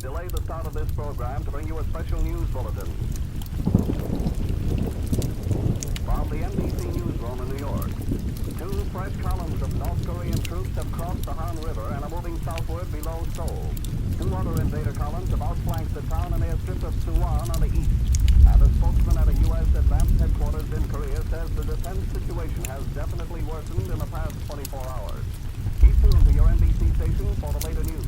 delay the start of this program to bring you a special news bulletin. From the NBC newsroom in New York, 2 fresh columns of North Korean troops have crossed the Han River and are moving southward below Seoul. 2 other invader columns have outflanked the town and airstrip of Suwon on the east. And a spokesman at a U.S. advanced headquarters in Korea says the defense situation has definitely worsened in the past 24 hours. Keep tuned to your NBC station for the later news.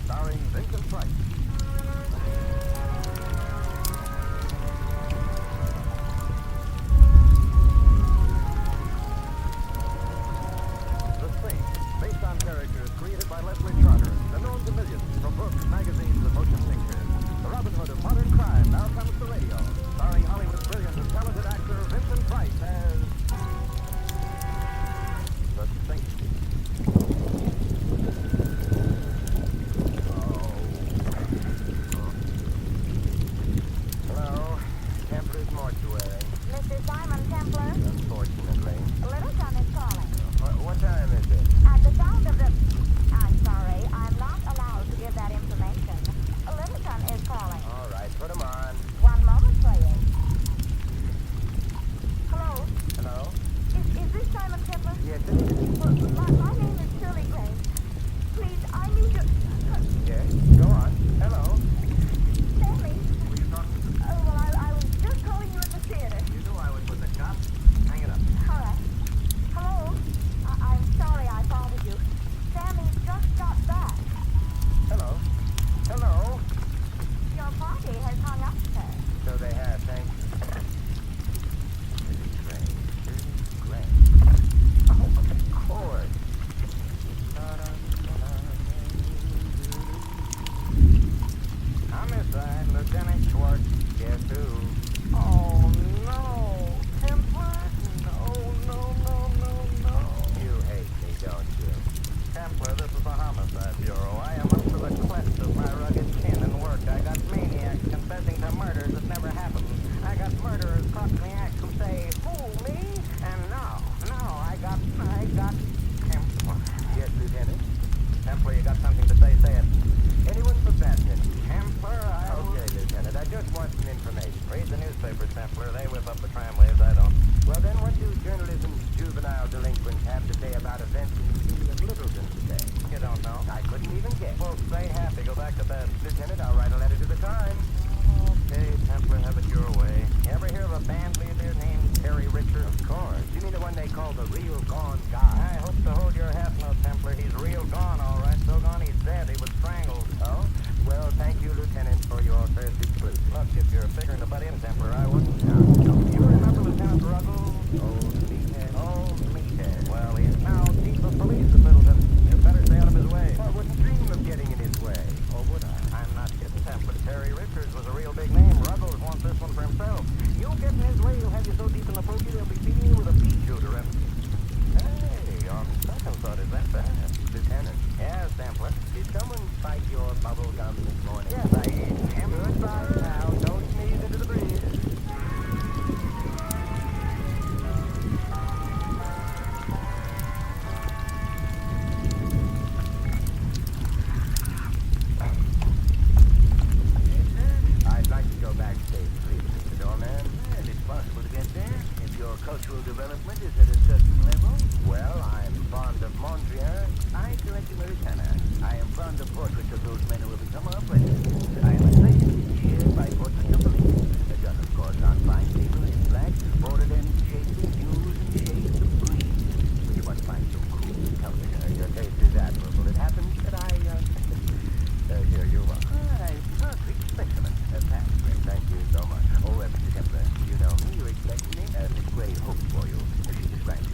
Starring Vincent Price. The Thing, based on characters created by Leslie Charter and known to millions from books, magazines, and motion pictures. The Robin Hood of modern crime now comes to radio, starring Hollywood's brilliant and talented actor Vincent Price as The Thing. Thank you so much. Oh, Mr. Templar, you know me. You expect me? Miss Gray hopes for you, as she describes it.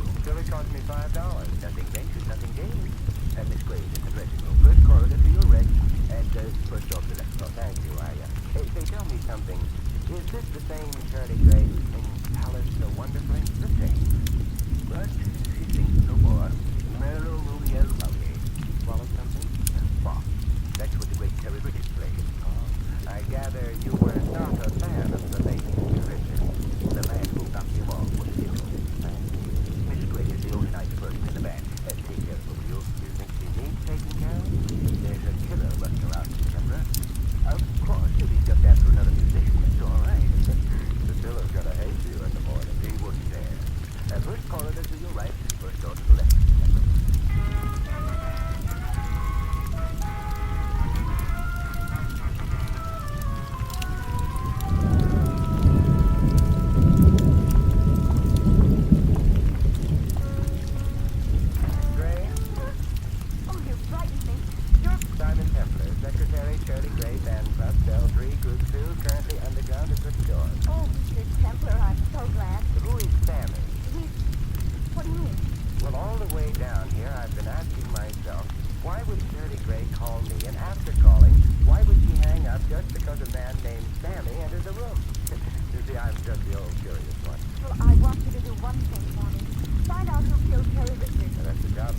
I'm just the old curious one. Well, I want you to do one thing for me. Find out who killed Terry Richards. Now, that's the job.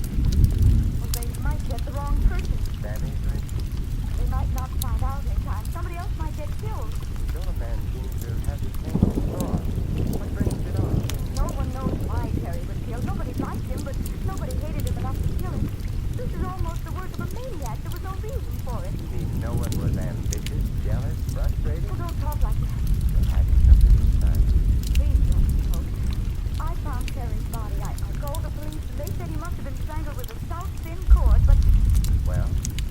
Well, they might get the wrong person. Sammy, for instance. They might not find out in time. Somebody else might get killed. The doorman seems to have the same thought. What brings it on? No one knows why Terry was killed. Nobody liked him, but nobody hated him enough to kill him. This is almost the work of a maniac. There was no reason for it. You mean no one was ambitious, jealous, frustrated? Well, don't talk like that. Hiding something inside. Please don't smoke. I found Terry's body. I called the police, and they said he must have been strangled with a stout, thin cord, but... Well?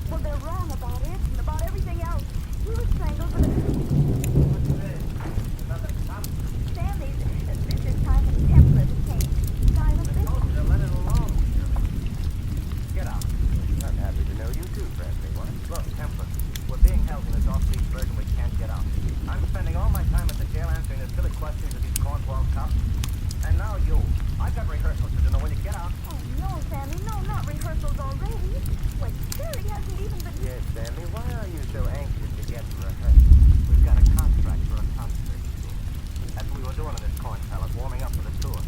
Well, they're wrong about it and about everything else. He was strangled with a... What's this? Another cup? Sammy, this is Simon's template. It came. Simon, I this... told you to let it alone. Get out. I'm happy to know you too, friendly one. Look, template. We're being held in this off-leash burg and we can't get out. I'm spending all my time at the jail answering the silly questions of these cornball cops. And now you. I've got rehearsals to do. Now, when you get out... Oh, no, Sammy, no, not rehearsals already. Wait, Terry hasn't even been... Yes, Sammy, why are you so anxious to get to rehearsal? We've got a contract for a concert. That's what we were doing in this corn pallet, warming up for the tour.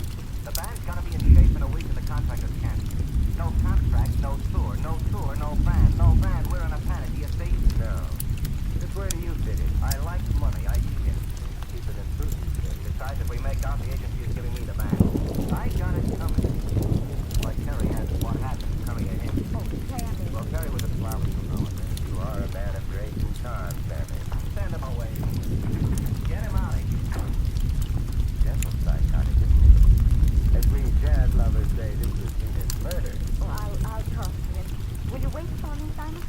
The band's got to be in shape in a week and the contractor's canceled. No contract, no tour, no tour, no band, no band. We're in a panic, do you see? No. Just where do you fit in? I like money. I eat it. Keep it in prudence. Besides, if we make out, the agency is giving me the band. I got it coming. Why, Terry has what happened coming to him. Oh, Sammy. Well, Terry was a flower from nowadays. You are a man of grace and charm, Sammy. Send him away. Get him out of here. Gentle psychotic, isn't he? As we jazz lovers say, this was his murder. Oh, I'll talk to him. Will you wait for me, Simon?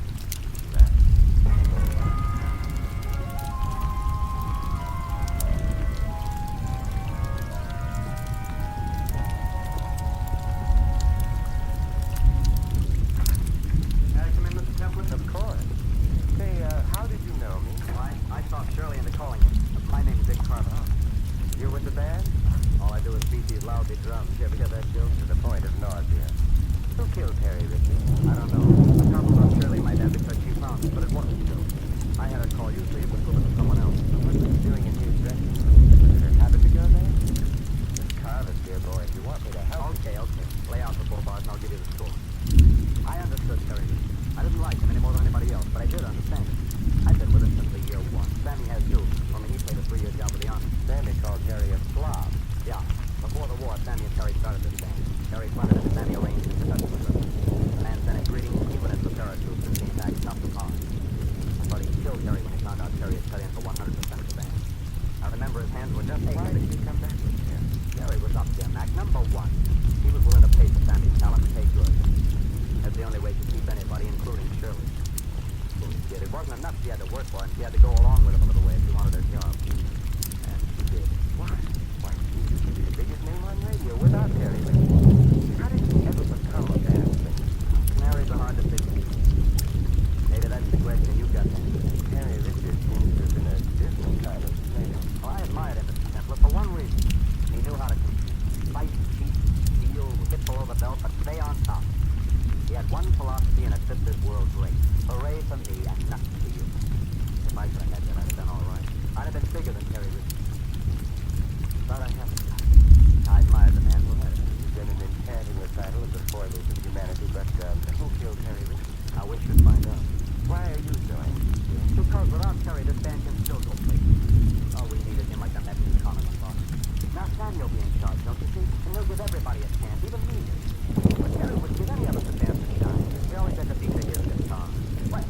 Of course. Say, how did you know me? I saw Shirley into calling you. My name's Dick Carver. You're with the band? All I do is beat these lousy drums. You ever hear that joke to the point of nausea? Who killed Terry Richards? I don't know. The cops thought Shirley might have because she found it, but it wasn't so. I had her call you, so you would prove it to someone else. What was he doing in his dressing room? Did her habit to go there? Miss Carver, dear boy, if you want me to help... Okay. Lay out the 4 bars and I'll give you the score. I understood Terry. I didn't like him any more than anybody else, but I did understand him. I've been with him since the year 1. Sammy has too. Only he played a 3-year job with the Army. Sammy called Terry a slob. Yeah. Before the war, Sammy and Terry started this band. Terry funded it and Sammy arranged it to touch with them. The man sent a greeting even as the paratroops and came back not too hard. But he killed Terry when he found out Terry had cut in for 100% of the band. I remember his hands were just Why aching. did he come back with him? Terry was up there, Mac. Number 1. He was willing to pay for Sammy's talent and pay good. That's the only way to keep anybody, including Shirley. Foolish kid. It wasn't enough she had to work for, and she had to go along with him a little way if she wanted her job. And she did. Why? Why, she used to be the biggest name on radio without Terry Richards. How did he ever become a band singer? Canaries are hard to figure. Maybe that's the question you got then. Terry Richards seems to have been a different kind of singer. Well, I admired him, Mr. Templar, for one reason. He knew how to fight, cheat, steal, hit below the belt, but stay on top. He had one philosophy, and it fit this world great. Hooray for me, and nothing for you. If I could have had that, I'd have done all right. I'd have been bigger than Terry Richards. But I haven't. I admired the man who had it. He's been an enchanting recital of the foibles of humanity, but who killed Terry Richards? I wish you'd find out. Why are you so anxious? Because without Terry, this band can still go places. Oh, we needed him like the Mexican economist boss. Now Samuel will be in charge, don't you see? And he'll give everybody a chance, even me. But Terry wouldn't give any of us a chance to shine. We always had to beat the his guitar. Well,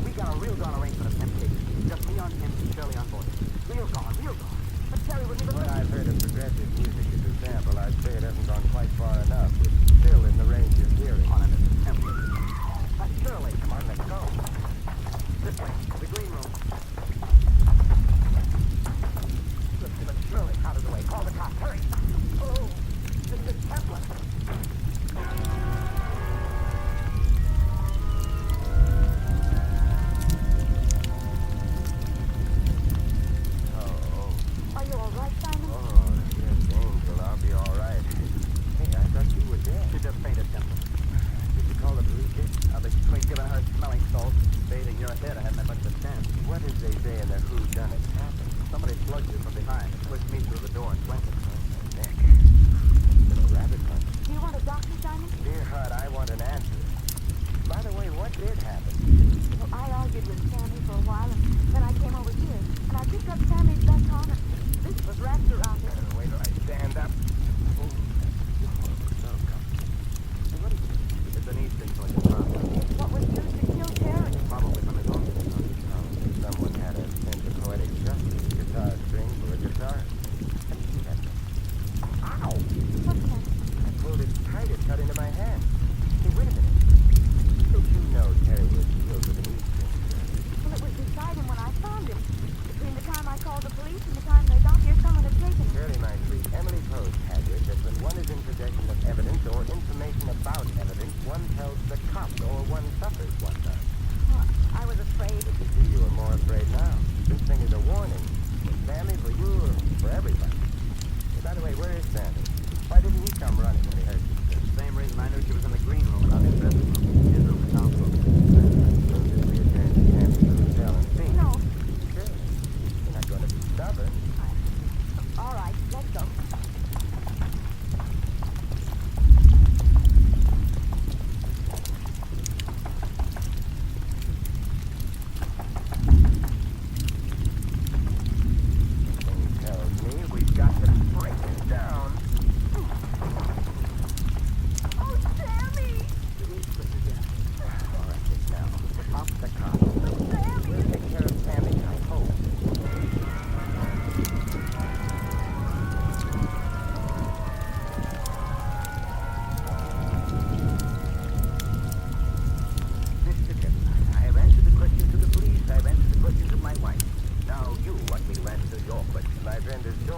we got a real gone arrangement of temptation. Just me on him and Shirley on board. Real gone. But Terry wouldn't even What listen. I've heard of progressive music as a sample, I'd say it hasn't gone quite far enough. It's still in the range of hearing. On him, Mr. Templar. Shirley, Come on, let's go. this way. The green room. Shirley, out of the way. Call the cops. Hurry. Oh, Mr. Templar.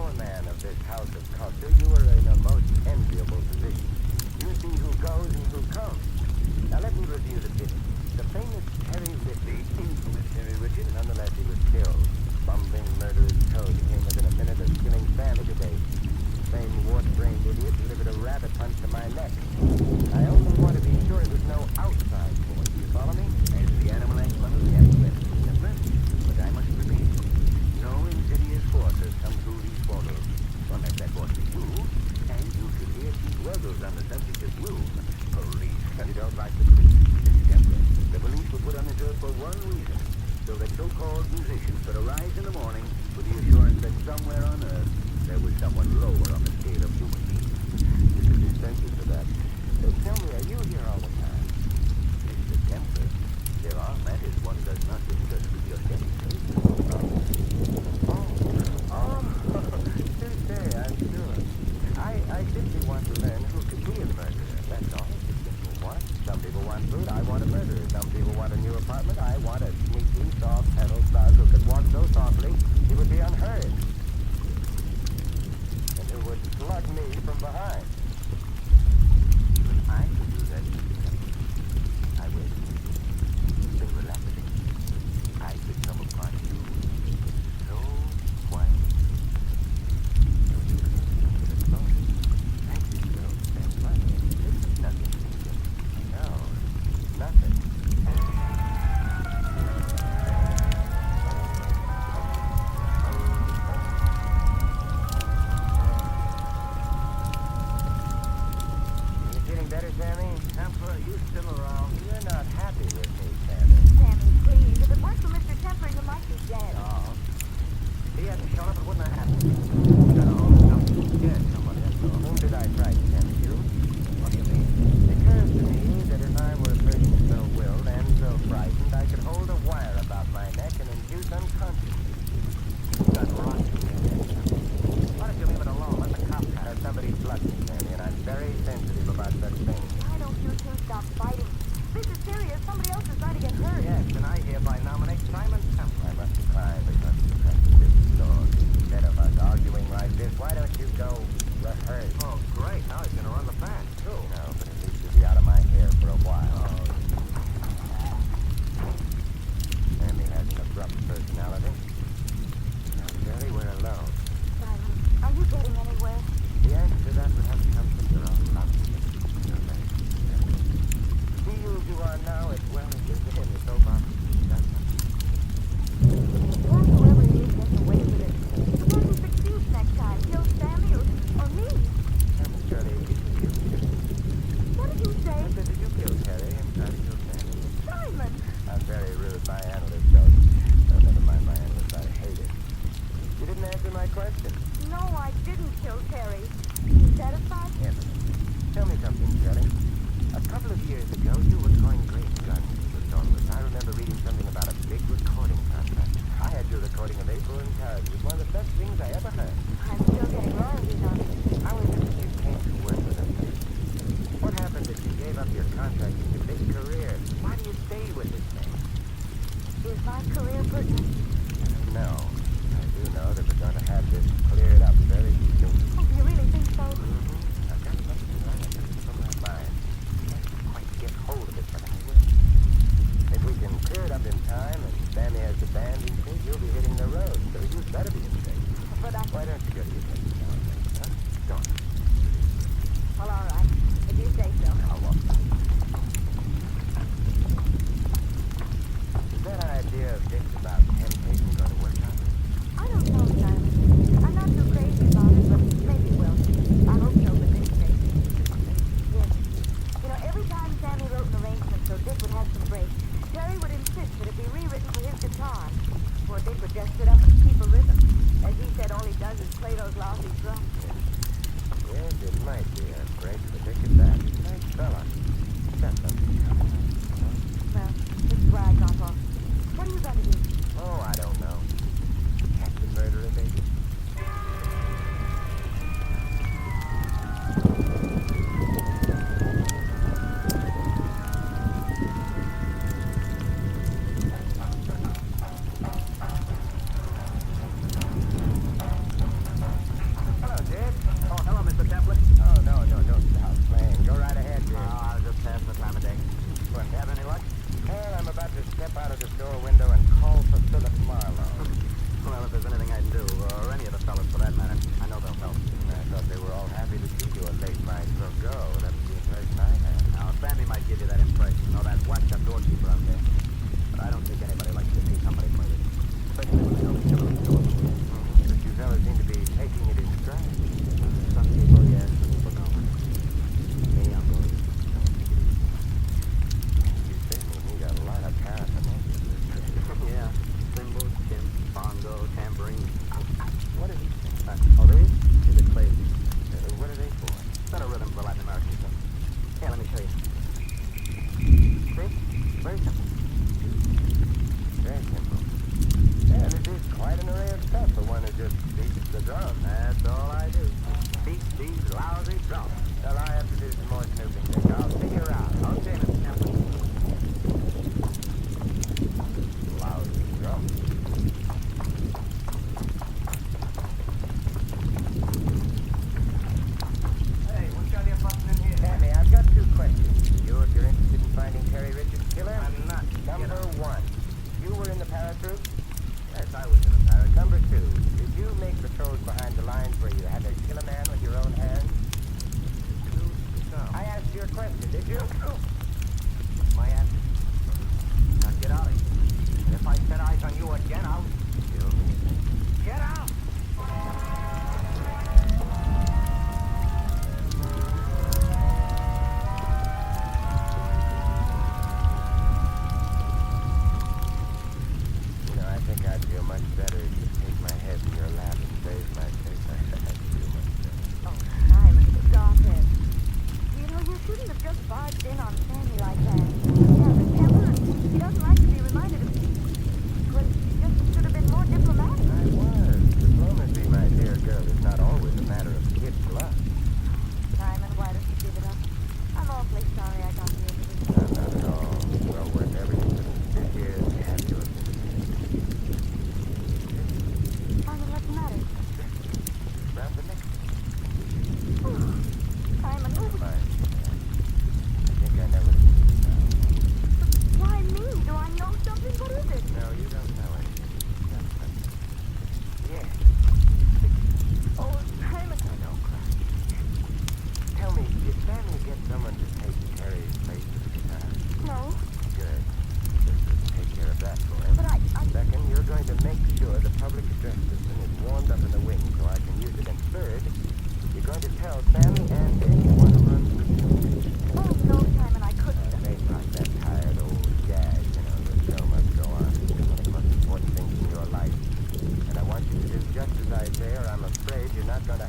doorman of this house of culture, you are in a most enviable position. You see who goes and who comes. Now let me review the bidding. The famous Terry Ridley, infamous Terry Richard, nonetheless he was killed. Bumbling murderous toad came within a minute of killing Sammy today. Same wart-brained idiot delivered a rabbit punch to my neck. I only want to be sure it was no outside force. Do you follow me? As the animal expert, yes, but I must repeat, no insidious forces come through these portals, unless that force is you, and you should hear these words on the subject of you. Police. You don't like the police, Mr. Kemper. The police were put on this earth for one reason, so that so-called musicians could arise in the morning with the assurance that somewhere on earth there was someone lower on the scale of human beings. This is expensive for that. Tell me, are you here all the time? Mr. Kemper, there are matters one does not discuss with your secretary. Tuesday, I'm sure. I simply want to learn who could be a murderer, that's all. Some people want food, I want a murderer. Some people want a new apartment, I want a sneaky, soft-pedal thug who could walk so softly he would be unheard. And who would slug me from behind. I could do that, Mr. Kemper. I will. So relaxing. I could come upon you so quiet. Thank you, Joe. That's funny. This is nothing, Mr. Kemper. No, nothing. You feeling better, Sammy? Kemper, are you still around? You're not happy with me, Sammy. Sammy, please. If it weren't for Mr. Kemper, you might be dead. Oh. If he hadn't shown up, it wouldn't have happened. No, scared somebody, that's all. Whom did I frighten, Sammy? You? What do you mean? It occurs to me that if I were a person so willed and so frightened, I could hold a wire about my neck and induce unconsciousness. You've got rot in your head. Why don't you leave it alone? Let the cops have somebody blood me, Sammy, and I'm very sensitive about such things. Why don't you two stop fighting? This is serious. Somebody else is going to get hurt. Yes, and I hereby nominate Simon Temple. I must decline because this Lord, instead of us arguing like this, why don't you go rehearse? Oh, great. Now he's going to run the band, too. No, but at least you'll be out of my hair for a while. Sammy has an abrupt personality. Now, Jerry, we're alone. Simon, are you getting anywhere? The answer to that would have to come from your own love. See you as you are now as well as you've been. It's so far. Well, whoever it is gets away with it. Suppose he succeeds next time. Kills Sammy or me. Sammy, Shirley, What did you say? I said, did you kill Terry and try to kill Sammy? Simon! I'm very rude. My analyst goes. No, never mind my analyst. I hate it. You didn't answer my question. No, I didn't kill Terry. You satisfied?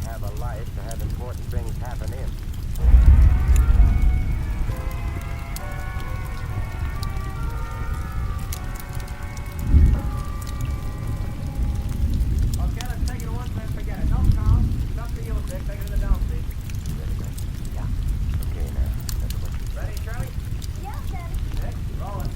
have a life to have important things happen in. Okay, let's take it once and forget it. No, Carl. It's up to you, Dick. Take it in the down seat. Yeah. Okay, now. Ready, Shirley? Yeah, Daddy. Dick, roll it.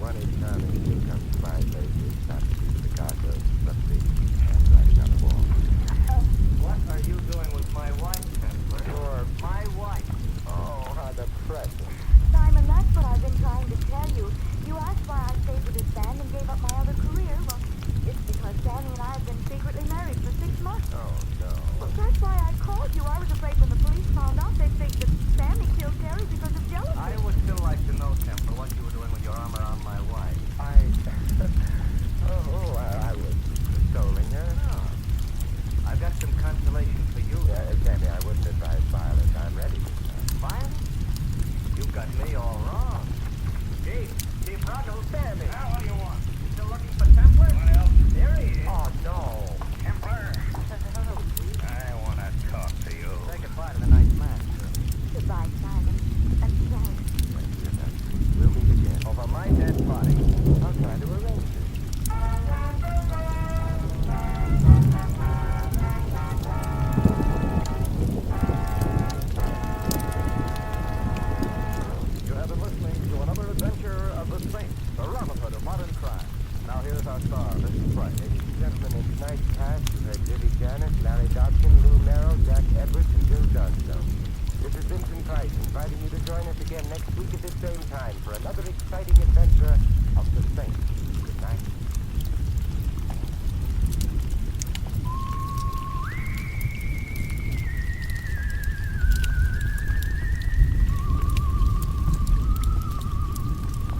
One is coming. consolation for you. Sammy, I wouldn't advise violence. I'm ready. Violence? You got me all wrong. Chief Ruggles. Sammy! Now, what do you want? You still looking for Templar? What else? There he is. Oh, no. Templar. Hello, Chief. I want to talk to you. Say goodbye to the nice man. Goodbye, Simon. And thanks. We'll meet again. Over my dead body. I'll try to arrange it. You have been listening to another adventure of the Saint, the Robin Hood of modern crime. Now here's our star, Vincent Price. Ladies and gentlemen, in tonight's cast, you heard Lily Janet, Larry Dobkin, Lou Merrill, Jack Edwards, and Bill Johnstone. This is Vincent Price inviting you to join us again next week at this same time for another exciting adventure of the Saint. Good night.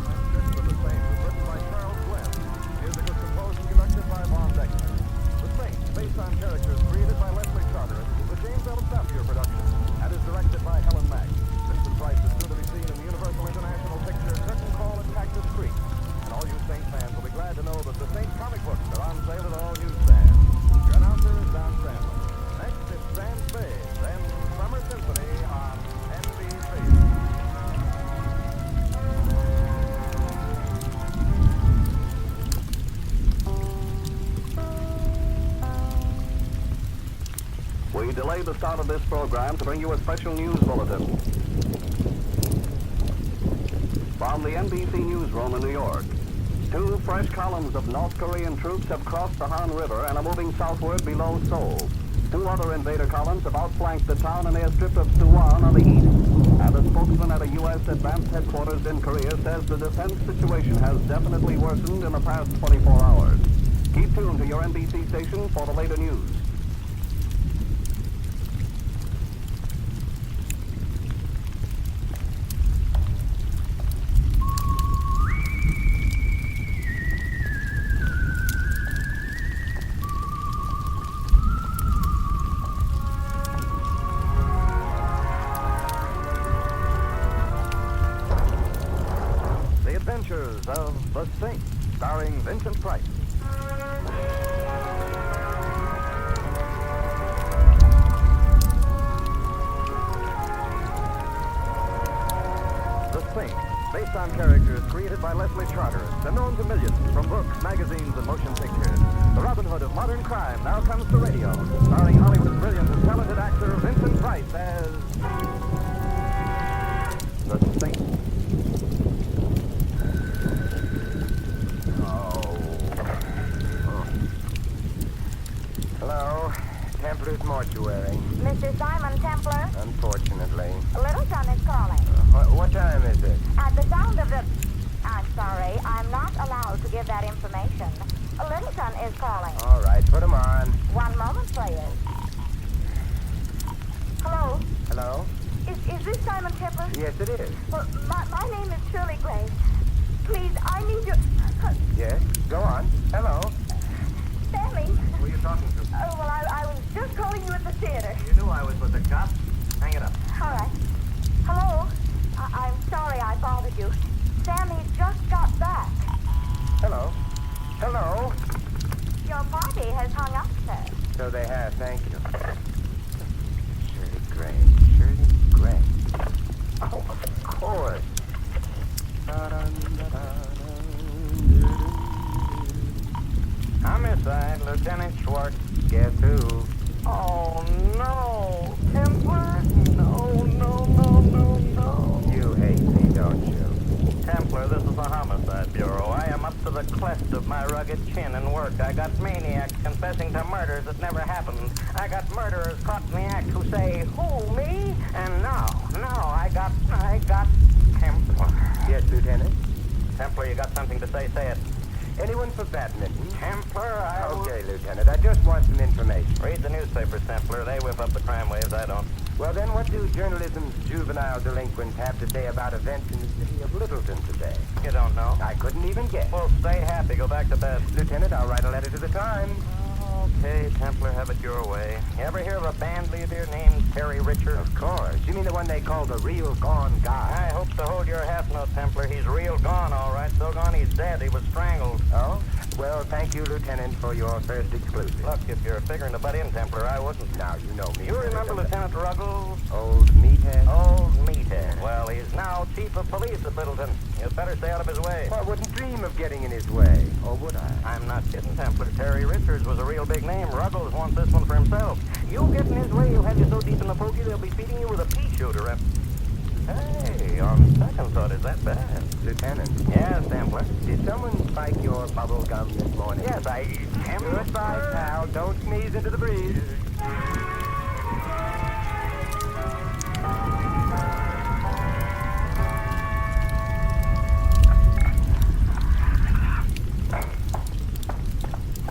Transcript of the Saint was written by Charles Glenn. Music was composed and conducted by Von Beckner. The Saint, based on characters created by Leslie Charteris, is a James L. Sapphire production and is directed by Helen Mack. Vincent Price is soon to be seen in the Universal International picture Curtain Call at Cactus Creek. And all you Saint fans will be glad to know that the Saint comic books are on sale at all newsstands. Your announcer is Don Sandler. Next, it's Sam Spade, then Summer Symphony on NBC. We delayed the start of this program to bring you a special news bulletin. From the NBC newsroom in New York, 2 fresh columns of North Korean troops have crossed the Han River and are moving southward below Seoul. 2 other invader columns have outflanked the town and airstrip of Suwon on the east. And a spokesman at a U.S. advanced headquarters in Korea says the defense situation has definitely worsened in the past 24 hours. Keep tuned to your NBC station for the later news. The Adventures of the Saint, starring Vincent Price. The Saint, based on characters created by Leslie Charteris and known to millions from books, magazines, and motion pictures. The Robin Hood of modern crime now comes to radio, starring Hollywood's brilliant and talented actor Vincent Price as the Saint. Hello. Templar's Mortuary. Mr. Simon Templar, Unfortunately. Little Son is calling. What time is it? At the sound of the... I'm sorry, I'm not allowed to give that information. Little Son is calling. All right, put him on. One moment, please. Hello? Hello? Is this Simon Templar? Yes, it is. Well, my name is Shirley Grace. Please, I need your... Yes, go on. Hello? Sammy. Who are you talking to? Oh, well, I was just calling you at the theater. You knew I was with the cops. Hang it up. All right. Hello? I'm sorry I bothered you. Sammy just got back. Hello? Hello? Your party has hung up, sir. So they have, thank you. Shirley Gray. Shirley Gray. Oh, of course. Homicide, Lieutenant Schwartz. Guess who? Oh, no. Templar? No. You hate me, don't you? Templar, this is the Homicide Bureau. I am up to the cleft of my rugged chin in work. I got maniacs confessing to murders that never happened. I got murderers caught in the act who say, who, me? And no, I got Templar. Yes, Lieutenant? Templar, you got something to say? Say it. Anyone for badminton? Templar, Okay, Lieutenant. I just want some information. Read the newspapers, Templar. They whip up the crime waves. I don't. Well, then, what do journalism's juvenile delinquents have to say about events in the city of Littleton today? You don't know. I couldn't even guess. Well, stay happy. Go back to bed. Lieutenant, I'll write a letter to the Times. Okay, Templar, have it your way. You ever hear of a band leader named Terry Richards? Of course. You mean the one they call the real gone guy? I hope to hold your half note, Templar. He's real gone, all right. So gone he's dead. He was strangled. Oh? Well, thank you, Lieutenant, for your first exclusive. Look, if you're figuring to butt in, Templar, I wouldn't. Now, you know me. You remember Lieutenant Ruggles? Old meathead? Old meathead. Well, he's now chief of police at Littleton. You'd better stay out of his way. Well, I wouldn't dream of getting in his way. Or would I? I'm not kidding, Templar. Terry Richards was a real big name. Ruggles wants this one for himself. You get in his way, he'll have you so deep in the pokey, they'll be feeding you with a pea shooter. Hey, on second thought, is that bad? Lieutenant. Yes, Templar. Did someone spike your bubble gum this morning? Yes, I... Goodbye, pal. Don't sneeze into the breeze.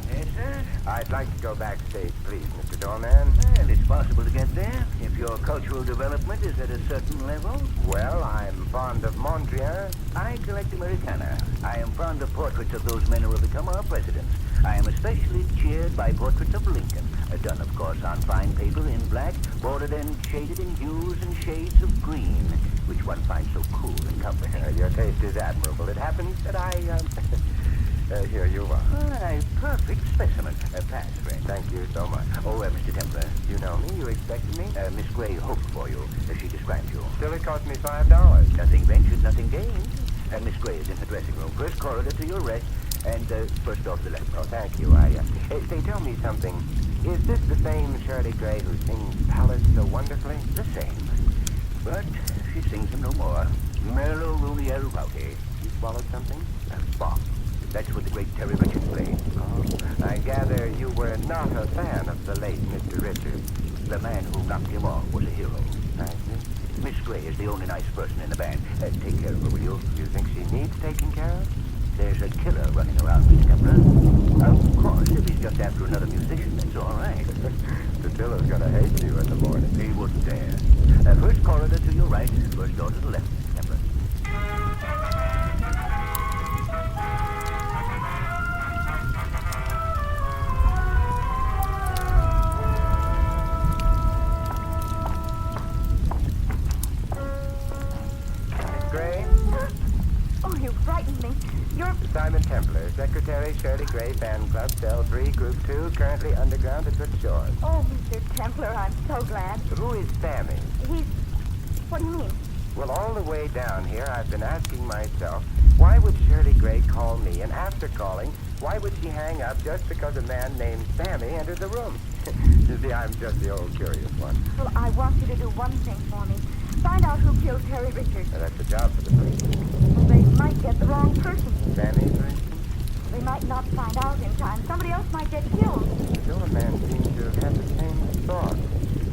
Yes, sir? I'd like to go backstage, please, Mr. Doorman. Well, it's possible to get there if your cultural development is at a certain level. Well, I'm fond of Mondrian. I collect Americana. I am fond of portraits of those men who have become our presidents. I am especially cheered by portraits of Lincoln, done, of course, on fine paper in black, bordered and shaded in hues and shades of green, which one finds so cool and comforting. Your taste is admirable. It happens that here you are. A perfect specimen. Pass, friend. Thank you so much. Oh, Mr. Templar. You know me? You expected me? Miss Gray hoped for you, as she described you. Still, it cost me $5. Nothing ventured, nothing gained. Miss Gray is in her dressing room. First corridor to your left, and first off the left. Oh, thank you. Say, tell me something. Is this the same Shirley Gray who sings ballads so wonderfully? The same. But she sings them no more. Merlo Rulier Rowdy. You swallowed something? Bob. That's what the great Terry Richards played. Oh, I gather you were not a fan of the late Mr. Richards. The man who knocked him off was a hero. I see. Miss Gray is the only nice person in the band. Take care of her, will you? You think she needs taking care of? There's a killer running around, Miss Templar. Of course, if he's just after another musician, that's all right. The killer's gonna hate you in the morning. He wouldn't dare. First corridor to your right, first door to the left, Miss Templar. Gray? Oh, you frightened me. You're... Simon Templar, Secretary, Shirley Gray, Fan Club, Cell 3, Group 2, currently underground at Rich Shores. Oh, Mr. Templar, I'm so glad. Who is Sammy? He's... What do you mean? Well, all the way down here, I've been asking myself, why would Shirley Gray call me? And after calling, why would she hang up just because a man named Sammy entered the room? You see, I'm just the old curious one. Well, I want you to do one thing for me. Find out who killed Terry Richards. Now, that's a job for the police. Well, they might get the wrong person. Sammy, for instance? They might not find out in time. Somebody else might get killed. The doorman seems to have had the same thought.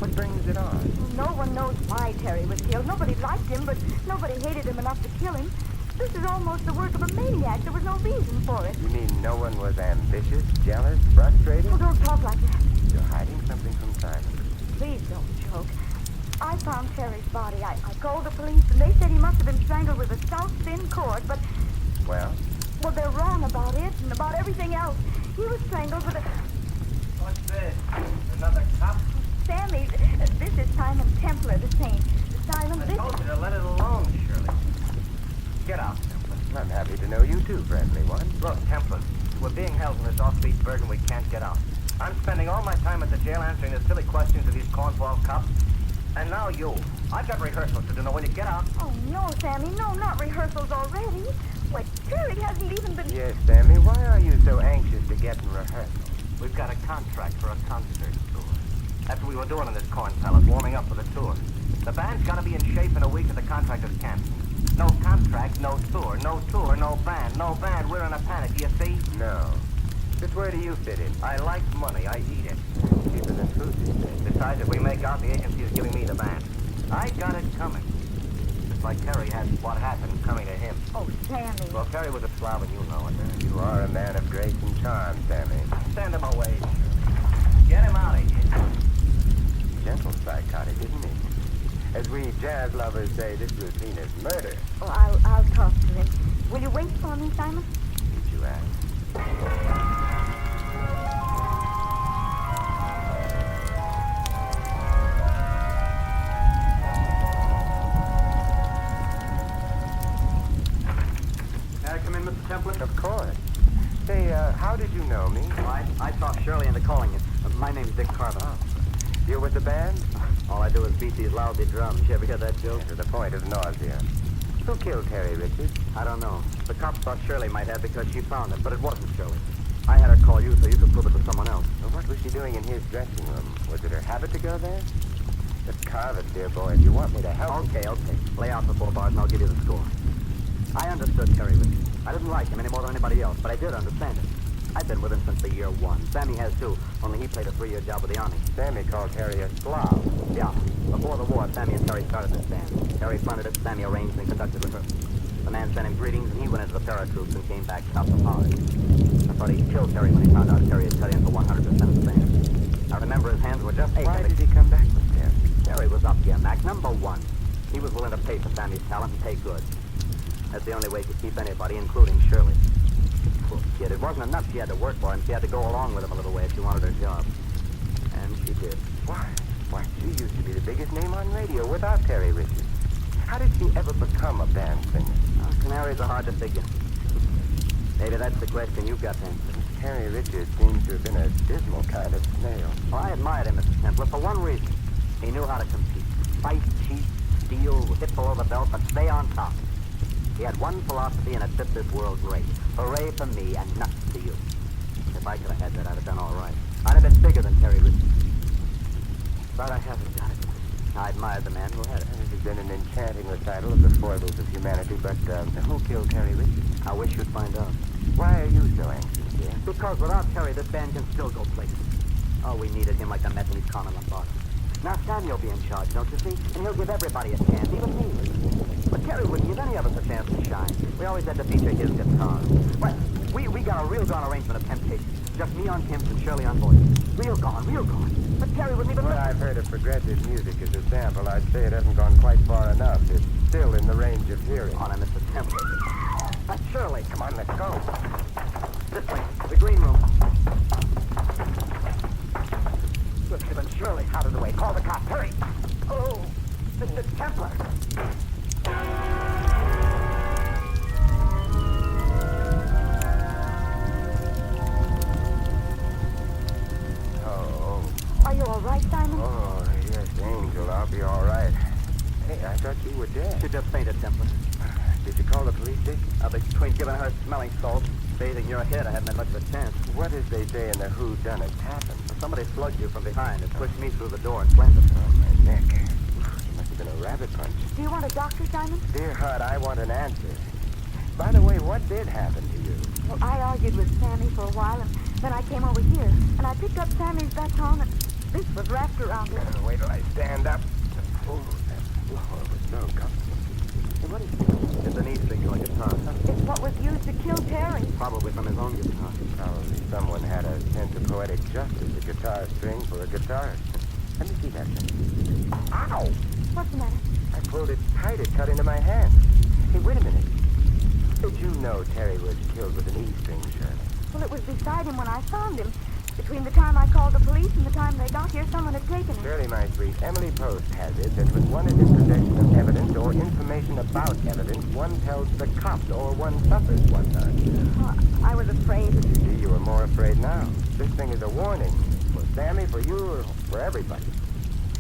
What brings it on? No one knows why Terry was killed. Nobody liked him, but nobody hated him enough to kill him. This is almost the work of a maniac. There was no reason for it. You mean no one was ambitious, jealous, frustrated? Oh, don't talk like that. You're hiding something from Simon. Please don't joke. I found Terry's body. I called the police, and they said he must have been strangled with a stout, thin cord, but... Well? Well, they're wrong about it and about everything else. He was strangled with a... What's this? Another cop? Sammy, this is Simon Templar, the saint. Simon, I this... told you to let it alone, Shirley. Get out, Templar. I'm happy to know you too, friendly one. Look, Templar, we're being held in this offbeat burg and we can't get out. I'm spending all my time at the jail answering the silly questions of these cornball cops. And now you. I've got rehearsals to do. Now, when you get out... Oh, no, Sammy, no, not rehearsals already. Why, Terry hasn't even been... Yes, Sammy, why are you so anxious to get in rehearsal? We've got a contract for a concert tour. That's what we were doing in this corn palace, warming up for the tour. The band's got to be in shape in a week or the contract is canceled. No contract, no tour. No tour, no band. No band, we're in a panic, do you see? No. Just where do you fit in? I like money, I eat it. Cheaper than food these days. Besides, if we make out, the agency is giving me the band. I got it coming. Just like Terry had what happened coming to him. Oh, Sammy. Well, Terry was a Slav and you know it. You are a man of grace and charm, Sammy. Send him away. Get him out of here. Gentle psychotic, isn't he? As we jazz lovers say, this routine is murder. Oh, I'll talk to him. Will you wait for me, Simon? Did you ask? bravo. You with the band? All I do is beat these lousy drums. You ever hear that joke? To the point of nausea. Who killed Terry, Richard? I don't know. The cops thought Shirley might have because she found it, but it wasn't Shirley. I had her call you so you could prove it was someone else. Well, what was she doing in his dressing room? Was it her habit to go there? Just carve it, dear boy, if you want me to help. Okay. Lay out the 4 bars and I'll give you the score. I understood Terry Richard. I didn't like him any more than anybody else, but I did understand him. I've been with him since the year 1. Sammy has too, only he played a 3-year job with the Army. Sammy called Terry a slob. Yeah. Before the war, Sammy and Terry started this band. Terry fronted it, Sammy arranged and conducted rehearsals. The man sent him greetings, and he went into the paratroops and came back top of polished. I thought he'd kill Terry when he found out Terry had cut in for 100% of the band. I remember his hands were just aching. Why did he come back with Terry? Terry was up here, Mac, number 1. He was willing to pay for Sammy's talent and pay good. That's the only way he could keep anybody, including Shirley. Poor kid, it wasn't enough she had to work for him. She had to go along with him a little way if she wanted her job. And she did. Why, she used to be the biggest name on radio without Terry Richard. How did she ever become a band singer? Canaries are hard to figure. Maybe that's the question you've got to answer. Terry Richard seems to have been a dismal kind of snail. Well, I admired him, Mr. Templar, for one reason. He knew how to compete. Fight, cheat, steal, hit below the belt, but stay on top. He had one philosophy, and it fit this world great. Hooray for me and nuts to you. If I could have had that, I'd have done all right. I'd have been bigger than Terry Richard. But I haven't done it. I admired the man who had it. This has been an enchanting recital of the foibles of humanity, but who killed Terry Richard? I wish you'd find out. Why are you so anxious, dear? Because without Terry, this band can still go places. Oh, we needed him like the Methodist common boss. Now Sammy will be in charge, don't you see? And he'll give everybody a chance, even me. But Terry wouldn't give any of us a chance to shine. We always had to feature his guitar. But we got a real gone arrangement of Temptation. Just me on Timps and Shirley on voice. Real gone. But Terry wouldn't even What listen. I've heard of progressive music as a sample, I'd say it hasn't gone quite far enough. It's still in the range of hearing. On him, Mr. Templar. That's Shirley. Come on, let's go. This way, the green room. Good, and Shirley, out of the way. Call the cops. Hurry. Oh, Mr. Templar. Are you all right, Simon? Oh, yes, Angel, I'll be all right. Hey, I thought you were dead. She just fainted, Templar. Did you call the police, Dick? Between giving her smelling salts, bathing your head, I haven't had much of a chance. What did they say in the whodunit happened? Somebody slugged you from behind and pushed me through the door and slammed it. Oh, my neck. It must have been a rabbit punch. Do you want a doctor, Simon? Dear heart, I want an answer. By the way, what did happen to you? Well, I argued with Sammy for a while, and then I came over here, and I picked up Sammy's baton, and this was wrapped around it. Wait till I stand up. Oh, that floor was so comfortable. Hey, what is this? It's an E-string to a guitar. It's what was used to kill Terry. Probably from his own guitar. Probably someone had a sense of poetic justice, a guitar string for a guitarist. Let me see that thing. Ow! What's the matter? I pulled it tight, it cut into my hand. Hey, wait a minute. Did you know Terry was killed with an E-string, Shirley? Well, it was beside him when I found him. Between the time I called the police and the time they got here, someone had taken him. Shirley, my sweet, Emily Post has it that when one is in possession of evidence or information about evidence, one tells the cops or one suffers one does. Oh, I was afraid. See, you are more afraid now. This thing is a warning. For Sammy, for you, or for everybody.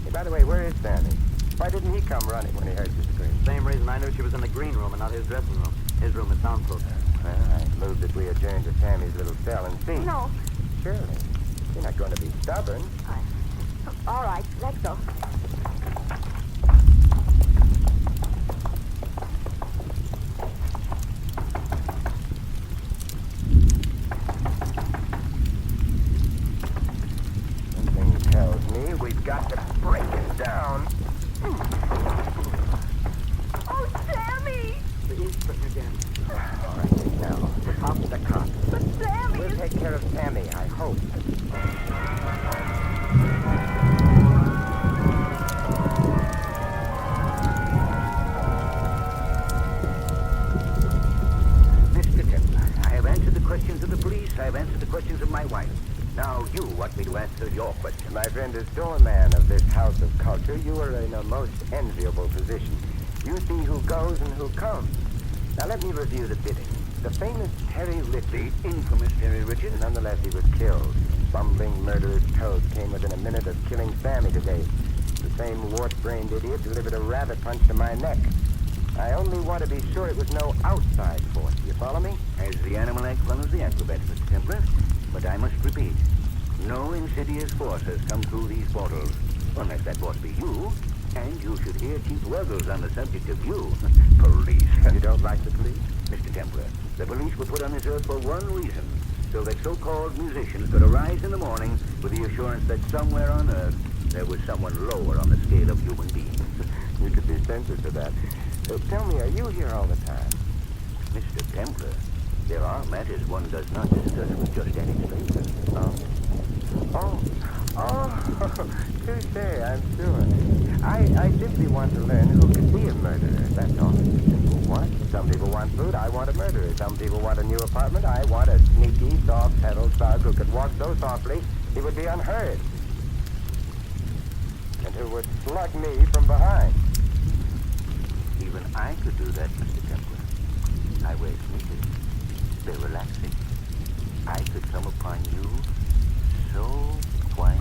Hey, by the way, where is Sammy? Why didn't he come running when he heard you scream? Same reason I knew she was in the green room and not his dressing room. His room is soundproof. Well, I moved that we adjourn to Sammy's little cell and see. No. Shirley, you're not going to be stubborn. All right, let's go. Something tells me we've got to break it down. Oh, Sammy! The E-string again. All right, now, the cops. But Sammy We'll is... take care of Sammy, I hope. Mr. Templar, I have answered the questions of the police. I have answered the questions of my wife. Now you want me to answer your question. My friend, as doorman of this house of culture, you are in a most enviable position. You see who goes and who comes. Now let me review the bidding. The famous Terry Richard, The infamous Terry Richard. nonetheless, he was killed. bumbling, murderous toad came within a minute of killing Sammy today. The same wart-brained idiot delivered a rabbit punch to my neck. I only want to be sure it was no outside force. You follow me? As the animal act follows the acrobat, Mr. Templar. But I must repeat, no insidious force has come through these portals. Unless that force be you, and you should hear Chief Ruggles on the subject of you. Police. You don't like the police? Mr. Templar, the police were put on this earth for one reason, so that so-called musicians could arise in the morning with the assurance that somewhere on earth there was someone lower on the scale of human beings. You could be censored for that. Tell me, are you here all the time? Mr. Templar, there are matters one does not discuss with just any stranger. Touche, I'm sure. I simply want to learn who could be a murderer, that's all. What? Some people want food, I want a murderer. Some people want a new apartment, I want a sneaky, soft-pedaled thug who could walk so softly he would be unheard. And who would slug me from behind. Even I could do that, Mr. Templar. I wear sneakers. They're relaxing. I could come upon you so quiet.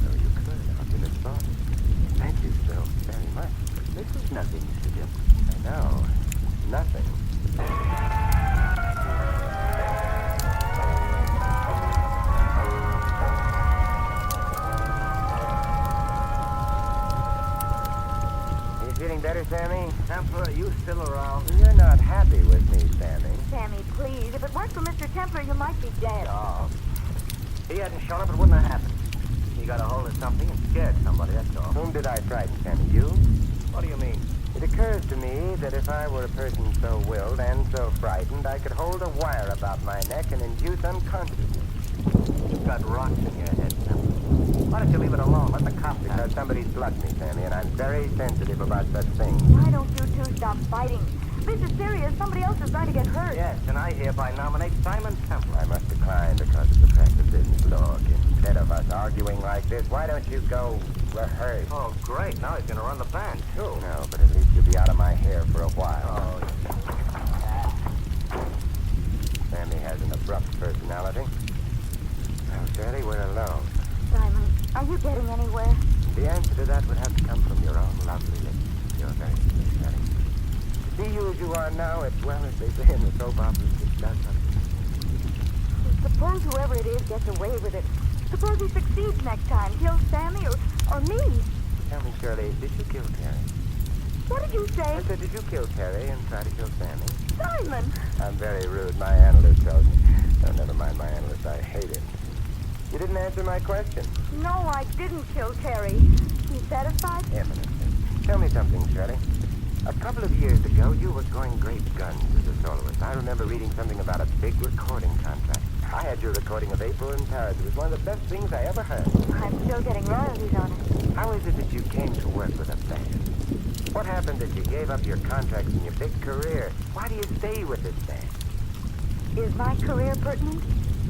Oh, you could. I'll give it thought. Thank you so very much. This is nothing, Mr. Templar. I know. Nothing. Feeling better, Sammy? Templar, are you still around? You're not happy with me, Sammy. Sammy, please. If it weren't for Mr. Templar, you might be dead. Oh. If he hadn't shown up, it wouldn't have happened. He got a hold of something and scared somebody, that's all. Whom did I frighten, Sammy? You? What do you mean? It occurs to me that if I were a person so willed and so frightened, I could hold a wire about my neck and induce unconsciousness. You've got rocks in your head, Templar. Why don't you leave it alone? Let the cops have Because it. somebody's plugged me, Sammy, and I'm very sensitive about such things. Why don't you two stop fighting? This is serious. Somebody else is going to get hurt. Yes, and I hereby nominate Simon Templar. I must decline because of the practice business. Look, instead of us arguing like this, why don't you go rehearse? Oh, great. Now he's going to run the band, too. No, but at least you'll be out of my hair for a while. Oh, Sammy has an abrupt personality. Well, Shirley, we're alone. Simon, are you getting anywhere? The answer to that would have to come from your own lovely lips. You're very sweet, Shirley. To see you as you are now, as well as they say in the soap operas, it does something. Suppose whoever it is gets away with it. Suppose he succeeds next time, kills Sammy or me. Tell me, Shirley, did you kill Terry? What did you say? I said, did you kill Terry and try to kill Sammy? Simon! I'm very rude. My analyst tells me. Oh, never mind my analyst. I hate him. You didn't answer my question. No, I didn't kill Terry. You satisfied? Eminently. Tell me something, Shirley. A couple of years ago, you were going great guns as a soloist. I remember reading something about a big recording contract. I had your recording of April in Paris. It was one of the best things I ever heard. I'm still getting royalties on it. How is it that you came to work with a band? What happened that you gave up your contracts and your big career? Why do you stay with this band? Is my career pertinent?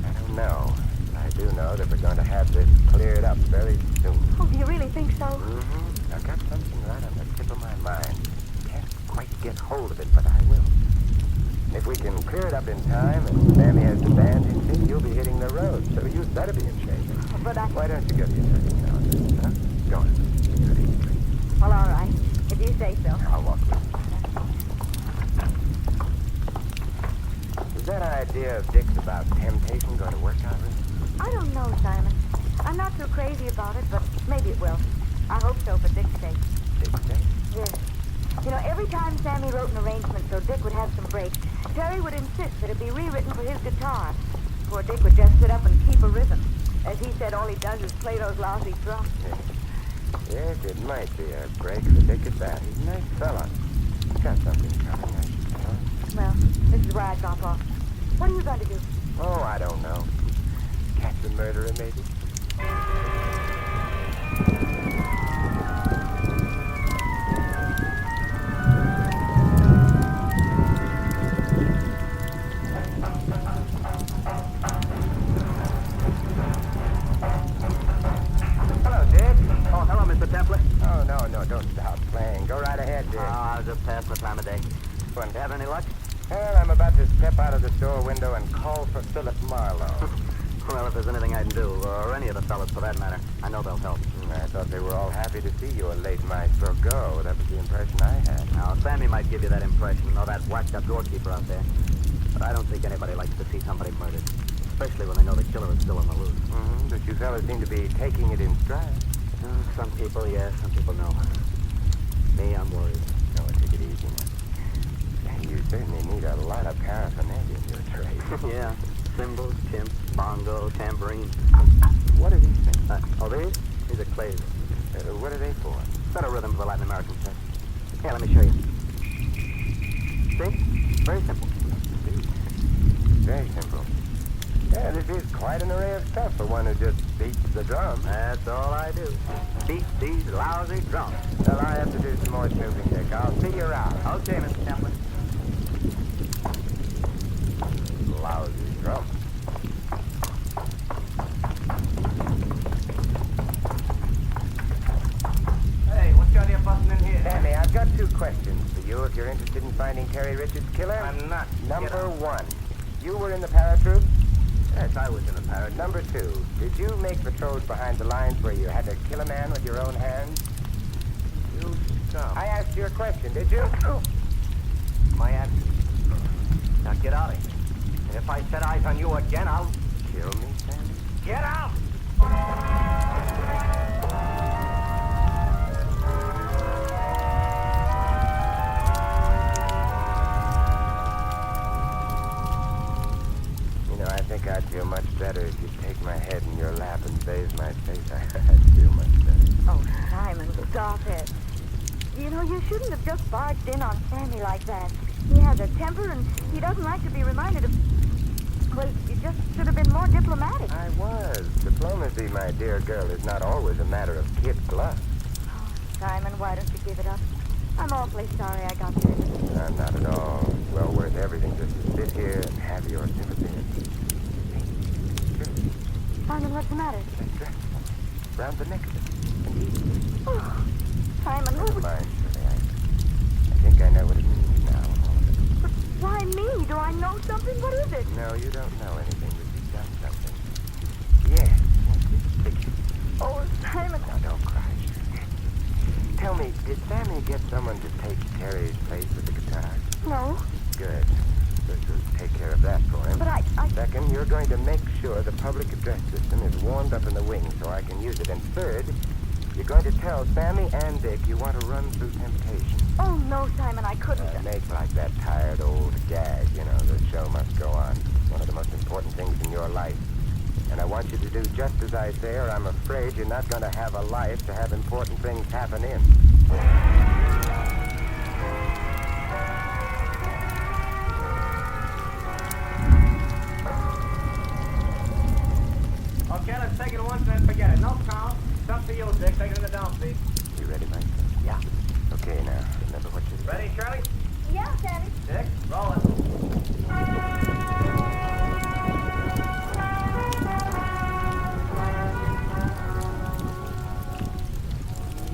I don't know. I do know that we're going to have this cleared up very soon. Oh, do you really think so? Mm-hmm. I've got something right on the tip of my mind. Can't quite get hold of it, but I will. If we can clear it up in time and Sammy has the band in shape, you'll be hitting the road, so you'd better be in shape. But I... Why don't you go to your dressing now, huh? Go on. You're ready to drink. Well, all right. If you say so. I'll walk with you. Is that idea of Dick's about temptation going to work out, really? I don't know, Simon. I'm not too crazy about it, but maybe it will. I hope so for Dick's sake. Dick's sake? Yes. You know, every time Sammy wrote an arrangement so Dick would have some breaks, Terry would insist that it be rewritten for his guitar. Poor Dick would just sit up and keep a rhythm. As he said, all he does is play those lousy drums. Yes, it might be a break for Dick at that. He's a nice fella. He's got something coming, I should tell. Well, this is where I drop off. What are you going to do? Oh, I don't know. Catch the murderer, maybe? Hello, Dick. Oh, hello, Mr. Templar. Oh, no, don't stop playing. Go right ahead, Dick. How's it past the time of day? Fun. Have any luck? Well, I'm about to step out of the store window and call for Philip Marlowe. Well, if there's anything I can do, or any of the fellas for that matter, I know they'll help. I thought they were all happy to see your late maestro go. That was the impression I had. Now, Sammy might give you that impression, or that whacked-up doorkeeper out there. But I don't think anybody likes to see somebody murdered. Especially when they know the killer is still on the loose. Mm-hmm. But you fellas seem to be taking it in stride. Some people, yes. Some people, no. Me, I'm worried. No, take it easy now. Hey, you certainly need a lot of paraphernalia in your trade. Yeah. Cymbals, chimps, bongo, tambourine. What are these things? These are clays. What are they for? Better rhythm for the Latin American chest. Here, let me show you. See? Very simple. Very simple. Yeah, this is quite an array of stuff for one who just beats the drum. That's all I do. Beat these lousy drums. Well, I have to do some more snooping, Dick. I'll see you around. Okay, Mr. Templin. Lousy drum. Hey, what's got you busting in here? Sammy, I've got two questions for you if you're interested in finding Terry Richards' killer. I'm not. Number one, you were in the paratroop? Yes, I was in the parrot. Number two, did you make patrols behind the lines where you had to kill a man with your own hands? You stop. I asked you a question, did you? My answer. Now get out of here. And if I set eyes on you again, I'll... Kill me, Sammy? Get out! You know, I think I'd feel much better if you'd take my head in your lap and bathe my face. I'd feel much better. Oh, Simon, stop it. You know, you shouldn't have just barged in on Sammy like that. He has a temper, and he doesn't like to be reminded of... Well, you just should have been more diplomatic. I was. Diplomacy, my dear girl, is not always a matter of kid gloves. Oh, Simon, why don't you give it up? I'm awfully sorry I got nervous. I'm not at all. It's well worth everything just to sit here and have your sympathy. Simon, what's the matter? That dress. Round the neck of it. And eat. Oh, Simon, Never mind, Shirley. I think I know what it means now. But why me? Do I know something? What is it? No, you don't know anything, but you've done something. Yes, that's it. Oh, Simon. Now, don't cry, Shirley. Tell me, did Sammy get someone to take Terry's place with the guitar? No, Good. This will take care of that for him. but I... Second, you're going to make sure the public address system is warmed up in the wing so I can use it. And third, you're going to tell Sammy and Dick you want to run through temptation. Oh, no, Simon, I couldn't. Make like that tired old gag, you know, the show must go on. One of the most important things in your life. And I want you to do just as I say, or I'm afraid you're not going to have a life to have important things happen in. Okay, let's take it once and then forget it. No count. It's up to you, Dick. Take it in the downbeat. You ready, Mike? Yeah. Okay, now, remember what you Ready, Shirley? Yeah, Sammy. Dick, roll it.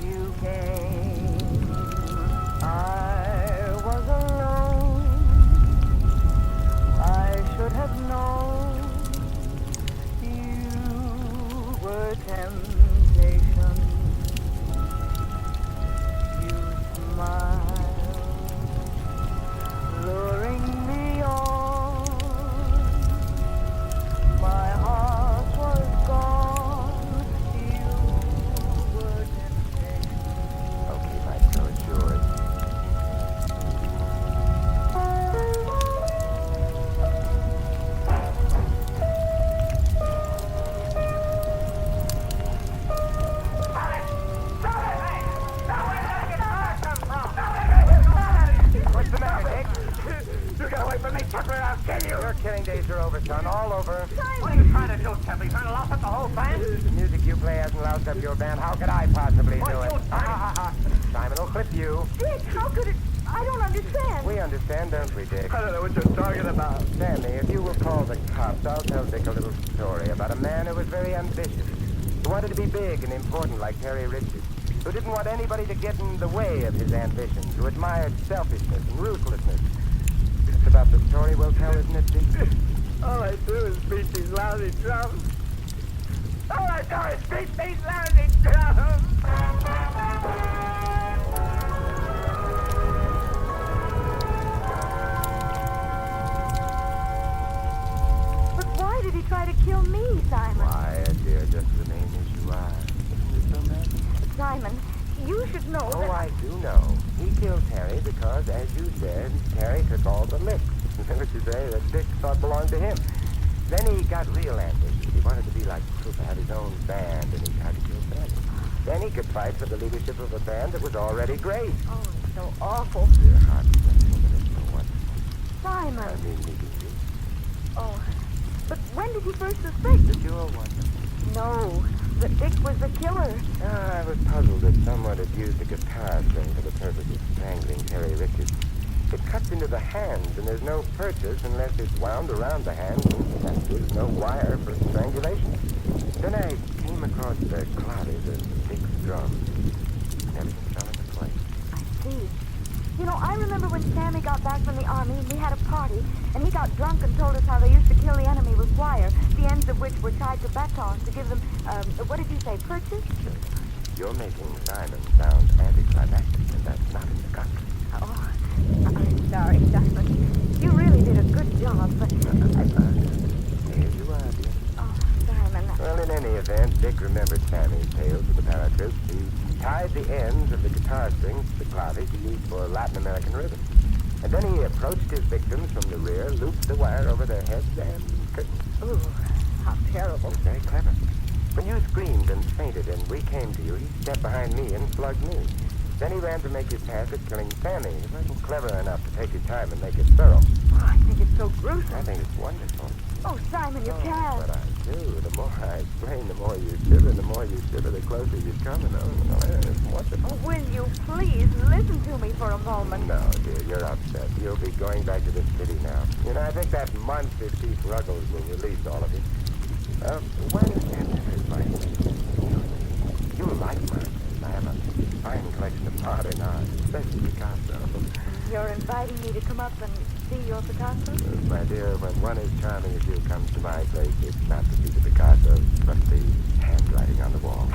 You came, I was alone. I should have known you were temptation. You smiled, luring me on. My heart was gone. You were temptation. Okay, Mike, so it's yours. What's the matter, Dick? You get away from me, Tucker, and I'll kill you! Your killing days are over, son. All over. What are you trying to do, Temple? You trying to louse up the whole band? The music you play hasn't loused up your band. How could I possibly do Why, it? you Simon will clip you. Dick, how could it... I don't understand. We understand, don't we, Dick? I don't know what you're talking about. Sammy, if you will call the cops, I'll tell Dick a little story about a man who was very ambitious, who wanted to be big and important like Terry Richards, who didn't want anybody to get in the way of his ambitions, who admired selfishness and ruthlessness. That's about the story we'll tell, isn't it, Dick? All I do is beat these lousy drums. All I do is beat these lousy drums. But why did he try to kill me, Simon? Quiet, dear, just remain as you are. Isn't it so bad? Simon, you should know Oh, that... I do know. He killed Terry because, as you said, Terry took all the licks. Which is to say that Dick thought belonged to him. Then he got real ambitious. He wanted to be like Cooper, had his own band, and he tried to kill Sandy. Then he could fight for the leadership of a band that was already great. Oh, it's so awful. Dear heart, for what? Simon. I mean, meeting you. Oh, but when did he first suspect? That you were one. No, that Dick was the killer. I was puzzled that someone had used a guitar string for the purpose of strangling Terry Richards. It cuts into the hands, and there's no purchase unless it's wound around the hands, and there's no wire for strangulation. Then I came across the cloudies and Dick's drums, and everything fell into place. I see. You know, I remember when Sammy got back from the army, and we had a party, and he got drunk and told us how they used to kill the enemy with wire, the ends of which were tied to batons to give them, what did you say, purchase? You're making Simon sound anticlimactic, and that's not in the contract. Oh, I'm sorry, Simon. You really did a good job, but... Here you are, dear. Oh, Simon. Well, in any event, Dick remembered Sammy's tales of the paratroops. He tied the ends of the guitar strings to the cloudies he used for Latin American rhythm. And then he approached his victims from the rear, looped the wire over their heads, and curtained. Ooh, how terrible. It was very clever. When you screamed and fainted and we came to you, he stepped behind me and slugged me. Then he ran to make his pass at killing Sammy. He wasn't clever enough to take his time and make it thorough. Oh, I think it's so gruesome. I think it's wonderful. Oh, Simon, you can't. But I do. The more I explain, the more you shiver, and the more you shiver, the closer you come. And it's wonderful. Oh, will you please listen to me for a moment? No, dear, you're upset. You'll be going back to the city now. You know, I think that month if Chief Ruggles will release all of you. Why don't you have advice? You like mine. I have a fine collection of modern art, especially Picasso. You're inviting me to come up and see your Picasso? My dear, when one as charming as you comes to my place, it's not to see the Picasso, but the handwriting on the wall.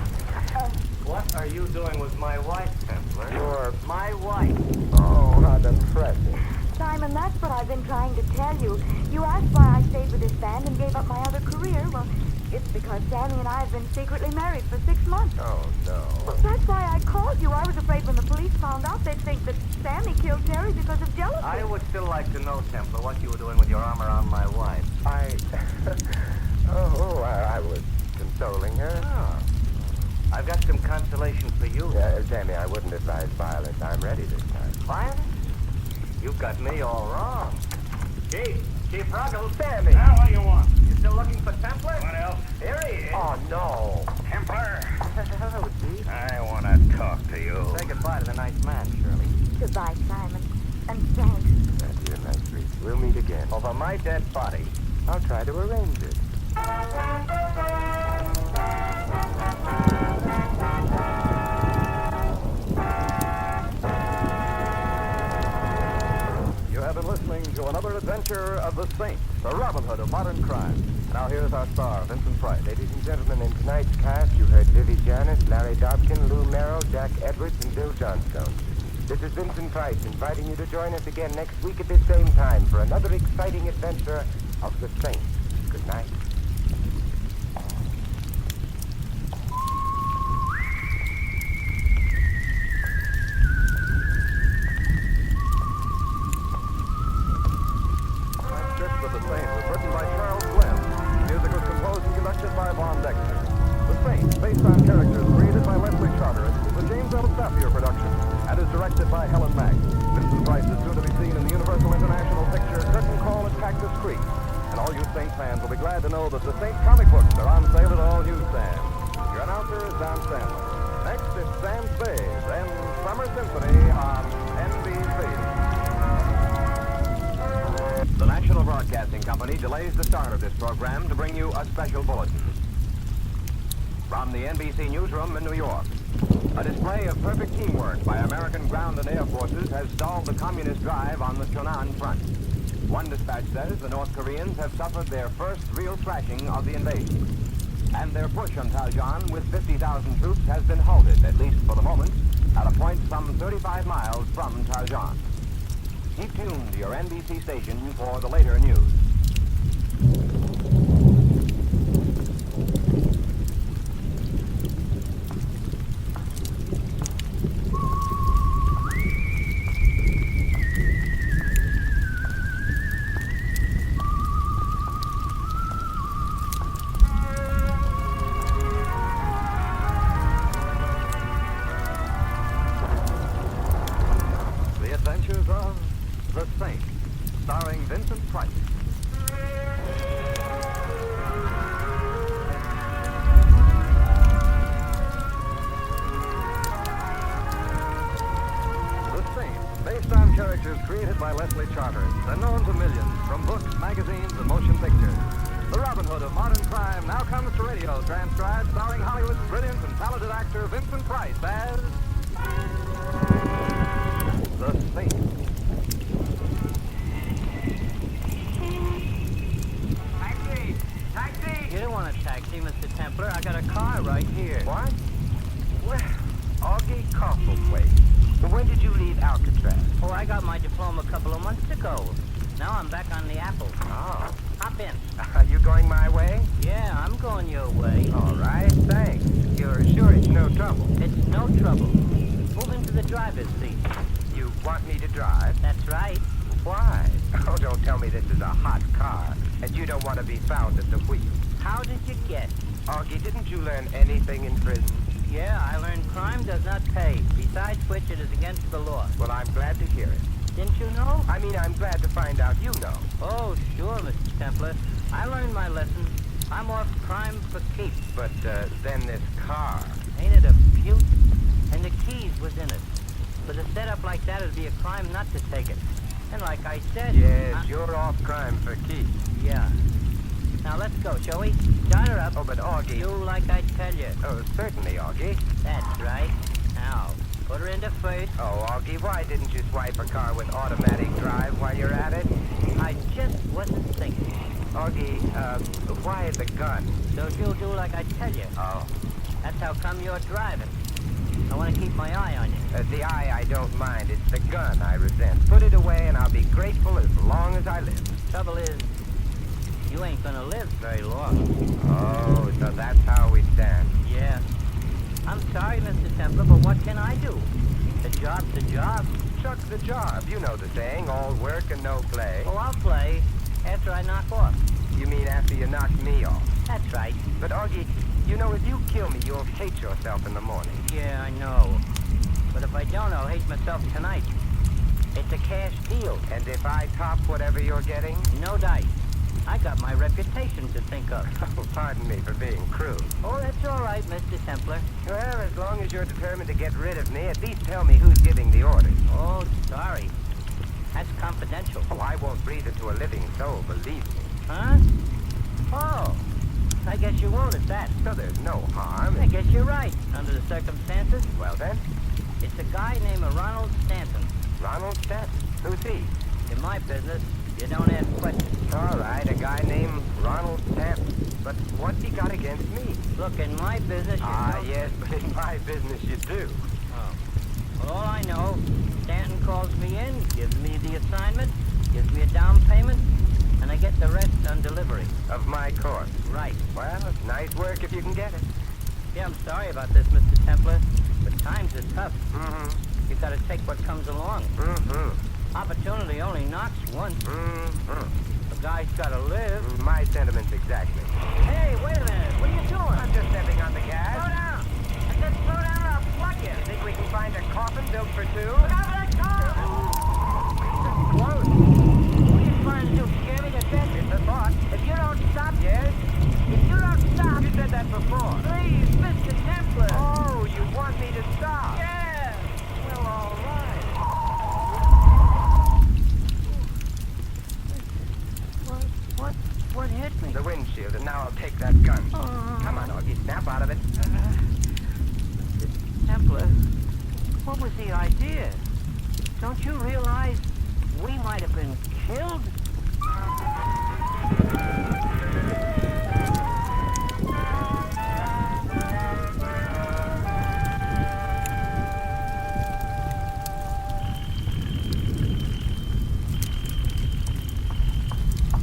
What are you doing with my wife, Templar? You're... My wife. Oh, how depressing. Simon, that's what I've been trying to tell you. You asked why I stayed with this band and gave up my other career. Well, it's because Sammy and I have been secretly married for 6 months. Oh, no. Well, that's why I called you. I was afraid when the police found out, they'd think that Sammy killed Terry because of jealousy. I would still like to know, Templar, what you were doing with your arm around my wife. I was consoling her. Oh. I've got some consolation for you. Sammy, I wouldn't advise violence. I'm ready this time. Violence? You've got me all wrong. Chief Ruggles. Sammy! Now, what do you want? You still looking for Templar? What else? Here he is. Oh, no. Templar. Hello, Chief. I want to talk to you. Say goodbye to the nice man, Shirley. Goodbye, Simon. And thanks. Dear, nice treat. We'll meet again. Over my dead body. I'll try to arrange it. You have been listening to another adventure of the Saint, the Robin Hood of modern crime. Now here's our star, Vincent Price. Ladies and gentlemen, in tonight's cast, you heard Vivi Janis, Larry Dobkin, Lou Merrill, Jack Edwards, and Bill Johnstone. This is Vincent Price inviting you to join us again next week at this same time for another exciting adventure of the Saint. Good night. Transcript of The Saint was written by Charles Glenn. Music was composed and conducted by Von Dexter. The Saint, based on characters created by Leslie Charteris, is a James L. Sapir production and is directed by Helen Mack. Vincent Price is soon to be seen in the Universal International picture Curtain Call at Cactus Creek. And all you Saint fans will be glad to know that the Saint comic books are on sale at all newsstands. Your announcer is Don Sandler. Next, it's Sam Spade and Summer Symphony on NBC. The National Broadcasting Company delays the start of this program to bring you a special bulletin. From the NBC newsroom in New York, a display of perfect teamwork by American ground and air forces has stalled the communist drive on the Chunan front. One dispatch says the North Koreans have suffered their first real thrashing of the invasion. And their push on Taoyuan with 50,000 troops has been halted, at least for the moment, at a point some 35 miles from Taoyuan. Keep tuned to your NBC station for the later news. The Adventures of the Saint, starring Vincent Price. The Saint, based on characters created by Leslie Charteris and known to millions from books, magazines, and motion pictures. The Robin Hood of modern crime now comes to radio, transcribed, starring Hollywood's brilliant and talented actor Vincent Price as the Saint. Taxi! Taxi! You don't want a taxi, Mr. Templar. I got a car right here. What? Well, Augie Cofflewaite. Well, when did you leave Alcatraz? Oh, I got my diploma a couple of months ago. Now I'm back on the Apple. Oh. Hop in. Are you going my way? Yeah, I'm going your way. All right, thanks. You're sure it's no trouble? It's no trouble. Move into the driver's seat. You want me to drive? That's right. Why? Oh, don't tell me this is a hot car, and you don't want to be found at the wheel. How did you guess? Augie, didn't you learn anything in prison? Yeah, I learned crime does not pay. Besides which, it is against the law. Well, I'm glad to hear it. Didn't you know? I mean, I'm glad to find out you know. Oh, sure, Mr. Templar. I learned my lesson. I'm off crime for keeps. But, then this car. Ain't it a beaut? And the keys was in it. With a setup like that, it'd be a crime not to take it. And like I said... Yes, you're off crime for keeps. Yeah. Now let's go, shall we? Start her up. Oh, but Augie... Do like I tell you. Oh, certainly, Augie. That's right. Now, put her into first. Oh, Augie, why didn't you swipe a car with automatic drive while you're at it? I just wasn't thinking. Augie, why the gun? So you'll do like I tell you. Oh. That's how come you're driving. I want to keep my eye on you. The eye I don't mind. It's the gun I resent. Put it away and I'll be grateful as long as I live. Trouble is, you ain't gonna live very long. Oh, so that's how we stand. Yeah. I'm sorry, Mr. Templar, but what can I do? The job's a job. Chuck the job. You know the saying, all work and no play. Oh, I'll play after I knock off. You mean after you knock me off? That's right. But Augie, you know if you kill me, you'll hate yourself in the morning. Yeah, I know. But if I don't, I'll hate myself tonight. It's a cash deal. And if I top whatever you're getting? No dice. I got my reputation to think of. Oh, pardon me for being crude. Oh, that's all right, Mr. Templar. Well, as long as you're determined to get rid of me, at least tell me who's giving the orders. Oh, sorry. That's confidential. Oh, I won't breathe it to a living soul, believe me. Huh? Oh, I guess you won't at that. So there's no harm. I guess you're right, under the circumstances. Well then, It's a guy named Ronald Stanton. Ronald Stanton. Who's he? In my business, you don't ask questions. All right, a guy named Ronald Stanton. But what's he got against me? Look, in my business, you know... Yes, but in my business you do. Oh. Well, all I know, Stanton calls me in, gives me the assignment, gives me a down payment, and I get the rest on delivery. Of my course. Right. Well, it's nice work if you can get it. Yeah, I'm sorry about this, Mr. Templar, but times are tough. Mm-hmm. You gotta take what comes along. Mm-hmm. Opportunity only knocks once. Mm-hmm. A guy's gotta live. My sentiments exactly. Hey, wait a minute. What are you doing? I'm just stepping on the Slow gas. down. I said slow down or I'll plug you. Think we can find a coffin built for two? Look out for that car! Close. What are you trying to do? Scare me to death? It's a thought. If you don't stop... Yes? If you don't stop... You said that before. Please, Mr. Templar. Oh, you want me to stop? Yeah. Well, all right. What hit me? The windshield, and now I'll take that gun. Come on, Augie, snap out of it. Templar, what was the idea? Don't you realize we might have been killed?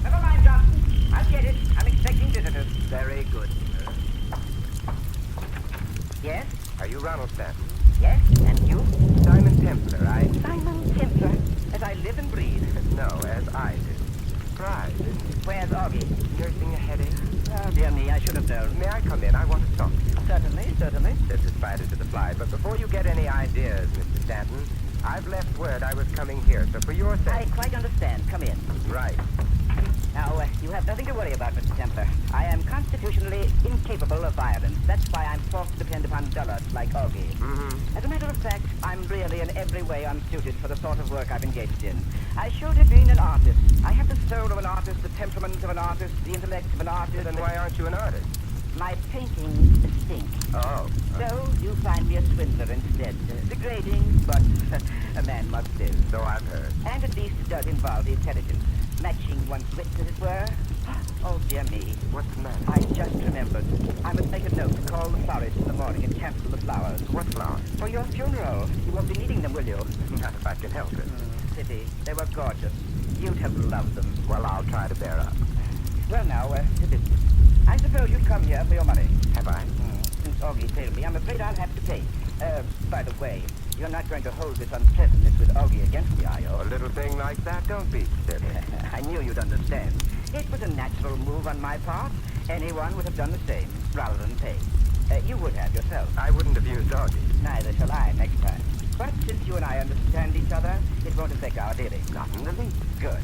Never mind, Johnson. I'll get it. I'm expecting visitors. Very good, sir. Yes? Are you Ronald Stanton? Yes? And you? Simon Templar, Simon Templar. As I live and breathe. No, as I do. Surprise, isn't it? Where's Augie? Nursing a headache? Oh, dear me, I should have known. May I come in? I want to talk to you. Certainly, certainly. This is spider to the fly, but before you get any ideas, Mr. Stanton, I've left word I was coming here, so for your I sake... quite understand. Come in. Right. Now, you have nothing to worry about, Mr. Templar. I am constitutionally incapable of violence. That's why I'm forced to depend upon dullards like Augie. Mm-hmm. As a matter of fact, I'm really in every way unsuited for the sort of work I've engaged in. I should have been an artist. I have the soul of an artist, the temperament of an artist, the intellect of an artist. Then why aren't you an artist? My paintings stink. Oh. So you find me a swindler instead. Degrading, but a man must do. So I've heard. And at least it does involve the intelligence. Matching one's wits, as it were. Oh, dear me. What's the matter? I just remembered. I must make a note to call the florist in the morning and cancel the flowers. What flowers? For your funeral. You won't be needing them, will you? Not if I can help it. Pity. They were gorgeous. You'd have loved them. Well, I'll try to bear up. Well, now, to business. I suppose you've come here for your money. Have I? Since Augie failed me, I'm afraid I'll have to pay. By the way, you're not going to hold this unpleasantness with Augie against me, are you? A little thing like that, don't be silly. I knew you'd understand. It was a natural move on my part. Anyone would have done the same, rather than pay. You would have yourself. I wouldn't have used Augie. Neither shall I next time. But since you and I understand each other, it won't affect our dealing. Not in the least. Good.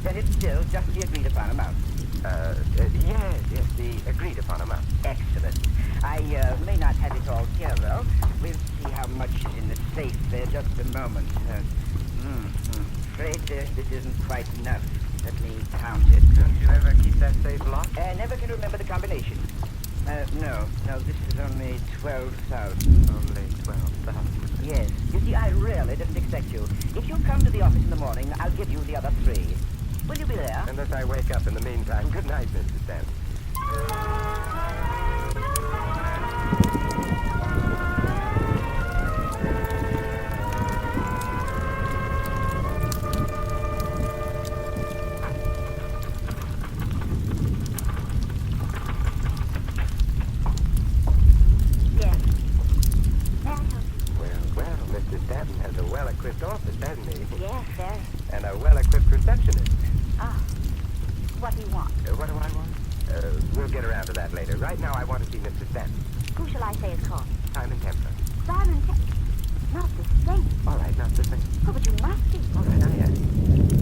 Then it's still just the agreed upon amount. Yes, the agreed upon amount. Excellent. I may not have it all here, though. We'll see how much is in the safe there just a moment. Afraid this isn't quite enough. Let me count it. Don't you ever keep that safe locked? Never can remember the combination. No, this is only 12,000. Only 12,000. Yes. You see, I really didn't expect you. If you come to the office in the morning, I'll give you the other 3. Will you be there? Unless I wake up in the meantime. Good night, Mr. Stanton. Yes. May I help you? Well, Mr. Stanton has a well-equipped office, hasn't he? Yes, sir. And a well-equipped receptionist. Ah. What do you want? What do I want? We'll get around to that later. Right now, I want to see Mr. Stanton. Who shall I say is calling? Simon Templar. Simon Not the same. All right, not the same. Oh, but you must be. All right, I am.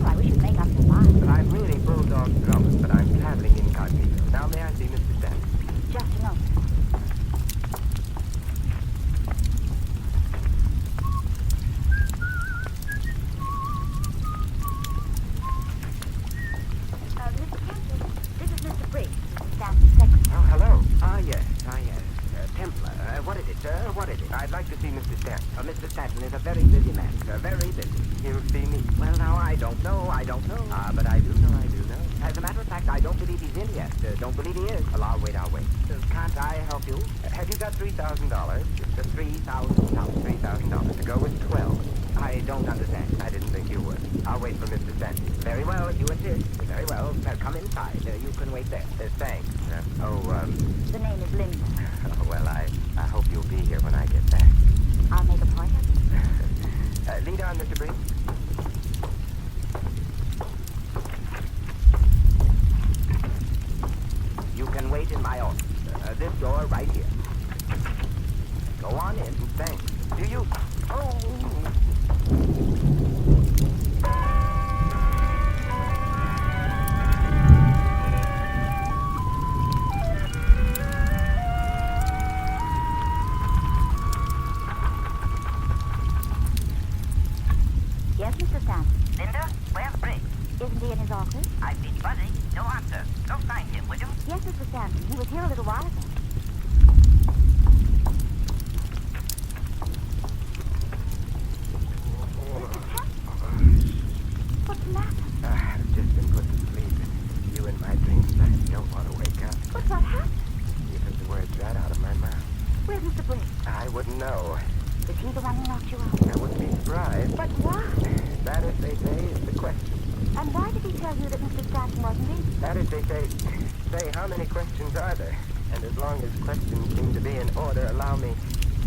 Oh, I wish you'd make up your mind. But I'm really bulldog drumming, but I'm traveling incognito. Now, may I see Mr. Stanton? Just a moment. Mr. Templar, this is Mr. Price, Mr. Stanton's secretary. Oh, hello. Yes. Templar, what is it, sir? What is it? I'd like to see Mr. Stanton. Mr. Stanton is a very busy man, sir. Very busy. He'll see me. Well, now, I don't know. Ah, but I do know. As a matter of fact, I don't believe he's in yet. Don't believe he is. Well, I'll wait. Can't I help you? Have you got $3,000? It's $3,000. $3,000 to go with 12. I don't understand. I didn't think you would. I'll wait for Mr. Stanton. Very well, if you insist. Very well. Come inside. You can wait there. Thanks. The name is Linda. Well, I hope you'll be here when I get back. I'll make a point of it. Lead on, Mr. Breen. You can wait in my office. This door right here. Go on in. Thanks. Do you? Yes, Mr. Stanton. Linda, where's Briggs? Isn't he in his office? I've been buzzing. No answer. Go find him, will you? Yes, Mr. Stanton. He was here a little while ago. Mr. Stanton? What's the matter? I've just been put to sleep. Is he the one who knocked you out? I wouldn't be surprised. But why? That, as they say, is the question. And why did he tell you that Mr. Stanton wasn't in? That, as they say, how many questions are there? And as long as questions seem to be in order, allow me.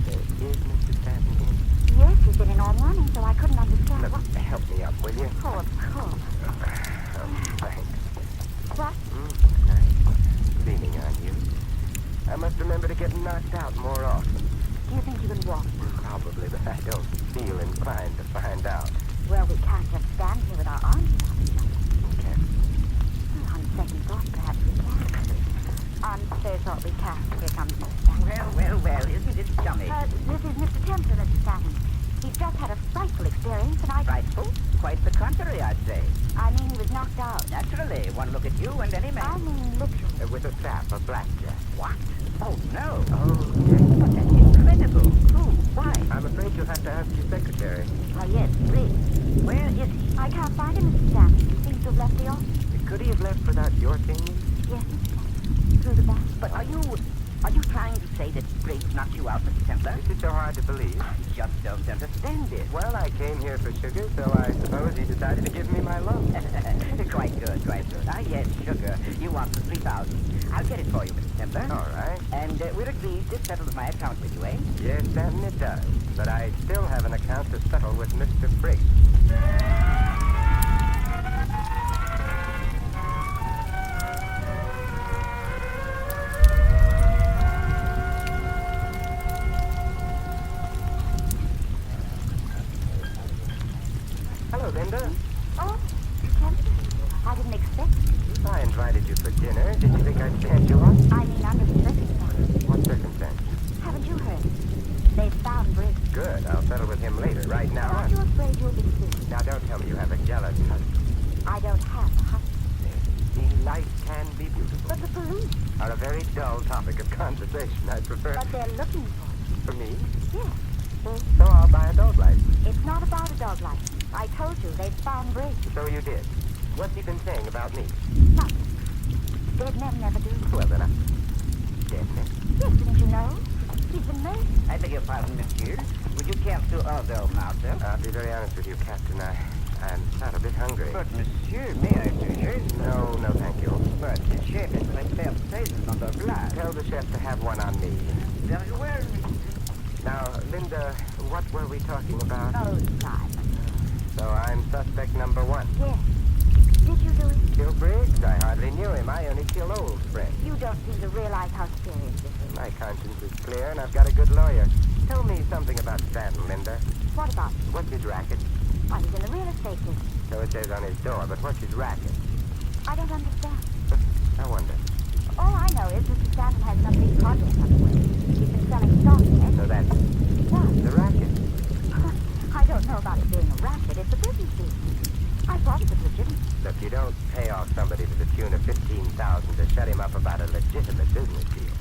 Is Mr. Stanton in? Yes, he's been in all morning, so I couldn't understand Look, what... help me up, will you? Oh, of course. Thanks. What? Nice. Leaning on you. I must remember to get knocked out more often. Do you think you can walk? Probably, but I don't feel inclined to find out. Well, we can't just stand here with our arms around each other. Okay. Well, on second thought, perhaps we can. On third thought, we can't. Here comes Mr. Stanton. Well, isn't it chummy? This is Mr. Templar, Mr. Stanton. He's just had a frightful experience, and I... Frightful? Quite the contrary, I'd say. I mean, he was knocked out. Naturally, one look at you and any I man. mean, literally. With a sap, a blackjack. What? Oh, no. Oh, But that's incredible. Who? Why? I'm afraid you'll have to ask your secretary. Oh, yes, Briggs. Where is he? I can't find him, Mr. Stanton. He seems to have left the office. Could he have left without your seeing him? Yes, Mr. Stanton. Through the back. But are you trying to say that Briggs knocked you out, Mr. Templar? Is it so hard to believe? I just don't understand it. Well, I came here for sugar, so I suppose he decided to give me my loan. Quite good, quite good. Ah, yes, sugar. You want the 3,000. I'll get it for you, Mr. Templar. All right. And we're agreed this settles my account with you, eh? Yes, Stanton, it does. But I still have an account to settle with Mr. Briggs. Hello, Linda. Oh, Templar. I didn't expect it. I invited you for dinner. Did you think I'd stand you up? I mean, under the circumstances. What circumstance? Haven't you heard? They've found Briggs. Good. I'll settle with him later. Right now. Aren't you afraid you'll be sued? Now, don't tell me you have a jealous husband. I don't have a husband. See, life can be beautiful. But the police. Are a very dull topic of conversation. I prefer... But they're looking for For me? you. Yes. So I'll buy a dog license. It's not about a dog license. I told you they've found Briggs. So you did. What's he been saying about me? Nothing. Dead men never do. Well, then I'm dead man. Yes, didn't you know? He's been murdered. I beg your pardon, monsieur. Would you care to order now, sir? I'll be very honest with you, Captain. I'm not a bit hungry. But, monsieur, may I suggest? No, thank you. But the chef has prepared presents on the blood. Tell the chef to have one on me. Very well, Now, Linda, what were we talking about? Oh, Simon. So I'm suspect number one. Yes. Did you do it? Kill Briggs? I hardly knew him. I only kill old friends. You don't seem to realize how serious this is. My conscience is clear, and I've got a good lawyer. Tell me something about Stanton, Linda. What about him? What's his racket? Well, he's in the real estate business. So it says on his door, but what's his racket? I don't understand. I wonder. All I know is Mr. Stanton has some big project underway. He's been selling stock in it. So that's What? the racket. I don't know about it being a racket. It's a business deal. I thought it was legitimate. Look, you don't pay off somebody to the tune of $15,000 to shut him up about a legitimate business deal.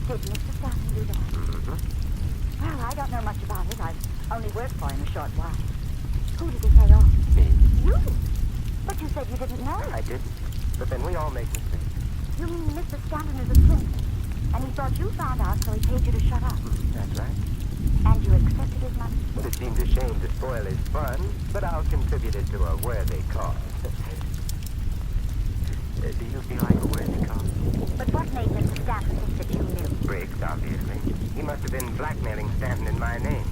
Did Mr. Stanton do that? Mm-hmm. Well, I don't know much about it. I've only worked for him a short while. Who did he pay off? Me? You? But you said you didn't know. I didn't. But then we all make mistakes. You mean Mr. Stanton is a swindler? And he thought you found out, so he paid you to shut up. That's right. And you accepted his money? Well, it seems a shame to spoil his fun, but I'll contribute it to a worthy cause. Do you feel like a worthy cause? But what made Mr. Stanton think that you knew? Briggs, obviously. He must have been blackmailing Stanton in my name.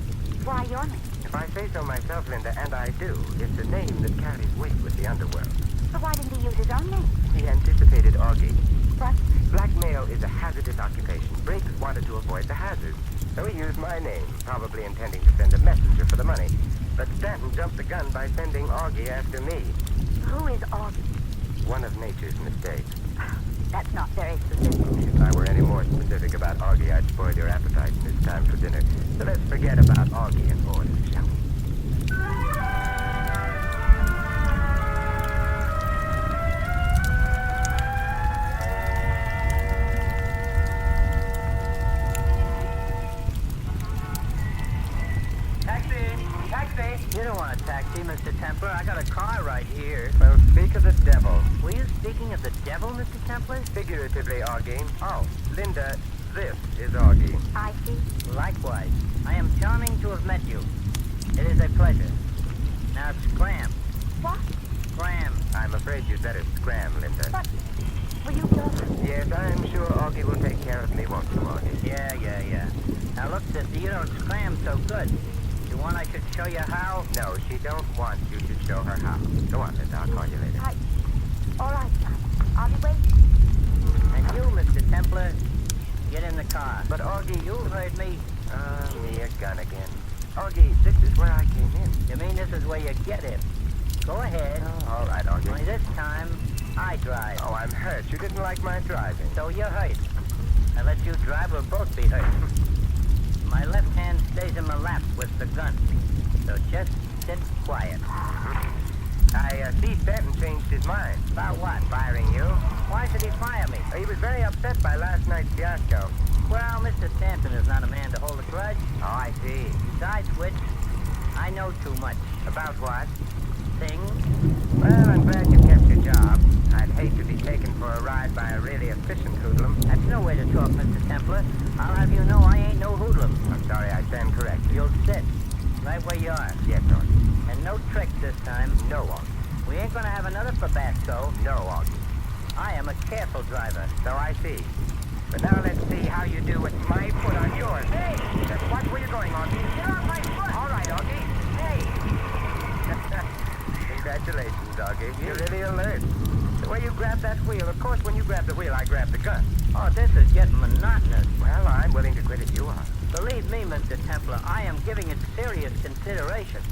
Why your name? If I say so myself, Linda, and I do, it's a name that carries weight with the underworld. So why didn't he use his own name? He anticipated Augie. What? Blackmail is a hazardous occupation. Briggs wanted to avoid the hazards, so he used my name, probably intending to send a messenger for the money. But Stanton jumped the gun by sending Augie after me. Who is Augie? One of nature's mistakes. That's not very specific. If I were any more specific about Augie, I'd spoil your appetite, and it's time for dinner. So let's forget about Augie and order, shall we? You don't want a taxi, Mr. Templar. I got a car right here. Well, speak of the devil. Were you speaking of the devil, Mr. Templar? Figuratively, Augie. Oh, Linda, This is Augie. I see. Likewise. I am charming to have met you. It is a pleasure. Now scram. What? Scram. I'm afraid you'd better scram, Linda. But will you go? Yes, I'm sure Augie will take care of me, won't you, Augie? Yeah. Now look, sister, you don't scram so good. You want I should show you how? No, she don't want you to show her how. Go on, Linda. I'll call you later. All right. I'll be waiting. And you, Mr. Templar, get in the car. But Augie, you heard me. Me a gun again. Augie, this is where I came in. You mean this is where you get in? Go ahead. Oh, all right, Augie. Only this time, I drive. Oh, I'm hurt. You didn't like my driving. So you're hurt. I let you drive, we'll both be hurt. My left hand stays in my lap with the gun. So just sit quiet. I see Stanton changed his mind. About what? Firing you. Why should he fire me? He was very upset by last night's fiasco. Well, Mr. Stanton is not a man to hold a grudge. Oh, I see. Besides which, I know too much. About what? Things. Well, I'm glad you kept your job. I'd hate to be taken for a ride by a really efficient hoodlum. That's no way to talk, Mr. Templar. I'll have you know I ain't no hoodlum. I'm sorry, I stand corrected. You'll sit. Right where you are. Yes, Augie. And no tricks this time. No, Augie. We ain't gonna have another Fabasco. No, Augie. I am a careful driver. So I see. But now let's see how you do with my foot on yours. Hey! Just watch where you're going, Augie. Get off my foot! All right, Augie. Hey! Congratulations, Augie. You're really alert. The way you grab that wheel, of course, when you grab the wheel, I grab the gun. Oh, this is getting monotonous. Well, I'm willing to quit if you are. Believe me, Mr. Templar, I am giving it serious consideration.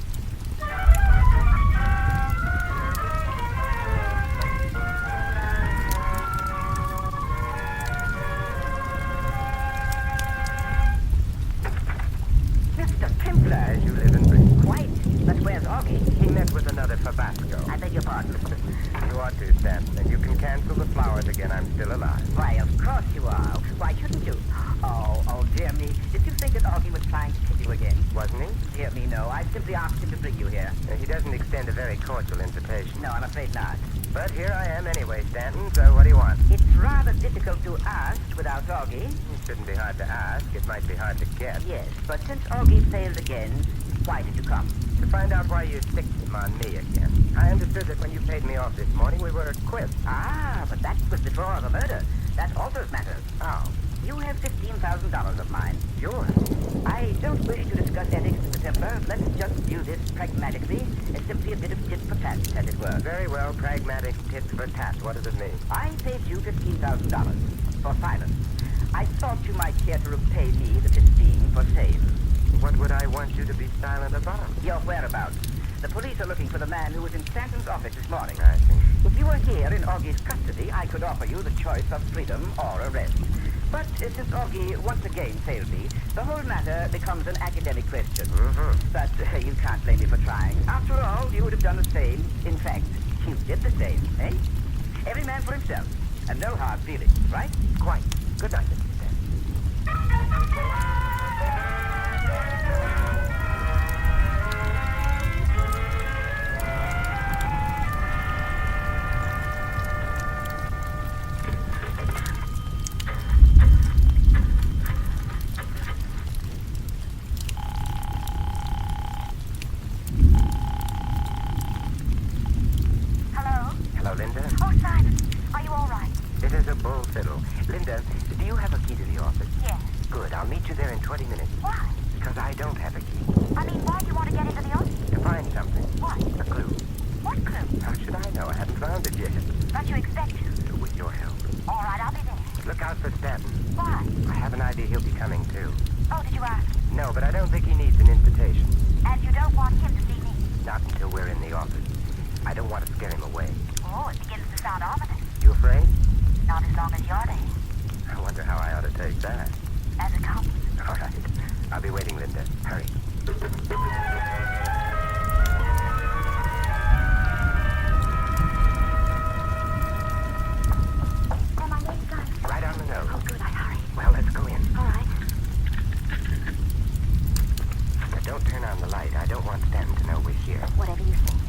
Mr. Templar, as you live and breathe. Quite. But where's Augie? He met with another Fabasco. I beg your pardon. You ought to, Stanton, and you can cancel the flowers again. I'm still alive. Why, of course you are. Why shouldn't you? Oh, dear me. Did you think that Augie was trying to kill you again? Wasn't he? Dear me, no. I simply asked him to bring you here. He doesn't extend a very cordial invitation. No, I'm afraid not. But here I am anyway, Stanton, so what do you want? It's rather difficult to ask without Augie. It shouldn't be hard to ask. It might be hard to get. Yes, but since Augie failed again, why did you come? To find out why you fixed him on me again. I understood that when you paid me off this morning, we were quits. Ah, but that was before the murder. That alters matters. Oh. You have $15,000 of mine. Yours? I don't wish to discuss ethics, Mr. Templar. Let's just view this pragmatically as simply a bit of tit for tat, as it were. Very well, pragmatic tit for tat. What does it mean? I paid you $15,000 for silence. I thought you might care to repay me the 15 for sales. What would I want you to be silent about? Your whereabouts. The police are looking for the man who was in Stanton's office this morning. I see. If you were here in Augie's custody, I could offer you the choice of freedom or arrest. But since Augie once again failed me, the whole matter becomes an academic question. Mm-hmm. But you can't blame me for trying. After all, you would have done the same. In fact, you did the same, eh? Every man for himself, and no hard feelings, right? Quite. Good night, Mr. Stanton. Hello, Linda. Oh, Simon, are you all right? It is a bull fiddle. Linda, do you have a key to the office? Yes. Good. I'll meet you there in 20 minutes. Why? Because I don't have a key. I mean, why do you want to get into the office? To find something. What? A clue. What clue? How should I know? I haven't found it yet. Don't you expect to? With your help. All right, I'll be there. Look out for Stanton. Why? I have an idea he'll be coming, too. Oh, did you ask? No, but I don't think he needs an invitation. And you don't want him to see me? Not until we're in the office. I don't want to scare him away. Oh, it begins to sound ominous. You afraid? Not as long as you're there. I wonder how I ought to take that. As it comes. All right. I'll be waiting, Linda. Hurry. Am I late, Simon? Right on the nose. Oh, good, I hurry. Well, let's go in. All right. Now, don't turn on the light. I don't want Stanton to know we're here. Whatever you think.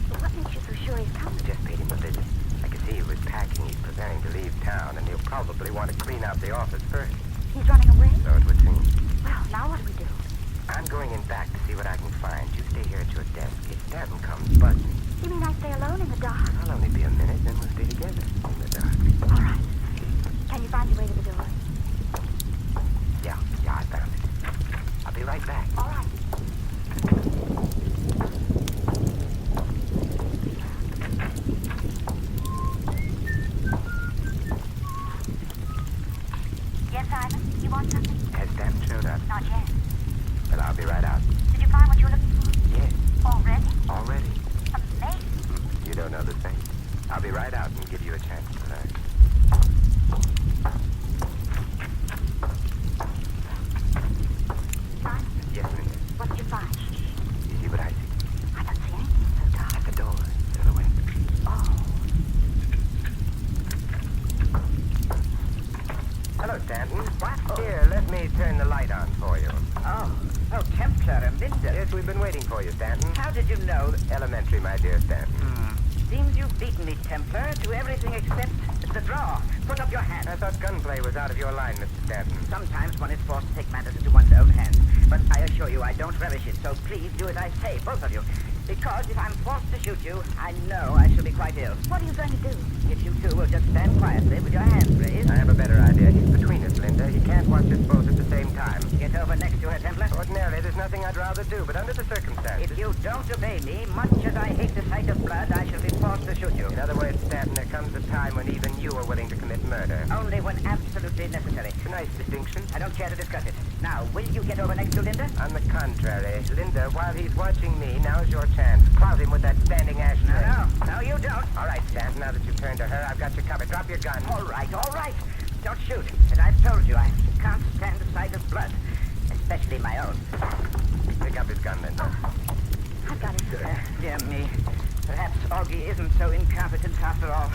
But what makes you so sure he's coming? Just paid him a visit. I could see see he was packing. He's preparing to leave town, and he'll probably want to clean out the office first. He's running away? So it would seem. Well, now what do we do? I'm going in back to see what I can find. You stay here at your desk. If Stanton comes buzzing, You mean I stay alone in the dark? I'll only be a minute, then we'll stay together in the dark. All right. Can you find your way to the door? Yeah, I found it. I'll be right back. All right. Yes, Simon? You want something? Has Stanton showed up? Not yet. Well, I'll be right out. Did you find what you were looking for? Yes, Already? already. Amazing. You don't know the thing. I'll be right out and give you a chance to learn. Simon, Yes, Linda. what did you find? You see what I see? I don't see anything. It's so dark. At the door, silhouette. Oh. Hello, Stanton. What? Here, let me turn the light on for you. Oh, Templar and Linda. Yes, we've been waiting for you, Stanton. How did you know? Elementary, my dear Stanton. Seems you've beaten me, Templar, to everything except the draw. Put up your hand. I thought gunplay was out of your line, Mr. Stanton. Sometimes one is forced to take matters into one's own hands. But I assure you I don't relish it, so please do as I say, both of you. Because if I'm forced to shoot you, I know I shall be quite ill. What are you going to do? If you two will just stand quietly with your hands raised. I have a better idea. He's between us, Linda. He can't watch us both at the same time. Get over next to her, Templar. Ordinarily, there's nothing I'd rather do, but under the circumstances... If you don't obey me, much as I hate the sight of blood, I shall be forced to shoot you. In other words, Stanton, there comes a time when even you are willing to commit murder. Only when absolutely necessary. It's a nice distinction. I don't care to discuss it. Now, will you get over next to Linda? On the contrary, Linda, while he's watching me, now's your chance. Clout him with that standing ashtray. No, you don't. All right, Stanton, now that you've turned to her, I've got you covered. Drop your gun. All right. Don't shoot. As I've told you, I can't stand the sight of blood, especially my own. Pick up his gun, Linda. I've got it. Dear me. Perhaps Augie isn't so incompetent after all.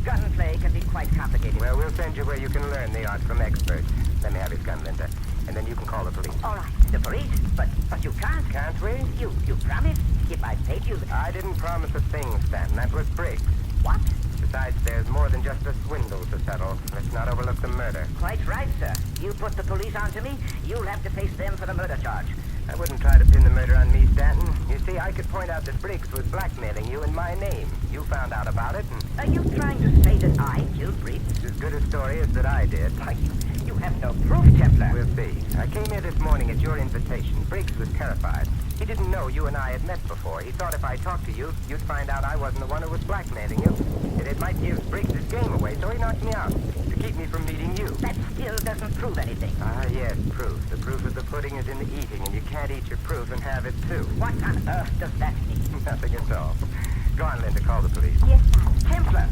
Gunplay can be quite complicated. Well, we'll send you where you can learn the art from experts. Let me have his gun, Linda, and then you can call the police. All right. The police? But you can't. Can't we? You promised. If I paid you... I didn't promise a thing, Stanton. That was Briggs. What? Besides, there's more than just a swindle to settle. Let's not overlook the murder. Quite right, sir. You put the police onto me, you'll have to face them for the murder charge. I wouldn't try to pin the murder on me, Stanton. You see, I could point out that Briggs was blackmailing you in my name. You found out about it, and Are you trying to say that I killed Briggs? it's as good a story as that I did. Why, you have no proof, Templar. We'll see. I came here this morning at your invitation. Briggs was terrified. He didn't know you and I had met before. He thought if I talked to you, you'd find out I wasn't the one who was blackmailing you. That it might give Briggs his game away, so he knocked me out to keep me from meeting you. That still doesn't prove anything. Ah, yes, proof. The proof of the pudding is in the eating, and you can't eat your proof and have it too. What on earth does that mean? Nothing at all. Go on, Linda, call the police. Yes, Simon. Templar!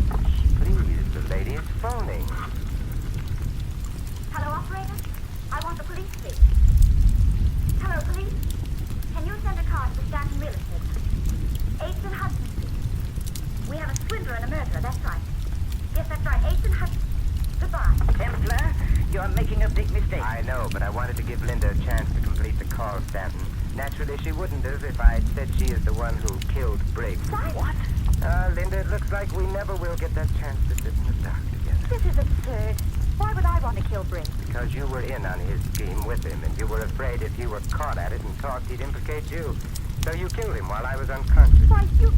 Please, the lady is phoning. Hello, operator? I want the police, please. Hello, police? Can you send a car to the Stanton Real Estate? 8th and Hudson Street. We have a swindler and a murderer, that's right. Yes, that's right, 8th and Hudson. Goodbye. Templar, you're making a big mistake. I know, but I wanted to give Linda a chance to complete the call, Stanton. Naturally, she wouldn't have if I'd said she is the one who killed Briggs. What? Linda, it looks like we never will get that chance to sit in the dark together. This is absurd. Why would I want to kill Briggs? Because you were in on his scheme with him, and you were afraid if you were caught at it and talked, he'd implicate you. So you killed him while I was unconscious. Why, you're...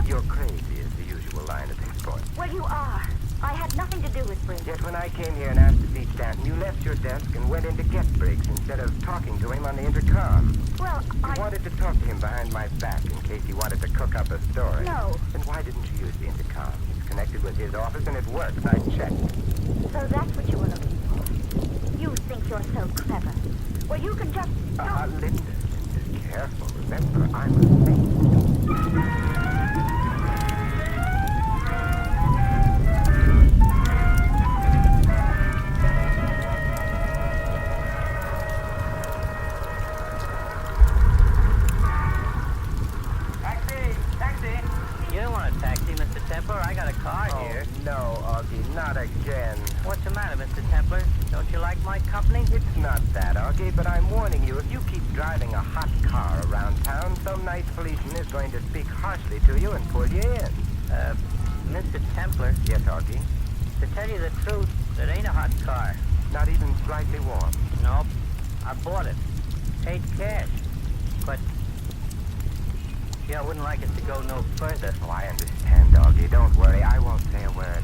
You're crazy is the usual line at this point. Well, you are. I had nothing to do with Briggs. Yet when I came here and asked to see Stanton, you left your desk and went in to get Briggs instead of talking to him on the intercom. Well, You wanted to talk to him behind my back in case he wanted to cook up a story. No. Then why didn't you use the intercom? It's connected with his office and it works. I checked. So that's what you were looking for. You think you're so clever. Well, you can just... Linda, careful. Remember, I'm a saint. You don't want a taxi, Mr. Templar. I got a car here. No, Augie, not again. What's the matter, Mr. Templar? Don't you like my company? It's not that, Augie, but I'm warning you, if you keep driving a hot car around town, some nice policeman is going to speak harshly to you and pull you in. Mr. Templar. Yes, Augie? To tell you the truth, it ain't a hot car. Not even slightly warm. Nope. I bought it. Paid cash. But... yeah, I wouldn't like it to go no further. Oh, I understand, Augie. Don't worry. I won't say a word.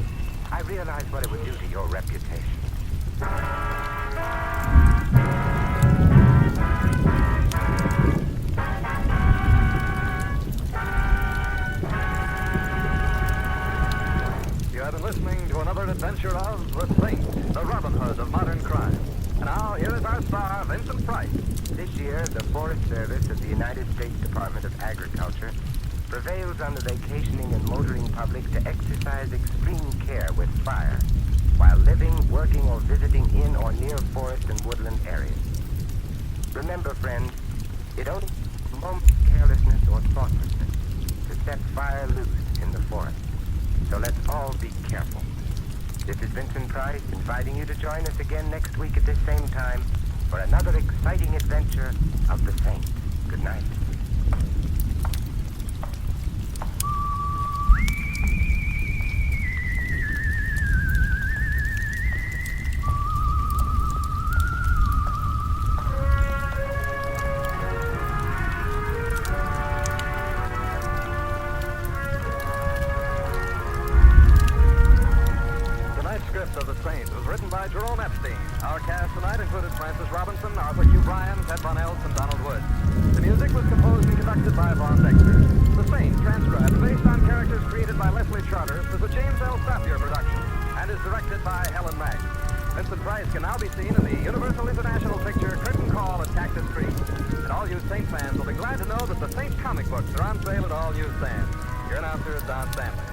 I realize what it would do to your reputation. You have been listening to another adventure of the Saint, the Robin Hood of modern crime. And now, here is our star, Vincent Price. This year, the Forest Service of the United States Department of Agriculture prevails on the vacationing and motoring public to exercise extreme care with fire while living, working, or visiting in or near forest and woodland areas. Remember, friends, it only takes a moment's carelessness or thoughtlessness to set fire loose in the forest. So let's all be careful. This is Vincent Price inviting you to join us again next week at this same time for another exciting adventure of the Saint. Good night. Our cast tonight included Francis Robinson, Arthur Q. Bryan, Ted Von Elst, and Donald Wood. The music was composed and conducted by Vaughn Dexter. The Saint, transcribed based on characters created by Leslie Charters, is a James L. Sapir production and is directed by Helen Mack. Vincent Price can now be seen in the Universal International picture Curtain Call at Cactus Creek. And all you Saint fans will be glad to know that the Saint comic books are on sale at all newsstands. Your announcer is Don Stanley.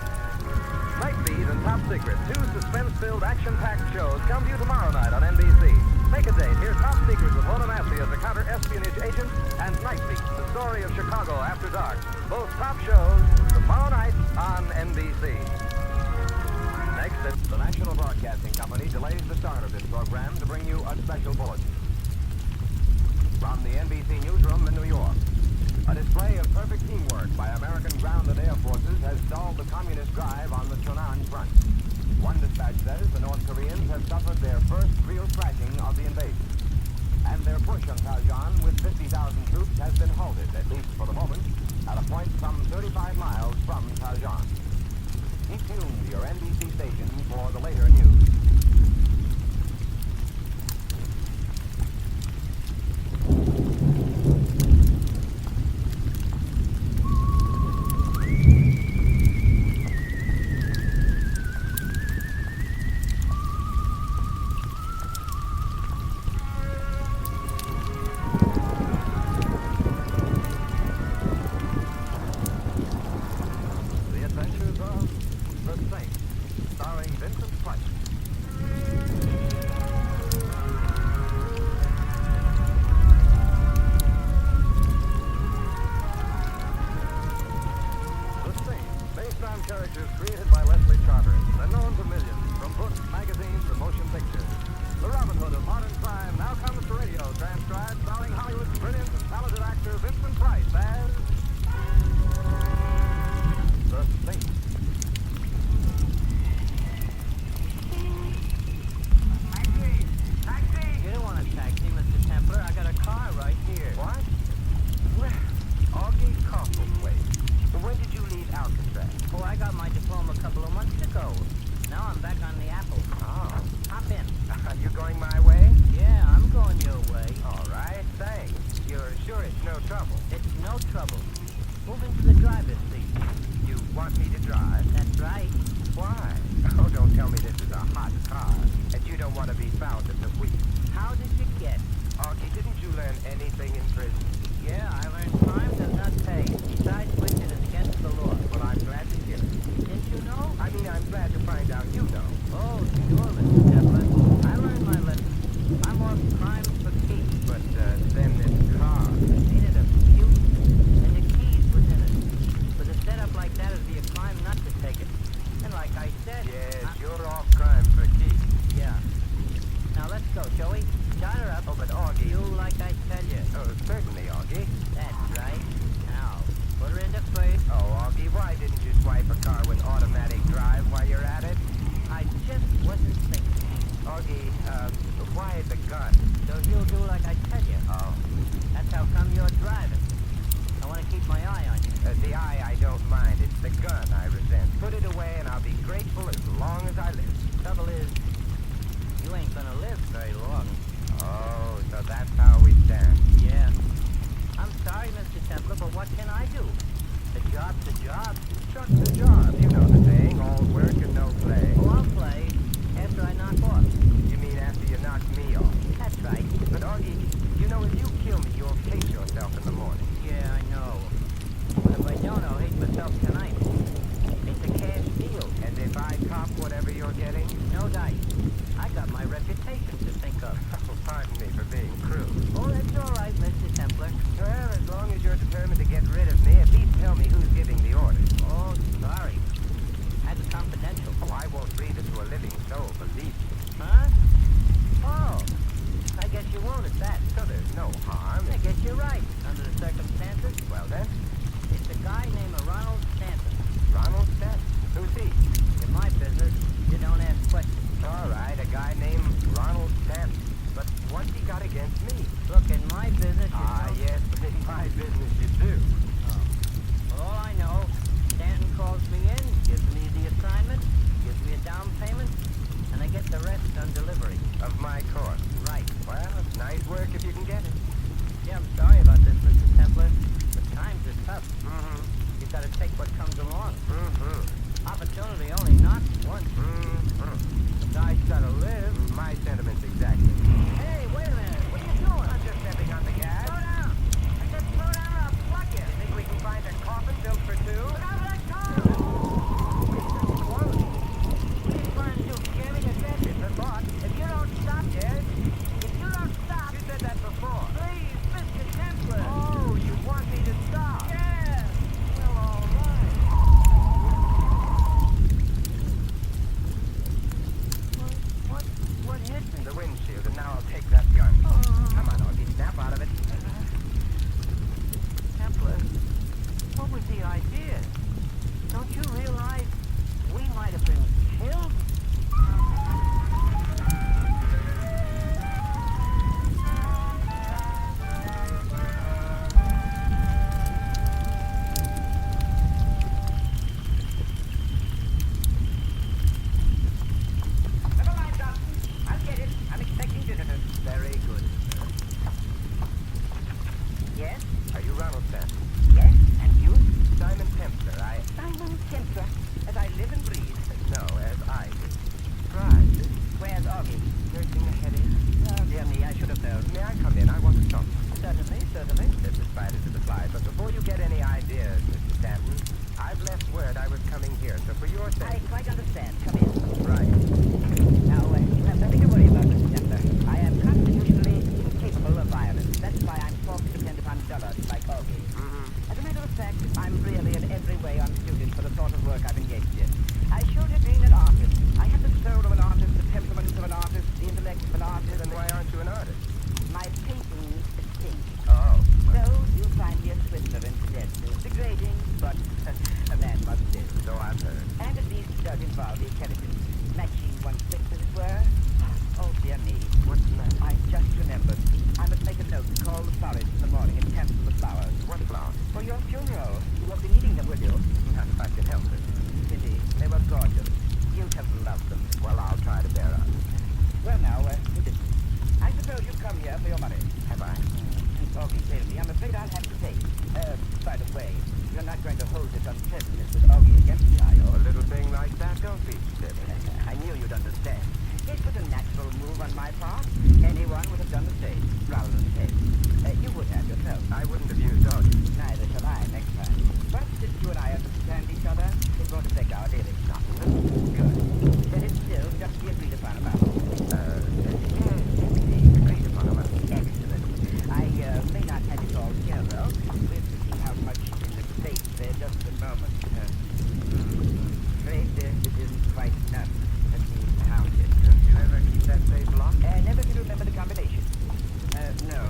Night Feed and Top Secret, two suspense-filled, action-packed shows come to you tomorrow night on NBC. Make a date. Hear Top Secret with Mona Massey as a counter-espionage agent, and Night Feed, the story of Chicago after dark. Both top shows tomorrow night on NBC. Next, the National Broadcasting Company delays the start of this program to bring you a special bulletin. From the NBC newsroom in New York. A display of perfect teamwork by American ground and air forces has stalled the communist drive on the Chunan front. One dispatch says the North Koreans have suffered their first real thrashing of the invasion. And their push on Taoyuan with 50,000 troops has been halted, at least for the moment, at a point some 35 miles from Taoyuan. Keep tuned to your NBC station for the later news. Characters created by Leslie Charters and known to millions from books, magazines, and motion pictures. The Robin Hood of modern crime now comes to radio, transcribed, starring Hollywood's brilliant and talented actor Vincent Price as the Saint. Taxi! You don't want a taxi, Mr. Templar. I got a car right here. What? Well, Augie Cofflewaite. When did you leave Alcatraz? Oh, I got my diploma a couple of months ago. Now I'm back on the apple. Oh. Hop in. Are you going my way? Yeah, I'm going your way. All right, thanks. You're sure it's no trouble? It's no trouble. Move into the driver's seat. You want me to drive? That's right. Why? Oh, don't tell me this is a hot car, and you don't want to be found at the wheel. How did you get? Augie, didn't you learn anything in prison? Yeah, I learned crime does not pay. Besides which it is against the law. Well, I'm glad to hear it. Didn't you know? I mean, I'm glad to find out you know. Oh, sure, Mr. Templar. I learned my lesson. I'm off crimes for keys. But then this car. I needed a few, and the keys was in it. With a setup like that, it'd be a crime not to take it. And like I said... Yes, you're off crime for keys. Yeah. Now let's go, shall we? Start her up. Oh, but Augie... Do like I tell you. Oh, certainly, Augie. That's car with automatic drive while you're at it? I just wasn't thinking. Augie, why the gun? So you'll do like I tell you. Oh, That's how come you're driving. I want to keep my eye on you. the eye I don't mind. It's the gun I resent. Put it away and I'll be grateful as long as I live. Trouble is, you ain't gonna live very long. Oh, so that's how we stand. Yeah. I'm sorry, Mr. Templar, but what can I do? The job's a job. Just the job. You know the saying, all work and no play. Oh, I'll play after I knock off. You mean after you knock me off? That's right. But Augie, you know if you kill me, you'll hate yourself in the morning. Yeah, I know. But if I don't, I'll hate myself tonight. It's a cash deal. And if I cop whatever you're getting? No dice. I got my reputation to think of. Oh, pardon me for being crude. Oh, that's all right, Mr. Templar. Well, as long as you're determined to get rid of me, at least tell me who's giving the orders. Oh, sorry. That's confidential. Oh, I won't breathe it to a living soul, believe me. Huh? Oh, I guess you won't at that. So there's no harm. I guess you're right, under the circumstances. Well then, It's a guy named Ronald Stanton. Ronald Stanton. Who's he? In my business, you don't ask questions. All right, a guy named Ronald Stanton. But what's he got against me? Look, in my business, you Ah, know... yes, but in my business you do. Oh. Well, all I know, Stanton calls me in, gives me the assignment, gives me a down payment, and I get the rest on delivery. Of my course. Right. Well, it's nice work if you can get it. Yeah, I'm sorry about this, Mr. Templar. The times are tough. Mm-hmm. You've got to take what comes along. Mm-hmm. Opportunity only knocks once. Mm-hmm. The guy's got to live. My sentiments exactly. Hey, wait a minute. What are you doing? I'm just stepping on the gas. Slow down. I said slow down or I'll plug you. Think we can find a coffin built for two? Look out for that car! What are you trying to do? Scaring us dead? It's a thought. If you don't stop, yes? If you don't stop... You said that before. Please, Mr. Templar. Oh, you want me to stop? Yeah. Well, all right. What hit me? The windshield, and now I'll take that gun. Come on, Augie, snap out of it. Templar, what was the idea? Don't you realize we might have been killed? Never mind, Johnson. I'll get it. I'm expecting visitors. Very good. Yes? Are you Ronald Stanton? Yes? And you? Simon Templar, Simon Templar, as I live and breathe. No, as I do. Right. Where's Augie? Nursing a headache. Oh, dear me, I should have known. May I come in? I want to talk. Certainly, certainly. There's a spider to the fly, but before you get any ideas, Mr. Stanton, I've left word I was coming here, so for your I sake... quite understand. Come in. Right. Now, you have nothing to worry about, Mr. Templar. I am constitutionally incapable of violence. That's why I'm forced to depend upon dullards like Augie. Mm-hmm. As a matter of fact, I'm really in every way unsuited for the sort of work I've engaged in. I should have been an artist. I have the soul of an artist, the temperament of an artist, the intellect of an artist. Then why aren't you an artist? My paintings stink. Oh. So, you find me a swindler, incidentally. Degrading, but a man must live. So I've heard. And at least it does involve the intelligence. Matching one's wits, as it were. Oh, dear me. What's the matter? I just remembered. I must make a note to call the florist in the morning and cancel the flowers. What flowers? For your funeral. You won't be needing them, will you? Not if I can help it. Pity. They were gorgeous. You'd have loved them. Well, I'll try to bear up. Well, now, you didn't. I suppose you've come here for your money. Have I? Since Augie failed me, I'm afraid I'll have to pay. By the way, you're not going to hold this unpleasantness with Augie against me, are you? A little thing like that, don't be silly. I knew you'd understand. It was a natural move on my part. Anyone would have done the same, rather than pay. You would have yourself. I wouldn't have used Augie. Neither shall I next time. But since you and I understand each other, it won't affect our daily stuff. Good. Then it's still just the agreed upon amount. Agreed upon amount. Excellent. I may not have it all here, though. We'll see how much in the safe there just a moment. Afraid it isn't quite enough. Let me count it. Don't you ever keep that safe locked? Never can remember the combination. No.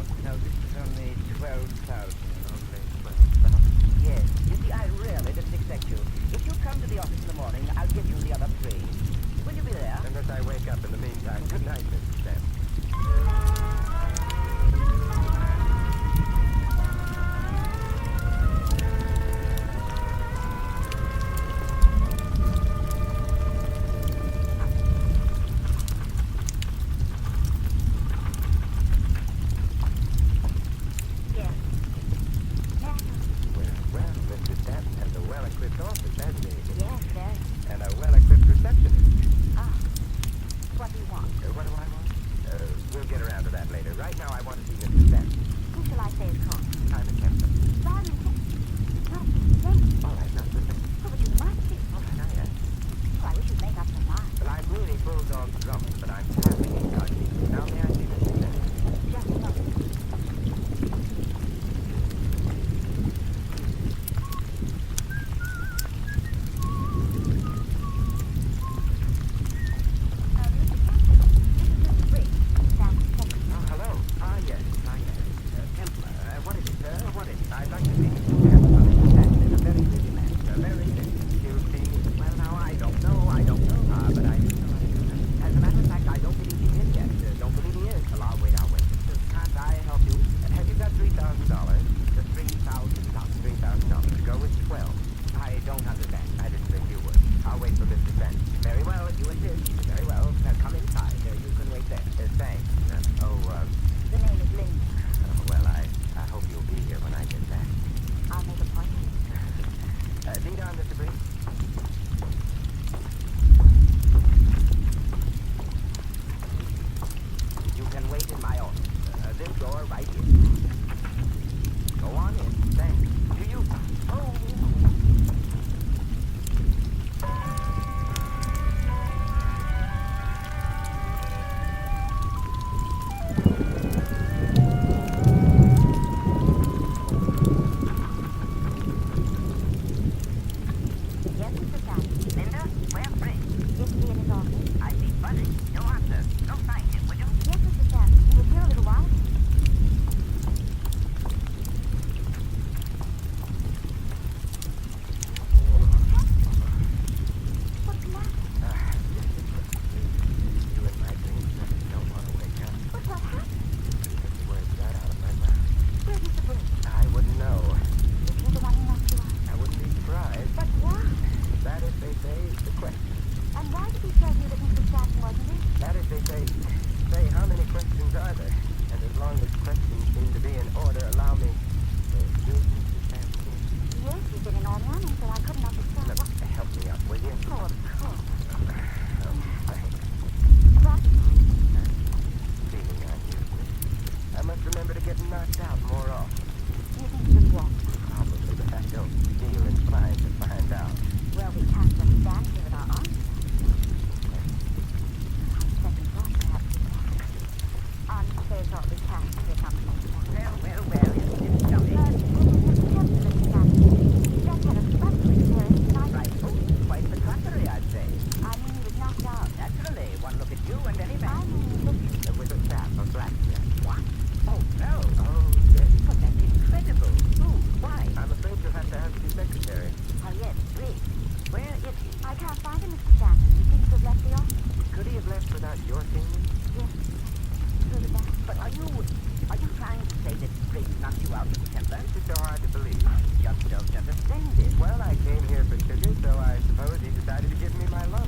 just don't understand it. Well, I came here for sugar, so I suppose he decided to give me my lump.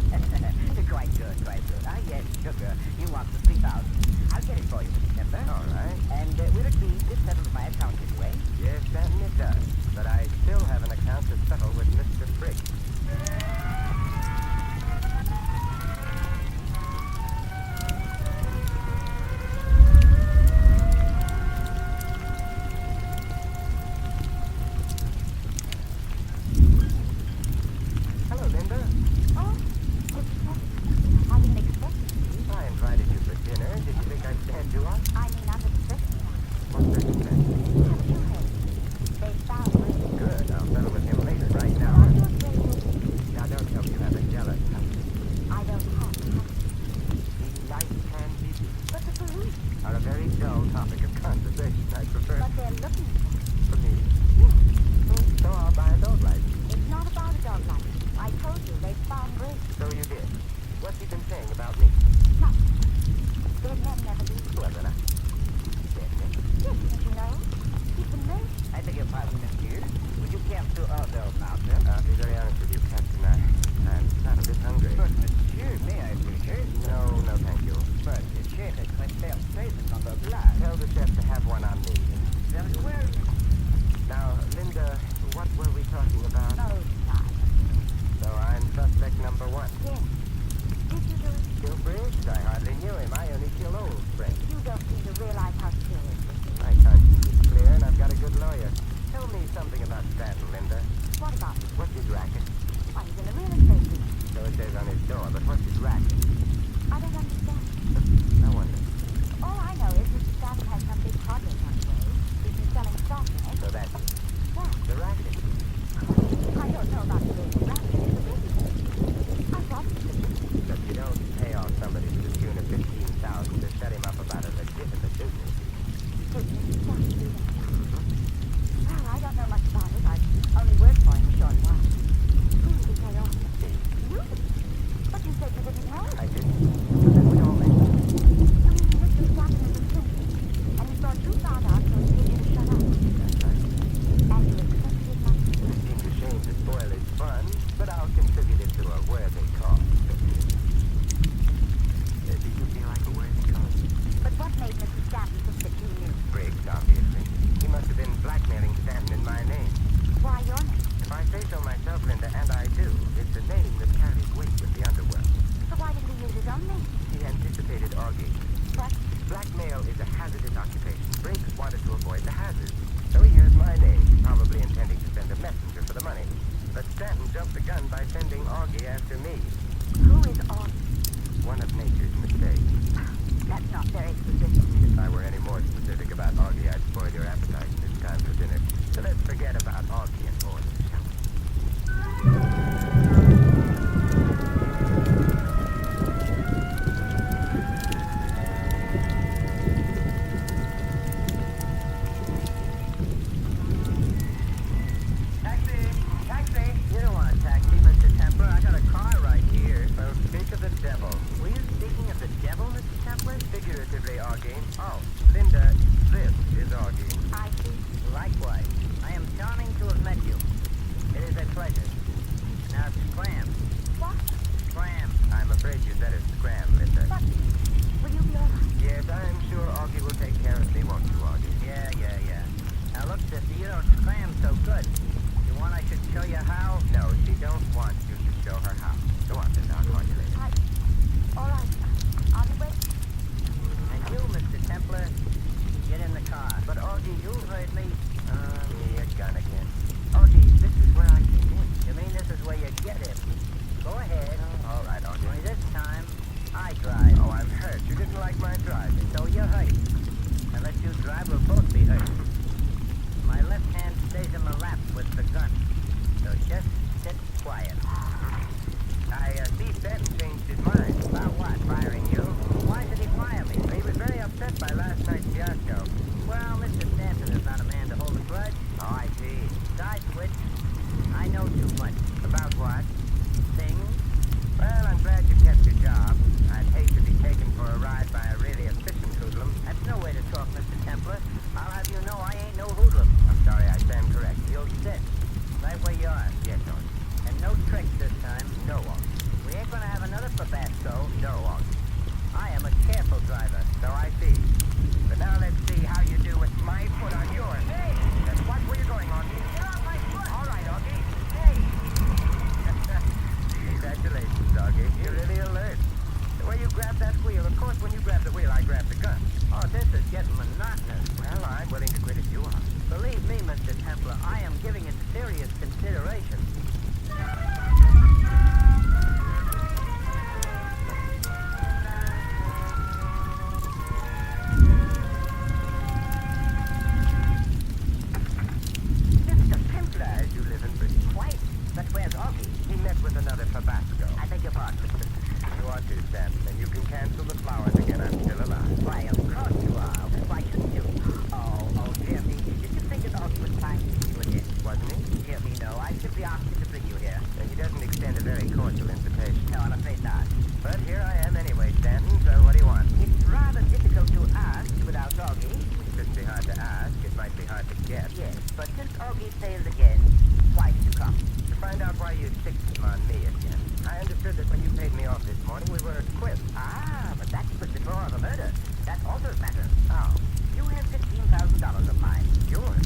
Quite good, quite good. Ah, yes, sugar. You want the 3,000. I'll get it for you, Mr. Templar. All right. And will it be this settles my account anyway? Yes, Stanton, it does. But I still have an account to settle with Mr. Frick. Hello, Linda. Oh, I didn't expect it. I invited you for dinner. Did you think I'd stand you up? I mean, under the circumstances. What circumstances? Haven't you heard? They found Ray. Good. I'll settle with him later. Right now. Aren't you afraid you'll... Now, don't tell me you have a jealous husband. I don't have to. The light candy But the police, are a very dull topic of conversation. I prefer but they're looking for me. Yes, So I'll buy a dog license. it's not about a dog life. I told you they found Ray. So you did. What's he been saying about me? Nothing. Dead men never do. Clever enough. Dead men. Yes, didn't you know? He's been married. I beg your pardon, monsieur. Would you care to order now, sir? I'll be very honest with you, Captain. I'm not a bit hungry. But, monsieur, may I please? No, thank you. But the chef has prepared presents on the glass. Tell the chef to have one on me. Very well. Now, Linda, what were we talking about? No, God. So I'm suspect number one. Yes. Did you do it? Kill Briggs? I hardly knew him. I only kill old friends. You don't seem to realize how serious this is. My conscience is clear, and I've got a good lawyer. Tell me something about Stanton, Linda. What about it? What's his racket? Why, he's in the real estate business. So it says on his door, but what's his racket? I don't understand. I wonder. All I know is Mr. Stanton has some big project on the way. He's been selling stock in it. So that's it. What? The racket. I don't know about the big racket. It's a business. I thought it was But you don't pay off somebody to the tune of $15,000 to shut him up about a legitimate business. business. Why do you do that? Well, I don't know much about it. I've only worked for him a short while. Who did he pay off? You? But you said you didn't know. I didn't. But then we all met. You mean Mr. Stanton is a citizen, and he thought you found out so he gave you to shut up. That's right. And you accepted his money. It seems a shame to spoil his fun, but I'll contribute it to a worthy cause. Do you feel like a worthy cause? But what made Mr. Stanton think that you knew? Briggs, obviously. He must have been blackmailing Stanton in my name. Why your name? If I say so myself, Linda, and I do, it's a name that carries weight with the underworld. So why didn't he use his own name? He anticipated Augie. What? Blackmail is a hazardous occupation. Briggs wanted to avoid the hazards, so he used my name, probably intending to send a messenger for the money. But Stanton jumped the gun by sending Augie after me. Who is on? One of nature's mistakes. That's not very specific. If I were any more specific about Augie, I'd spoil your appetite. It's time for dinner. So let's forget about Augie and order, shall we? Taxi! Taxi! You don't want a taxi, Mr. Templar. I got a car right here. So speak of the devil. Were you speaking of the devil, Mr. Templar? Figuratively, Augie. Oh, Linda, this is Augie. I see. Likewise. I am charming to have met you. It is a pleasure. very cordial invitation. No, I'm afraid not. But here I am anyway, Stanton, so what do you want? It's rather difficult to ask without Augie. It shouldn't be hard to ask. It might be hard to get. Yes, but since Augie failed again, why did you come? To find out why you sicked him on me again. I understood that when you paid me off this morning, we were quits. Ah, but that was before the murder. That alters matters. Oh, You have $15,000 of mine. yours?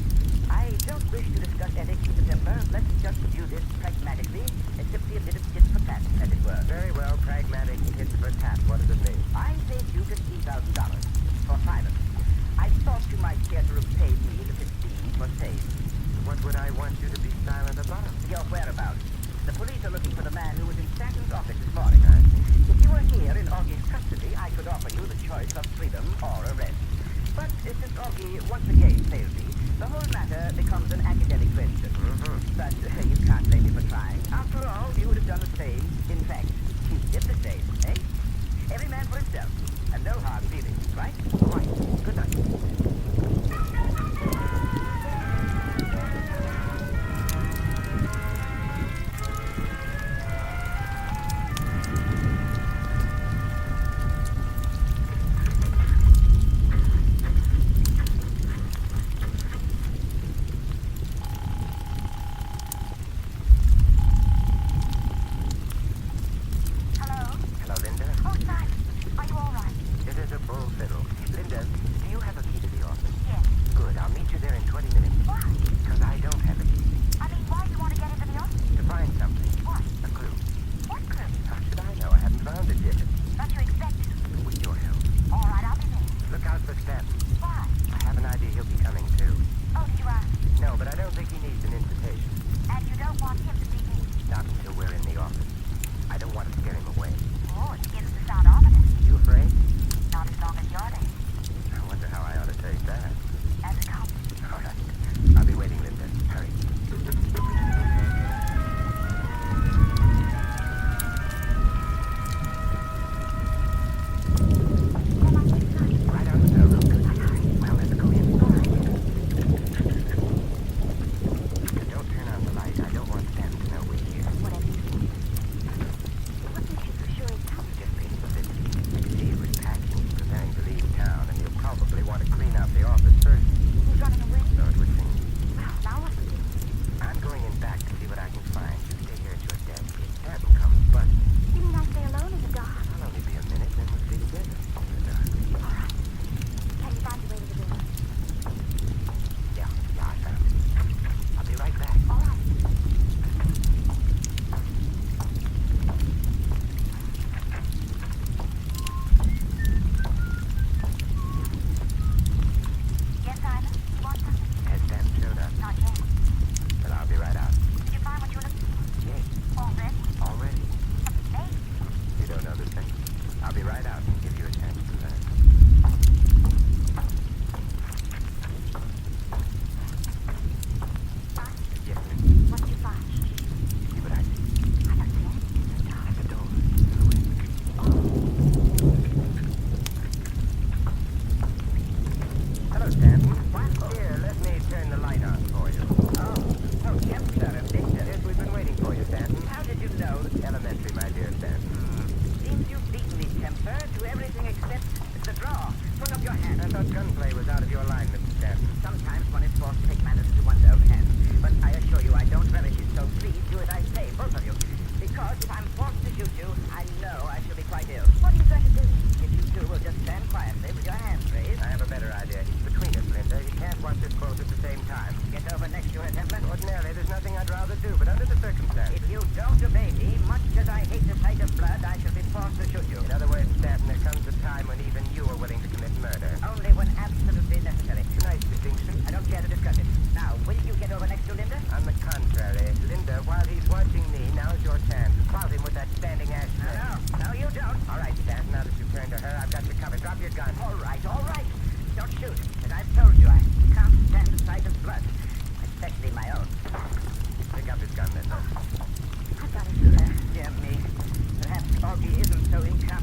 I don't wish to discuss ethics with the temper. Let's just view this pragmatically, as simply a bit of tit for tat, as it were. Very well, pragmatic tit for tat. What does it mean? I paid you $15,000 for silence. I thought you might care to repay me the 15 for safe. What would I want you to be silent about? Your whereabouts. The police are looking for the man who was in Stanton's office this morning. If you were here in Augie's custody, I could offer you the choice of freedom or arrest. But since Augie once again failed me, the whole matter becomes an academic question. But you can't blame me for trying. After all, you would have done the same. In fact, you did the same, eh? Every man for himself, and no hard feelings, right? Right. Good night. Hello, Linda. Oh, Simon, are you all right? It is a bull fiddle. Linda, do you have a key to the office? Yes. Good. I'll meet you there in 20 minutes. Why? Because I don't have a key. I mean, why do you want to get into the office? To find something. What? A clue. What clue? How should I know? I haven't found it yet. Don't you expect to? With your help. All right, I'll be there. Look out for Stanton. Why? I have an idea he'll be coming too. Oh, did you ask? No, but I don't think he needs an invitation. And you don't want him to see me? Not until we're in the office. I don't want to scare him away. Oh, it begins to sound ominous. You afraid? Not as long as you're there. I wonder how I ought to take that. As it comes. All right. I'll be waiting, Linda. Hurry. Right out the railroad. Well, let's go in. Don't turn on the light. I don't want Stanton to know we're here. Whatever you think. What makes you so sure he's coming? Just paid publicity. I could see he was packing, preparing to leave town, and he'll probably want to clean out the office first. He's running away? So it would seem. Well, now what do we do? I'm going in back to see what I can find. You stay here at your desk. If Stanton comes, but You mean I stay alone in the dark? I'll only be a minute, then we'll stay together. In the dark. All right. Can you find your way to the building? Yeah, I found it. I'll be right back. All right. Yes, Simon? You want something? Has Stanton showed up? Not yet. Well, I'll be right out. Did you find what you were looking for? Yes, Already? already. Hey, You don't know the thing. I'll be right out and give you a chance to learn. Yes, what did you find? see what I see. I don't see anything. At the door. To the west. Hello, Stanton. What? Here, let me turn the light on for you. Oh, Kempster and Victor. Yes, we've been waiting for you, Stanton. How did you know? Elementary, my dear Stanton. Seems you've beaten me, Kempster, to everything except the draw. Put up your hand. I thought gunplay was out of your line, Mr. Stanton. Sometimes one is forced to take matters into one's own hands. But I assure you I don't relish it, so please do as I say, both of you. Because if I'm forced to shoot you, I know I shall be quite ill. What are you going to do? If you two will just stand quietly with your hands raised, I have a better idea. He's between us, Linda. You can't watch us both at the same time. get over next to her, Templar. Ordinarily, there's nothing I'd rather do, but under the circumstances. If you don't obey me, much as I hate the sight of blood, I shall be forced to shoot you. In other words, Stanton, there comes a time when even you are willing to commit murder. Only when absolutely necessary. Nice distinction. I don't care to discuss it. Now, will you get over next to Linda? On the contrary, Linda, while he's watching me, now's your chance. Clout him with that standing ashtray. No, you don't. All right, Stanton, now that you've turned to her, I've got you covered. Drop your gun. All right. Don't shoot. As I've told you, I can't stand the sight of blood, especially my own. Pick up his gun, Linda. I've got to shoot her. Dear me. Perhaps Augie isn't so incompetent.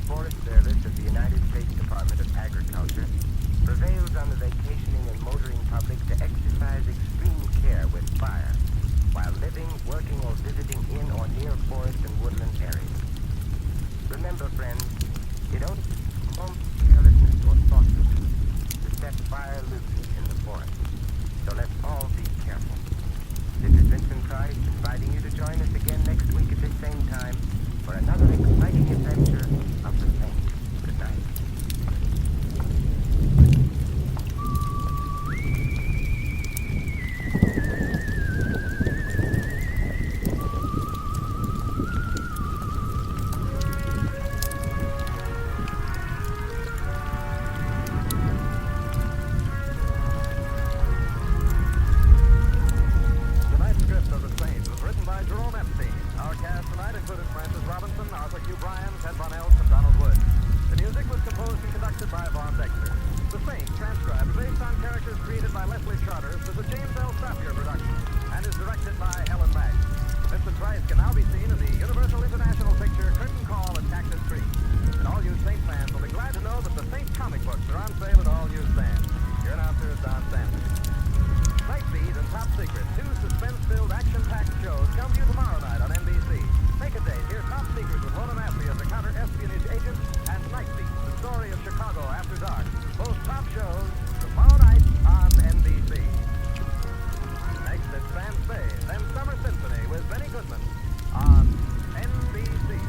Forest Service of the United States Department of Agriculture prevails on the vacationing and motoring public to exercise extreme care with fire while living, working, or visiting in or near forest and woodland areas. Remember, friends, it only takes moments of carelessness or thoughtlessness to set fire loose in the forest. So let's all be careful. This is Vincent Price inviting you to join us again next week at this same time for another exciting adventure of the Saint. Good night. Vincent Price can now be seen in the Universal International picture Curtain Call at Cactus Creek. And all you Saint fans will be glad to know that the Saint comic books are on sale at all newsstands. Your announcer is Don Stanley. Night Speed and Top Secret, two suspense-filled, action-packed shows come to you tomorrow night on NBC. Make a date. Hear Top Secret with Lona Massey as a counter-espionage agent and Night Speed, the story of Chicago after dark. Both top shows tomorrow night on NBC. Next it's Sam Spade, then Summer Symphony with Benny Goodman on NBC.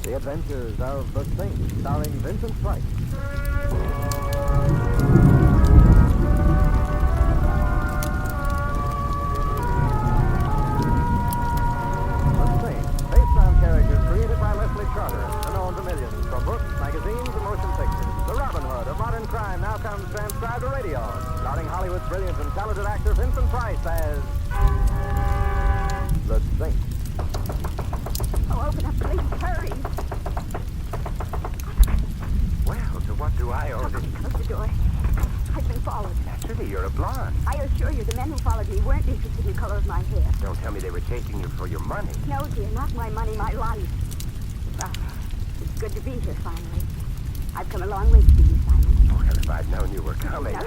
The Adventures of the Saint, starring Vincent Price. Known to millions from books, magazines, and motion pictures. The Robin Hood of modern crime now comes transcribed to radio, starring Hollywood's brilliant and talented actor Vincent Price as the Saint. Oh, open up, please. Hurry. Well, to what do I owe this? Close the door. I've been followed. Naturally, you're a blonde. I assure you, the men who followed me weren't interested in the color of my hair. Don't tell me they were chasing you for your money. No, dear, not my money, my life. Well, it's good to be here finally. I've come a long way to see you, Simon. Well, if I'd known you were coming. No,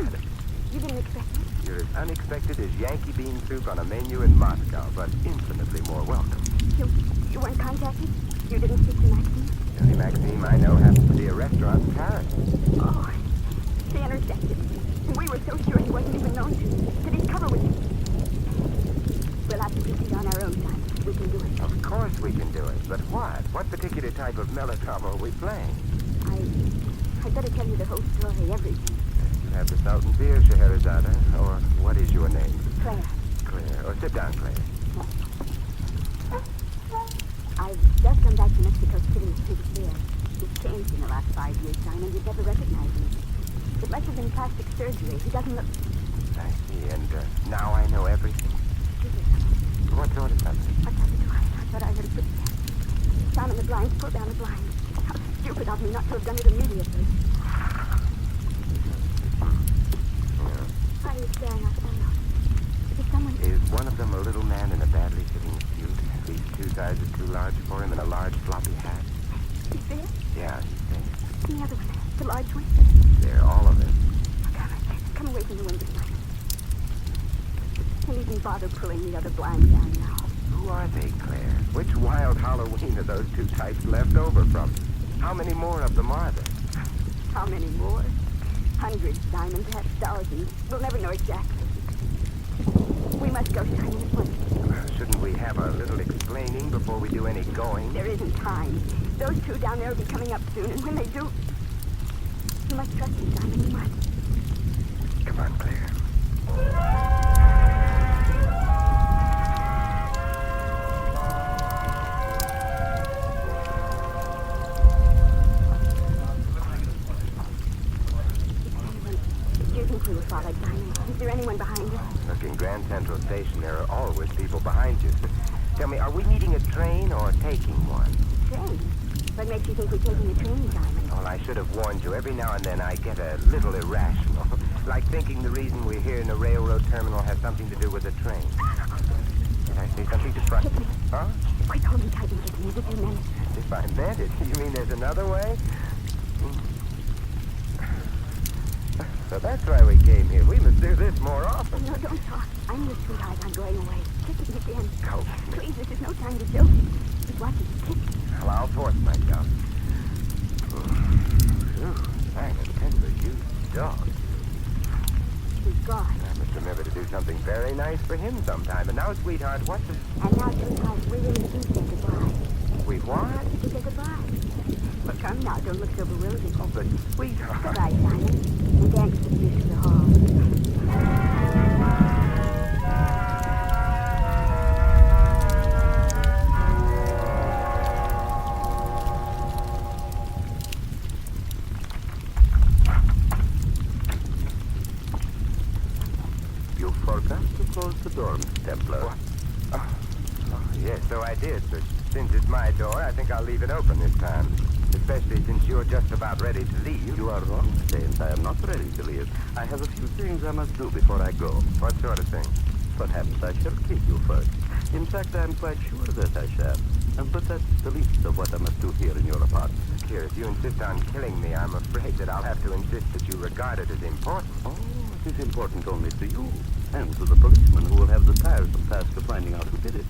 you didn't expect me. You're as unexpected as Yankee bean soup on a menu in Moscow, but infinitely more welcome. You weren't contacted? You didn't speak to Maxine? The only Maxime I know happens to be a restaurant in Paris. Oh, she intercepted. And we were so sure he wasn't even known to. That he'd cover with you. We'll have to proceed on our own time. We can do it. Of course we can do it, but what? What particular type of melodrama are we playing? I'd better tell you the whole story, everything. You have the Sultan Beer, Scheherazade, or what is your name? Claire. Claire. Or sit down, Claire. I've just come back to Mexico City with Prince Beer. He's changed in the last 5 years, Simon. You'd never recognize him. It must have been plastic surgery. He doesn't look... I see, and now I know everything. Excuse me, Simon. What sort of something? What's happened to us? I thought I heard a footstep. Simon, the blinds. Pull down the blinds. How stupid of me not to have done it immediately. Why are you staring outside? Is someone... Is one of them a little man in a badly fitting suit? These two sizes too large for him and a large floppy hat? He's there? Yeah, he's there. And the other one. The large one. They're all of them. Come away from the window, Simon. Don't even bother pulling the other blind down now. Who are they, Claire? Which wild Halloween are those two types left over from? How many more of them are there? How many more? Hundreds, Simon, perhaps thousands. We'll never know exactly. We must go, Simon, at once. Shouldn't we have a little explaining before we do any going? There isn't time. Those two down there will be coming up soon, and when they do... You must trust me, Simon, you must. Come on, Claire. Do you think we were followed, Simon? Is there anyone behind us? Look, in Grand Central Station, there are always people behind you. Tell me, are we meeting a train or taking one? Train? What makes you think we're taking the train, Simon? Well, I should have warned you. Every now and then I get a little irrational. Like thinking the reason we're here in a railroad terminal has something to do with a train. Did I say something disruptive? Huh? Quit holding tight and get me as if you meant it. If I meant it, you mean there's another way? So that's why we came here. We must do this more often. No, don't talk. I'm your sweetheart. I'm going away. Kiss me again. Go. Please, this is no time to joke. Just watch it. Kiss me. Well, I'll force myself. Simon, tender, you dog. He's gone. I must remember to do something very nice for him sometime. And now, sweetheart, what's it? And now, sweetheart, we really do say goodbye. We what? We say goodbye. Well, come now. Don't look so bewildered. Oh, but sweetheart. Goodbye, Simon. And thanks for the use of the hall. You forgot to close the door, Miss Templar. What? Oh, yes, so I did, but since it's my door, I think I'll leave it open this time. Especially since you're just about ready to leave. You are wrong, Saint. I am not ready to leave. I have a few things I must do before I go. What sort of thing? Perhaps I shall kill you first. In fact, I am quite sure that I shall. But that's the least of what I must do here in your apartment. Here, if you insist on killing me, I'm afraid that I'll have to insist that you regard it as important. Oh, it is important only to you, and to the policeman who will have the tiresome task of finding out who did it.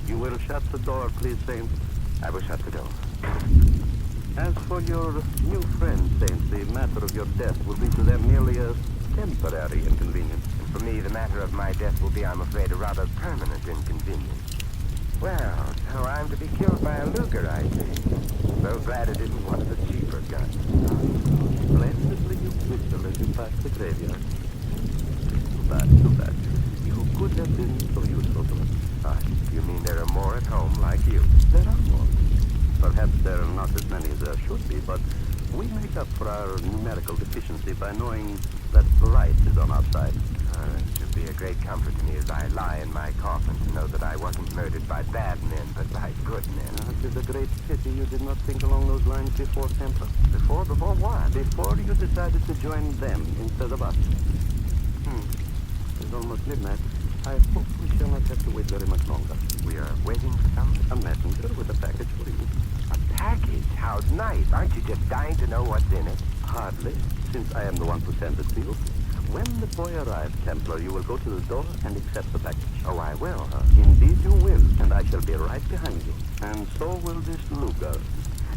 You will shut the door, please, Saint. I will shut the door. As for your new friend, Saint, the matter of your death will be to them merely a temporary inconvenience. And for me, the matter of my death will be, I'm afraid, a rather permanent inconvenience. Well, so I'm to be killed by a Luger, I see. So glad it isn't one of the cheaper guns. Splendidly you whistle as you pass the graveyard. Too bad, too bad. You could have been so useful to us. You mean there are more at home like you? There are more. Perhaps there are not as many as there should be, but we make up for our numerical deficiency by knowing that the right is on our side. It should be a great comfort to me as I lie in my coffin to know that I wasn't murdered by bad men, but by good men. It is a great pity you did not think along those lines before, Templar. Before what? Before you decided to join them instead of us. It's almost midnight. I hope we shall not have to wait very much longer. We are waiting for someone? A messenger with a package for you. A package? How nice. Aren't you just dying to know what's in it? Hardly, since I am the one who sent it to you. When the boy arrives, Templar, you will go to the door and accept the package. Oh, I will, huh? Indeed you will, and I shall be right behind you. And so will this Luger.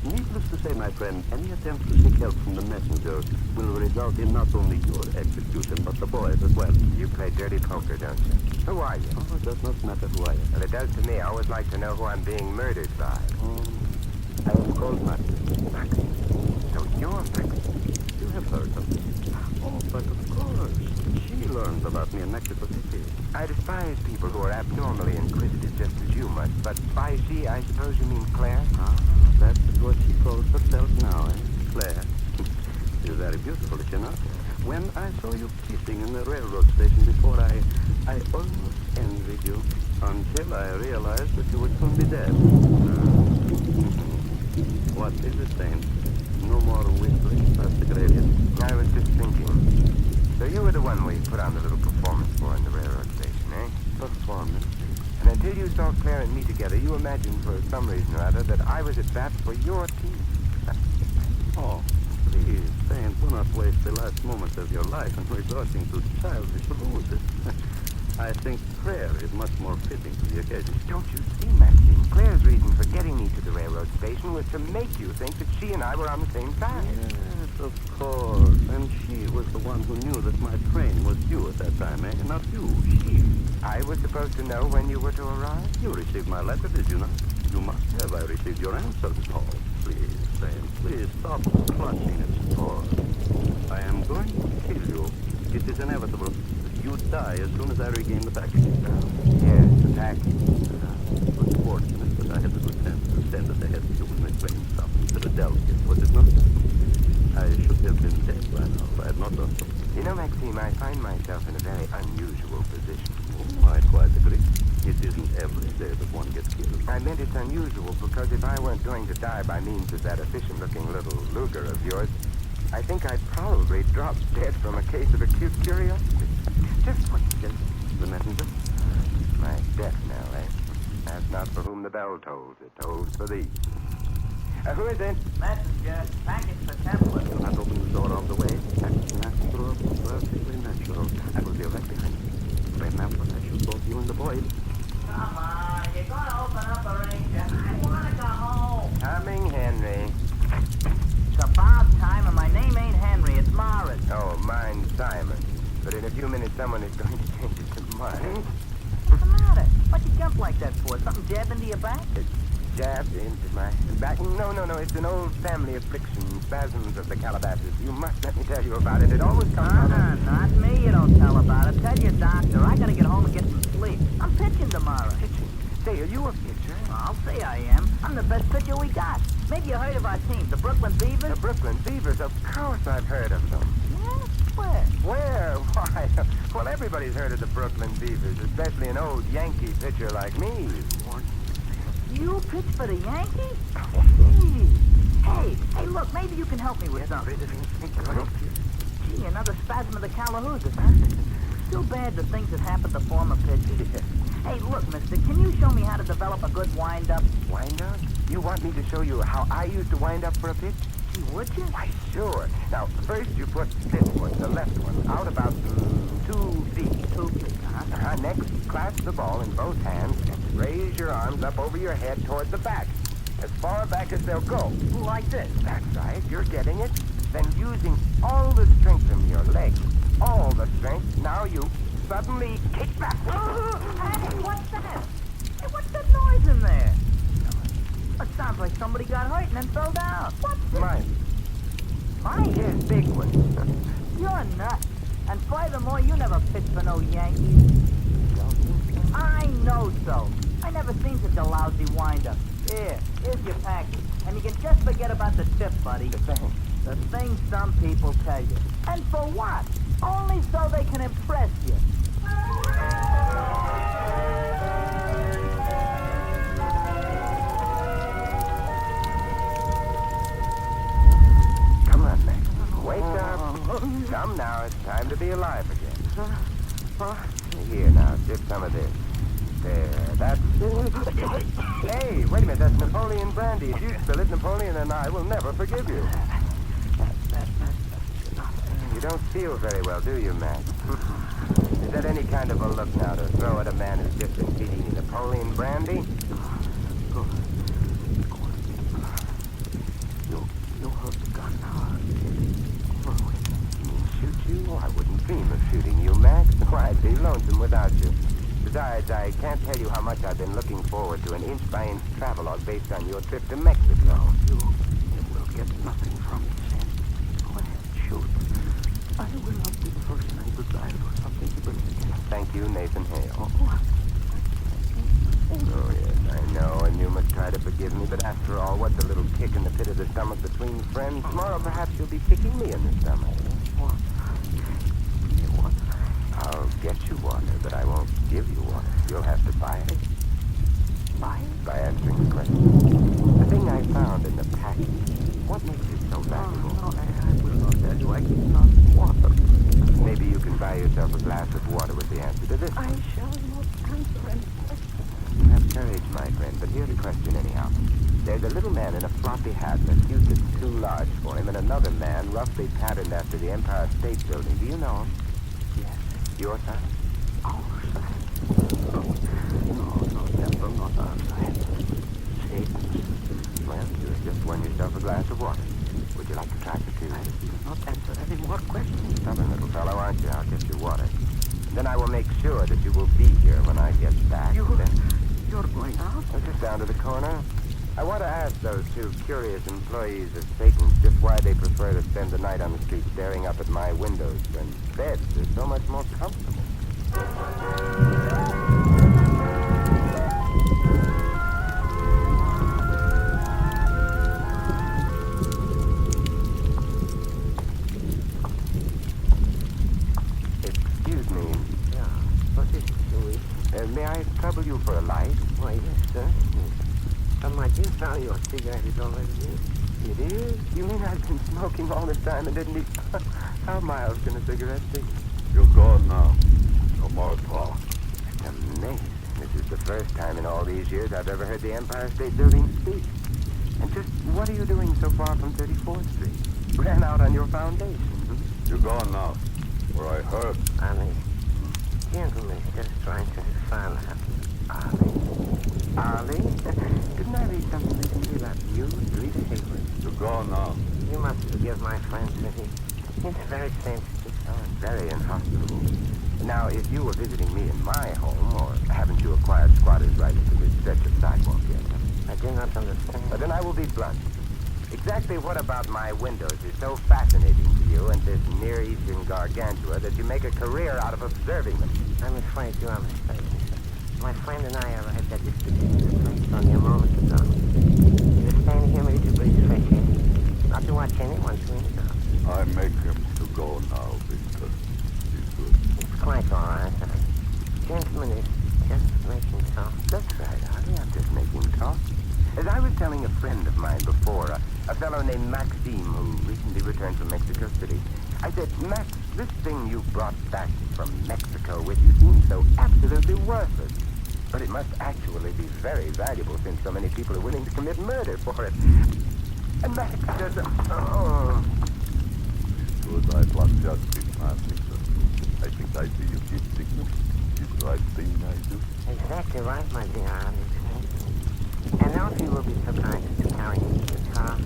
Needless to say, my friend, any attempt to seek help from the messenger will result in not only your execution, but the boy's as well. You play dirty poker, don't you? Who are you? Oh, it does not matter who I am. Well, it does to me. I always like to know who I'm being murdered by. I am called Max. Max? So you're Max? You have heard of me. Oh, but of course. She learned about me in Mexico City. I despise people who are abnormally inquisitive just as you must, but by she, I suppose you mean Claire? Ah, that's what she calls herself now, eh? Claire. She's very beautiful, is she not? When I saw you kissing in the railroad station before, I almost envied you, until I realized that you would soon be dead. What is it, Saint? No more whistling past the graveyard? I was just thinking. So you were the one we put on the little performance for in the railroad station, eh? Performance. And until you saw Claire and me together, you imagined for some reason or other that I was at bat for your team. Oh, please, Saint, do not waste the last moments of your life in resorting to childish ruses. I think prayer is much more fitting to the occasion. Don't you see, Maxine? Claire's reason for getting me to the railroad station was to make you think that she and I were on the same side. Yes, of course. And she was the one who knew that my train was due at that time, eh? Not you, she. I was supposed to know when you were to arrive? You received my letter, did you not? You must have. I received your answer. Oh, please, Saint, please stop clutching at straws. I am going to kill you. It is inevitable. You die as soon as I regain the package. Yes, the package. It was fortunate that I had the good sense to send it ahead of you when the train stopped in Philadelphia, was it not? I should have been dead by now if I had not done so. You know, Maxime, I find myself in a very unusual position. Oh, I quite agree. It isn't every day that one gets I meant it's unusual because if I weren't going to die by means of that efficient-looking little Luger of yours, I think I'd probably drop dead from a case of acute curiosity. Just wait, the messenger. My death knell, eh? That's not for whom the bell tolls. It tolls for thee. Who is it? Messenger, package for Temple. Do not open the door all the way. That's natural, perfectly natural. I will be right behind you. Remember, I should both you and the boy. Come on, you're gonna open up a ranger. I wanna go home. Coming, Henry. It's about time, and my name ain't Henry, it's Morris. Oh, mine's Simon. But in a few minutes, someone is going to change it to mine. What's the matter? What'd you jump like that for? Something jabbed into your back? Jabbed into my back. No. It's an old family affliction, spasms of the Calabasas. You must let me tell you about it. It always comes out of... Not me, you don't tell about it. Tell your doctor. I gotta get home and get some sleep. I'm pitching tomorrow. Pitching? Say, are you a pitcher? I'll say I am. I'm the best pitcher we got. Maybe you heard of our team, the Brooklyn Beavers? The Brooklyn Beavers? Of course I've heard of them. Yeah? Where? Where? Why? Well, everybody's heard of the Brooklyn Beavers, especially an old Yankee pitcher like me. You pitch for the Yankees? Hey, look, maybe you can help me with something. Gee, another spasm of the Calahoosas, huh? Too bad the things that happened to former pitchers. Hey, look, mister, can you show me how to develop a good wind-up? Wind-up? You want me to show you how I used to wind up for a pitch? Gee, would you? Why, sure. Now, first you put this foot, the left one, out about 2 feet. 2 feet, huh? Next, clasp the ball in both hands and raise your arms up over your head toward the back. As far back as they'll go. Like this. That's right, you're getting it. Then using all the strength from your legs, all the strength, now you suddenly kick back. Hey, what's that? Hey, what's that noise in there? It sounds like somebody got hurt and then fell down. What's this? Mine. Mine? Yes, big one. You're nuts. And furthermore, you never pitched for no Yankees. I know so. I never seen such a lousy wind-up. Here's your package. And you can just forget about the tip, buddy. The things some people tell you. And for what? Only so they can impress you. Come on, Max. Wake up. Come now, it's time to be alive again. Here now, sip some of this. There, that's... Hey, wait a minute, that's Napoleon brandy. If you spill it, Napoleon and I will never forgive you. You don't feel very well, do you, Max? Is that any kind of a look now to throw at a man who's just been feeding you Napoleon brandy? You hold the gun now. You mean shoot you? Oh, I wouldn't dream of shooting you, Max. Why, I'd be lonesome without you. Besides, I can't tell you how much I've been looking forward to an inch-by-inch travelogue based on your trip to Mexico. You will get nothing from me, Sam. Go ahead, shoot. I will not be the first man to die for something to bring again. Thank you, Nathan Hale. Oh, yes, I know, and you must try to forgive me, but after all, what's a little kick in the pit of the stomach between friends? Tomorrow, perhaps you'll be kicking me in the stomach. What? I'll get you water, but I won't give you water. You'll have to buy it. Buy it? By answering the question. The thing I found in the package. What makes it so valuable? No, I will not tell you. I give not water. Maybe you can buy yourself a glass of water with the answer to this. I shall not answer any question. Have courage, my friend, but here's the question anyhow. There's a little man in a floppy hat that's used to too large for him, and another man roughly patterned after the Empire State Building. Do you know him? Yes. Your son? Our side. No, never not our side. Satan's. Well, you have just won yourself a glass of water. Would you like to try for two? I will not answer any more questions. Stubborn little fellow, aren't you? I'll get you water. Then I will make sure that you will be here when I get back. You're Then... going out? Just down to the corner. I want to ask those two curious employees of Satan's just why they prefer to spend the night on the street staring up at my windows when beds are so much more comfortable. Excuse me. Yeah. What is it, Louis? May I trouble you for a light? Why, yes, sir. You found your cigarette is already here. It is? You mean I've been smoking all this time and didn't eat? How mild can a cigarette be? You're gone now. No more talk. It's amazing. This is the first time in all these years I've ever heard the Empire State Building speak. And just what are you doing so far from 34th Street? Ran out on your foundation. You're gone now. Where I heard. Ali, gentlemen, just trying to find out. Ali? Didn't I read something recently about you, Rita Hayward? You're gone now. You must forgive my friend, City. He's very sensitive and very inhospitable. Now, if you were visiting me in my home, or haven't you acquired squatter's rights to this stretch of sidewalk yet? I do not understand. But then I will be blunt. Exactly what about my windows is so fascinating to you and this Near Eastern gargantua that you make a career out of observing them? I'm afraid you are mistaken. My friend and I arrived at this particular place only a moment ago. We were standing here ready to breathe fresh air, not to watch anyone swing down. I make him to go now, Victor. He's good. It's quite all right. Gentleman is just making talk. That's right, Harvey. I'm just making talk. As I was telling a friend of mine before, a fellow named Maxime who recently returned from Mexico City, I said, Max, this thing you brought back from Mexico with you seems so absolutely worthless. But it must actually be very valuable since so many people are willing to commit murder for it. And Max says, oh. It's good. I was just in my Victor. I think I see you keep signal. It's the right thing I do. Exactly right, my dear Army. And now if you will be so kind as to carry me to the car,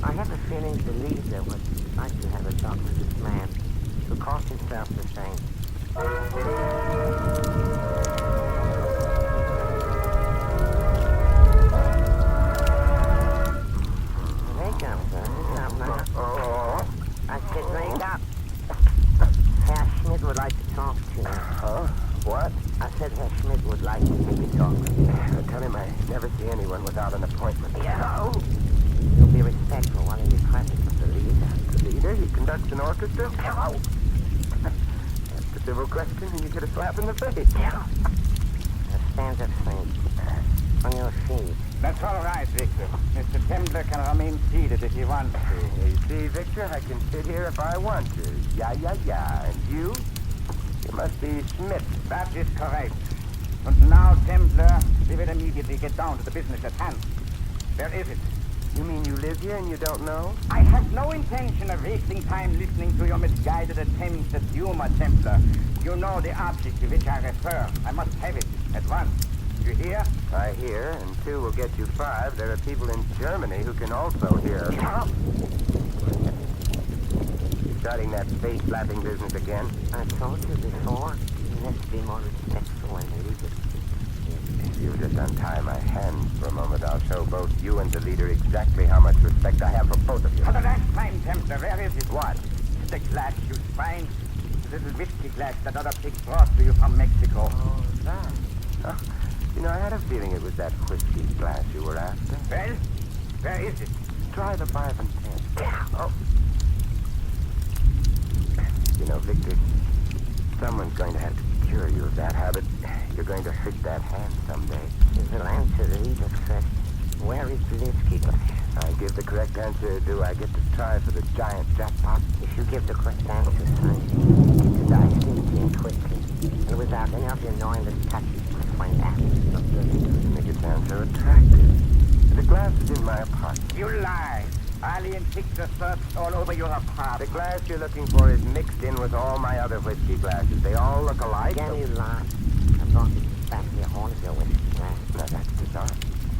I have a feeling the leader would like to have a talk with this man who calls himself the Saint. Wake up, sir. Wake up now. Oh. I said wake up. Herr Schmidt would like to talk to you. Huh? What? I said Herr Schmidt would like to take a talk. Tell him I never see anyone without an appointment. Yeah. You'll be respectful while in the presence of the leader. The leader? He conducts an orchestra? Oh. That's a civil question and you get a slap in the face. Yeah. Stand up, Saint. On your feet. That's all right, Victor. Mr. Tembler can remain seated if he wants to. You see, Victor, I can sit here if I want to. Yeah. And you? You must be Schmidt. That is correct. And now, Tembler, we will immediately get down to the business at hand. Where is it? You mean you live here and you don't know? I have no intention of wasting time listening to your misguided attempts at humor, Templar. You know the object to which I refer. I must have it at once. You hear? I hear, and 2 will get you 5. There are people in Germany who can also hear. You're starting that face-slapping business again? I told you before. You have to be more respectful when you leave it. If you'll just untie my hands for a moment, I'll show both you and the leader exactly how much respect I have for both of you. For the last time, Templar, where is it? What? The glass, you swine. The little whiskey glass that other pigs brought to you from Mexico. Oh, that. Huh? You know, I had a feeling it was that whiskey glass you were after. Well, where is it? Try the 5 and 10. Oh. You know, Victor, someone's going to have to cure you of that habit. You're going to hurt that hand someday. We'll answer the leader first. Where is the whiskey glass? I give the correct answer. Do I get to try for the giant jackpot? If you give the correct answer, son, you get to die simply and quickly. And without any of your knowing the touches my friend asks of you. You make it sound so attractive. The glass is in my apartment. You lie. Alien picked the searched all over your apartment. The glass you're looking for is mixed in with all my other whiskey glasses. They all look alike. Again, you lie. I brought it back here, all of your whiskey glass. Now, that's bizarre.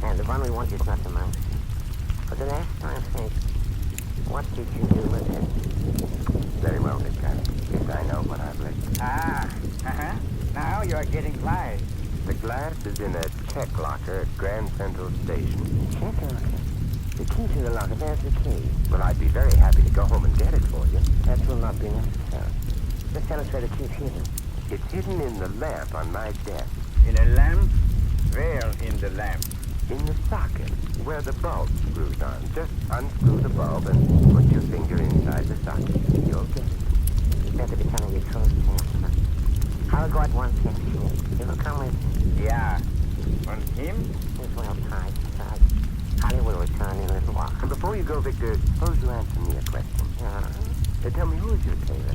And the one we want is not the mouse. For the last time, Saint, what did you do with it? Very well, Dick. I guess I know what I've left. Now you're getting live. The glass is in a check locker at Grand Central Station. Check locker? The key to the locker, there's the key. Well, I'd be very happy to go home and get it for you. That will not be necessary. Just tell us where the key's hidden. It's hidden in the lamp on my desk. In a lamp? Where in the lamp? In the socket, where the bulb screws on. Just unscrew the bulb and put your finger inside the socket. You'll get it. You better be telling the truth, Chancellor. I'll go at once, Schmidt. You will come with me. Yeah. And him? He's well tied, besides. funny little one. And before you go, Victor, suppose you answer me a question. Tell me, who is your tailor?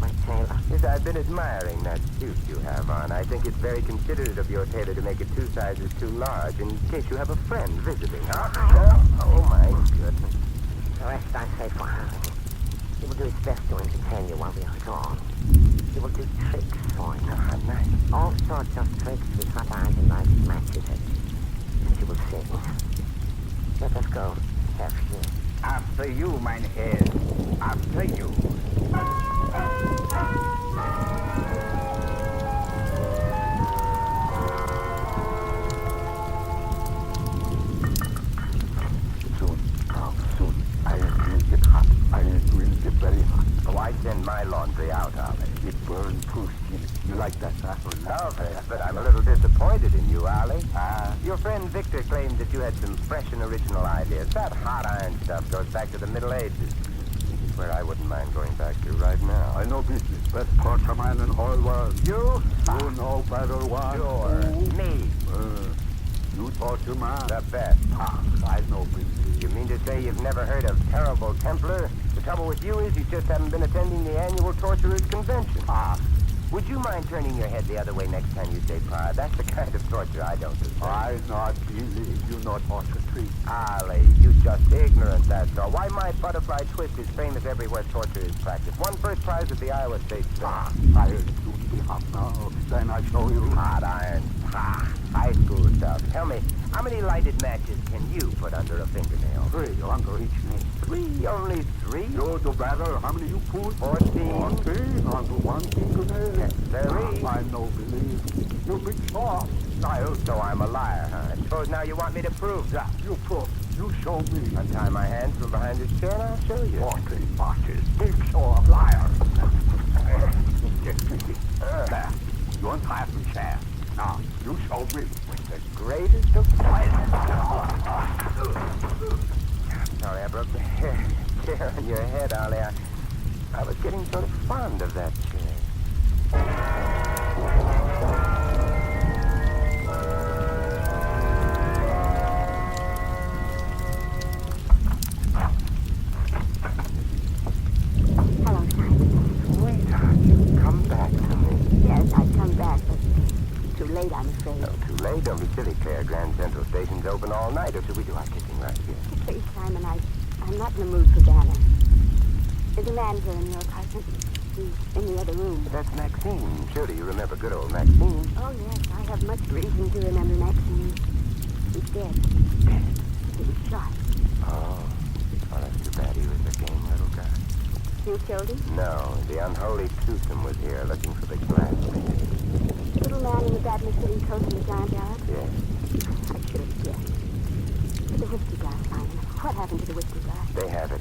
My tailor? Yes, I've been admiring that suit you have on. I think it's very considerate of your tailor to make it 2 sizes too large in case you have a friend visiting. Oh, my goodness. The rest I say for her. He will do his best to entertain you while we are gone. He will do tricks for you. Nice. All sorts of tricks with hot irons and light matches it. And she will sing. Let us go. Have you. After you, mein Herr. After you. Soon. Iron will get hot. Iron will get very hot. Oh, I send my laundry out, Ollie. It burns proof skin. You like that, huh? Love it, but I'm a little disappointed in you, Ollie. Your friend Victor claimed that you had some fresh and original ideas. That hot iron stuff goes back to the Middle Ages. Where I wouldn't mind going back to right now. I know business. Best torture man in all world. You? You know better one. Sure. Me. You torture man. The best. I know business. You mean to say you've never heard of Terrible Templar? The trouble with you is you just haven't been attending the annual Torturers Convention. Would you mind turning your head the other way next time you say pa? That's the kind of torture I don't do. I not believe you not torture tree. Ollie, you just ignorant, that's all. Why, my butterfly twist is famous everywhere torture is practiced. Won first prize at the Iowa State Fair. Iron soon be hot now. Then I show you. Hot iron. High school stuff. Tell me, how many lighted matches can you put under a fingernail? 3 under each nail. 3? Only 3? You do better. How many you put? 14. 14 under one fingernail. Yes, sir. I no believe. You big soft. So I'm a liar, huh? I suppose now you want me to prove that. You prove. You show me. Untie my hands from behind this chair and I'll show you. 14 matches. Big soft liar. There. You untie the chair. Now, you show me. With the greatest of pleasure. Sorry, I broke the chair on your head, Ollie. I was getting sort of fond of that chair. Hello, Simon. Sweetheart, you come back to me. Yes, I'd come back, but too late, I'm afraid. No, too late. Don't be silly, Claire. Grand Central Station's open all night, or should we do our kissing right here? Please, Simon, I'm not in the mood for Dana. There's a man here in your apartment. He's in the other room. That's Maxine. Surely you remember good old Maxine. Oh, yes, I have much reason to remember Maxine. He's dead. Dead? He was shot. Oh, that's too bad. He was a game little guy. You killed him? No, the unholy twosome was here looking for the glass lady. Little man in the badly fitting coat in the giant yard? Yes. I should have guessed. But the whiskey glass, Simon. What happened to the whiskey glass? They have it.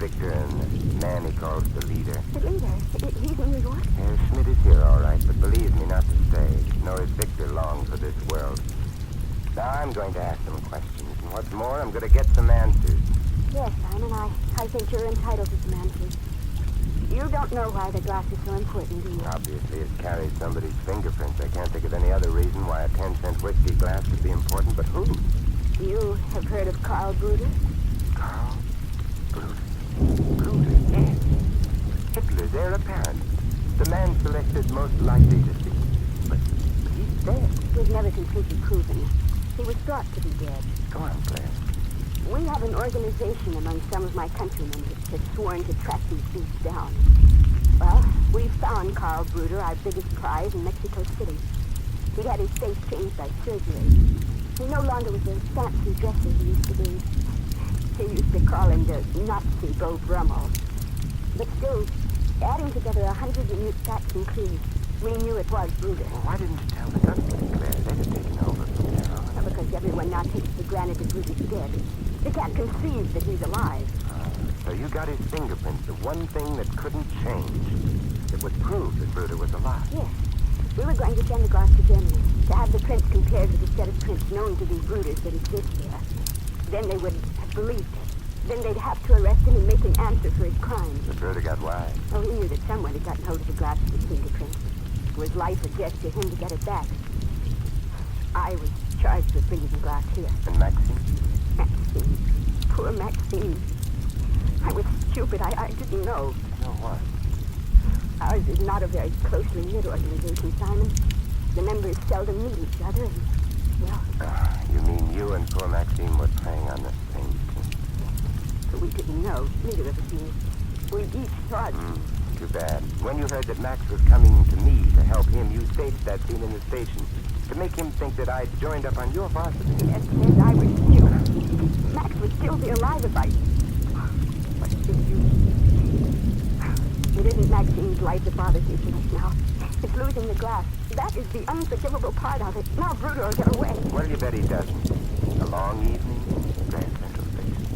Victor and the man he calls the leader. The leader? He's in New York? Schmidt is here, all right, but believe me, not to stay. Nor is Victor long for this world. Now I'm going to ask some questions, and what's more, I'm going to get some answers. Yes, Simon, I think you're entitled to some answers. You don't know why the glass is so important, do you? Obviously, it carries somebody's fingerprints. I can't think of any other reason why a 10-cent whiskey glass would be important, but who? You have heard of Carl Bruder? Carl Bruder. Bruder, yes. Hitler's heir apparent. The man selected most likely to see. But he's dead. It was never completely proven. He was thought to be dead. Go on, Claire. We have an organization among some of my countrymen that's sworn to track these beasts down. Well, we found Carl Bruder, our biggest prize, in Mexico City. He had his face changed by surgery. He no longer was the fancy dresser he used to be. They used to call him the Nazi Beau Brummel. But still, adding together 100 unique facts and clues, we knew it was Bruder. Well, why didn't you tell the government, Claire? They'd have taken over from there on. Well, because everyone now takes for granted that Bruder's dead. They can't conceive that he's alive. So you got his fingerprints, the one thing that couldn't change. It would prove that Bruder was alive. Yes. We were going to send the glass to Germany to have the prints compared with a set of prints known to be Bruder's that exist here. Then they would have believed it. Then they'd have to arrest him and make him answer for his crimes. But Bruder got wise. Oh, he knew that someone had gotten hold of the glass with his fingerprints. It was life or death to him to get it back. I was charged with bringing the glass here. And Maxine? Maxine. Maxine. I was stupid. I didn't know. Know what? Ours is not a very closely knit organization, Simon. The members seldom meet each other, and, well... You mean you and poor Maxine were playing on the same team? But we didn't know. Neither of us knew. We each thought... Too bad. When you heard that Max was coming to me to help him, you staged that scene in the station to make him think that I'd joined up on your varsity. Yes, I was stupid. Max would still be alive if I... What did you... It isn't Maxine's life that bothers me so much now. It's losing the glass. That is the unforgivable part of it. Now Bruder will get away. Well, you bet he doesn't. A long evening in Grand Central Station.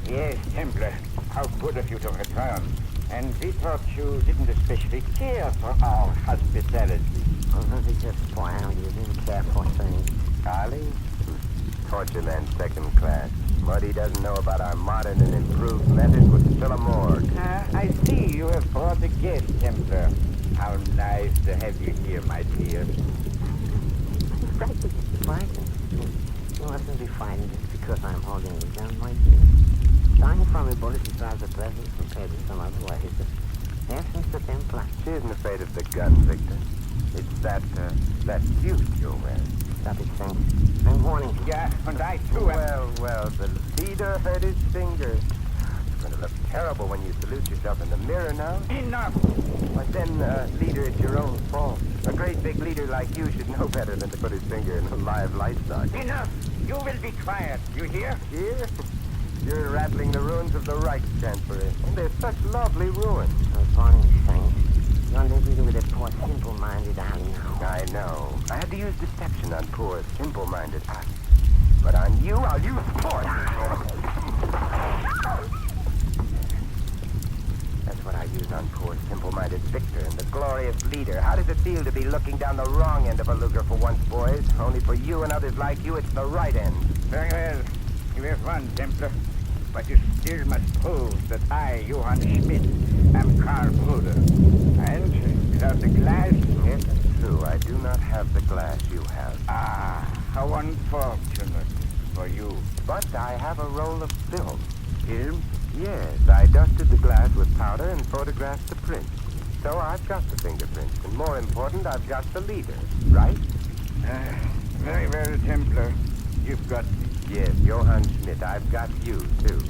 Yes, Templar. How good of you to return. And we thought you didn't especially care for our hospitality. Oh, they just spoil you didn't care for things. Charlie? Torture man second class. What he doesn't know about our modern and improved methods would fill a morgue. I see you have brought a guest, Templar. How nice to have you here, my dear. Frightened. Frightened? You mustn't be frightened just because I'm holding a gun, my dear. Dying from a bullet is rather pleasant compared to some other ways. Ever since the Templar. She isn't afraid of the gun, Victor. It's that suit you're wearing. Stop it, Saint. I'm warning you. Yeah, and I too am. Well, the leader hurt his finger. It's going to look terrible when you salute yourself in the mirror now. Enough! But then, leader, it's your own fault. A great big leader like you should know better than to put his finger in a live light socket. Enough! You will be quiet. You hear? Here? You're rattling the ruins of the Reich, Chancellor. And they're such lovely ruins. Morning, Saint. You're living with a poor, simple-minded alley now. I know. I had to use deception on poor, simple-minded us. But on you, I'll use force. That's what I use on poor, simple-minded Victor and the glorious leader. How does it feel to be looking down the wrong end of a Luger for once, boys? Only for you and others like you, it's the right end. Very well. You have won, Templar. But you still must prove that I, Johann Schmidt, am Karl Bruder. And without the glass... Yes, that's true. I do not have the glass you have. Ah, how unfortunate for you. But I have a roll of film. Film? Yes, I dusted the glass with powder and photographed the print. So I've got the fingerprints, and more important, I've got the leader, right? Very well, Templar. You've got me. Yes, Johann Schmidt, I've got you, too.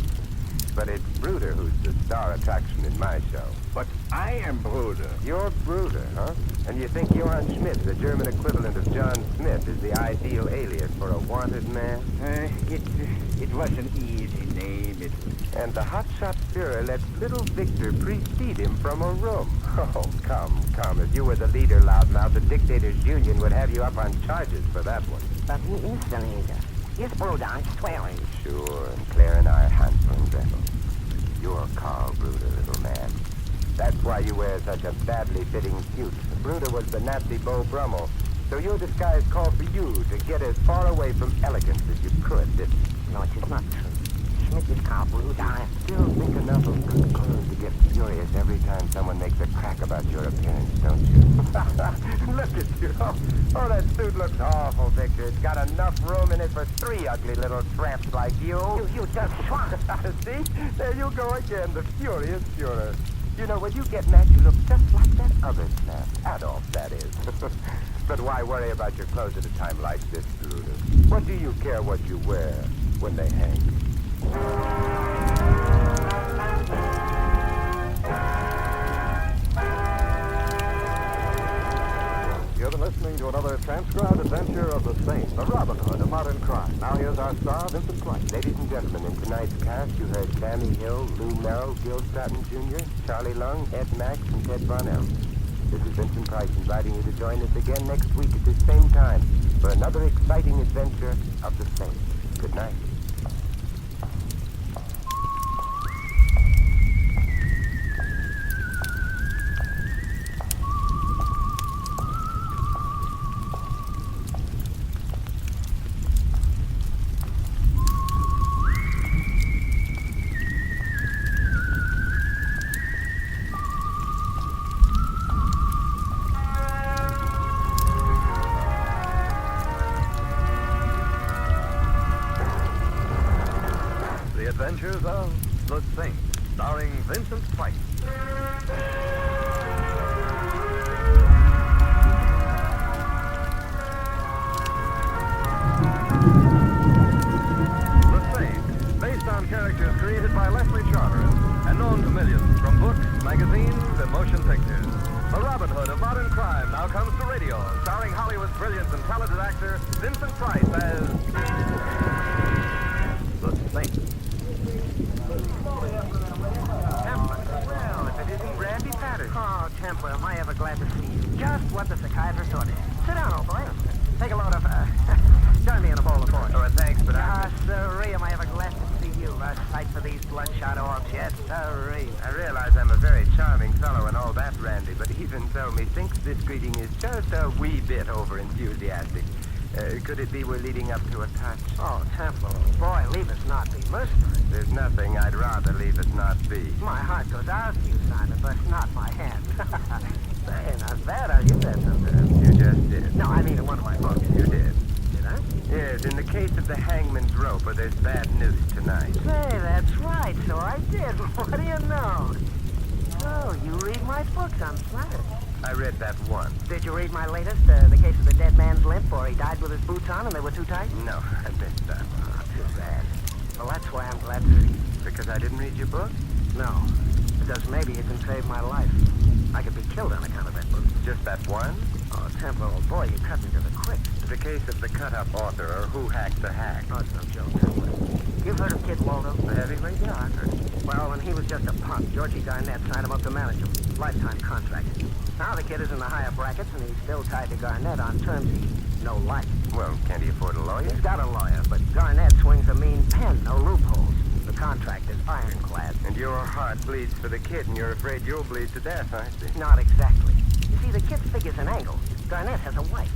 But it's Bruder who's the star attraction in my show. But I am Bruder. You're Bruder, huh? And you think Johann Schmidt, the German equivalent of John Smith, is the ideal alias for a wanted man? It was an easy name. And the hotshot Führer lets little Victor precede him from a room. Oh, come. If you were the leader, loudmouth, the Dictators' Union would have you up on charges for that one. But he is the leader. Yes, Bruder, I swear it. Sure, and Claire and I, Hansel and Gretel. You're Karl Bruder, little man. That's why you wear such a badly fitting suit. Bruder was the Nazi Beau Brummel, so your disguise called for you to get as far away from elegance as you could. No, it is not true. Schmidt is Karl Bruder. I still think enough of good clothes to get furious every time someone makes a crack about your appearance, don't you? Look at you. Oh, that suit looks awful, Victor. It's got enough room in it for 3 ugly little tramps like you. You just swung. See? There you go again, the furious Führer. You know, when you get mad, you look just like that other chap. Adolf, that is. But why worry about your clothes at a time like this, Bruder? What do you care what you wear when they hang you? You've been listening to another transcribed adventure of the Saint, the Robin Hood of modern crime. Now here's our star, Vincent Price. Ladies and gentlemen, in tonight's cast, you heard Sammy Hill, Lou Merrill, Gil Stratton Jr., Charlie Lung, Ed Max, and Ted Von Elm. This is Vincent Price inviting you to join us again next week at this same time for another exciting adventure of the Saint. Good night. adventures of The Saint, starring Vincent Price. The Saint, based on characters created by Leslie Charteris and known to millions from books, magazines, and motion pictures. The Robin Hood of modern crime now comes to radio, starring Hollywood's brilliant and talented actor Vincent Price as The Saint. Templar. Well, if it isn't Randy Patterson. Oh, Templar, am I ever glad to see you. Just what the psychiatrist ordered. Sit down, old boy. Take a load of, join me in a bowl of porridge. Oh, thanks, but Sirree, am I ever glad to see you. A sight for these bloodshot orbs. Yes, sirree. I realize I'm a very charming fellow and all that, Randy, but even so, methinks this greeting is just a wee bit over-enthusiastic. Could it be we're leading up to a touch? Oh, Templar, old boy, leave us not be mercenary. There's nothing I'd rather leave us not be. My heart goes out to you, Simon, but not my hand. Say, not bad, how you said something. You just did. No, I mean in one of my books. You did. Did I? Yes, in the case of the hangman's rope, there's bad news tonight. Say, that's right, so I did. What do you know? Oh, you read my books, I'm flattered. I read that once. Did you read my latest, the case of the dead man's limp, or he died with his boots on and they were too tight? No, I missed that. Oh, too bad. Well, that's why I'm glad to see you. Because I didn't read your book? No, because maybe you can save my life. I could be killed on account of that book. Just that one? Oh, Templar, old boy, you cut me to the quick. The case of the cut-up author, or who hacked the hack. Oh, it's no joke, Templar. You've heard of Kid Waldo? The heavyweight? Yeah, I've heard of it. Well, when he was just a punk, Georgie Garnett signed him up to manage him. Lifetime contract. Now the kid is in the higher brackets, and he's still tied to Garnett on terms he no like. Well, can't he afford a lawyer? He's got a lawyer, but Garnett swings a mean pen, no loopholes. The contract is ironclad. And your heart bleeds for the kid, and you're afraid you'll bleed to death, I see. Not exactly. You see, the kid figures an angle. Garnett has a wife.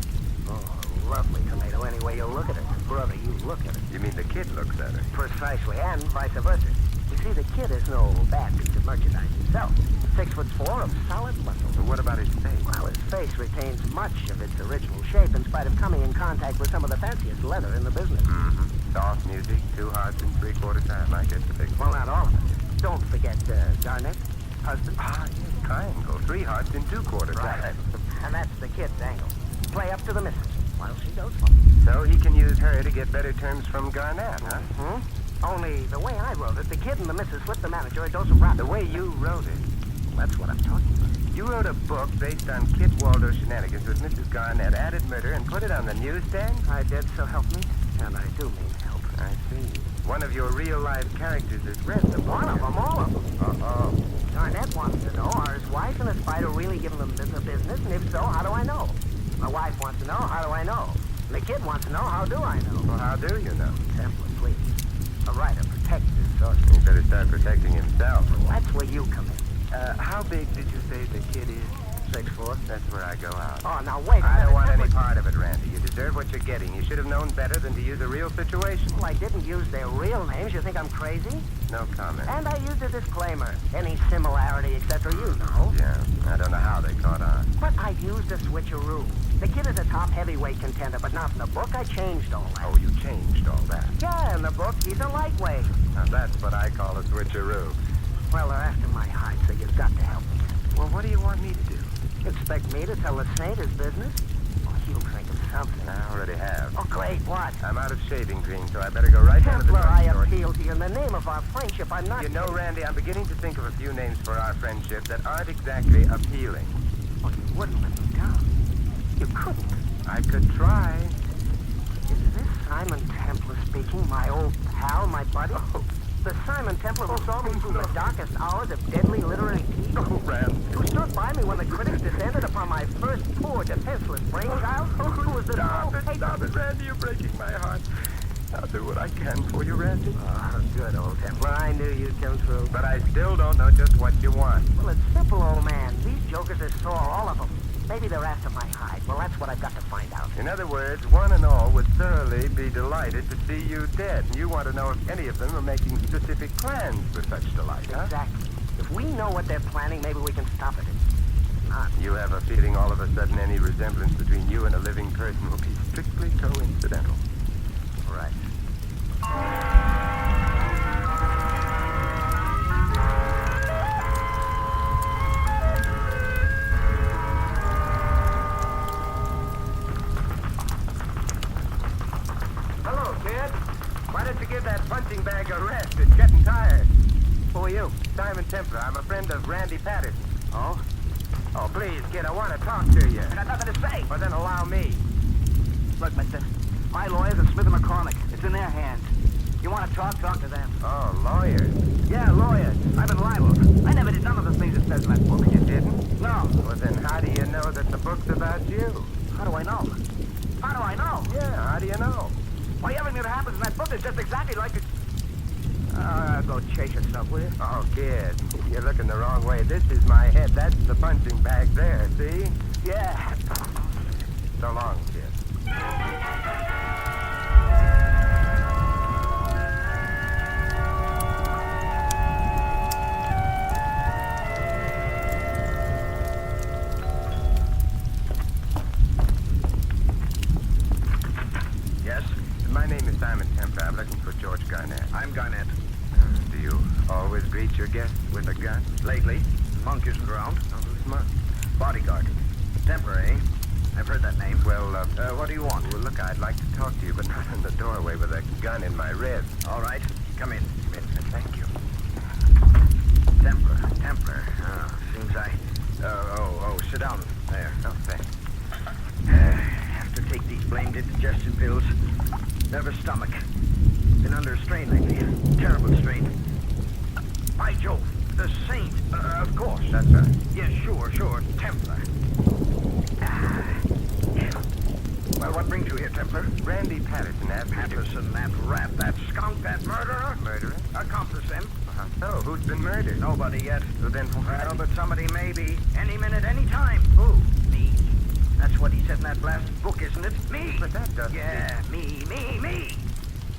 Oh, lovely tomato, any way you look at it. Brother, you look at it. You mean the kid looks at her? Precisely, and vice versa. You see, the kid is no bad piece of merchandise himself. 6'4" of solid muscle. But what about his face? Well, his face retains much of its original shape in spite of coming in contact with some of the fanciest leather in the business. Mm-hmm. Soft music, 2 hearts in 3/4 time. I get the big Well, not all of it. Don't forget Garnett, husband. Ah, yes, triangle. 3 hearts in 2/4 time. Right. And that's the kid's angle. Play up to the missus while she goes for So he can use her to get better terms from Garnett, huh? Hmm? Only the way I wrote it, the kid and the missus slipped the manager a dose of rap. The way you wrote it. That's what I'm talking about. You wrote a book based on Kid Waldo shenanigans with Mrs. Garnett, added murder, and put it on the newsstand? I did, so help me. And I do mean help. I see. One of your real-life characters has read the book. One of them, all of them. Uh-oh. Garnett wants to know, are his wife and his spider really giving them the business? And if so, how do I know? My wife wants to know, how do I know? And the kid wants to know, how do I know? Well, how do you know? Templar, please. A writer protects his source. He better start protecting himself. That's where you come in. How big did you say the kid is? 6'4". That's where I go out. Oh, now wait a minute. I don't want any Templar. part of it, Randy. You deserve what you're getting. You should have known better than to use a real situation. Well, I didn't use their real names. You think I'm crazy? No comment. And I used a disclaimer. Any similarity, etc., you know. Yeah, I don't know how they caught on. But I used a switcheroo. The kid is a top heavyweight contender, but not in the book. I changed all that. Oh, you changed all that. Yeah, in the book, he's a lightweight. Now, that's what I call a switcheroo. Well, they're after my hide, so you've got to help me. Well, what do you want me to do? Expect me to tell the Saint his business? Oh, he'll think of something. I already have. Oh, great, what? I'm out of shaving cream, so I better go right down to the Templar, I drugstore. appeal to you in the name of our friendship. I'm not... You know, Randy, I'm beginning to think of a few names for our friendship that aren't exactly appealing. Oh, you wouldn't let me down. You couldn't. I could try. Is this Simon Templar speaking, my old pal, my buddy? Oh. The Simon Templar who saw me through the darkest hours of deadly literary heat? Oh, Randy. Who stood by me when the critics descended upon my first poor, defenseless brainchild? Who was the... Stop it, Randy. You're breaking my heart. I'll do what I can for you, Randy. Oh, good old Templar. I knew you'd come through. But I still don't know just what you want. Well, it's simple, old man. These jokers are sore, all of them. Maybe they're after my hide. Well, that's what I've got to find out. In other words, one and all would thoroughly be delighted to see you dead. And you want to know if any of them are making specific plans for such delight, huh? Exactly. If we know what they're planning, maybe we can stop it. If not... You have a feeling all of a sudden any resemblance between you and a living person will be strictly coincidental. Right. Simon Templar. I'm a friend of Randy Patterson. Oh? Oh, please, kid, I want to talk to you. I got nothing to say. Well, then allow me. Look, mister, my lawyers are Smith & McCormick. It's in their hands. You want to talk to them. Oh, lawyers. Yeah, lawyers. I've been liable. I never did none of the things it says in that book. You didn't? No. Well, then how do you know that the book's about you? How do I know? How do I know? Yeah, how do you know? Why, everything that happens in that book is just exactly like it. Go chase yourself, will you? Oh, kid, you're looking the wrong way. This is my head. That's the punching bag there, see? Yeah. So long, kid. Yes? My name is Simon Templar. I'm looking for George Garnett. I'm Garnett. Do you always greet your guests with a gun? Lately, Monk isn't around. Oh, who's Monk? Bodyguard. Templar, eh? I've heard that name. Well, What do you want? well, look, I'd like to talk to you, but not in the doorway with a gun in my ribs. All right. Come in. Thank you. Templar. Seems I... sit down there. Oh, thanks. Have to take these blamed indigestion pills. Nervous stomach. Been under strain lately. Terrible strain. By Jove, the saint. Of course. That's right. Yes, sure. Templar. Well, what brings you here, Templar? Randy Patterson asked me to... Patterson, that rat, that skunk, that murderer? Murderer? Accomplice, then. So, who's been murdered? Nobody yet. So then, Well, but somebody may be. Any minute, any time. Who? Me. That's what he said in that blasted book, isn't it? Me. But that doesn't... Yeah, me.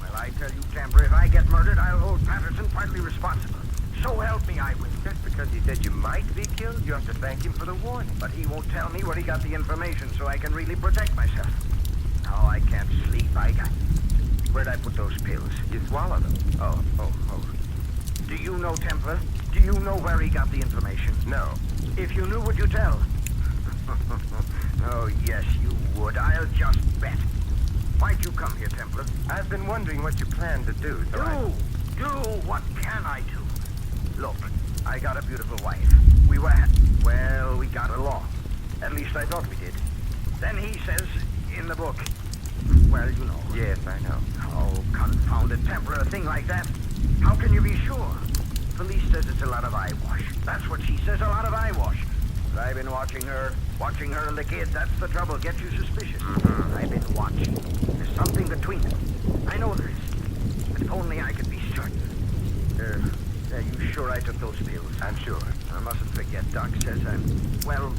Well, I tell you, Templar, if I get murdered, I'll hold Patterson partly responsible. So help me, I will. Just because he said you might be killed, you have to thank him for the warning. But he won't tell me where he got the information so I can really protect myself. No, I can't sleep. Where'd I put those pills? You swallow them. Oh. Do you know, Templar? Do you know where he got the information? No. If you knew, would you tell? Oh, yes, you would. I'll just bet. Why'd you come here, Templar? I've been wondering what you plan to do, so Do? What can I do? Look, I got a beautiful wife. We got along. At least I thought we did. Then he says, in the book, well, you know. Yes, I know. Oh, confounded Templar, a thing like that. How can you be sure? Police says it's a lot of eyewash. That's what she says, a lot of eyewash. But I've been watching her and the kid. That's the trouble. Get you suspicious. I've been watching. There's something between them. I know there is. But if only I could be certain. Are you sure I took those pills? I'm sure. I mustn't forget. Doc says well,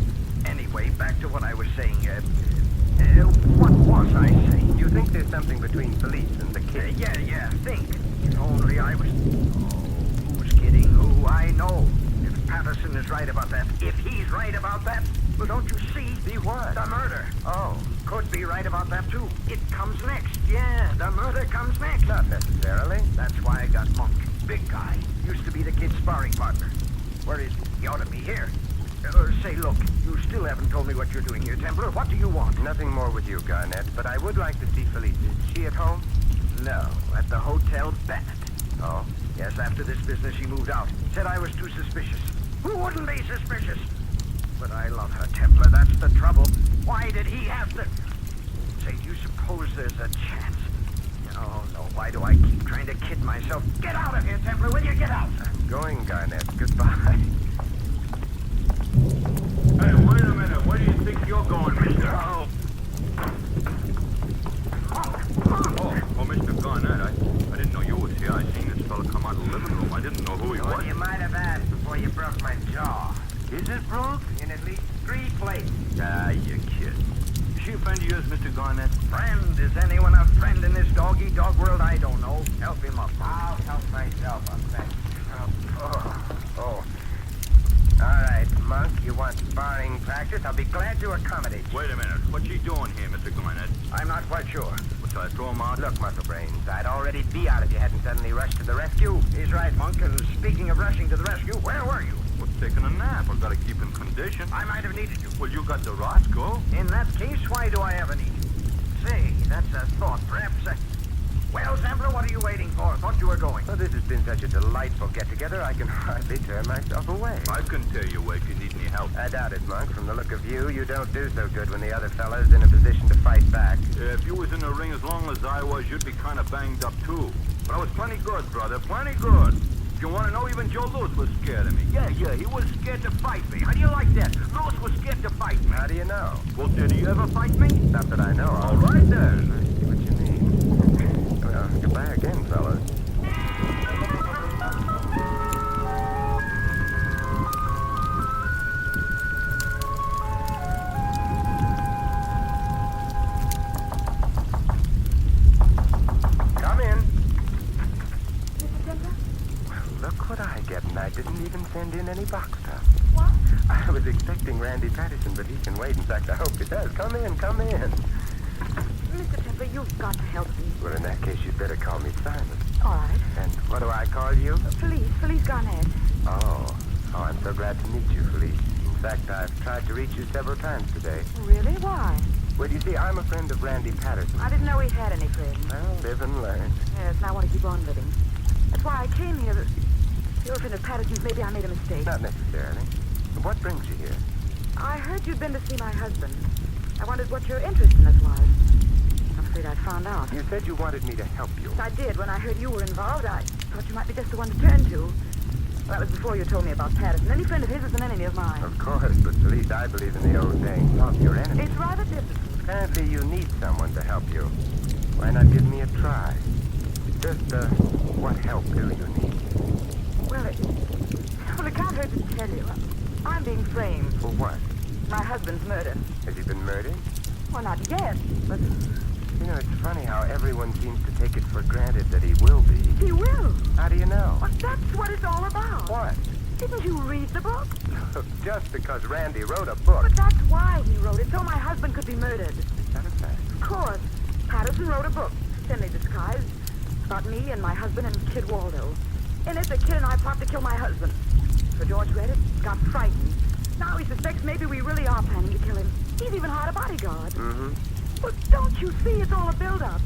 anyway, back to what I was saying. What was I saying? You think there's something between police and the kid? Yeah, think. If only I was... Oh, who's kidding? Who? I know. If Patterson is right about that. If he's right about that, well, don't you see? See what? The murder. Oh. Could be right about that, too. It comes next. Yeah, the murder comes next. Not necessarily. That's why I got Monk. Big guy. Used to be the kid's sparring partner. Where is he? He ought to be here. Say, look, you still haven't told me what you're doing here, Templar. What do you want? Nothing more with you, Garnett, but I would like to see Felice. Is she at home? No, at the Hotel Bennett. Oh? Yes, after this business, she moved out. Said I was too suspicious. Who wouldn't be suspicious? But I love her, Templar. That's the trouble. Why did he have to... Say, do you suppose there's a chance? Oh, no. Why do I keep trying to kid myself? Get out of here, Templar. Will you get out? I'm going, Garnett. Goodbye. Hey, wait a minute. Where do you think you're going, mister? Oh. Oh, Mr. Garnett, I didn't know you was here. I seen this fella come out of the living room. I didn't know who he was. You might have asked before you broke my jaw. Is it broke? In at least 3 places. Ah, you kid. Is she a friend of yours, Mr. Garnett? Friend? Is anyone a friend in this dog-eat-dog world? I don't know. Help him up. I'll help myself up, thanks. Oh. All right, Monk, you want sparring practice? I'll be glad to accommodate you. Wait a minute. What's she doing here, Mr. Garnett? I'm not quite sure. What, shall I throw him out? Look, Muscle Brains, I'd already be out if you hadn't suddenly rushed to the rescue. He's right, Monk. And speaking of rushing to the rescue, where were you? Well, taking a nap. I've got to keep in condition. I might have needed you. Well, you got the Roscoe. In that case, why do I ever need you? Say, that's a thought. Perhaps Well, Sampler, what are you waiting for? Thought you were going. Well, this has been such a delightful get-together, I can hardly tear myself away. I can tear you away if you need any help. I doubt it, Monk. From the look of you, you don't do so good when the other fella's in a position to fight back. If you was in the ring as long as I was, you'd be kind of banged up, too. But I was plenty good, brother, plenty good. If you want to know, even Joe Louis was scared of me. Yeah, he was scared to fight me. How do you like that? Louis was scared to fight me. How do you know? Well, did he ever fight me? Not that I know of. All right, then. I see what you mean. Well, goodbye again, fellas. I didn't even send in any box stuff. What? I was expecting Randy Patterson, but he can wait. In fact, I hope he does. Come in, come in. Mr. Templer, you've got to help me. Well, in that case, you'd better call me Simon. All right. And what do I call you? Felice Garnett. Oh, I'm so glad to meet you, Felice. In fact, I've tried to reach you several times today. Really? Why? Well, you see, I'm a friend of Randy Patterson. I didn't know he had any friends. Well, live and learn. Yes, and I want to keep on living. That's why I came here. You're a friend of Patterson's. Maybe I made a mistake. Not necessarily. What brings you here? I heard you'd been to see my husband. I wondered what your interest in us was. I'm afraid I found out. You said you wanted me to help you. I did. When I heard you were involved, I thought you might be just the one to turn to. Well, that was before you told me about Patterson. Any friend of his is an enemy of mine. Of course, but Felice, I believe in the old saying, love your enemy. It's rather difficult. Apparently you need someone to help you. Why not give me a try? Just, what help do you need? Well, it can't hurt to tell you. I'm being framed. For what? My husband's murder. Has he been murdered? Well, not yet, but... You know, it's funny how everyone seems to take it for granted that he will be. He will. How do you know? Well, that's what it's all about. What? Didn't you read the book? Just because Randy wrote a book. But that's why he wrote it, so my husband could be murdered. Is that a fact? Of course. Patterson wrote a book, thinly disguised, about me and my husband and Kid Waldo. In it, the kid and I plot to kill my husband. So George read it, got frightened. Now he suspects maybe we really are planning to kill him. He's even hired a bodyguard. Mm-hmm. But don't you see, it's all a build-up.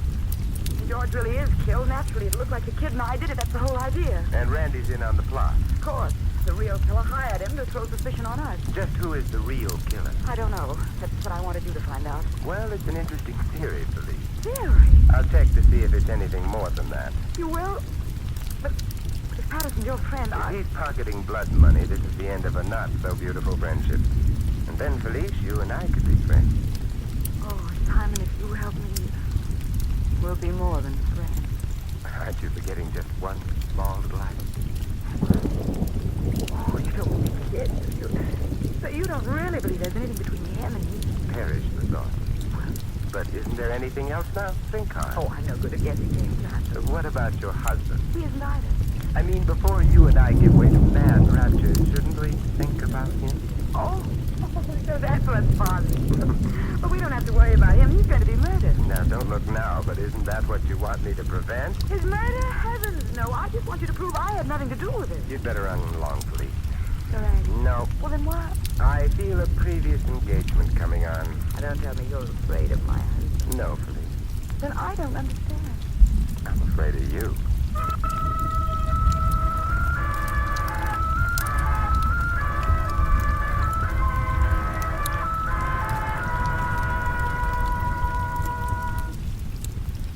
If George really is killed, naturally it looked like the kid and I did it. That's the whole idea. And Randy's in on the plot. Of course. The real killer hired him to throw suspicion on us. Just who is the real killer? I don't know. That's what I wanted you to find out. Well, it's an interesting theory, Felice. Theory? I'll check to see if it's anything more than that. You will? But if Patterson's your friend, If he's pocketing blood money, this is the end of a not-so-beautiful friendship. And then, Felice, you and I could be friends. Oh, Simon, if you help me, we'll be more than friends. Aren't you forgetting just one small little item? Oh, you don't forget. You don't really believe there's anything between him and me. Perish the thought. But isn't there anything else now? Think on. Oh, I'm no good at guessing things, John. What about your husband? He isn't either. I mean, before you and I give way to mad raptures, shouldn't we think about him? Oh, so that's what's fun. But we don't have to worry about him. He's going to be murdered. Now, don't look now, but isn't that what you want me to prevent? His murder? Heavens, no. I just want you to prove I had nothing to do with it. You'd better run along, Felice. All right. No. Well, then what? I feel a previous engagement coming on. Don't tell me you're afraid of my husband. No, Felice. Then I don't understand. I'm afraid of you.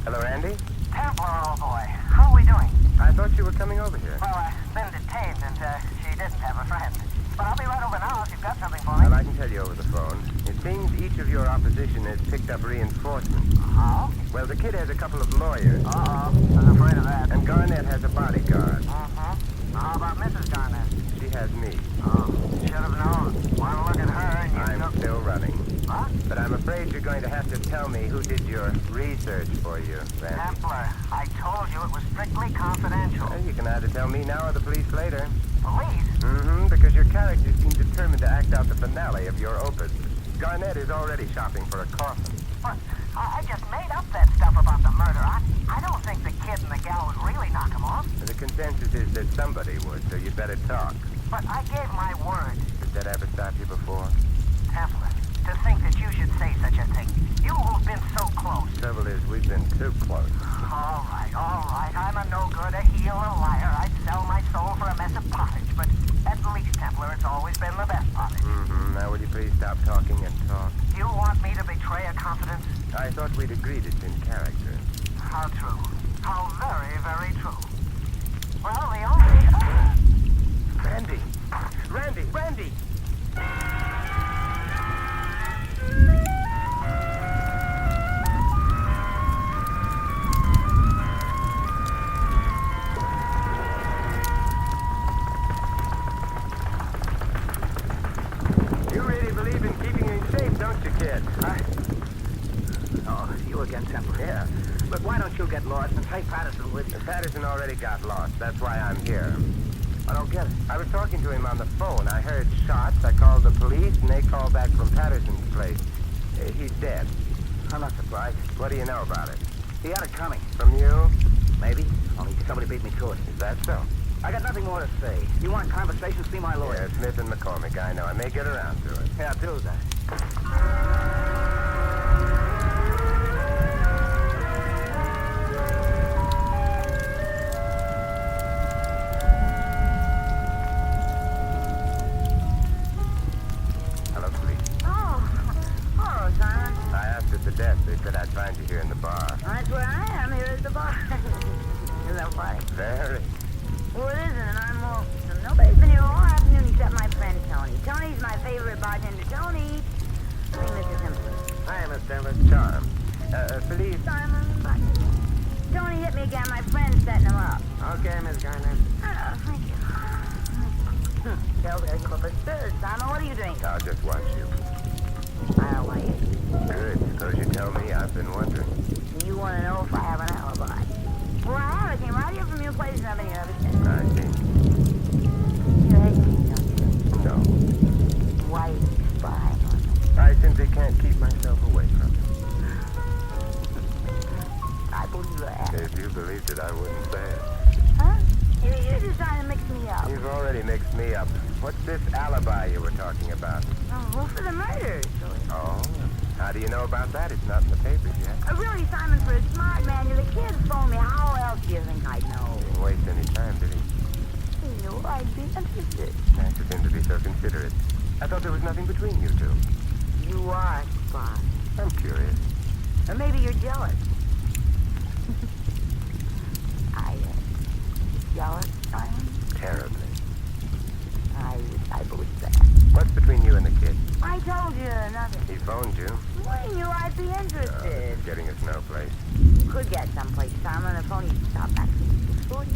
Hello, Randy? Templar, old boy. How are we doing? I thought you were coming over here. Well, I've been detained and she didn't have a friend. But I'll be right over now if you've got something for me. Well, I can tell you over the phone. It seems each of your opposition has picked up reinforcements. Oh? Well, the kid has a couple of lawyers. Uh-oh. I was afraid of that. And Garnett has a bodyguard. Uh-huh. How about Mrs. Garnett? She has me. Oh, should have known. One look at her and you I'm still running. What? But I'm afraid you're going to have to tell me who did your research for you, Randy. Templar, I told you it was strictly confidential. Well, you can either tell me now or the police later. Police? Mm-hmm, because your characters seem determined to act out the finale of your opus. Garnett is already shopping for a coffin. But I just made up that stuff about the murder. I don't think the kid and the gal would really knock him off. The consensus is that somebody would, so you'd better talk. But I gave my word. Did that ever stop you before? Templar, to think that you should say such a thing. You who've been so close. The trouble is, we've been too close. All right. please stop talking and talk? You want me to betray a confidence? I thought we'd agreed it's in character. How true. How very, very true. Well, the only... Randy! Randy! Randy! You really believe in keeping in shape, don't you, kid? Oh, you again, Temple. Yeah. But why don't you get lost and take Patterson with you? Patterson already got lost. That's why I'm here. I don't get it. I was talking to him on the phone. I heard shots. I called the police, and they called back from Patterson's place. He's dead. I'm not surprised. What do you know about it? He had it coming. From you? Maybe. Only somebody beat me to it. Is that so? I got nothing more to say. You want conversation? See my lawyer. Yeah, Smith and McCormick. I know. I may get around to it. Yeah, do that. Hello, police. Oh, hello, Simon. I asked at the desk. They said I'd find you here in the bar. That's where I am. Here is the bar. Isn't that funny? Very. Well, it isn't, and I'm off. So nobody's been here all afternoon except my friend Tony. Tony's my favorite bartender. Tony! Hey, Mr. Simpson. Hi, Miss Denver. Charm. Police. Simon, bartender. Tony hit me again. My friend's setting him up. Okay, Miss Garner. Oh, thank you. Tell there's Clipper Spurs. Simon, what are you drinking? I'll just watch you. I don't want you. Good. Suppose you tell me. I've been wondering. You want to know if I have an alibi? Well, I have. I came right here from your place and I've been here ever since. I see. You hate me, don't you? No. Why are you spying on me? I simply can't keep myself away from it. I believe that. If you believed it, I wouldn't say it. Huh? You're just trying to mix me up. You've already mixed me up. What's this alibi you were talking about? Oh, well, for the murder. Oh? How do you know about that? It's not in the papers yet. Really, Simon, for a smart man, you're the kid phoned me. How else do you think I'd know? He didn't waste any time, did he? You know, I'd be interested. Nice of him to be so considerate. I thought there was nothing between you two. You are a spy. I'm curious. Or maybe you're jealous. Jealous, Simon? Terribly. I believe that. What's between you and the kid? I told you nothing. He phoned you. We knew I'd be interested. It's getting us no place. Could get someplace, Simon, if only you'd stop back to 640.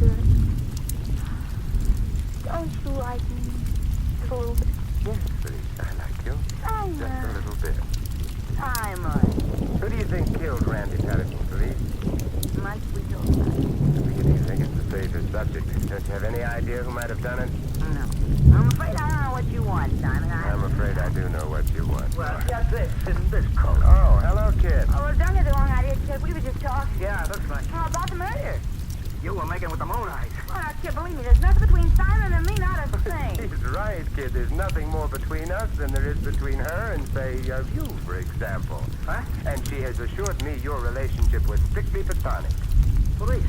Good. Don't you like me? Just a little bit. Yes, please. I like you. Simon. Just a little bit. Simon. Who do you think killed Randy Patterson, police? Must we go back? Do you think it's the safest subject? Don't you have any idea who might have done it? No. I'm afraid I don't know what you want, Simon. I'm afraid I do know what you want. Well, just this in this coat. Oh, hello, kid. Oh, well, don't get the wrong idea, kid. We were just talking. Yeah, looks like Oh, about the murder. you were making with the moon eyes. Oh, now, kid, believe me, there's nothing between Simon and me, not a thing. He's right, kid. There's nothing more between us than there is between her and, say, you, for example. Huh? And she has assured me your relationship was strictly platonic. Police.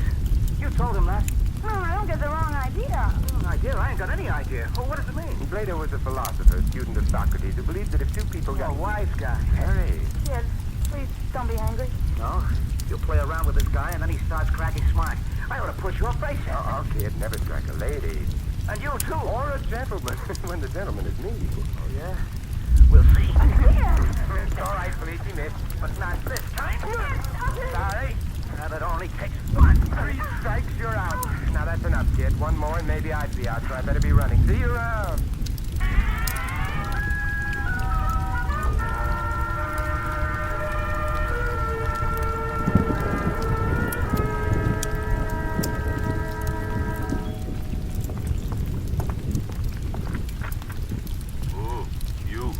You told him that. No, I don't get the wrong idea. Wrong idea? I ain't got any idea. Well, what does it mean? Plato was a philosopher, student of Socrates, who believed that if two people got... A wise guy. Harry. Kid, please don't be angry. No. You play around with this guy and then he starts cracking smart. I ought to push your face in. Oh, kid, never strike a lady. And you too. Or a gentleman, when the gentleman is me. Oh, yeah? We'll see. It's all right, police, he missed. But not this time. Sorry. Now it only takes one. 3 strikes, you're out. Now that's enough, kid. One more and maybe I'd be out, so I better be running. See you around. Oh, you.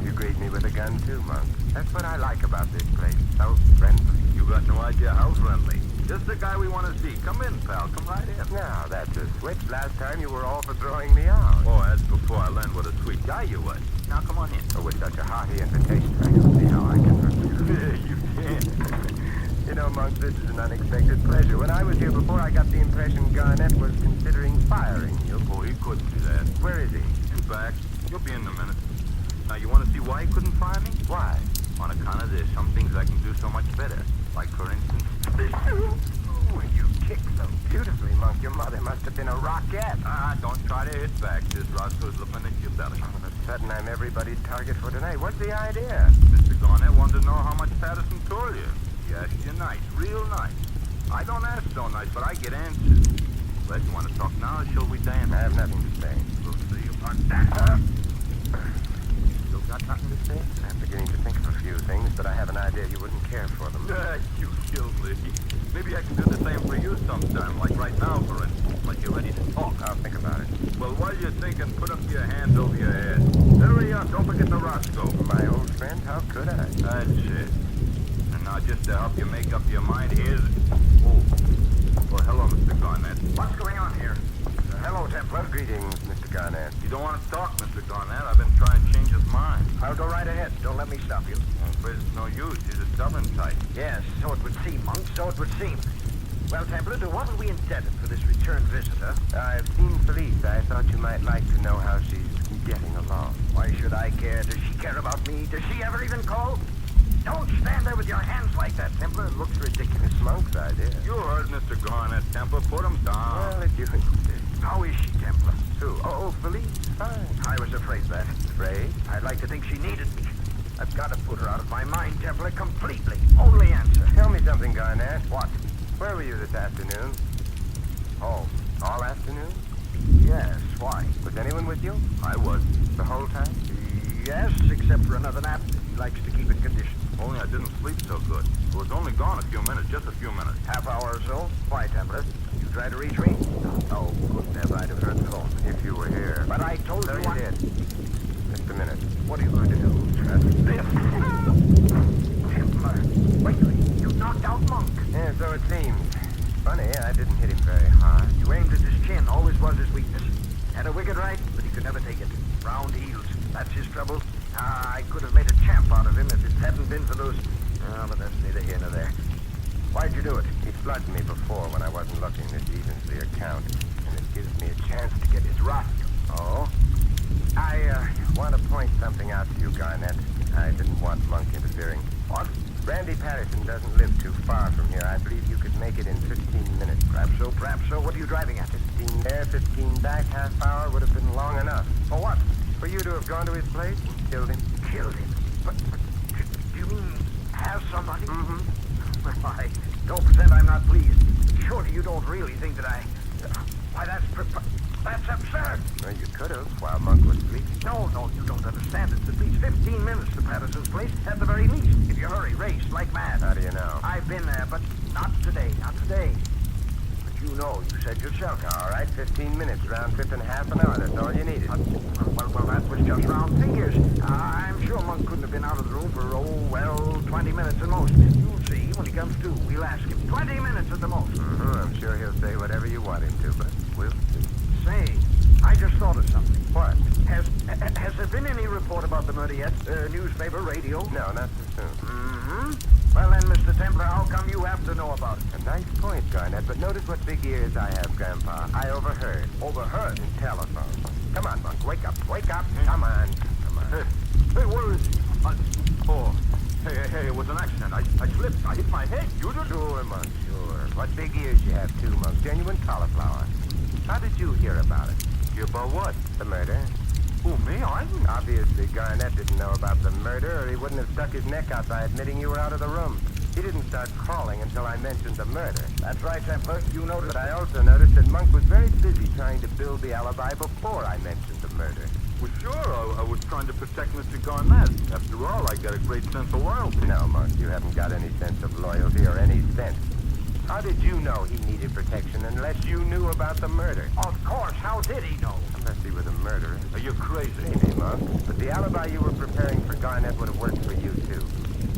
You greet me with a gun too, Monk. That's what I like about this place. So friendly. You got no idea how friendly. Just the guy we want to see. Come in, pal. Come right in. Now, that's a switch. Last time you were all for throwing me out. Oh, that's before I learned what a sweet guy you was. Now come on in. Oh, with such a hearty invitation, I don't see how I can refuse. You can. You know, Monk, this is an unexpected pleasure. When I was here before, I got the impression Garnett was considering firing you. Oh, he couldn't do that. Where is he? He's back. You'll be in a minute. Now, you want to see why he couldn't fire me? Why? On account of this. Some things I can do so much better. Like, for instance, this. When you kick so beautifully, Monk, your mother must have been a rocket. Don't try to hit back. This Roscoe's looking at your belly. All of a sudden, I'm everybody's target for tonight. What's the idea? Mr. Garnett wanted to know how much Patterson told you. He asked you nice, real nice. I don't ask so nice, but I get answers. Well, you want to talk now, or shall we dance? I have nothing to say. We'll see about that. Still got nothing to say? I'm beginning to think of a few things, but I have an idea you wouldn't care for them. You hillbilly. Maybe I can do the same for you sometime, like right now, for instance, like you're ready to talk. I'll think about it. Well, while you're thinking, put up your hands over your head. Hurry up, don't forget the Roscoe. My old friend, how could I? That's it. And now, just to help you make up your mind, here's... Oh, well, hello, Mr. Garnett. What's going on here? Hello, Templar. Greetings, Mr. Garnett. You don't want to talk, Mr. Garnett. I've been trying to change his mind. I'll go right ahead. Don't let me stop you. I'm afraid it's no use. He's a stubborn type. Yes, so it would seem, Monk, so it would seem. Well, Templar, to what are we indebted for this return visitor? I've seen Felice. I thought you might like to know how she's getting along. Why should I care? Does she care about me? Does she ever even call? Don't stand there with your hands like that, Templar. It looks ridiculous. Monk's idea. You heard Mr. Garnett, Templar. Put him down. Well, if you insist. How is she, Templar? Who? Oh, Felice. Fine. I was afraid that. Afraid? I'd like to think she needed me. I've got to put her out of my mind, Templar, completely. Only answer. Tell me something, Garnett. What? Where were you this afternoon? Oh, All afternoon? yes. Why? Was anyone with you? I was. The whole time? Yes, except for another nap. He likes to keep in condition. Only I didn't sleep so good. It was only gone a few minutes, just a few minutes. Half hour or so. Why, Templar? You tried to reach me? No, couldn't have. I'd have heard the phone. If you were here. But I told So you you I... did. Just a minute. What are you going to do? This. Templar. Wait, you knocked out Monk. Yeah, so it seems. Funny, I didn't hit him very hard. You aimed at his chin. Always was his weakness. Had a wicked right, but he could never take it. Round heels. That's his trouble. I could have made a champ out of him if it hadn't been for those... Oh, but that's neither here nor there. Why'd you do it? He slugged me before when I wasn't looking. This evens the account. And it gives me a chance to get his Roscoe. Oh? I want to point something out to you, Garnett. I didn't want Monk interfering. What? Randy Patterson doesn't live too far from here. I believe you could make it in 15 minutes. Perhaps so, perhaps so. What are you driving at? 15 there, 15 back, half hour would have been long enough. For what? For you to have gone to his place and killed him. Killed him. But do you mean have somebody? Mm-hmm. Well, I don't pretend I'm not pleased. Surely you don't really think that I... Why, that's absurd. Well, you could have while Monk was sleeping. No, you don't understand. It's at least 15 minutes to Patterson's place, at the very least. If you hurry, race like mad. How do you know? I've been there, but not today, not today. But you know, you said yourself. All right, 15 minutes, round trip in half an hour. That's all you needed. Well, that was just round figures. I'm sure Monk couldn't have been out of the room for, 20 minutes at most. You'll see when he comes to. We'll ask him. 20 minutes at the most. Mm-hmm. I'm sure he'll say whatever you want him to, but we'll see. Say, I just thought of something. What? Has there been any report about the murder yet? Newspaper, radio? No, not so soon. Mm-hmm. Well then, Mr. Templar, how come you have to know about it? A nice point, Garnett, but notice what big ears I have, Grandpa. I overheard. Overheard? In telephone. Come on, Monk, wake up, wake up. Come on. Hey, where is he? Hey, it was an accident. I slipped. I hit my head. You did? Sure, Monk, sure. What big ears you have, too, Monk. Genuine cauliflower. How did you hear about it? Hear about what? The murder. Who, me? I didn't. Obviously, Garnett didn't know about the murder, or he wouldn't have stuck his neck out by admitting you were out of the room. He didn't start crawling until I mentioned the murder. That's right, Templar. You noticed. But I also noticed that Monk was very busy trying to build the alibi before I mentioned the murder. Well, sure, I was trying to protect Mr. Garnett. After all, I got a great sense of loyalty. No, Monk, you haven't got any sense of loyalty or any sense. How did you know he needed protection unless you knew about the murder? Of course. How did he know? Unless he was a murderer. Are you crazy? Maybe, Monk. But the alibi you were preparing for Garnett would have worked for you, too.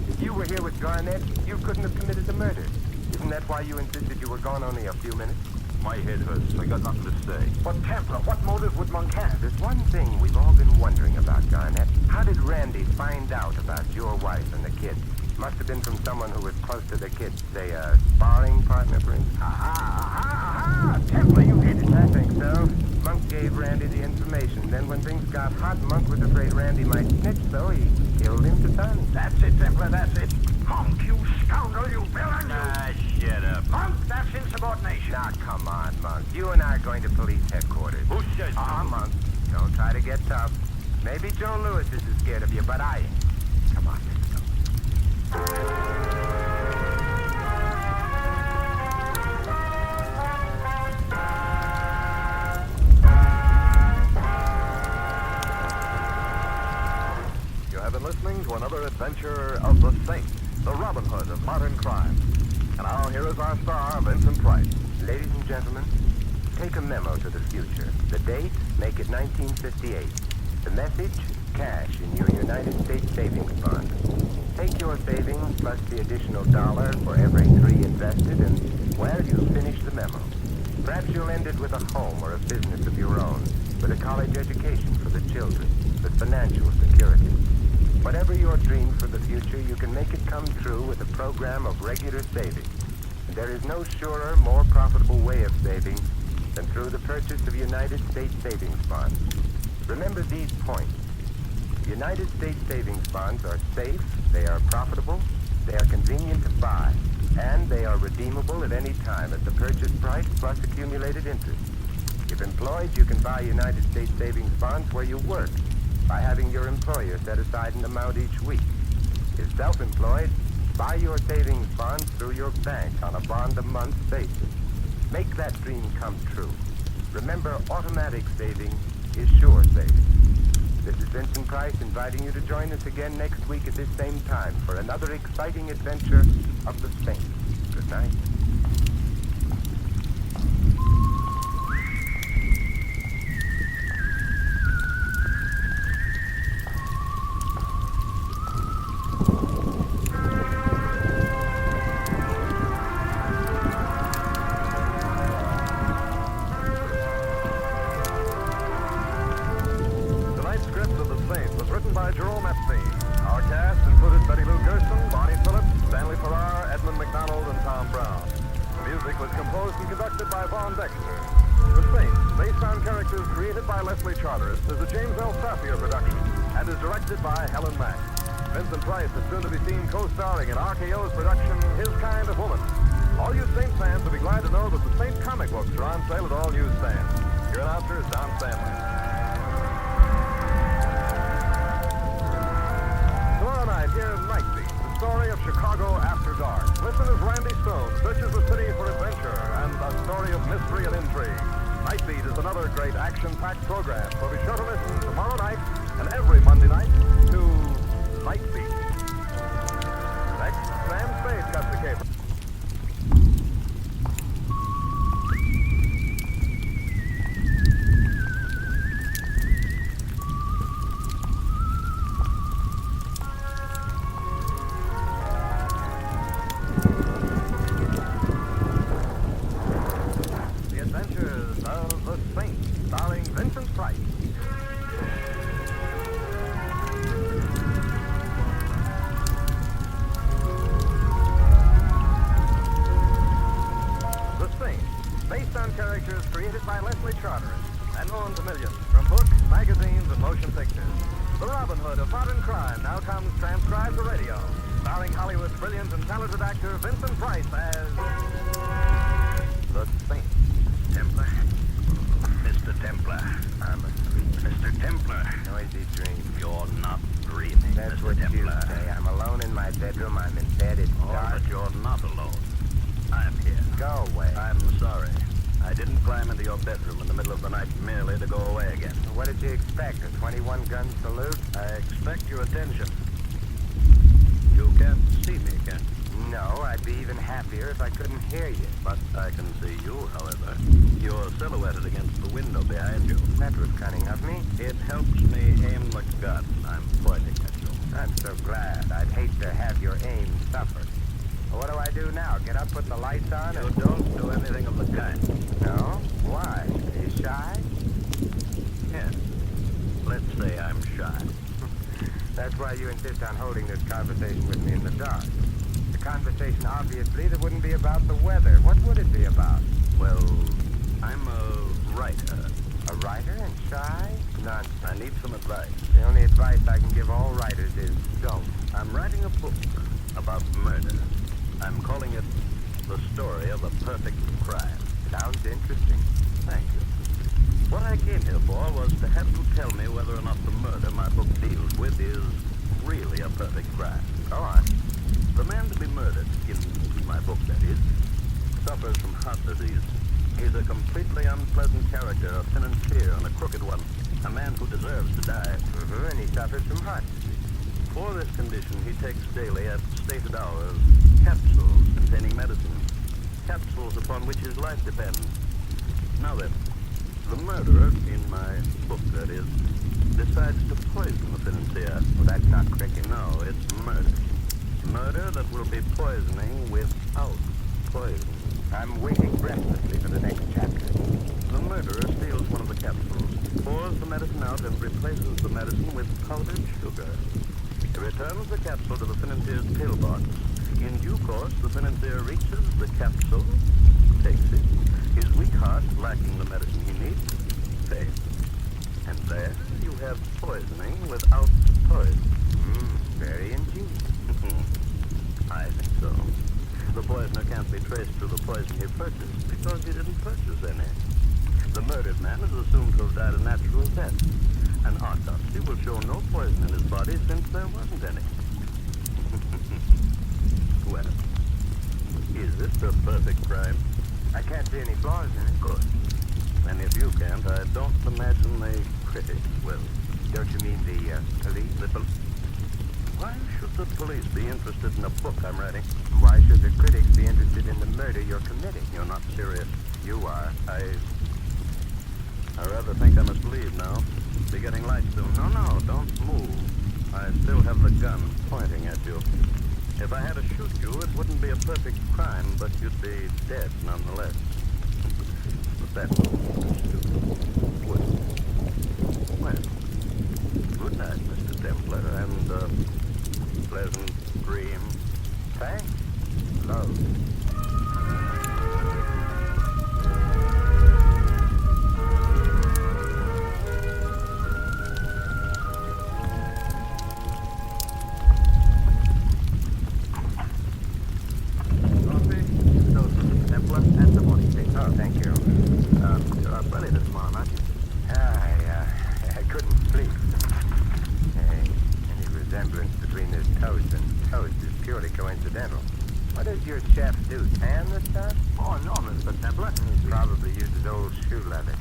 If you were here with Garnett, you couldn't have committed the murder. Isn't that why you insisted you were gone only a few minutes? My head hurts. I got nothing to say. But Templar, what motive would Monk have? There's one thing we've all been wondering about, Garnett. How did Randy find out about your wife and the kids? Must have been from someone who was close to the kids. Say, a sparring partner, for instance. Aha! Templar, you hit it. I think so. Monk gave Randy the information. Then when things got hot, Monk was afraid Randy might snitch, so he killed him to tons. That's it, Templar, that's it. Monk, you scoundrel, you villain, you... Ah, shut up. Monk, that's insubordination. Now, come on, Monk. You and I are going to police headquarters. Who says so? Monk. Don't try to get tough. Maybe Joe Lewis isn't scared of you, but I ain't. Come on, let's go. You have been listening to another adventure of the Saint, the Robin Hood of modern crime. And now here is our star, Vincent Price. Ladies and gentlemen, take a memo to the future. The date, make it 1958. The message, cash in your United States savings bond. Take your savings plus the additional $1 for every 3 invested, and, well, you'll finish the memo. Perhaps you'll end it with a home or a business of your own, with a college education for the children, with financial security. Whatever your dream for the future, you can make it come true with a program of regular savings. And there is no surer, more profitable way of saving than through the purchase of United States savings bonds. Remember these points. United States savings bonds are safe, they are profitable, they are convenient to buy, and they are redeemable at any time at the purchase price plus accumulated interest. If employed, you can buy United States savings bonds where you work, by having your employer set aside an amount each week. If self-employed, buy your savings bonds through your bank on a bond-a-month basis. Make that dream come true. Remember, automatic saving is sure saving. This is Vincent Price inviting you to join us again next week at this same time for another exciting adventure of the Saint. Good night. Vincent Price is soon to be seen co-starring in RKO's production, His Kind of Woman. All you Saint fans will be glad to know that the Saint comic books are on sale at all newsstands. Your announcer is Don Stanley. Tomorrow night, hear Night Beat, the story of Chicago after dark. Listen as Randy Stone searches the city for adventure and a story of mystery and intrigue. Night Beat is another great action-packed program, so be sure to listen tomorrow night and every Monday night to Night Beat. Next, Sam Spade cuts the cable. The Adventures of the Saint, starring Vincent Price. Based on characters created by Leslie Charteris and known to millions from books, magazines, and motion pictures. The Robin Hood of modern crime now comes transcribed to radio, starring Hollywood's brilliant and talented actor Vincent Price as the Saint. Templar? Mr. Templar. I'm asleep. Mr. Templar. Noisy dream. You're not dreaming, That's Mr. what Templar. you say. I'm alone in my bedroom. I'm in bed. It's dark. But you're not alone. I'm here. Go away. I'm sorry. I didn't climb into your bedroom in the middle of the night merely to go away again. What did you expect? A 21-gun salute? I expect your attention. You can't see me, can you? No, I'd be even happier if I couldn't hear you. But I can see you, however. You're silhouetted against the window behind you. That was cunning of me. It helps me aim the gun I'm pointing at you. I'm so glad. I'd hate to have your aim suffer. Well, what do I do now? Get up, put the lights on? You don't do anything of the kind. No? Why? Are you shy? Yes. Let's say I'm shy. That's why you insist on holding this conversation with me in the dark. The conversation, obviously, that wouldn't be about the weather. What would it be about? Well, I'm a writer. A A writer and shy? Nonsense. I need some advice. The only advice I can give all writers is don't. I'm writing a book about murder. I'm calling it The Story of a Perfect Crime. Sounds interesting. Thank you. What I came here for was to have you tell me whether or not the murder my book deals with is really a perfect crime. Go on. The man to be murdered, in my book that is, suffers from heart disease. He's a completely unpleasant character, a financier and a crooked one, a man who deserves to die. And he suffers from heart disease. For this condition, he takes daily at stated hours capsules containing medicine, capsules upon which his life depends. Now then, the murderer, in my book that is, decides to poison the financier. Well, that's not cricket. No, it's murder. Murder that will be poisoning without poison. I'm waiting breathlessly for the next chapter. The murderer steals one of the capsules, pours the medicine out, and replaces the medicine with powdered sugar. He returns the capsule to the financier's pillbox. In due course, the financier reaches the capsule, takes it. His weak heart, lacking the medicine he needs, fails. And there you have poisoning without poison. Very ingenious. I think so. The poisoner can't be traced to the poison he purchased because he didn't purchase any. The murdered man is assumed to have died a natural death. An autopsy will show no poison in his body since there wasn't any. Well, is this a perfect crime? I can't see any flaws in it. Good. And if you can't, I don't imagine the critics will. Don't you mean the police? Why should the police be interested in a book I'm writing? Why should the critics be interested in the murder you're committing? You're not serious. You are. I rather think I must leave now. Be getting light soon. No, don't move. I still have the gun pointing at you. If I had to shoot you, it wouldn't be a perfect crime, but you'd be dead nonetheless. But that's well, good night, Mr. Templar, and pleasant dreams. Thanks. Love. What does your chef do? Tan the stuff? Oh, no, Mr. Templar. He probably uses old shoe leather.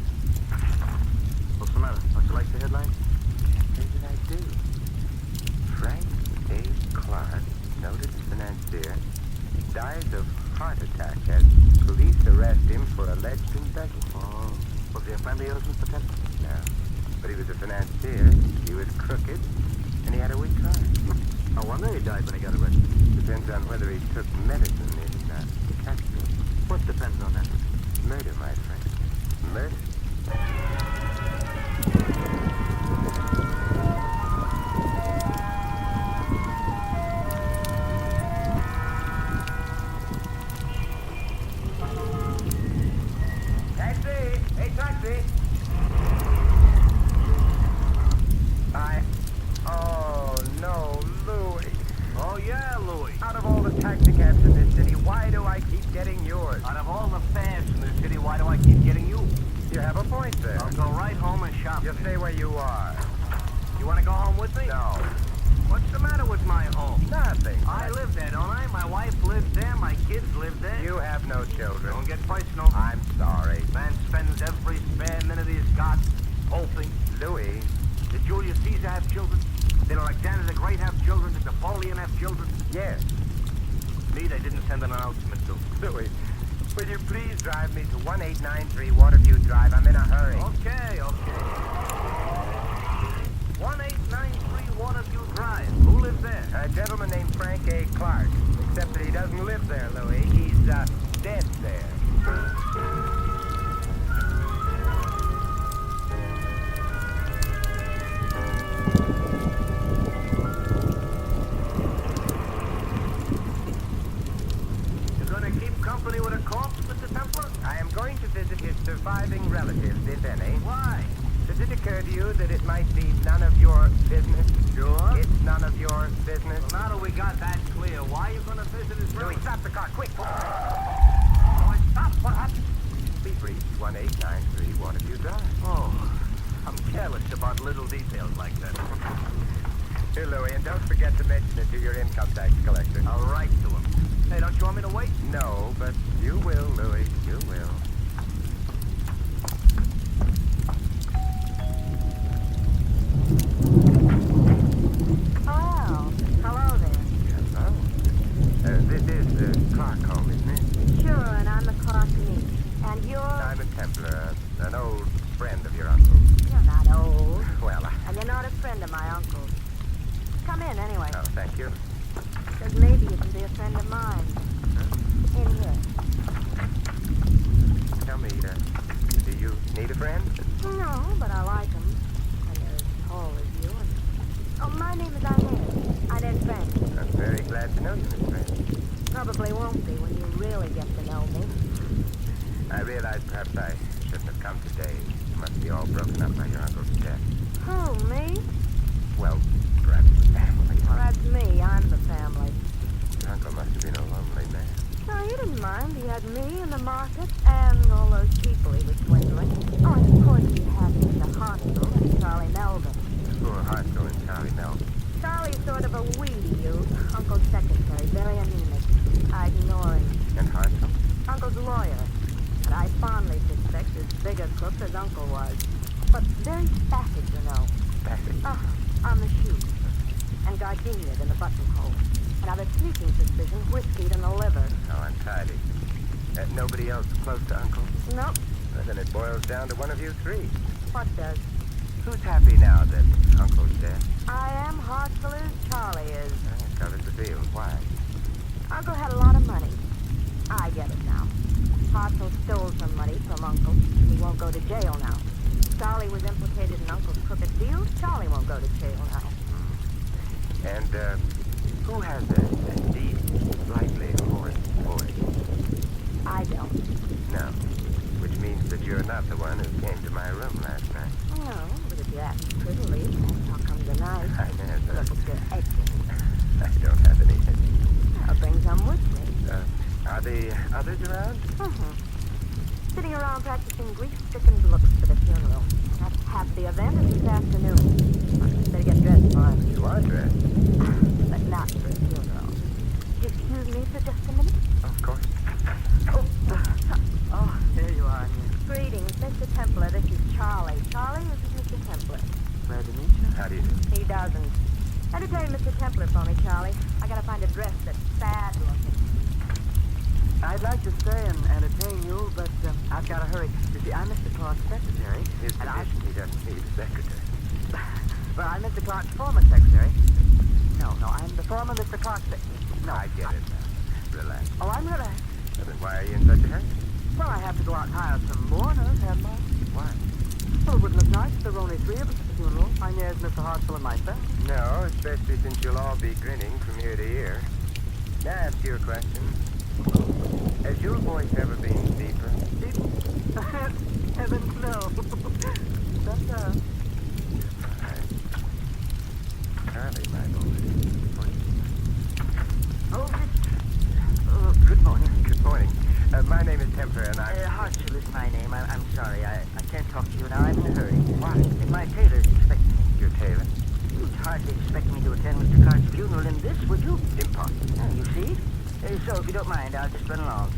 What's the matter? Don't you like the headline? Can't say that I do. Frank A. Clark, noted financier, dies of heart attack as police arrest him for alleged embezzlement. Oh, was he a friend of yours, Mr. Templar? No, but he was a financier, he was crooked, and he had a weak heart. No wonder he died when he got arrested. Depends on whether he took medicine in capsule. What depends on that? Murder, my friend. Murder. Taxi! Hey, taxi! Oh, no, Louis. Oh, yeah, Louis. Out of all the taxicabs in this city, why do I keep getting yours? Out of all the fares in this city, why do I keep getting you? You have a point there. I'll go right home and shop. You stay where you are. You want to go home with me? No. What's the matter with my home? Nothing. I live there, don't I? My wife lives there. My kids live there. You have no children. Don't get personal. I'm sorry. Man spends every spare minute he's got hoping. Louis. Did Julius Caesar have children? Did Alexander the Great have children? Did Napoleon have children? Yes. Me, they didn't send an announcement to. Louis, will you please drive me to 1893 Waterview Drive? I'm in a hurry. Okay. 1893 Waterview Drive. Who lives there? A gentleman named Frank A. Clark. Except that he doesn't live there, Louis. He's, dead there. Company with a corpse, Mr. Templar? I am going to visit his surviving relatives, if any. Why? Here, Louis, and don't forget to mention it to your income tax collector. I'll write to him. Hey, don't you want me to wait? No, but you will, Louis. You will. Oh, hello there. Hello. This is the Clark home, isn't it? Sure, and I'm the Clark niece. And you're... I'm a Templar, an old friend of your uncle. You're not old. Well, And you're not a friend of my uncle's. Come in, anyway. oh, thank you. Because maybe you can be a friend of mine. In here. Tell me, do you need a friend? No, but I like him. And they're as tall as you. And... Oh, my name is Inez. Inez Frank. I'm very glad to know you, Miss Friend. Probably won't be when you really get to know me. I realize perhaps I shouldn't have come today. You must be all broken up by your uncle's death. Who, me? Well, perhaps the family. Well, that's me. I'm the family. Your uncle must have been a lonely man. No, he didn't mind. He had me in the market and all those people he was swindling. Oh, and of course he had Mr. Hansel and Charlie Melvin. Poor Hansel and Charlie Melvin. Charlie's sort of a weedy youth. Uncle's secretary, very anemic. I ignore him. And Hansel? Uncle's a lawyer. But I fondly suspect as big a crook as Uncle was. But very spatted, you know. Spatted? On the shoe. And gardenia'd in the buttonhole. And I've a sneaking suspicion whiskeyed in the liver. Oh, untidy. Nobody else close to Uncle? Nope. Well, then it boils down to one of you three. What does? Who's happy now that Uncle's dead? I am heartful as Charlie is. That covers the field. Why? Uncle had a lot of money. I get it now. Hansel stole some money from Uncle. He won't go to jail now. Charlie was implicated in Uncle's crooked deal. Charlie won't go to jail now. And, who has a deep, slightly hoarse voice? I don't. No. Which means that you're not the one who came to my room last night. No, but if you ask prettily, I'll come tonight. I never. Look at your edging. I don't have any edging. I'll bring some with me. Are the others around? Mm-hmm. Sitting around practicing grief-stricken looks for the funeral. That's half the event is this afternoon. Better get dressed for it. You are dressed. But not for a funeral. Excuse me for just a minute? Of course. Oh, there you are. Greetings, Mr. Templar. This is Charlie. Charlie, this is Mr. Templar. Glad to meet you. How do you do? He doesn't. Entertain Mr. Templar for me, Charlie. I gotta find a dress that's sad looking. I'd like to stay and entertain you, but I've got to hurry. You see, I'm Mr. Clark's secretary. His and condition, he doesn't need a secretary. Well, I'm Mr. Clark's former secretary. No, I'm the former Mr. Clark's secretary. No, I get it now. Relax. Oh, I'm gonna... Well, then why are you in such a hurry? Well, I have to go out and hire some mourners, haven't I? Why? Well, it wouldn't look nice if there were only three of us at the funeral. Inez, Mr. Hansel, and myself. No, especially since you'll all be grinning from ear to ear. May I ask you a question? Has your voice ever been deeper? Heavens, no. But, Charlie, my boy. Oh, good morning. Good morning. My name is Templar, and I'm... Hansel is my name. I'm sorry. I can't talk to you now. I'm in a hurry. Why? My tailor's expecting me. Your tailor? You'd hardly expect me to attend Mr. Clark's funeral in this, would you? Impossible. You see? So, if you don't mind, I'll just run along.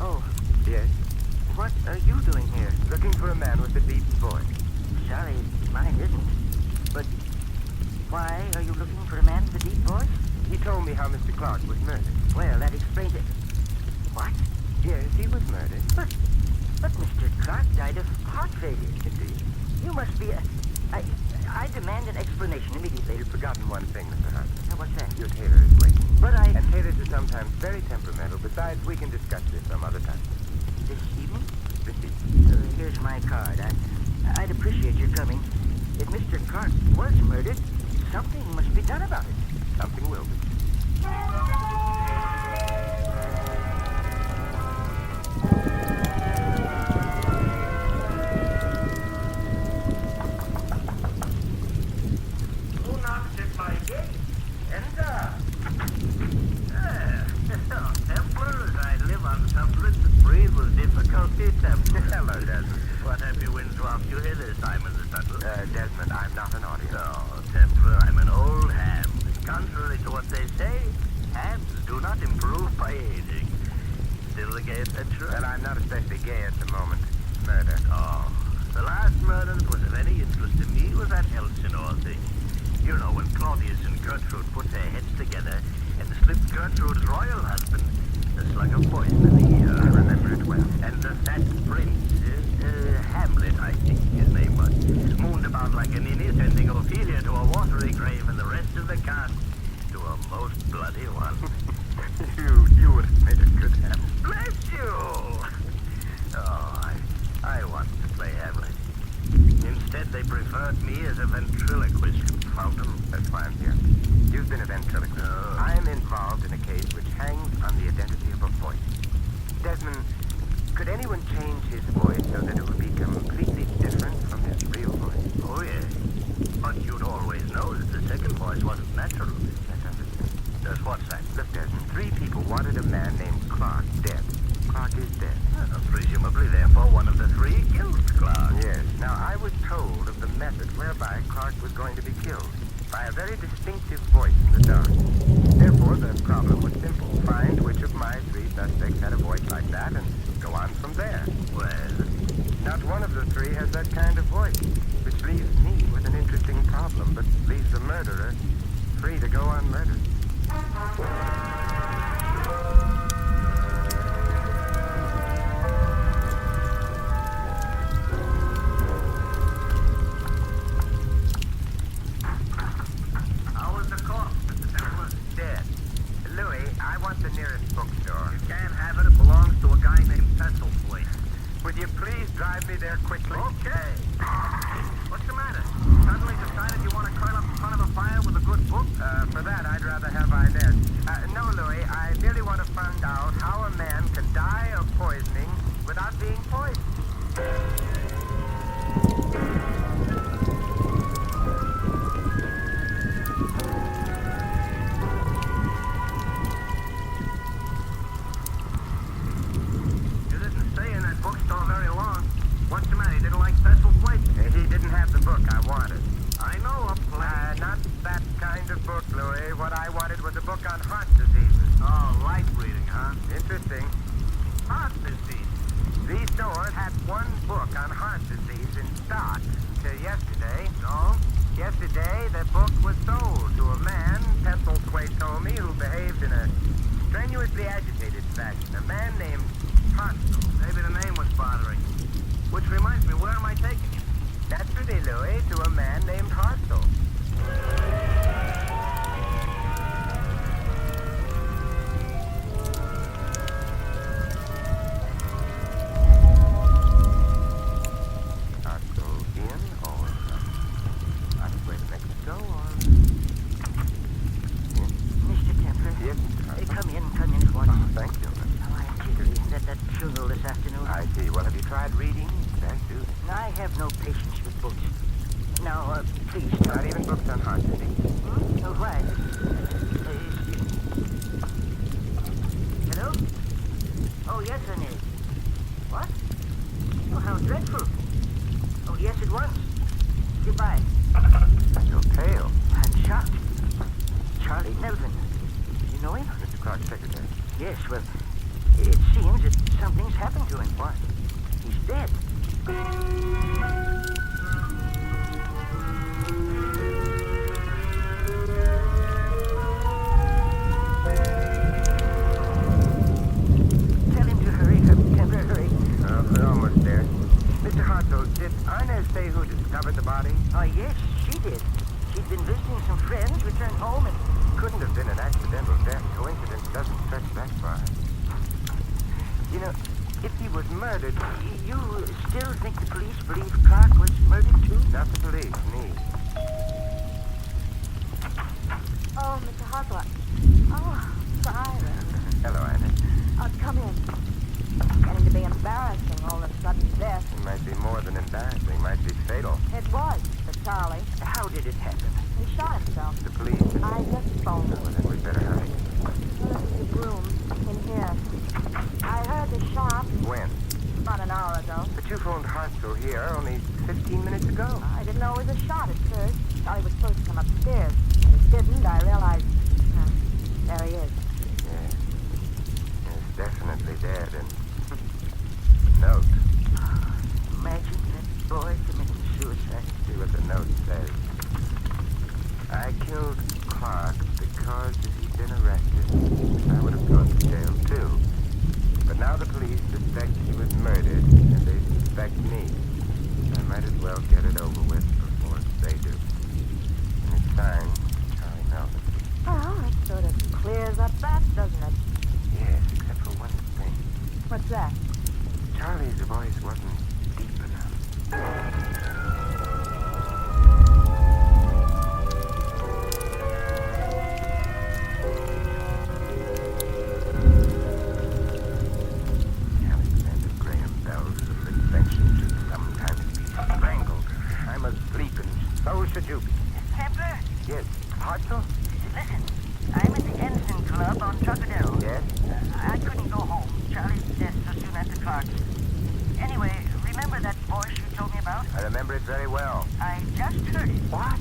Oh, Yes? what are you doing here? Looking for a man with a deep voice. Sorry, mine isn't. But why are you looking for a man with a deep voice? He told me how Mr. Clark was murdered. Well, that explains it. What? Yes, he was murdered. But Mr. Clark died of heart failure. Indeed. You must be a... I demand an explanation immediately. You've forgotten one thing, Mr. Hunt. What's that? Your tailor is waiting. But And tailors are sometimes very temperamental. Besides, we can discuss this some other time. This evening? This evening. Here's my card. I'd appreciate your coming. If Mr. Clark was murdered, something must be done about it. Something will be. Who knocks at my gate? Enter. Templar, as I live on substance and breathe with difficulty, Templar. Hello, Desmond. What happy winds waft you hither, Simon the Subtle? Desmond, I'm not an audience. No, Templar, I'm an old Is it true? Well, I'm not especially gay at the moment. Murder. Oh, the last murder that was of any interest to me was that Elsinore thing. You know, when Claudius and Gertrude put their heads together and slipped Gertrude's royal husband a slug of poison in the ear. I remember it well. And the fat prince, Hamlet, I think his name was, mooned about like a ninny, sending Ophelia to a watery grave and the rest of the cast to a most bloody one. You would have made a good Hamlet. Bless you! Oh, I wanted to play Hamlet. Instead, they preferred me as a ventriloquist. Fountain. That's why I'm here. You've been a ventriloquist. I'm involved in a case which hangs on the identity of a voice. Desmond, could anyone change his voice so that it would be completely different from his real voice? Oh, yes. But you'd always know that the second voice wasn't natural. That's understood. Just what's that? Look, Desmond, 3 people wanted a man named Clark dead. Clark is dead. Presumably, therefore, one of the 3 killed Clark. Yes. Now, I was told of the method whereby Clark was going to be killed. By a very distinctive voice in the dark. Therefore, the problem was simple. Find which of my 3 suspects had a voice like that and go on from there. Well, not one of the 3 has that kind of voice, which leaves me with an interesting problem, but leaves the murderer free to go unmurdered. The nearest bookstore. You can't have it. It belongs to a guy named Pestlethwaite. Would you please drive me there quickly? Okay. What's the matter? Suddenly decided you want to curl up in front of a fire with a good book? For that, I'd rather have Inez. No, Louis, I merely want to find out how a man can die of poisoning without being poisoned. What's the matter? He didn't like Pestlethwaite? He didn't have the book I wanted. I know a place. Not that kind of book, Louis. What I wanted was a book on heart diseases. Oh, light reading, huh? Interesting. Heart disease. These stores had one book on heart disease in stock till yesterday. No? Yesterday, the book was sold to a man, Pestlethwaite told me, who behaved in a strenuously agitated fashion. A man named Hartzell. Maybe the name was bothering. Which reminds me, where am I taking you? Naturally, Louis, to a man named Hartzell. Hartzell in, or on his way to Mexico, or... Mr. Templar? Yes, Come in at once. Oh, thank you. Oh, I'm jittery. That funeral this afternoon. I see. Well, have you tried reading? Very soon. I have no patience with books. Now, please. Not even books on heart disease. Oh, why? Hello? Oh, yes, Inez. What? Oh, how dreadful. Oh, yes, it was. Goodbye. You're pale. I'm shocked. Charlie Melvin. You know him? Mr. Clark's secretary. Yes, well, it seems that something's happened to him. What? He's dead. Tell him to hurry. Templar, hurry. We're almost there. Mr. Hartzell, did Inez say who discovered the body? Oh, yes, she did. She'd been visiting some friends, returned home, and... Couldn't have been an accidental death. Coincidence doesn't stretch that far. You know, if he was murdered... You still think the police believe Clark was murdered, too? Not the police, me. Oh, Mr. Hartzell. Oh, Cyrus. Hello, Inez. Oh, come in. It's getting to be embarrassing, all of a sudden death. It might be more than embarrassing. It might be fatal. It was for Charlie. How did it happen? He shot himself. The police... I just phoned Well, him. then we'd better hurry. The room in here. I heard the shot When? about an hour ago. But you phoned Hartzell here only 15 minutes ago. I didn't know it was a shot at first. Charlie was supposed to come upstairs. When he didn't, I realized... there he is. Yes. He's definitely dead, and note. Imagine that boy committing suicide. See what the note says. I killed Clark because if he'd been arrested, I would have gone to jail too. But now the police suspect he was murdered, and they suspect me. I might as well get it over with before they do. And it's signed Charlie Melvin. Well, it sort of clears up that, doesn't it? Yes, except for one thing. What's that? Charlie's voice wasn't deep enough. Alexander Graham Bell's invention should sometimes be strangled. I'm asleep, and so should you be. Templar, Yes, Hartzell? listen. I'm at the Ensign Club on Trocadero. Yes? I couldn't go home. Charlie's death so soon after Clark's. Anyway, remember that voice you told me about? I remember it very well. I just heard it. What?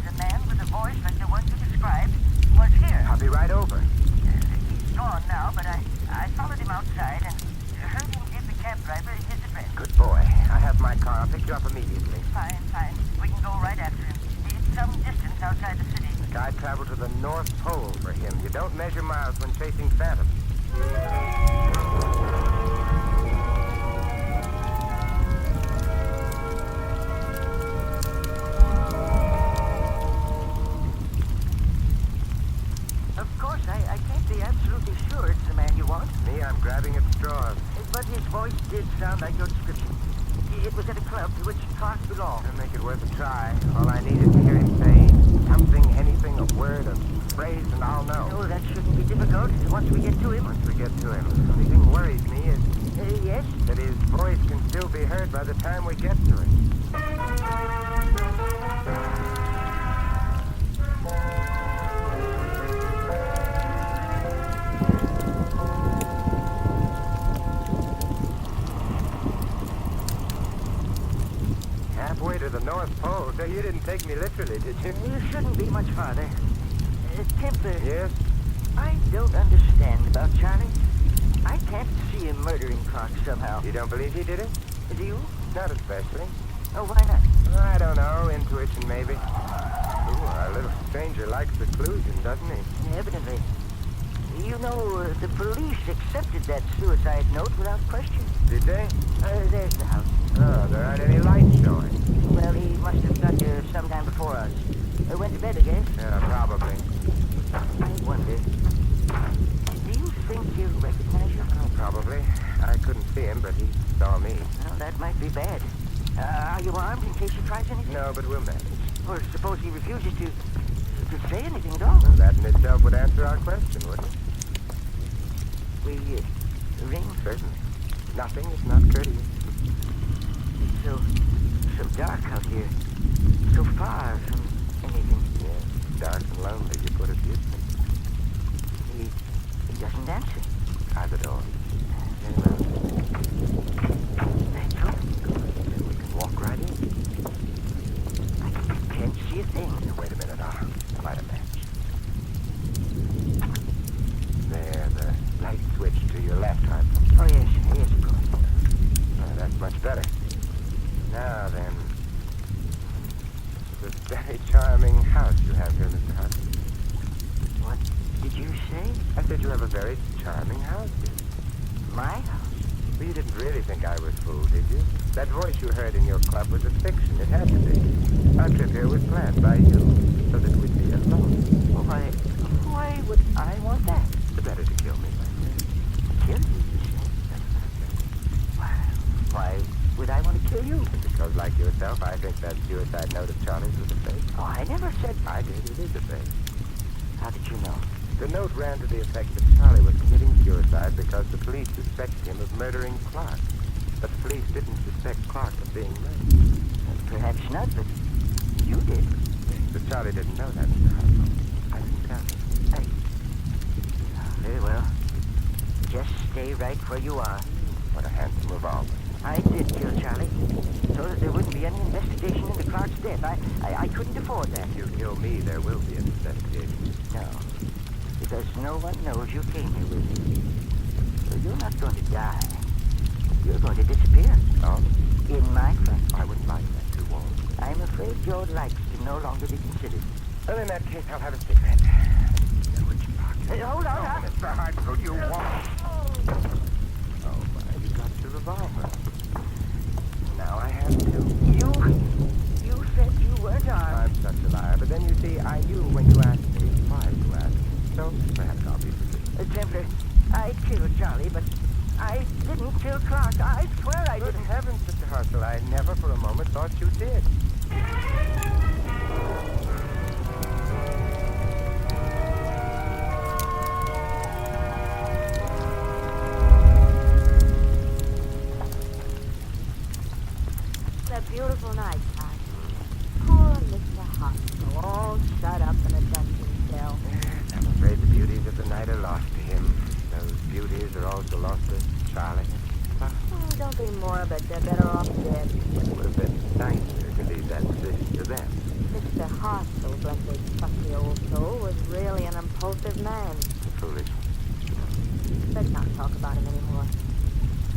The man with the voice like the one you described was here. I'll be right over. He's gone now, but I followed him outside and heard him give the cab driver his address. Good boy. I have my car. I'll pick you up immediately. Fine. We can go right after him. It's some distance outside the city. I traveled to the North Pole for him. You don't measure miles when chasing phantoms. Of course, I can't be absolutely sure it's the man you want, Me, I'm grabbing at straws. but his voice did sound like your description. It was at a club to which Clark belonged. I'll make it worth a try. All I need is to hear him say something, anything, a word, a phrase, and I'll know. Oh, that shouldn't be difficult once we get to him. Once we get to him. The only thing worries me is Yes? that his voice can still be heard by the time we get to him. Halfway to the North Pole, so you didn't take me literally, did you? You shouldn't be much farther. Templar, Yes? I don't understand about Charlie. I can't see him murdering Clark somehow. You don't believe he did it? Do you? Not especially. Oh, why not? I don't know. Intuition, maybe. Ooh, our little stranger likes seclusion, doesn't he? Evidently. You know, the police accepted that suicide note without question. Did they? There's the house. Oh, there aren't any lights showing. Well, he must have got here sometime before us. Went to bed, I guess. Yeah, probably. I wonder. Do you think you recognize him? Oh, probably. I couldn't see him, but he saw me. Well, that might be bad. Are you armed in case he tries anything? No, but we'll manage. Or suppose he refuses to say anything at all? Well, that in itself would answer our question, wouldn't it? We ring? Certainly. Nothing is not courteous. It's so dark out here. So far from anything. Yeah, dark and lonely, you put it beautifully. He doesn't answer. Try the door. Very well. That's all. Then we can walk right in. I can't see a thing. Now, wait a minute, I'll light a match. There, the light switch to your left, Hartzell. Oh, yes, of course. Oh, that's much better. Now then, it's a very charming house you have here, Mr. Hartzell. What did you say? I said you have a very charming house here. My house? Well, you didn't really think I was fooled, did you? That voice you heard in your club was a fiction. It had to be. Our trip here was planned by you, so that we'd be alone. Why would I want that? The better to kill me, my friend. Kill you, you say? Why would I want to kill you? Because, like yourself, I think that suicide note of Charlie's was a fake. Oh, I never said... I did. It is a fake. How did you know? The note ran to the effect that Charlie was committing suicide because the police suspected him of murdering Clark. But the police didn't suspect Clark of being murdered. Perhaps not, but you did. But Charlie didn't know that, Mr. Hartzell. I didn't tell him. Very well. Just stay right where you are. What a handsome revolver. I did kill Charlie, so that there wouldn't be any investigation into Clark's death. I couldn't afford that. If you kill me, there will be an investigation. No, because no one knows you came here with me. So you're not going to die. You're going to disappear. Oh? In my front. I wouldn't like that, too warm. I'm afraid your likes can no longer be considered. Well, in that case, I'll have a cigarette. Which pocket? Hey, hold on. Mr. Hartzell, you want... Oh, my, you got the revolver. Now I have two. You said you weren't armed. I'm such a liar. But then you see, I knew when you asked me why you asked. So perhaps I'll be forgiven. Templar, I killed Charlie, but I didn't kill Clark. I swear I Good didn't. heavens, Mr. Hartzell, I never for a moment thought you did. It's a beautiful night, Todd. Poor Mr. Hartzell, all shut up in a dungeon cell. I'm afraid the beauties of the night are lost to him. Those beauties are also lost to Charlie. Oh, don't be morbid. They're better off dead. It would have been nicer to leave that position to them. Mr. Hartzell, bless his fussy old soul, was really an impulsive man. Foolish. Let's not talk about him anymore.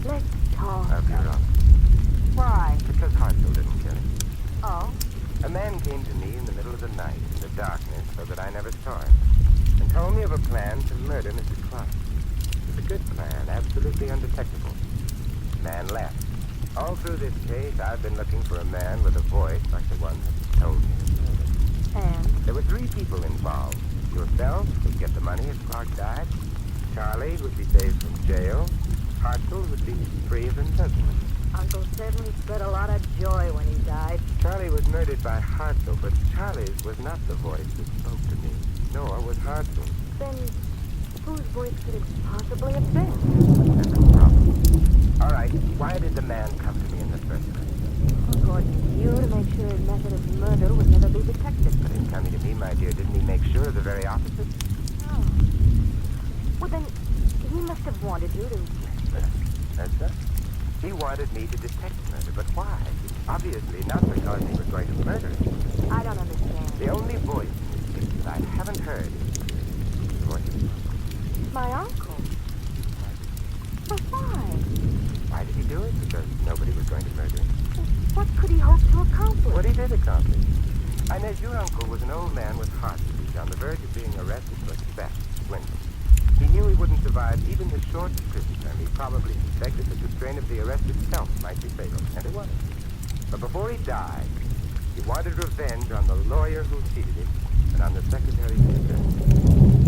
Let's talk. I'll be wrong. Why? Because Hartzell didn't kill him. Oh? A man came to me in the middle of the night, in the darkness, so that I never saw him, and told me of a plan to murder Mr. Clark. It was a good plan, absolutely undetectable. The man left. All through this case, I've been looking for a man with a voice like the one that told me of murder. And? There were three people involved. Yourself would get the money if Clark died. Charlie would be saved from jail. Hartzell would be free of imprisonment. Uncle certainly spread a lot of joy when he died. Charlie was murdered by Hartzell, but Charlie's was not the voice that spoke to me, nor was Hartzell. Then, whose voice could it possibly have been? That's the problem. All right, why did the man come to me in the first place? According to you, to make sure his method of murder would never be detected. But in coming to me, my dear, didn't he make sure of the very opposite? Oh. Well, then, he must have wanted you to... That's right. He wanted me to detect murder, but why? Obviously not because he was going to murder him. I don't understand. The only voice in this case that I haven't heard is the voice of My uncle. But why? Why did he do it? Because nobody was going to murder him. What could he hope to accomplish? What he did accomplish. Inez, your uncle was an old man with heart disease on the verge of being arrested for theft, swindling. He knew he wouldn't survive even the short prison term. He probably suspected that the strain of the arrest itself might be fatal, and it was. But before he died, he wanted revenge on the lawyer who cheated him and on the secretary's sister.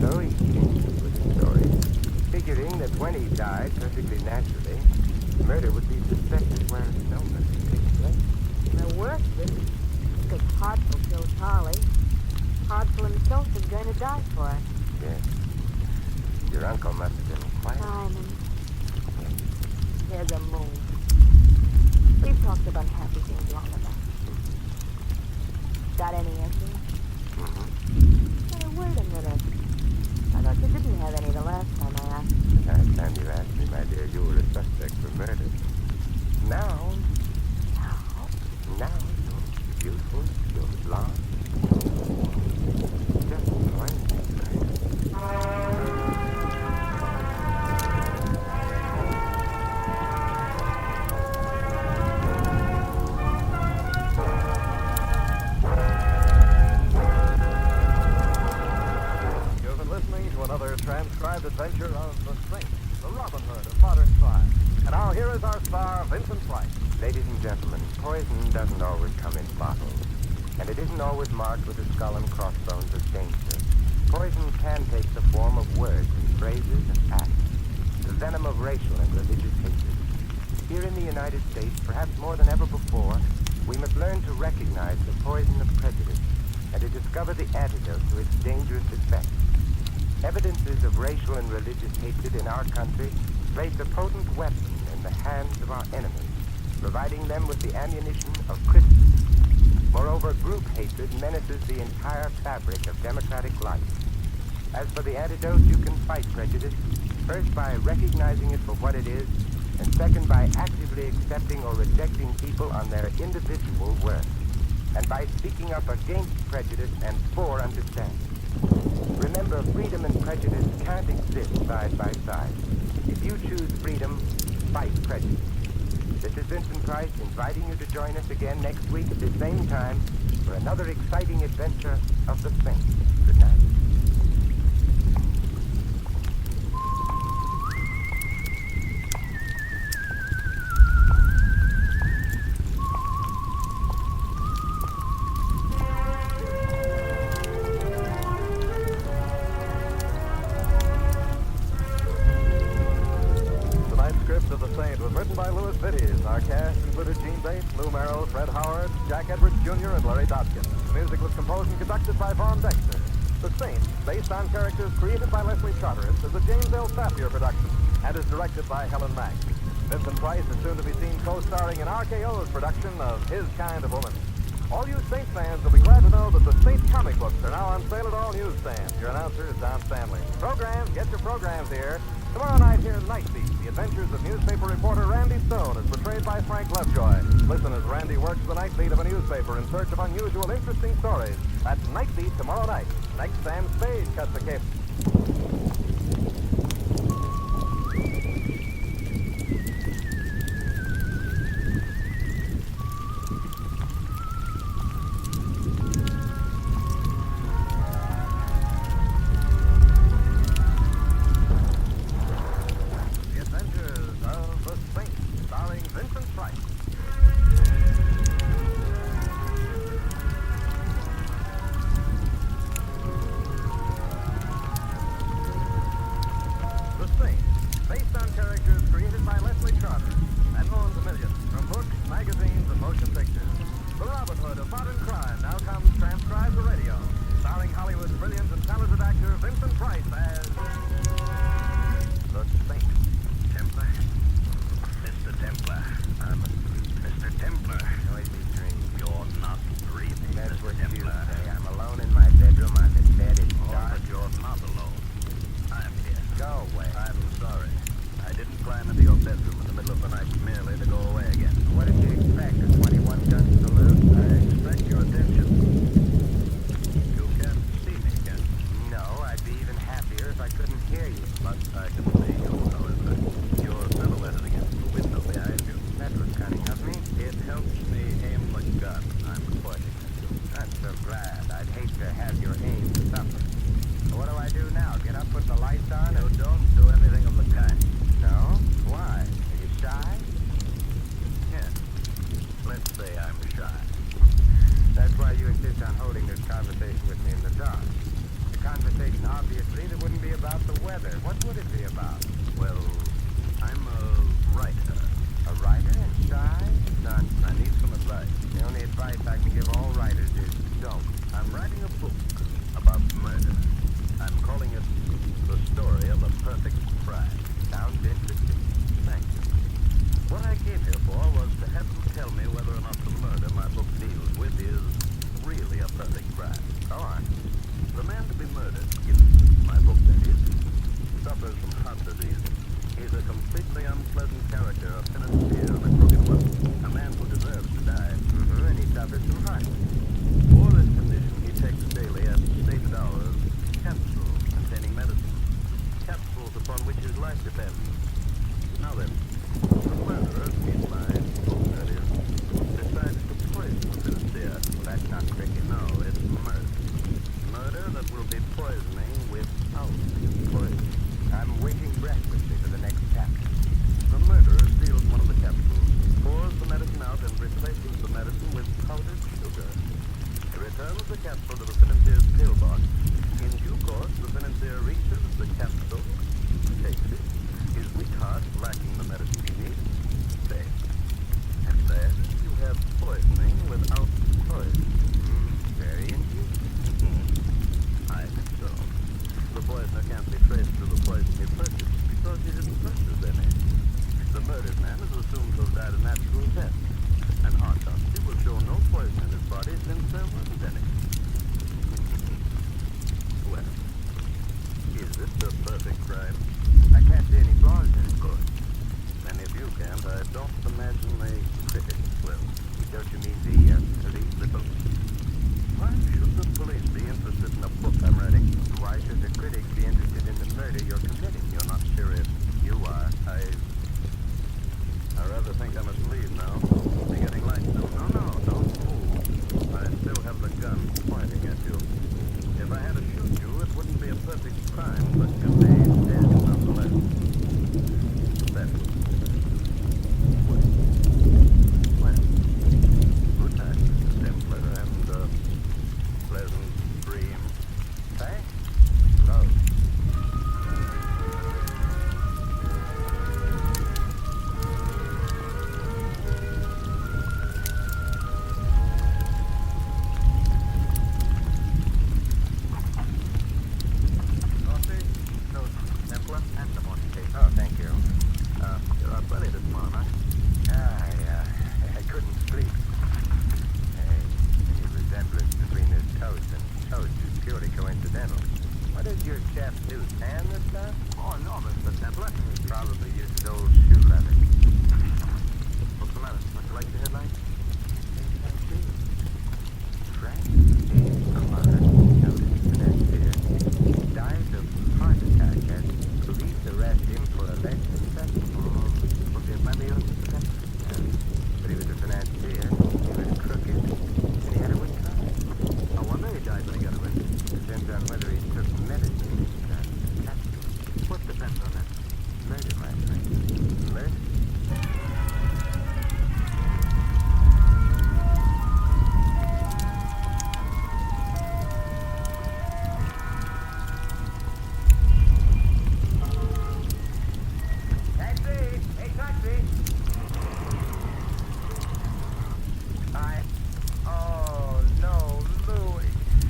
So he changed with his story, figuring that when he died, perfectly naturally, murder would be suspected where no murder takes place. The worst is, because Hartzell killed Charlie, Hartzell himself is going to die for it. Yes. Your uncle must have been quite... Simon, there's a moon. We've talked about happy things long enough. Got any answers? Mm-hmm. Wait a minute. I thought you didn't have any the last time I asked. Last time you asked me, my dear, you were a suspect for murder. Now, you're beautiful, you're blonde. Just wonderful. You've been listening to another transcribed adventure of the Saint, the Robin Hood of modern crime. And now here is our star, Vincent Price. Ladies and gentlemen, poison doesn't always come in bottles. And it isn't always marked with the skull and crossbones of danger. Poison can take the form of words and phrases and acts. The venom of racial and religious hatred. Here in the United States, perhaps more than ever before, we must learn to recognize the poison of prejudice and to discover the antidote to its dangerous effects. Evidences of racial and religious hatred in our country place a potent weapon in the hands of our enemies, providing them with the ammunition of Christians. Moreover, group hatred menaces the entire fabric of democratic life. As for the antidote, you can fight prejudice, first by recognizing it for what it is, and second by actively accepting or rejecting people on their individual worth, and by speaking up against prejudice and for understanding. Remember, freedom and prejudice can't exist side by side. If you choose freedom, fight prejudice. This is Vincent Price inviting you to join us again next week at the same time for another exciting adventure of the Saint. Good night. Our cast included Gene Bates, Lou Merrill, Fred Howard, Jack Edwards Jr., and Larry Dobkin. The music was composed and conducted by Vaughn Dexter. The Saint, based on characters created by Leslie Charteris, is a James L. Safier production and is directed by Helen Mack. Vincent Price is soon to be seen co-starring in RKO's production of His Kind of Woman. All you Saint fans will be glad to know that the Saint comic books are now on sale at all newsstands. Your announcer is Don Stanley. Programs, get your programs here. Tomorrow night, here's Nightbeat, the adventures of newspaper reporter Randy Stone, as portrayed by Frank Lovejoy. Listen as Randy works the Nightbeat of a newspaper in search of unusual, interesting stories. That's Nightbeat tomorrow night. Next, Sam Spade cuts the cape. Vincent Price as the Saint. Templar. Mr. Templar. Mr. Templar. Noisy dream. You're not dreaming, That's Mr. what you Templar. say. I'm alone in my bedroom on the bed. It's Oh, dark. but you're not alone. I'm here. Go away. I'm sorry. I didn't climb into your bedroom in the middle of the night merely to go away again. What did you expect? A 21 gun salute? I expect your attention. You can't see me, can you? No, I'd be even happier if I couldn't hear you. But I can see you, however. You're silhouetted against the window behind you. That was cunning of me. It helps me aim the gun I'm pointing at you. I'm so glad. I'd hate to have your aim suffer. What do I do now? Get up, put the lights on, You and... don't do anything of the kind. No? Why? Are you shy? Yes. Let's say I'm shy. That's why you insist on holding this conversation with me in the dark. The conversation, obviously, that wouldn't be about the weather. What would it be about? Well, I'm a writer. A writer and shy? None. I need some advice. The only advice I can give all writers is don't. I'm writing a book about murder. I'm calling it The Story of a Perfect Crime. Sounds interesting. Thank you. What I came here for was to have you tell me whether or not the murder my book deals with is really a perfect crime. Go on. The man to be murdered, in my book that is, suffers from heart disease. He's a completely unpleasant character, a financier, and a crooked one. A man who deserves to die. And he suffers from heart. For this condition, he takes daily at stated hours capsules containing medicine. Capsules upon which his life depends. Now then, the murderer, in my book that is, decides to poison the financier. Well, that's not tricky. No, it's murder. Murder that will be poisoning without poison. I'm waiting breathlessly for the next capsule. The murderer steals one of the capsules, pours the medicine out, and replaces the medicine with powdered sugar. He returns the capsule to the financier's pillbox. In due course, the financier reaches the capsule, takes it, his weak heart lacking the medicine he needs, fails. And there you have poisoning without poison. Very interesting. I think so. The poisoner can't be traced to the poison he purchased because he didn't purchase any. The murdered man is assumed to have died a natural death. An autopsy will show no poison in his body since there wasn't any. Well, is this a perfect crime? I can't see any flaws in it. Good. And if you can't, I don't imagine the critics will. Don't you mean the police? The police. Why should the police be interested in a book I'm writing? Why should the critics be interested in the murder you're committing? You're not serious. You are. I rather think I must leave. What does your chef do? Tan the stuff? Oh, no, Mr. Templar. He probably uses old shoe leather. What's the matter? Don't you like the headline? Frank A. Clark, noted financier, died of heart attack as police arrest him for alleged theft. Was he a friendly of Mr. Templar? But he was a financier, he was crooked, and he had a weak heart. I wonder he died when he got arrested. Depends on whether he took medicine. What depends on that? Murder, my friend. Murder. Taxi! Hey, taxi! Oh, no, Louis.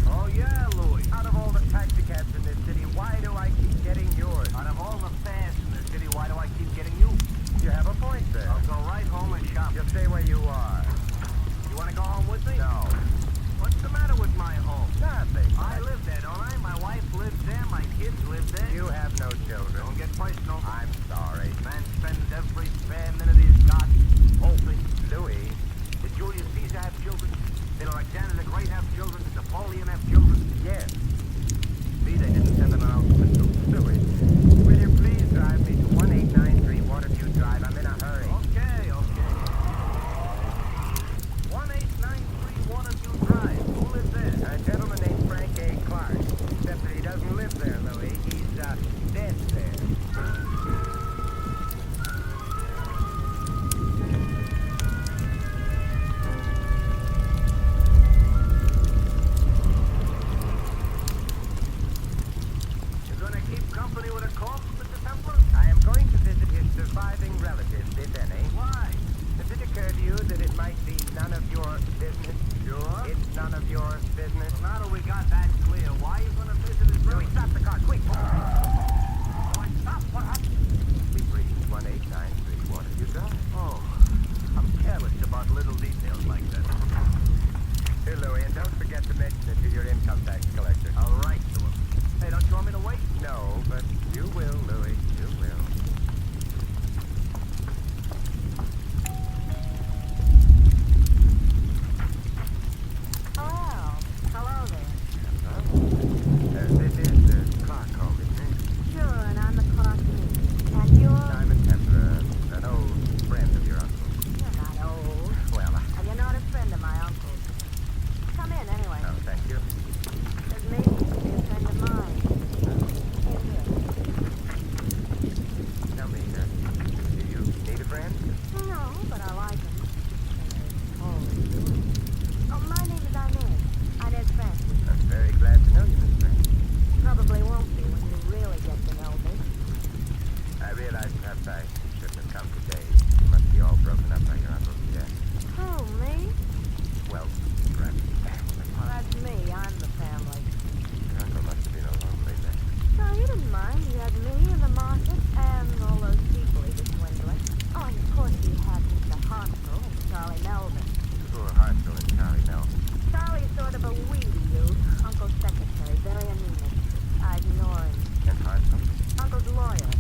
Oh, yeah, Louis. Out of all the taxicabs in this city, why do I keep getting yours? Out of all the fares in the city, why do I keep getting you? You have a point there. I'll go right home and shop. Just stay where you are. You want to go home with me? No. What's the matter with my home? Nothing. I live there, don't I? My wife lives there, my kids live there. You have no children. Don't get personal. I'm sorry. Man spends every spare minute he's got hoping. Louis. Did Julius Caesar have children? Did Alexander the Great have children? Did Napoleon have children? Yes. See, they didn't send an announcement to. Louis. Will you please drive me to 1893 Waterview Drive? I'm in a hurry. Okay. 1893 Waterview Drive. Who lives there? A gentleman named Frank A. Clark. Except that he doesn't live there, Louis. He's, dead there. You're gonna keep company with a corpse, Mr. Templar? I am going to visit his surviving relatives, if any. Why? Does it occur to you that it might be none of your business? Sure. It's none of your business. Now that we got that clear, why are you gonna visit his Louis, relatives? stop the car, quick! What? Stop! What happened? We breathe 1893 Waterview Drive. Oh, I'm careless about little details like that. Here, Louis, and don't forget to mention it to your income tax collector. I'll write to him. Hey, don't you want me to wait? No, but you will, Louis. You will. Oh, hello there. This is the Clark home, isn't it? Sure, and I'm the Clark niece. And you're... I'm a Templar, an old friend of your uncle. You're not old. Well, And you're not a friend of my uncle's. Come in, anyway. oh, thank you. Because maybe you could be a friend of mine. In here. Tell me, do you need a friend? No, but I like him. Oh, my name is Inez. Inez Francis. I'm very glad to know you, Miss Frank. Probably won't be when you really get to know me. I realize perhaps I shouldn't have come today. You must be all broken up by your uncle's death. Who, me? Well, perhaps. Well, that's me. I'm the family. Your uncle must have been a lonely man. No, he didn't mind. He had me and the market and all those people he was swindling. Oh, and of course he had Mr. Hansel and Charlie Melvin. Poor Hansel and Charlie Melvin. Charlie's sort of a weedy youth. Uncle's secretary, very anemic. I ignore him. And Hansel? Uncle's lawyer.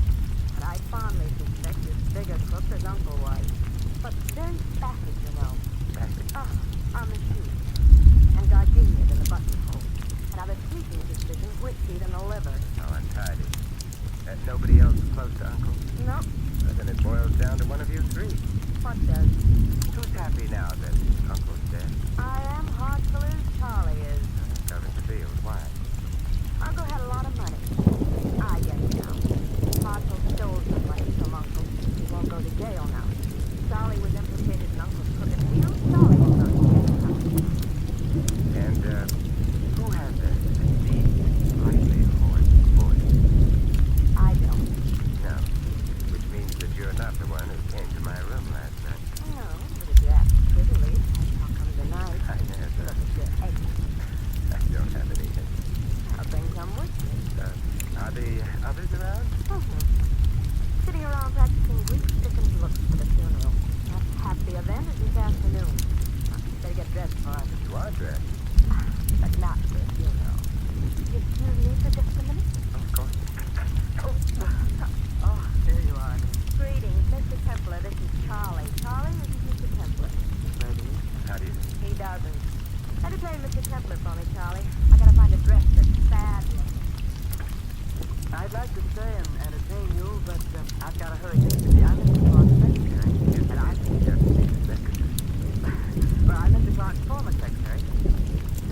But I fondly suspect he's bigger crook as Uncle was. But very spatted, you know. Spatted? On the shoe. And gardeniaed in the buttonhole. And I've a sleeping suspicion whiskeyed in the liver. Oh, untidy. Nobody else close to Uncle? Nope. Then it boils down to one of you three. What does? Who's happy now that Uncle's dead? I am heartful as Charlie is. Covering the field. Why? Uncle had a lot of money. I get it now. Hansel stole some money from Uncle. He won't go to jail now. Charlie was implicated in Uncle's crooked deal. Charlie will not get something. And, who has that deep, slightly hoarse voice? I don't. No. Which means that you're not the one who came to my room last night. No, but if you ask prettily, that's how come tonight. I never. Look at your eggs. I don't have any. I'll bring some with me. Are the others around? Sitting around practicing Greek thickened looks for the funeral. Half the event is this afternoon. Better get dressed for it. You are dressed. But not for a funeral. Excuse me for just a minute. I'd like to stay and entertain you, but I've got to hurry instantly. I'm Mr. Clark's secretary, and I think you're secretary. Well, I'm Mr. Clark's former secretary.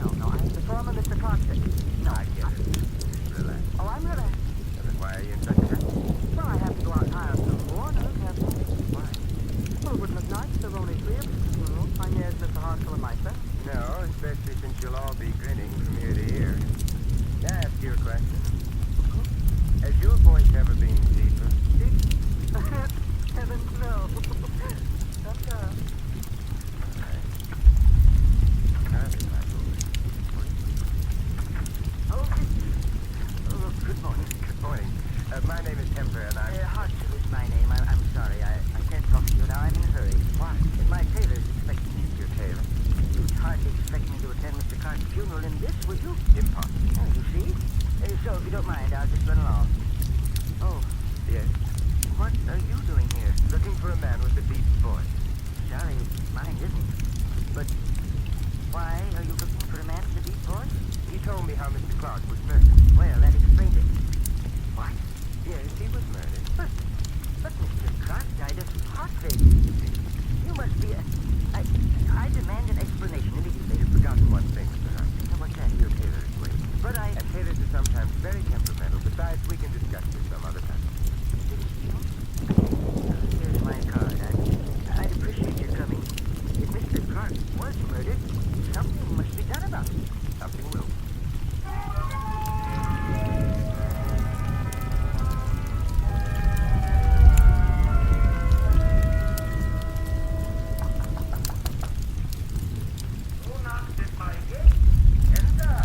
No, I'm the former Mr. Clark's secretary. No, I get it. Relax. Oh, I'm relaxed. Then why are you in such a hurry? Well, I have to go out and hire some mourners, have to. Why? Well, it wouldn't look nice if there were only three of us at the funeral. My near's Mr. Hartzell and myself. No, especially since you'll all be grinning from ear to ear. Can I ask you a question? Has your voice ever been deeper? Heavens, no. Sometimes. Oh, good morning. Good morning. My name is Temper, and I'm... Hartzell is my name. I'm sorry. I can't talk to you now. I'm in a hurry. Why? My tailor's expecting me. Your tailor. You'd hardly expect me to attend Mr. Clark's funeral in this, would you? Impossible. Oh, you see? So, if you don't mind, I'll just run along. Oh, Yes? what are you doing here? Looking for a man with a deep voice. Sorry, mine isn't. But why are you looking for a man with a deep voice? He told me how Mr. Clark was murdered. Well, that explains it. What? Yes, he was murdered. But Mr. Clark died of heart failure. You must be I demand an explanation immediately. You've forgotten one thing, Mr. Hunt. What's that? Your tailor is waiting. But And tailors are sometimes very temperamental. Besides, we can discuss this some other time. Here's my card. I'd appreciate your coming. If Mr. Clark was murdered, something must be done about it. Something will. Who knocked at my gate? Enter.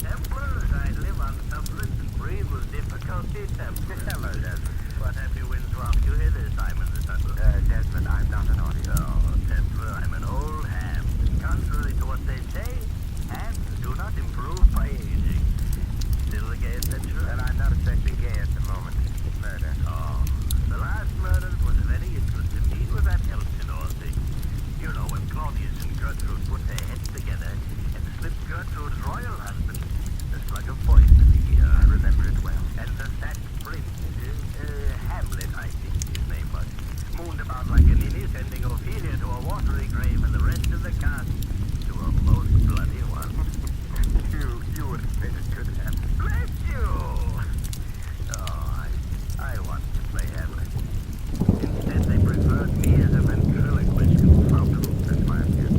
Templars, I live on sublet and breathe with difficulty. Hello, Desmond. What happy winds waft you hither, Simon the Subtle? Desmond, I'm not an audio. Oh, Templar, I'm an old ham. Contrary to what they say, hams do not improve by aging. Still a gay adventurer? Well, I'm not especially gay at the moment. Murder. Oh, the last murder that was of any interest to me was that Elsinore thing. You know, when Claudius and Gertrude put their heads together and slipped Gertrude's royal husband a slug of poison in the ear. I remember it well. And the fat prince, Hamlet, I think his name was, mooned about like a ninny, sending Ophelia to a watery grave and the rest of the cast to a most bloody one. You would have been as good as Hamlet. Bless you! Oh, I wanted to play Hamlet. Instead, they preferred me as a ventriloquist consultant. That's why I'm here.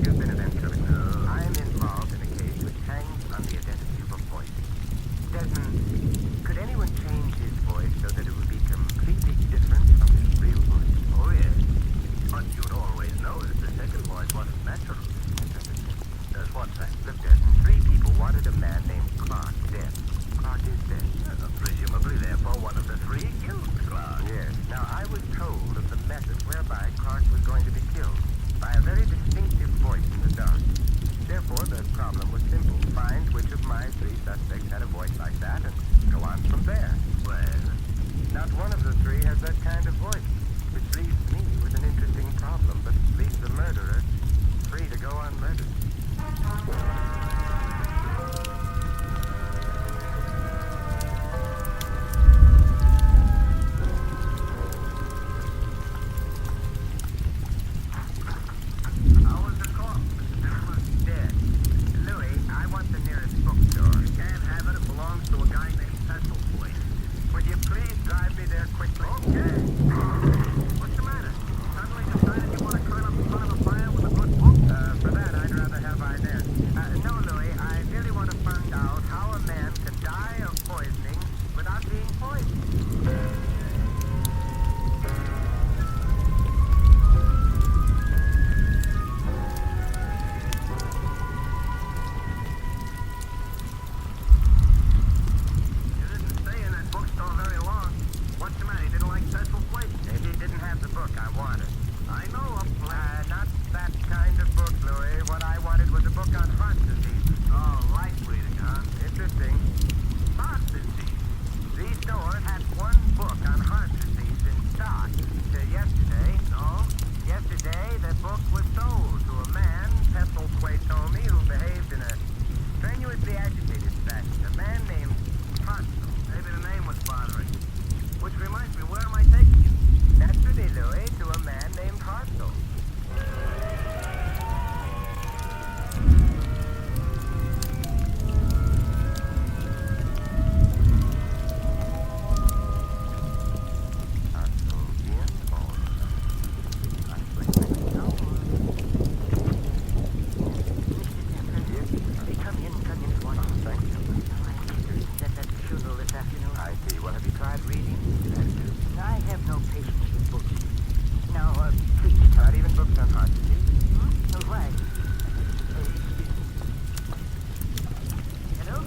You've been a ventriloquist. I am involved in a case which hangs on the identity of a voice. Desmond, could anyone change his voice so that it would be completely different from his real voice? Oh, yes. But you'd always know that the second voice wasn't natural. Does what's that? Look, Desmond, 3 people wanted a man named Clark dead. Clark is dead. Presumably, therefore, one of the 3 killed Clark. Yes. Now, I was told of the method whereby Clark was going to be killed. By a very distinctive voice in the dark. Therefore, the problem was simple. Find which of my 3 suspects had a voice like that and go on from there. Well, Not one of the 3 has that kind of voice, which leaves me with an interesting problem, but leaves the murderer free to go unmurdered. how was the corpse, Mr. Templar? Dead. Louis, I want the nearest bookstore. You can't have it. It belongs to a guy named Cecilthwaite. Would you please drive me there quickly? Okay. What's the matter? Suddenly decided you want to curl up in front of a fire with a good book? For that, I'd rather have Inez. No, Louis, I really want to find out how a man can die of poisoning without being poisoned. You didn't stay in that bookstore very long. What's the matter? You didn't like Cecilthwaite? He didn't have the book I wanted. I know a place. Not that kind of book, Louis. What I wanted was a book on heart disease. Oh, light reading, huh? Interesting. Heart disease. These stores had one book on heart disease in stock till yesterday. No? Yesterday, the book was sold to a man, Cecilthwaite told me, who behaved in a strenuously agitated fashion. A man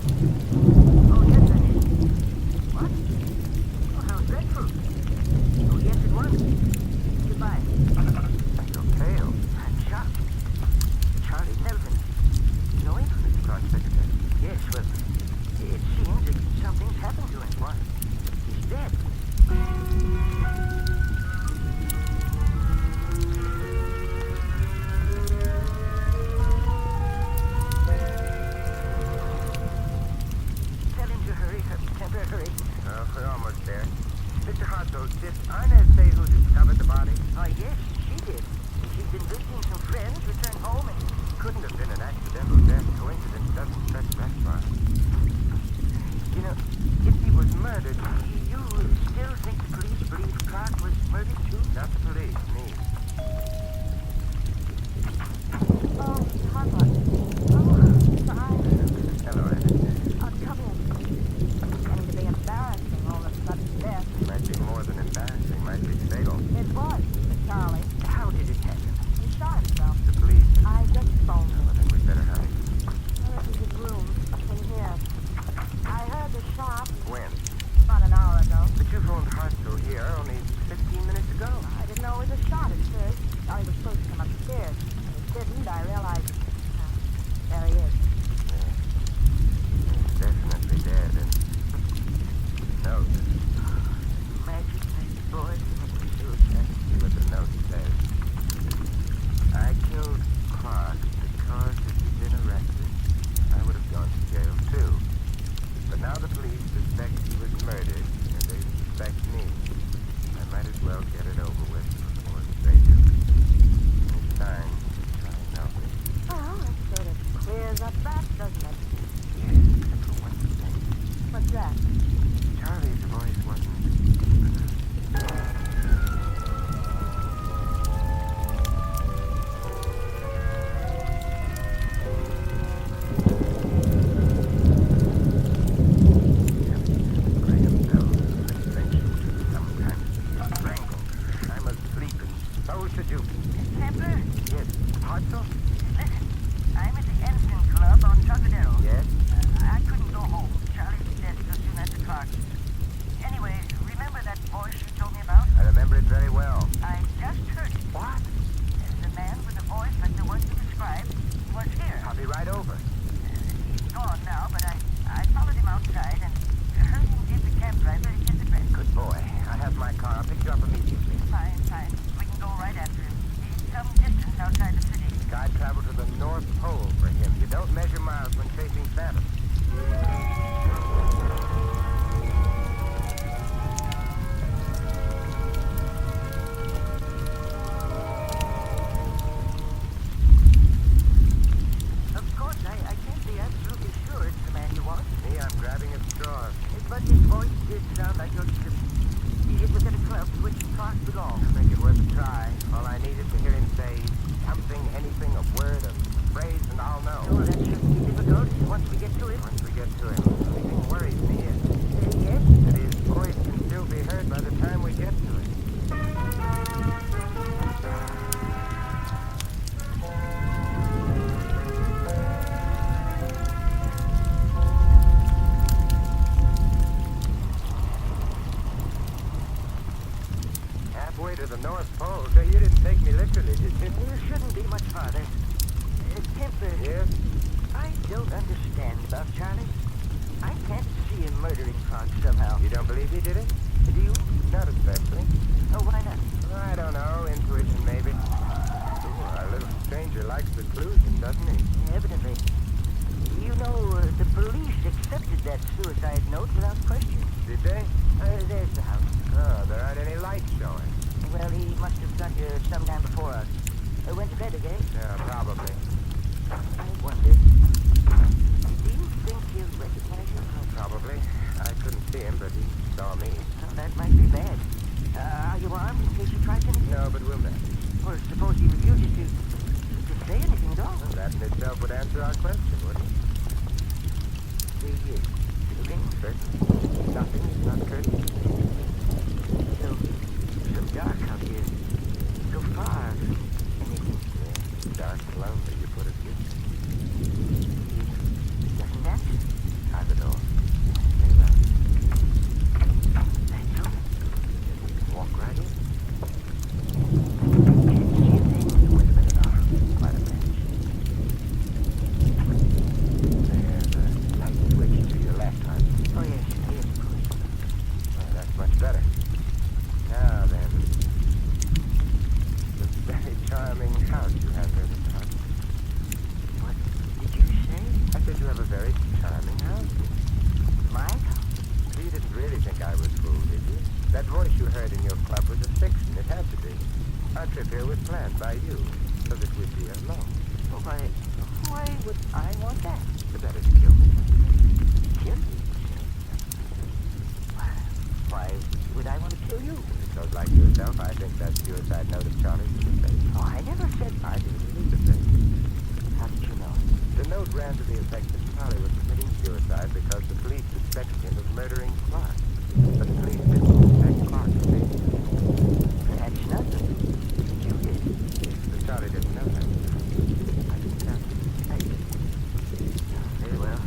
Oh, yes, I did. What? Oh, how dreadful. Oh, yes, it was. Goodbye. You're pale. I'm shocked. Charlie Melvin. You know him? Mr. Clark's secretary. Yes, well, it seems that something's happened to him. What? He's dead. Tell him to hurry. Temper, hurry. Oh, we're almost there. Mr. Hartzell, did Inez say who discovered the body? Oh, yes, she did. She'd been visiting some friends, returned home, and Couldn't have been an accidental death. Coincidence doesn't stretch that far. You know, if he was murdered, you still think the police believe Clark was murdered too? not the police, me. Oh, Harper. Oh, sorry. Hello, Inez. Oh, come in. It's getting to be embarrassing, all of a sudden death. Might be more than embarrassing. Might be fatal. It was for Charlie. How did it happen? He shot himself. The police. I just phoned him. Well, then we'd better hurry. Well, this is his room. In here. I heard the shot When? about an hour ago. But you phoned Hartzell here only 15 minutes ago. I didn't know it was a shot at first. Thought he was supposed to come upstairs. When he didn't, I realized... there he is. He's definitely dead, and... note. Magic, boy, suicide. See what the note says. I killed Clark because if he'd been arrested, I would have gone to jail too. But now the police suspect he was murdered, and they suspect me. I might as well get it over with before it's later. It's time. I know. Well, that sort of clears up that, doesn't it? Yes, except for one thing. What's that? Charlie's voice wasn't deep enough. I'm asleep, and so should you. Templar, Yes, Hartzell? listen. I'm at the Ensign Club on Trocadero. Yes? I couldn't go home. Charlie's dead so soon after Clark. Anyway, remember that voice you told me about? I remember it very well. I just heard it. What? The man with the voice like the one you described was here. I'll be right over. He's gone now, but I followed him outside and heard him give the cab driver his address. Good boy. I have my car. I'll pick you up immediately. Fine, fine. We can go right after him. He's some distance outside the city. Guide travel to the North Pole for him. You don't measure miles when chasing phantoms. Of course, I can't be absolutely sure it's the man you want. Me, I'm grabbing at straws. But his voice did sound like yours. It was at a club to which Clark belonged. I'll make it worth a try. All I need is to hear him say something, anything, a word, a phrase, and I'll know. Oh, that shouldn't be difficult once we get to him. Once we get to him, the only thing worries me is Yes? that his voice can still be heard by the time we get to it. Halfway to the North Pole. So you didn't take me literally, did you? You shouldn't be much farther. Templar, Yes? I don't understand about Charlie. I can't see him murdering Clark somehow. You don't believe he did it? Do you? Not especially. Oh, why not? I don't know. Intuition, maybe. Ooh, our little stranger likes the collusion, doesn't he? Evidently. You know, the police accepted that suicide note without question. Did they? There's the house. Oh, there aren't any lights showing. Well, he must have got here sometime before us. Went to bed again? Yeah, probably. I wonder. Do you think he'll recognize you? Probably. I couldn't see him, but he saw me. Well, that might be bad. Are you armed in case he tries anything? No, but we'll manage. Or suppose he refuses to say anything at all? Well, that in itself would answer our question, wouldn't it? The ring? Certainly. Nothing is not courteous. So dark out here. So far from anything. Yeah, dark and lonely. very charming house. My house? So you didn't really think I was fooled, did you? That voice you heard in your club was a fiction. It had to be. Our trip here was planned by you, so that we'd be alone. Oh, why would I want that? The better to kill me. Kill you? Why would I want to kill you? Because like yourself, I think that suicide note of Charlie's was a fake. Oh, I never said... I didn't believe the fake. How did you know? The note ran to the effect that Charlie was committing suicide because the police suspected him of murdering Clark. But the police didn't suspect Clark of being. Perhaps not. You did. But Charlie didn't know that. I didn't tell him. Very well.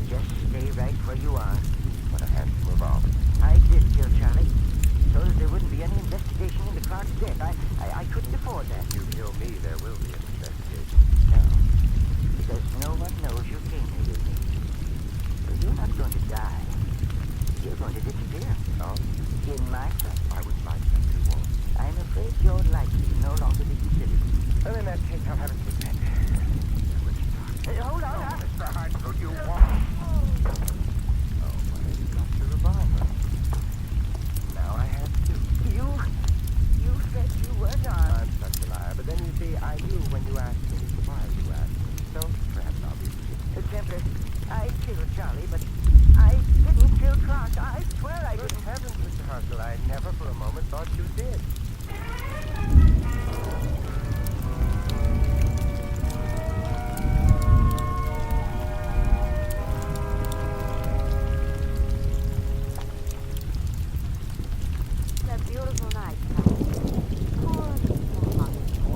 Just stay right where you are. What a handsome revolver. I did kill Charlie, so that there wouldn't be any investigation into Clark's death. I couldn't afford that. If you kill me, there will be an investigation. No, because no one knows you came here with me. So you're not going to die. You're going to disappear. Oh? In my sight. I would like that to walk. I'm afraid your life will no longer be considered. Well, in that case, I'll have it with that. Hey, hold on. Mr. Hartzell, you walk. Oh, my, you got your revolver. Now I have two. You said you weren't armed. I'm such a liar, but then you see, I knew when you asked me why you asked me. So perhaps I'll be Templar, I killed Charlie, but I didn't kill Clark. I swear I Good didn't. heavens, Mr. Hartzell, I never for a moment thought you did. It's a beautiful night.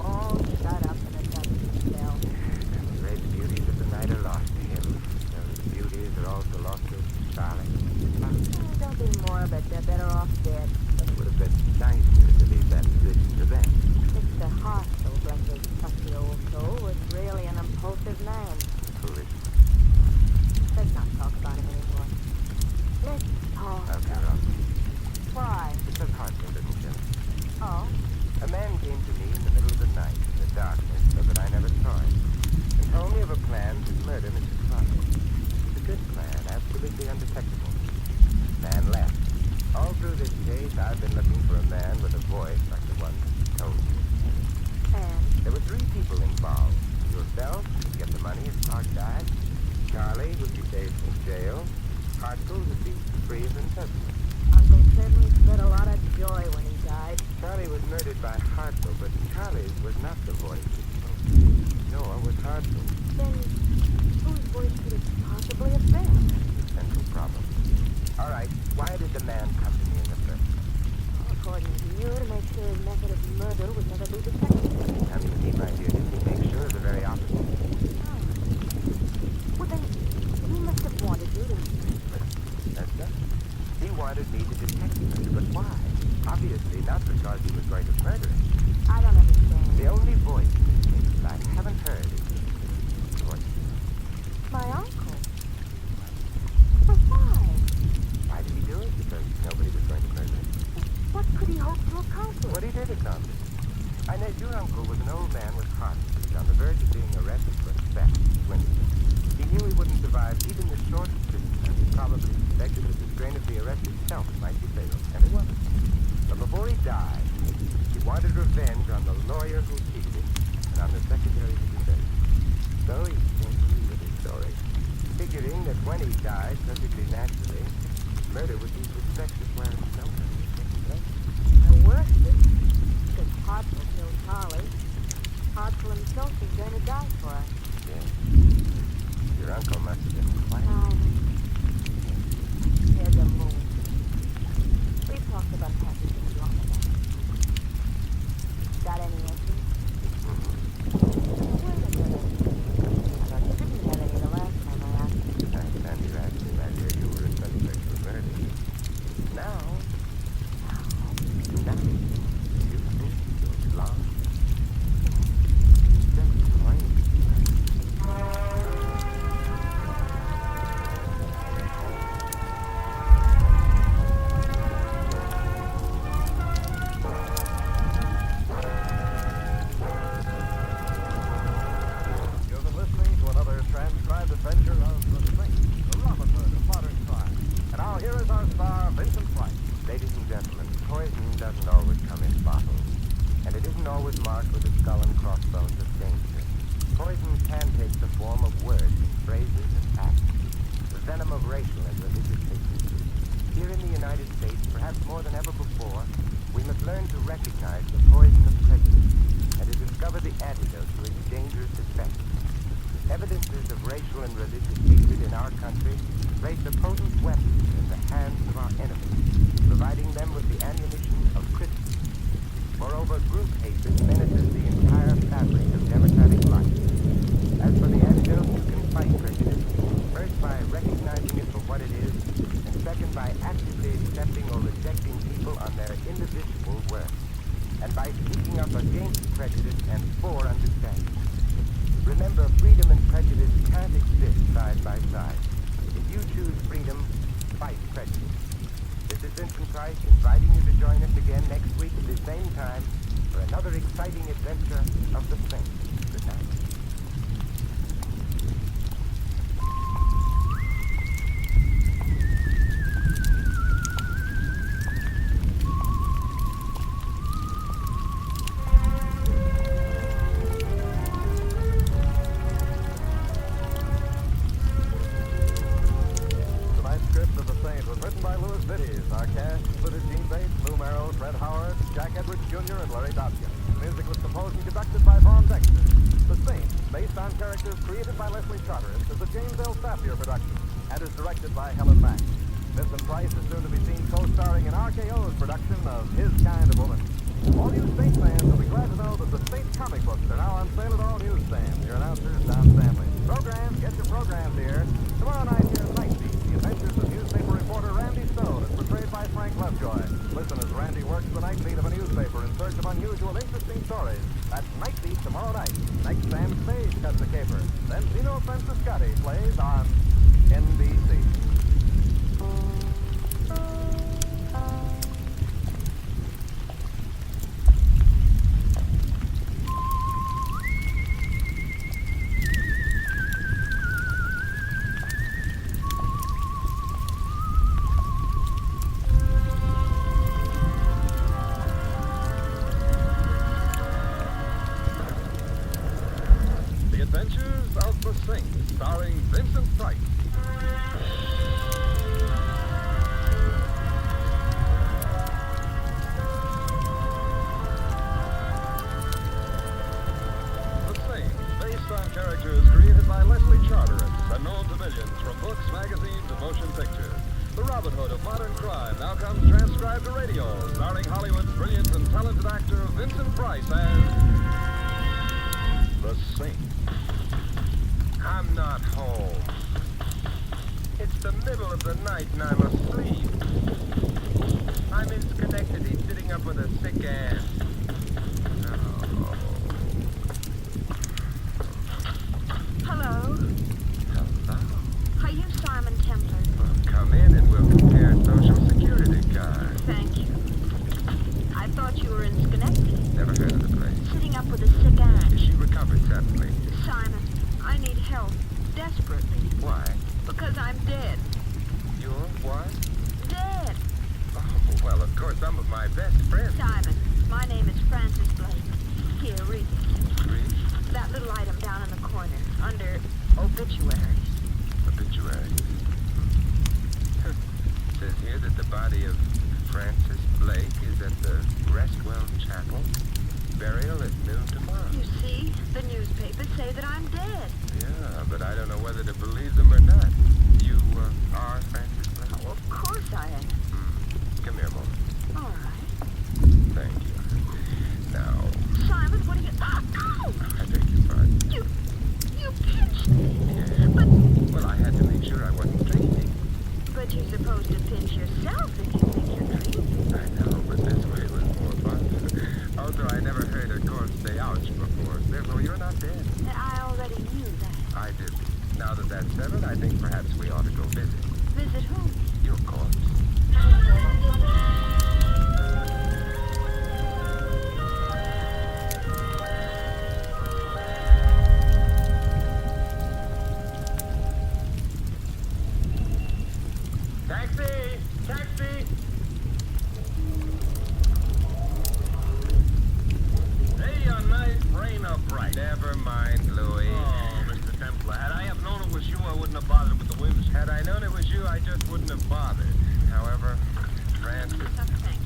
All shut up in a dusty cell. The great beauties of the night are lost to him. Those beauties are also lost to Charlie. Don't be morbid. They're better off dead. It would have been nicer to leave that position to them. Mr. Hartzell, bless his trusty old soul, was really an impulsive man. Foolish. Let's not talk about him anymore. Let's talk. Okay, Rob. Why? Because Hartzell didn't kill him. Oh? A man came to me in the middle of the night, in the darkness, so that I never saw him, and told me of a plan to murder Mrs. Clark. It's a good plan, absolutely undetectable. Man left. All through this case, I've been looking for a man with a voice like the one that told me. And? There were three people involved. Yourself, who'd get the money if Clark died. Charlie, who'd be saved from jail. Hartzell, who'd be free of imprisonment. Uncle certainly spread a lot of joy when he died. Charlie was murdered by Hartzell, but Charlie was not the voice that spoke. Nor was Hartzell. Then, whose voice could it possibly have been? The central problem. All right, why did the man come to me in the first place? Well, according to you, to make sure his method of murder would never be detected. How do you see, my dear? Did he make sure of the very opposite? Oh. Well, then, he must have wanted you to... That's it. He wanted me to detect him, but why? Obviously not because he was going to murder him. I don't understand. The only voice in this case that I haven't heard is his voice. My uncle. But why? Why did he do it? Because nobody was going to murder him. What could he hope to accomplish? What he did accomplish. Inez, your uncle was an old man with heart disease on the verge of being arrested for theft, swindling. He knew he wouldn't survive even the shortest distance, and he probably suspected that the strain of the arrest itself might be fatal. And it wasn't. But before he died, he wanted revenge on the lawyer who cheated him and on the secretary who betrayed him. So he came to me with his story, figuring that when he died, perfectly naturally, murder would be suspected where no murder was taking place. The worst is, because Hartzell killed Charlie, Hartzell himself is going to die for us. Yes. Your uncle must have been quite... There's a moon. We've talked about happy things long enough. Got any answers? Wait a minute. I thought you didn't have any the last time I asked you. Last time you asked me, my dear, you were a suspect for murder. Now, nothing. You think you're lost. Just plain. recognize the poison of prejudice and to discover the antidote to its dangerous effects. Evidences of racial and religious hatred in our country place a potent weapon in the hands of our enemies, providing them with the ammunition of criticism. Moreover, group hatred menaces the entire fabric of democratic life. As for the antidote, you can fight prejudice, first by recognizing it for what it is, and second by actively accepting or rejecting people on their indivisible worth, and by speaking up against prejudice and for understanding. Remember, freedom and prejudice can't exist side by side. If you choose freedom, fight prejudice. This is Vincent Price inviting you to join us again next week at the same time for another exciting adventure of the Saint. Good night. Vincent Price is soon to be seen co-starring in RKO's production of His Kind of Woman. All you State fans will be glad to know that the State comic books are now on sale at all newsstands. Your announcers, Don Stanley. Programs, get your programs here. Tomorrow night, here's Night Beat, the adventures of newspaper reporter Randy Stone, as portrayed by Frank Lovejoy. Listen as Randy works the night beat of a newspaper in search of unusual, interesting stories. That's Night Beat tomorrow night. Next, Sam Spade cuts a caper. Then Zeno Franciscati plays on NBC. The Adventures of the Saint, starring Vincent Price. Characters created by Leslie Charteris and known to millions from books, magazines, and motion pictures. The Robin Hood of modern crime now comes transcribed to radio, starring Hollywood's brilliant and talented actor Vincent Price as the Saint. I'm not home. It's the middle of the night and I'm asleep. I'm in Schenectady, sitting up with a sick aunt. Hello. Are you Simon Templar? Well, come in and we'll compare social security cards. Thank you. I thought you were in Schenectady. Never heard of the place. Sitting up with a sick aunt. She recovered suddenly. Simon, I need help. Desperately. Why? Because I'm dead. You're what? Dead. Oh, well, of course, some of my best friends. Simon, my name is Francis Blake. Here, read it. Read? That little item down in the corner, under obituaries. Obituaries? Says here that the body of Francis Blake is at the Restwell Chapel. Burial at noon tomorrow. You see, the newspapers say that I'm dead. Yeah, but I don't know whether to believe them or not. You are Francis Blake? Oh, of course I am. Come here a moment. All right. Thank you. Now... Simon, what are you... Ow! I beg your pardon. You pinched me. Yeah. But... Well, I had to make sure I wasn't dreaming. But you're supposed to pinch yourself if you think you're dreaming. I know, but this way was more fun. Also, I never heard a corpse say ouch before. Therefore, you're not dead. I already knew that. I did. Now that that's settled, I think perhaps we ought to go visit. Visit whom? Your corpse. Taxi! Taxi! Hey, a nice rain upright. Never mind, Louis. Oh, Mr. Templar, had I have known it was you, I wouldn't have bothered with the windows. Had I known it was you, I just wouldn't have bothered. However, Francis... Thank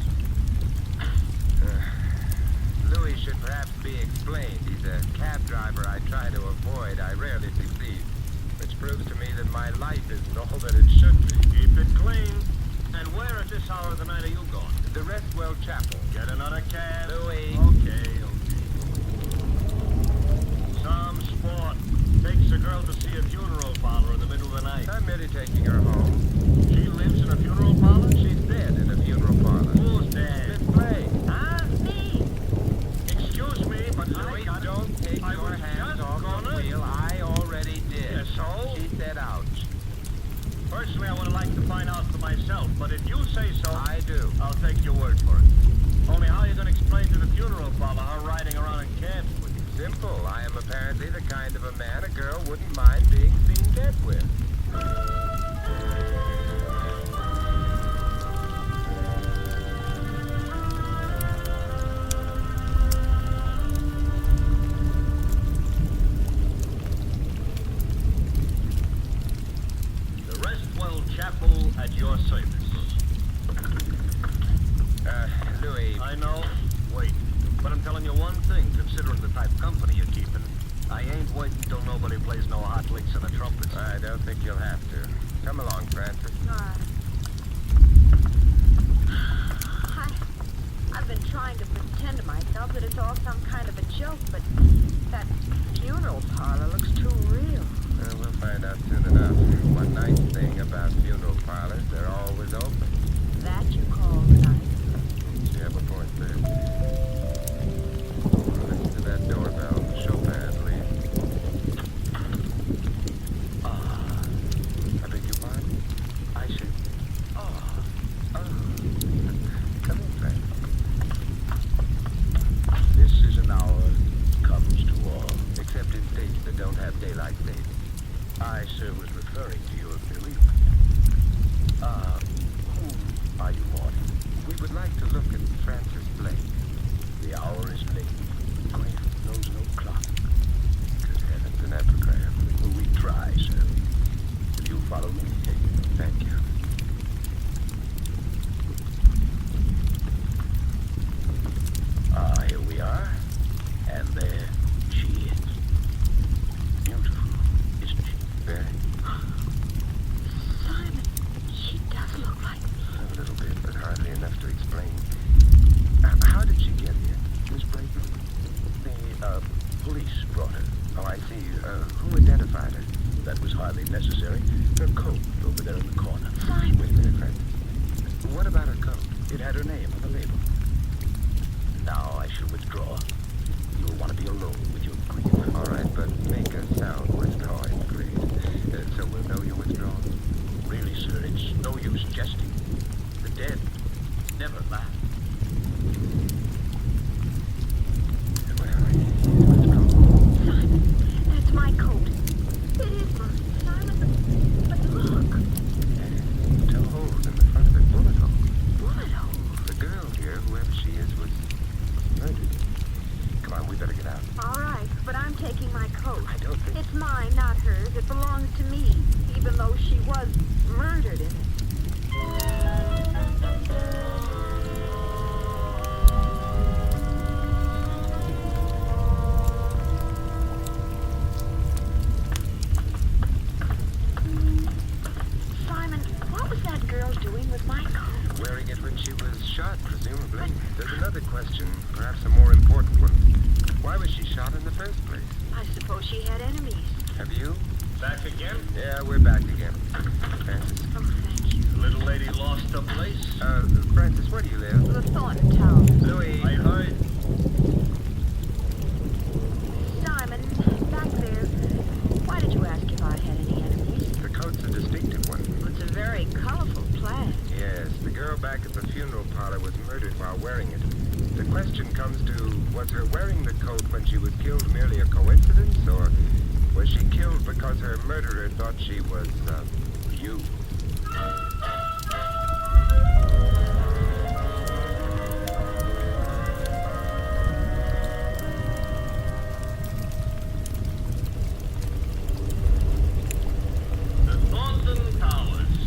you. should perhaps be explained. He's a cab driver I try to avoid. I rarely succeed. Which proves to me that my life isn't all that it should be. Keep it clean. And where at this hour of the night are you going? The Restwell Chapel. Get another cab. Louis. Okay. Some sport. Takes a girl to see a funeral parlor in the middle of the night. I'm merely taking her home. She lives in a funeral parlor? She's dead in a funeral parlor. Who's dead? Miss Blake. Huh? Me. Excuse me, but Louis, don't take I your was hands just off the gonna- wheel. I already did. Yeah, so? She said ouch. Personally, I would like to find out for myself, but if you say so, I do. I'll take your word for it. Only how are you going to explain to the funeral parlor her riding around in cabs with you? Simple. I am apparently the kind of a man a girl wouldn't mind being seen dead with. The Restwell Chapel at your service. Louis. I know. Wait. But I'm telling you one thing, considering the type of company you're keeping. I ain't waiting till nobody plays no hot licks on the trumpets. I don't think you'll have to. Come along, Francis. I've been trying to pretend to myself that it's all some kind of a joke, but that funeral parlor looks too real. We'll find out soon enough. One nice thing about funeral parlors, they're always open. That you call nice? You have a point there. Listen to that doorbell. Chopin, please. I beg your pardon? I should... Come in, Frank. This is an hour comes to all. Except in states that don't have daylight savings. I, sir, was referring to your bereavement. Who are you wanting? We would like to look at Francis Blake. The hour is late. Grief knows no clock. Good heavens, an epigram. Will we try, sir? Will you follow me? Thank you. Here we are. And there she is. Beautiful, isn't she? Very. Simon, she does look like me. A little bit, but hardly enough to explain. How did she get here, Miss Blake? The, police brought her. Oh, I see. Who identified her? That was hardly necessary. Her coat over there in the corner. Simon. Wait a minute, Francis. What about her coat? It had her name on the label. Now I shall withdraw. You'll want to be alone with your grief. All right, but make a sound withdrawing, please. So we'll know you're withdrawn. Really, sir, it's no use jesting. The dead never laugh. Simon, that's my coat. It is mine, Simon, but look. Two holes in the front of it, bullet hole. Bullet hole. The girl here, whoever she is, was murdered. Come on, we better get out. All right, but I'm taking my coat. I don't think... It's mine, not hers. It belongs to me, even though she was murdered in it. Simon, what was that girl doing with my coat? Wearing it when she was shot, presumably. There's another question, perhaps a more important one. Why was she shot in the first place? I suppose she had enemies. Have you? Back again? Yeah, we're back again. Francis. Oh, thank you. The little lady lost her place? Francis, where do you live? The Thornton Town. Louis. I heard. Simon, back there. Why did you ask if I had any enemies? The coat's a distinctive one. It's a very colorful plaid. Yes, the girl back at the funeral parlor was murdered while wearing it. The question comes to, was her wearing the coat when she was killed merely a coincidence, or was she killed because her murderer thought she was, you? The Thornton Towers.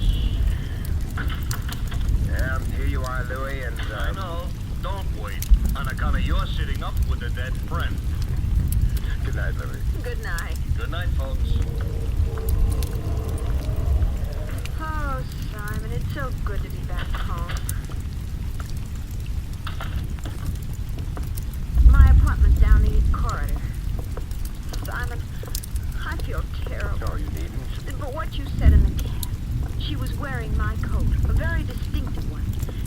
Yeah, here you are, Louis, and, I know. Don't wait. On account of your sitting up with the friend. Good night, Louie. Good night. Good night, folks. Oh, Simon, it's so good to be back home. My apartment's down the east corridor. Simon, I feel terrible. No, you needn't. But what you said in the cab, she was wearing my coat, a very distinctive one,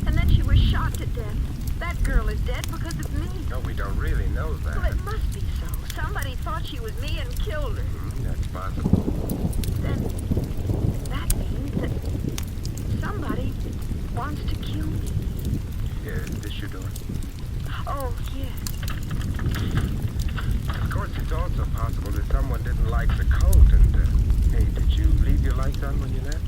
and then she was shot to death. That girl is dead because of me. No, we don't really know that. Well, it must be so. Somebody thought she was me and killed her. That's possible. Then that means that somebody wants to kill me. Yeah, is this your door? Oh, yes. Of course, it's also possible that someone didn't like the coat and, hey, did you leave your lights on when you left?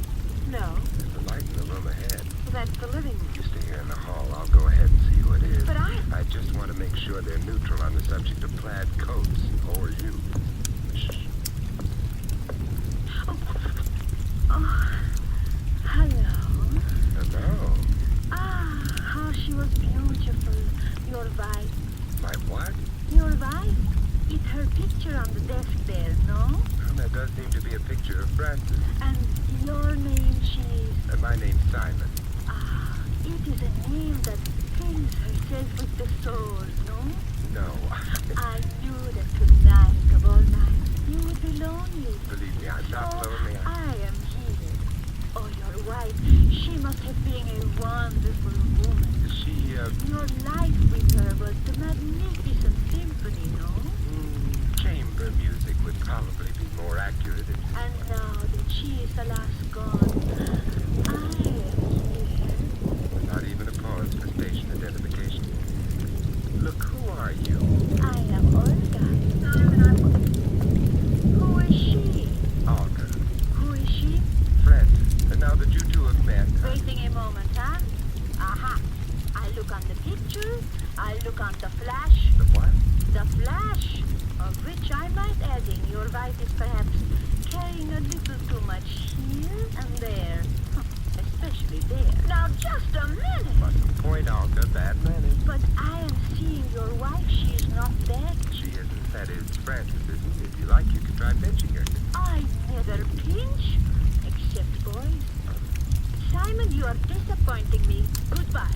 No, There's a light in the room ahead. that's the living room. You stay here in the hall. I'll go ahead and see who it is. But I just want to make sure they're neutral on the subject of plaid coats, or you. Shh. Oh, hello. Hello. Ah, how she was beautiful. Your wife. My what? Your wife? It's her picture on the desk there, no? Well, there does seem to be a picture of Francis. And your name, she's... And my name's Simon. Ah, it is a name that paints herself with the soul, no? No. I knew that tonight of all nights you would be lonely. Believe me, I'm not So lonely. I am here. Oh, your wife, she must have been a wonderful woman. She, Your life with her was the magnificent symphony, no? chamber music would probably be more accurate. And now that she is alas gone, I am here. Not even a pause for station identification. Look, who are you? I am Olga. Who is she? Olga. Who is she? Francis. And now that you two have met... Waiting a moment, huh? Aha. I look on the picture. I look on the flash. The what? The flash, of which I might adding your wife is perhaps carrying a little too much here and there. Especially there. Now, just a minute. Mustn't point Olga bad manners. But I am seeing your wife. She is not dead. She isn't. That is, Francis isn't. If you like, you can try pinching her. I never pinch. Except boys. Simon, you are disappointing me. Goodbye.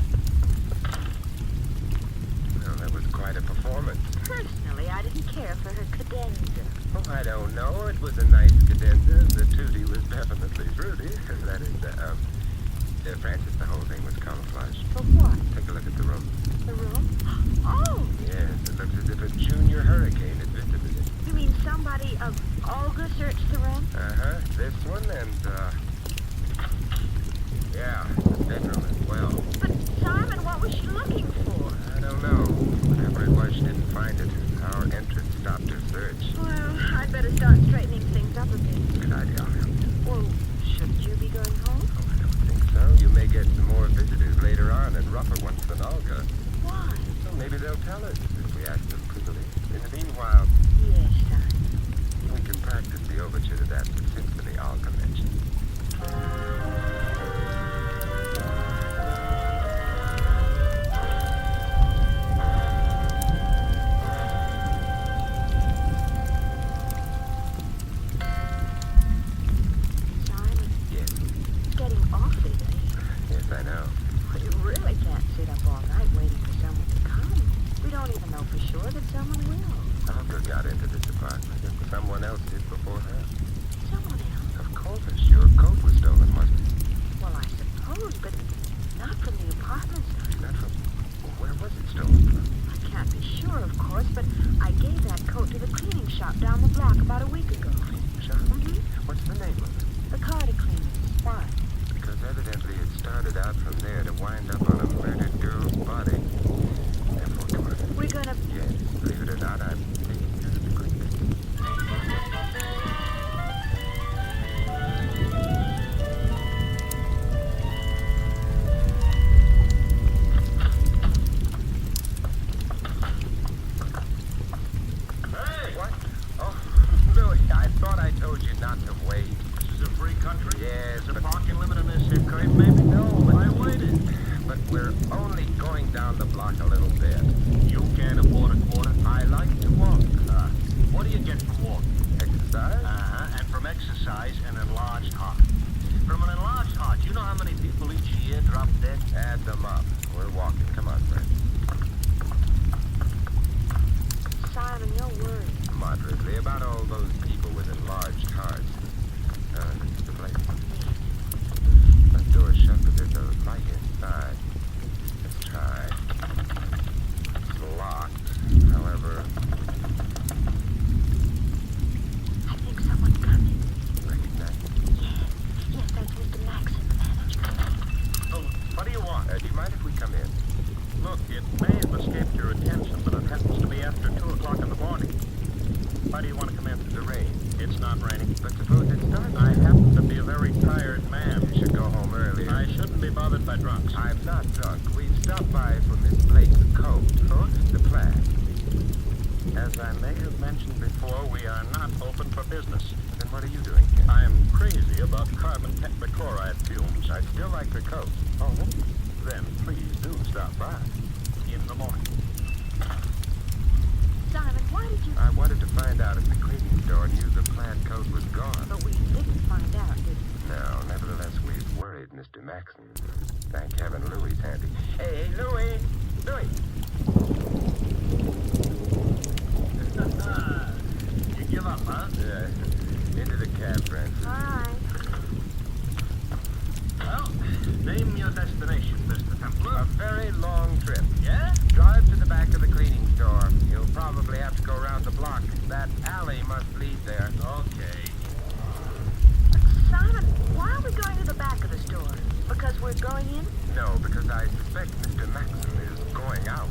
Well, that was quite a performance. Personally, I didn't care for her cadenza. Oh, I don't know. It was a nice cadenza. The tutti was definitely fruity. That is, Francis, the whole thing was camouflage. For what? Take a look at the room. The room? Oh! Yes, it looks as if a junior hurricane had visited it. You mean somebody of Olga searched the room? Uh-huh. This one and, yeah, the bedroom as well. But, Simon, what was she looking for? I don't know. Whatever it was, she didn't find it. Our entrance stopped her search. Well, I'd better start straightening things up a bit. Good idea. I'll help you. Well, shouldn't you be going home? Oh, I don't think so. You may get some more visitors later on and rougher ones than Olga. Why? Well, maybe they'll tell us if we ask them prettily. In the meanwhile, Yes, Simon. we can practice the overture to that symphony Olga mentioned. Simon, Yes. it's getting awfully late. Yes, I know. Well, you really can't sit up all night waiting for someone to come. We don't even know for sure that someone will. Olga got into this apartment and someone else did before her. Someone else? Of course, your coat was stolen, wasn't it? Well, I suppose, but not from the apartment, Simon. Not from... Well, where was it stolen from? I can't be sure, of course, but I gave that coat to the cleaning shop down the block about a week ago. Shop? Mm-hmm. What's the name of it? The Carter cleaners. Why? Because evidently it started out from there to wind up on a murdered girl's body. Therefore, come on. We're gonna... Yes, believe it or not, I'm taking you to the cleaners. Hey! What? Oh, Louis, I thought I told you not to wait. This is a free country? Yes, There's a but... parking limit on this here curve, maybe? No, but... I waited. But we're only going down the block a little bit. You can't afford a quarter? I like to walk. What do you get from walking? Exercise? And from exercise, an enlarged heart. From an enlarged heart, you know how many people each year drop dead? Add them up. We're walking. Come on, friend. Simon, you're worried. Moderately about all those people with enlarged hearts. This is the place. That door's shut, but there's a light inside. Let's try. It's locked. However, I think someone's coming. recognize it. Yes, that's Mr. Maxon, the manager. Oh, what do you want? Do you mind if we come in? Look, it may have escaped your attention, but it happens to be after 2 o'clock in the morning. Why do you want to come in? The rain. It's not raining. But suppose it starts. I happen to be a very tired man. You should go home earlier. I shouldn't be bothered by drunks. I'm not drunk. We stopped by for Miss Blake's coat. Coat? The plaid. As I may have mentioned before, we are not open for business. Then what are you doing here? I'm crazy about carbon tetrachloride fumes. I'd still like the coat. Oh, then please do stop by in the morning. Simon, why did you... I wanted to find out if the cleaning store knew the plaid coat was gone. But we didn't find out, did we? No, nevertheless, we've worried Mr. Maxon. Thank heaven Louie's handy. Hey, Louie! Louie! You give up, huh? Yeah. Into the cab, Francis. All right. Well, name your destination, Mr. Templar. A very long trip. Yeah? Drive to the back of the cleaning store. You'll probably have to go around the block. That alley must lead there. Okay. Simon, why are we going to the back of the store? Because we're going in? No, because I suspect Mr. Maxon is going out.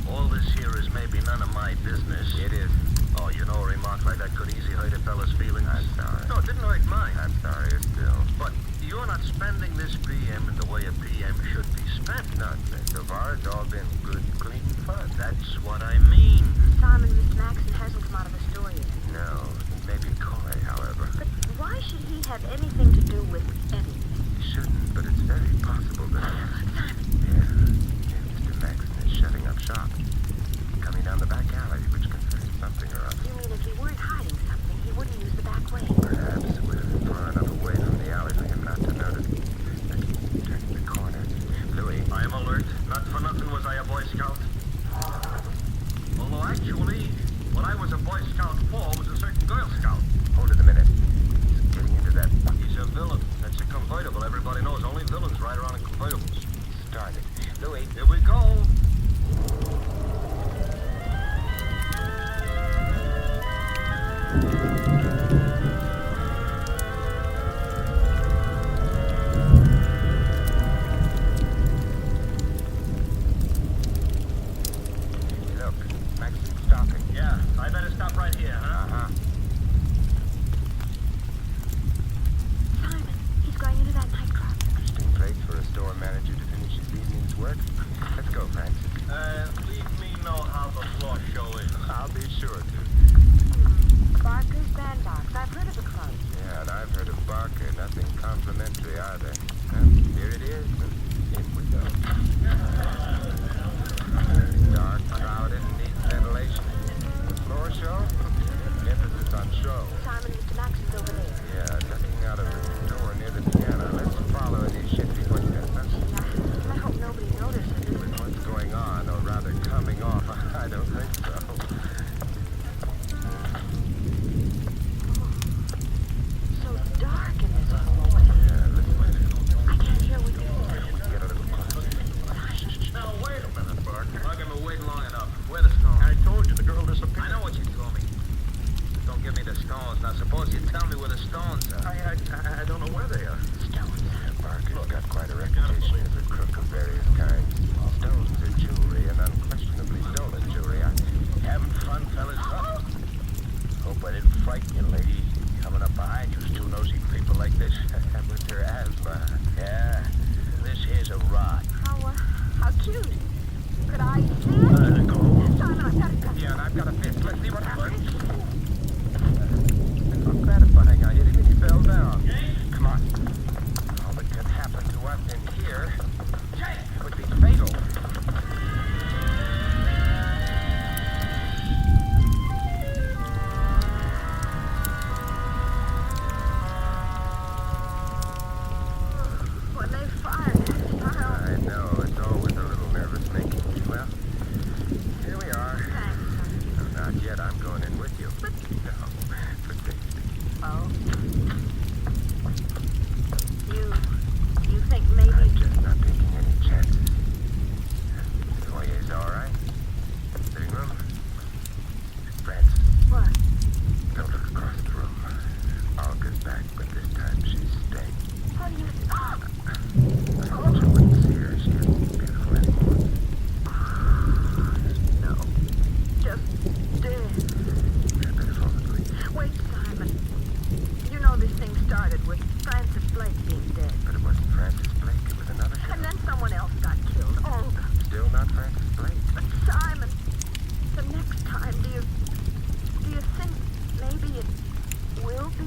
All this here is maybe none of my business. It is. Oh, you know, a remark like that could easily hurt a fella's feelings. I'm sorry. No, it didn't hurt mine. I'm sorry still. But you're not spending this PM in the way a PM should be spent. Nonsense. So far, it's all been good, clean fun. That's what I mean. Simon, Mr. Maxon hasn't come out of the store yet. No, he may be coy, however. But why should he have anything to do with anything? He shouldn't, but it's very possible that... Yeah, Mr. Maxon is shutting up shop. Coming down the back alley, which concerns something or other. You mean if he weren't hiding something, he wouldn't use the back way? Perhaps we're far enough away from the alley for him not to notice. Turning the corner. Louis. I am alert. Not for nothing was I a Boy Scout. Although actually, what I was a Boy Scout for was a certain Girl Scout. Hold it a minute. He's getting into that... He's a villain. That's a convertible. Everybody knows only villains ride around in convertibles. Started. Louis. Here we go. Look, Maxon's stopping. Yeah, I better stop right here, huh? Uh-huh. Simon, he's going into that nightclub. Interesting place for a store manager to finish his evening's work. Let's go, Francis. Leave me know how the floor show is. I'll be sure to. Barker's Bandbox. I've heard of the club. Yeah, and I've heard of Barker. Nothing complimentary either. Well, here it is, and in we go. Dark, crowded, and needs ventilation. The floor show? Emphasis on show. Simon, Mr. Maxon's over there. Yeah, ducking out of the door near the piano. Let's follow in his shifty footsteps. I hope nobody notices. With what's going on, or rather coming off, I don't think so. So dark in this hallway. Yeah, listen. I can't hear what you're saying. Get a little closer. Now, wait a minute, Barker. I've been waiting long enough. Where the stones? I told you the girl disappeared. I know what you told me. Don't give me the stones. Now, suppose you tell me where the stones are. I don't know where they are. Stones. Barker's got quite a reputation as a crook of various kinds. Stones are jewelry, and unquestionably stolen jewelry. Having fun, fellas? Hope I didn't frighten you, lady. Coming up behind you, two nosy people like this. With your asthma. Yeah, this here's a rod. How cute. Could I see it? Go. Simon, I've got to cut. Yeah, and I've got a fist. Let's see what happens. not Francis Blake. But Simon, the next time, do you think maybe it will be?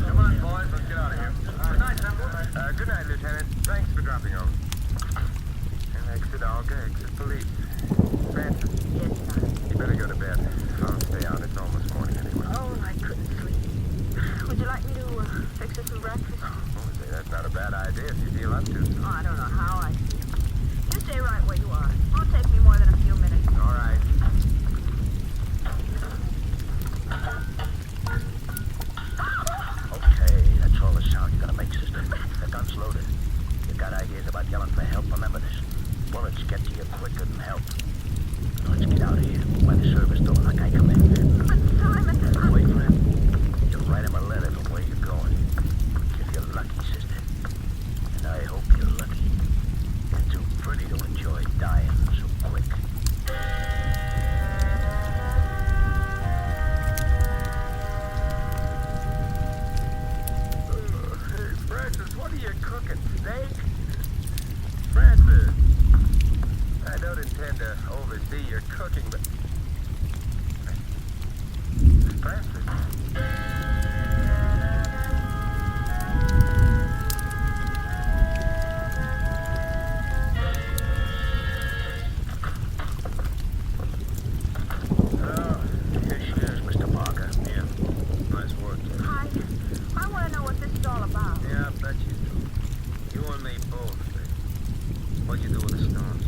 Come on, boys, let's get out of here. Good night, Temple. Good night, Lieutenant. Thanks for dropping over. And exit Olga, exit police. Francis. Yes, Simon. You better go to bed. I'll stay out. It's almost morning anyway. Oh, I couldn't sleep. Would you like me to fix us some breakfast? Oh, say, that's not a bad idea if you feel up to it. Oh, I don't know how I feel. You stay right where you are. Won't take me more than a few minutes. All right. Okay, that's all the sound you're gonna make, sister. The gun's loaded. You got ideas about yelling for help? Remember this. Bullets get to you quicker than help. Now let's get out of here. By the service door like I come in. But Simon, Boyfriend, you write him a letter from where you're going. If you're lucky, sister. And I hope you're lucky. You're too pretty to enjoy dying so quick. Hey, Francis, what are you cooking? Steak? Francis! I don't intend to oversee your cooking, but... Francis? Oh, here she is, Mr. Parker. Yeah. Nice work. I want to know what this is all about. Yeah, I bet you do. You and me both. What'd you do with the stones?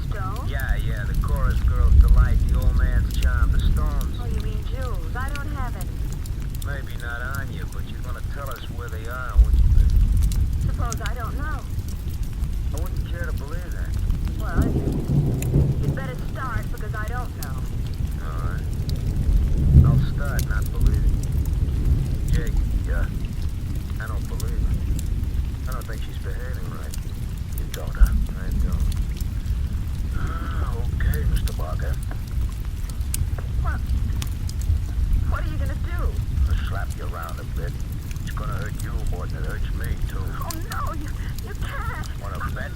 Stone? Yeah, the chorus girl's delight, the old man's charm, the stones. Oh, you mean jewels? I don't have any. Maybe not on you, but you're gonna tell us where they are, wouldn't you? Suppose I don't know. I wouldn't care to believe that. Well, you'd better start because I don't know. All right. I'll start not believing. Jake. Yeah? I don't believe her. I don't think she's behaving right. You don't, huh? I don't. Okay, Mr. Parker. What are you gonna do? I'll slap you around a bit. It's gonna hurt you more than it hurts me, too. Oh no, you can't. Wanna bet?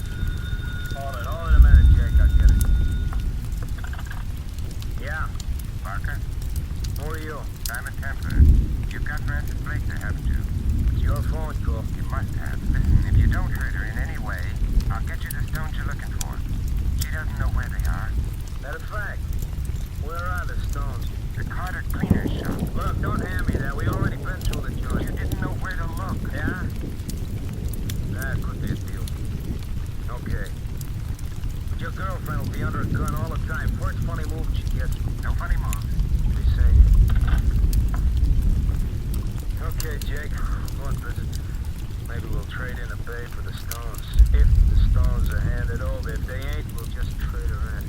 Hold it a minute, Jake. I'll get it. Yeah, Parker, who are you? Simon Templar. You've got Francis Blake to have too. It's your phone call. You must have. Listen, if you don't hurt her in any way, I'll get you the stones you're looking for. She doesn't know where they are. Matter of fact, where are the stones? The Carter Cleaner's shop. Look, don't hand me that. We already been through the joint. You didn't know where to look. Yeah? That could be a deal. Okay. But your girlfriend will be under a gun all the time. First funny move she gets. No funny moves. Be safe. Okay, Jake. Go and visit. Maybe we'll trade in a bay for the stones. If the stones are handed over. If they ain't, we'll just trade her in.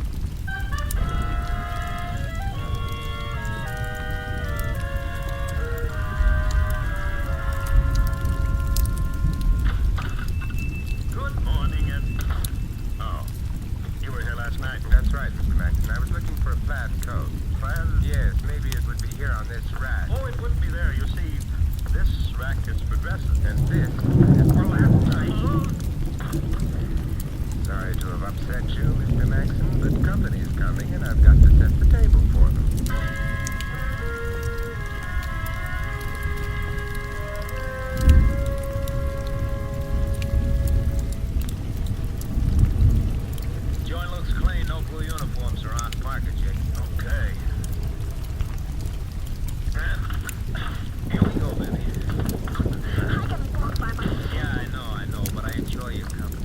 Good morning, and... Oh, you were here last night. That's right, Mr. Maxton. I was looking for a plaid coat. Plaid? Yes, maybe it would be here on this rack. Oh, it wouldn't be there. You see, this rack is progressive, and this is for last night. Sorry to have upset you, Mr. Maxton, but company is coming, and I've got to set the table for them. Joint looks clean. No blue uniforms around. Parker, Jake. Okay. Here we go, baby. I can walk by myself. Yeah, I know, but I enjoy your company.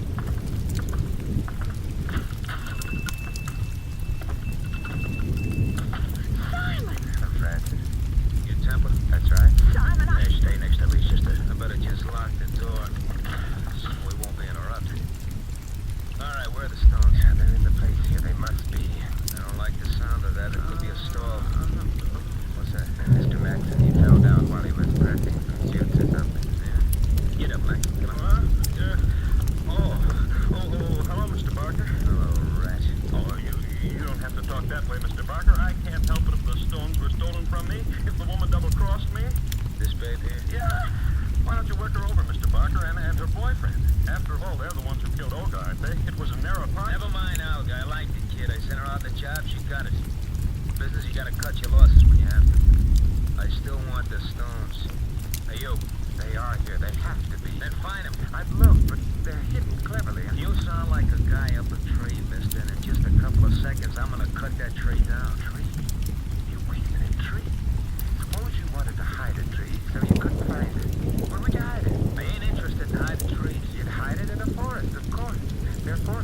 to talk that way, Mr. Barker. I can't help it if the stones were stolen from me, if the woman double-crossed me. This babe here? Yeah. Why don't you work her over, Mr. Barker, and her boyfriend? After all, they're the ones who killed Olga, aren't they? It was a narrow part. Never mind Olga. I like the kid. I sent her out the job. She got it. Business, you gotta cut your losses when you have to. I still want the stones. Hey, you. They are here. They have to be. Then find them. I'd look, but they're hidden cleverly. You sound like a guy up a tree, mister, and in just a couple of seconds, I'm gonna cut that tree down. Tree? Wait a minute, tree? Suppose you wanted to hide a tree so you couldn't find it. Where would you hide it? I ain't interested in hiding trees. You'd hide it in a forest, of course. Therefore,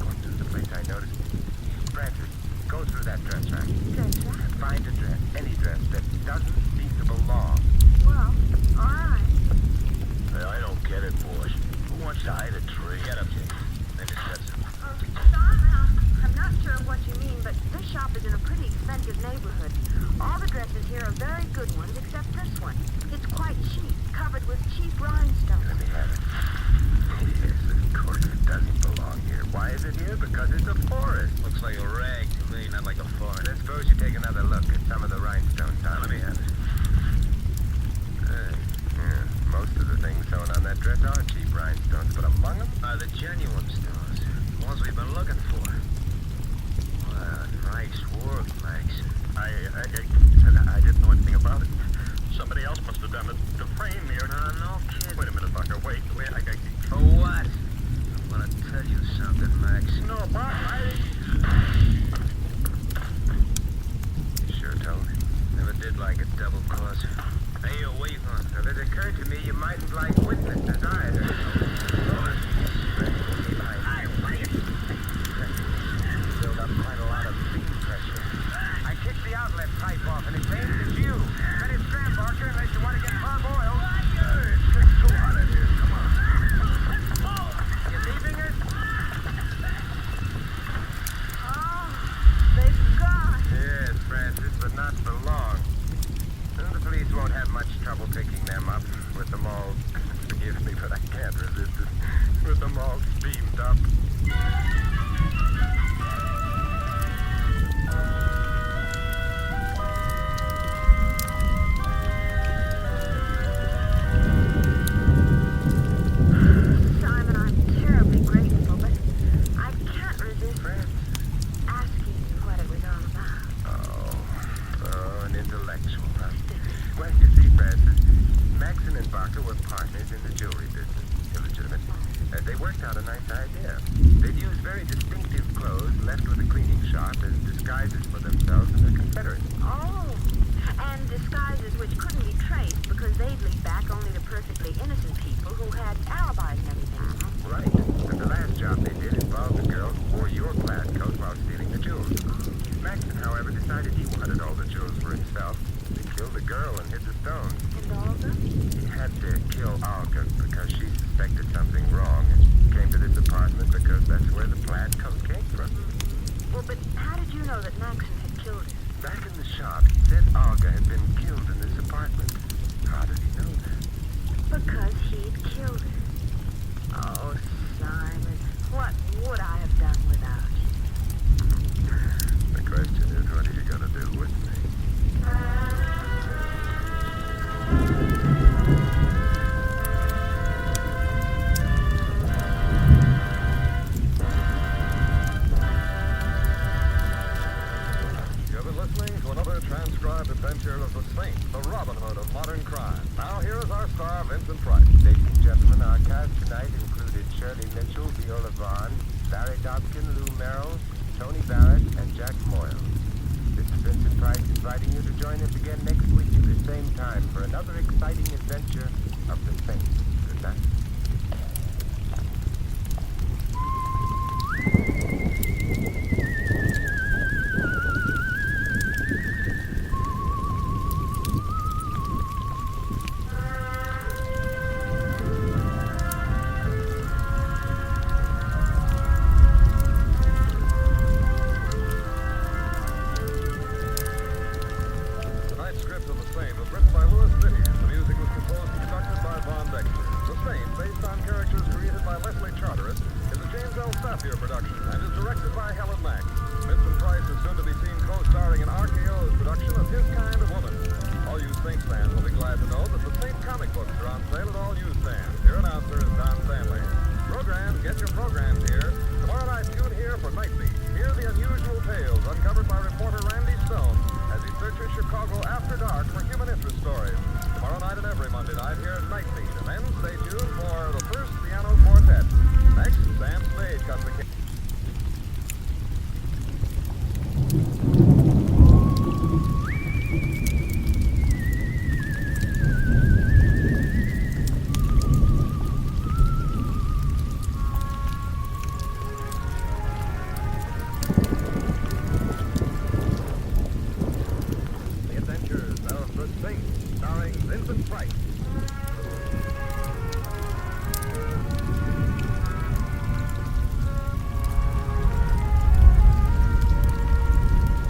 going through the place I noticed. Francis, go through that dress rack. Dress rack? Find a dress, any dress that doesn't seem to belong. Well, all right. Hey, I don't get it, boys. Who wants to hide a tree? Get up, Jake. Maybe that's it. Simon, I'm not sure what you mean, but this shop is in a pretty expensive neighborhood. All the dresses here are very good ones, except this one. It's quite cheap, covered with cheap rhinestones. Let me have it. Yes, of course it doesn't belong here. Why is it here? Because it's a forest. Looks like a rag to me, not like a forest. Let's suppose you take another look at some of the rhinestones. Now, let me have it. Yeah, most of the things sewn on that dress are cheap rhinestones, but among them are the genuine stones. The ones we've been looking for. Wow, nice work, Max. I didn't know anything about it. Somebody else must have done it. The frame here. No kidding. Wait a minute, Bucker. Wait. For what? I'm gonna tell you something, Max. No, Buck, You sure told me. Never did like a double crosser. Hey, you, where you going? Well, it occurred to me you mightn't like witnesses either. Build up quite a lot of beam pressure. I kicked the outlet pipe off and it's aimed at you. Better scram, Barker, unless you want to get firm oil. It's too hot in here. Come on. You leaving us? Oh, they've gone. Yes, Francis, but not for long. Soon the police won't have much trouble picking them up with them all, forgive me, but I can't resist it, with them all steamed up. Simon, I'm terribly grateful, but I can't resist asking you what it was all about. Oh, an intellectual, huh? Well, you see, Francis, Maxon and Barker were partners in the jewelry business, illegitimate. They worked out a nice idea. They'd use very distinctive clothes left with a cleaning shop as disguises for themselves and their confederates. Oh, and disguises which couldn't be traced because they'd lead back only to perfectly innocent people who had alibis and everything. Right. And the last job they did involved the girl who wore your plaid coat while stealing the jewels. Maxon, however, decided he wanted all the jewels for himself. He killed the girl and hid the stones. And Olga? He had to kill Olga because she suspected something wrong and came to this apartment because that's where the plaid coat came from. Well, but how did you know that Maxon had killed her? Back in the shop, he said Olga had been killed in this apartment. How did he know that? Because he'd killed her. Oh, Simon, what would I have done without you? The question is, what are you going to do with me? You've been listening to another transcribed adventure of the Saint, the Robin Hood of modern crime. Now here is our star, Vincent Price. Ladies and gentlemen, our cast tonight included Shirley Mitchell, Viola Vaughn, Larry Dobkin, Lou Merrill, Tony Barrett, and Jack Moyle. This is Vincent Price inviting you to join us again next week at the same time for another exciting adventure of the Saint. Good night. adventurous stories. Tomorrow night and every Monday night here at Night Feed. And then stay tuned for the first piano quartet. Next, Sam Spade cuts the cake. The Adventures of the Saint, starring Vincent Price.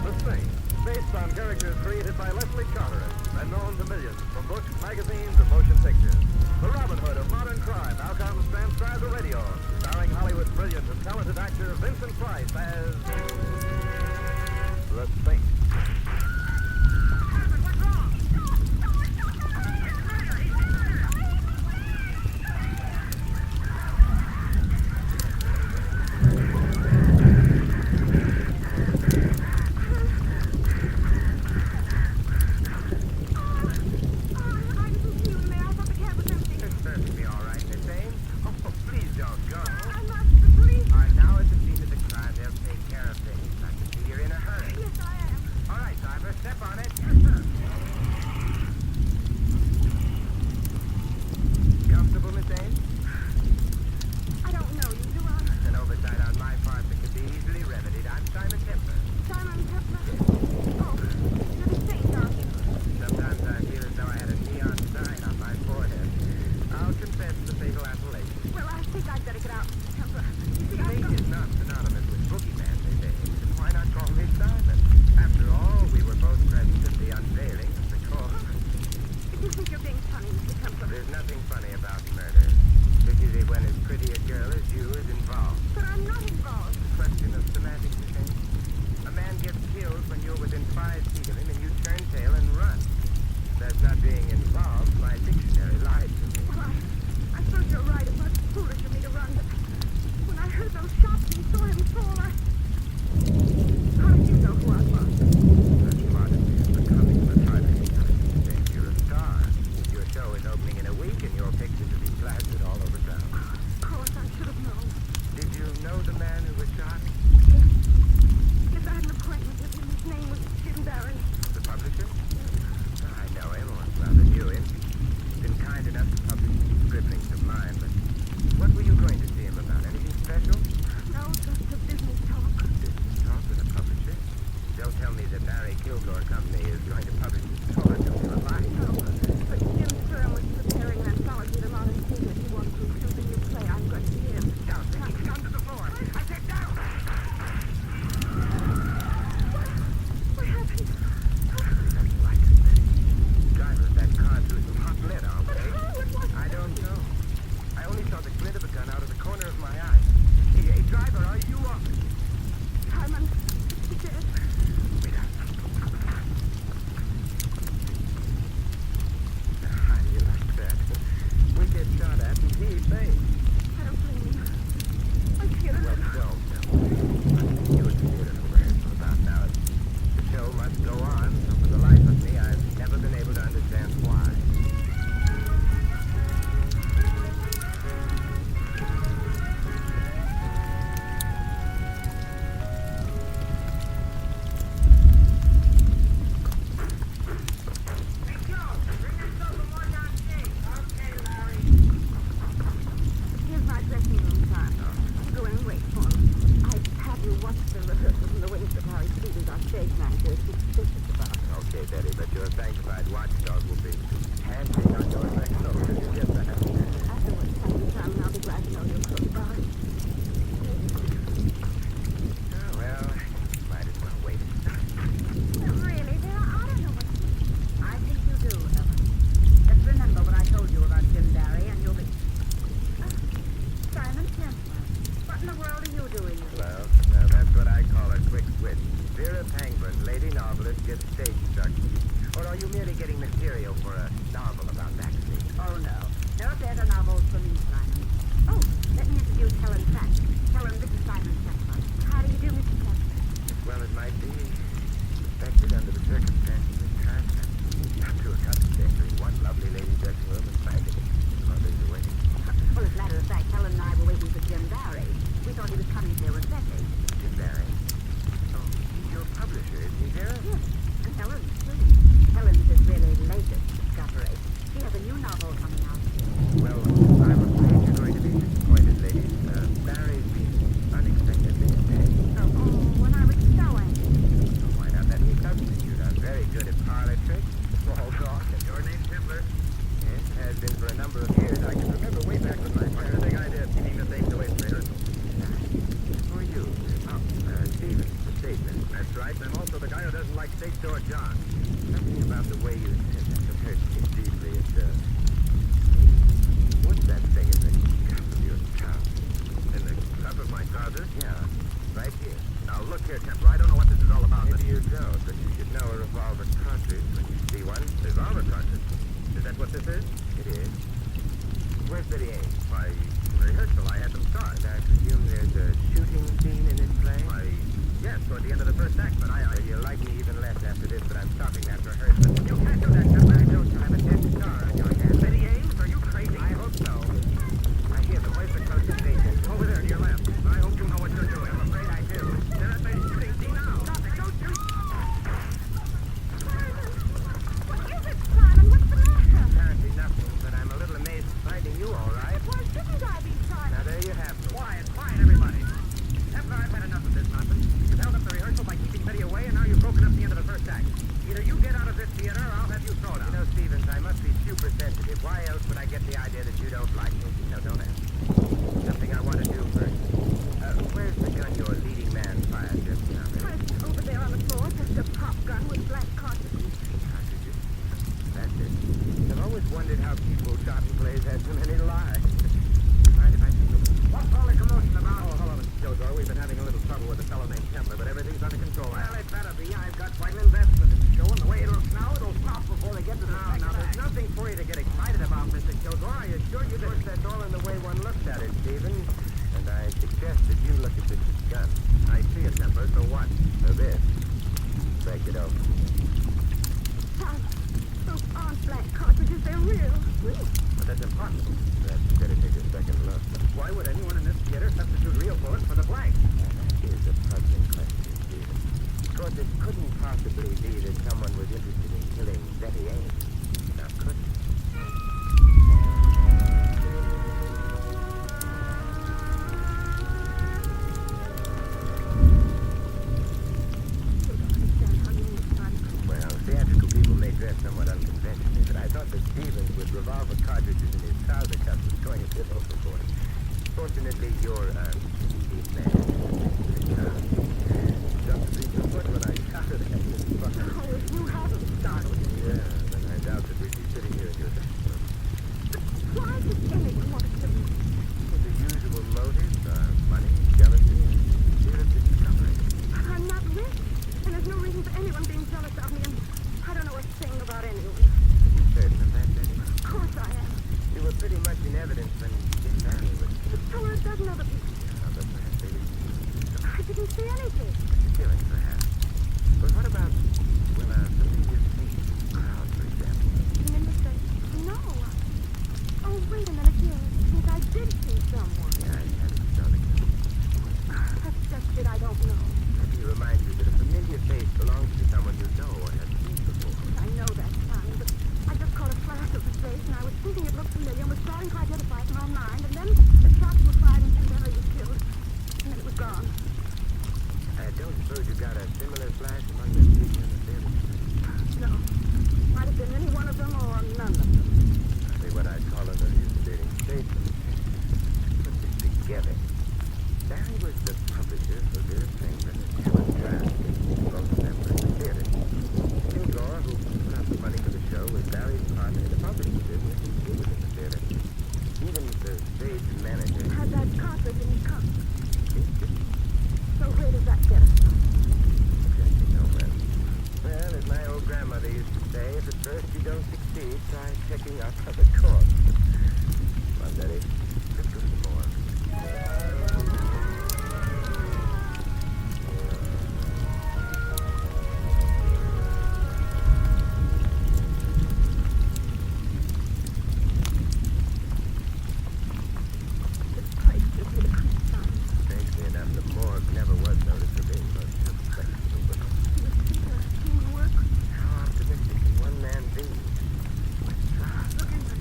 The Saint, based on characters created by Leslie Charteris and known to millions from books, magazines, and motion pictures. The Robin Hood of modern crime now comes transcribed to radio, starring Hollywood's brilliant and talented actor Vincent Price as the Saint. It's perfectly all right, Miss Ames. Oh, please don't go. All right, now at the scene of the crime, they'll take care of things. I can see you're in a hurry. Yes, I am. All right, driver, step on it. Comfortable, Miss Ames? I don't know you, do I? An oversight on my part that could be easily remedied. I'm Simon Templar. Simon Pepper? Oh, you're the Saint, aren't you? Sometimes I feel as though I had a neon sign on my forehead. I'll confess the fatal appellation. Well, I think I'd better get out, Mr. Templar. You see, I've Saint got... is not synonymous with boogeyman, Miss Ames. Why not call me Simon? After all, we were both present at the unveiling of the corpse. If you think you're being funny, Mr. Templar. There's nothing funny about murder, particularly when as pretty a girl as you is involved. But I'm not involved. Question of semantics, Miss Ames. A man gets killed when you're within 5 feet of him and you turn tail and run. That's not being involved. My dictionary lied to me. Well, I suppose you're right. It was foolish of me to run, but when I heard those shots and saw him fall, how did you know who I was? Such modesty is becoming, but hardly intelligent, Miss Ames. You're a star. Your show is opening in a week and your picture to be plastered all over town. Of course, I should have known. Did you know the man who was shot? Yes. Yes, I had an appointment with him. His name was Jim Barry. The publisher? I know him, or rather knew him. He's been kind enough to publish some scribblings of mine, but what were you going to see him about? Anything special? No, just a business talk. Business talk with a publisher? Don't tell me that Barry Kilgore Company is going to publish the story of your life. No, but Jim's firm was preparing an anthology of the modern theater. He wants to include the new play I'm going to give. Down, Vicky, down to the floor. I said down! What happened? That's like it. Driver, that car threw some hot lead our way. I don't know. I only saw the glint of a gun out of the corner of my eye. Hey, driver, are you up? Simon, he did. Wait up. How do you like that? We get shot at and he pays. I don't blame you. I feel a Well, little... don't. You would feel it for about now. The show must go on, so for the life of me, I've never been able to understand why. Here's my dressing room, Simon. You go in and wait for him. I have you watch the rehearsals in the wings of Harry Stevens, our stage manager, is suspicious about. Okay, Betty, but your sanctified watchdog will be handing on your neck nose if you get that. Afterwards, thank you, Simon. I'll be glad to know you're close by. Oh, well, might as well wait. Really, Vera, I don't know what... I think you do, Ellen. Just remember what I told you about Jim Barry, and you'll be... Simon Templar, what in the world are you doing here? Well, now that's what I call a quick switch. Vera Pangburn, lady novelist, gets stage struck. Or are you merely getting material for a novel about vaccines? Oh, no. No better novels for me, Simon. Oh, let me introduce Helen Pratt. Helen, this is Simon Templar. How do you do, Mr. Templar? As well as might be expected under the circumstances, it's hard not to accustomed doesn't like State Store John. Something about the way you said that that hurts me deeply. It's, what's that thing in the cup of your trousers? In the cup of my trousers? Yeah, right here. Now, look here, Templar. I don't know what this is all about. Maybe you don't, but you should know a revolver cartridge when you see one. Revolver cartridge? Is that what this is? It is. Where's Betty Ames? Why, rehearsal. I had them start. And I presume there's a shooting scene in this play? Why, yes, toward the end of the first act, but Well, you'll like me even less after this, but I'm stopping that rehearsal. You can't do that, Templar. I don't have a dead star on your hands. Betty Ames, are you crazy? I hope so. I hear them. Where's the closest station? Over there to your left. I hope you know what you're doing. I'm afraid I do. They're at the shooting. See now. Stop it. Don't shoot. What is it, Simon? What's the matter? Apparently nothing, but I'm a little amazed at finding you all right. Why shouldn't I be, Simon? Now, there you have it. Quiet, everybody. Templar, I've had enough of this nonsense. You've held up the rehearsal by keeping Betty away, and now you've broken up the end of the first act. Either you get out of this theater, or I'll have you thrown out. You know, Stevens, I must be super sensitive. Why else would I get the idea that you don't like me? No, don't ask. Something I want to do first. Where's the gun your leading man fired just now? First, over there on the floor, just a pop gun with blank cartridges. Cartridges? That's it. I've always wondered how people shot in plays had so many lives. Mind if I take a look? What's all the commotion about? Oh, hello, Mr. Jojo. We've been having a little trouble with a fellow named Templar, but everything's under control. Well, it better be. I've got quite an investment in the show, and the way it looks now, it'll stop before they get to the second Now, there's act. nothing for you to get excited about, Mr. Jojo. I assure you that that's all in the way one looks at it, Stevens. And I suggest that you look at this gun. I see it, Templar. So what? So this. Break it open. Simon, those aren't blank cartridges. They're real. Real? But that's impossible. Perhaps you better take a second look. Why would anyone in this theater substitute real bullets for the blank? That is a puzzling question, Stevens. Of course, it couldn't possibly be that someone was interested in killing Betty Ames. Now, could it? Well, theatrical people may dress somewhat unconventionally, but I thought that Stevens, with revolver cartridges in his trouser cuffs, was going a bit overboard. Fortunately, you're a leading man. Jumped to beat the foot when I shouted at you. Oh, if you haven't startled me. Yeah, then I doubt that we'd be sitting here in your restaurant. Why does anyone want to kill me? With the usual motives are money, jealousy, and fear of discovery. I'm not rich, and there's no reason for anyone being jealous of me, and I don't know a thing about anyone. You certain of that, Betty? Of course I am. You were pretty much in evidence when Jim Barry was So were a dozen other people. but perhaps they didn't see I didn't see anything. killing, perhaps. But what about, well, a familiar face in the crowd, for example? In the face? No. Oh, wait a minute. Yes, yes, I did see someone. Yeah, I haven't done it. That's just it. I don't know. Let me remind you that a familiar face belongs to someone you know or have seen before. I know that, Simon, but I just caught a flash of the face, and I was thinking it looked familiar and was starting to identify it in my mind, and then the shots were fired and Barry was killed, and then it was gone. I don't suppose you got a similar flash among the people in the theater? No. Might have been any one of them or none of them. Hardly what I'd call an elucidating statement. Put this together. Barry was the publisher for their Penguin and Talent Draft. Both of them were in the theater. Kilgore, who put out the money for the show, was Barry's partner in the publishing business, and he was in the theater. Even the stage manager. Had that cartridge in his cup. So where does that get us? Exactly nowhere. Well, as my old grandmother used to say, if at first you don't succeed, try checking up on the corpse. Come on, Betty. Let's go some more. This place gives me the creeps, Simon. Strangely enough, the morgue never was noticed for being most suspectable, but You see her teamwork? how optimistic can one man be? Look in the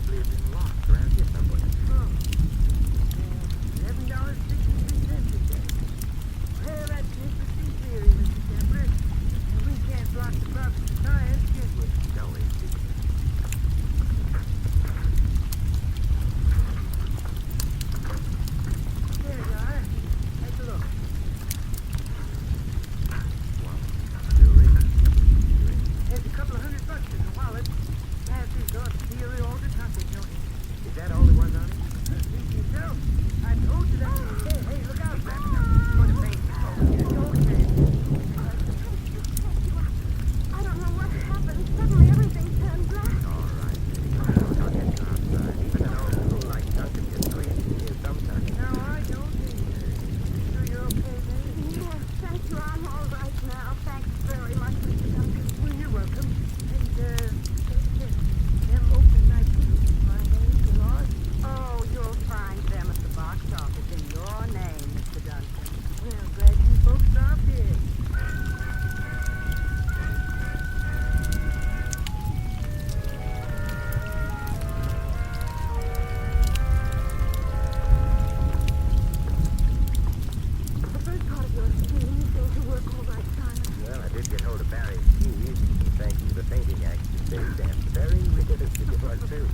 possibly have been lost around here somewhere. Oh. $11.63 a day. Well, that's interesting theory, Mr. Kemper. And we can't block the progress of science, can we? No, indeed. There you are. Take a look. There's a couple of $100 in the wallet. Passes on theory all the time, don't he? Is that all there was on it? Think so? I told you that. Hey, look out, Brad. I'm going to faint. It's okay. I don't know what happened. Suddenly everything turned black. All right. I'll get you outside. Even an old fool like Duncan gets crazy here sometimes. No, I don't think so. You sure you're okay, baby? Yes, thank you. I'm all right now. Thanks very much, Mr. Duncan. Well, you're welcome. And, them open night tickets, find anything lost? Oh, you'll find them at the box office in your name, Mr. Duncan. Well, glad you folks stopped in. The first part of your scheme seemed to work all right, Simon. Well, I did get hold of Barry's keys. Thanks to the fainting accident, and very realistic it was, too.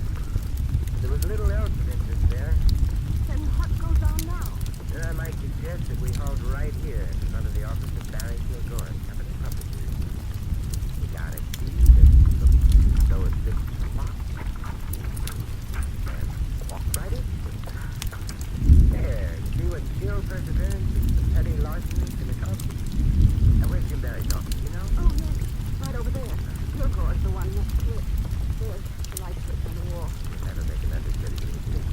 There was little else of interest there. Then what goes on now? I might suggest that we halt right here in front of the office of Barry Kilgore and Company Publishers. We got a key that looks as though it fits the lock. And walk right in. There, see what chill perseverance and petty larceny can accomplish? Now, where's Jim Barry's office, you know? Oh, yes, right over there. Kilgore's the one next to it. There's the light switch on the wall. You'll never make an understudy with a big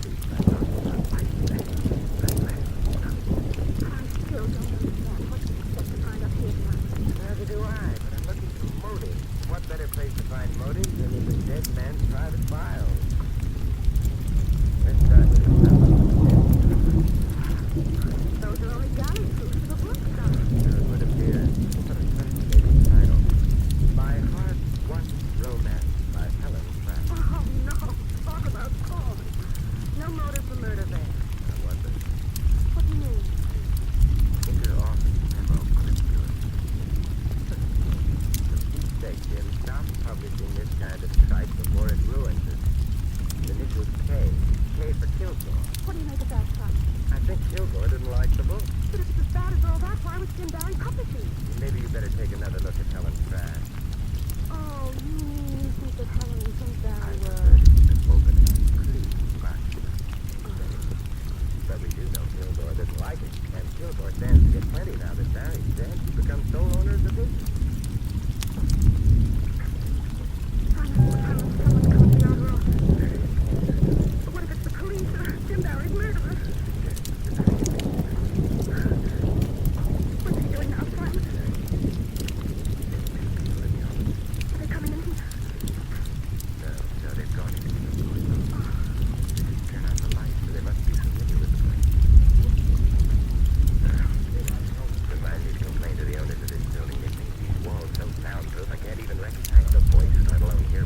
I still don't understand what you expect to find up here tonight. Neither do I, but I'm looking for motive. What better place to find motive than in the dead man's private files? Let's start with the Those are only galley proofs of a book, son. It would appear. What a fascinating title. My Heart Wants Romance by Helen Pratt. Oh, no. Talk about cause. No motive for murder there. I wonder. What do you mean? Inter-office memo cryptoid. For Pete's sake, Jim, stop publishing this kind of tripe before it ruins us. The initials K. K for Kilgore. What do you make of that, son? I think Kilgore didn't like the book. But if it's as bad as all that, why was Jim Barry publishing? Maybe you better take another look at Helen Pratt. Oh, you mean you think that Helen and Jim Barry were... Open and clean, but we do know Kilgore didn't like it, and Kilgore stands to get plenty now that Barry's dead. He becomes sole owner of the business. Someone's coming to the outer office. What if it's the police or Jim Barry's murderer? What's he doing now, Simon? Are they coming in? No, they've gone into Kilgore's office. They didn't turn on the lights, so they must be familiar with the place. Remind me to complain to the owners of this building. They think these walls so soundproof I can't even recognize the voices, let alone hear.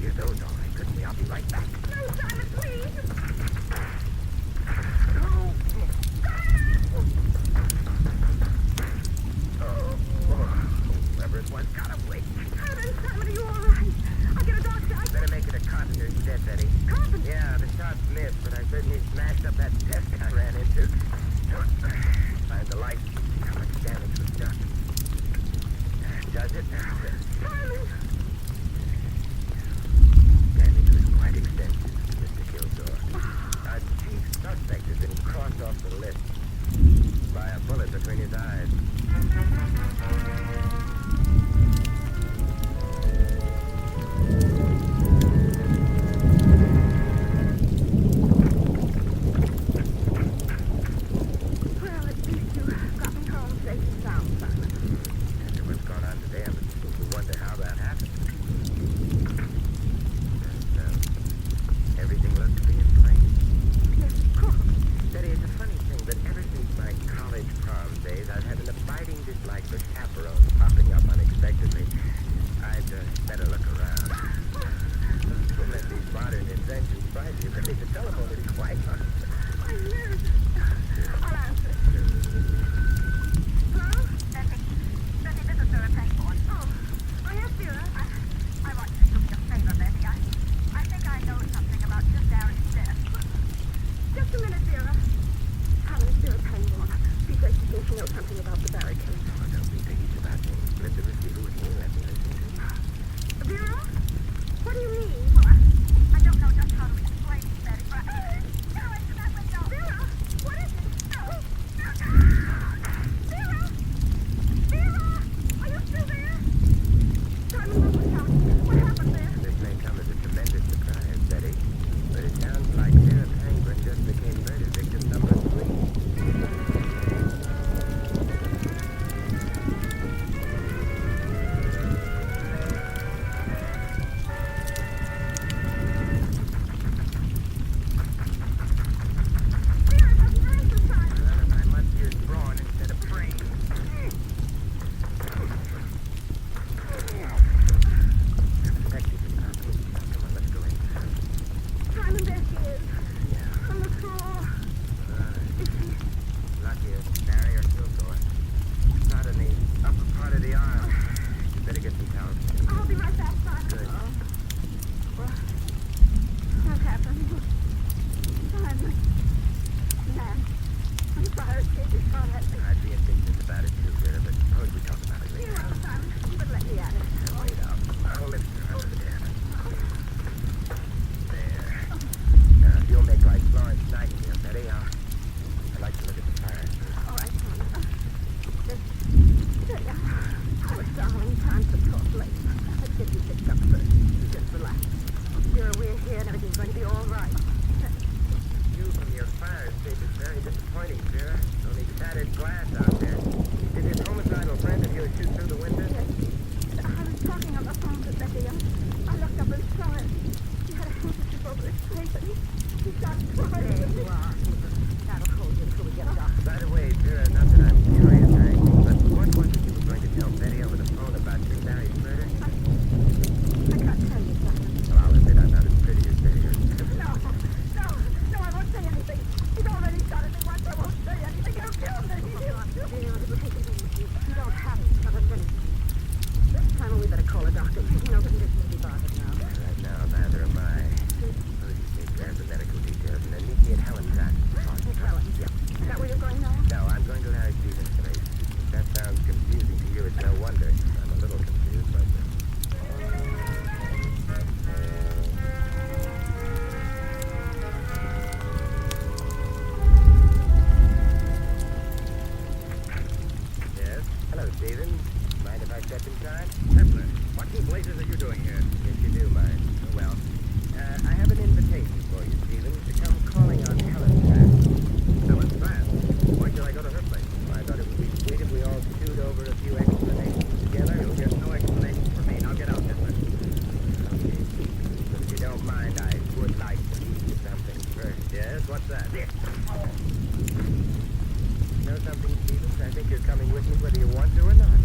Hear those all right, couldn't we? I'll be right back. No, Simon, please! Whoever it was got away. Simon, are you all right? I'll get a doctor. Better make it a carpenter's death, Eddie. Carpenter? Yeah, the shots missed, but I certainly smashed up that desk I ran into. Find the light, see how much damage was done. Does it? Simon! Damage was quite extensive, Mr. Kilgore. Our chief suspect has been crossed off the list by a bullet between his eyes. Well, at least you got me home safe and sound, Simon. After what's gone on today, I'm beginning to wonder how that happened. And, everything looks to be in place. Yes, of course. Betty, it's a funny thing, but ever since my college prom days, I've had an abiding dislike for chaperones. call a doctor. Nobody doesn't be bothered now. Right now, neither am I. Suppose you take care of the medical details and then meet me at Helen's house. Miss Helen? Yeah. Is that where you're going now? No, I'm going to Larry Stevens' place. If that sounds confusing to you, it's no wonder. I'm a little confused myself. Yes? Hello, Stevens. Mind if I step inside? Kepler, what in blazes are you doing here? Yes, you do mind. Oh, well. I have an invitation for you, Stevens, to come calling on Helen's house. Helen's fast. Why should I go to her place? I thought it would be sweet if we all chewed over a few explanations together. You'll get no explanation from me. Now get out, Kepler. Okay. But if you don't mind, I would like to teach you something first. Yes, what's that? Know something, Stevens? I think you're coming with me whether you want to or not.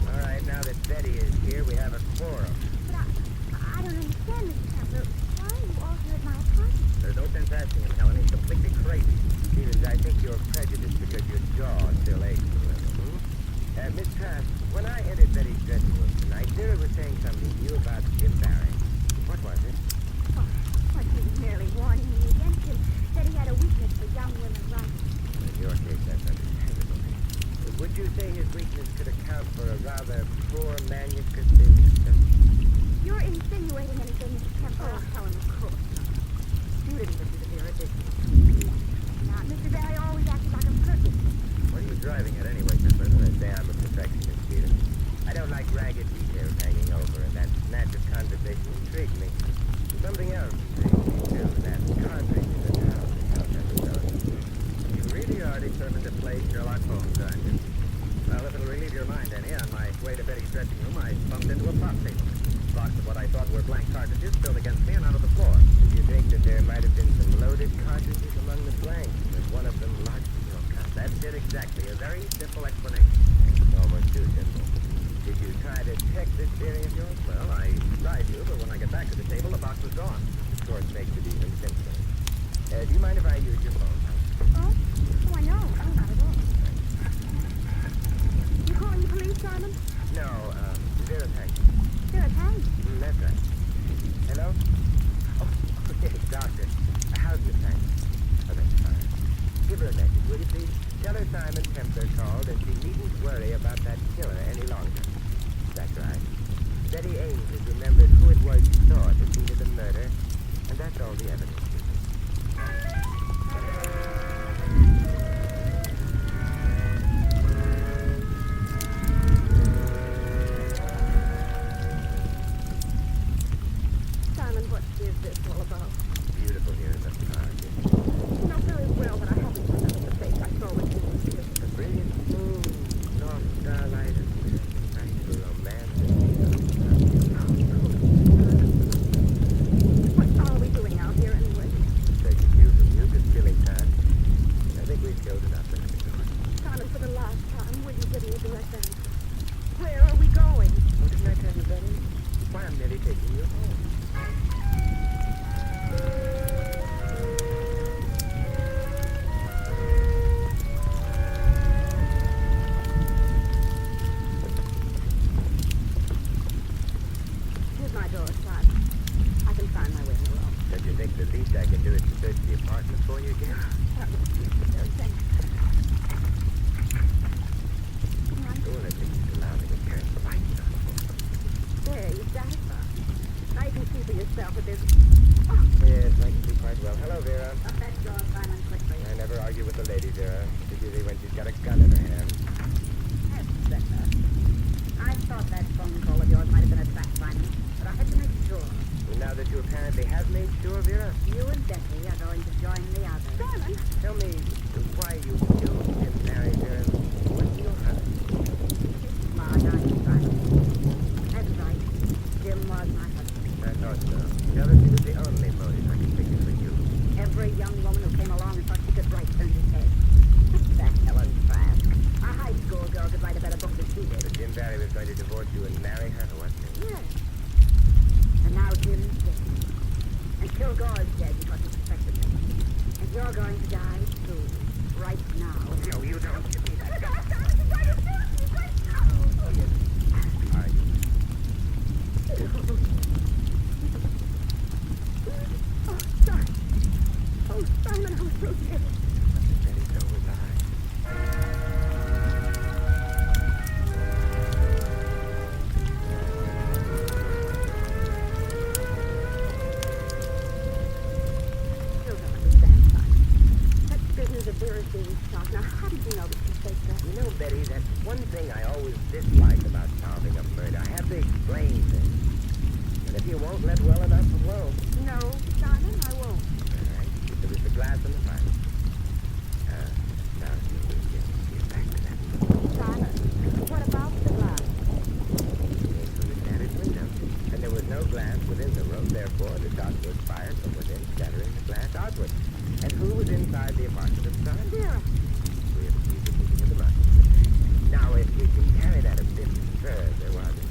All right, now that Betty is here, we have a quorum. But I don't understand, Mr. Kepler. Why are you all here at my apartment? There's no sense asking him, Helen. He's completely crazy. Stevens, I think you're prejudiced because your jaw still aches a little. Miss Trask, when I entered Betty's dressing room tonight, Vera was saying something to you about Jim Barry. What was it? Well, she was merely warning me against him, that he had a weakness for young women writers. In your case, that's understandable. Would you say his weakness could account for a rather poor manuscript being discussed? You're insinuating anything, Mr. Kepler? Oh, Helen, of course not. You didn't listen to Vera, did you? Not. Mr. Barry always acted like a perfect. What are you driving at anyway, Kepler? I say I'm a perfectionist, Stevens. I don't like ragged details hanging over, and that snatch of conversation intrigued me. Something else intrigued me, too. That cartridge in the town. You really are determined to play Sherlock Holmes, aren't you? Well, if it'll relieve your mind any, on my way to Betty's dressing room, I bumped into a pop table. Box of what I thought were blank cartridges spilled against me and onto the floor. Do you think that there might have been some loaded cartridges among the blanks, and one of them lodged in your cup? That's it exactly. A very simple explanation. It's almost too simple. Did you try to check this theory of yours? Well, I tried to, but when I get back to the table, the box was gone. Of course, makes it even simpler. Do you mind if I use your phone? Oh? Oh, I know. Oh, not at all. You calling the police, Simon? No, Vera Tank. Vera Tank? That's right. Hello? Oh, yes, doctor. How's Miss Tank? Oh, that's fine. Give her a message, will you please? Tell her Simon Templer called and she needn't worry about that killer any longer. That's right. Betty Ames has remembered who it was she saw at the scene of the murder, and that's all the evidence. Simon, what is this all about? Beautiful here in the park. You know very well that I haven't forgotten the face I saw with you. A brilliant moon, soft starlight, and nice romance. What are we doing out here anyway? Take a cue from you, just killing time. I think we've killed enough. Simon, for the last time, will you give me a direct answer? Where are we going? Oh, didn't I tell you, Betty? Why, I'm merely taking you home. Here's my door, Simon. I can find my way alone. Don't you think the least I can do is to search the apartment for you again? That would be very thanks. Good night. Oh, I think it's allowing me to turn the lights on. There, you satisfied? Now you can see for yourself that there's... Yes, I can see quite well. Hello, Vera. Up that door, Simon, quickly. I never argue with the lady, Vera, particularly when she's got a gun in her hand. That's better. I thought that phone call of yours might have been a trap, Simon, but I had to make sure. And now that you apparently have made sure, Vera, You and Betty are going to join the others. Simon! tell me why you killed Jim Barry, Vera. Was he your husband? Smart, aren't you, Simon? That's right. Jim was my husband. I thought so. Jealousy was the only motive I could figure for you. Every young woman who came along and thought she could write turned his head. That Helen Trask. A high school girl could write a better book than she did. But Jim Barry was going to divorce you and marry her, wasn't he? Yes. And now Jim's dead. And Kilgore's dead because he suspects You're going to die soon. Right now. No, you don't. Give me that. Oh, Simon. Oh, Simon, I was so scared. Betty, so was I. Still don't understand, Simon. That business of Vera's being shot. Now, how did you know that she faked that? You know, Betty, that's one thing I always dislike about solving a murder. I have to explain things. And if you won't let well enough alone. No, Simon, I won't. All right. There was the glass in the fire. Now get back to that. Simon, what about the glass? Came from the shattered window. And there was no glass within the room, therefore the shot was fired from within, scattering the glass outward. And who was inside the apartment of John? Vera. We have to keep it moving in the mud. Now, if we can carry that a bit further while we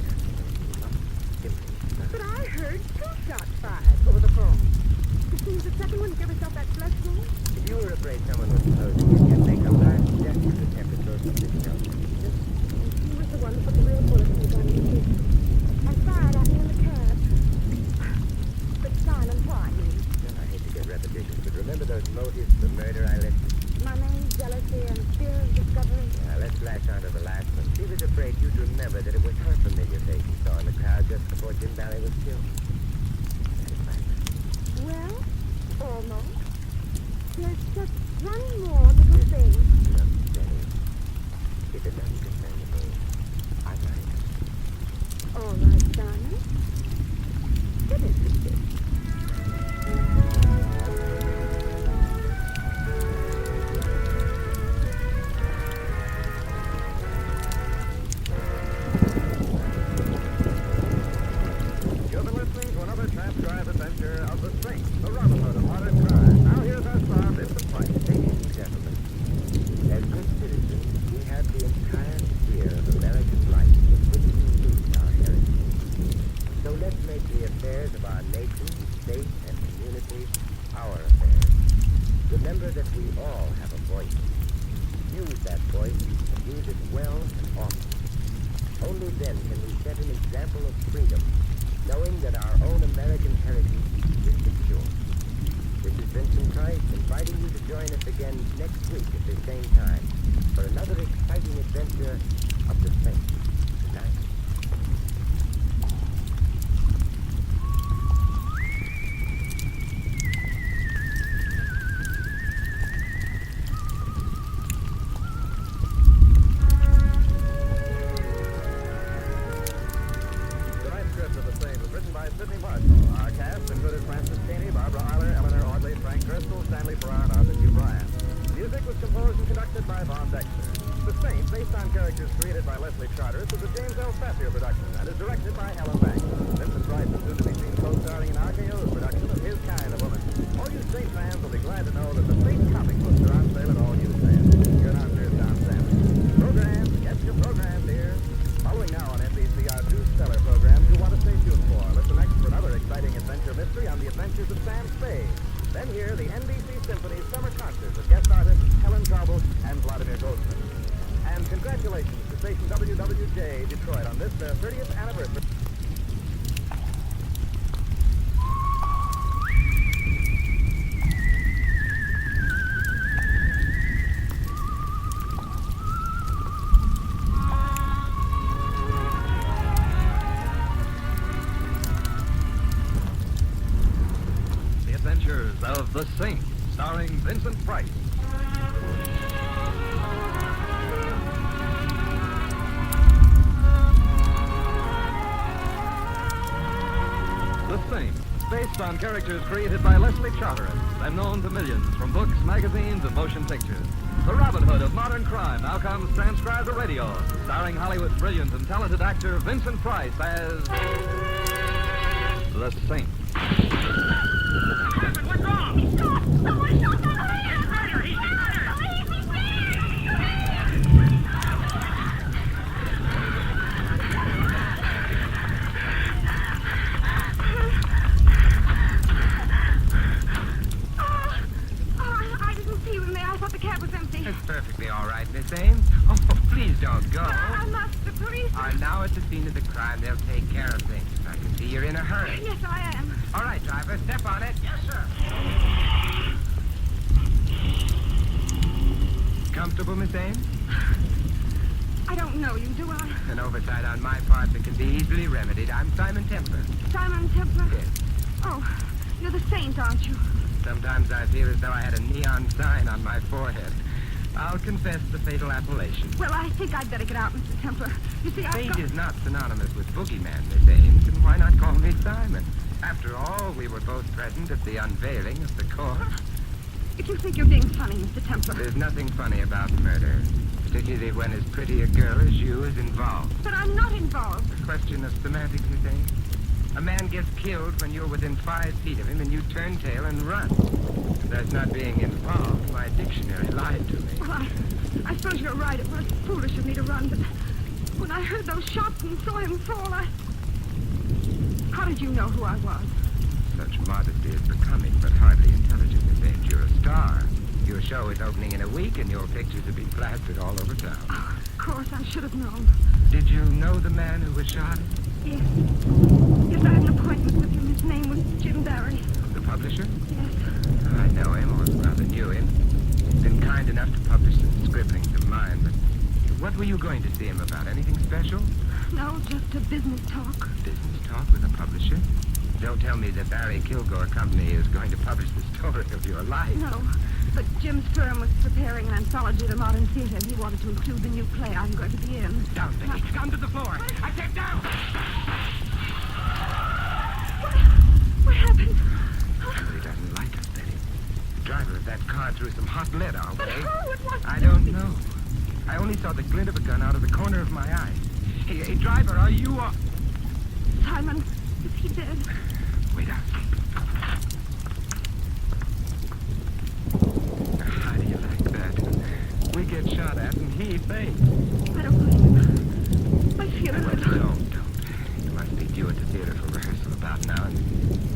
But I heard 2 shots fired over the phone. Did she use the second one to give herself that flesh wound? If you were afraid someone was closing in, you'd make a last desperate attempt to throw something else. She was the one who put the real bullet in the gun and fired at me in the cab. But Simon, why me? I hate to get repetitious, but remember those motives for murder I listed? Money, jealousy, and fear of discovery. Now, let's latch on to the last one. She was afraid you'd remember that it was her familiar face you saw in the crowd just before Jim Valley was killed. Well, almost. There's just one more little thing. Look, Benny, if it doesn't concern me, I might. All right, Simon. Get interested. You've been listening to another transcribed adventure of the Saint, the Robin Hood of modern crime. Now here's our star, Vincent Price. Ladies and gentlemen, as good citizens, we have the entire sphere of American life in which we lose our heritage. So let's make the affairs of our nation, state, and community our affairs. Remember that we all have a voice. Use that voice and use it well and often. Only then can we set an example of freedom, knowing that our own American heritage is secure. This is Vincent Price inviting you to join us again next week at the same time for another exciting adventure of the Saint. Good night. Tonight's script of the Saint was written by Sidney Marshall. Our cast included Francis Caney, Barbara Eiler, Eleanor Audley, Frank Driscoll, Stanley Farrar, and Arthur Hugh Bryan. Music was composed and conducted by Von Dexter. The Saint, based on characters created by Leslie Charteris, is a James L. Safier production and is directed by Helen Banks. Vincent Price is soon to be seen co-starring in RKO's production of His Kind of Woman. All you Saint fans will be glad to know that the Saint comic books are on sale at all newsstands. Your announcer is Don Stanley. Program, get your program, dear. Following now on NBC are 2 stellar programs you want to stay tuned for. Listen next for another exciting adventure mystery on the adventures of Sam Spade. Then hear the NBC Symphony's summer concerts with guest artists Helen Traubel and Vladimir Goldsman. And congratulations to station WWJ Detroit on this, their 30th anniversary. The Adventures of the Saint, starring Vincent Price. The Saint, based on characters created by Leslie Charteris and known to millions from books, magazines, and motion pictures. The Robin Hood of modern crime now comes transcribed to radio, starring Hollywood's brilliant and talented actor Vincent Price as the Saint. What's wrong? Someone shot the police! He's murder! He's murder! don't go. I must. The police are now at the scene of the crime. They'll take care of things. I can see you're in a hurry. Yes, I am. All right, driver, step on it. Yes, sir. Comfortable, Miss Ames? I don't know you, do I? An oversight on my part that can be easily remedied. I'm Simon Templar. Simon Templar? Yes. Oh, you're the saint, aren't you? Sometimes I feel as though I had a neon sign on my forehead. I'll confess the fatal appellation. Well, I think I'd better get out, Mr. Templar. You see, Fate is not synonymous with boogeyman, Miss Ames, and why not call me Simon? After all, we were both present at the unveiling of the corpse. If you think you're being funny, Mr. Templar. There's nothing funny about murder, particularly when as pretty a girl as you is involved. But I'm not involved. A question of semantics, Miss Ames. A man gets killed when you're within 5 feet of him and you turn tail and run. If that's not being involved, my dictionary lied to me. Well, I suppose you're right. It was foolish of me to run, but when I heard those shots and saw him fall, How did you know who I was? Such modesty is becoming, but hardly intelligent, Miss Ames. You're a star. Your show is opening in a week, and your pictures will be plastered all over town. Oh, of course, I should have known. Did you know the man who was shot? Yes. Yes, I had an appointment with him. His name was Jim Barry. The publisher? Yes. Oh, I know him, or rather knew him. He's been kind enough to publish some scribblings of mine, but what were you going to see him about? Anything special? No, just a business talk. Business talk with a publisher? Don't tell me the Barry Kilgore Company is going to publish the story of your life. No, but Jim's firm was preparing an anthology of the modern theater, and he wanted to include the new play I'm going to be in. Down, Vicky. Down to the floor. I said down! What happened? He doesn't like us, Betty. The driver of that car threw some hot lead our But way. how? It wasn't... I don't know. I only saw the glint of a gun out of the corner of my eye. Hey, driver, are you... Simon, is he dead? Wait up. How do you like that? We get shot at and he faints. I don't believe him. I feel it. Don't. You must be due at the theater for rehearsal about now, and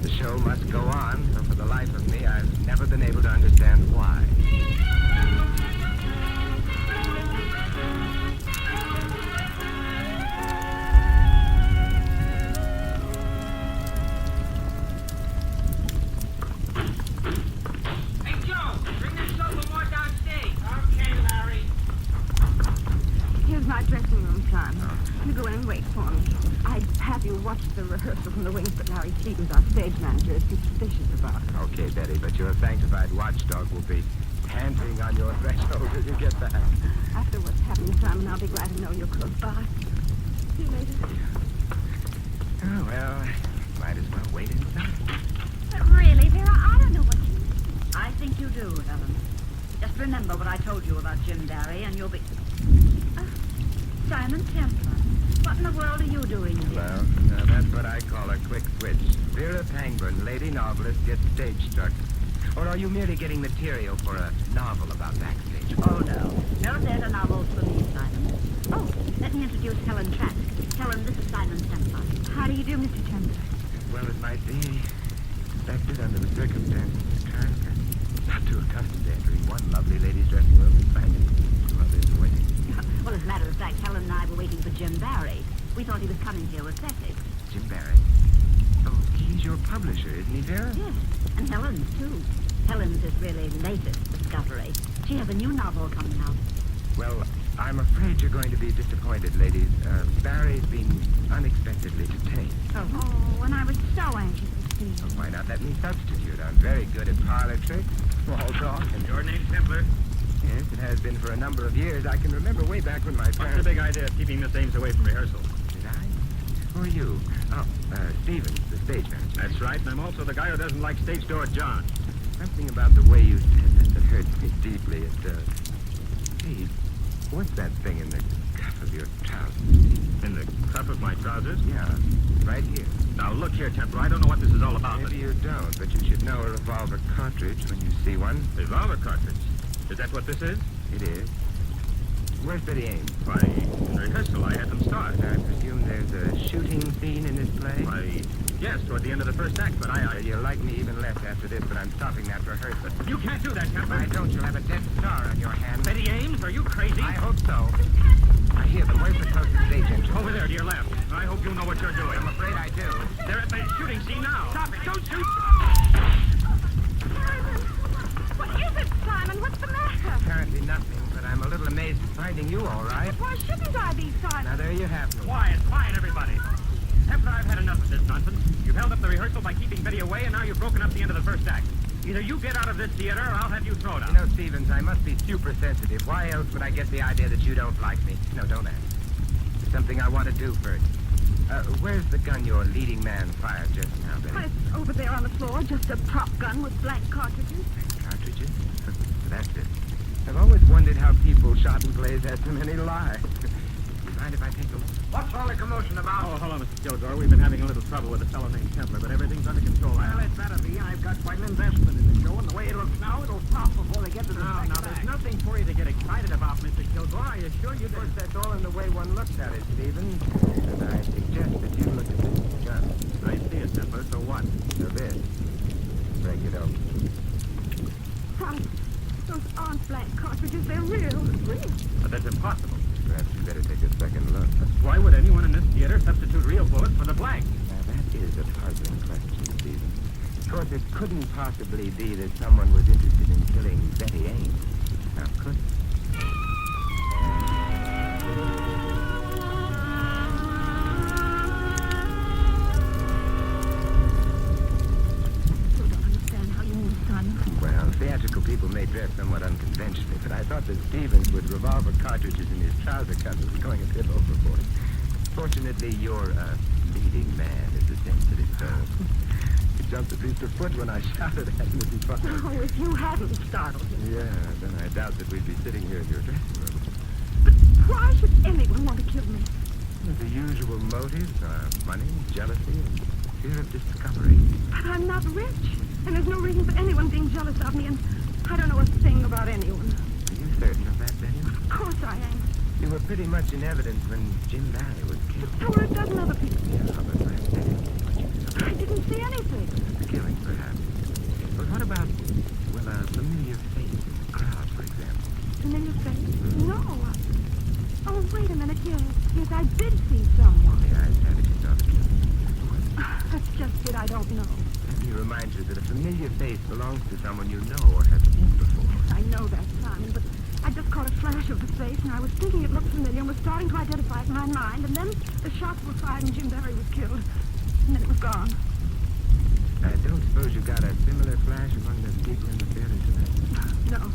the show must go on, so for the life of me, I've never been able to understand why. Dressing room, son. You go in and wait for me. I'd have you watch the rehearsal from the wings, but Larry Stevens, our stage manager, is suspicious about it. Okay, Betty, but your sanctified watchdog will be panting on your threshold as you get back. After what's happened, Simon, I'll be glad to know you're close by. See you later. Oh, well, might as well wait in sight. But really, Vera, I don't know what you... I think you do, Helen. Just remember what I told you about Jim Barry, and you'll be... Simon Templar, what in the world are you doing here? Well, that's what I call a quick switch. Vera Pangburn, lady novelist, gets stage struck. Or are you merely getting material for a novel about backstage? Oh, no. No theater novels for me, Simon. Oh, let me introduce Helen Trask. Helen, this is Simon Templar. How do you do, Mr. Templar? As well as might be expected under the circumstances. Trask, I'm not too accustomed to entering one lovely lady's dressing room and finding two others waiting. Well, as a matter of fact, Helen and I were waiting for Jim Barry. We thought he was coming here with Cecily. Jim Barry? Oh, he's your publisher, isn't he, Vera? Yes, and Helen's, too. Helen's is really latest discovery. She has a new novel coming out. Well, I'm afraid you're going to be disappointed, ladies. Barry's been unexpectedly detained. Oh, and I was so anxious to see you. Well, why not let me substitute? I'm very good at parlor tricks, small talk, and... Your name's Templar? Yes, it has been for a number of years. I can remember way back when my What's parents... the big idea of keeping Miss Ames away from rehearsal? Did I? Who are you? Oh, Stevens, the stage manager. That's right, and I'm also the guy who doesn't like stage door John. Something about the way you said that hurts me deeply. Hey, what's that thing in the cuff of your trousers? In the cuff of my trousers? Yeah, right here. Now, look here, Templar, I don't know what this is all about. Maybe you don't, but you should know a revolver cartridge when you see one. Revolver cartridge? Is that what this is? It is. Where's Betty Ames? Why, in rehearsal, I had them start. I presume there's a shooting scene in this play? Why, yes, toward the end of the first act, but You'll like me even less after this, but I'm stopping that rehearsal. You can't do that, Templar. If I don't, you'll have a dead star on your hand. Betty Ames, are you crazy? I hope so. I hear them. Where's the closest stage entrance? Over there to your left. I hope you know what you're doing. I'm afraid I do. They're at the shooting scene now. Stop it. Don't shoot. What is it, Simon? What's the matter? Apparently nothing, but I'm a little amazed at finding you all right. Why shouldn't I be, Simon? Now, there you have me. Quiet, everybody. After I've had enough of this nonsense, you've held up the rehearsal by keeping Betty away, and now you've broken up the end of the first act. Either you get out of this theater, or I'll have you thrown out. You know, Stevens, I must be super sensitive. Why else would I get the idea that you don't like me? No, don't ask. There's something I want to do first. Where's the gun your leading man fired just now, Betty? Why, it's over there on the floor, just a prop gun with blank cartridges. Cartridges? That's it. I've always wondered how people shot in plays had so many lives. You mind if I take a look? What's all the commotion about? Oh, hello, Mr. Kilgore. We've been having a little trouble with a fellow named Templar, but everything's under control. Well, it better be. I've got quite an investment in the show, and the way it looks now, it'll pop before they get to the second Now, there's nothing for you to get excited about, Mr. Kilgore. Are you sure you Of course, did? that's all in the way one looks at it, Stevens. And I suggest that you look at this gun. I see it, Templar. So what? So this. Break it open. Simon, those aren't blank cartridges. They're real. Real. But that's impossible. Perhaps you better take a second look. Why would anyone in this theater substitute real bullets for the blank? Now, that is a puzzling question, Stevens. Of course, it couldn't possibly be that someone was interested in killing Betty Ames. Now, could it? Well, theatrical people may dress somewhat unconventionally, but I thought that Stevens with revolver cartridges in his trouser cuffs was going a bit overboard. Fortunately, your leading man is a sensitive fellow. He jumped at least a foot when I shouted at him as he fought. Oh, if you hadn't startled him. Yeah, then I doubt that we'd be sitting here in your dressing room. But why should anyone want to kill me? The usual motives are money, jealousy, and fear of discovery. But I'm not rich, and there's no reason for anyone being jealous of me, and I don't know a thing about anyone. Are you certain of that, Betty? Of course I am. You were pretty much in evidence when Jim Barry was killed. So were a dozen other people. Yeah, but I didn't see what you saw. I didn't see anything. The killing, perhaps. But what about, well, a familiar face in the crowd, for example? Familiar face? No. Oh, wait a minute. Yes, I did see someone. The eyes had it, you saw the killing. That's just it. I don't know. Let me remind you that a familiar face belongs to someone you know or have seen before. I know that, Simon, but I just caught a flash of the face, and I was thinking it looked familiar and was starting to identify it in my mind, and then the shots were fired and Jim Barry was killed. And then it was gone. I don't suppose you got a similar flash among the people in the theater tonight? No.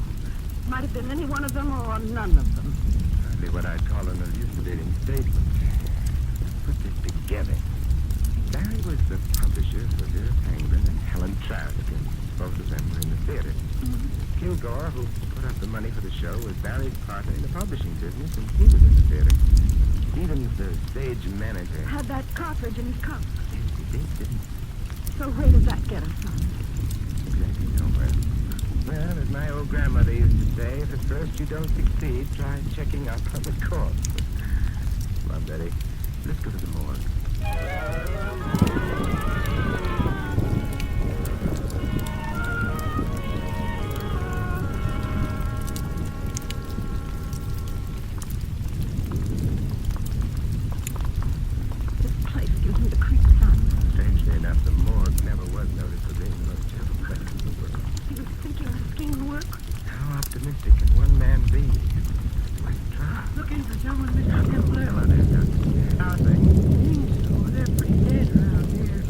Might have been any one of them or none of them. Hardly what I'd call an elucidating statement. Put this together. Barry was the publisher for Vera Penguin and Helen Trout. Both of them were in the theater. Mm-hmm. Kilgore, who put up the money for the show, was Barry's partner in the publishing business, and he was in the theater. Stevens, the stage manager. Had that cartridge in his cup. Yes, he did, didn't he? So where does that get us, Simon? Exactly nowhere. Well, as my old grandmother used to say, if at first you don't succeed, try checking up on the course. Come on, Betty. Let's go to the morgue. This place gives me the creeps, Simon. Strangely enough, the morgue never was noticed for being the most cheerful place in the world. He was thinking the scheme would work. How optimistic can one man be? Let's try. Looking for someone, Mr. Templar. Hello there, Doctor. How are things? So they're pretty dead around here.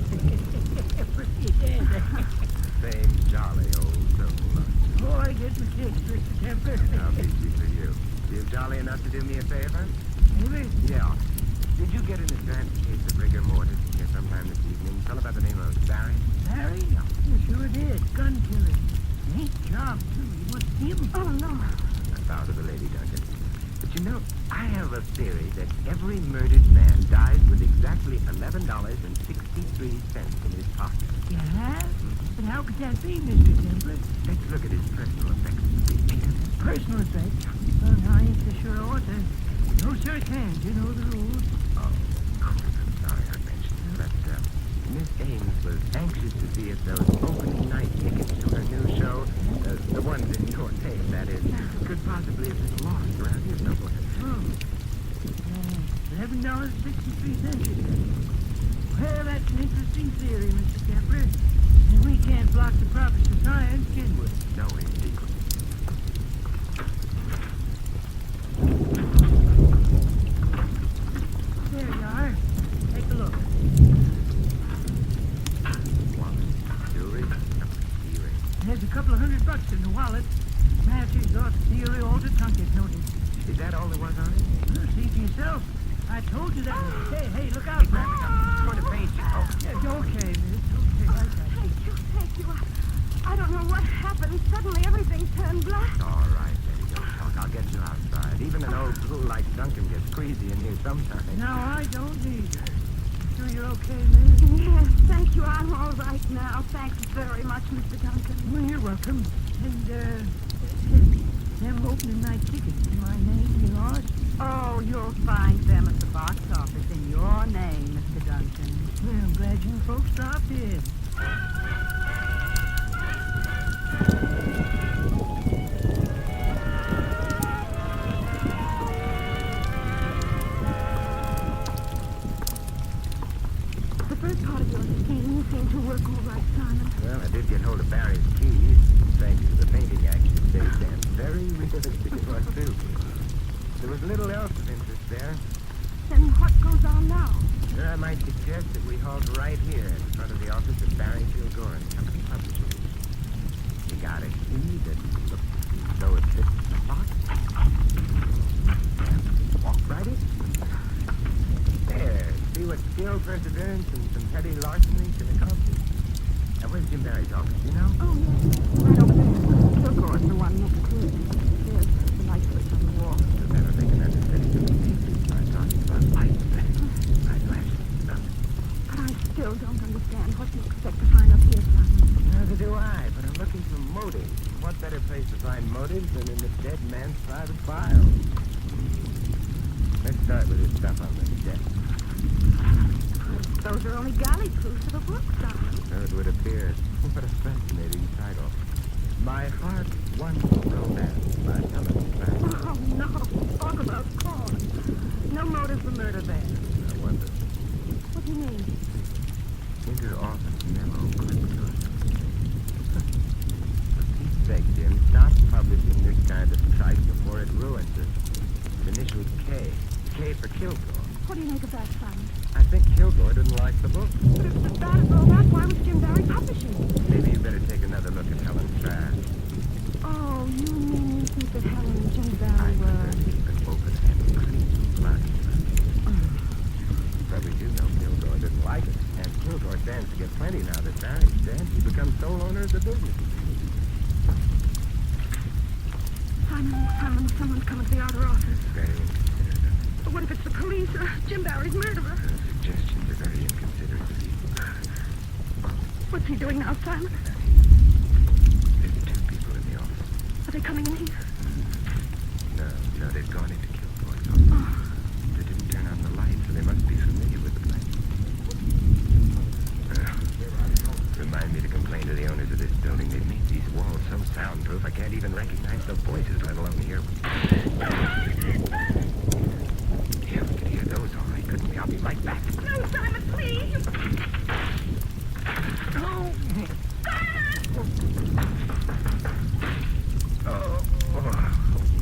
Pretty dead. Same jolly old soul. Oh, I get my kicks, Mr. Templar. How easy for you. You jolly enough to do me a favor? Maybe. Yeah. Did you get an advance case of rigor mortis here sometime this evening? Tell about the name of Barry. Harry? You sure did. Gun killing. Neat job, too. You want to see him? Oh, no. I bow to the lady, Duncan. But you know, I have a theory that every murdered man dies with exactly $11.63 in his pocket. Yeah? But how could that be, Mr. Templar? Let's look at his personal effects. Personal effects? Well, I ain't so sure I want to. No search hands, you know the rules. Oh, of course. I'm sorry I mentioned it. But Miss Ames was anxious to see if those opening night tickets to her new show, the ones in your name, that is, could possibly have been lost around here somewhere. Oh. $11.63. Well, that's an interesting theory, Mr. Kepler. And we can't block the profits of science, can we? No, indeed. There you are. Take a look. Jewelry? There's a couple of $100 in the wallet. Matches, auditory, trunket noted. Is that all there was on it? Well, see for yourself. I told you that. Hey, look out, man. I'm going to paint you. Oh, Yeah, okay, miss. Okay, like that. Thank you. I don't know what happened. Suddenly everything turned black. all right, Betty, don't talk. I'll get you outside. Even an old fool like Duncan gets crazy in here sometimes. Now, I don't either. Sure you're okay, miss? Yes, thank you. I'm all right now. Thanks very much, Mr. Duncan. Well, you're welcome. And, them opening night tickets in my name, yours? Oh, you'll find them at the box office in your name, Mr. Duncan. Well, I'm glad you folks dropped in. The first part of your scheme seemed to work all right, Simon. Well, I did get hold of Barry's keys. Thanks to the painting action, they stand very realistic for us, too. There was little else of interest there. Then what goes on now? Sure, I might suggest that we halt right here in front of the office of Barry Kilgore and Company Publishers. We got a key that looks as though it fits the box. And walk right in. There, see what skill, perseverance, and some petty larceny can accomplish. Now, where's Jim Barry's office, you know? Oh, yes. Right over there. Kilgore's the one next to it. There's the light switch on the wall. So that they can understand it to be deeply by talking about light flashes and stuff. But I still don't understand what you expect to find up here, Simon. Neither do I, but I'm looking for motives. What better place to find motives than in the dead man's private files? Let's start with this stuff on the desk. Those are only galley proofs of a book, Simon. So it would appear. What a fascinating title. My Heart Once Romance by Helen Clark. Oh, no. Talk about cause. No motive for murder there. I wonder. What do you mean? Inter-office memo clipped to us. For Pete's sake, Jim, stop publishing this kind of tripe before it ruins us. It's initially K. K for Kilgore. What do you make of that, Simon? I think Kilgore didn't like the book. But if it's as bad as all that, why was Jim Barry publishing it? Maybe you better take another look at Helen's trash. Oh, you mean you think that Helen and Jim Barry I were... prefer to keep it open and clean, blood. You probably do know Kilgore didn't like it. And Kilgore stands to get plenty now that Barry's dead. He becomes sole owner of the business. Simon, someone's coming to the outer office. Very inconsiderate of him. But what if it's the police or Jim Barry's murderer? Suggestions are very inconsiderate of you. What's he doing now, Simon? There's two people in the office. Are they coming in here? No, they've gone into Kilgore's office. They didn't turn on the light, so they must be familiar with the place. Remind me to complain to the owners of this building. They've made these walls so soundproof I can't even recognize the voices, let alone hear them. Yeah, we could hear those all right, couldn't we? I'll be right back. No, Simon, please! Oh,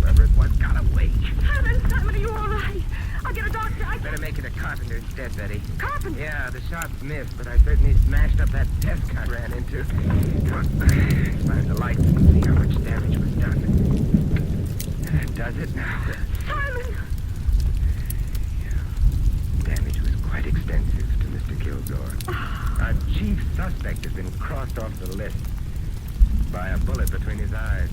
whoever it was got away. Simon, are you all right? I'll get a doctor. Better make it a carpenter instead, Betty. Carpenter? Yeah, the shots missed, but I certainly smashed up that desk I ran into. Come on, find the lights and see how much damage was done. That does it now. Simon! Yeah. Damage was quite extensive to Mr. Kilgore. Our chief suspect has been crossed off the list by a bullet between his eyes.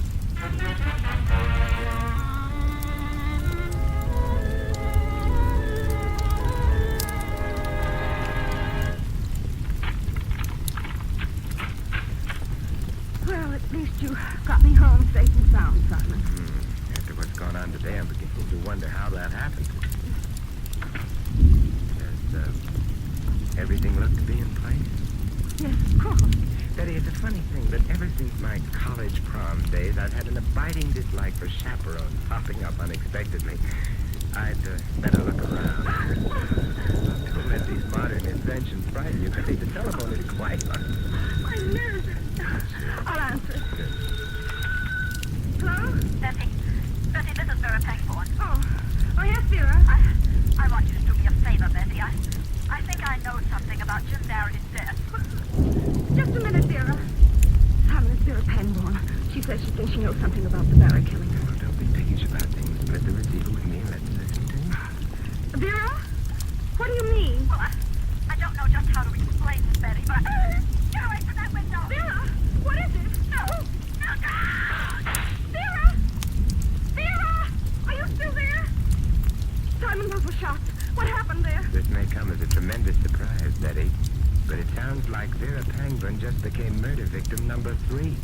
Well, at least you got me home safe and sound, Simon. After what's gone on today, I'm beginning to wonder how that happened. Does everything look to be in place? Yes, of course. Betty, it's a funny thing, but ever since my college prom days, I've had an abiding dislike for chaperones popping up unexpectedly. I'd better look around. Don't let these modern inventions frighten you. The telephone is quiet. I'm nervous. I'll answer. Hello? Bessie, this is Vera Pangborn. Oh, yes, Vera. I want you to do me a favor, Bessie. I think I know something about Jim Barry's death. Just a minute, Vera. Simon, it's Vera Pangborn. She says she thinks she knows something about the Barry killing. Oh, don't be piggish about things. Split the receiver with me and let's listen to you. Vera? What do you mean? Well, I don't know just how to explain this, Betty, but... Get away from that window! Vera! What is it? No! Vera! Vera! Are you still there? Simon, those were shots. What happened there? This may come as a tremendous surprise, Betty, but it sounds like Vera Pangborn just became murder victim number 3.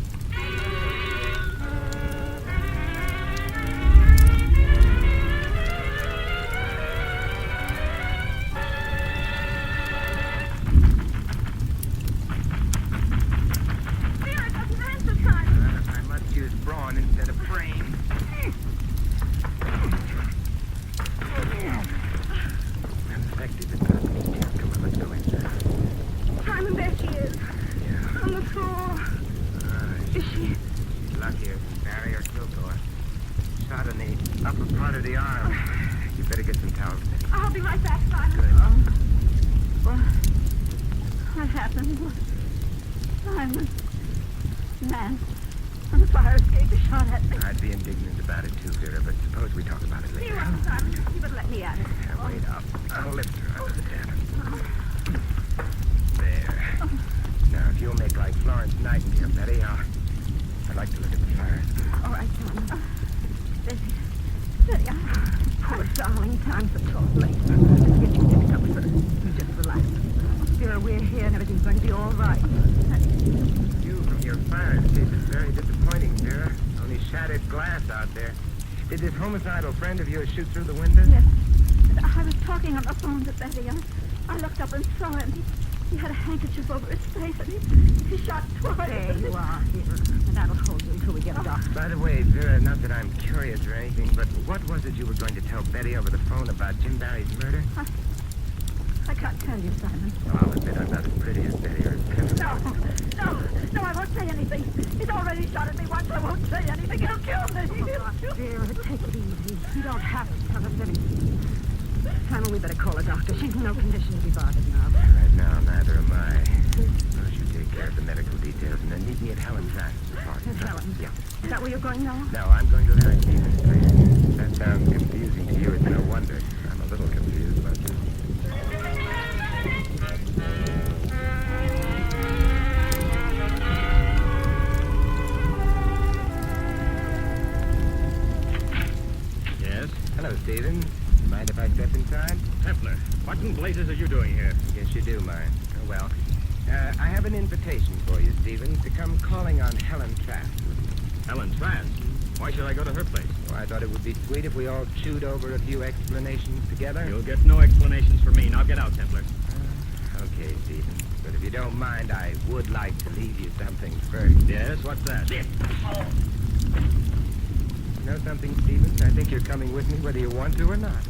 Vera doesn't answer, Simon. I must use brawn instead of brain. Effective at purpose. Come on, let's go inside. Simon, there she is. Yeah. On the floor. Is she? She's luckier than Barry or Kilgore. Shot in the upper part of the arm. You better get some towels, Betty. I'll be right back, Simon. Good. What happened? Simon. Man. On the fire escape, he shot at me. I'd be indignant about it too, Vera, but suppose we talk about it later. You won't, Simon. You better let me at it. Now, wait up. I'll lift her out of the den. There. Now, if you'll make like Florence Nightingale, Betty, I'd like to look at the fire. All right, Simon. Steady. Poor darling, time for talk later. Let's get you fixed up first. You just relax. Vera, we're here and everything's going to be all right. View from your fire escape is very disappointing, Vera. Only shattered glass out there. Did this homicidal friend of yours shoot through the window? Yes. I was talking on the phone to Betty. I looked up and saw him. He had a handkerchief over his face and he shot twice. There you are, Vera. And that'll hold you until we get a doctor. By the way, Vera, not that I'm curious or anything, but what was it you were going to tell Betty over the phone about Jim Barry's murder? I can't tell you, Simon. Oh, I'll admit I'm not as pretty as Betty or as No, I won't say anything. He's already shot at me once. I won't say anything. He'll kill me. Vera, take it easy. You don't have to tell us anything. Simon, we better call a doctor. She's in no condition to be bothered now. Right now, neither am I. Suppose you take care of the medical details and then meet me at Helen Trask's apartment. At Helen? Yeah. Is that where you're going now? No, I'm going to Harry Stevens' place. That sounds confusing to you. It's no wonder. I'm a little confused myself. Yes? Hello, Stephen. Mind if I step inside? Templar, what in blazes are you doing here? Yes, you do mind. Oh, well. I have an invitation for you, Stephen, to come calling on Helen Trask. Helen Trask? Why should I go to her place? Oh, I thought it would be sweet if we all chewed over a few explanations together. You'll get no explanations from me. Now get out, Templar. Okay, Stephen. But if you don't mind, I would like to leave you something first. Yes, what's that? You know something, Stephen? I think you're coming with me whether you want to or not.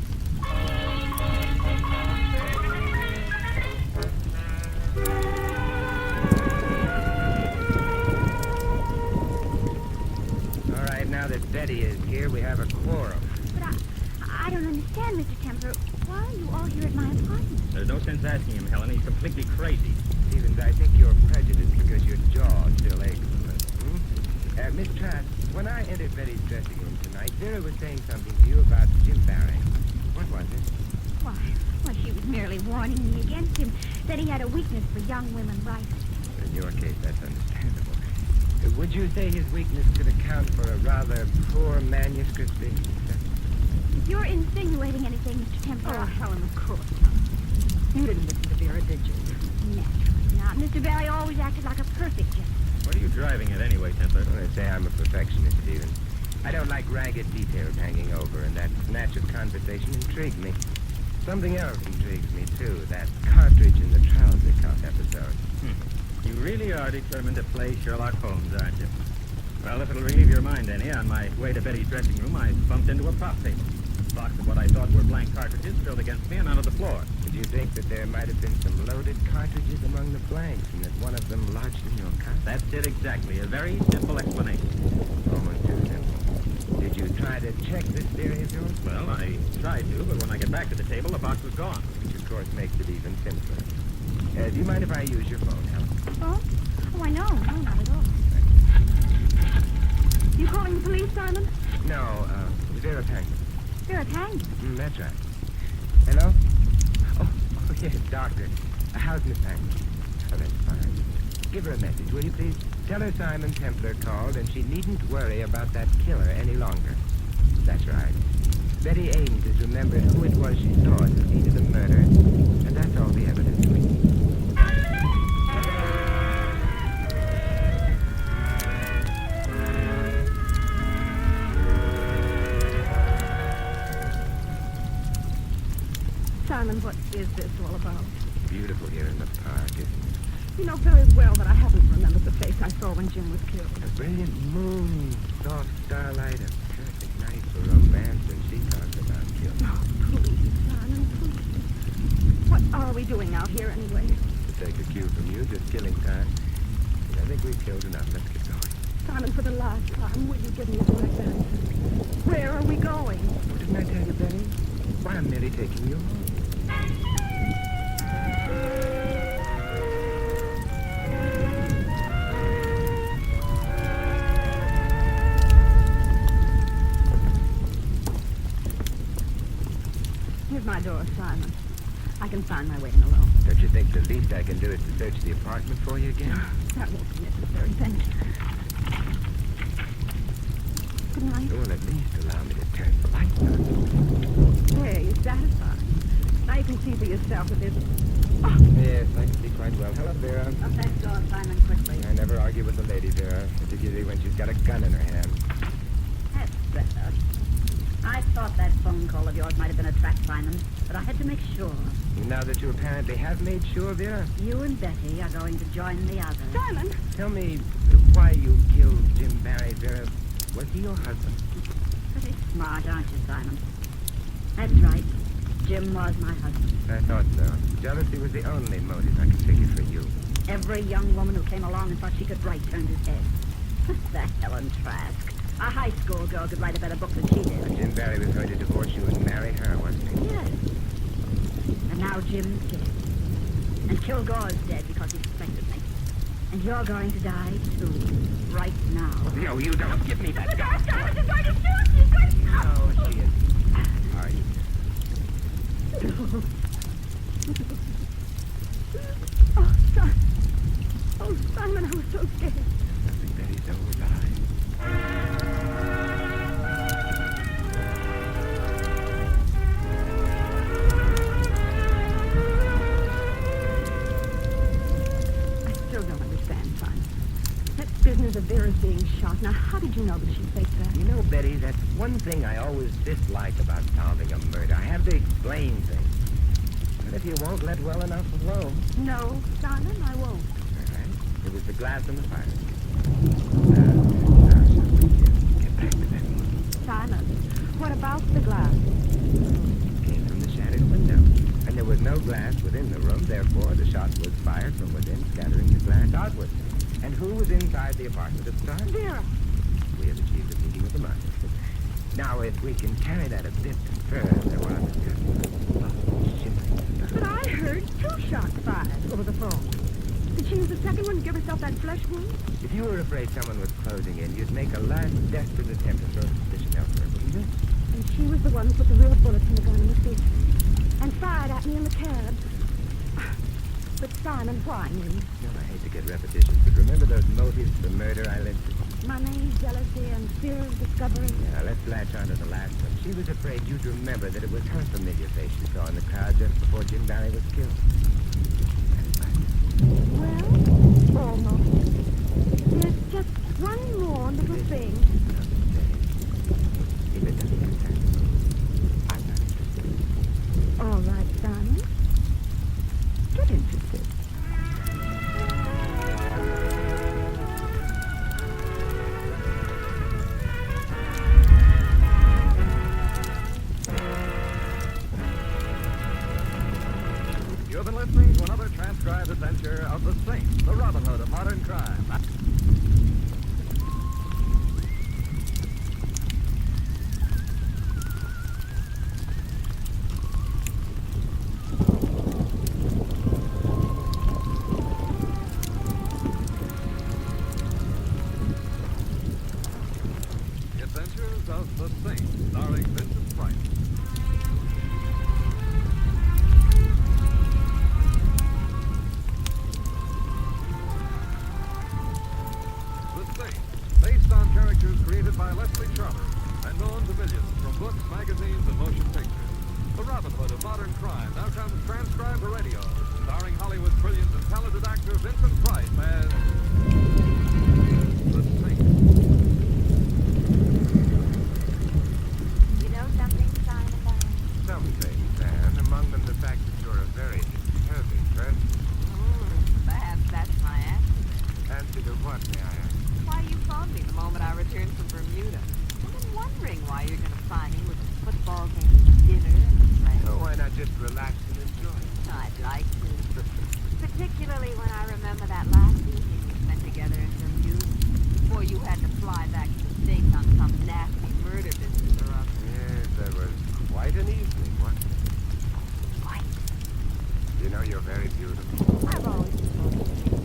All right, now that Betty is here, we have a quorum. But I don't understand, Mr. Templar. Why are you all here at my apartment? There's no sense asking him, Helen. He's completely crazy. Stevens, I think you're prejudiced because your jaw still aches a little. Miss Trask, when I entered Betty's dressing room tonight, Vera was saying something to you about Jim Barry. What was it? Why, she was merely warning me against him, that he had a weakness for young women writers. In your case, that's understandable. Would you say his weakness could account for a rather poor manuscript being successful? If you're insinuating anything, Mr. Templar... Oh, Helen, of course not. You didn't listen to Vera, did you? Naturally not. Mr. Barry always acted like a perfect gentleman. What are you driving at anyway, Templar? Well, they say I'm a perfectionist, Stephen. I don't like ragged details hanging over, and that snatch of conversation intrigued me. Something else intrigues me, too. That cartridge in the trouser cuff episode. You really are determined to play Sherlock Holmes, aren't you? Well, if it'll relieve your mind any, on my way to Betty's dressing room, I bumped into a prop table. box of what I thought were blank cartridges filled against me and onto the floor. Did you think that there might have been some loaded cartridges among the blanks and that one of them lodged in your cup? That's it exactly. A very simple explanation. Almost too simple. Did you try to check this theory of yours? Well, I tried to, but when I get back to the table, the box was gone. Which, of course, makes it even simpler. Do you mind if I use your phone, Helen? Oh? Oh, I know. No, not at all. You calling the police, Simon? No, Vera Pang. Vera Pang? That's right. Hello? Oh, yes, doctor. How's Miss Pang? Oh, that's fine. Give her a message, will you please? Tell her Simon Templar called and she needn't worry about that killer any longer. That's right. Betty Ames has remembered who it was she saw at the scene of the murder, and that's all the evidence we need. Simon, what is this all about? Beautiful here in the park, isn't it? You know very well that I haven't remembered the face I saw when Jim was killed. A brilliant moon, soft starlight, a perfect night for romance, and she talks about killing. Oh, please, Simon, please. What are we doing out here anyway? To take a cue from you, just killing time. I think we've killed enough. Let's get going. Simon, for the last time, will you give me a direct answer? Where are we going? Oh, didn't I tell you, Benny? Why, I'm merely taking you home. Here's my door, Simon. I can find my way in alone. Don't you think the least I can do is to search the apartment for you again? That won't be necessary, thank you. Good night. Well, at least allow me to turn the lights on. There, you're satisfied. Now you can see for yourself that there's... Oh. Yes, I can see quite well. Hello, Vera. Up that door, Simon, quickly. I never argue with a lady, Vera, particularly when she's got a gun in her hand. That's better. I thought that phone call of yours might have been a trap, Simon, but I had to make sure. Now that you apparently have made sure, Vera? You and Betty are going to join the others. Simon! Tell me why you killed Jim Barry, Vera. Was he your husband? Pretty smart, aren't you, Simon? That's right. Jim was my husband. I thought so. Jealousy was the only motive I could figure for you. Every young woman who came along and thought she could write turned his head. The Helen Trask. A high school girl could write a better book than she did. Jim Barry was going to divorce you and marry her, wasn't he? Yes. And now Jim's dead. And Kilgore's dead because he suspected me. And you're going to die, too. Right now. No, you don't. Give me that gun. Simon is going to shoot! He's going to... No, she isn't. Are you? Oh, Simon. Oh, Simon, I was so scared. Nothing, Betty, so was I. I still don't understand, Simon. That business of Vera's being shot. Now, how did you know that she faked that? You know, Betty, that's one thing I always dislike about solving a murder. I have to explain things. But if you won't let well enough alone... No, Simon, I won't. All right. It was the glass in the fire. Now, shall we get back to that one? Simon, what about the glass? It came from the shattered window. And there was no glass within the room, therefore the shot was fired from within, scattering the glass outward. And who was inside the apartment at the start? Vera. We have achieved the meeting of the mind. Now, if we can carry that a bit further, well, But I heard 2 shots fired over the phone. Did she use the second one to give herself that flesh wound? If you were afraid someone was closing in, you'd make a last desperate attempt to throw suspicion elsewhere, wouldn't you? And she was the one who put the real bullet in the gun in the seat. And fired at me in the cab. But Simon, why me? No, I hate to get repetitious, but remember those motives for murder I listed? Money, jealousy, and fear of discovery. Now, let's latch on to the last one. She was afraid you'd remember that it was her familiar face she saw in the crowd just before Jim Barry was killed. Well, almost. There's just one more little thing. If it doesn't concern you, I'm not interested. All right, Simon. Get interested. adventure of the Saint, the Robin Hood of modern crime. The Adventures of the Saint, starring Vincent Price. Based on characters created by Leslie Charteris and known to millions from books, magazines, and motion pictures. The Robin Hood of modern crime now comes transcribed to radio, starring Hollywood's brilliant and talented actor Vincent Price as the Saint. You know something, Simon? Some things, Anne. Among them the fact that you're a very disturbing person. Perhaps that's my answer. Answer to what, may I ask? Why you phoned me the moment I returned from Bermuda. I've been wondering why you're going to find me with a football game, dinner, and a play. Oh, why not just relax and enjoy? I'd like to. Particularly when I remember that last evening we spent together in Bermuda, before you had to fly back to the States on some nasty murder business or other. Yes, that was quite an evening, wasn't it? Quite. You know, you're very beautiful. I've always been.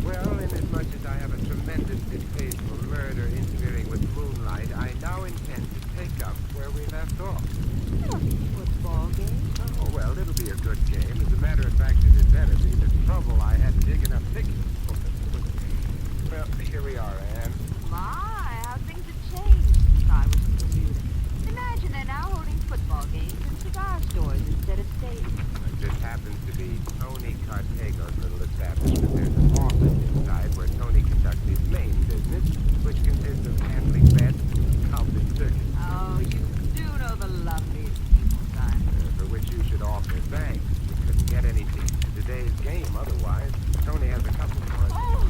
Well, inasmuch as I have a tremendous distaste for murder interfering with moonlight, I now intend to take up where we left off. Football game? Oh, well, it'll be a good game. As a matter of fact, it had better be. The trouble I hadn't big enough tickets for it. Well, here we are, Anne. My, how things have changed since I was in Bermuda. Imagine they're now holding football games in cigar stores instead of stadiums. This happens to be Tony Cartago's little establishment. There's an office inside where Tony conducts his main business, which consists of handling bets and counting tickets. Oh, you do know the loveliest people, Simon. For which you should offer thanks. We couldn't get anything in today's game otherwise. Tony has a couple for us. Oh!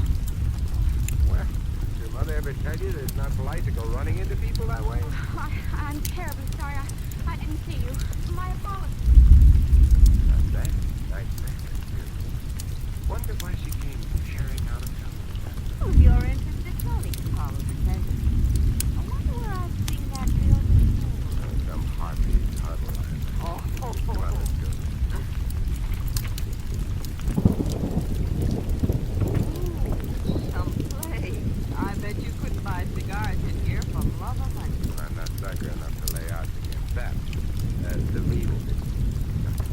Well, did your mother ever tell you that it's not polite to go running into people that way? I'm terribly sorry. I didn't see you. My apologies. Not bad. Nice man. Wonder why she came tearing out of town. Oh, if you're interested, Tony can follow the session. I wonder where I've seen that real before. Some heartbeat huddle. Oh, Come on, let's go. Some place. I bet you couldn't buy cigars in here for love of money. I'm not sucker enough to lay odds against that. The real thing.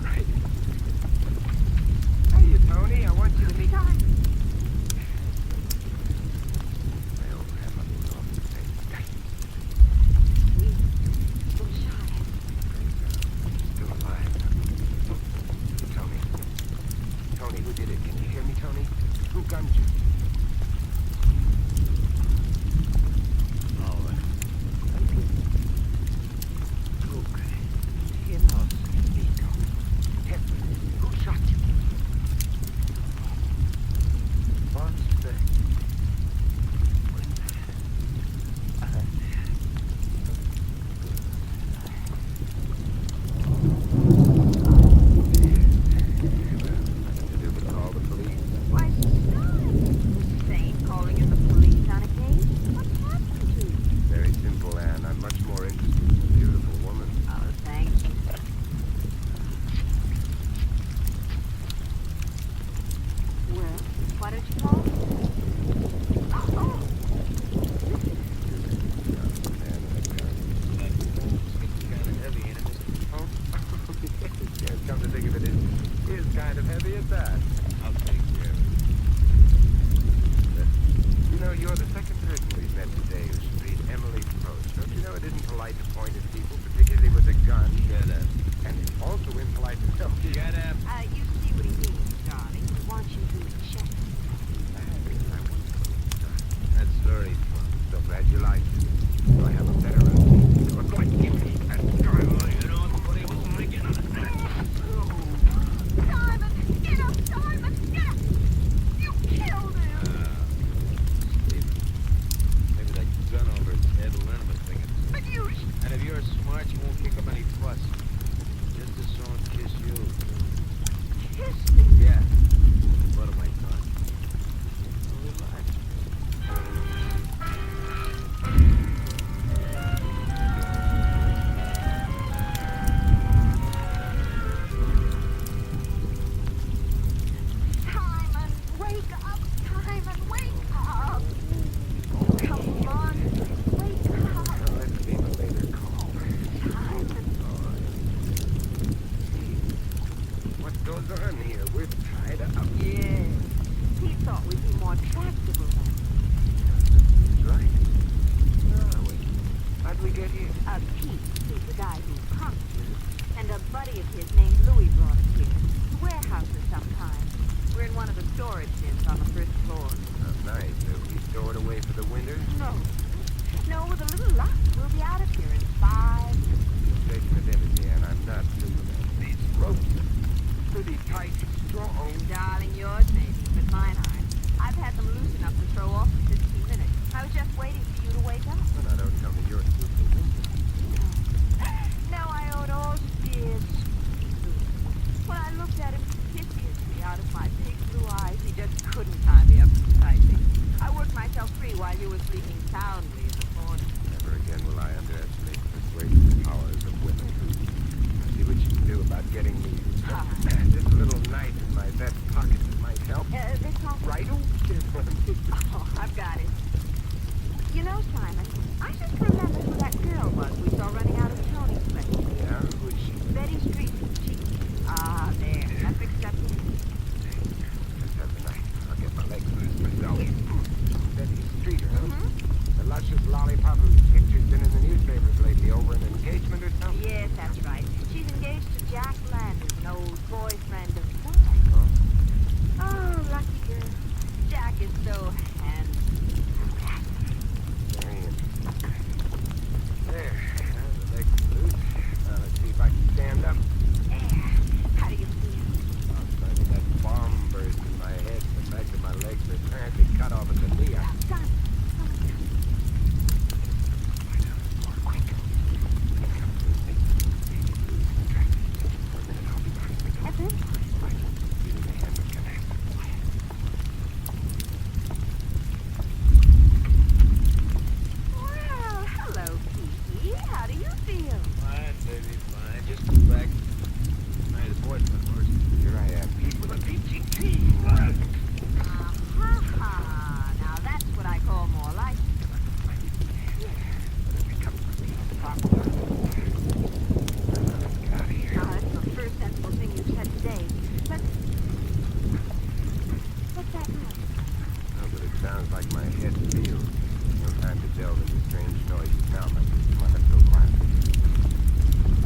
Right. Hey, Tony, I want you to meet... My old grandmother was often saying, still alive. Tony. Tony, who did it? Can you hear me, Tony? Who gunned you? All right. Who shot you? Why, son, Saint calling in the police on occasion. What's happened to you? Very simple, Anne. I'm much more interested in a beautiful woman. Oh, thank you. Well, why don't you call? Oh, Kind of heavy, ain't it, Mr. Oh, yes, come to think of it, it is kind of heavy at that. I'll take care of You know, you're the second person we've met today who should read Emily's approach. Don't you know it isn't polite to point at people, particularly with a gun? Shut up. And it's also impolite to tell people. Shut up. you see what he means, darling. He wants you to check. That's very fun. So glad you like it. Do I have a better routine? You're going to give me that gun. You don't believe us when I get on it. Simon! Get up, Simon! Get up! You killed him! Stephen, maybe that gun over his head will learn him a thing or two. But you... And if you're smart, you won't kick up any fuss. Just as soon kiss you. Kiss me? Yeah. We'll be out of here in 5 minutes. Station identity, and I'm not Superman. These ropes are pretty tight and strong. Darling, yours maybe, but mine aren't. I've had them loose enough to throw off for 15 minutes. I was just waiting for you to wake up. Well, now don't tell me you're Superman. Now I owed all the years. When I looked at him piteously out of my big blue eyes, he just couldn't tie me up tightly. I worked myself free while you were sleeping soundly in the corner. Never again will I underestimate the persuasive powers of women. See what you can do about getting me. This little knife in my vest pocket might help. This one? Right over. Oh, I've got it. You know, Simon, I just remembered who that girl was we saw running out of Tony's place. Yeah, who is she? Betty Street. There. That's accepted. Let's have the knife. I'll get my legs loose myself. Betty Street, huh? The luscious lollipop whose picture's been in the newspapers lately over an engagement or something? Yes, that's right. She's engaged to Jack Landis, an old boyfriend of mine. Huh? Oh, lucky girl. Jack is so handsome. Very interesting. There. Now the legs are loose. Now let's see if I can stand up. How do you feel? Outside of that bomb burst in my head, the back of my legs are apparently cut off at the knee. Simon, well, hello, Kiki. How do you feel? Fine, baby, fine. Just come back. Hey, the boys went first. Here I am, Pete with a peachy tea. Ha! Now that's what I call more like it. That's the first sensible thing you've said today. What's that noise? Oh, but it sounds like my head feels. No time to delve into strange noises now, my come on, let's go quietly.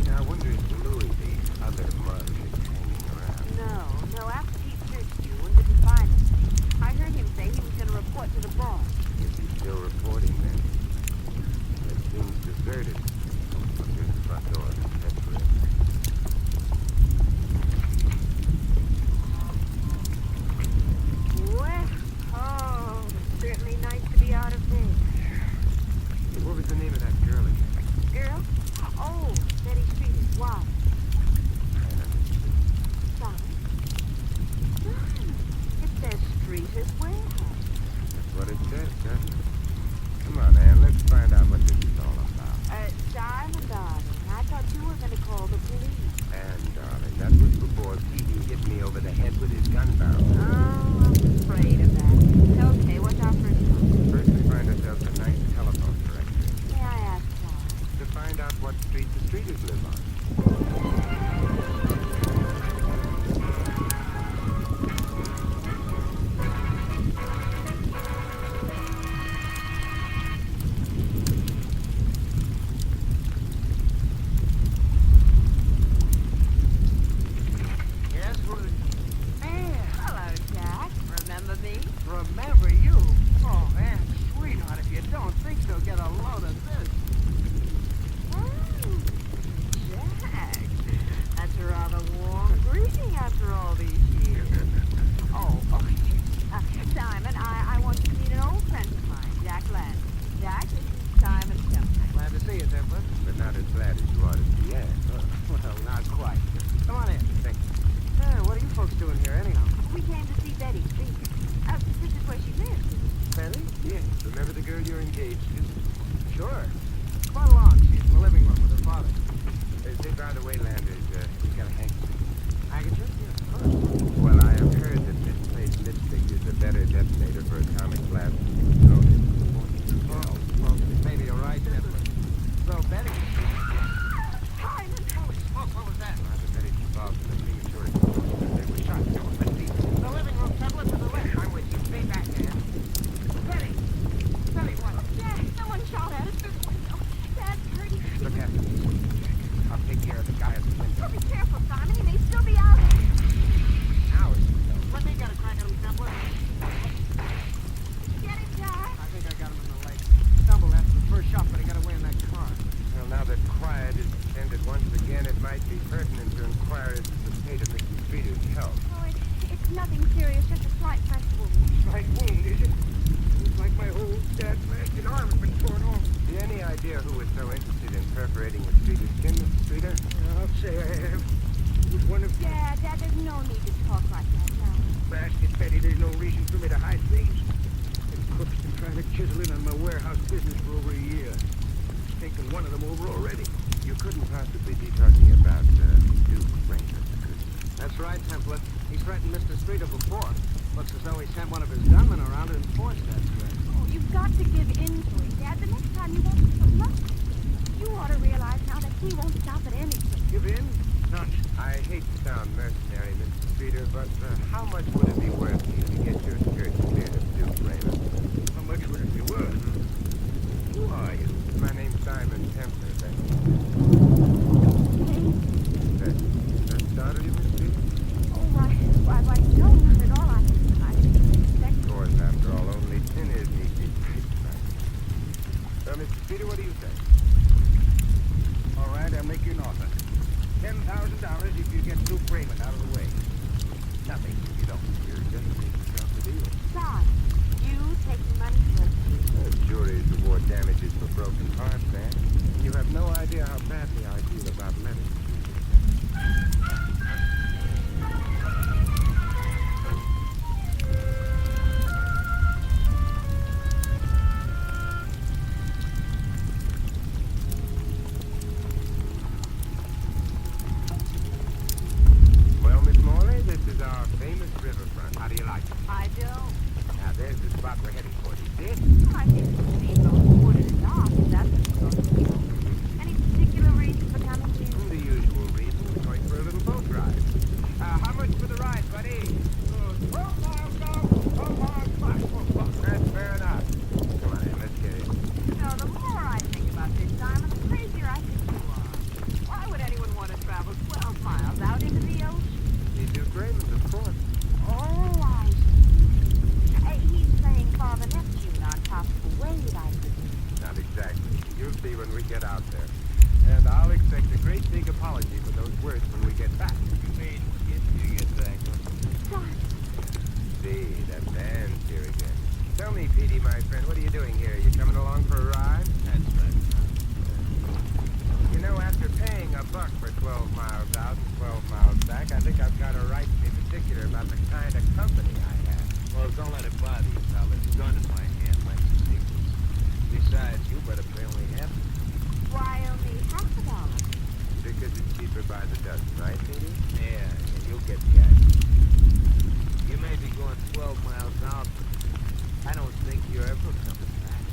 Now, I wonder if Louis, the other mug, is hanging around. No. After he searched you and didn't find anything, I heard him say he was going to report to the boss. Is he still reporting then? It seems deserted. Here's the front door. Head for it. Well, it's certainly nice to be out of bed. Hey, what was the name of that girl again? Girl? Oh, Betty Street is wild. Simon? It says Street is warehouse. That's what it says, doesn't it? Come on, Ann, let's find out what this is all about. Simon, darling, I thought you were going to call the police. And, darling, that was before Petey hit me over the head with his gun barrel. Oh, I'm afraid of that. Okay, what's our first stop? First, we find ourselves a nice telephone directory. May I ask why? To find out what street the streeters live on. Yes, who's... Hello, Jack. Remember me? Remember you? Oh, man, sweetheart, if you don't think so, get a load of this. Jack. That's a rather warm greeting after all these years. Oh, Simon, I want you to meet an old friend of mine, Jack Landis. Jack, this is Simon Temple. Glad to see you, Temple. But not as glad as you are to see Ann. Well, not quite. Come on in. Thank you. What are you folks doing here, anyhow? We came to see Betty Street. This is where she lives. Betty? Yes, remember the girl you're engaged to? Sure. Come on along. She's in the living room with her father. Say, by the way, Landers, you got a handkerchief? Handkerchief? Yeah, of course. Well, I have heard that this place Lipstick is a better detonator for atomic blast than you know it is for Well, maybe you're right, Temple. So, Betty... Simon! Holy smoke, what was that? Rather Betty involved in the premature explosion. They were shot. No, let's see. The living room, Temple, to the left. I'm with you. Stay back, man. Betty! Betty, what? Dad, someone shot at us through the window. Dad's hurting. Look after me. I'll take care of the guy at the window. Be careful, Simon. He may still be out. Now it's let me get a crack at him, Temple. Get him, Jack. I think I got him in the leg. Stumble, that idea who was so interested in perforating the Streeter's skin, Mr. Streeter? I'll say I have. It was one of... Yeah, Dad, there's no need to talk like that now. Basket, Betty, there's no reason for me to hide things. The cook's been trying to chisel in on my warehouse business for over a year. Taken one of them over already. You couldn't possibly be talking about Duke Raymond, could you? That's right, Templar. He threatened Mr. Streeter before. Looks as though he sent one of his gunmen around to enforce that threat. Oh, you've got to give in to him, Dad. The next time you won't be so lucky. You ought to realize now that he won't stop at anything. Give in? Nonsense. I hate to sound mercenary, Mr. Streeter, but how much would it be worth to you to get your skirt cleared of Duke Raymond? How much would it be worth? Who are you? My name's Simon Templar, Betty. That startled you, Mr. Streeter? Oh, why, no, not at all. I expect... Of course, after all, only sinners need to be tonight. So, Mr. Streeter, what do you say? All right, I'll make you an offer. $10,000 if you get Duke Raymond out of the way. Nothing if you don't. You're just making yourself a deal. Son, you taking money from us. Juries reward damages for broken hearts, man. And you have no idea how badly I feel about letting you. Well, Miss Morley, this is our famous riverfront. How do you like it? I do. Now, there's the spot we're heading for. Do you see it? I think the steamboat wooded it off. That's any particular reason for coming here? The usual reason. We're going for a little boat ride. How much for the ride, buddy? 12 miles down, 12 miles back. That's fair enough. Come on in, let's get it. You know, the more I think about this, Simon, the crazier I think you are. Why would anyone want to travel 12 miles out into the ocean? You do Raymond, of course. Oh, I see. Hey, he's playing Father Neptune on top of the wave, I presume. Not exactly. You'll see when we get out there. And I'll expect a great big apology for those words when we get back. You mean, if you get back. See, that band's here again. Tell me, Petey, my friend, what are you doing here? You coming along for a ride? That's right. You know, after paying $1 for 12 miles out and 12 miles back, I think I've got a right to be particular about the kind of company I have. Well, don't let it bother you, pal. There's a gun in my hand, like you see. Besides, you better pay only half. Why only $50? Because it's cheaper by the dozen, right, Petey? Yeah, you'll get the idea. You may be going 12 miles out, but I don't think you're ever coming back.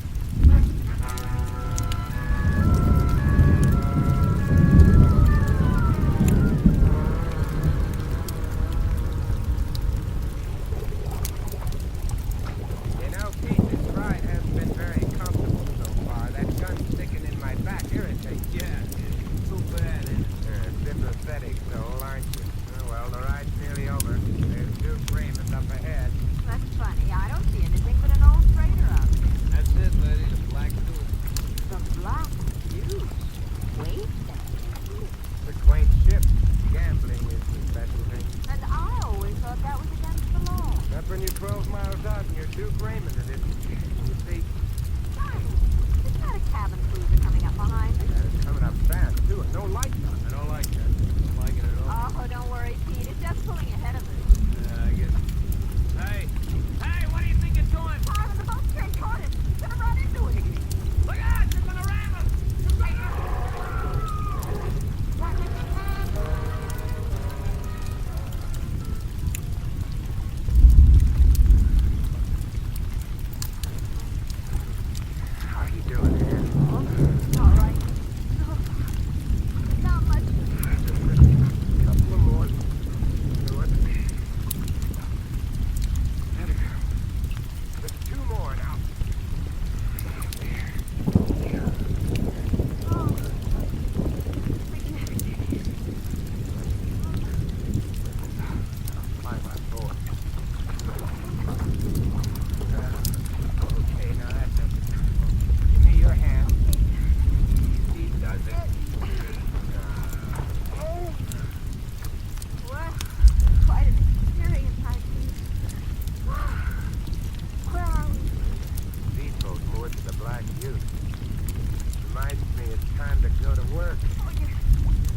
reminds me it's time to go to work. Oh,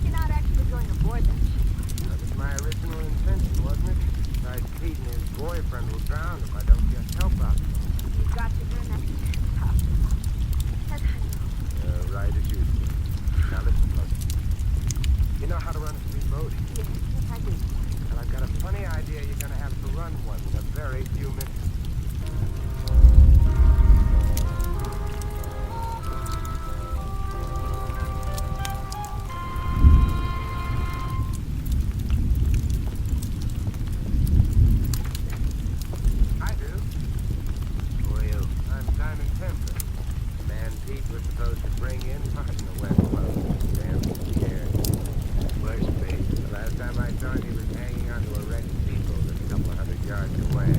you're not actually going aboard that ship. That was my original intention, wasn't it? Besides, Pete and his boyfriend will drown if I don't get help out. You've got to earn that power. Yes, I know. Right as usual. Now listen, look. You know how to run a speedboat? Yes, I do. Well, I've got a funny idea you're going to have to run one in a very few minutes. I do. Who are you? I'm Simon Templer. The man Pete was supposed to bring in on the West Coast. Damn scared. Where's Pete? The last time I saw him, he was hanging onto a wrecked steamboat a couple of 100 yards away.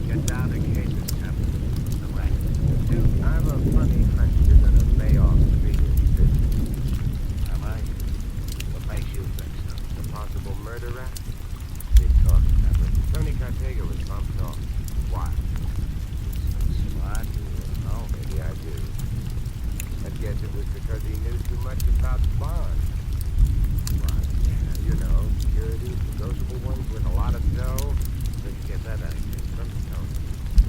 Get down in case it's happened. The wreck. Dude, I have a funny hunch you're gonna lay off the biggest business. Am I? What makes you think so? The possible murder rap? Big talk, Pepper. Tony Cartega was bumped off. Why? What? Oh, maybe I do. I'd guess it was because he knew too much about bonds. Why? Yeah, you know, securities, negotiable ones with a lot of dough. Where'd you get that idea? From Tony.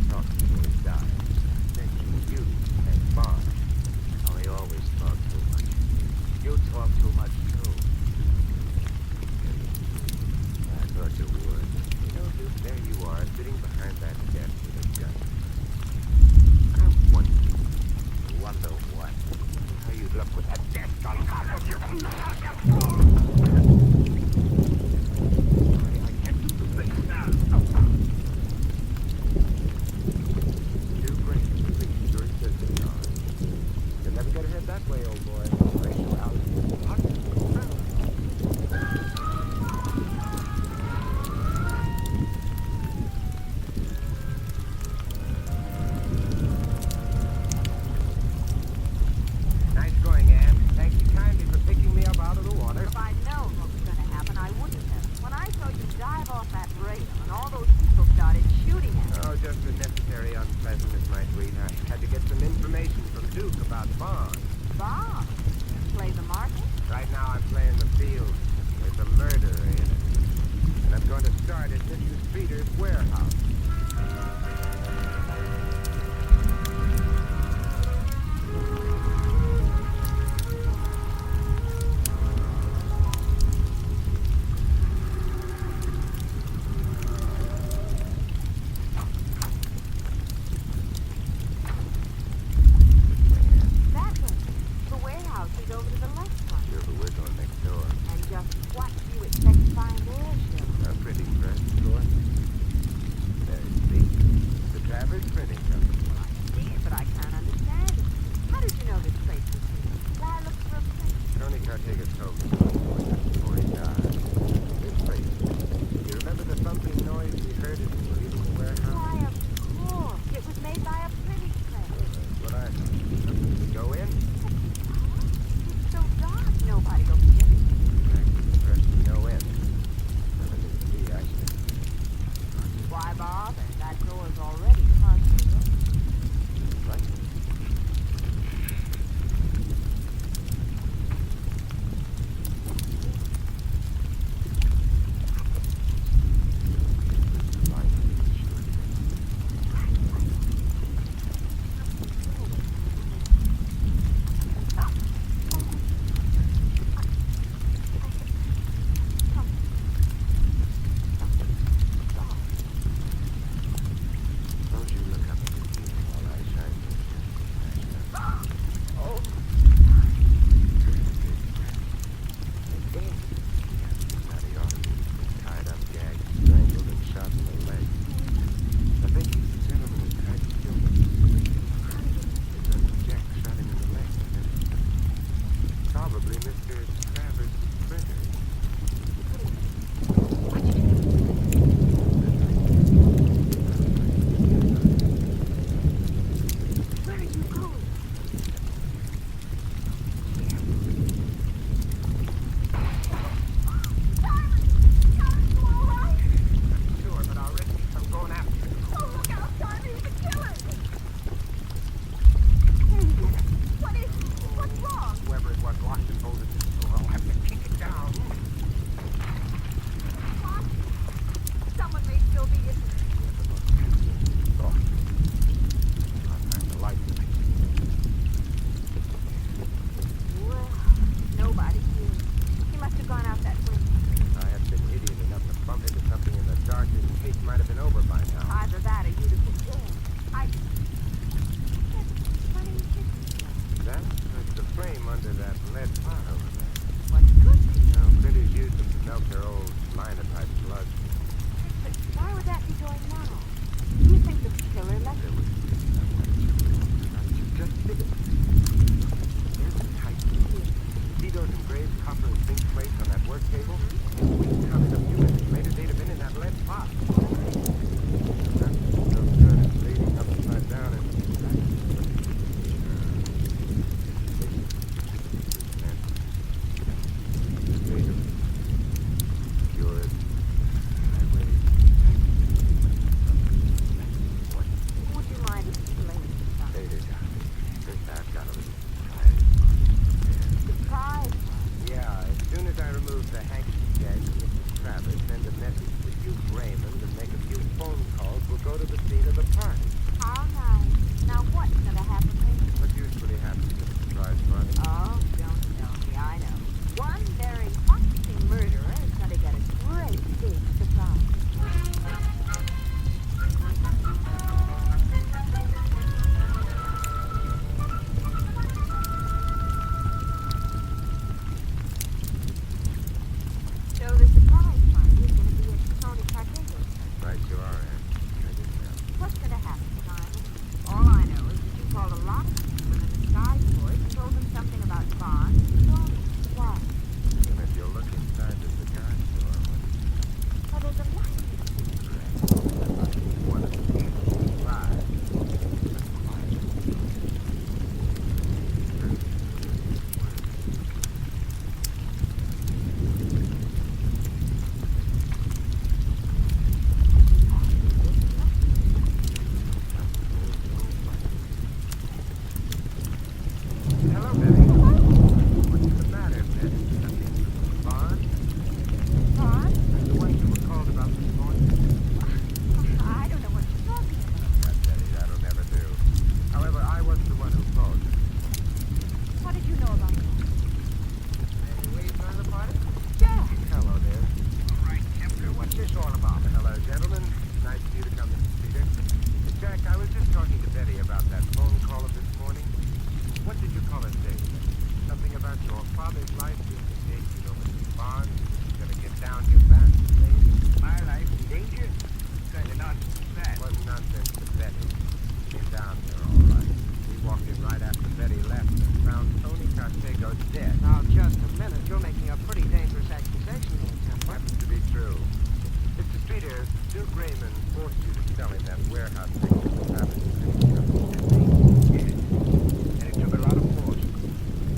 Talking before he died. Mentioned you and bonds. Oh, he always talked too much. You talk too much, too. I thought you would. You know, dude, there you are, sitting behind that desk with a gun. I wonder what? How you'd look with that desk on top of you. I can't do the thing now. Too great to believe your existence on. You'll never get ahead that way, old boy. Race you out. Nice going, Ann. Thank you kindly for picking me up out of the water. If I'd known what was going to happen, I wouldn't have. When I saw you dive off that rail and all those people started shooting at you. Oh, just a necessary unpleasantness, my sweet. I had to get some information from Duke about bonds. Bob, play the market? Right now I'm playing the field. There's a murderer in it. And I'm going to start at Mrs. Peter's warehouse. That way. The warehouse is over to the left one. Sure, but we're going next door. And just what do you expect to find there, Shirley? I'm pretty impressed, boy. to that lead pot over there. What could be? No, critters use them to melt their old linotype slugs. But why would that be going now? Do you think the killer left it? Just think of it. There's the type. See those engraved copper and zinc plates on that work table? We covered a few minutes later, they'd have been in that lead pot. That's so good, it's leaning upside down and... Would you mind explaining something? Surprise! Yeah, as soon as I remove the handkerchief gag from Mrs. Travers, send a message to Duke Raymond and make a few phone calls, we'll go to the scene of the party. How nice. Now what's gonna happen later? What usually happens at a surprise party? Oh, don't tell me, I know. One very foxy murderer is gonna get a great big surprise. So the surprise party is gonna be at Tony Cartego's. Right you are, Ann. I didn't know. What's gonna happen, Simon? All I know is that you called a lot of people in a disguise voice and told them something about bonds and stormy. Why? And if you'll look inside the cigar store, Well, there's a light. one of the five. Hello, Betty. What's the matter, Betty? Nothing fun? Bond? The ones who were called about this morning? I don't know what you're talking about. Betty, that'll never do. However, I wasn't the one who called you. What did you know about that? Any waiting on the party? Jack! Hello there. All right, Kemper, what's this all about? Hello, gentlemen. Nice of you to come, Mr. Peter. Jack, I was just talking to Betty about that phone call of this morning. What did you call it, Dave? Something about your father's life being in danger over some bonds. You're gonna get down here fast and safe. My life in danger? What kind of nonsense is that? Wasn't nonsense to Betty. She's down there, all right. We walked in right after Betty left and found Tony Cartego dead. Now, just a minute. You're making a pretty dangerous accusation here, Kemper. Happens to be true. Mr. Peter, Duke Raymond forced you to sell him that warehouse thing for Travis. Yes. And it took a lot of force.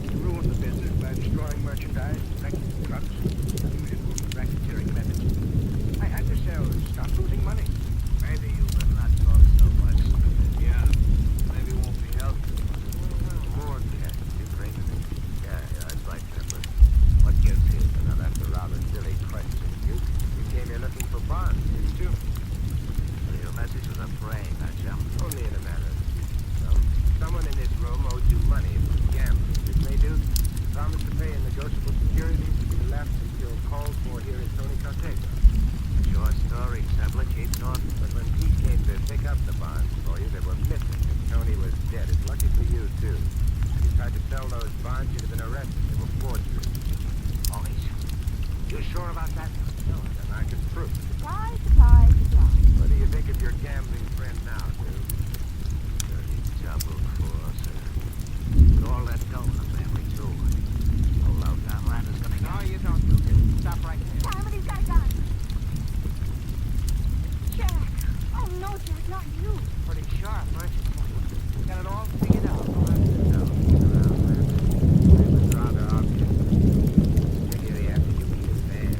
He ruined the business by destroying merchandise, wrecking trucks, usual racketeering methods. I had to sell and stop losing money. Maybe you better not talk so much. Yeah, maybe it won't be helpful. More cash, Duke Raymond. Yeah, that's right, Kemper. What gives you? Now, that's a rather silly question, Duke. You came here looking for bonds, didn't you? Your message was a frame, that chum. Only in a matter of speaking. Well, someone in this room owes you money for gambling, didn't they, Duke? Promised to pay in negotiable securities to be left until called for here at Tony Cartego. Short story, Kemper. Keep talking. But when Pete came to pick up the bonds for you, they were missing, and Tony was dead. It's lucky for you, too. If you tried to sell those bonds, you'd have been arrested. They were forgeries. Always. You sure about that? No, and I can prove it. Surprise, surprise, surprise. What do you think of your gambling friend now, Duke? Dirty double crosser. With all that dough in the family, too. Oh, low-down Landers gonna get... No, you don't, Duke. Stop right there. Simon, he's got a gun. Jack! Oh, no, Jack, not you. Pretty sharp, aren't you, Kemper? Got it all figured out. No, it was rather obvious. Particularly after you beat his man.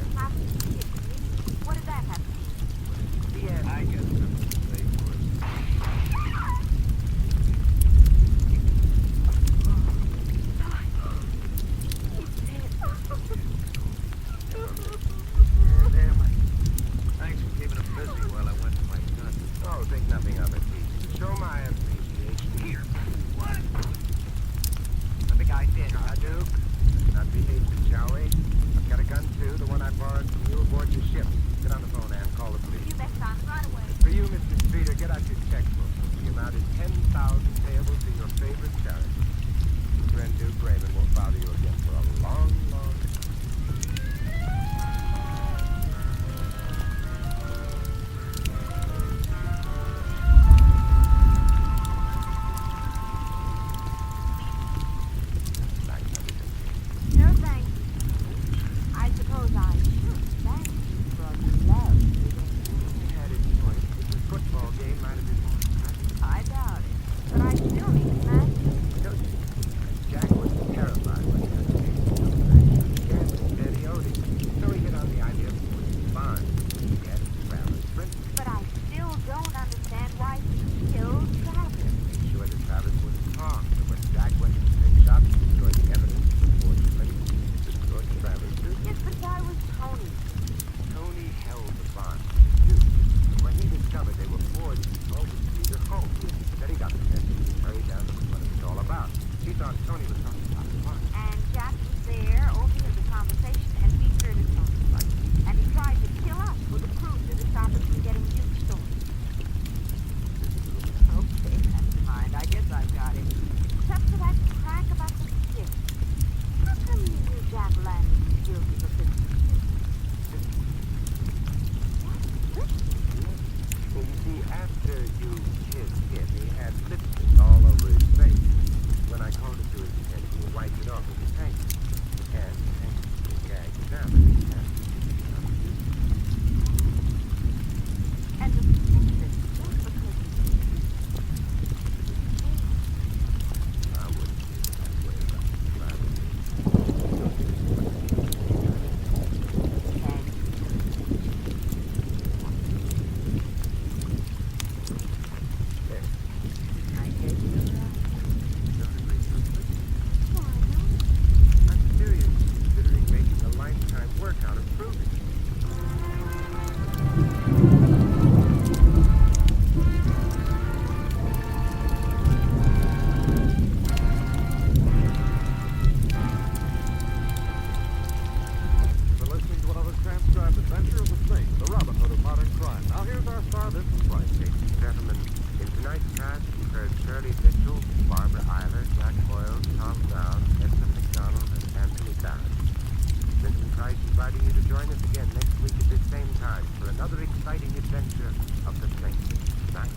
thought Tony was talking about fun. And Jack was there, overheard the conversation, and featured a song. And he tried to kill us with a cruiser to stop us from getting huge storms. Okay, that's fine. I guess I've got it. Except for that crack about the ship. How come you knew Jack Landon was guilty of this? Well, you see, after you kissed him, he had lipstick all over his face. When I called it to his attention, he wiped it off with his handkerchief. And the handkerchief gagged down in his hand. And the suspicion, just because I wouldn't see it that way about the flower. I'm seriously considering making a lifetime work out of proving it. You're listening to another transcribed adventure of the Snake, the Robin Hood of modern crime. Now here's our star, Vincent Price. Ladies and gentlemen, in tonight's cast, you've heard Shirley Mitchell, Barbara Eiler, Jack Boyle, Tom Brown, Edmund McDonald, and Anthony Barrett. Vincent Price inviting you to join us again next week at this same time for another exciting adventure of the Snake. Good night.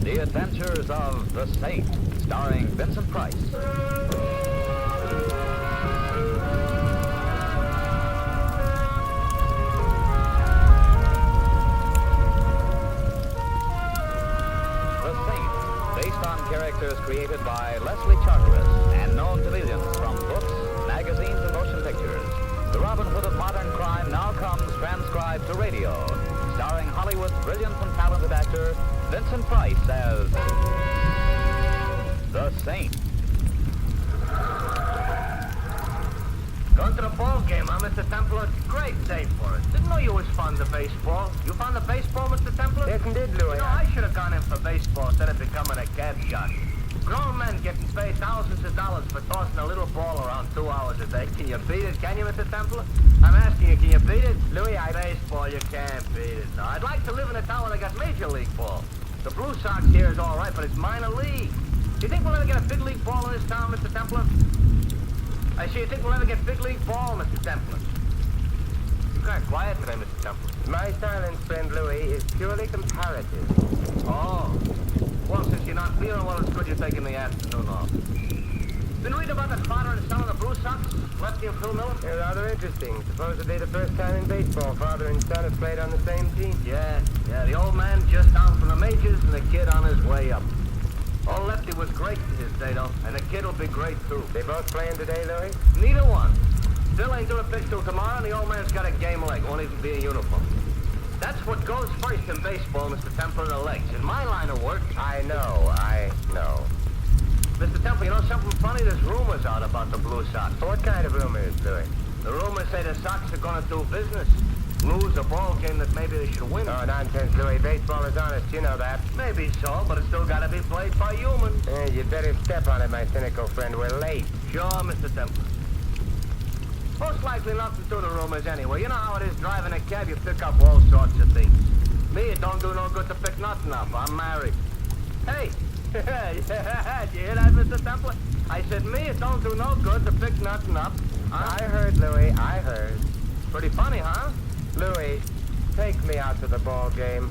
The Adventures of the Saint, starring Vincent Price. The Saint, based on characters created by Leslie Charteris and known to millions from books, magazines, and motion pictures. The Robin Hood of modern crime now comes transcribed to radio, starring Hollywood's brilliant and talented actor Vincent Price as the Saint. Going to the ball game, huh, Mr. Templar? Great day for it. Didn't know you was fond of baseball. You fond of baseball, Mr. Templar? Yes, indeed, Louis. You know, I should have gone in for baseball instead of becoming a cab shot. Grown men getting paid thousands of dollars for tossing a little ball around 2 hours a day. Can you beat it? Can you, Mr. Templar? I'm asking you, can you beat it? Louis, baseball, you can't beat it. No, I'd like to live in a town where they got major league ball. The Blue Sox here is all right, but it's minor league. Do you think we'll ever get a big league ball in this town, Mr. Templar? I say, you think we'll ever get big league ball, Mr. Templar? You're kind of quiet today, Mr. Templar. My silence, friend Louis, is purely comparative. Oh. Well, since you're not feeling well, it's good you're taking the afternoon off. Been reading about the father and son of the Blue Sox? Lefty and Phil Miller? They're rather interesting. Supposedly the first time in baseball father and son have played on the same team. Yeah, the old man just down from the majors and the kid on his way up. Old Lefty was great in his day, though, and the kid will be great, too. They both playing today, Louis? Neither one. Phil ain't gonna pitch till tomorrow, and the old man's got a game leg, won't even be in uniform. That's what goes first in baseball, Mr. Templar, the legs. In my line of work... I know. Mr. Templar, you know something funny? There's rumors out about the Blue Sox. What kind of rumors, Louis? The rumors say the Sox are gonna do business. Lose a ball game that maybe they should win. Oh, nonsense, Louis. Baseball is honest, you know that. Maybe so, but it's still gotta be played by humans. You'd better step on it, my cynical friend. We're late. Sure, Mr. Templar. Most likely nothing to the rumors anyway. You know how it is driving a cab, you pick up all sorts of things. Me, it don't do no good to pick nothing up. I'm married. Hey! Yeah, did you hear that, Mr. Templar? I said, me, it don't do no good to pick nothing up. I heard, Louis, I heard. Pretty funny, huh? Louis, take me out to the ball game.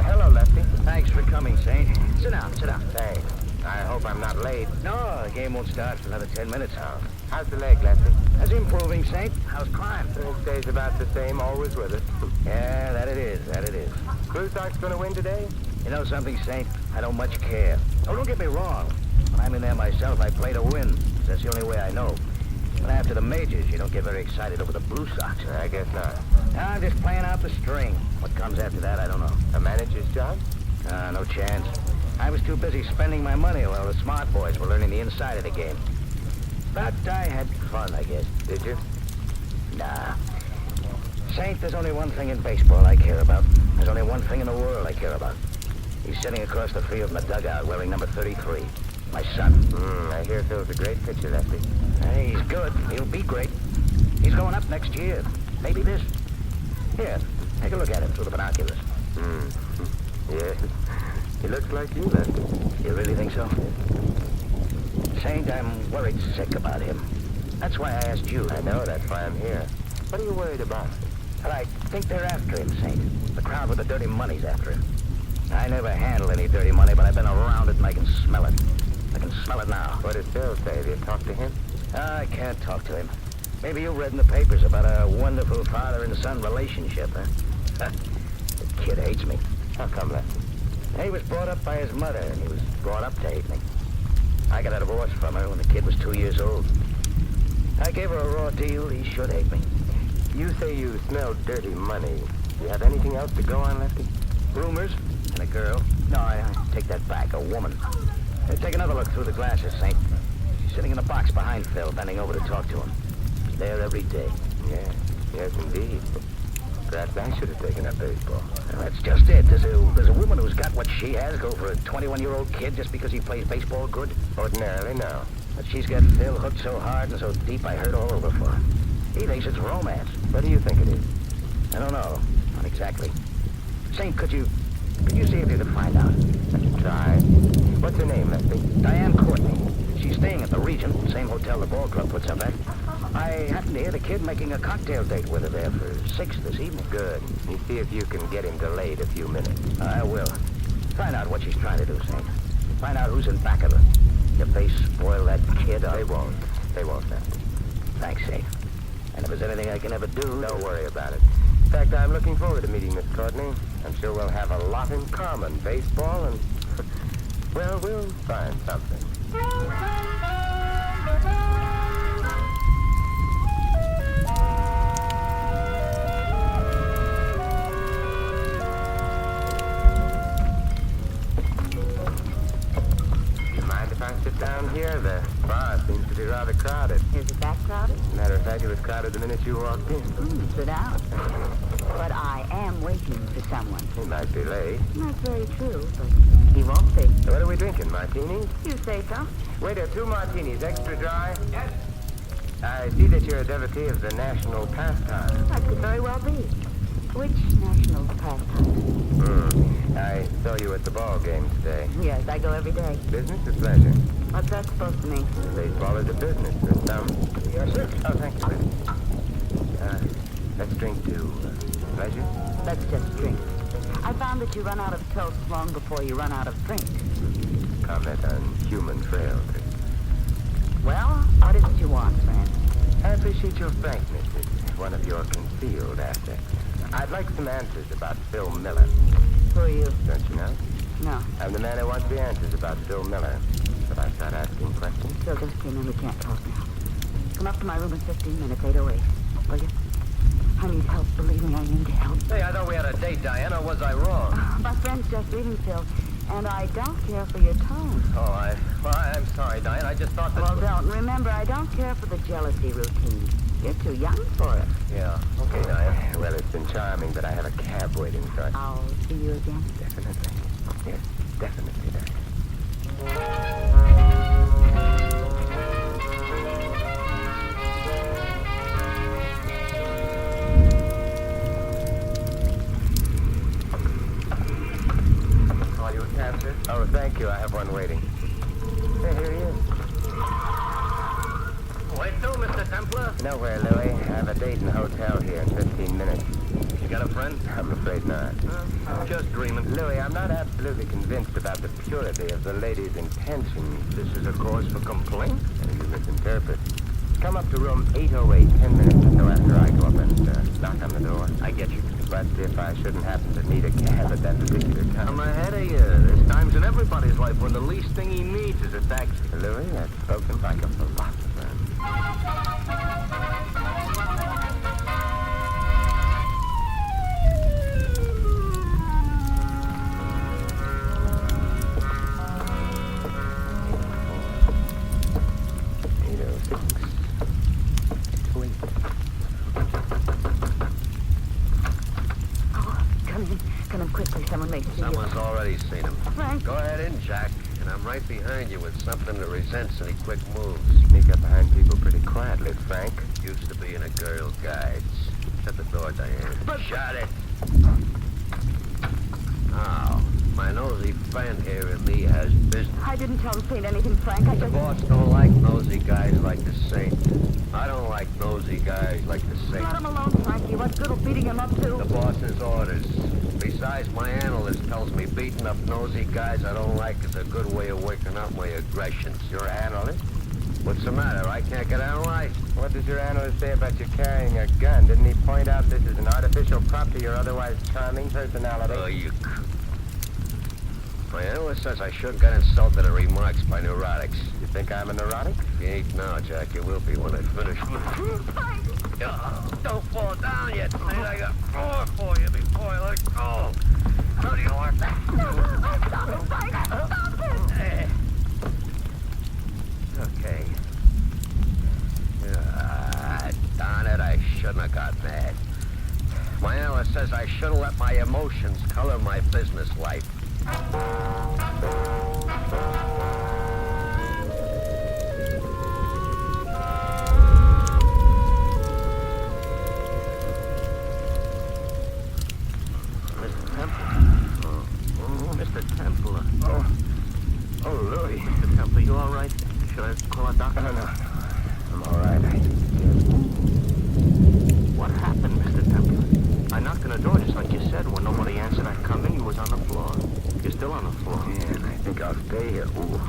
Hello, Lefty. Thanks for coming, Saint. Sit down. Thanks. I hope I'm not late. No, the game won't start starts for another 10 minutes. Oh. How's the leg, Lefty? That's improving, Saint. How's crime? It stays about the same, always with us. Yeah, that it is. Crusock's gonna win today? You know something, Saint? I don't much care. Oh, don't get me wrong. When I'm in there myself, I play to win. That's the only way I know. But after the majors, you don't get very excited over the Blue Sox. I guess not. I'm just playing out the string. What comes after that, I don't know. A manager's job? No chance. I was too busy spending my money while the smart boys were learning the inside of the game. But I had fun, I guess. Did you? Nah. Saint, there's only one thing in baseball I care about. There's only one thing in the world I care about. He's sitting across the field in the dugout wearing number 33. My son. I hear Phil's a great pitcher, Lefty. He's good. He'll be great. He's going up next year. Maybe this. Here, take a look at him through the binoculars. Yeah. He looks like you, Lefty. You really think so? Saint, I'm worried sick about him. That's why I asked you. I know, that's why I'm here. What are you worried about? Well, I think they're after him, Saint. The crowd with the dirty money's after him. I never handled any dirty money, but I've been around it and I can smell it. I can smell it now. What does Bill say? Have you talked to him? I can't talk to him. Maybe you read in the papers about a wonderful father and son relationship, huh? The kid hates me. How come, Lefty? He was brought up by his mother, and he was brought up to hate me. I got a divorce from her when the kid was 2 years old. I gave her a raw deal. He should hate me. You say you smell dirty money. Do you have anything else to go on, Lefty? Rumors and a girl. No, I take that back. A woman. Take another look through the glasses, Saint. She's sitting in a box behind Phil, bending over to talk to him. She's there every day. Yeah, yes, indeed. Perhaps I should have taken up baseball. Well, that's just it. There's a woman who's got what she has go for a 21-year-old kid just because he plays baseball good? Ordinarily, no. But she's got Phil hooked so hard and so deep I hurt all over for her. He thinks it's romance. What do you think it is? I don't know. Not exactly. Saint, could you see if you could find out? Try. What's her name, Lefty? Diane Courtney. She's staying at the Regent, same hotel the ball club puts up at. I happened to hear the kid making a cocktail date with her there for 6 this evening. Good. You see if you can get him delayed a few minutes. I will. Find out what she's trying to do, Saint. Find out who's in back of her. If they spoil that kid, They won't. They won't, Lefty. Thanks, Saint. And if there's anything I can ever do... Don't worry about it. In fact, I'm looking forward to meeting Miss Courtney. I'm sure we'll have a lot in common. Baseball and... well, we'll find something. Sit down here. The bar seems to be rather crowded. Is it that crowded? Matter of fact, it was crowded the minute you walked in. Sit down. But I am waiting for someone. He might be late. That's very true, but he won't be. So what are we drinking, martinis? You say so. Waiter, 2 martinis, extra dry. Yes. I see that you're a devotee of the national pastime. That could very well be. Which national pastime? I saw you at the ball game today. Yes, I go every day. Business or pleasure? What's that supposed to mean? Baseball is a business for some. Yes, sir. Oh, thank you, lady. Let's drink to pleasure. Let's just drink. I found that you run out of toast long before you run out of drink. Comment on human frailty. Well, what is it you want, friend? I appreciate your frankness. It's one of your concealed assets. I'd like some answers about Phil Miller. Who are you? Don't you know? No. I'm the man who wants the answers about Phil Miller. Should I start asking questions? Phil just came in. We can't talk now. Come up to my room in 15 minutes, 8:08. Will you? I need help. Believe me, I need help. Hey, I thought we had a date, Diana. Or was I wrong? My friend's just leaving, Phil. And I don't care for your tone. Oh, I'm sorry, Diane. I just thought that... Well, don't. Remember, I don't care for the jealousy routine. You're too young for it. Yeah. Okay, Diane. Well, it's been charming, but I have a cab waiting, so I'll see you again? Definitely. Yes, definitely, Diane. Call you a cab, sir? Oh, thank you. I have one waiting. Hey, here he is. Where to, Mr. Templar? Nowhere, Louis. I have a date in the hotel here in 15 minutes. You got a friend? I'm afraid not. I'm just dreaming. Louis, I'm not absolutely convinced about the purity of the lady's intentions. This is a cause for complaint? misinterpret. Come up to room 808, 10 minutes or so after I go up and knock on the door. I get you. But if I shouldn't happen to need a cab at that particular time... I'm ahead of you. There's times in everybody's life when the least thing he needs is a taxi. Louis, that's spoken like a philosopher. Come in quickly. Someone may see you. Someone's already seen him. Frank. Go ahead in, Jack. And I'm right behind you with something that resents any quick moves. Sneak up behind people pretty quietly, Frank. Used to be in a Girl Guides. Shut the door, Diane. Shut it. Oh, my nosy friend here and me has business. I didn't tell the Saint anything, Frank. I The just... boss don't like nosy guys like the Saint. I don't like nosy guys like the Saint. Let him alone, Frankie. What good of beating him up to? The boss's orders. Besides, my analyst tells me beating up nosy guys I don't like is a good way of working out my aggressions. Your analyst? What's the matter? I can't get analyzed. What does your analyst say about you carrying a gun? Didn't he point out this is an artificial prop to your otherwise charming personality? Oh, you... My analyst says I shouldn't get insulted at remarks by neurotics. You think I'm a neurotic? You ain't now, Jack. You will be when I finish. Don't fall down yet, Saint. I got more for you before I let go. How do you want that? Stop it, Frank! Stop it! Okay. Darn it, I shouldn't have got mad. My analyst says I shouldn't let my emotions color my business life. Mr. Templar. Oh, Louis. Mr. Templar, you all right? Should I call a doctor? No. I'm all right. What happened, Mr. Templar? I knocked on the door just like you said. When nobody answered, I come in, you was on the floor. You're still on the floor. Yeah, and I think I'll stay here. Ooh.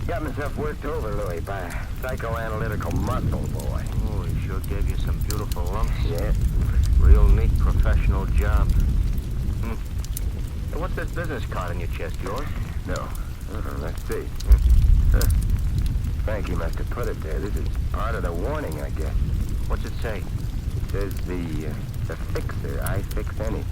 Got myself worked over, Louis, by a psychoanalytical muscle boy. Oh, he sure gave you some beautiful lumps. Yeah. Real neat professional job. Hey, what's this business card in your chest, yours? No. Let's see. Frankie must have put it there. This is part of the warning, I guess. What's it say? It says the fixer. I fix anything.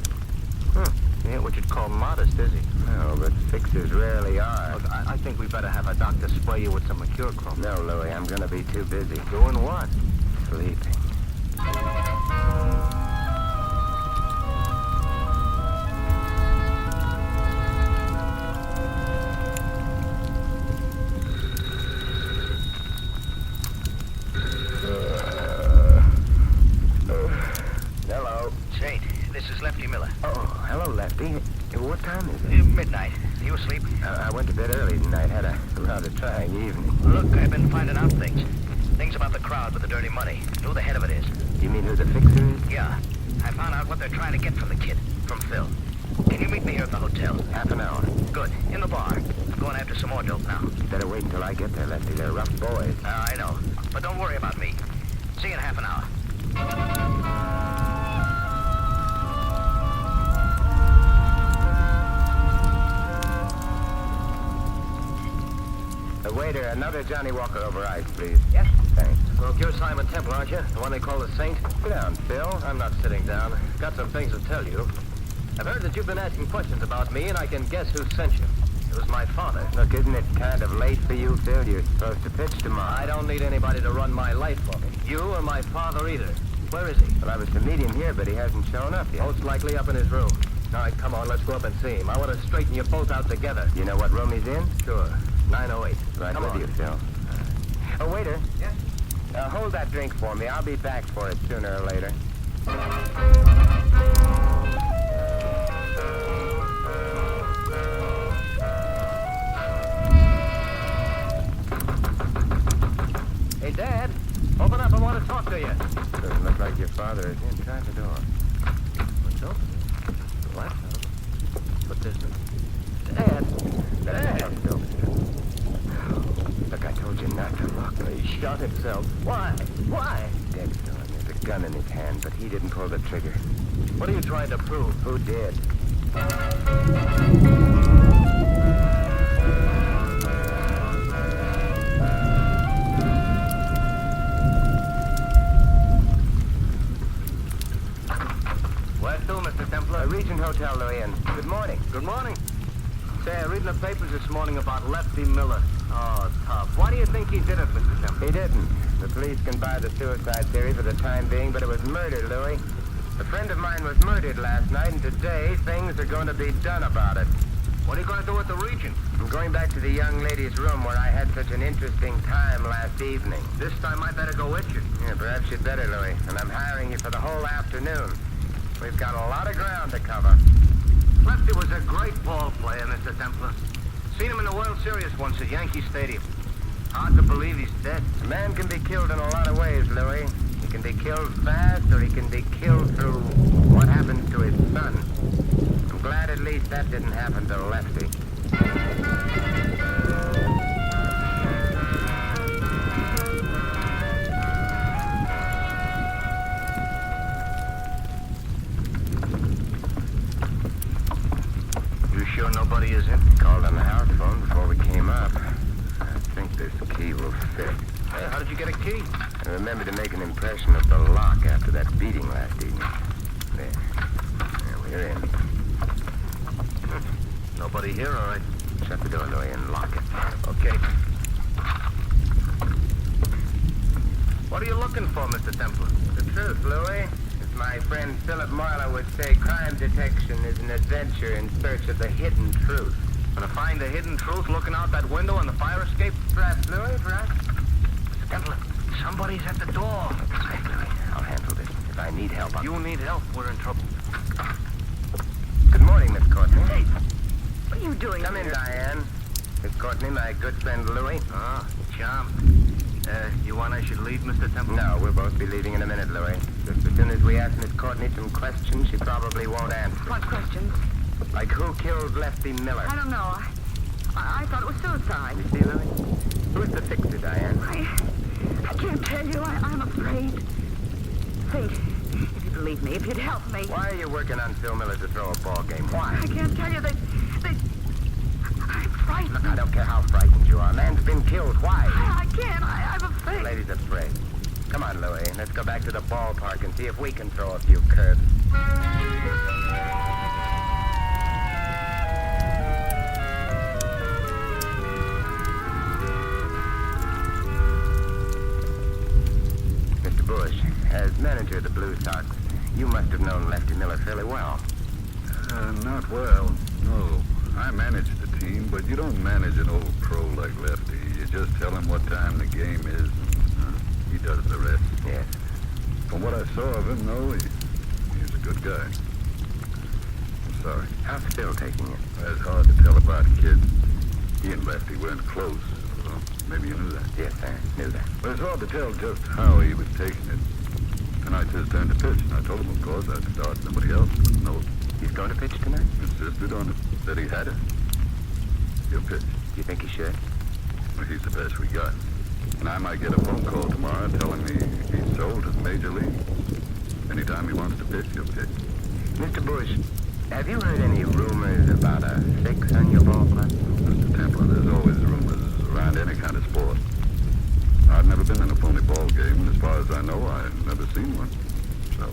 He ain't what you'd call modest, is he? No, but fixers rarely are. Look, I think we better have a doctor spray you with some mercurochrome. No, Louis, I'm gonna be too busy. Doing what? Sleeping. Hello. Saint, this is Lefty Miller. Oh, hello, Lefty. What time is it? Midnight. You asleep? I went to bed early tonight. Had a rather trying evening. Look, I've been finding out things. Things about the crowd with the dirty money. Who the head of it is. You mean who the fixer is? Yeah. I found out what they're trying to get from the kid. From Phil. Can you meet me here at the hotel? Half an hour. Good. In the bar. I'm going after some more dope now. Better wait until I get there, Lefty. They're rough boys. I know. But don't worry about me. See you in half an hour. Waiter, another Johnny Walker over ice, please. Yes? Thanks. Look, you're Simon Temple, aren't you? The one they call the Saint? Sit down, Phil. I'm not sitting down. Got some things to tell you. I've heard that you've been asking questions about me, and I can guess who sent you. It was my father. Look, isn't it kind of late for you, Phil? You're supposed to pitch tomorrow. I don't need anybody to run my life for me. You or my father either. Where is he? Well, I was to meet him here, but he hasn't shown up yet. Most likely up in his room. All right, come on, let's go up and see him. I want to straighten you both out together. You know what room he's in? Sure. 908. Right come with on. you, Phil. Oh, waiter. Yes? Hold that drink for me. I'll be back for it sooner or later. Hey, Dad. Open up. I want to talk to you. Doesn't look like your father is in. Try the door. What's open? What? But there's no... Dad. Let me help, Phil. Look, I told you not to look. He shot himself. Why? Why? Dead, son. There's a gun in his hand, but he didn't pull the trigger. What are you trying to prove? Who did? Where to, Mr. Templar? Regent Hotel, Louis, and good morning. Good morning. Say, reading the papers this morning about Lefty Miller. Oh, tough. Why do you think he did it, Mr. Templar? He didn't. The police can buy the suicide theory for the time being, but it was murder, Louis. A friend of mine was murdered last night, and today things are going to be done about it. What are you going to do with the Regent? I'm going back to the young lady's room where I had such an interesting time last evening. This time I better go with you. Yeah, perhaps you'd better, Louis. And I'm hiring you for the whole afternoon. We've got a lot of ground to cover. Lefty was a great ball player, Mr. Templar. Seen him in the World Series once at Yankee Stadium. Hard to believe he's dead. A man can be killed in a lot of ways, Louis. He can be killed fast, or he can be killed through what happens to his son. I'm glad at least that didn't happen to Lefty. You sure nobody is in? Called on the house phone before we came up. I think this key will fit. Hey, how did you get a key? I remember to make an impression of the lock after that beating last evening. There. We're in. Nobody here, all right. Shut the door, Louis, and lock it. Okay. What are you looking for, Mr. Templar? The truth, Louis. As my friend Philip Marlowe would say, crime detection is an adventure in search of the hidden truth. Gonna find the hidden truth looking out that window on the fire escape? Perhaps, Louis, perhaps. Mr. Templar, somebody's at the door. Hey, Louis, I'll handle this. If I need help, You need help, we're in trouble. Good morning, Miss Courtney. Hey, what are you doing Come in, here? Diane. Miss Courtney, my good friend Louis. Ah, charm. You want I should leave, Mr. Templar? No, we'll both be leaving in a minute, Louis. Just as soon as we ask Miss Courtney some questions, she probably won't answer. What questions? Like who killed Lefty Miller? I don't know. I thought it was suicide. You see, Louis? Who's the fixer, Diane? I can't tell you. I'm afraid. Think, if you believe me, if you'd help me. Why are you working on Phil Miller to throw a ball game? Why? I can't tell you. I'm frightened. Look, I don't care how frightened you are. A man's been killed. Why? I can't. I'm afraid. The lady's afraid. Come on, Louis. Let's go back to the ballpark and see if we can throw a few curves. Mr. Bush, as manager of the Blue Sox, you must have known Lefty Miller fairly well. Not well, no. I manage the team, but you don't manage an old pro like Lefty. You just tell him what time the game is, and he does the rest. Yes. From what I saw of him, though, he's a good guy. I'm sorry. How's Phil taking it? It's hard to tell about kids. He and Lefty weren't close. Well, maybe you knew that. Yes, I knew that. But it's hard to tell just how he was taking it. Tonight's his turn to pitch, and I told him, of course, I'd start somebody else, but no. He's going to pitch tonight? Insisted on it. Said he had it. He'll pitch. Do you think he should? Well, he's the best we got. And I might get a phone call tomorrow telling me he's sold to the Major League. Anytime he wants to pitch, he'll pitch. Mr. Bush, have you heard any rumors about a fix on your ball club? Mr. Templar, there's always rumors around any kind of sport. I've never been in a phony ball game, and as far as I know, I've never seen one. So,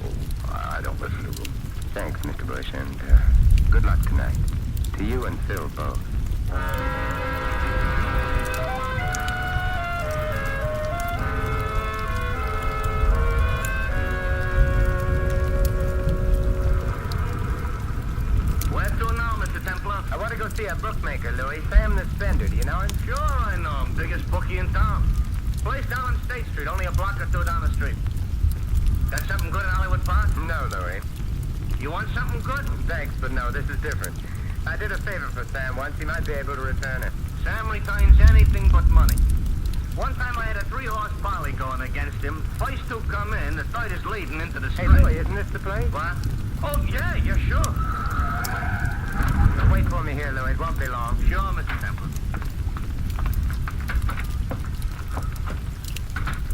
I don't listen to them. Thanks, Mr. Bush, and good luck tonight. To you and Phil both. Where to now, Mr. Templar? I want to go see a bookmaker, Louis. Sam the Spender. Do you know him? Sure I know him. Biggest bookie in town. Place down on State Street, only a block or two down the street. Got something good in Hollywood Park? No, Louis. You want something good? Thanks, but no, this is different. I did a favor for Sam once. He might be able to return it. Sam returns anything but money. One time I had a 3-horse poly going against him. First two come in, the third is leading into the Hey, street. Louis, isn't this the place? What? Oh, yeah, sure. Now, wait for me here, Louis. It won't be long. Sure, Mr. Templar.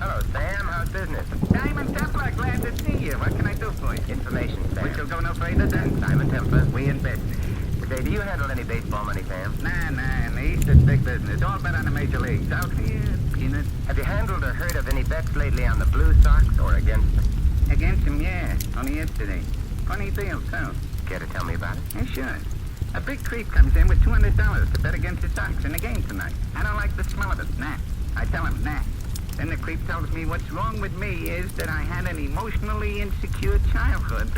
Hello, Sam. How's business? Diamond Templar, glad to see you. What can I do for you? Information, Sam. We shall go no further then. Simon Templar, we in business. Say, do you handle any baseball money, Sam? Nah, in the East it's big business. All bet on the major leagues. Out here, peanuts. Have you handled or heard of any bets lately on the Blue Sox or against them? Against him, yeah. Only yesterday. Funny deal, too. Care to tell me about it? Yeah, sure. A big creep comes in with $200 to bet against the Sox in the game tonight. I don't like the smell of it. Nah. I tell him, nah. Then the creep tells me what's wrong with me is that I had an emotionally insecure childhood.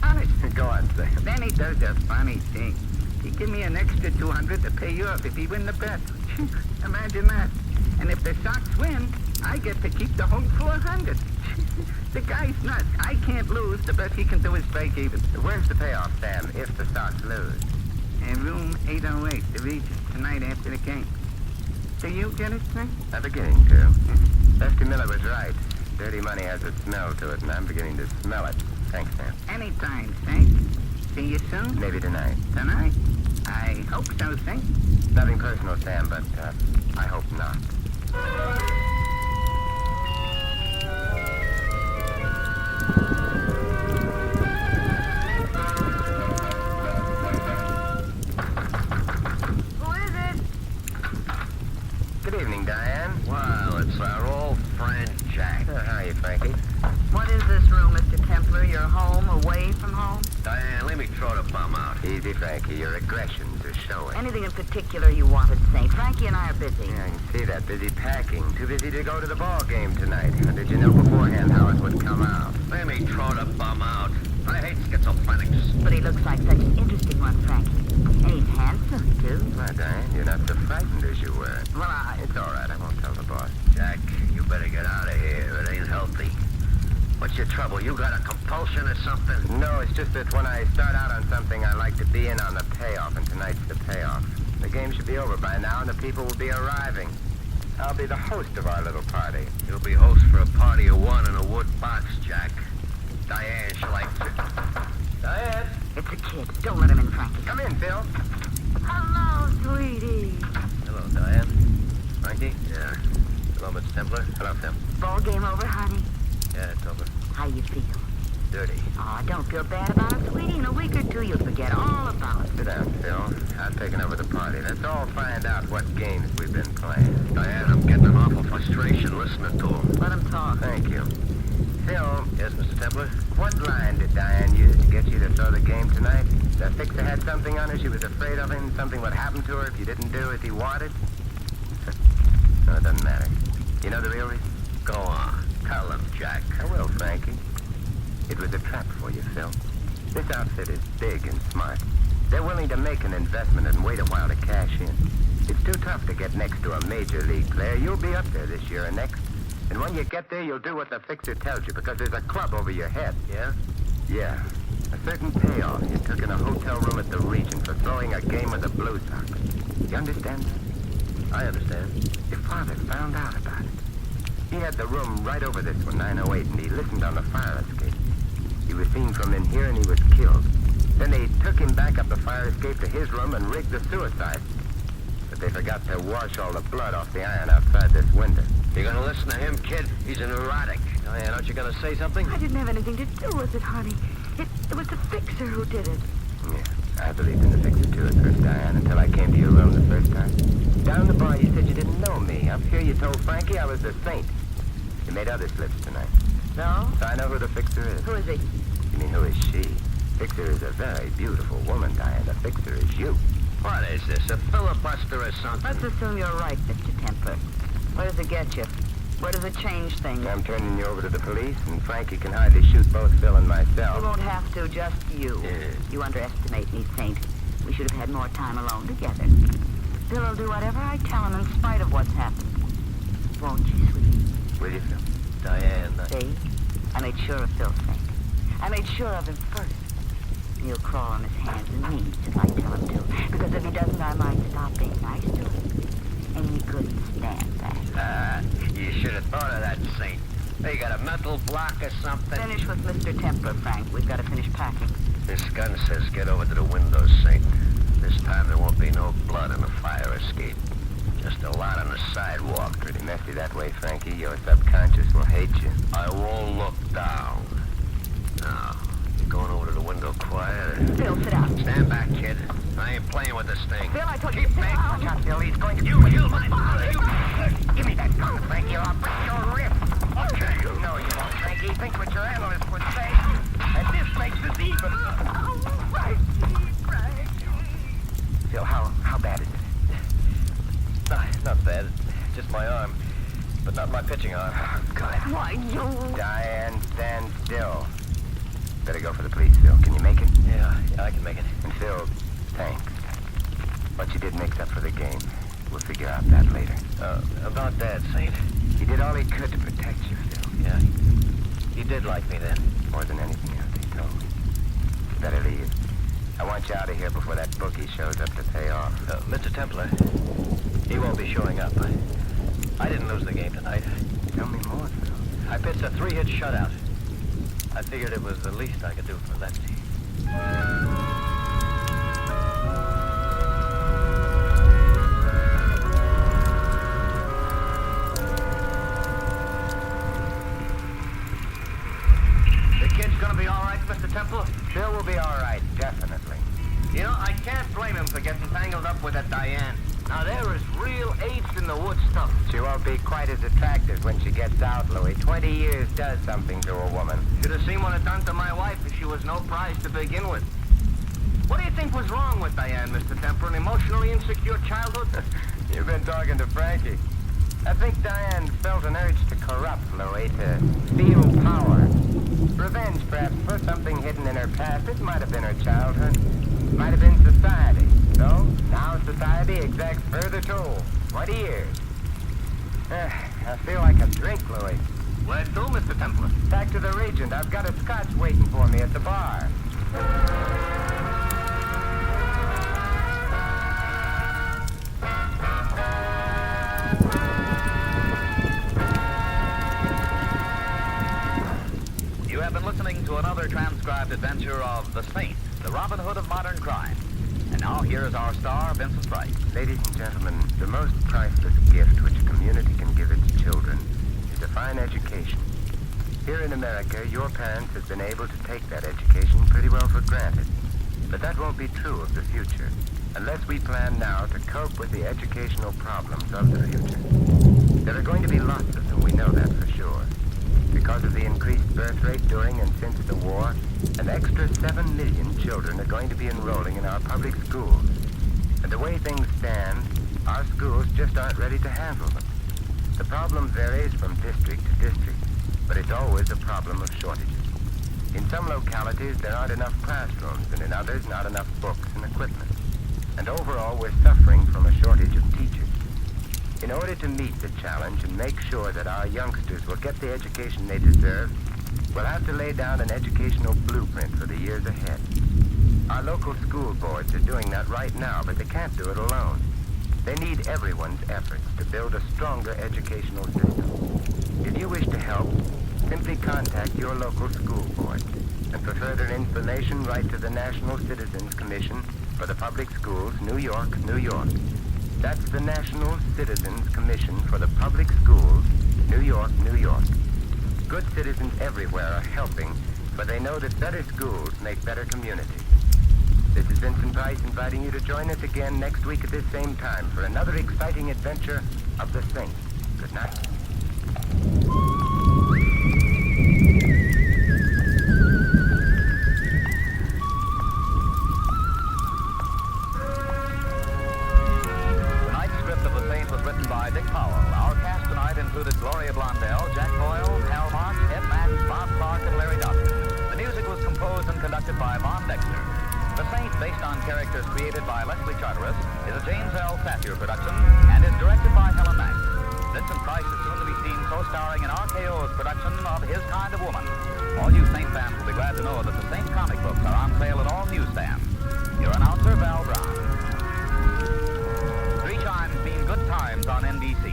Honest. Go on, Sam. Then he does a funny thing. He give me an extra $200 to pay you off if he win the bet. Imagine that. And if the Sox win, I get to keep the whole $400. The guy's nuts. I can't lose. The best he can do is break even. Where's the payoff, Sam, if the Sox lose? In room 808, the Regent, tonight after the game. Do you get it, sir? I'm beginning to. Lefty Miller was right. Dirty money has a smell to it, and I'm beginning to smell it. Thanks, Sam. Anytime, Saint. See you soon? Maybe tonight. Tonight? I hope so, Saint. Nothing personal, Sam, but I hope not. Who is it? Good evening, Diane. Well, it's our old friend Jack. How are you, Frankie? What is this room, Mr. Templar? You're home, away from home? Diane, let me throw the bum out. Easy, Frankie. Your aggressions are showing. Anything in particular you wanted, Saint? Frankie and I are busy. Yeah, I can see that. Busy packing. Too busy to go to the ball game tonight. Or did you know beforehand how it would come out? Let me throw the bum out. I hate schizophrenics. But he looks like such an interesting one, Frankie. And he's handsome, too. Why, Diane, you're not so frightened as you were. Well, It's all right. I won't tell the boss. Jack, you better get out of here. It ain't healthy. What's your trouble? You got a compulsion or something? No, it's just that when I start out on something, I like to be in on the payoff, and tonight's the payoff. The game should be over by now, and the people will be arriving. I'll be the host of our little party. You'll be host for a party of one in a wood box, Jack. Diane, shall I... Diane! It's a kid. Don't let him in, Frankie. Come in, Phil. Hello, sweetie. Hello, Diane. Frankie? Yeah. Hello, Mr. Templar. Hello, Phil. Ball game over, honey? Yeah, it's over. How you feel? Dirty. Oh, don't feel bad about it, sweetie. In a week or two, you'll forget all about it. Sit down, Phil. I've taken over the party. Let's all find out what games we've been playing. Diane, I'm getting an awful frustration listening to him. Let him talk. Thank you. Phil. Yes, Mr. Templar? What line did Diane use to get you to throw the game tonight? The fixer had something on her she was afraid of him? Something would happen to her if you didn't do as he wanted? No, it doesn't matter. You know the real reason? Go on. Tell him, Jack. I will, Frankie. It was a trap for you, Phil. This outfit is big and smart. They're willing to make an investment and wait a while to cash in. It's too tough to get next to a major league player. You'll be up there this year and next. And when you get there, you'll do what the fixer tells you, because there's a club over your head. Yeah? Yeah. A certain payoff you took in a hotel room at the Regent for throwing a game with the Blue Sox. You understand that? I understand. Your father found out about it. He had the room right over this one, 908, and he listened on the fire escape. He was seen from in here, and he was killed. Then they took him back up the fire escape to his room and rigged the suicide. But they forgot to wash all the blood off the iron outside this window. You gonna listen to him, kid? He's a neurotic. Diane, aren't you gonna say something? I didn't have anything to do with it, honey. It was the fixer who did it. Yeah, I believed in the fixer too at first, Diane, until I came to your room the first time. Down the bar, you said you didn't know me. Up here, you told Frankie I was the saint. You made other slips tonight. No? So I know who the fixer is. Who is he? You mean, who is she? Fixer is a very beautiful woman, Diane. The fixer is you. What is this, a filibuster or something? Let's assume you're right, Mr. Templar. Where does it get you? Where does it change things? I'm turning you over to the police, and Frankie can hardly shoot both Phil and myself. You won't have to, just you. Yeah. You underestimate me, Saint. We should have had more time alone together. Bill will do whatever I tell him in spite of what's happened. Won't you, sweetie? Will you, Phil? Diane, See? I made sure of Phil, Saint. I made sure of him first. He'll crawl on his hands and knees if I tell him to. Because if he doesn't, I might stop being nice to him. And he couldn't stand that. You should have thought of that, Saint. They got a mental block or something. Finish with Mr. Templar, Frank. We've got to finish packing. This gun says get over to the window, Saint. This time there won't be no blood in the fire escape. Just a lot on the sidewalk. Pretty messy that way, Frankie. Your subconscious will hate you. I won't look down. Now, you going over to the window quiet? Phil, sit down. Stand back, kid. I ain't playing with this thing. Phil, I told you to Keep sit back. down. Watch out, Phil. He's going to... You my father. Give me that gun, Frankie, or I'll break your wrist. Okay. No, you won't, Frankie. Think what your analyst would say. And this makes us even. Oh, Frankie. Phil, how bad is it? Not bad. Just my arm. But not my pitching arm. Good. Why, you... Diane, stand still. Better go for the police, Phil. Can you make it? Yeah, I can make it. And Phil, thanks. What you did makes up for the game. We'll figure out that later. About that, Saint. He did all he could to protect you, Phil. Yeah, he did like me then. More than anything else, he told me. You better leave. I want you out of here before that bookie shows up to pay off. Mr. Templar, he won't be showing up. I didn't lose the game tonight. Tell me more, Phil. I pitched a 3-hit shutout. I figured it was the least I could do for Lefty. The kid's gonna be all right, Mr. Temple? Phil will be all right, definitely. You know, I can't blame him for getting tangled up with that Diane. Now, there is real apes-in-the-woods stuff. She won't be quite as attractive when she gets out, Louis. 20 years does something to a woman. Should have seen what it done to my wife if she was no prize to begin with. What do you think was wrong with Diane, Mr. Temper? An emotionally insecure childhood? You've been talking to Frankie. I think Diane felt an urge to corrupt, Louis, to feel power. Revenge, perhaps, for something hidden in her past. It might have been her childhood. Might have been society. So, now society exacts further toll. 20 years. I feel like a drink, Louis. Where to, Mr. Templar? Back to the Regent. I've got a scotch waiting for me at the bar. You have been listening to another transcribed adventure of The Saint, the Robin Hood of modern crime. And now here is our star, Vincent Price. Ladies and gentlemen, the most priceless gift which a community can give its children is a fine education. Here in America, your parents have been able to take that education pretty well for granted. But that won't be true of the future, unless we plan now to cope with the educational problems of the future. There are going to be lots of them, we know that for sure. Because of the increased birth rate during and since the war, an extra 7 million children are going to be enrolling in our public schools. And the way things stand, our schools just aren't ready to handle them. The problem varies from district to district, but it's always a problem of shortages. In some localities, there aren't enough classrooms, and in others, not enough books and equipment. And overall, we're suffering from a shortage of teachers. In order to meet the challenge and make sure that our youngsters will get the education they deserve, we'll have to lay down an educational blueprint for the years ahead. Our local school boards are doing that right now, but they can't do it alone. They need everyone's efforts to build a stronger educational system. If you wish to help, simply contact your local school board. And for further information, write to the National Citizens Commission for the Public Schools, New York, New York. That's the National Citizens Commission for the Public Schools, New York, New York. Good citizens everywhere are helping, for they know that better schools make better communities. This is Vincent Price inviting you to join us again next week at this same time for another exciting adventure of the Saint. Good night. By Dick Powell. Our cast tonight included Gloria Blondell, Jack Boyle, Hal Marks, Ed Max, Bob Clark, and Larry Dobson. The music was composed and conducted by Von Dexter. The Saint, based on characters created by Leslie Charteris, is a James L. Safier production and is directed by Helen Mack. Vincent Price is soon to be seen co-starring in RKO's production of His Kind of Woman. All you Saint fans will be glad to know that the Saint comic books are on sale at all newsstands. Your announcer, Val Brown. 3 chimes mean good times on NBC.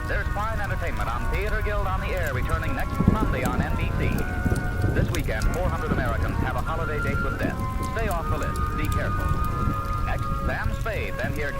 There's fine entertainment on Theater Guild on the Air returning next Sunday on NBC. This weekend, 400 Americans have a holiday date with death. Stay off the list. Be careful. Next, Sam Spade, then here...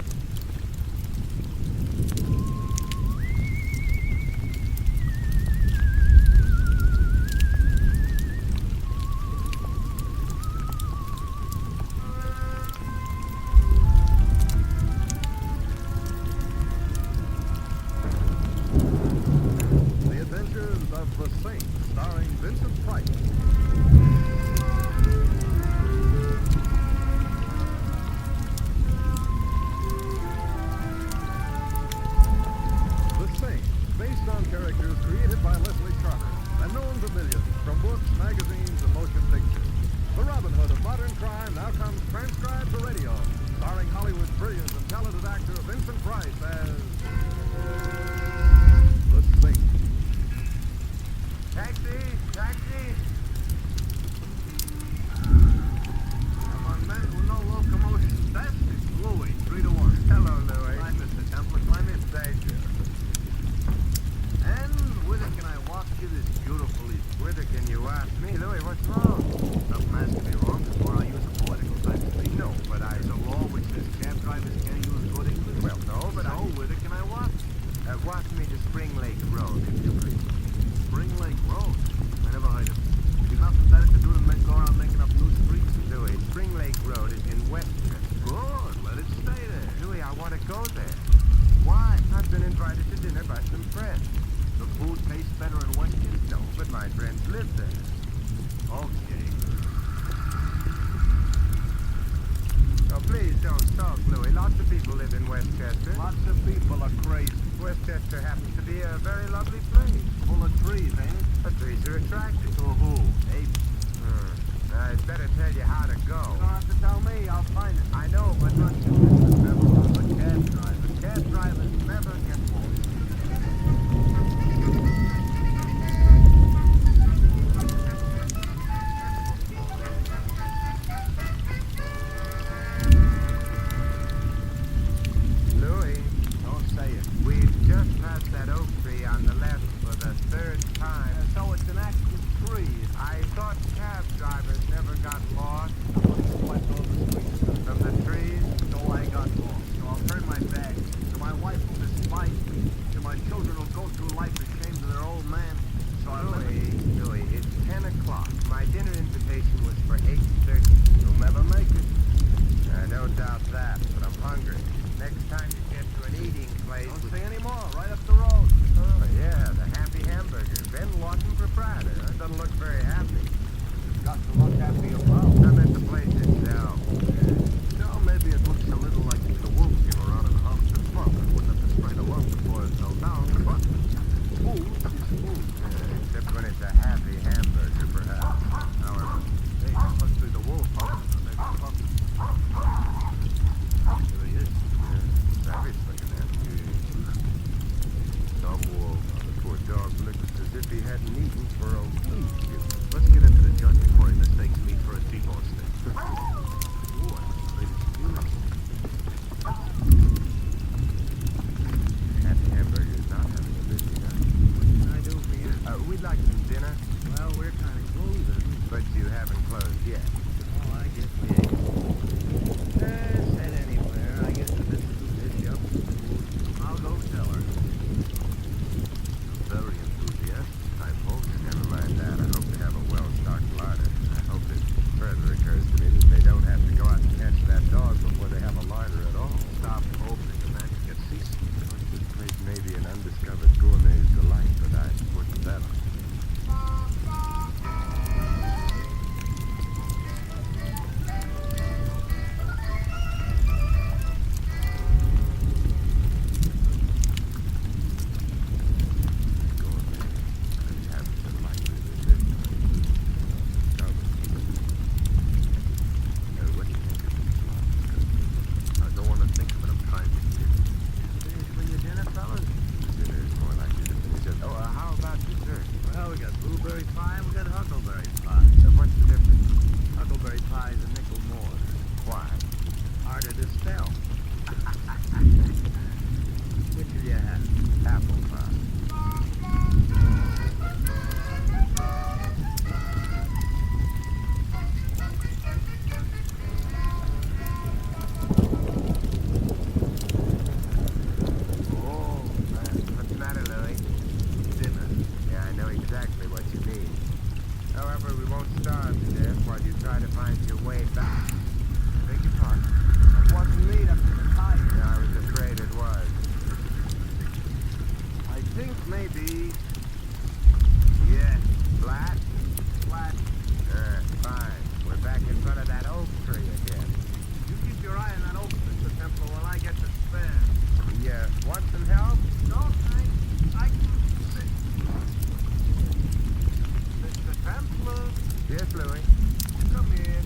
characters created by Leslie Charter and known to millions from books, magazines, and motion pictures. The Robin Hood of modern crime now comes transcribed to radio, starring Hollywood's brilliant and talented actor Vincent Price as the Saint. Taxi! Taxi! I'm on men with no locomotion. That's Louis, 3 to 1. Hello, Louis. Hi, Mr. Templar. Climb in. Thank you. And whither can I walk you this beautiful evening? Whither can you ask me? Louis, what's wrong? Nothing has to be wrong before I use a political type of speech. No, but there's a law which says cab drivers can't use good English. Well, no, but so whither can I walk? Walk me to Spring Lake Road, if you please. Spring Lake Road? I never heard of it. There's nothing better to do than go around making up new streets. Louis, Spring Lake Road is in Westchester. Good, let it stay there. Louis, I want to go there. Why? I've been invited to dinner by some friends. The food tastes better in Westchester? No, but my friends live there. Okay. Oh, please don't talk, Louis. Lots of people live in Westchester. Lots of people are crazy. Westchester happens to be a very lovely place. Full of trees, ain't it? The trees are attractive. To who? Apes. I'd better tell you how to go. You don't have to tell me. I'll find it. I know, but not you. The cab drivers. Cab drivers never get bored. Louis, don't say it. We've just passed that oak tree on the left for the 3rd time. So it's an active tree. I thought cab drivers never got lost. From the trees? So I got lost. So I'll turn my back. So my wife will despise me. So my children will go through life ashamed of their old man. So Louis, it's 10 o'clock. My dinner invitation was for 8:30. You'll never make it. I don't doubt that, but I'm hungry. Next time you get to an eating place... Don't say any more. Right up the road. Oh, yeah, the Happy Hamburger. Ben Lawson, proprietor. Doesn't look very happy. Got to look happy about. I meant the place itself. No, maybe it looks a little like the wolf came around and humped the pump. It wouldn't have destroyed a lump before it fell down, but food is food. Except when it's a Happy Hamburger, perhaps. However, hey, it must be the wolf, huh? Maybe the puppy. There he is. Yeah, savage looking at you. Some wolf. The poor dog looked as if he hadn't eaten for a week. Let's get into the judge before he mistakes me for a T-bone steak. Ooh, I must Happy Hamburger is not having a busy night. What can I do for you? We'd like some dinner. Well, we're kind of closing. But you haven't closed yet. Oh, I guess we ain't. Said anywhere. I guess the business will dish up. I'll go tell her. Very enthusiastic. I hope. Never mind that. I hope they have a well-stocked larder. I hope it further occurs to me that they don't have to go out and catch that dog before they have a larder at all. Stop hoping a man can get seasick. This place may be an undiscovered gourmet's delight, but I wouldn't bet on it. Want some help? No, thanks. I can sit Louie. Come in.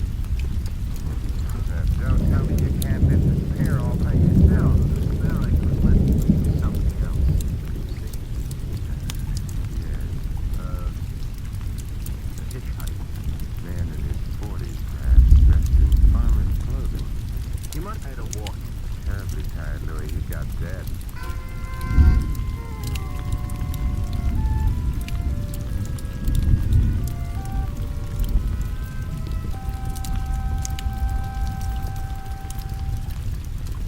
Don't tell me you can't lift this pair all by yourself. There I could lift something else. See? Yes. A hitchhiker. Man in his 40s, perhaps, dressed in farmer's clothing. He might have had a walk. Terribly tired, Louis. He got dead.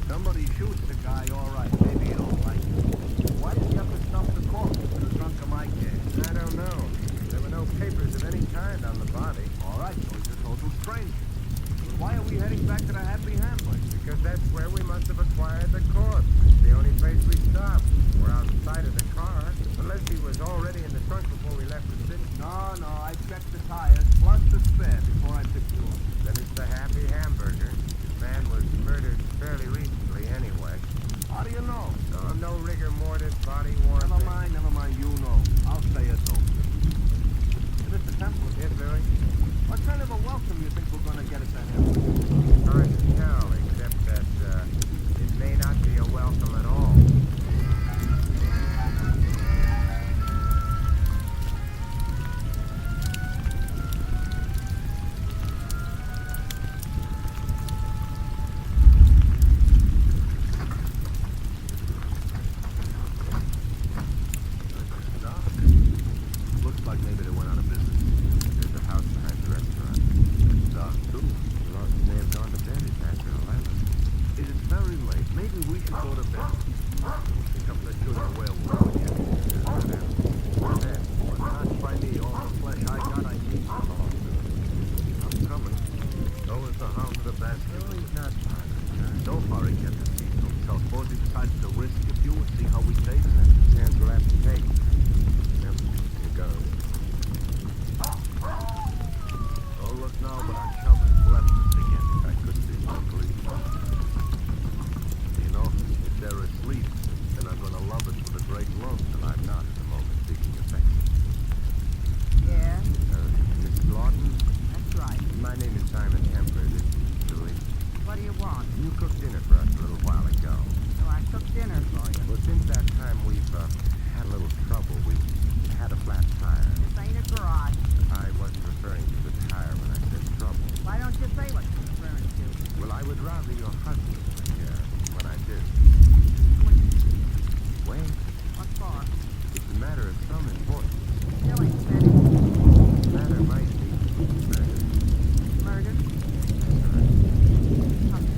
Somebody shoots the guy, all right. Maybe you don't like it. Why did you have to stuff the corpse in the trunk of my cab? I don't know. There were no papers of any kind on the body. All right, so he's a total stranger. But why are we heading back to the Happy Hamlet? Because that's where we must have acquired the corpse. It's the only place we stopped. We're outside of the car. Unless he was already in the trunk before we left the city. No, I checked the tires plus the spare before I picked you up. Then it's the Happy Hamburger. The man was murdered fairly recently anyway. How do you know? Oh, no rigor mortis, body worn. Never mind, you know. I'll say it though. Mr. Temple. Yes, Louis? What kind of a welcome you think we're gonna get at the Hamlet? Hard to tell, except that it may not be a welcome at all. Looks like maybe they went out of business. There's a house behind the restaurant. Dark too. Well, they have gone to bed. It's after 11. It is very late. Maybe we should go to bed. Think I'm gonna shoot a werewolf again. But not by me. All the flesh I got, I need some more. I'm coming. So is the hound of the basket. No, he's not bothered. So far he kept his feet to himself. Suppose he decides to risk a few and see how we take. That's the chance we'll have to take. Yep, here goes. Don't look now, but our chum has left us again. I couldn't be more pleased. You know, if they're asleep, then I'm gonna love it with a great love, and I'm not at the moment seeking affection. Yeah, Mrs. Lawton? that's right. My name is Simon Kemper. This is Louis. What do you want? You cooked dinner for us a little while ago. So I cooked dinner for you. Well, since that time, we've had a little trouble. We had a flat tire. This ain't a garage. I wasn't referring to the tire when I said trouble. Why don't you say what you're referring to? Well, I would rather your husband was here when I did. Wait, What for? it's a matter of some importance. Still ain't said it. The matter might be murder. Murder? That's right.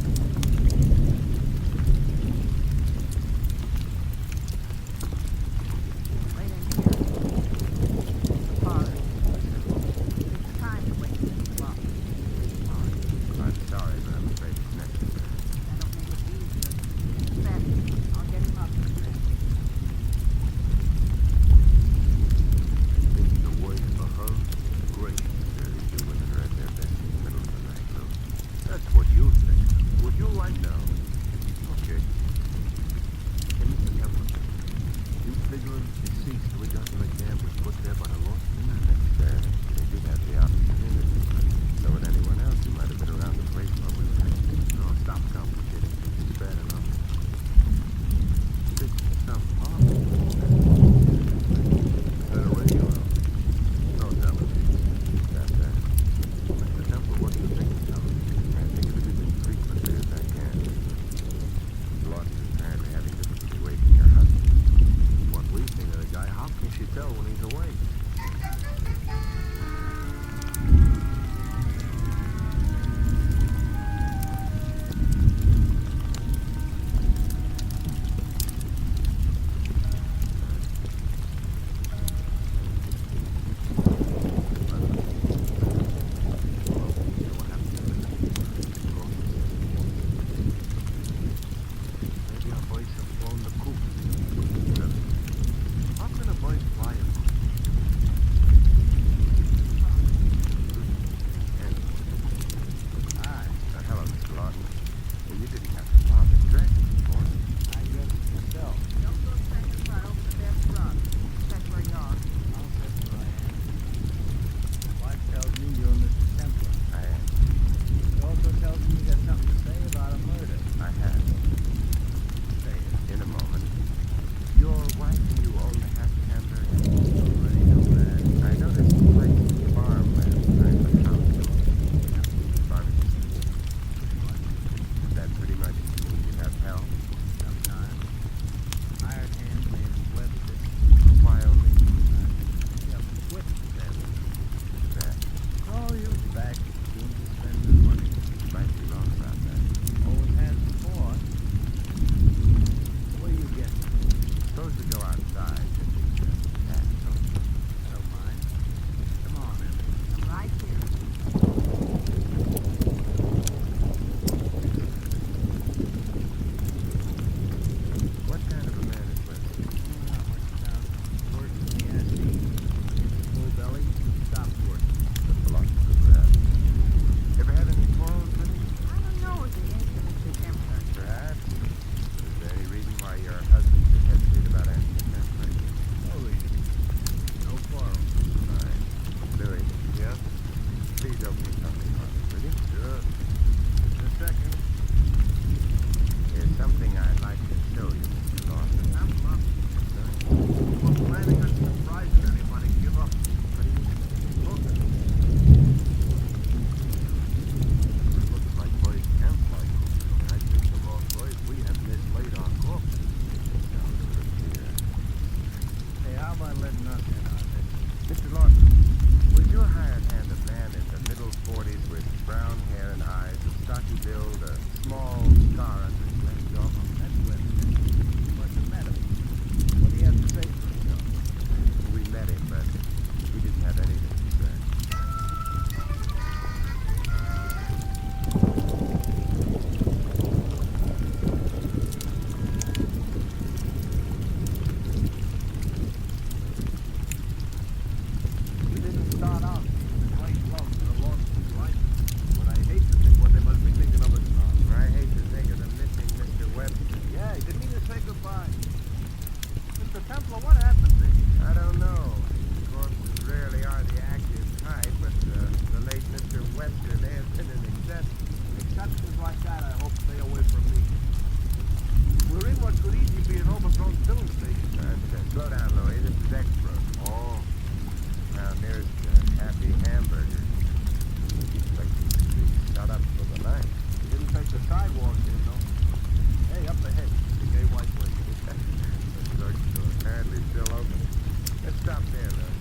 Wait in here. Father. It's time to wake things up. I'm sorry, but I'm afraid it's necessary. That'll make it easier. Beth, I'll get him up in a minute. Maybe the word for her? Great. You women are at their best in the middle of the night, Lou. That's what you think. Would you like now? Okay. Hey, Mr. Kemper, you figuring deceased we got in the camp was put there by the law? Not necessarily. They did have the opportunity, but so would anyone else who might have been around the place while we were there. No, stop complicating things. It's bad enough. This is some problem. Is that a radio out? No, television. Got that. Mr. Temple, what do you think of television? I think of it as infrequently as I can. Lawton is apparently having difficulty waking her husband. What we've seen of the guy, how can she tell when he's awake? Maybe our boys have blown the coop. How can a bird fly a coop? stop there, Lou.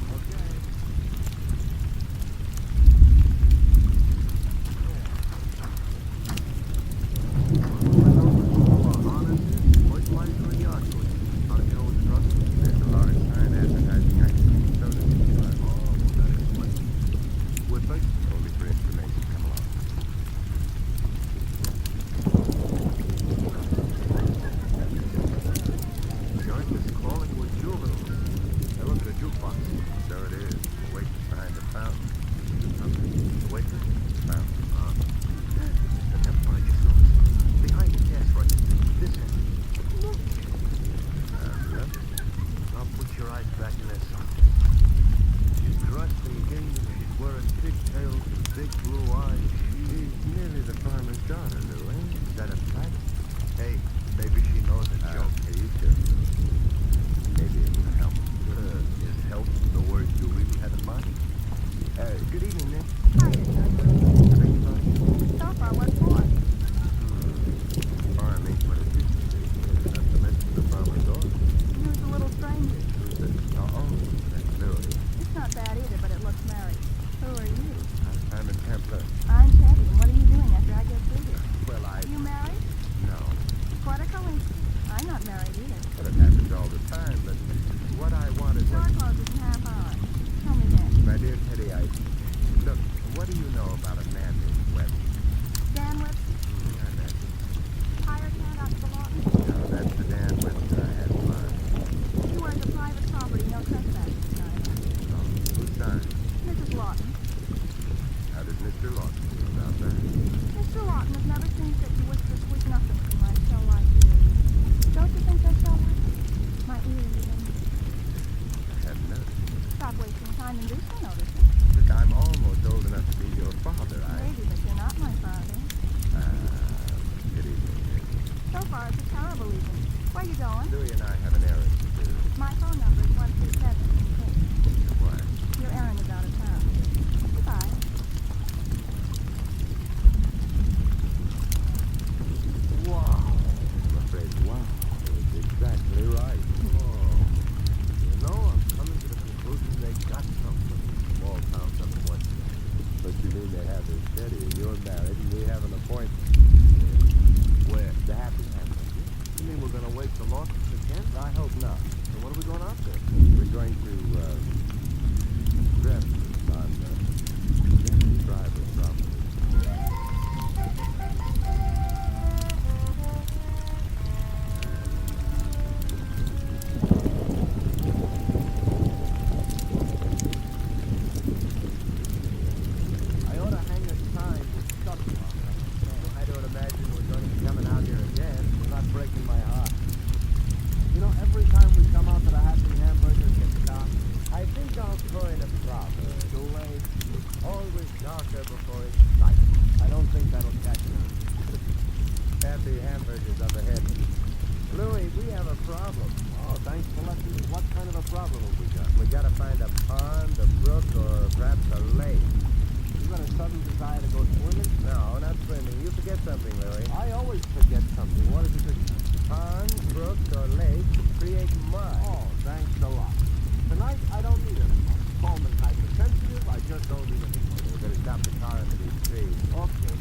Okay.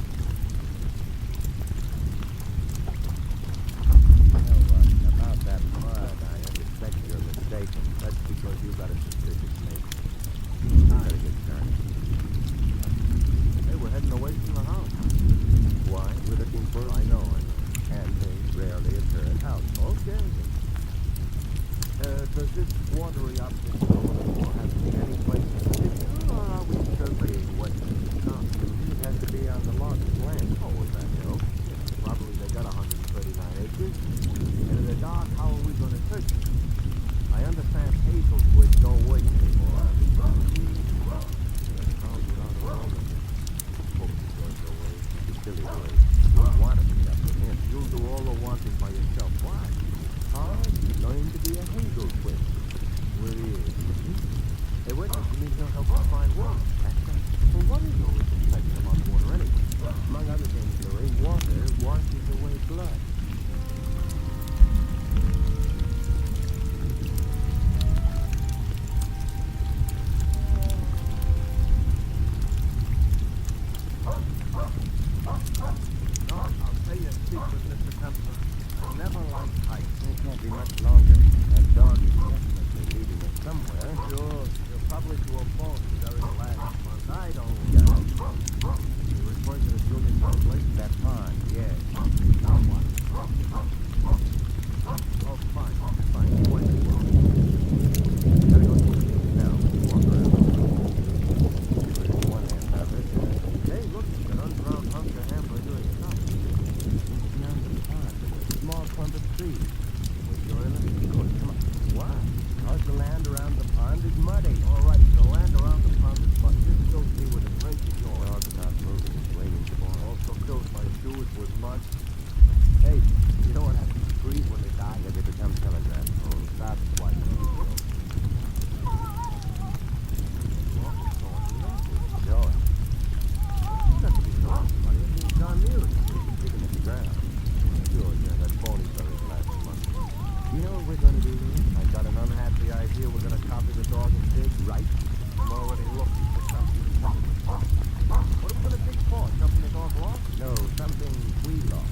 Probably to a phone very last month. I don't get it. You refer to the Julian someplace? That pond, yes. Now what? Oh, fine. You went to work. Gotta go to a beach now. Walk around. There's one end of it. Hey, look, it's an unground hunk of hamburger and stuff. It's beyond the pond. A small clump of trees. Well, you're in a good. Come on. What? How's the land around the pond is muddy. All right, the land around the pond is muddy. Just go see where the drink is going. Dog stopped moving. It's waiting for it. Also fills my shoes with mud. Hey, you know what happens to trees when they die? They become telegraph poles. That's why the trees go. Sure. You got to be wrong, buddy. It means John Muir. It's digging the ground. Sure, yeah, that phony buried last month. You know what we're going to do here? I got an unhappy idea. We're going to copy the dog and dig, right? I'm already looking for something. What are we going to dig for? Something the dog lost? No, something we lost.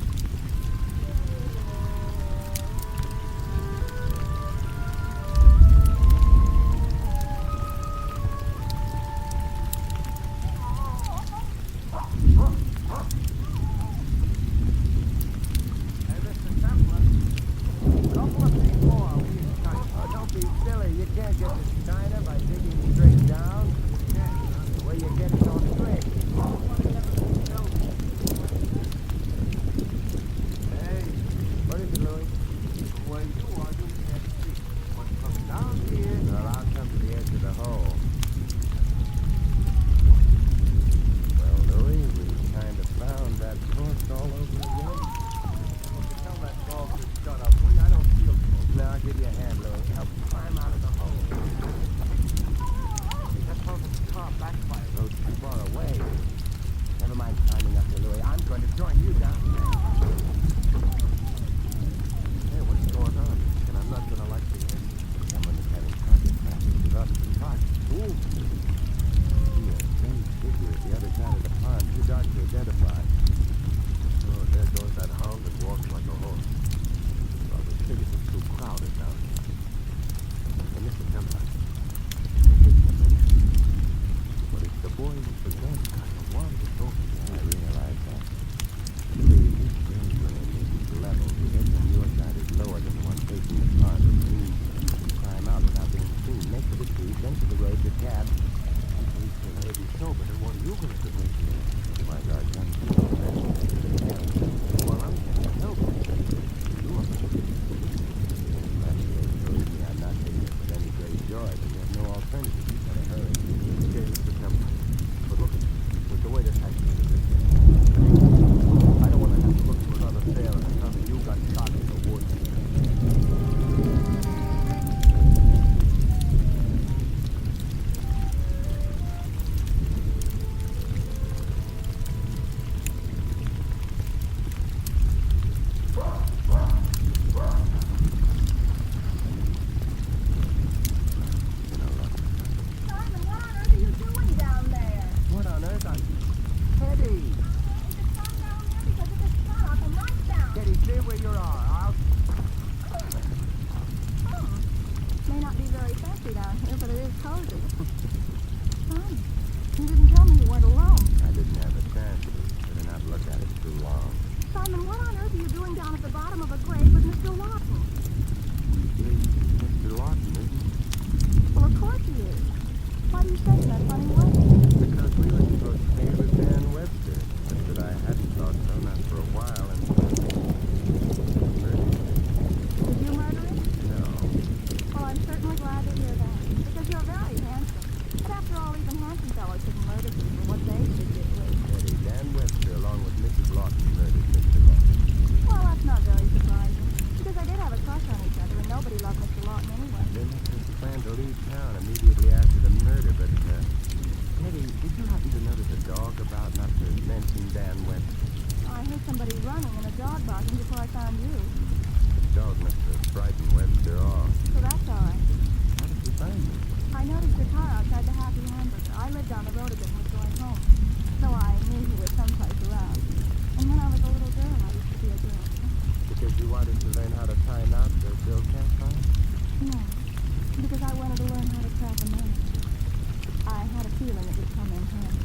hand.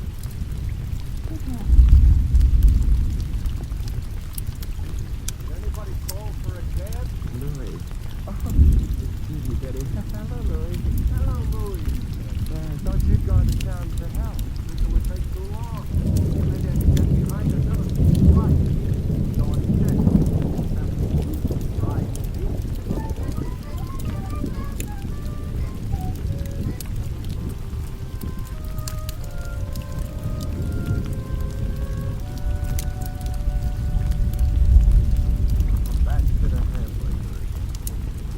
Take hand. Did anybody call for a cab? Louis. Oh, excuse me, Betty. Hello, Louis. Hello, Louis. I thought you'd gone to town for help. Think it would take too long. I didn't get behind the village. Right. So instead, try Back to the hamburger.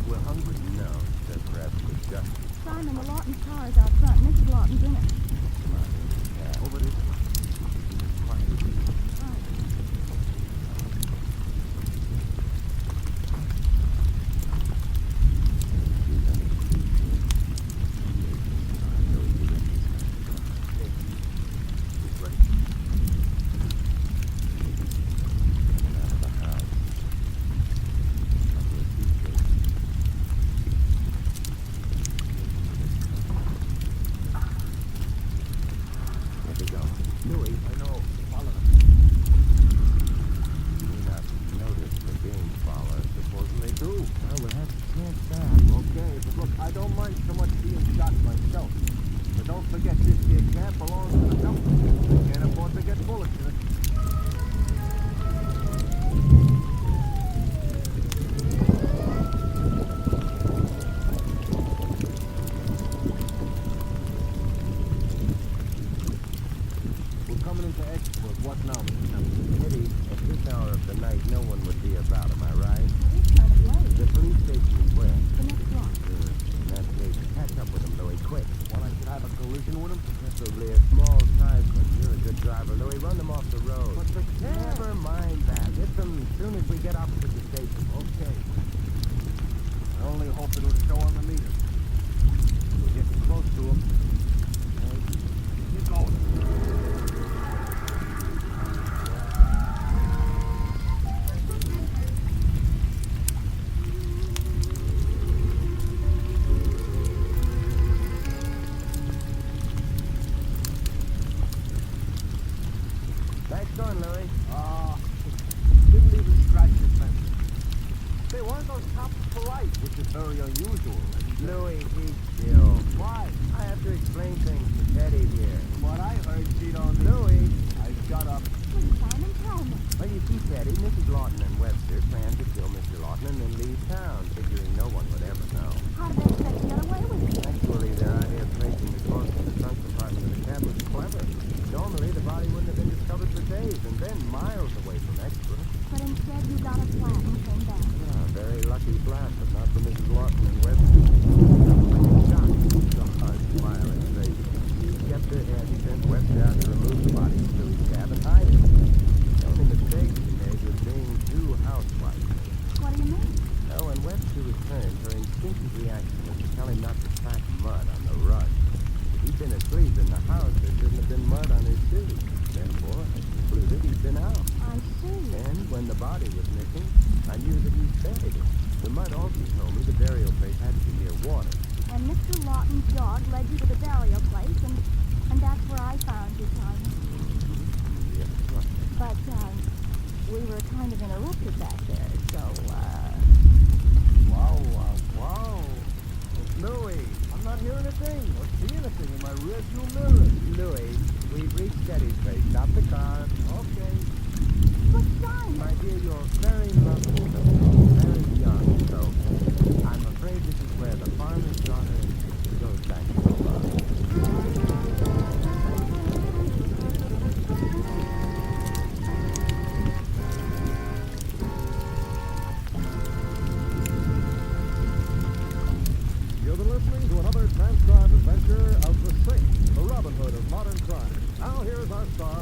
We're hungry? No, said perhaps we're just. Simon, the Lawton's car is out front. Mrs. Lawton's in it. Over this way.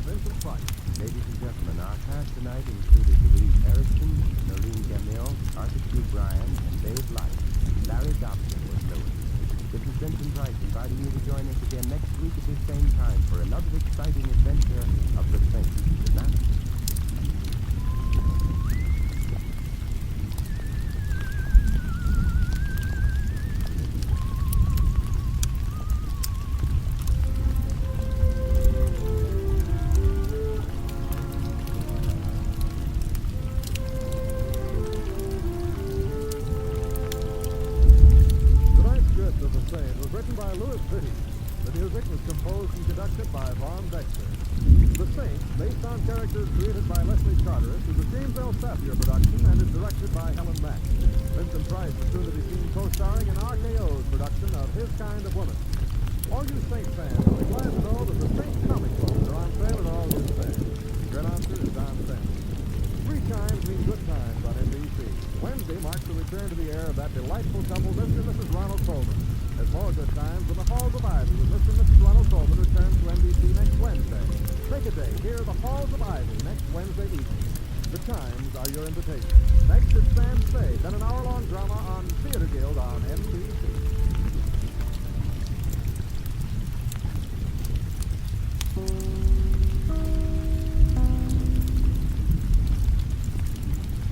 Vincent Price. Ladies and gentlemen, our cast tonight included Louise Erickson, Noreen Gemmill, Arthur Q. Bryan, and Dave Light. Larry Dobson was Louis. This is Vincent Price inviting you to join us again next week at this same time for another exciting adventure of the Saint. Good night. music was composed and conducted by Von Dexter. The Saint, based on characters created by Leslie Charteris, is a James L. Safier production and is directed by Helen Mack. Vincent Price is soon to be seen co-starring in RKO's production of His Kind of Woman. All you Saint fans will be glad to know that the Saint comic books are on sale at all good fairs. Your announcer is Don Stanley. 3 chimes mean good times on NBC. Wednesday marks the return to the air of that delightful couple, Mr. and Mrs. Ronald Colman. There's more good times when the Halls of Ivy with Mr. and Mrs. Ronald Colman returns to NBC next Wednesday. Take a day, hear the Halls of Ivy next Wednesday evening. The chimes are your invitation. Next is Sam Spade, then an hour-long drama on Theater Guild on NBC.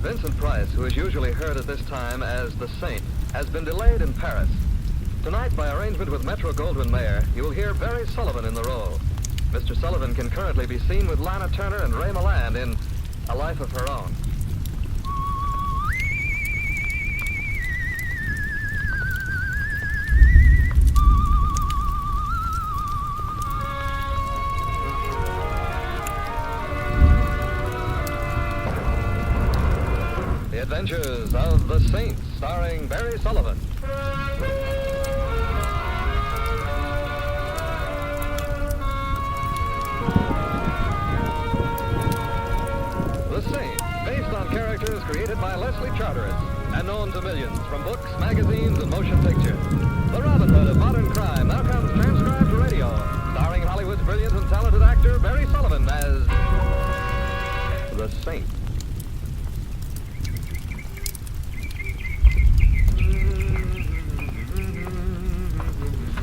Vincent Price, who is usually heard at this time as the Saint, has been delayed in Paris. Tonight, by arrangement with Metro-Goldwyn-Mayer, you will hear Barry Sullivan in the role. Mr. Sullivan can currently be seen with Lana Turner and Ray Milland in A Life of Her Own. The Adventures of the Saint, starring Barry Sullivan. The Saint, based on characters created by Leslie Charteris and known to millions from books, magazines, and motion pictures. The Robin Hood of modern crime now comes transcribed to radio, starring Hollywood's brilliant and talented actor Barry Sullivan as the Saint.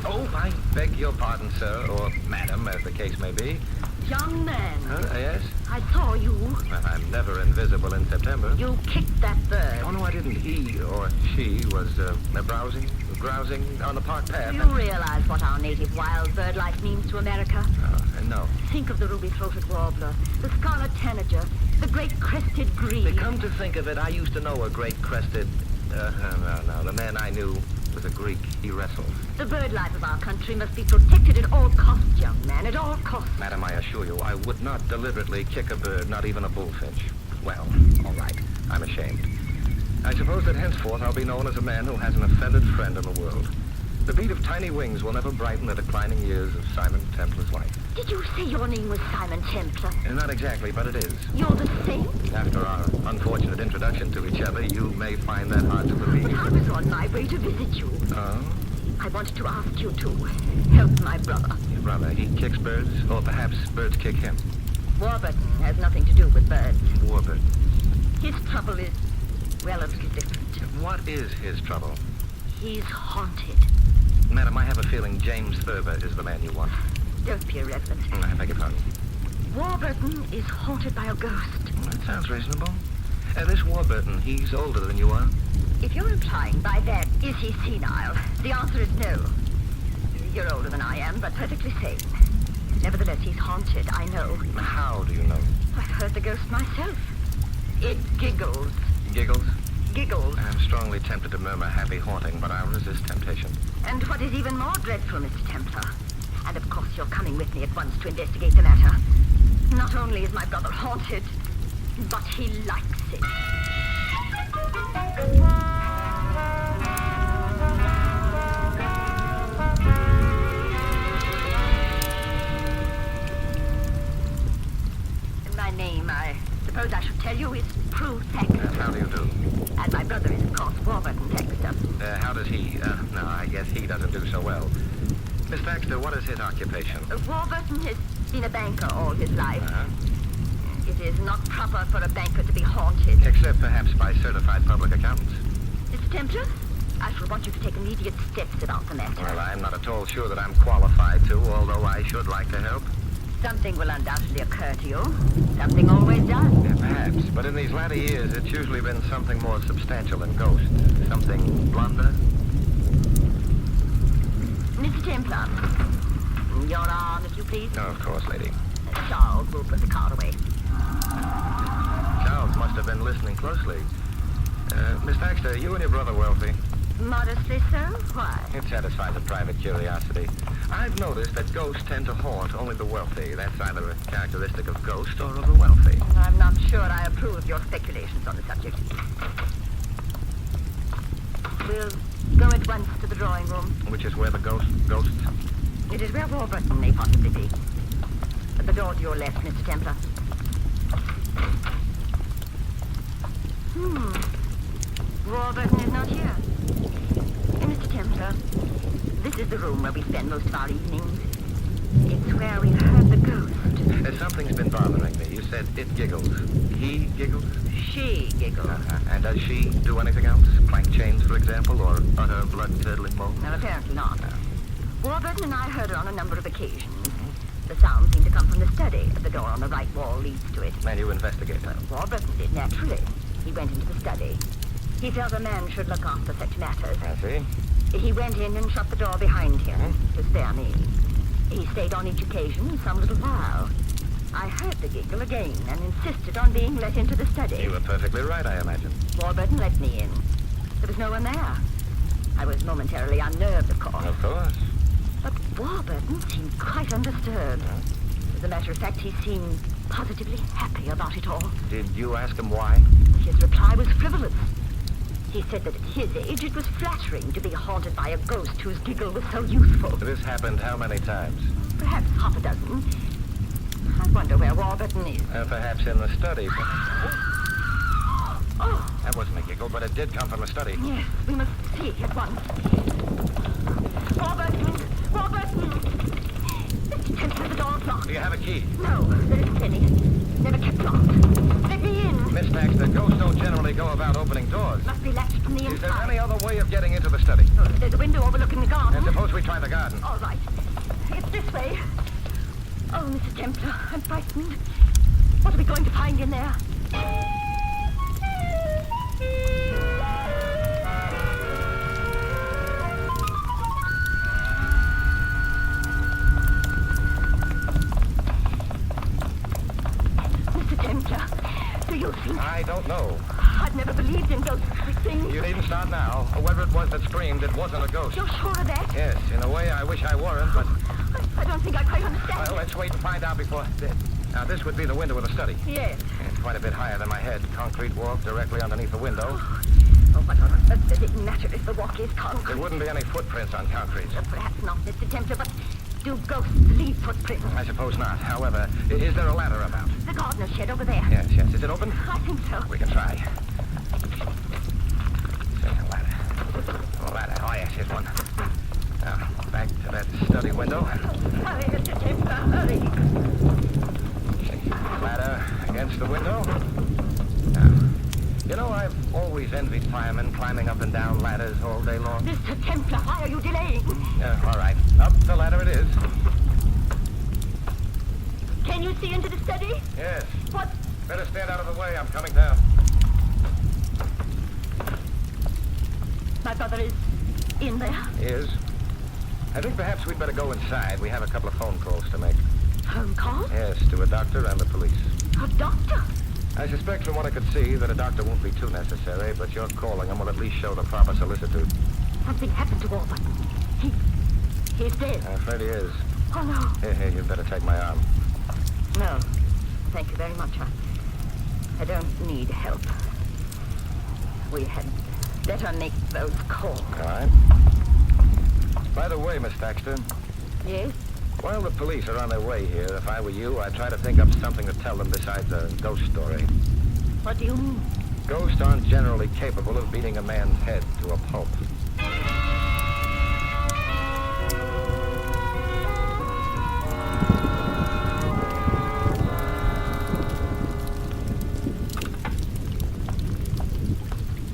Oh, I beg your pardon, sir, or madam, as the case may be. Young man. Yes? I saw you. Well, I'm never invisible in September. You kicked that bird. Oh, no, I didn't. He or she was grousing on the park path. Do you realize what our native wild bird life means to America? No. Think of the ruby-throated warbler, the scarlet tanager, the great crested grebe. Come to think of it, I used to know a great crested... no. The man I knew was a Greek. He wrestled. The bird life of our country must be protected at all costs, young man, at all costs. Madam, I assure you, I would not deliberately kick a bird, not even a bullfinch. Well, all right. I'm ashamed. I suppose that henceforth I'll be known as a man who has an offended friend in the world. The beat of tiny wings will never brighten the declining years of Simon Templar's life. Did you say your name was Simon Templar? Not exactly, but it is. You're the Saint? After our unfortunate introduction to each other, you may find that hard to believe. But I was on my way to visit you. Oh? I wanted to ask you to help my brother. Your brother, he kicks birds? Or perhaps birds kick him? Warburton has nothing to do with birds. Warburton. His trouble is, well, a little different. What is his trouble? He's haunted. Madam, I have a feeling James Thurber is the man you want. Don't be irreverent. I beg your pardon. Warburton is haunted by a ghost. That sounds reasonable. This Warburton, he's older than you are? If you're implying by that, is he senile? The answer is no. You're older than I am, but perfectly sane. Nevertheless, he's haunted, I know. How do you know? I've heard the ghost myself. It giggles. Giggles? Giggles. I'm strongly tempted to murmur happy haunting, but I'll resist temptation. And what is even more dreadful, Mr. Templar, and of course you're coming with me at once to investigate the matter. Not only is my brother haunted, but he likes it. My name, I suppose I should tell you, is Prue Thaxter. How do you do? And my brother is, of course, Warburton Thaxter. How does he? No, I guess he doesn't do so well. Miss Thaxter, what is his occupation? Warburton has been a banker all his life. It is not proper for a banker to be haunted. Except perhaps by certified public accountants. Mr. Templar, I shall want you to take immediate steps about the matter. Well, I'm not at all sure that I'm qualified to, although I should like to help. Something will undoubtedly occur to you. Something always does. Yeah, perhaps, but in these latter years, it's usually been something more substantial than ghosts. Something blunder. Mr. Templar, your arm, if you please. Oh, of course, lady. Charles will put the car away. Charles must have been listening closely. Miss Thaxter, you and your brother wealthy? Modestly so? Why? It satisfies a private curiosity. I've noticed that ghosts tend to haunt only the wealthy. That's either a characteristic of ghosts or of the wealthy. I'm not sure I approve of your speculations on the subject. We'll go at once to the drawing room. Which is where the ghosts... It is where Warburton may possibly be. At the door to your left, Mr. Templar. Warburton is not here. Mr. Templar, this is the room where we spend most of our evenings. It's where we heard the ghost. Something's been bothering me. You said it giggles. He giggles? She giggles. And does she do anything else? Clank chains, for example, or utter blood-curdling moans? No, apparently not. Warburton and I heard her on a number of occasions. The sound seemed to come from the study. The door on the right wall leads to it. And you investigate that? Warburton did, naturally. He went into the study. He felt a man should look after such matters. I see. He went in and shut the door behind him to spare me. He stayed on each occasion some little while. I heard the giggle again and insisted on being let into the study. You were perfectly right, I imagine. Warburton let me in. There was no one there. I was momentarily unnerved, of course. Of course. But Warburton seemed quite undisturbed. As a matter of fact, he seemed positively happy about it all. Did you ask him why? His reply was frivolous. He said that at his age it was flattering to be haunted by a ghost whose giggle was so youthful. This happened how many times? Perhaps half a dozen. I wonder where Warburton is. Perhaps in the study. That wasn't a giggle, but it did come from the study. Yes, we must see at once. Warburton! Warburton! Mr. Templar, the door's locked. Do you have a key? No, there isn't any. Never kept locked. Let me in. Miss Baxter, ghosts don't generally go about opening doors. Must be latched from the inside. Is there any other way of getting into the study? Oh, there's a window overlooking the garden. And suppose we try the garden. All right. It's this way. Oh, Mr. Templar, I'm frightened. What are we going to find in there? Mr. Templar, do you think... I don't know. I've never believed in those things. You needn't start now. Whoever it was that screamed, it wasn't a ghost. You're sure of that? Yes, in a way I wish I weren't, but... I don't think I quite understand. Well, let's wait and find out before... Now, this would be the window of the study. Yes. It's quite a bit higher than my head. Concrete walk directly underneath the window. Oh, what on earth does it matter if the walk is concrete? There wouldn't be any footprints on concrete. Perhaps not, Mr. Templar, but do ghosts leave footprints? I suppose not. However, is there a ladder about? The gardener's shed over there. Yes. Is it open? I think so. We can try. There's a ladder. A ladder. Oh, yes, here's one. Now, back to that study window. Hurry, Mr. Templar, hurry. Ladder against the window. Now, you know, I've always envied firemen climbing up and down ladders all day long. Mr. Templar, why are you delaying? All right. Up the ladder it is. Can you see into the study? Yes. What? Better stand out of the way. I'm coming down. My brother is in there. Is. I think perhaps we'd better go inside. We have a couple of phone calls to make. Phone call? Yes, to a doctor and the police. A doctor? I suspect from what I could see that a doctor won't be too necessary, but your calling him will at least show the proper solicitude. Something happened to Warburton. He's dead. I'm afraid he is. Oh, no. Here, you'd better take my arm. No. Thank you very much. I don't need help. We had better make those calls. All right. By the way, Miss Baxter. Yes? While the police are on their way here, if I were you, I'd try to think up something to tell them besides a ghost story. What do you mean? Ghosts aren't generally capable of beating a man's head to a pulp.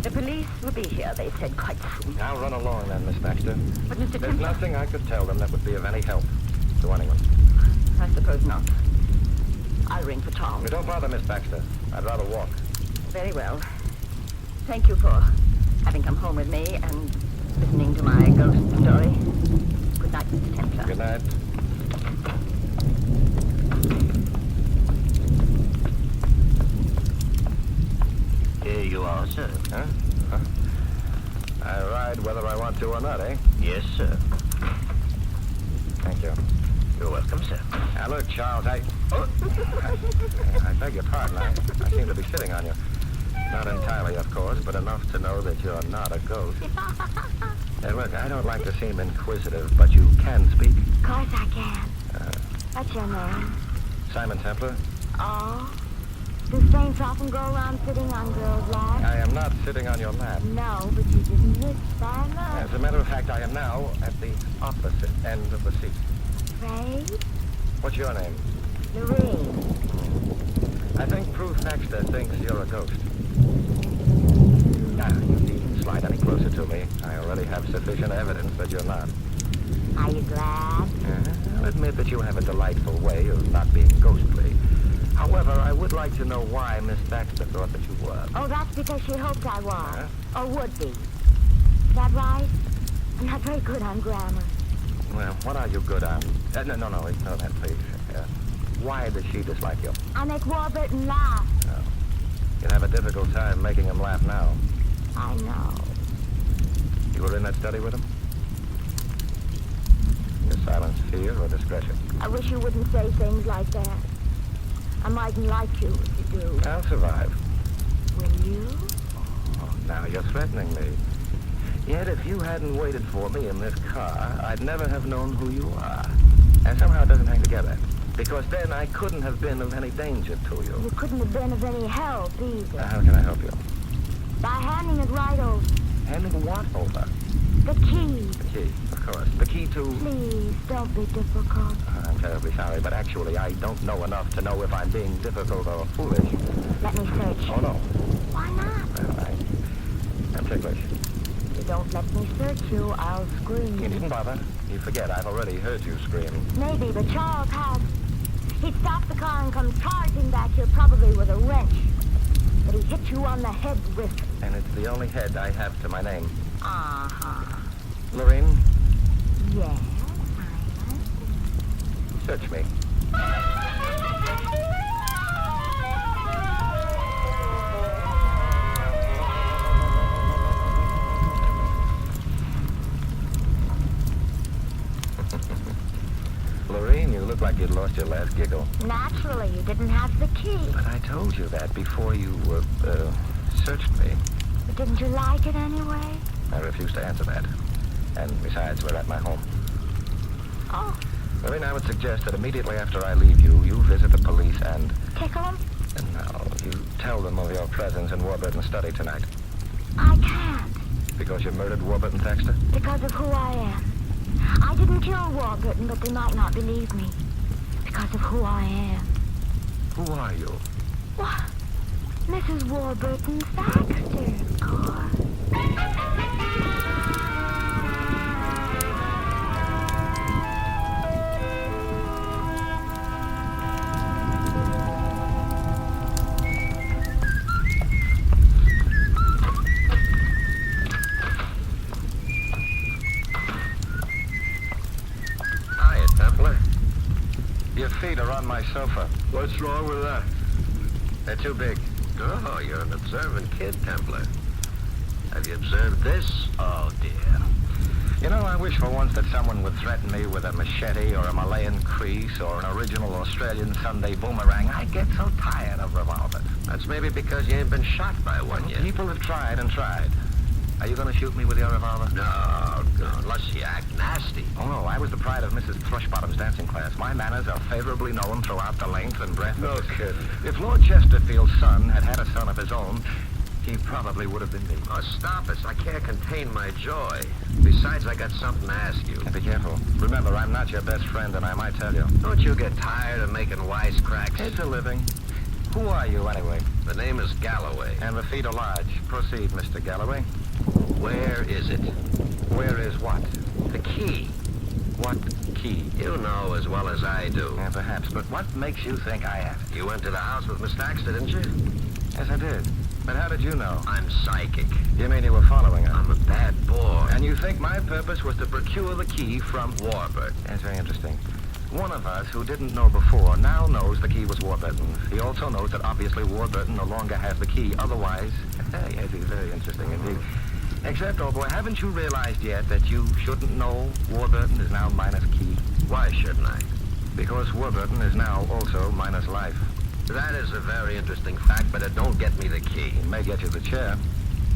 The police will be here, they said, quite soon. Now run along then, Miss Baxter. But Mr. There's Templar... nothing I could tell them that would be of any help to anyone. I suppose not. I'll ring for Tom. Don't bother, Miss Baxter. I'd rather walk. Very well. Thank you for having come home with me and listening to my ghost story. Good night, Mr. Templar. Good night. Here you are, sir. Huh? I ride whether I want to or not, eh? Yes, sir. Thank Thank you. You're welcome, sir. Now, look, Charles, I beg your pardon. I seem to be sitting on you. Not entirely, of course, but enough to know that you're not a ghost. Look, I don't like to seem inquisitive, but you can speak. Of course I can. What's your name? Simon Templar? Oh? Do saints often go around sitting on girls' laps? I am not sitting on your lap. No, but you didn't miss by much. As a matter of fact, I am now at the opposite end of the seat. Afraid? What's your name? Serene. I think Proof Nexter thinks you're a ghost. Now, you needn't slide any closer to me. I already have sufficient evidence that you're not. Are you glad? I'll admit that you have a delightful way of not being ghostly. However, I would like to know why Miss Baxter thought that you were. Oh, that's because she hoped I was. Or would be. Is that right? I'm not very good on grammar. Well, what are you good on? No, ignore that, please. Why does she dislike you? I make Warburton laugh. Oh. You'll have a difficult time making him laugh now. I know. You were in that study with him? Your silence fear or discretion? I wish you wouldn't say things like that. I mightn't like you if you do. I'll survive. Will you? Oh, now you're threatening me. Yet if you hadn't waited for me in this car, I'd never have known who you are. And somehow it doesn't hang together. Because then I couldn't have been of any danger to you. You couldn't have been of any help either. How can I help you? By handing it right over. Handing what over? The key. The key, of course. The key to... Please, don't be difficult. I'm terribly sorry, but actually I don't know enough to know if I'm being difficult or foolish. Let me search. Oh, no. Why not? Well, I'm ticklish. If you don't let me search you, I'll scream. You needn't bother. You forget, I've already heard you scream. Maybe, but Charles has. He'd stop the car and come charging back here, probably with a wrench. But he hit you on the head with it. And it's the only head I have to my name. Uh-huh. Lorraine? Yes, Search me. Lorraine, you look like you'd lost your last giggle. Naturally, you didn't have the key. But I told you that before you, searched me. But didn't you like it anyway? I refuse to answer that. And besides, we're at my home. Oh. Lorraine, I would suggest that immediately after I leave you, you visit the police and... Tickle them? No, you tell them of your presence in Warburton's study tonight. I can't. Because you murdered Warburton Thaxter? Because of who I am. I didn't kill Warburton, but they might not believe me. Because of who I am. Who are you? What? Mrs. Warburton Thaxter, of course. Your feet are on my sofa. What's wrong with that? They're too big. Oh, you're an observant kid, Templar. Have you observed this? Oh, dear. You know, I wish for once that someone would threaten me with a machete or a Malayan crease or an original Australian Sunday boomerang. I get so tired of revolvers. That's maybe because you ain't been shot by one yet. People have tried and tried. Are you going to shoot me with your revolver? No, unless you act nasty. Oh, no, I was the pride of Mrs. Thrushbottom's dancing class. My manners are favorably known throughout the length and breadth No of... kidding. If Lord Chesterfield's son had had a son of his own, he probably would have been me. Oh, stop it. I can't contain my joy. Besides, I got something to ask you. Be careful. Remember, I'm not your best friend, and I might tell you. Don't you get tired of making wisecracks? It's a living. Who are you, anyway? The name is Galloway. And the feet are large. Proceed, Mr. Galloway. Where is it? Where is what? The key. What key? You know as well as I do. Yeah, perhaps, but what makes you think I have it? You went to the house with Miss Thaxter, didn't you? Yes, I did. But how did you know? I'm psychic. You mean you were following her? I'm a bad boy. And you think my purpose was to procure the key from... Warburton. That's very interesting. One of us who didn't know before now knows the key was Warburton's. He also knows that obviously Warburton no longer has the key. Otherwise... yes, he's very interesting indeed. Except, oh boy, haven't you realized yet that you shouldn't know Warburton is now minus key? Why shouldn't I? Because Warburton is now also minus life. That is a very interesting fact, but it don't get me the key. It may get you the chair.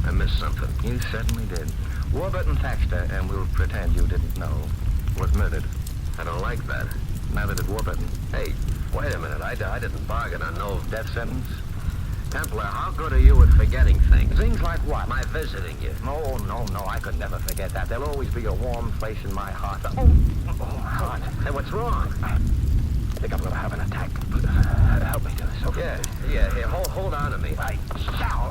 I missed something. You certainly did. Warburton Thaxter, and we'll pretend you didn't know, was murdered. I don't like that. Neither did Warburton. Hey, wait a minute. I didn't bargain on no Death sentence? Templar, how good are you at forgetting things? Things like what? My visiting you. No, I could never forget that. There'll always be a warm place in my heart. Oh, my heart. Hey, what's wrong? I think I'm going to have an attack. Help me to the sofa. Yeah, here, hold on to me. I shall.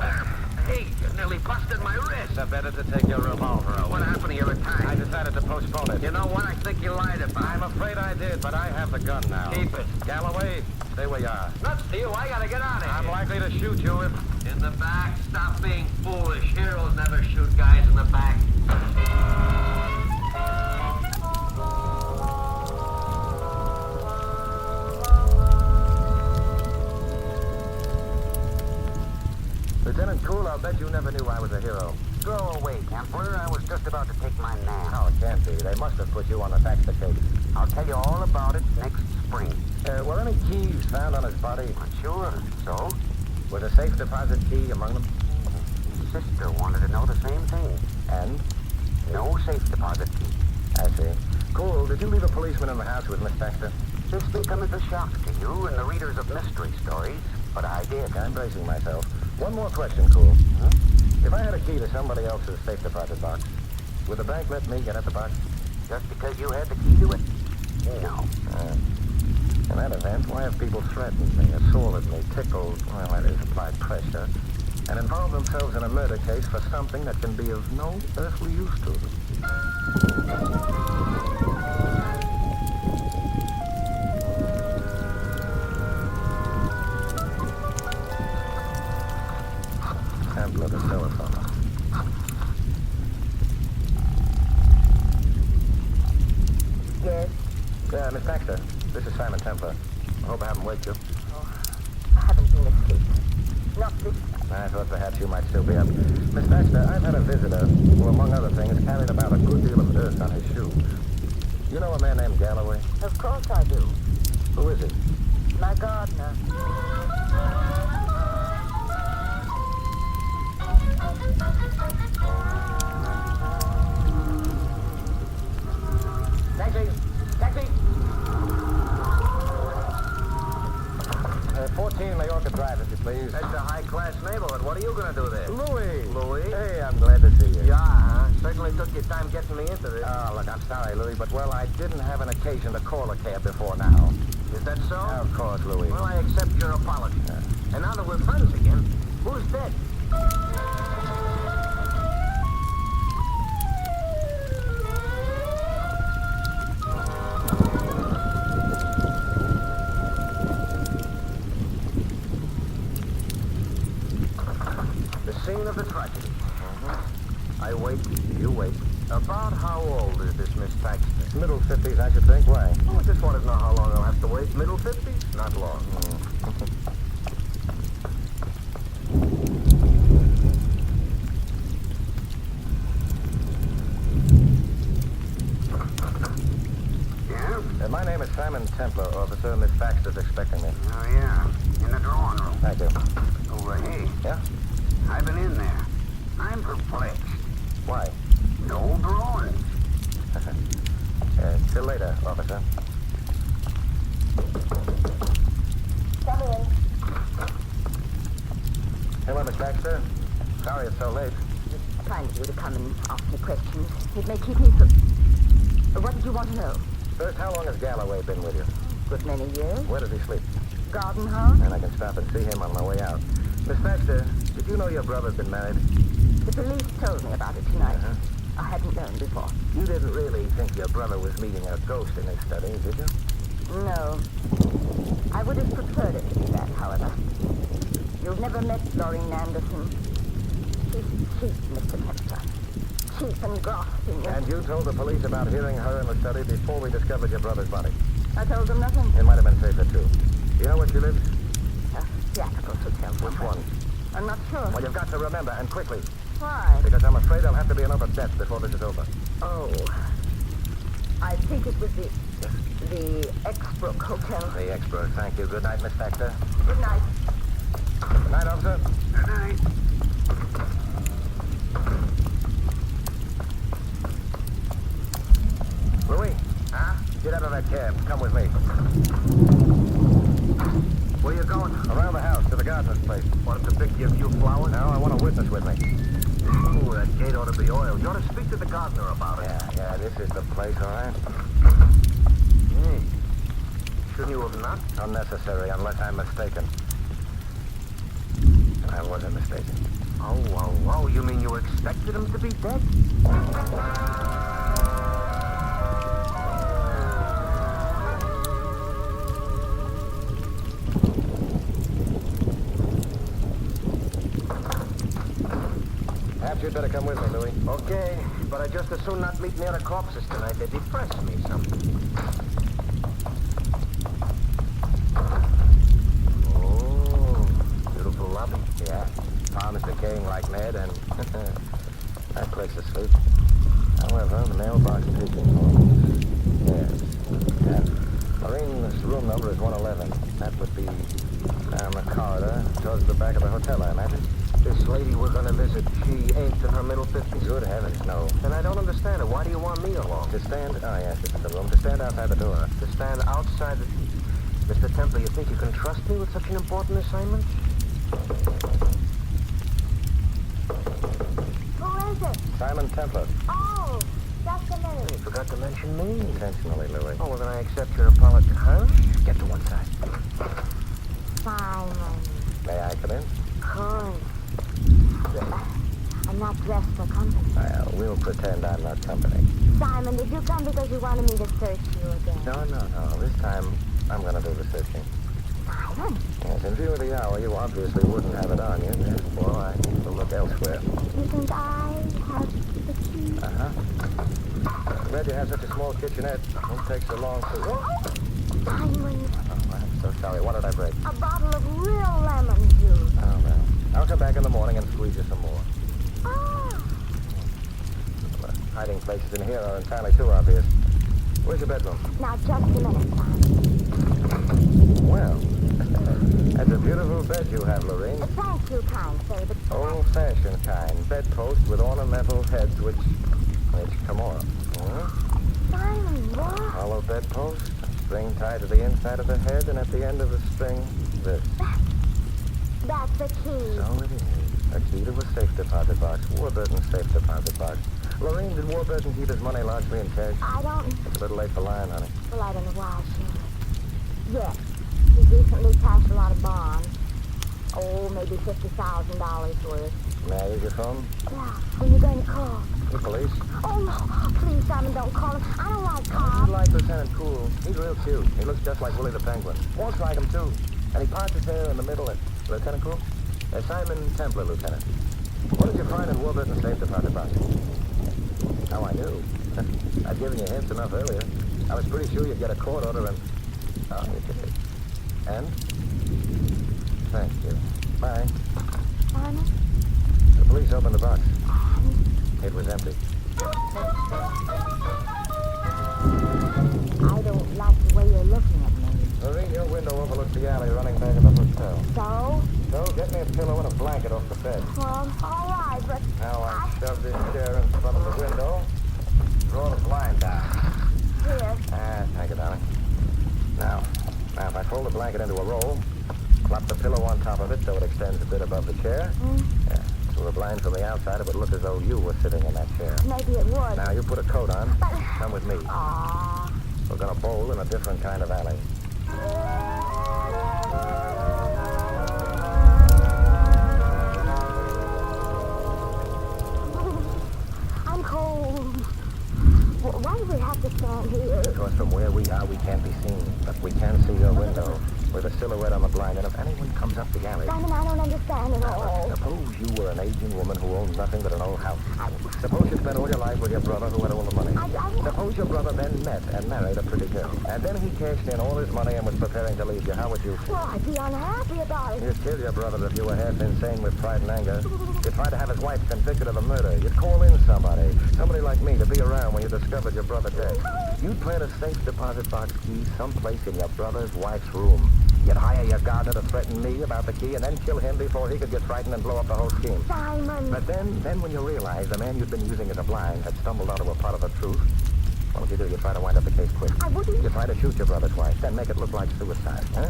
Hey, you nearly busted my wrist. It's better to take your revolver out. What happened to your attack? I decided to postpone it. You know what? I think you lied about it. I'm afraid I did, but I have the gun now. Keep it. Galloway, stay where you are. Nuts to you. I gotta get out of here. I'm likely to shoot you if... In the back. Stop being foolish. Heroes never shoot guys in the back. Lieutenant Cool, I'll bet you never knew I was a hero. Go away, Templar. I was just about to take my nap. No, it can't be. They must have put you on the Thaxter case. I'll tell you all about it next spring. Were any keys found on his body? Sure. So? Was a safe deposit key among them? Sister wanted to know the same thing. And? No safe deposit key. I see. Cool, did you leave a policeman in the house with Miss Thaxter? This may come as a shock to you and the readers of mystery stories, but I did. I'm bracing myself. One more question, Cool. Huh? If I had a key to somebody else's safe deposit box, would the bank let me get at the box? Just because you had the key to it? No. In that event, why have people threatened me, assaulted me, tickled, well, that is, applied pressure, and involved themselves in a murder case for something that can be of no earthly use to them? Templar, the telephone. Yes? Miss Thaxter, this is Simon Templar. I hope I haven't waked you. I haven't been asleep. Not this time. I thought perhaps you might still be up. Miss Thaxter, I've had a visitor who, among other things, carried about a good deal of earth on his shoes. You know a man named Galloway? Of course I do. Who is he? My gardener. Taxi! Taxi! 14 Majorca Drive, if you please. That's a high-class neighborhood. What are you gonna do there? Louis! Louis? Hey, I'm glad to see you. Yeah, huh? Certainly took your time getting me into this. Oh, look, I'm sorry, Louis, but, well, I didn't have an occasion to call a cab before now. Is that so? Of course, Louis. Well, I accept your apology. And now that we're friends again, who's dead? The scene of the tragedy. I wait, you wait. About how old is this Miss Thaxter? Middle 50s, I should think. Why? Oh, I just wanted to know how long I'll have to wait. Middle 50s? Not long. Yeah? My name is Simon Templar, officer. Miss Thaxter's expecting me. Oh, yeah. In the drawing room. Thank you. Over here. Yeah? I've been in there. I'm perplexed. Why? No drawings. Till later, officer. Come in. Hello, Miss Thaxter. Sorry it's so late. It's kind of you to come and ask me questions. It may keep me from... What did you want to know? First, how long has Galloway been with you? Good many years. Where does he sleep? Garden house. And I can stop and see him on my way out. Miss Thaxter, did you know your brother's been married? The police told me about it tonight. I hadn't known before. You didn't really think your brother was meeting a ghost in his study, did you? No. I would have preferred it to be that, however. You've never met Doreen Anderson. She's cheap, Mr. Templar. Cheap and grasping. And you told the police about hearing her in the study before we discovered your brother's body? I told them nothing. It might have been safer, too. You know where she lives? A theatrical hotel. Which one? I'm not sure. Well, you've got to remember, and quickly. Why? Because I'm afraid there'll have to be another death before this is over. Oh. I think it was the the Exbrook Hotel. The Exbrook, thank you. Good night, Miss Thaxter. Good night. Good night, officer. Good night. Louis? Huh? Get out of that cab. Come with me. Where you going? Around the house to the gardener's place. Want him to pick you a few flowers? No, I want a witness with me. Ooh, that gate ought to be oiled. You ought to speak to the gardener about it. Yeah, this is the place, all right? Hey, shouldn't you have not? Unnecessary, unless I'm mistaken. I wasn't mistaken. Oh, you mean you expected him to be dead? Perhaps you'd better come with me, Louis. Okay, but I'd just as soon not meet near the corpses tonight. They depress me something. Oh, beautiful lobby. Yeah, palms decaying like mad, and that place asleep. However, the mailbox pigeonholes. Yes. And Marine's room number is 111. That would be down the corridor towards the back of the hotel, I imagine. This lady we're going to visit, she ain't in her middle 50s? Good heavens, no. And I don't understand it. Why do you want me along? To stand... Oh, yes, this is the room. To stand outside the door. To stand outside the... Mr. Templar, you think you can trust me with such an important assignment? Who is it? Simon Templar. Oh, just a minute. You forgot to mention me. Intentionally, Louis. Oh, well, then I accept your apology. Huh? Get to one side. Simon. May I come in? Course. I'm not dressed for company. Well, we'll pretend I'm not company. Simon, did you come because you wanted me to search you again? No. This time, I'm going to do the searching. Simon? Yes, in view of the hour, you obviously wouldn't have it on you. Therefore, I will look elsewhere. You think I have the key? I'm glad you have such a small kitchenette. Won't take so long to... Simon. Oh, I'm so sorry. What did I break? A bottle of real lemon juice. Oh, well. I'll come back in the morning and squeeze you some more. Oh. The hiding places in here are entirely too obvious. Where's your bedroom? Now, just a minute, Simon. Well, that's a beautiful bed you have, Lorraine. Thank you, kind sir, but... Old-fashioned kind. Bedpost with ornamental heads which come off. Simon, what? Hollow bedpost, a string tied to the inside of the head, and at the end of the string, this. That's the key. So it is. A key to a safe deposit box. Warburton's safe deposit box. Lorraine, did Warburton keep his money largely in cash? I don't... It's a little late for lying, honey. Well, I don't know why, sure. Yes. He recently cashed a lot of bonds. Oh, maybe $50,000 worth. May I use your phone? Yeah. Who are you going to call? The police. Oh, no. Please, Simon, don't call him. I don't like cops. You like Lieutenant Cool. He's real cute. He looks just like Willie the Penguin. Walks like him, too. And he parts his hair in the middle. Lieutenant Cool? Simon Templar, Lieutenant. What did you find in Warburton's safe deposit box? How I knew. I'd given you hints enough earlier. I was pretty sure you'd get a court order and... Oh, you did. And? Thank you. Bye. Simon? The police opened the box. It was empty. I don't like the way you're looking at me. Lorraine, your window overlooks the alley running back of the hotel. So? So, get me a pillow and a blanket off the bed. Well, all right, but... Now I shove this chair in front of the window. Draw the blind down. Here. Thank you, darling. Now, if I fold the blanket into a roll, flop the pillow on top of it so it extends a bit above the chair. Yeah. So the blind from the outside, it would look as though you were sitting in that chair. Maybe it would. Now, you put a coat on. But... Come with me. Aww. We're gonna bowl in a different kind of alley. I'm cold. Why do we have to stand here? Because from where we are, we can't be seen. But we can see your window with a silhouette on the blind. And if anyone comes up the alley... Simon, I don't understand at all. Suppose you were an aging woman who owned nothing but an old house. Suppose you spent all your life with your brother who had all the money. Suppose your brother then met and married a pretty girl. And then he cashed in all his money and was preparing to leave you. How would you feel? Well, I'd be unhappy about it. You'd kill your brother if you were half insane with pride and anger. You'd try to have his wife convicted of the murder. You'd call in somebody like me, to be around when you discovered your brother dead. You'd plant a safe deposit box key someplace in your brother's wife's room. You'd hire your gardener to threaten me about the key and then kill him before he could get frightened and blow up the whole scheme. Simon! But then when you realized the man you'd been using as a blind had stumbled onto a part of the truth, what would you do? You try to wind up the case quick. I wouldn't. You try to shoot your brother's wife, then make it look like suicide, huh?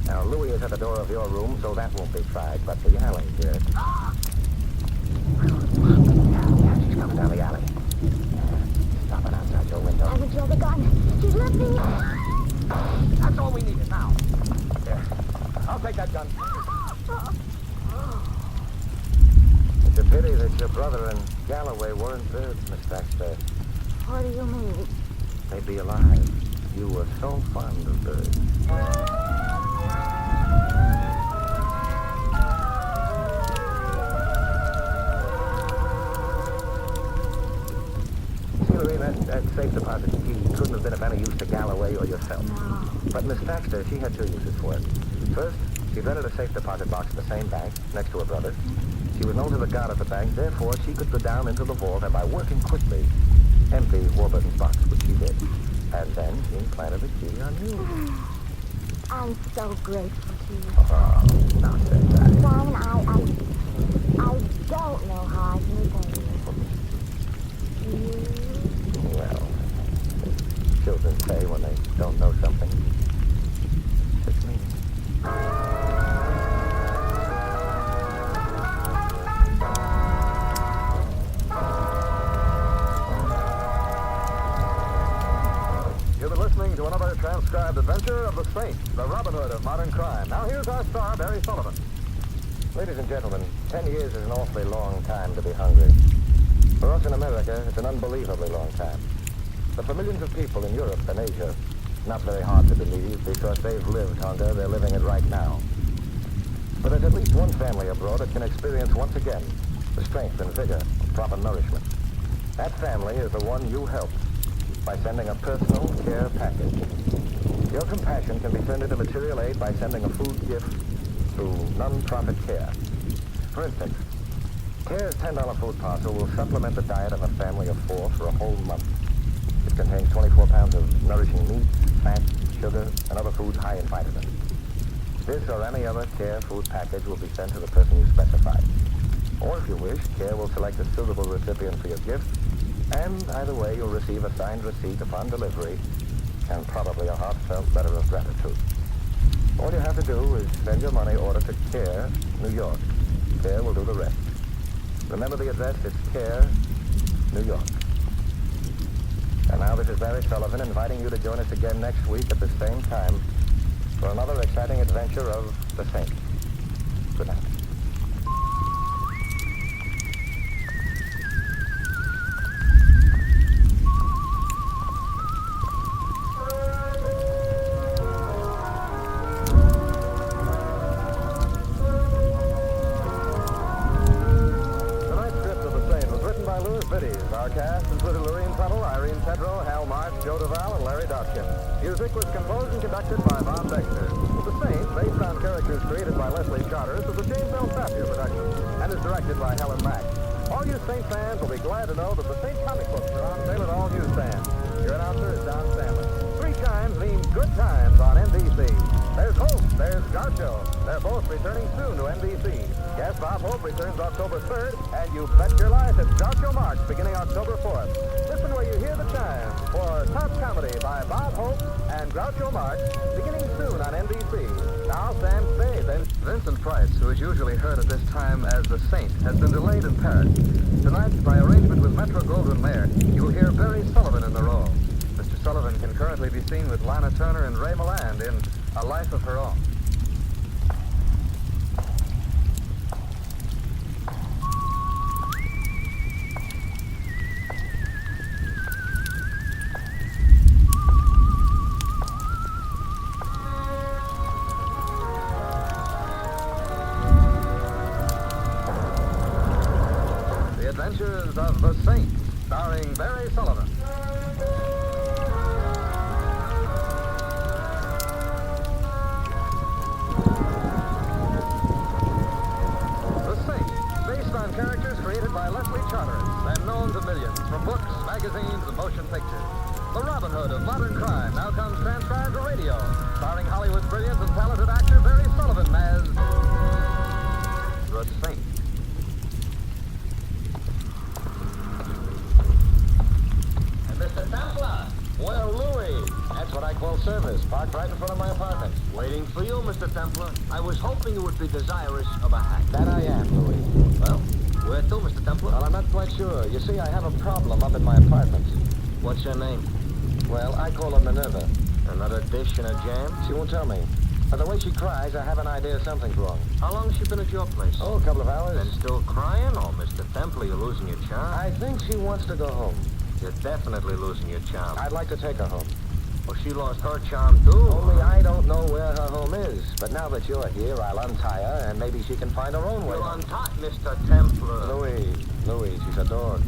Now, Louis is at the door of your room, so that won't be tried, but the alley, dear. Yeah, she's coming down the alley. Stopping outside your window. I would draw the gun. She's lifting it. That's all we needed now. Here, I'll take that gun. It's a pity that your brother and Galloway weren't there, Miss Baxter. What do you mean? They'd be alive. You were so fond of birds. See, Lorraine, that safe deposit key couldn't have been of any use to Galloway or yourself. No. But Miss Baxter, she had two uses for it. First, she rented a safe deposit box at the same bank, next to her brother. She was known to the guard at the bank, therefore she could go down into the vault and by working quickly, empty Warburton's box, which she did. And then she implanted the key on you. I'm so grateful to you. Oh, now say that. Simon, I don't know how I can repay you. Well, children say when they don't know something, it's meaning. You've been listening to another transcribed adventure of the Saint, the Robin Hood of modern crime. Now here's our star, Barry Sullivan. Ladies and gentlemen, 10 years is an awfully long time to be hungry. For us in America, it's an unbelievably long time. But for millions of people in Europe and Asia, not very hard to believe because they've lived hunger, they're living it right now. But there's at least one family abroad that can experience once again the strength and vigor of proper nourishment. That family is the one you helped by sending a personal care package. Your compassion can be turned into material aid by sending a food gift through non-profit care. For instance, CARE's $10 food parcel will supplement the diet of a family of 4 for a whole month. It contains 24 pounds of nourishing meat, fat, sugar, and other foods high in vitamins. This or any other CARE food package will be sent to the person you specify. Or if you wish, CARE will select a suitable recipient for your gift, and either way you'll receive a signed receipt upon delivery and probably a heartfelt letter of gratitude. All you have to do is send your money order to CARE, New York. CARE will do the rest. Remember the address, it's CARE, New York. And now this is Barry Sullivan inviting you to join us again next week at the same time for another exciting adventure of the Saint. Good night. Our cast included Lorene Tuttle, Irene Tedrow, Hal March, Joe Duval, and Larry Dodkin. Music was composed and conducted by Von Dexter. The Saint, based on characters created by Leslie Charters, is a James L. Sapir production and is directed by Helen Mack. All you Saint fans will be glad to know that the Saint comic books are on sale at all newsstands. Your announcer is Don Sandler. 3 chimes means good times on NBC. There's Hope, there's Groucho. They're both returning soon to NBC. Yes, Bob Hope returns October 3rd, and you bet your life it's Groucho Marx beginning October 4th. Listen where you hear the chimes for Top Comedy by Bob Hope and Groucho Marx beginning soon on NBC. Now Sam Spade and Vincent Price, who is usually heard at this time as the Saint, has been delayed in Paris. Tonight, by arrangement with Metro-Goldwyn-Mayer, you will hear Barry Sullivan in the role. Mr. Sullivan can currently be seen with Lana Turner and Ray Milland in A Life of Her Own. The Adventures of the Saint, starring Barry Sullivan. Characters created by Leslie Charters and known to millions from books, magazines, and motion pictures. The Robin Hood Hood of modern crime now comes transcribed to radio, starring Hollywood's brilliant and talented actor Barry Sullivan as the Saint. Mr. Templar! Well, Louis, that's what I call service. Parked right in front of my apartment. Waiting for you, Mr. Templar. I was hoping you would be desirous of a hack. That I am, Louis. Well, where to, Mr. Templar? Well, I'm not quite sure. You see, I have a problem up in my apartment. What's her name? Well, I call her Minerva. Another dish in a jam? She won't tell me. But the way she cries, I have an idea something's wrong. How long has she been at your place? Oh, a couple of hours. And still crying? Oh, Mr. Templar, you're losing your charm. I think she wants to go home. You're definitely losing your charm. I'd like to take her home. Well, she lost her charm, too. Only I don't know where her home is. But now that you're here, I'll untie her, and maybe she can find her own way. You'll untie Mr. Templar. Louis, she's a dog.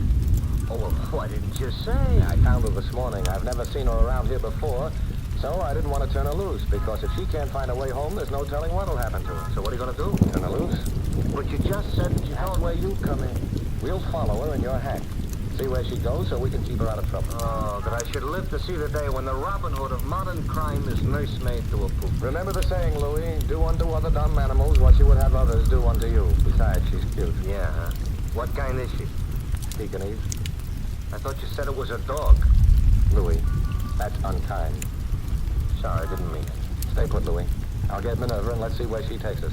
Oh, well, why didn't you say? I found her this morning. I've never seen her around here before, so I didn't want to turn her loose, because if she can't find a way home, there's no telling what'll happen to her. So what are you going to do? Turn her loose? But you just said that you That's don't... where you come in. We'll follow her in your hack. See where she goes so we can keep her out of trouble. Oh, that I should live to see the day when the Robin Hood of modern crime is nursemaid to a poop. Remember the saying, Louis, do unto other dumb animals what you would have others do unto you. Besides, she's cute. Yeah, huh? What kind is she? Pekingese. I thought you said it was a dog. Louis, that's unkind. Sorry, I didn't mean it. Stay put, Louis. I'll get Minerva and let's see where she takes us.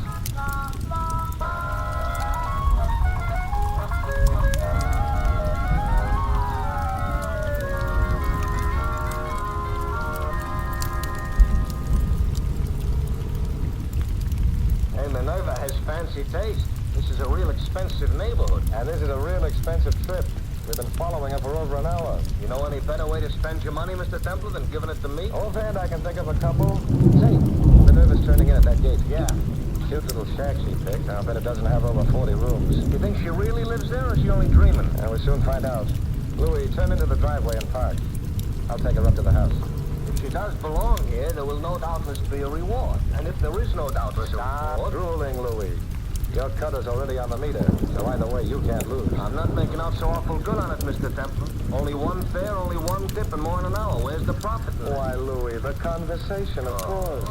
Hey, Minerva has fancy taste. This is a real expensive neighborhood. And this is a real expensive trip. We've been following her for over an hour. You know any better way to spend your money, Mr. Templar, than giving it to me? Offhand, I can think of a couple. Say, Minerva's turning in at that gate. Yeah. Cute little shack she picked. I'll bet it doesn't have over 40 rooms. You think she really lives there, or is she only dreaming? And we'll soon find out. Louis, turn into the driveway and park. I'll take her up to the house. If she does belong here, there will no doubtless be a reward. And if there is no doubtless a reward... drooling, Louis. Your cutter's already on the meter, so either way, you can't lose. I'm not making out so awful good on it, Mr. Templar. Only one fare, only one tip, and more in an hour. Where's the profit in that? Why, Louis, the conversation, of course.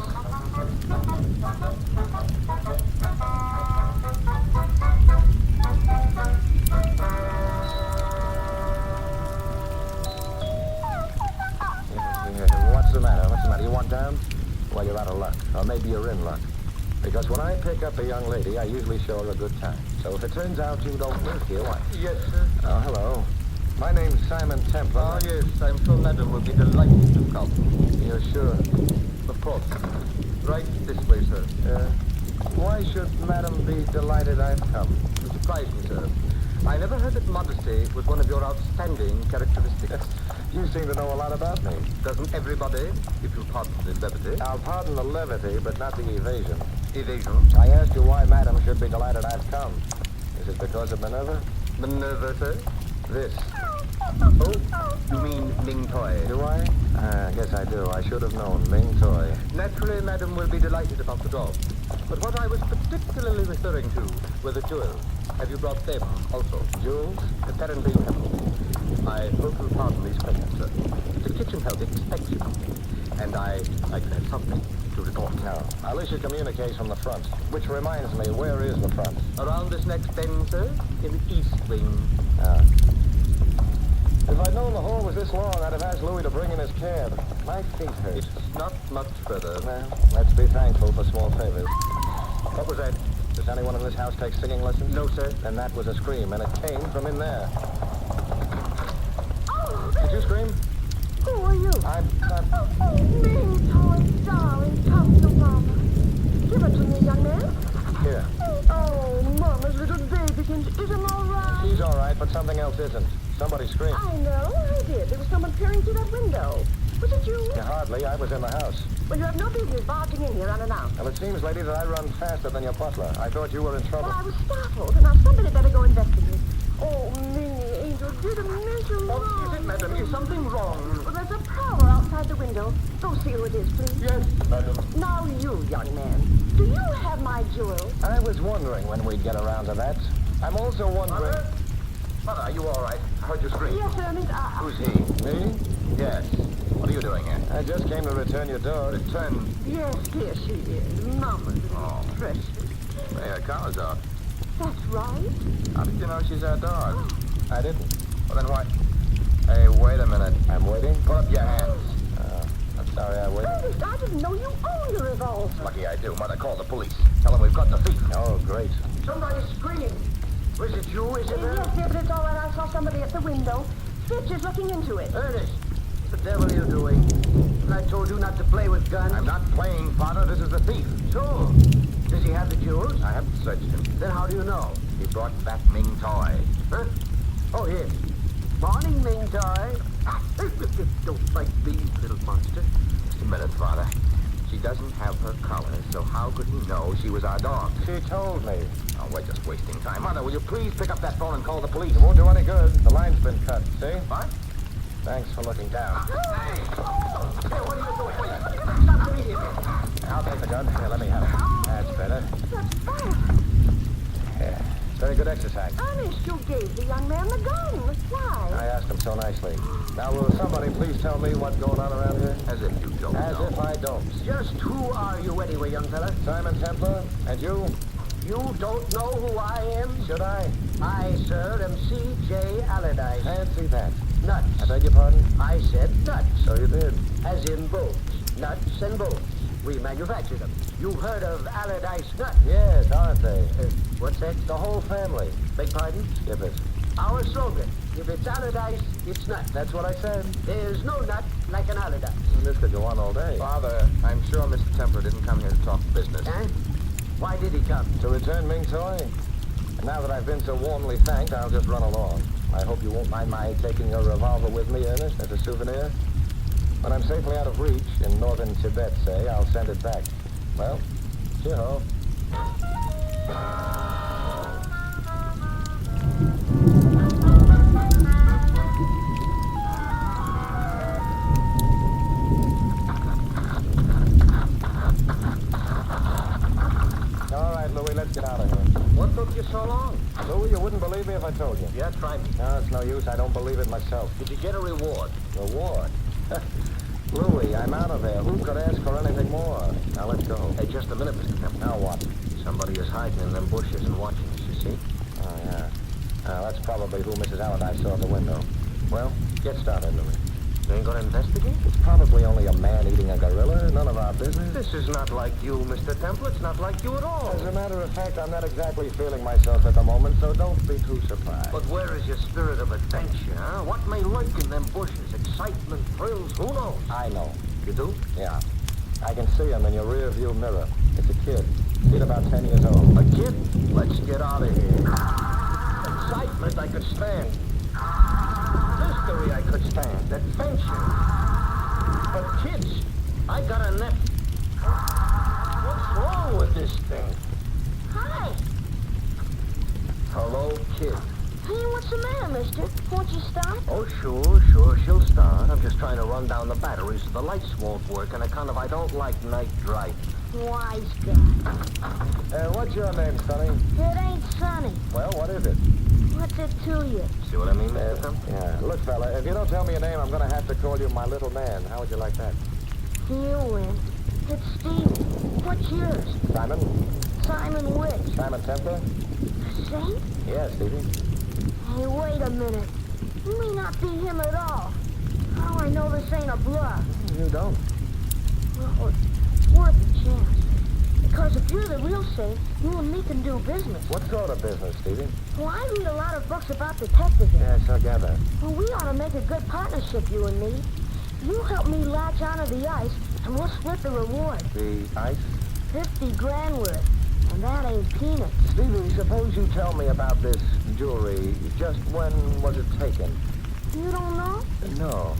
What's the matter? What's the matter? You want down? Well, you're out of luck. Or maybe you're in luck. Because when I pick up a young lady, I usually show her a good time. So if it turns out you don't live here, what? Yes, sir. Oh, hello. My name's Simon Templar. Oh, yes. I'm sure Madam will be delighted to come. You're sure? Of course. Right this way, sir. Why should Madam be delighted I've come? You surprise me, sir. I never heard that modesty was one of your outstanding characteristics. You seem to know a lot about me. Doesn't everybody, if you pardon the levity? I'll pardon the levity, but not the evasion. Evasion? I asked you why Madam should be delighted I've come. Is it because of Minerva? Minerva, sir? This. Oh, you mean Ming Toy? Do I? I guess I do. I should have known. Ming Toy. Naturally, Madam will be delighted about the dog. But what I was particularly referring to were the jewels. Have you brought them also? Jewels? Apparently you haven't. I hope you'll pardon these questions, sir. The kitchen help expects you. And I can have something to report. No. Alicia communicates from the front. Which reminds me, where is the front? Around this next bend, sir, in the east wing. If I'd known the hall was this long, I'd have asked Louis to bring in his cab. My feet hurt. It's not much further. Well, let's be thankful for small favors. What was that? Does anyone in this house take singing lessons? No, sir. Then that was a scream, and it came from in there. Did you scream? Who are you? I'm... Ming Toy, darling, come to Mama. Give it to me, young man. Here. Oh, Mama's little babykins isn't all right. She's all right, but something else isn't. Somebody screamed. I know, I did. There was someone peering through that window. Was it you? Yeah, hardly. I was in the house. Well, you have no business barging in here unannounced. Well, it seems, lady, that I run faster than your butler. I thought you were in trouble. Well, I was startled, and now somebody better go investigate. Oh, Minnie, Angel, didn't mention What is it, madam? Is something wrong? Well, there's a prowler outside the window. Go see who it is, please. Yes, madam. Now you, young man, do you have my jewels? I was wondering when we'd get around to that. I'm also wondering... Mother, are you all right? I heard you scream. Yes, sir, Miss... Who's he? Me? Yes. What are you doing here? I just came to return your dog. Return? Yes, here she is. Mama, precious. Hey, her collar's off. That's right. How did you know she's our dog? I didn't. Well, then why? Hey, wait a minute. I'm waiting. Put up your hands. I'm sorry I waited. Ernest, I didn't know you owned a revolver. Lucky I do. Mother, call the police. Tell them we've got the thief. Oh, great. Somebody screamed. Was it you, Isabel? Yes, dear, but it's all right. I saw somebody at the window. Fitch is looking into it. Ernest, what the devil are you doing? I told you not to play with guns. I'm not playing, Father. This is the thief. So, does he have the jewels? I haven't searched him. Then how do you know? He brought back Ming Toy. Huh? Oh, yes. Morning, Ming Toy. Don't fight me, little monster. Just a minute, Father. She doesn't have her collar, so how could he know she was our dog? She told me. Oh, we're just wasting time. Mother, will you please pick up that phone and call the police? It won't do any good. The line's been cut, see? What? Thanks for looking down. Hey, what are you doing? Wait, stop immediately. I'll take the gun. Here, let me have it. That's better. That's fine. Yeah. Very good exercise. Ernest, you gave the young man the gun. Why? I asked him so nicely. Now, will somebody please tell me what's going on around here? As if you don't As know. if I don't. Just who are you anyway, young fella? Simon Templar? And you? You don't know who I am? Should I? I, sir, am C.J. Allardyce. Fancy that. Nuts. I beg your pardon? I said nuts. So you did. As in bolts. Nuts and bolts. We manufacture them. You heard of Allardyce nuts? Yes, aren't they? What's that? The whole family. Beg pardon? Skip it. Our slogan. If it's Allardyce, it's nuts. That's what I said. There's no nut like an Allardyce. This could go on all day. Father, I'm sure Mr. Templar didn't come here to talk business. Huh? Why did he come? To return Ming Toy? And now that I've been so warmly thanked, I'll just run along. I hope you won't mind my taking your revolver with me, Ernest, as a souvenir. When I'm safely out of reach, in northern Tibet, say, I'll send it back. Well, cheer-ho. All right, Louis, let's get out of here. What took you so long? Louis, you wouldn't believe me if I told you. Yeah, try me. No, it's no use. I don't believe it myself. Did you get a reward? Reward? Louis, I'm out of there. Who could ask for anything more? Now, let's go. Hey, just a minute, Mr. Templar. Now what? Somebody is hiding in them bushes and watching us, you see? Oh, yeah. That's probably who Mrs. Allardyce saw at the window. Well, get started, Louis. You ain't gonna investigate? It's probably only a man eating a gorilla. None of our business. This is not like you, Mr. Templar. It's not like you at all. As a matter of fact, I'm not exactly feeling myself at the moment, so don't be too surprised. But where is your spirit of adventure, huh? What may lurk in them bushes? Excitement, thrills, who knows? I know. You do? Yeah. I can see him in your rear view mirror. It's a kid. Kid about 10 years old. A kid? Let's get out of here. Excitement I could stand. Mystery I could stand. Adventure. But kids, I got a net. What's wrong with this thing? Hi. Hello, kid. Hey, what's the matter, mister? Won't you stop? Oh, sure, she'll start. I'm just trying to run down the battery so the lights won't work, and I don't like night driving. Wise guy. What's your name, Sonny? It ain't sunny. Well, what is it? What's it to you? See what I mean, Mr. Templar? Yeah. Look, fella, if you don't tell me your name, I'm going to have to call you my little man. How would you like that? You win. It's Stevie. What's yours? Simon? Simon which? Simon Templar? Saint? Yeah, Stevie. Hey, wait a minute. You may not be him at all. How I know this ain't a bluff? You don't. Well, it's worth a chance. Because if you're the real Saint, you and me can do business. What sort of business, Stevie? Well, I read a lot of books about detectives. Yes, I gather. Well, we ought to make a good partnership, you and me. You help me latch onto the ice, and we'll split the reward. The ice? 50 grand worth. And that ain't peanuts. Stevie, suppose you tell me about this jewelry. Just when was it taken? You don't know? No.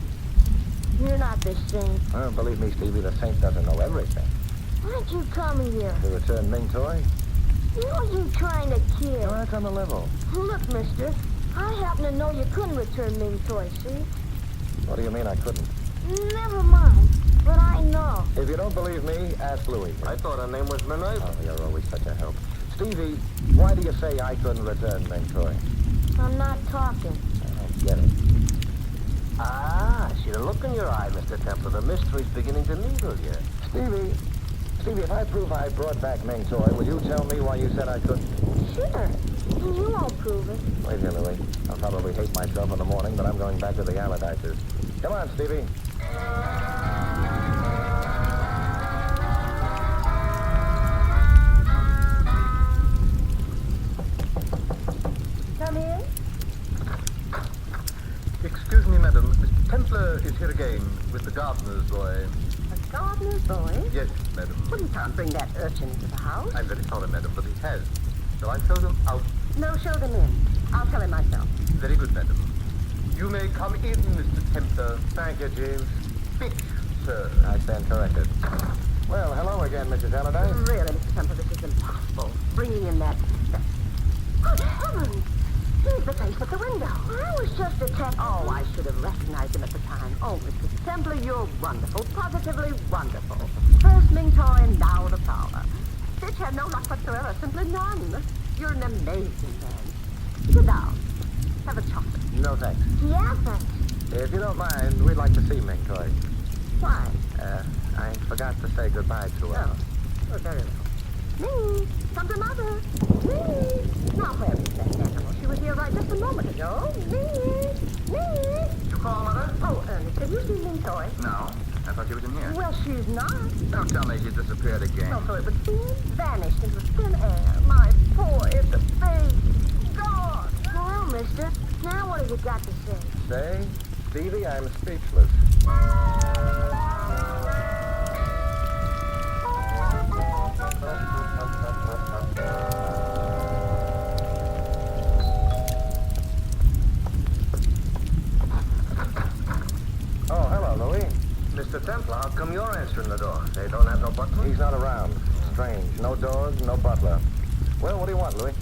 You're not the Saint. Believe me, Stevie, the Saint doesn't know everything. Why'd you come here? To return Ming Toy? Who are you trying to kill? No, that's on the level. Look, mister, I happen to know you couldn't return Ming Toy, see? What do you mean I couldn't? Never mind, but I know. If you don't believe me, ask Louis. I thought her name was Minerva. Oh, you're always such a help. Stevie, why do you say I couldn't return Ming Toy? I'm not talking. I don't get it. Ah, I see the look in your eye, Mr. Templar. The mystery's beginning to needle you. Stevie, if I prove I brought back Ming Toy, will you tell me why you said I couldn't? Sure. And you won't prove it. Wait here, Louie. I'll probably hate myself in the morning, but I'm going back to the Allardyces. Come on, Stevie. Come in. Excuse me, madam. Mr. Templar is here again with the gardener's boy. A gardener's boy? Yes, madam. Well, you can't bring that urchin into the house. I'm very sorry, madam, but he has. Shall I show them out? No, show them in. I'll tell him myself. Very good, madam. You may come in, Mr. Templar. Thank you, Jeeves. Fish, sir. I stand corrected. Well, hello again, Mrs. Allardyce. Really, Mr. Templar, this is impossible. Bringing in that... Good heavens! He's the face at the window. I was just a tech. Oh, I should have recognized him at the time. Oh, Mr. Templar, you're wonderful. Positively wonderful. First Ming Toy and now the Prowler. Fitch had no luck whatsoever. Simply none. You're an amazing man. Sit down. Have a chocolate. No, thanks. Yeah, thanks. If you don't mind, we'd like to see Ming Toy. Why? I forgot to say goodbye to her. Oh, very well. Me, come to mother. Me. Now, where is that animal? She was here right just a moment ago. Me. You call, Mother? Oh, Ernest, have you seen Ming Toy? No. I thought she was in here. Well, she's not. Don't tell me she disappeared again. No, so it would seem vanished into thin air. My poor itty baby. Gone. Well, mister, now what have you got to say? Say, Stevie, I'm speechless. Oh, hello, Louie. Mr. Templar, how come you're answering the door? They don't have no butler? He's not around. Strange. No dog, no butler. Well, what do you want, Louie?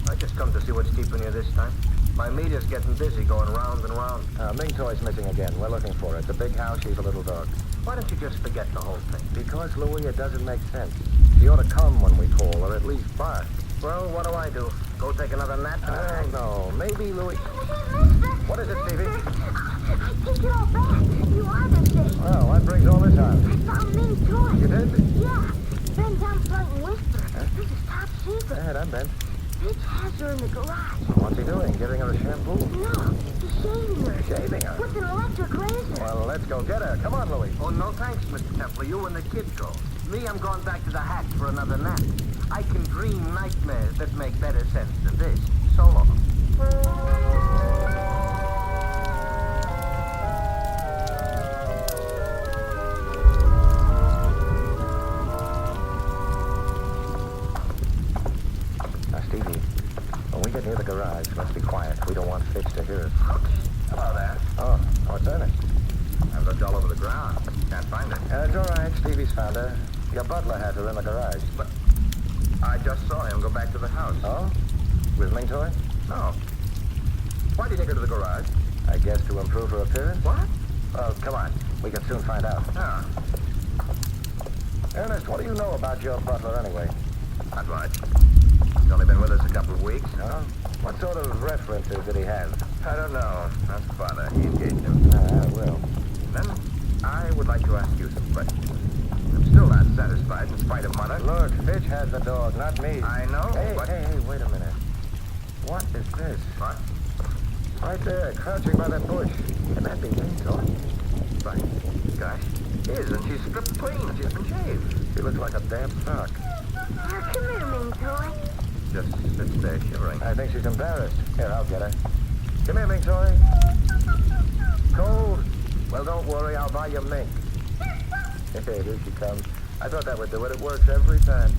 I just come to see what's keeping you this time. My meter's getting busy going round and round. Ming Toy's missing again. We're looking for her. It's a big house. She's a little dog. Why don't you just forget the whole thing? Because, Louie, it doesn't make sense. She ought to come when we call, or at least bark. Well, what do? Go take another nap? Oh, no. Maybe, Louie... What is it, Stevie? I take it all back. You are the same. Well, what brings all this on? I found Ming Toy. You did? Yeah. Ben down front and whisper. This is top secret. Yeah, I'm Ben. Fitch has her in the garage. What's he doing? Giving her a shampoo? No, he's shaving her. Shaving her? With an electric razor. Well, let's go get her. Come on, Louie. Oh, no thanks, Mr. Templar. You and the kid go. Me, I'm going back to the hack for another nap. I can dream nightmares that make better sense than this. So long. Now, Stevie, when we get near the garage, let's be quiet. We don't want Fitch to hear us. Hello there. Oh, it's Ernest. I've looked all over the ground. Can't find her. It's all right. Stevie's found her. Your butler has her in the garage. But I just saw him go back to the house. Oh? With Ming Toy? No. Why'd he take her to the garage? I guess to improve her appearance? What? Well, come on. We can soon find out. Ah, Ernest, what do you know about your butler anyway? not much. He's only been with us a couple of weeks. Oh? What sort of references did he have? I don't know. Ask Father. He engaged him. I will. Then I would like to ask you some questions. I'm still not satisfied in spite of Mother. Look, Fitch has the dog, not me. I know. Hey, wait a minute. What is this? What? Right there, crouching by that bush. Can that be Ming Toy? Right. Gosh, it is, and she's stripped clean. She's been shaved. She looks like a damp sock. Now, come here, Ming Toy. Just sits there shivering. I think she's embarrassed. Here, I'll get her. Come here, Ming Toy. Cold? Well, don't worry. I'll buy you mink. Hey, here she comes. I thought that would do it. It works every time.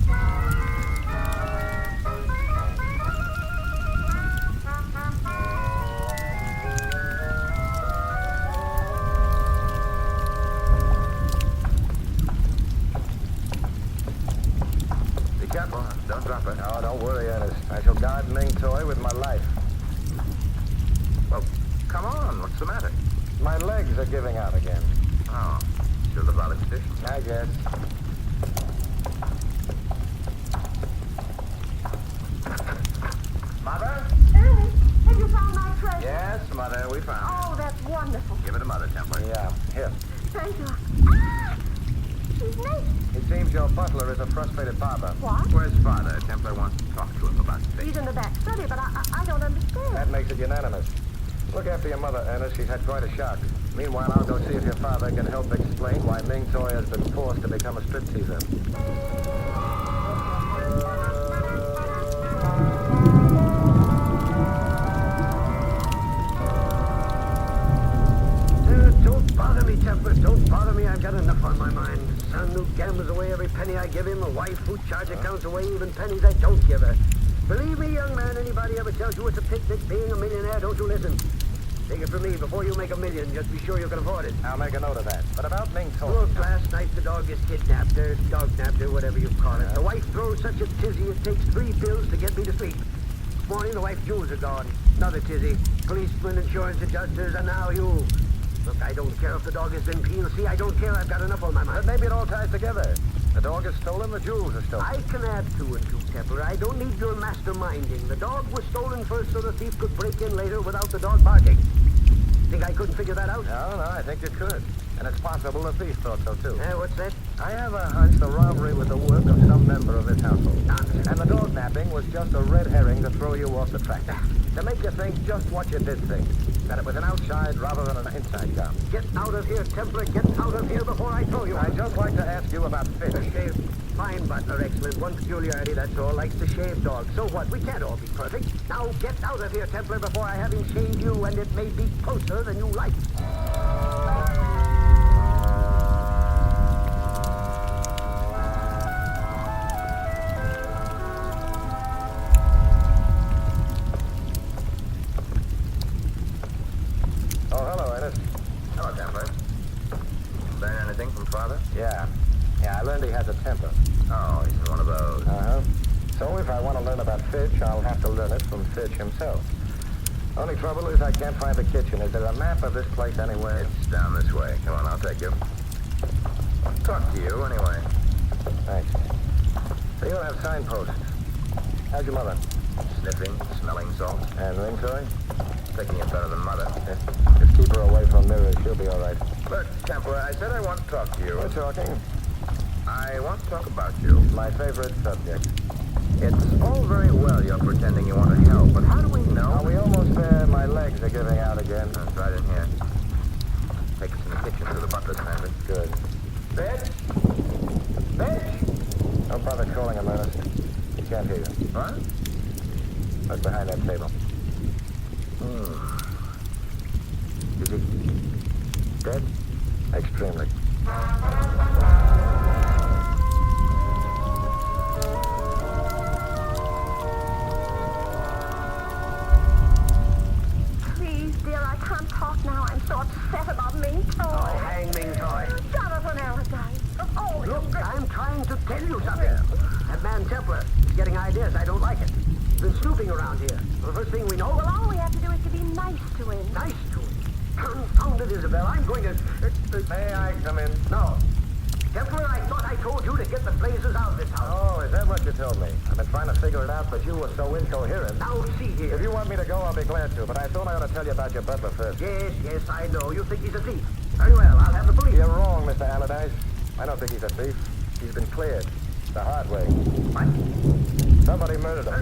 Be careful. Don't drop her. Oh, don't worry, Ernest. I shall guard Ming Toy with my life. Well, come on. What's the matter? My legs are giving out again. Oh, still the volunteer condition? I guess. Mother? Ernest, have you found my treasure? Yes, Mother, we found it. Oh, that's wonderful. Give it to Mother. frustrated barber. What? Where's Father? Templar wants to talk to him about things. He's in the back study, but I don't understand. That makes it unanimous. Look after your mother, Ernest. She's had quite a shock. Meanwhile, I'll go see if your father can help explain why Ming Toy has been forced to become a stripteaser. Don't bother me, Templar. Don't bother me. I've got enough on my mind. Son who gambles away every penny I give him, a wife who charge accounts away even pennies I don't give her. Believe me, young man, anybody ever tells you it's a picnic being a millionaire, don't you listen. Take it from me, before you make $1 million, just be sure you can afford it. I'll make a note of that. But about Ming Toy... Look, last night the dog is kidnapped, or dog-napped, or whatever you call it. The wife throws such a tizzy it takes 3 pills to get me to sleep. This morning the wife's jewels are gone. Another tizzy. Policemen, insurance adjusters, and now you. Look, I don't care if the dog has been peeled. See, I don't care. I've got enough on my mind. But maybe it all ties together. The dog is stolen, the jewels are stolen. I can add 2 and 2, Templar. I don't need your masterminding. The dog was stolen first so the thief could break in later without the dog barking. Think I couldn't figure that out? No, I think you could. And it's possible the thief thought so, too. What's that? I have a hunch the robbery was the work of some member of this household. Nonsense. And the dog napping was just a red herring to throw you off the track. To make you think just what you did think. That it was an outside rather than an inside job. Get out of here, Templar. Get out of here before I throw you. I'd just like to ask you about Fish. Shave. Fine butler, excellent. One peculiarity, that's all. Likes to shave dogs. So what? We can't all be perfect. Now get out of here, Templar, before I have him shave you, and it may be closer than you like. Oh, hello, Ernest. Hello, Templar. Learn anything from Father? Yeah, I learned he has a temper. Oh, he's one of those. Uh-huh. So if I want to learn about Fitch, I'll have to learn it from Fitch himself. Only trouble is I can't find the kitchen. Is there a map of this place anywhere? It's down this way. Come on, I'll take you. Talk to you, anyway. Thanks. So you don't have signposts. How's your mother? Sniffing, smelling salt. And Ming Toy? Taking it better than Mother. Yeah. Just keep her away from mirrors. She'll be all right. Look, Templar, I said I want to talk to you. We're talking. I want to talk about you. My favorite subject. It's all very well you're pretending you want to help, but how do we know? Are we almost there? My legs are giving out again. That's right in here. Take us in the kitchen through the butler's pantry. Good. Bitch! Bitch! Don't bother calling him, Ernest. He can't hear you. What? Look behind that table. Is he dead? Extremely. Please, dear, I can't talk now. I'm so upset about Ming Toy. Oh, hang Ming Toy. Jonathan Allardyce. Oh, Look, I'm trying to tell you something. That man Templar is getting ideas. I don't like it. He's been snooping around here. The first thing we know... Well, all we have to do is to be nice to him. Nice to him? Confound it, Isabel. I'm going to... May I come in? No. Templar, I thought I told you to get the blazes out of this house. Oh, is that what you told me? I've been trying to figure it out, but you were so incoherent. Now, see here. If you want me to go, I'll be glad to, but I thought I ought to tell you about your butler first. Yes, I know. You think he's a thief. Very well, I'll have the police. You're wrong, Mr. Allardyce. I don't think he's a thief. He's been cleared. The hard way. What? Somebody murdered him.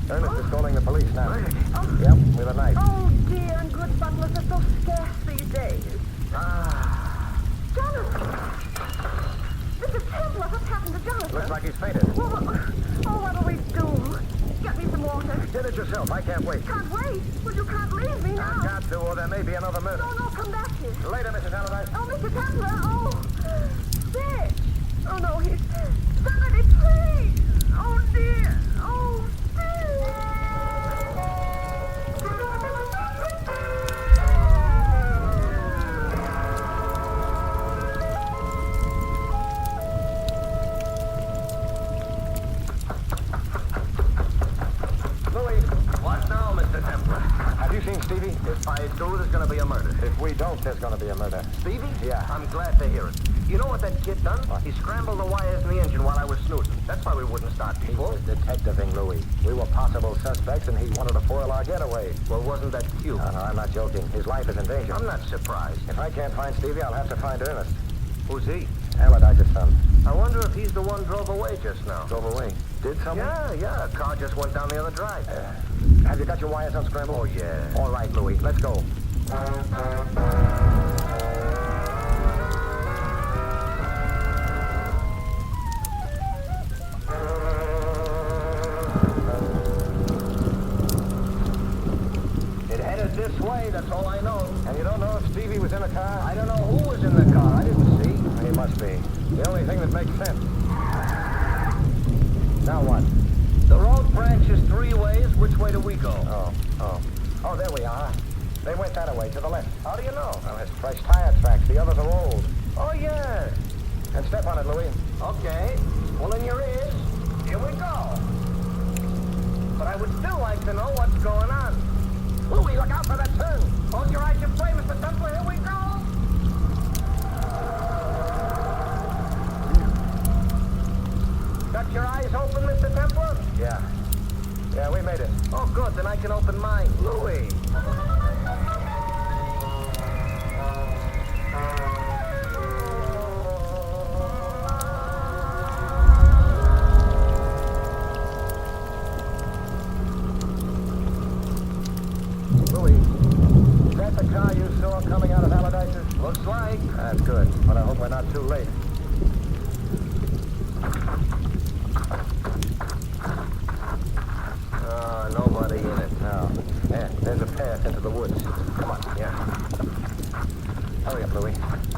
Ernest is calling the police now. Murdered? Yep, with a knife. Oh, dear, and good butlers are so scarce these days. Jonathan! Mr. Templar, what's happened to Jonathan? Looks like he's fainted. What'll we do? Get me some water. Did it yourself. I can't wait. Can't wait. Well, you can't leave me now. I've got to, or there may be another murder. No, come back here. Later, Mrs. Allardyce. Oh, Mr. Templar, oh. Bitch. Oh, no, he's... Somebody, please. Oh, dear. Oh, Louis, What now, Mr. Templar? have you seen Stevie? If I do, there's going to be a murder. If we don't, there's going to be a murder. Stevie? Yeah. I'm glad to hear it. You know what that kid done? He scrambled the wires in the engine while I was snoozing. That's why we wouldn't start He before. was detectiving, Louis. We were possible suspects, and he wanted to foil our getaway. Well, wasn't that cute? No, I'm not joking. His life is in danger. I'm not surprised. If I can't find Stevie, I'll have to find Ernest. Who's he? Allardyce's son. I wonder if he's the one drove away just now. Drove away? Did someone? Yeah, a car just went down the other drive. Have you got your wires unscrambled? Oh, yeah. All right, Louis, let's go. It headed this way, that's all I know. And you don't know if Stevie was in the car? I don't know who was in the car. I didn't see. He must be. The only thing that makes sense. Now what? The road branches 3 ways. Which way do we go? Oh, there we are. They went that way, to the left. How do you know? Well, there's fresh tire tracks. The others are old. Oh, yeah. And step on it, Louis. Okay. Pulling your ears. Here we go. But I would still like to know what's going on. Louis, look out for that turn. Hold your eyes in play, Mr. Templar. Here we go. Got your eyes open, Mr. Templar? Yeah. Yeah, we made it. Oh, good. Then I can open mine. Louis. Louis, is that the car you saw coming out of Allardyce's? Looks like. That's good, but I hope we're not too late. Nobody in it. No. Yeah, there's a path into the woods. Come on, yeah. Hurry up, Louis.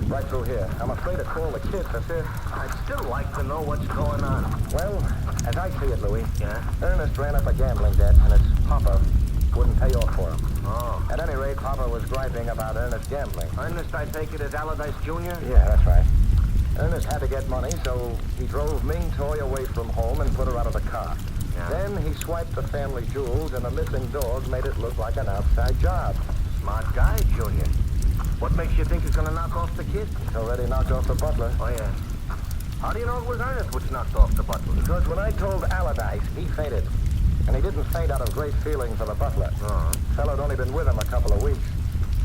Right through here. I'm afraid to call the kids, that's it. I'd still like to know what's going on. Well, as I see it, Louis, Yeah? Ernest ran up a gambling debt, and his papa wouldn't pay off for him. Oh. At any rate, Papa was griping about Ernest gambling. Ernest, I take it, is Allardyce Jr.? Yeah, that's right. Ernest had to get money, so he drove Ming Toy away from home and put her out of the car. Yeah. Then he swiped the family jewels, and the missing dog made it look like an outside job. Smart guy, Junior. What makes you think he's going to knock off the kid? He's already knocked off the butler. Oh, yeah. How do you know it was Ernest which knocked off the butler? Because when I told Allardyce, he fainted. And he didn't faint out of great feeling for the butler. Uh-huh. Fellow'd only been with him a couple of weeks.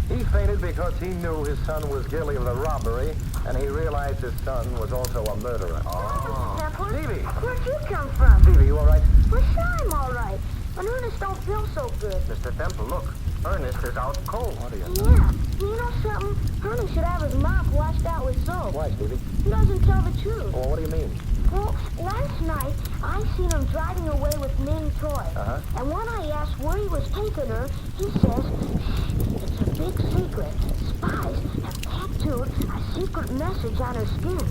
He fainted because he knew his son was guilty of the robbery, and he realized his son was also a murderer. Oh. Temple? Stevie! Where'd you come from? Stevie, you all right? Well, sure I'm all right. But Ernest don't feel so good. Mr. Temple, look. Ernest is out cold. What do you Yeah. You know something? Ernest should have his mouth washed out with soap. Why, Stevie? He doesn't tell the truth. Well, what do you mean? Well, last night, I seen him driving away with Ming Toy. Uh-huh. And when I asked where he was taking her, he says, shh, it's a big secret. Spies have tattooed a secret message on her skin.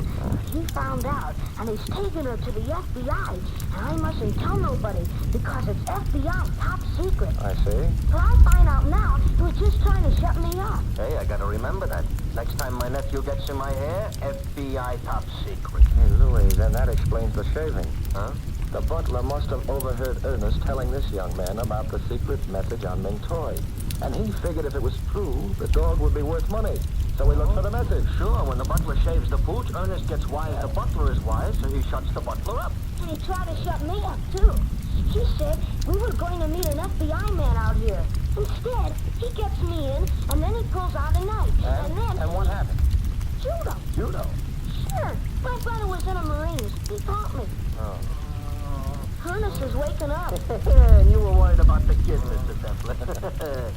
He found out, and he's taking her to the FBI. And I mustn't tell nobody, because it's FBI top secret. I see. So I find out now he was just trying to shut me up. Hey, I gotta remember that. Next time my nephew gets in my hair, FBI top secret. Hey, Louis, then that explains the shaving. Huh? The butler must have overheard Ernest telling this young man about the secret message on Ming Toy. And he figured if it was true, the dog would be worth money. So he looked for the message. Sure, when the butler shaves the pooch, Ernest gets wise. The butler is wise, so he shuts the butler up. And he tried to shut me up, too. He said we were going to meet an FBI man out here. Instead, he gets me in, and then he pulls out a knife. And what happened? Judo. Judo? Sure. My brother was in the Marines. He taught me. Oh. Ernest is waking up. And you were worried about the kid, Mr. Templar.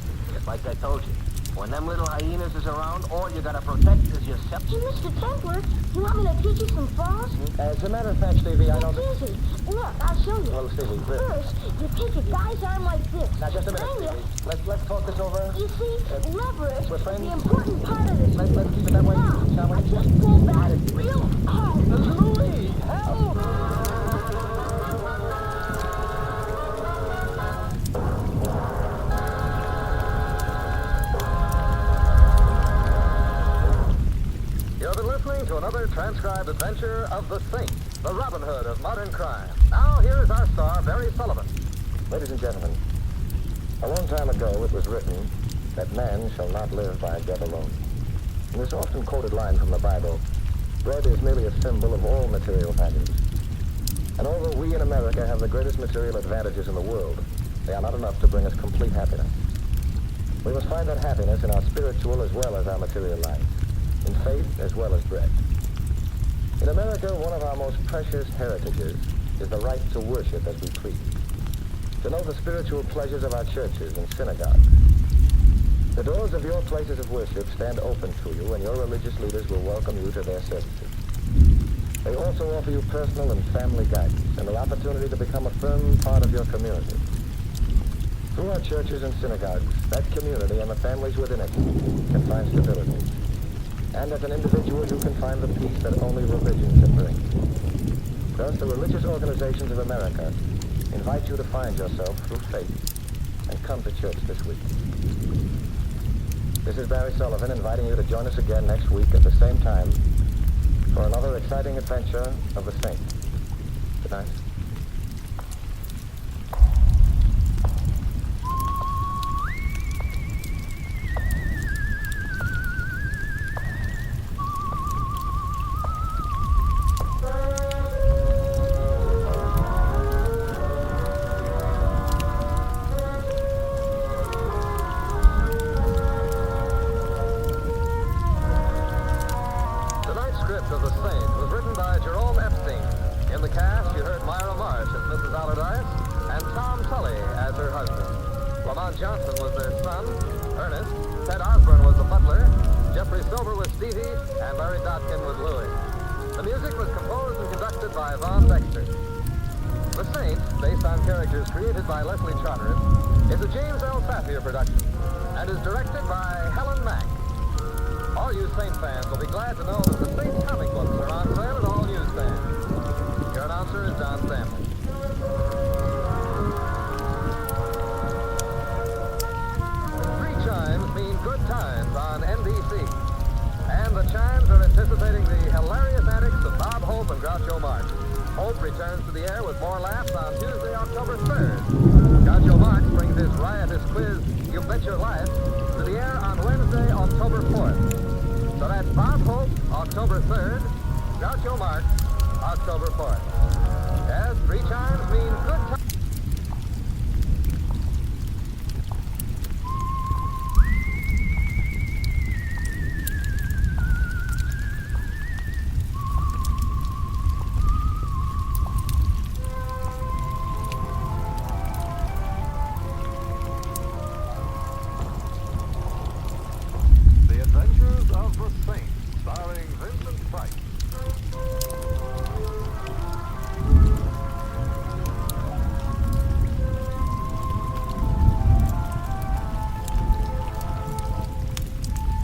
Like I told you, when them little hyenas is around, all you gotta protect is yourself. Hey, Mr. Templar, you want me to teach you some falls? As a matter of fact, Stevie, I know It's easy. Look, I'll show you. Well, Stevie, First, you take your guy's arm like this. Now, just a minute, Then Stevie. Let's talk this over. you see, leverage we're is friends. the important part of this. Let's keep it that way, Now, shall we? I just pull back real hard. Louis, help! You've been listening to another transcribed adventure of the Saint, the Robin Hood of modern crime. Now, here is our star, Barry Sullivan. Ladies and gentlemen, a long time ago it was written that man shall not live by bread alone. In this often quoted line from the Bible, bread is merely a symbol of all material values. And although we in America have the greatest material advantages in the world, they are not enough to bring us complete happiness. We must find that happiness in our spiritual as well as our material lives, in faith as well as bread. In America, one of our most precious heritages is the right to worship as we please, to know the spiritual pleasures of our churches and synagogues. The doors of your places of worship stand open to you, and your religious leaders will welcome you to their services. They also offer you personal and family guidance and the opportunity to become a firm part of your community. Through our churches and synagogues, that community and the families within it can find stability. And as an individual, you can find the peace that only religion can bring. Thus, the religious organizations of America invite you to find yourself through faith and come to church this week. This is Barry Sullivan inviting you to join us again next week at the same time for another exciting adventure of the saint. Good night. Returns to the air with more laughs on Tuesday, October 3rd. Groucho Marx brings his riotous quiz, You Bet Your Life, to the air on Wednesday, October 4th. So that's Bob Hope, October 3rd, Groucho Marx, October 4th. Yes, 3 chimes mean good time. Of the Saint, starring Vincent Price.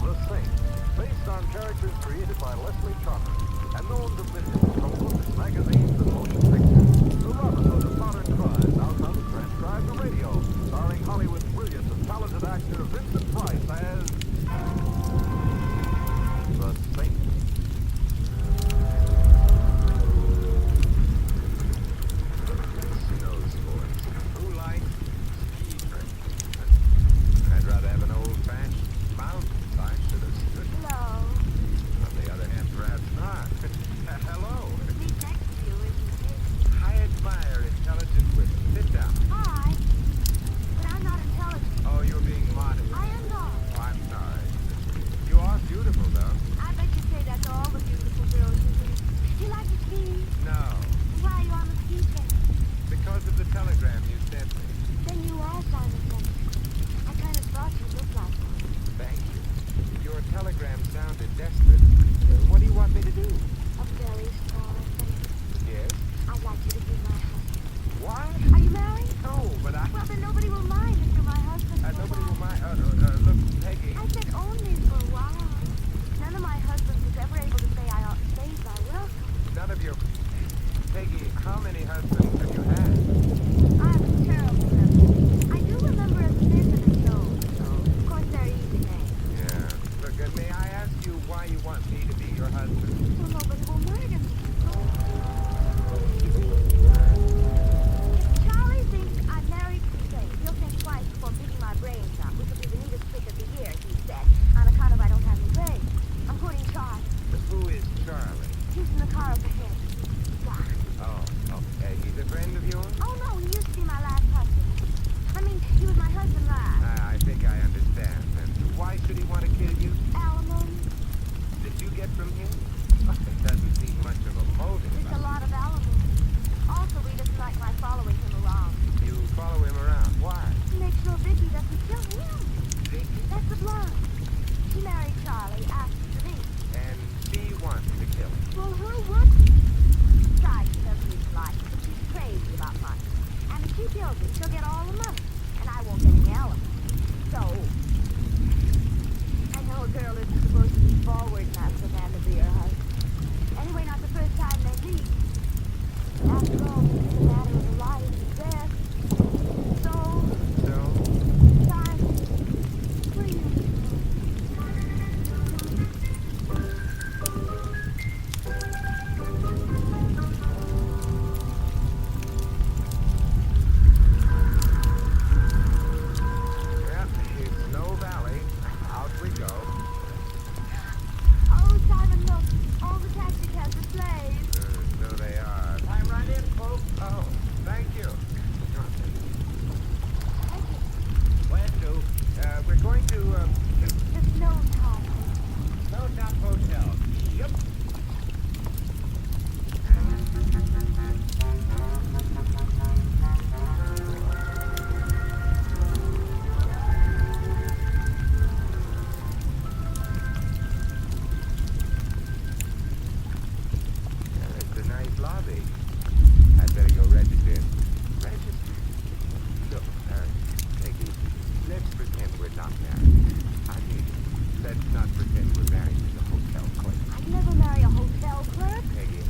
The Saint, based on characters created by Leslie Trotter and known to millions from books, magazines, and motion pictures. The Robin Hood of modern crime now comes transcribed to radio, starring Hollywood's brilliant and talented actor Vincent Price as the Saint. Snow sports. Who likes ski trips? I'd rather have an old-fashioned mountain. I should have stood. Hello. On the other hand, perhaps not. Hello. Me next to you, isn't it? I admire intelligent women. Sit down. Hi. But I'm not intelligent. Oh, you're being modest. I am not. Oh, I'm sorry. You are beautiful, though. I bet you say that to all the beautiful girls you meet. Do you like to ski? No, Why are you on the ski trip? because of the telegram you sent me. Then you are Simon Simpson. I kind of thought you looked like one. Thank you. Your telegram sounded desperate. What do you want me to do? A very small thing. Yes? I'd like you to be my husband. What? Are you married? No, but I... Well, then nobody will mind if you're my husband. nobody will mind. Look, Peggy. I said only for a while. None of my husbands was ever able to say I ought to save my welcome. None of your... Peggy, how many husbands have you had? I have a terrible memory. I do remember as Vincent and Joe, so of course they're easy names. Yeah. Look, may I ask you why you want me to be your husband? So nobody will murder me. If Charlie thinks I'm married to Saint, he'll think twice before beating my brains out, which will be the neatest trick of the year, he said, on account of I don't have any brains. I'm quoting Charlie. Who is Charlie? He's in the car up ahead. Oh, okay. He's a kills him, she'll get all the money. And I won't get any alimony. So, I know a girl isn't supposed to be forward enough for a man to be her husband. Anyway, not the first time they meet. After all, this is a matter of life and death. So, Simon, will you? Yep, it's Snow Valley. Out we go. Oh, Simon, look. All the taxi cabs are slaves. So they are. I'm right in, folks. Oh, thank you. Where to? We're going to, The Snow Top. Snow Top Hotel. Yep. It's a nice lobby. I'd better go register. Register? Look, Peggy, let's pretend we're not married. I mean, let's not pretend we're married to the hotel clerk. I'd never marry a hotel clerk. Peggy,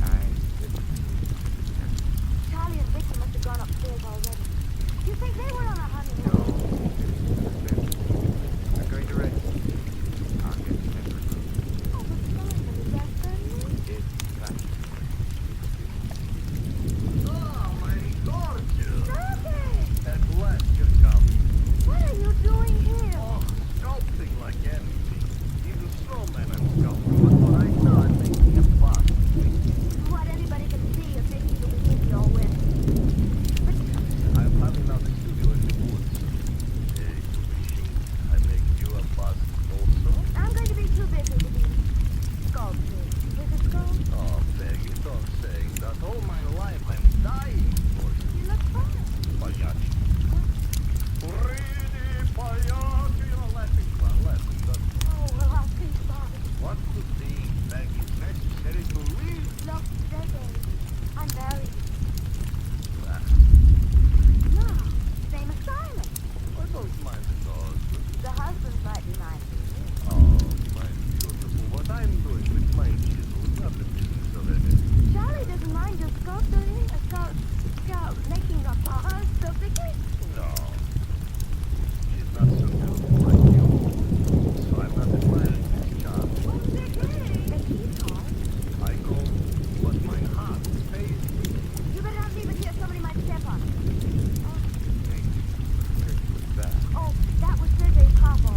Charlie and Victor must have gone upstairs already. You think they were on a honeymoon? I'm going to register. I'll get you that room. Oh, but Simon, is that friendly? It's fine. Oh, my gorgeous. Stop it! At last you come. What are you doing here? Oh, sculpting like anything. He's a snowman and sculptor, but right now I'm making a bust. What anybody can see is making you believe you're winning. I'm having now the studio in the woods. You machine, I make you a bust also. I'm going to be too busy to be sculpting. Is it sculpt? Oh, Peggy, don't say that. All my life I'm dying for you. You look fine. Pagliacci. Really, Pagliacci, you're laughing, laughing. Oh, well, I'll think about it. What to think, Peggy? It's necessary to live. Look, Sergey, I'm married. Ah, No, same as Simon. I don't mind the husband. The husbands might be mine. Oh, my beautiful. What I'm doing with my chisel is not the business of anything. Charlie doesn't mind your sculpting, making a bust so Vicky. No. She's not so beautiful like you. So I'm not admiring this job. Oh, Vicky's hard. I go what my heart pays me. You better not leave it here. Somebody might step on it. Oh, that was Sergey's papa.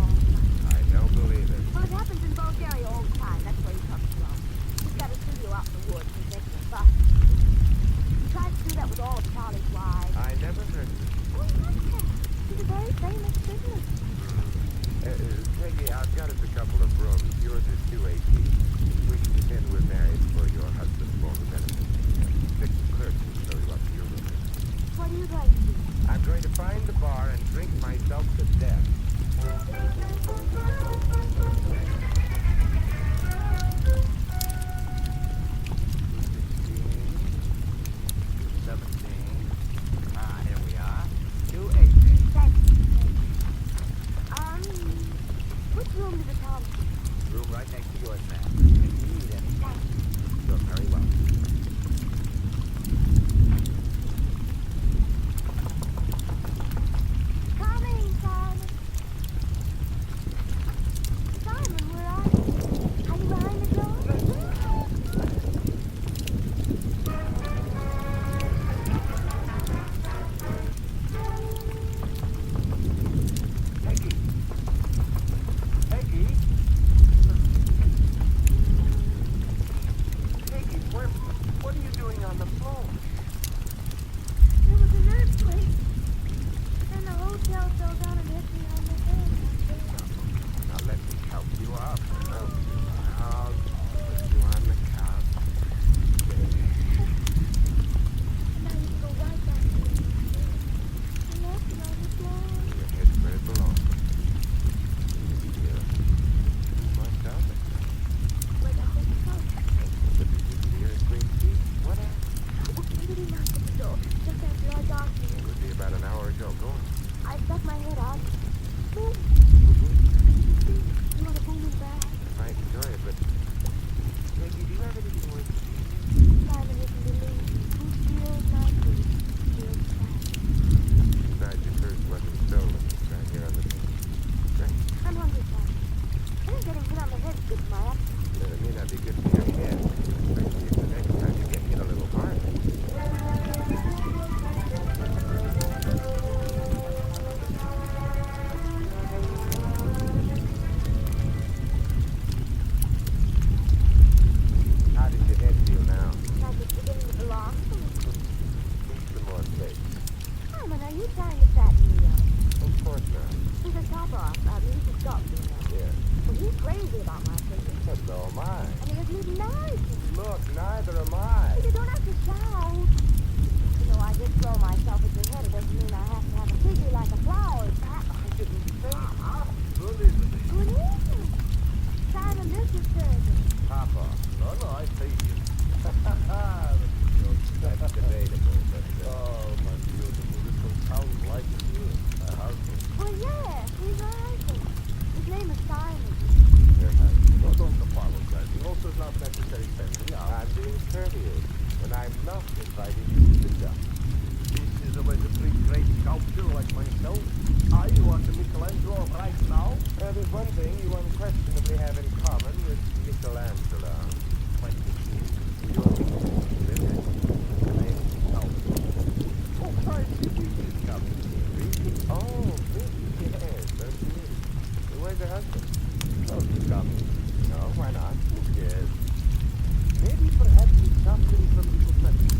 I don't believe it. Well, it happens in Bulgaria all the time. That's where he comes from. He's got a studio out in the woods. He's making a bust. He tries to do that with all of Charlie's wives. I never heard of it. Oh, he must have. He's a very famous business. Peggy, I've got us a couple of rooms. Yours is 218. We can pretend we're married for your husband's former benefit. Vic the clerk will show you up to your room. What are you going to do? I'm going to find the bar and drink myself to death. Here we are. 218. Thank you. Which room did the Tom keep? Room right next to yours, ma'am. If you need anything, you're very welcome. Coming, Simon. Simon, you trying to fatten me up? Of course not. Since I top off, Mrs. Scott, you know. Yeah. Well, he's crazy about my figure. But so am I. And he isn't even married to me. Look, neither am I. You don't have to shout. You know, I did throw myself at your head. It doesn't mean I have to have a figure like a flower. I didn't say. Good evening. Good evening. Simon, this is Thursday. Papa. No, I see you. That's debatable, but... Oh, my beautiful little sounds like you. A husband. Well, yes, he's my husband. His name is Simon. Your husband. No, don't apologize. It also is not necessary sending out. I'm being courteous, and I'm not inviting you to the job. This is a way to treat great sculptor like myself. You want the Michelangelo right now? There's one thing you unquestionably have in common with Michelangelo. Like the king. You're living. The name is sculptor. Oh, I see Vicky coming. Vicky? Oh, Vicky, yes. That's me. Where's your husband? Oh, he's coming. No, why not? Yes. Maybe perhaps he's suffering from little pressure.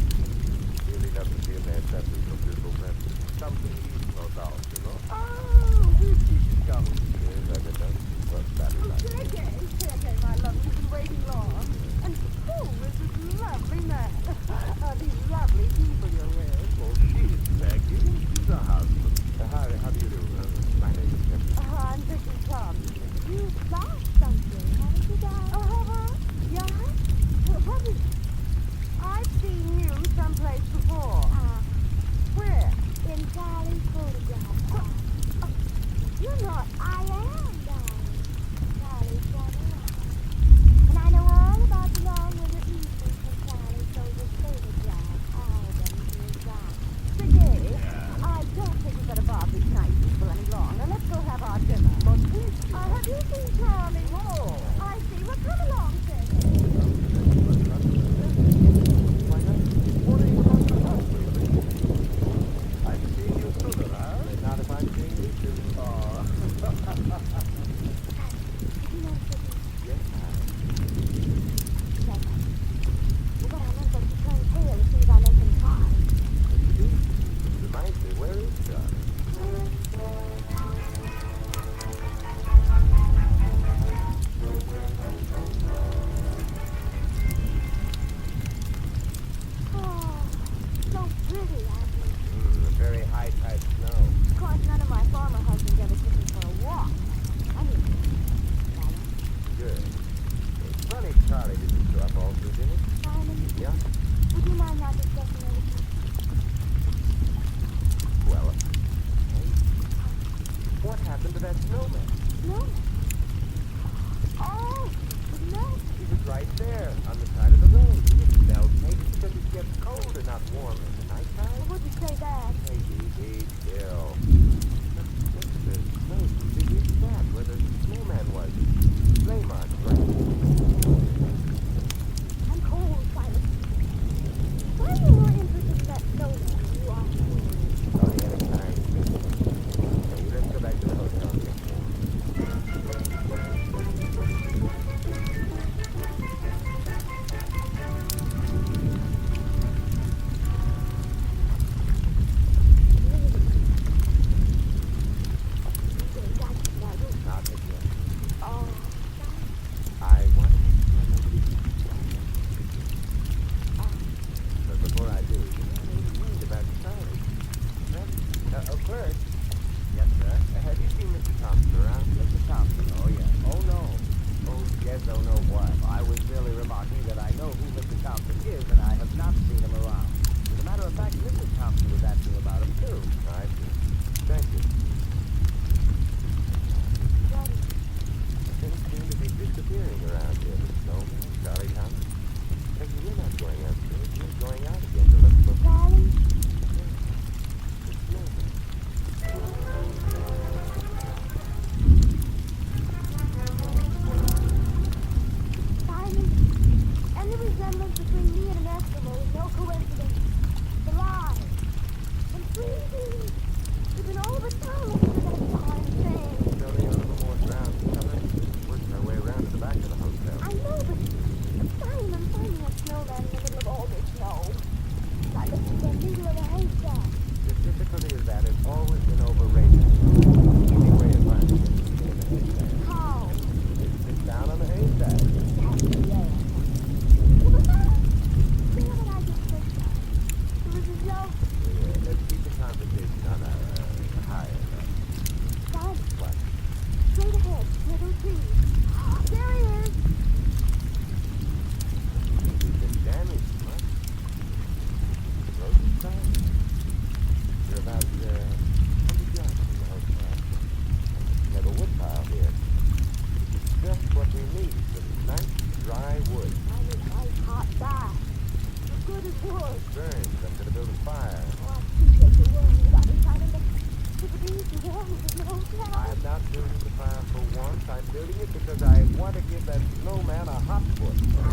Really doesn't feel that suffering from little pressure. Something is no doubt, you know? Oh, Vicky's coming. Yes, I bet that. Well, that is right. Sergey, my love, you've been waiting long. And who is this lovely man? These lovely people you're with. Well, she's Becky. She's a husband. How do you do? My name is Jeffrey. I'm Vincent Price. You've lost something, haven't you, darling? Oh, have I? Yeah? What is it? I've seen you someplace before. Where? In Charlie's photograph. You're not. I am, darling. Charlie's got a lot. And I know all about the long winter evenings when Charlie shows his photograph album to his daughter. Sergey, I don't think we better bother these nice people any longer. Let's go have our dinner. But Vicky... Have you seen Charlie? No. I see. Well, come along, Sergey. Why not? What are you about to husband? I've seen you sooner, huh? Not if I'm seeing you too. Oh. Did you notice it? Yes, Jack, you got our number to turn pale as soon as I make him talk. Reminds me, where is Charlie? Oh, so pretty, Abby. A very high tide snow. Of course, none of my former husbands ever took me for a walk. I mean, Good. It's funny Charlie didn't show up also, did he? Simon, Yeah? would you mind not discussing everything? Well, what happened to that snowman? No. oh, no. He was right there, on the side of the road. He didn't melt, maybe because it gets cold and not warm in the nighttime. I wouldn't say that. Hey, be still. What's this? No, did you stop where the snowman was? Raymond, right? I'm cold, Simon. Why are you more interested in that snowman than you are? Sorry, anytime. Hey, let's go back to the hotel and get warm. want to give that snowman a hot foot.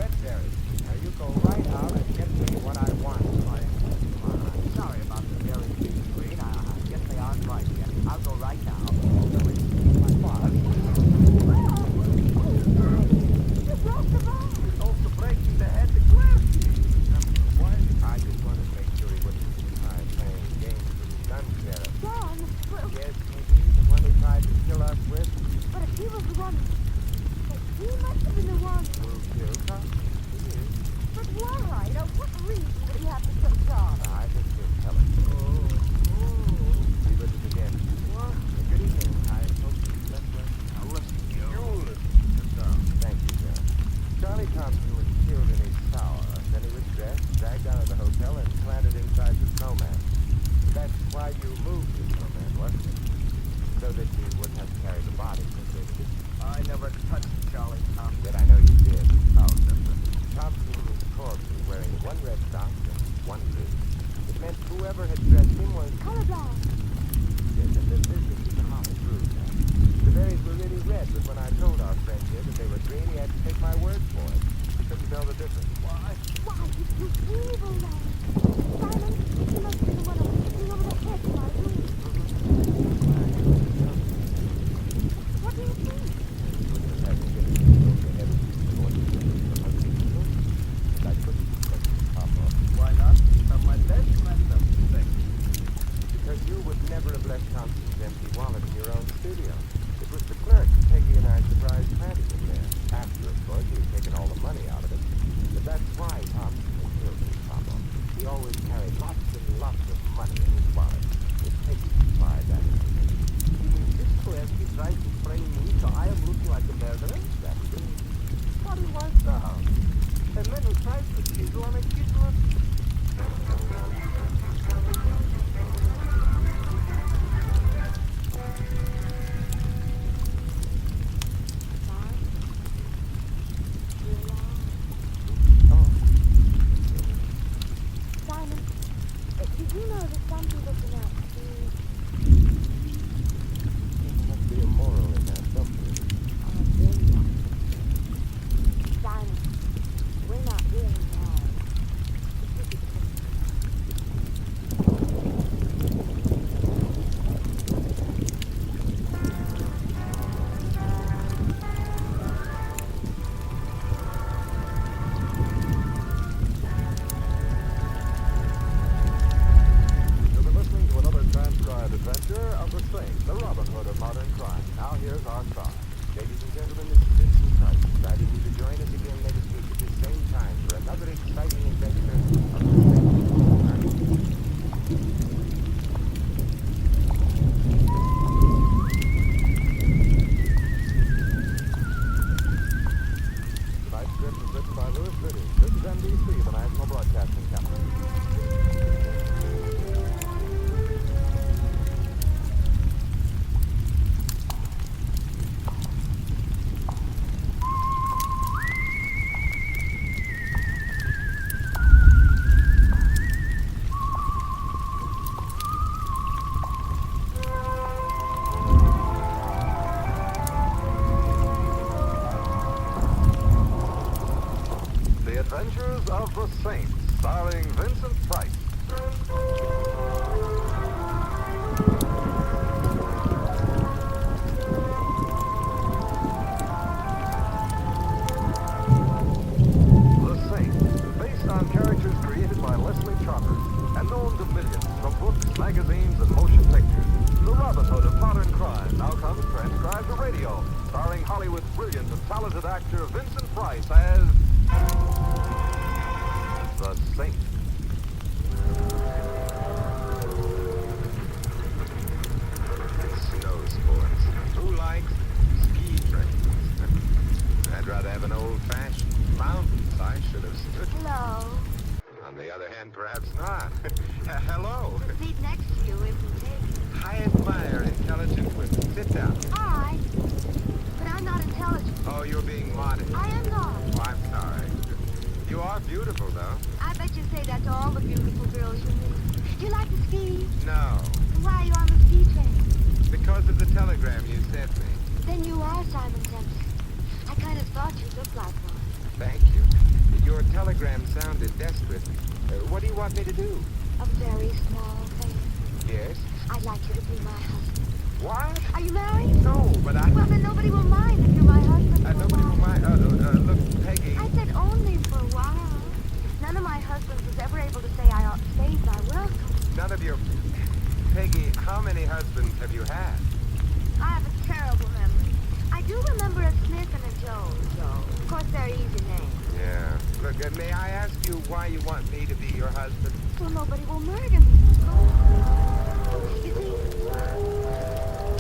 Red berries. Now you go right out and get me what I want. I'm sorry about the berries being green. I guess they aren't ripe yet. I'll go right now. Although it's my fault. You broke the vase. It's also breaking the head the glass. What? I just wanted to make sure he wouldn't be playing games with his gun, Sheriff. John, Yes, maybe the one he tried to kill us with. but if he was the one, he must have been the one. Who killed us? But why? What reason would he have to kill John? I just didn't tell him. Read it again. What? Good evening. I hope you slept well. I'll listen to you. You'll listen. Thank you, sir. Charlie Thompson was killed in his shower. Then he was dressed, dragged out of the hotel, and planted inside the snowman. That's why you moved the snowman, wasn't it? So that you wouldn't have to carry the body, did you? I never touched Charlie Thompson. But I know you did. Oh, never. Thompson was corpse wearing one red sock and one blue. It meant whoever had dressed him was colorblind. Yes, and this business is a hard proof. The berries were really red, but when I told our friend here that they were green, he had to take my word for it. He couldn't tell the difference. Why? Why, you evil man. Simon, you must be the one who was sitting over the hedge in my room. What do you think? Why not? Some of my best friends are sick. Because you would never have left Thompson's empty wallet in your own studio. It was the clerk, Peggy and I surprised planted him there. After, of course, he had taken all the money out of it. But that's why Thompson was killed in Pablo. He always carried lots and lots of money in his wallet. If Peggy supplied that information. You mean this clerk tries to frame me so I am looking like a murderer? That's it. What he was down. A man who tries to chisel on a chisel. Simon, did you know that some people cannot see? There must be a moral in that, something. Simon, we're not really married. You've been listening to another transcribed adventure of the Saint, the Robin Hood of modern crime. Now here's our star. Ladies and gentlemen, this is Vincent Price, inviting you to join us again next week at the same time for another exciting adventure of the Tonight's script was written by Louis Riddy. This is NBC, the National Broadcasting Company. The Adventures of the Saint, starring Vincent Price. The Saint, based on characters created by Leslie Charters and known to millions from books, magazines, and motion pictures. The Robin Hood of modern crime now comes transcribed to radio, starring Hollywood's brilliant and talented actor Vincent Price as the Saint. Snow sports. Who likes ski trains? I'd rather have an old-fashioned mountains. I should have stood. Hello. On the other hand, perhaps not. Hello. The seat next to you isn't taken. I admire intelligent women. Sit down. Hi. But I'm not intelligent. Oh, you're being modest. I am not. Oh, I'm sorry. You are beautiful, though. I bet you say that to all the beautiful girls you meet. Do you like to ski? No, Then why are you on the ski train? because of the telegram you sent me. Then you are Simon Simpson. I kind of thought you looked like one. Thank you. telegram sounded desperate. What do you want me to do? A very small favor. Yes? I'd like you to be my husband. What? Are you married? No, but I... Well, then nobody will mind if you're my husband for nobody a while. will mind. Look, Peggy. I said only for a while. None of my husbands was ever able to say I outstayed my welcome. None of your... Peggy, how many husbands have you had? I have a terrible memory. I do remember a Smith and a Jones, though. Of course, they're easy names. Yeah. Look, may I ask you why you want me to be your husband? Well, nobody will murder me. You see,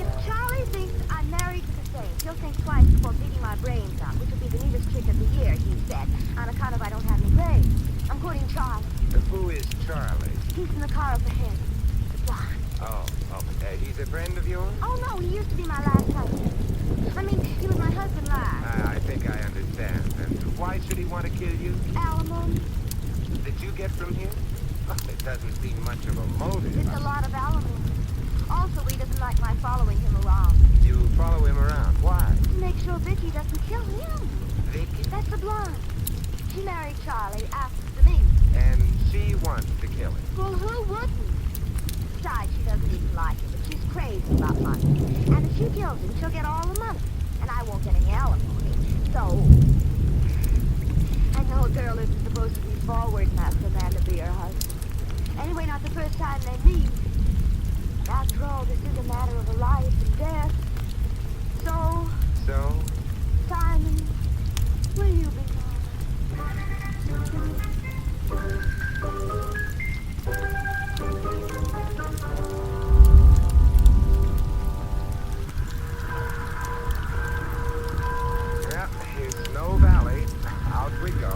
if Charlie thinks I'm married to the saint, he'll think twice before beating my brains out, which will be the neatest trick of the year, he said, on account of I don't have any brains. I'm quoting Charlie. Who is Charlie? He's in the car up ahead. The blonde. Oh, he's a friend of yours? Oh, no, he used to be my last husband. I mean, he was my husband last. I think I understand. And why should he want to kill you? Alimony. Did you get from him? Oh, it doesn't seem much of a motive. It's a lot of alimony. Also, he doesn't like my following him around. You follow him around. Why? To make sure Vicky doesn't kill him. Vicky? That's the blonde. She married Charlie after me. And she wants to kill him. Well, who wouldn't? Besides, she doesn't even like him, but she's crazy about money. And if she kills him, she'll get all the money. And I won't get any alimony. So, I know a girl isn't supposed to be forward and ask a man to be her husband. Anyway, not the first time they meet. After all, this is a matter of a life and death. So, Simon, will you be Yep, here's Snow Valley. Out we go.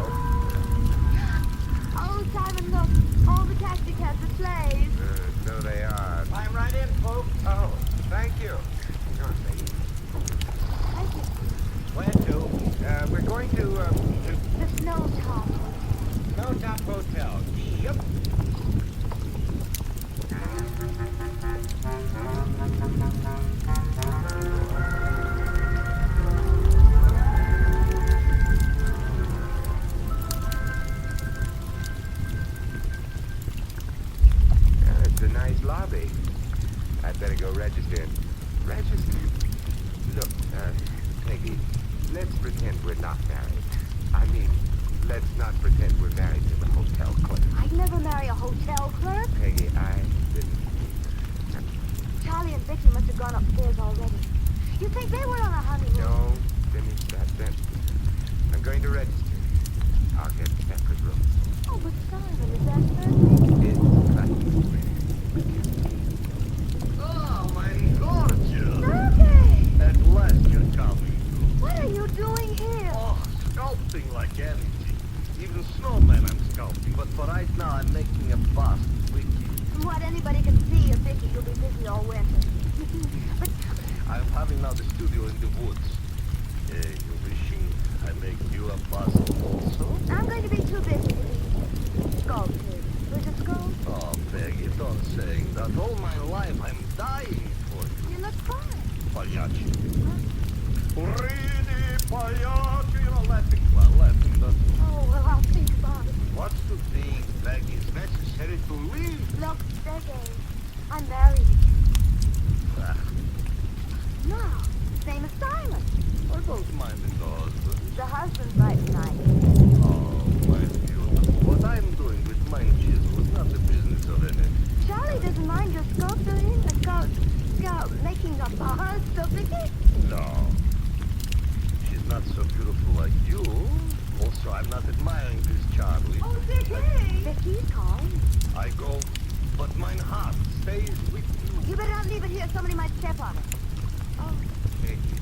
Oh, Simon, look. All the taxi cabs are sleighs. So they are. Climb right in, folks. Oh, thank you. Come on, Peggy. Thank you. Where to? We're going to The Snowtop. Snowtop Hotel. Yep. It's a nice lobby. I'd better go register. Register? Look, Peggy, let's pretend we're not married. I mean, let's not pretend we're married to the hotel clerk. I'd never marry a hotel clerk. Peggy, I didn't... Charlie and Vicky must have gone upstairs already. You think they were on a honeymoon? No, finish that sentence. I'm going to register. I'll get separate rooms. Oh, but Simon, is that perfect? It's practice. Oh, my gorgeous. Okay. At last you're coming. What are you doing here? Oh, sculpting like anything. Even snowmen I'm sculpting, but for right now I'm making a bust with you. From what anybody can see of Vicky, you'll be busy all winter. But I'm having now the studio in the woods. You wishing I make you a bust also? I'm going to be too busy to be sculpted. Would you sculpt? Oh, Peggy, don't say that. All my life I'm dying for you. You look fine. Pagliacci. Really, Pagliacci? You're not laughing. Well, laughing, but... Oh, well, I'll think about it. What's the thing that is necessary to live? Look, Sergei, I'm married again. Ah, No, same as Simon. I don't mind the husband. The husband's right tonight. Oh, my beautiful. What I'm doing with my chisel is not the business of any... Charlie doesn't mind your sculpting, making a bust of Vicky. No. She's not so beautiful like you. Also, I'm not admiring this Charlie. Oh, Vicky! Vicky's calling. I go, but mine heart stays with you. You better not leave it here. Somebody might step on it. Oh. Peggy,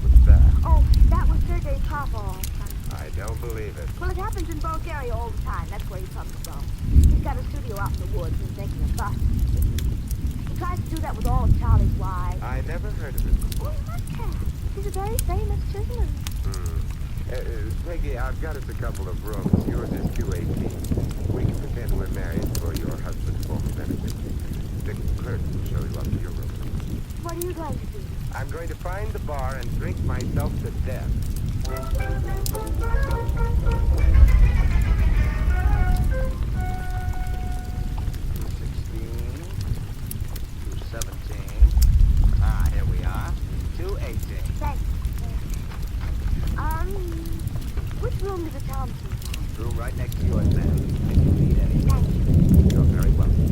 what's that? Oh, that was Sergei's papa all the time. I don't believe it. Well, it happens in Bulgaria all the time. That's where he comes from. He's got a studio out in the woods. He's making a bust. He tries to do that with all of Charlie's wives. I never heard of it. Oh, you must have. He's a very famous chiseler. Peggy, I've got us a couple of rooms. Yours is 218. We can pretend we're married for your husband's former benefit. The clerk will show you up to your room. What are you going to do? I'm going to find the bar and drink myself to death. right next to yours, ma'am. If you need anything. You're very welcome.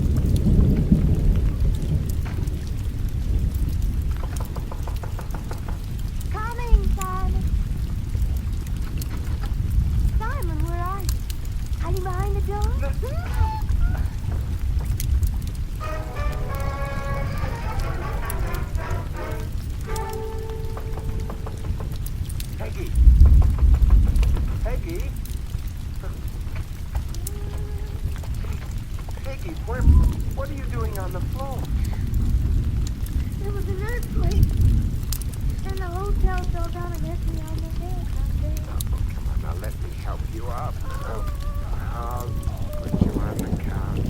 Coming, Simon. Simon, where are you? Hiding behind the door? Peggy! Peggy! Peggy, what are you doing on the floor? There was an earthquake. And the hotel fell down and hit me on the head. I'm dead. Oh, come on, now let me help you up. I'll put you on the couch.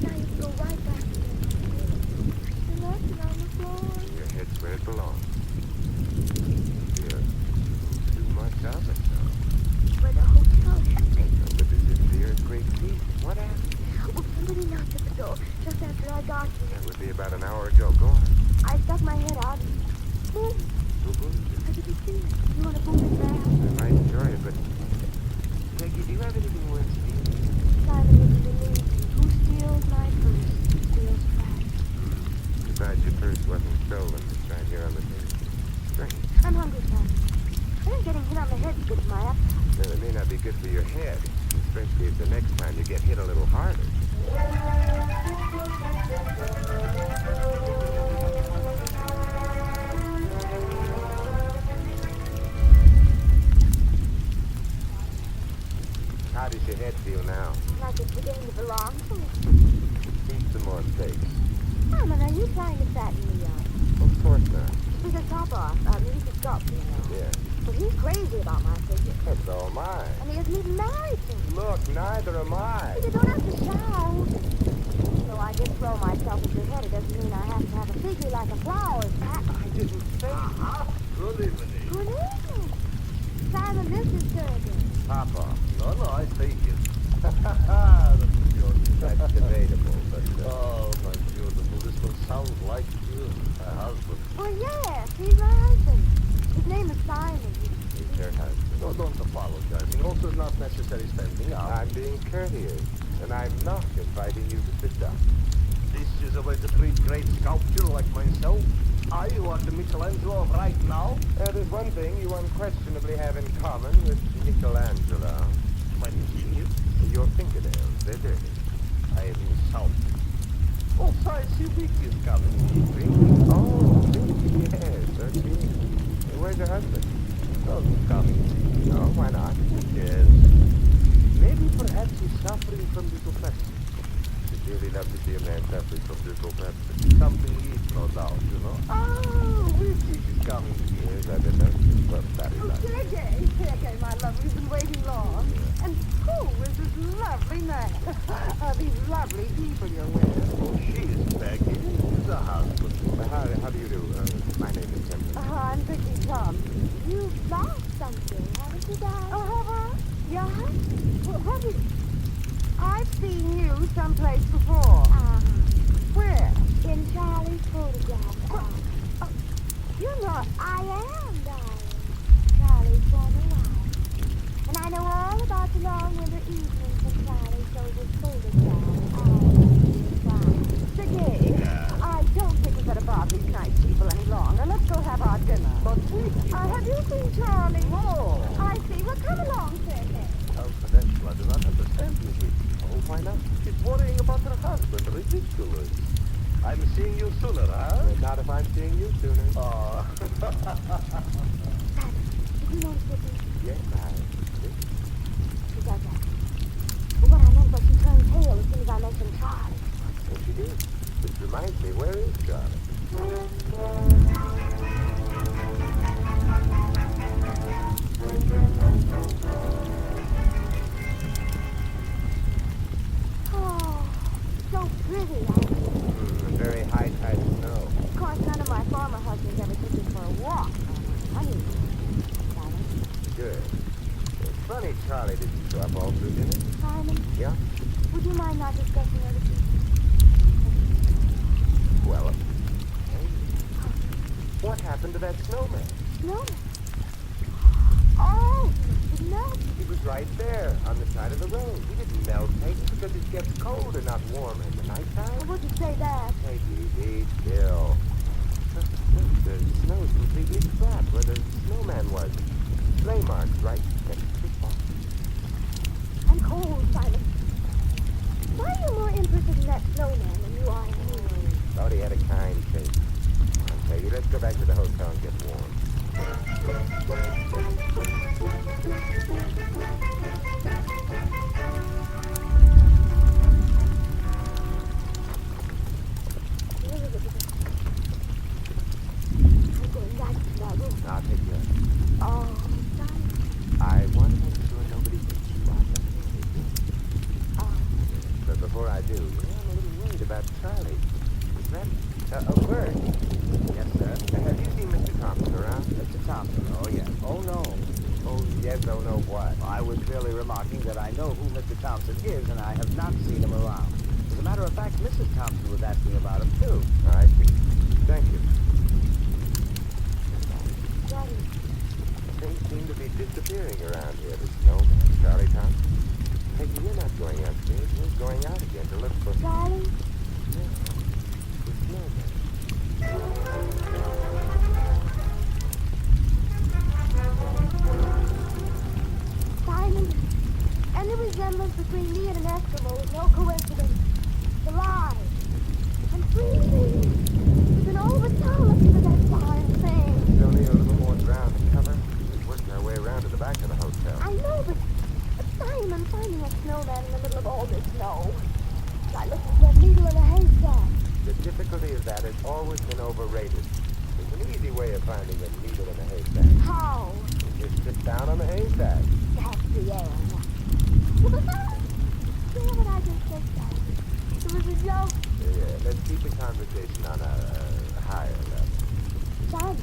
Now you can go right back to bed. You left it on the floor. Your head's where it belongs. You're too much of it, though. Where the hotel hit me. But this is the earthquake season. What happened? Well, somebody knocked at the door just after I got here. That would be about an hour ago. Go on. I stuck my head out and boom. Who booted you? I didn't see it. You want to boom it back? I might enjoy it, but... Peggy, do you have anything worth stealing? Simon wouldn't believe me. Who steals my purse steals fast. Too bad your purse wasn't stolen. It's right here on the table. Drink. I'm hungry, Simon. I think getting hit on the head is good for my appetite. Well, it may not be good for your head, especially if the next time you get hit a little harder. How does your head feel now? Like it's beginning to belong to me. Eat some more steaks. Simon, are you trying to fatten me up? Of course not. Because Papa, he's a sculptor, you know. Yeah. But he's crazy about my figure. That's all mine. And he isn't even married to me. Look, neither am I. You don't have to shout. So I did throw myself at your head. It doesn't mean I have to have a figure like a flower's hat. I didn't think. Good evening. Good evening. Simon, this is Durgan. Papa. No, I take it. That's debatable, but... Oh, my beautiful, this will sound like you, my husband. Well, yes, he's my husband. His name is Simon. He's your husband. No, don't apologize. And also it's not necessary standing up. I'm being courteous, and I'm not inviting you to sit down. This is a way to treat great sculpture like myself. You are the Michelangelo of right now. There's one thing you unquestionably have in common with Michelangelo. My genius. Your fingernails, they're dirty. I am insulted. Oh, sorry, Vicky is coming. Vicky? Oh, Vicky, yes, 13. Where's your husband? Oh, he's coming. No, why not? Yes. Maybe perhaps he's suffering from dyslexia. I'd really love to see a man suffering from dyslexia. Something he eats, no doubt, you know. Oh, Vicky is coming. Yes, I've been noticing. Well, very Oh, nice. Sergei, my love, we've been waiting long. And who is this lovely man? These lovely people you're with. Oh, she is Peggy. He's a husband. How do you do? My name is Tim. I'm Vicky Thompson. You've lost something, haven't you, darling? Oh, have I? Yeah? What is... I've seen you someplace before. Where? In Charlie's photograph. You're not... I am, darling. Charlie's former wife. And I know all about the long winter evenings when Charlie shows his photograph. Sergei, I don't think we better bother these nice people any longer. Let's go have our dinner. But Vicky... Have you seen Charlie? No. I see. Well, come along, Sergei. Confidential, I do not understand you, Vicky. Oh, why not? She's worrying about her husband. Ridiculous. I'm seeing you sooner, huh? Not if I'm seeing you sooner. Oh. Did you notice what he... Yes, I did. She does that. But what I meant was she turned pale as soon as I mentioned Charlie. Yes, she did. Which reminds me, where is Charlie? Oh, so pretty. Very high tide of snow. Of course, none of my former husbands ever took me for a walk on my honeymoon. Good. It's funny Charlie didn't show up all through dinner. Simon, Yeah? would you mind not discussing other people? Well, hey, what happened to that snowman? No. Oh, gets colder, not warmer in the nighttime. I wouldn't say that. Peggy, be still. Look, the snow's completely flat where the snowman was. Sleigh marks right next to the spot. I'm cold, Simon. Why are you more interested in that snowman than you are in me? Thought he had a kind face. Come on, Peggy, let's go back to the hotel and get warm. I'm going back to my room. I'll take you. Oh, Simon. I want to make sure nobody thinks you are something. Oh. But before I do, I'm a little worried about Charlie. Is that... Bert. Yes, sir. Have you seen Mr. Thompson around? Mr. Thompson, oh, yes. Oh, no. Oh, yes, oh, no, what? I was merely remarking that I know who Mr. Thompson is, and I have not seen him around. As a matter of fact, Mrs. Thompson was asking about him, too. I see. Thank you. Daddy. Things seem to be disappearing around here. The snowman, Charlie Thompson. Peggy, we're not going upstairs. We're going out again to look for... Charlie? No, the snowman. Simon, any resemblance between me and an Eskimo is no coincidence. It's alive. I'm freezing. We've been all over town looking for that darn thing. It's only a little more ground to cover. We're working our way around to the back of the hotel. I know, but Simon, finding a snowman in the middle of all this snow. It's like looking for a needle in a haystack. The difficulty of that has always been overrated. There's an easy way of finding a needle in a haystack. How? You just sit down on the haystack. That's the end. You know what I just said, Simon? It was a joke. Yeah, let's keep the conversation on a higher level. Simon,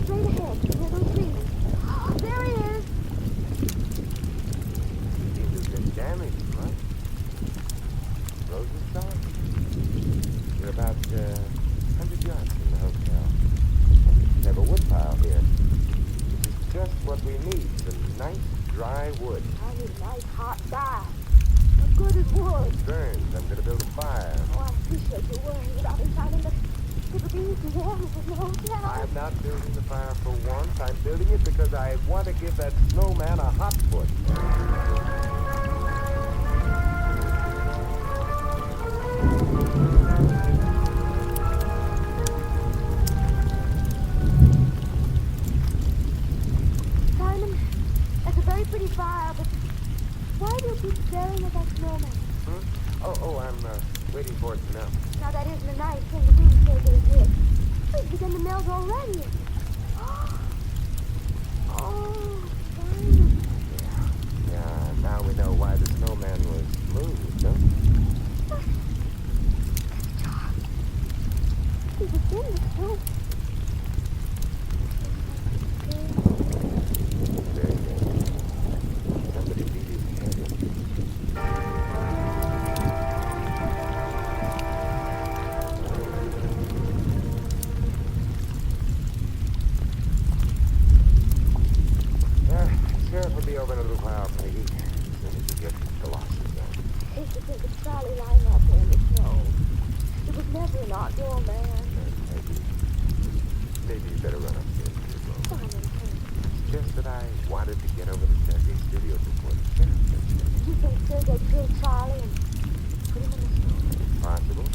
straight ahead, near those trees. Oh, there he is. He seems to have been damaged, right? Rose's gone. We're about 100 yards from the hotel. We have a wood pile here. This is just what we need, some nice dry wood. I need a nice hot bath. As good as wood. It burns. I'm going to build a fire. Oh, I appreciate your worrying about me, Simon, but it'll be easy warm with no hotel. I'm not building the fire for warmth. I'm building it because I want to give that snowman a hot foot. Simon, that's a very pretty fire, but why do you keep staring at that snowman? Oh, I'm waiting for it to melt. Now, that isn't a nice thing to do to stay this hit. It's begun to melt already. Oh, Simon. Yeah, now we know why the snowman was moved, huh? He was in the snow. Very good. Somebody beat his head in. Sheriff will be over in a little while, Peggy. As soon as you get the losses done. Hate to think of Charlie lying out there in the snow. It was never not your man. Peggy, maybe you better run upstairs to your room. Simon, It's just that I wanted to get over to Sergei Studios before the sheriff gets there. you think Sergei killed Charlie and put him in the snow? Possible.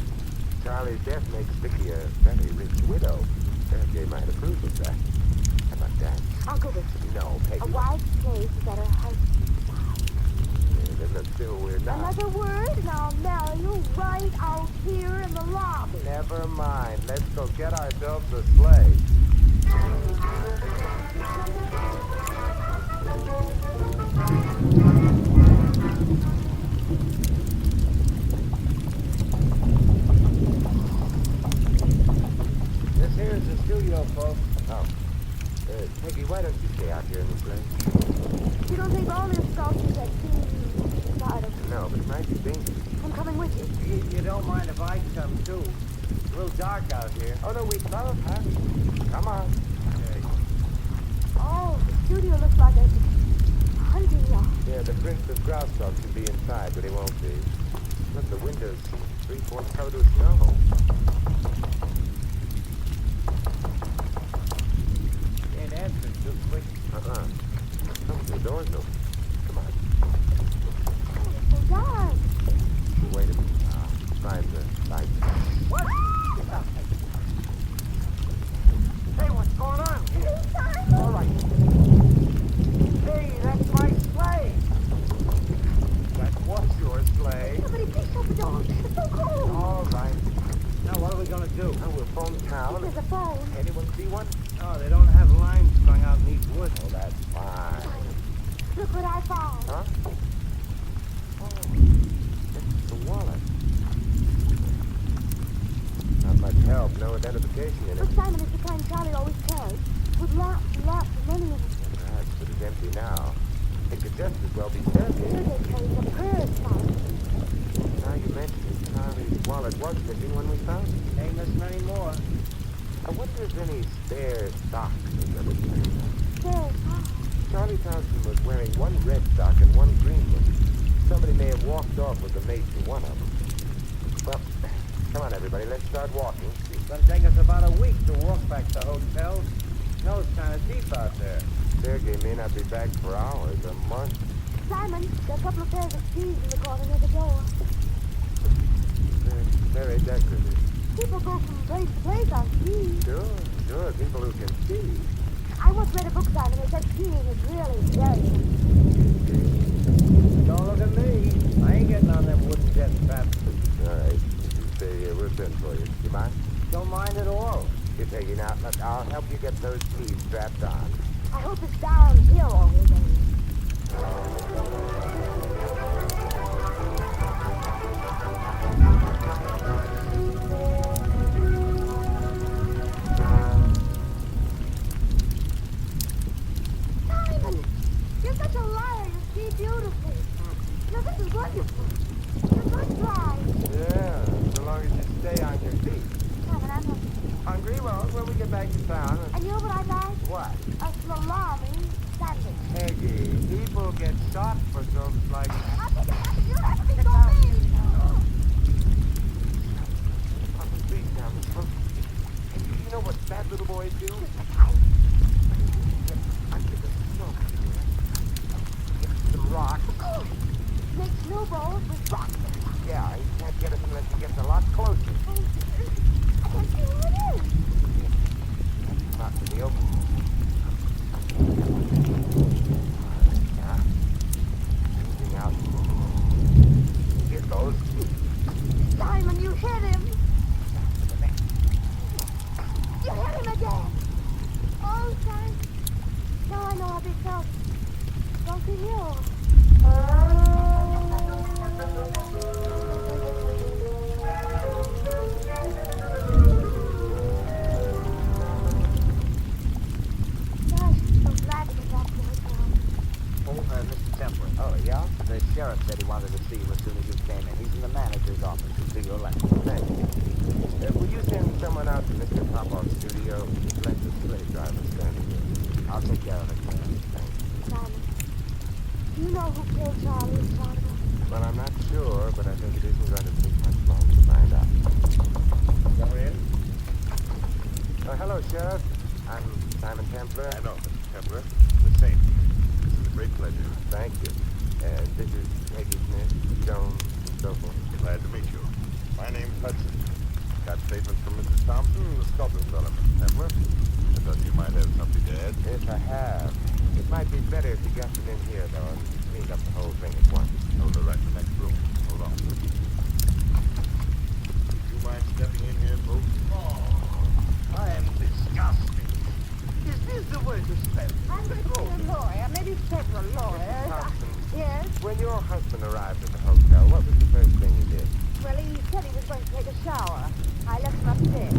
Charlie's death makes Vicky a very rich widow. Sergei might approve of that. How about that? I'll go with you. No, Peggy. A wife's place is at her husband's side. Yeah, then still we're not. Another word, and I'll marry you right out here in the lobby. Never mind. Let's go get ourselves a sleigh. This here is the studio, folks. Oh. Peggy, why don't you stay out here in the rain? You don't think all these sculptures have seen inside of them? No, but it might be dangerous. I'm coming with you. You don't mind if I come, too? It's a little dark out here. Oh, no, we'd love, huh? Come on. Oh, the studio looks like a hunting lot. Yeah, the Prince of Graustark should be inside, but he won't be. Look, the windows seem 3/4 covered with snow. Can't answer it too quick. Come to the door's open. Come on. Oh, it's so dark. Wait a minute. Find the light. What? Hey, what's going on here? All right. Hey, that's my sleigh. That was your sleigh. Somebody please shut the door. It's so cold. All right. Now, what are we going to do? Oh, we'll phone town. There's a phone. Anyone see one? Oh, they don't have lines strung out in these woods. Oh, that's fine. Look what I found. Huh? Oh, it's the wallet. Not much help, no identification in it. Look, Simon, it's the kind Charlie always carries. With lots and lots of money in it. That's but it's empty now. It could just as well be dirty. Here they carry the purse, Simon. Now you mention it, Charlie's wallet was missing when we found it. Ain't missing any more. I wonder if any spare socks or something. There's Charlie Townsend was wearing one red sock and one green one. Somebody may have walked off with the mate to one of them. Well, come on, everybody, let's start walking. It's going to take us about a week to walk back to the hotel. Snow's kind of deep out there. Sergei may not be back for hours, a month. Simon, there are a couple of pairs of skis in the corner near the door. They're very decorative. People go from place to place on skis. Sure, people who can see. I once read a book, Simon, that said skiing is really very... Don't look at me. I ain't getting on them wooden jet straps. All right, you stay here. We'll send for you. You mind? Don't mind at all. You're taking out. Look, I'll help you get those skis strapped on. I hope it's downhill all the way. Simon, you're such a liar. You ski beautifully. Now, this is wonderful. You're good drive. Yeah, so long as you stay on your feet. Simon, I'm hungry. Hungry? Well, when we get back to town. And you know what I'd like? What? A salami sandwich. Peggy, people get shot for jokes like... You don't have to be so mean. Please, down the throat. You know what bad little boys do? Under the snow. Get some rocks. Make snowballs with rocks. Yeah, he can't get us unless he gets a lot closer. I can't see who it is. Not in the open. Yeah. Moving out. Here goes. Simon, you hit him. You hit him again. Oh, Simon. Now I know how they felt. Bunker Hill. Mr. Templer. Oh, yeah? The sheriff said he wanted to see you as soon as you came in. He's in the manager's office. To your left. Thank you. Will you send someone out to Mr. Popov's studio? Let the slave driver stand here. I'll take care of it. Simon, do you know who killed Charlie Sardo? Well, I'm not sure, but I think it isn't going to take much longer to find out. Go in. Oh, hello, Sheriff. I'm Simon Templer. I know, Mr. Templer. The same. This is a great pleasure. Thank you. This is Peggy Smith, Jones, and so forth. Glad to meet you. My name's Hudson. Got statements from Mrs. Thompson, the sculptor's fellow, Mr. Templer. I thought you might have something to add. Yes, I have. It might be better if you got them in here, though, and cleaned up the whole thing at once. Oh, they're right in the next room. Hold on. Would you mind stepping in here, folks? Oh, I am disgusted. Is this the way to spell? I'm going to be a lawyer, maybe several lawyers. Thompson, Yes? when your husband arrived at the hotel, what was the first thing you did? Well, he said he was going to take a shower. I left him upstairs.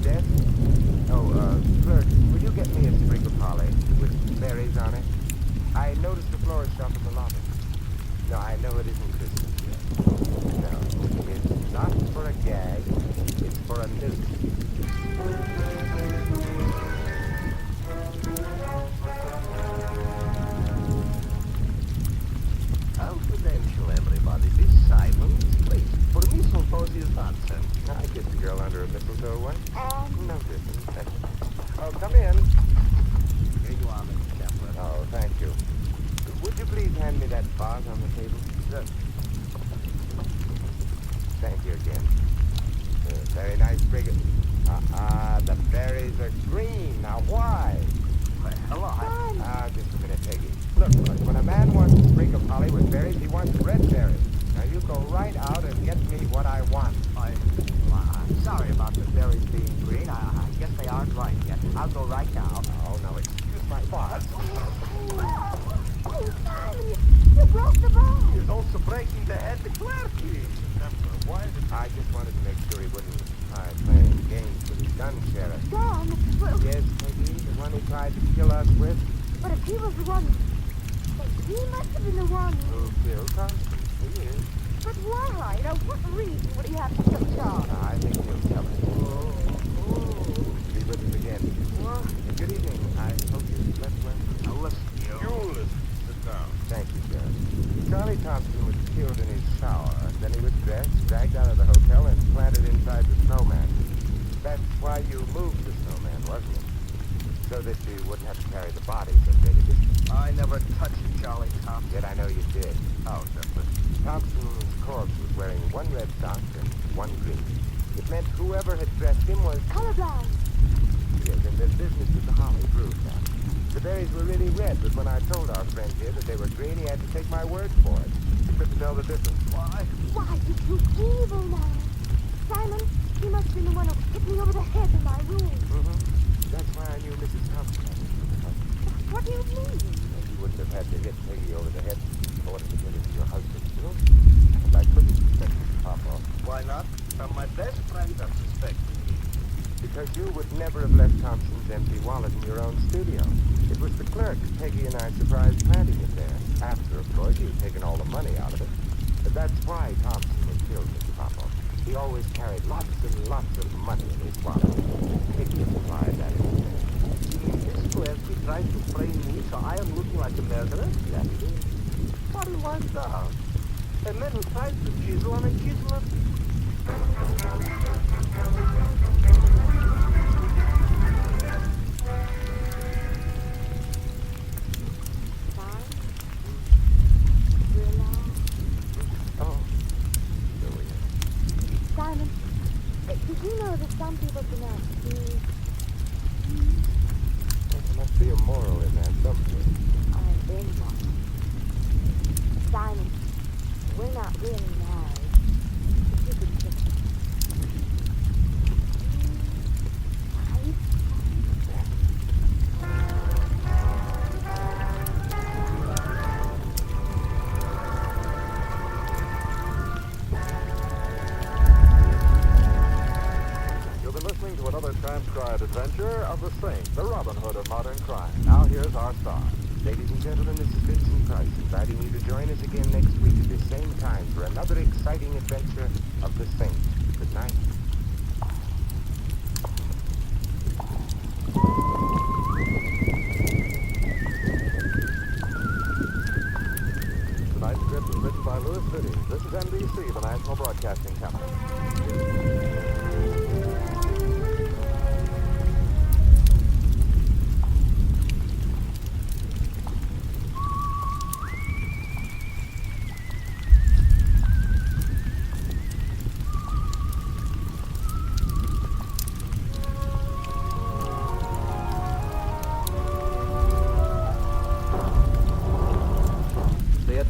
Yes? Oh, clerk, will you get me a sprig of holly with berries on it? I noticed the florist shop in the lobby. No, I know it isn't Christmas yet. No, it's not for a gag. It's for a nuke. vase on the table? Sure. Thank you again. Very nice brigade. The berries are green. Now why? Hello. Just a minute, Peggy. Look, when a man wants a sprig of holly with berries, he wants red berries. Now you go right out and get me what I want. I'm sorry about the berries being green. I guess they aren't ripe yet. I'll go right now. Oh, no, excuse my boss. Oh, Simon, you broke the ball. He's also breaking the head of Clarky. Why? I just wanted to make sure he wouldn't try playing games with his gun, Sheriff. Don, well... Yes, Peggy, the one he tried to kill us with. But if he was the one... But he must have been the one... Who killed Constance? He is. But why? Now, what reason would he have to kill Charles? I think he'll tell us. Be with us again. What? Good evening. I hope you slept well. Now listen, you listen. Sit down. Thank you, Sheriff. Charlie Thompson was killed in his shower. Then he was dressed, dragged out of the hotel, and planted inside the snowman. That's why you moved the snowman, wasn't it? So that you wouldn't have to carry the body so great a distance. I never touched Charlie Thompson. Yet I know you did. How simple. Thompson's corpse was wearing one red sock and one green. It meant whoever had dressed him was... Colorblind. Yes, and the business with the holly proved that. The berries were really red, but when I told our friend here that they were green, he had to take my word for it. He couldn't tell the difference. Why? Why, you evil man. Simon, he must have been the one who hit me over the head in my room. That's why I knew Mrs. Thompson. What do you mean? You wouldn't have had to hit Peggy over the head in order to get into your husband's room. And I couldn't suspect Papa. Why not? Some of my best friends are suspecting me. Because you would never have left Thompson's empty wallet in your own studio. It was the clerk Peggy and I surprised planting it there. After, of course, you'd taken all the money out of it. But that's why Thompson was killed, Mr. Papa. He always carried lots and lots of money in his wallet. Peggy supplied that in there. This Clarky tried to frame me so I am looking like a murderer? That he did. What he wants out? A man who tries to chisel on a chiseler? Simon, did you know that some people cannot see? There must be a moral in that somewhere. I've been one. Simon, we're not really married. If you could just... Another transcribed adventure of the Saint, the Robin Hood of modern crime. Now here's our star. Ladies and gentlemen, this is Vincent Price, inviting you to join us again next week at the same time for another exciting adventure of the Saint. Good night. Tonight's script was written by Louis Vitti. This is NBC, the National Broadcasting Company.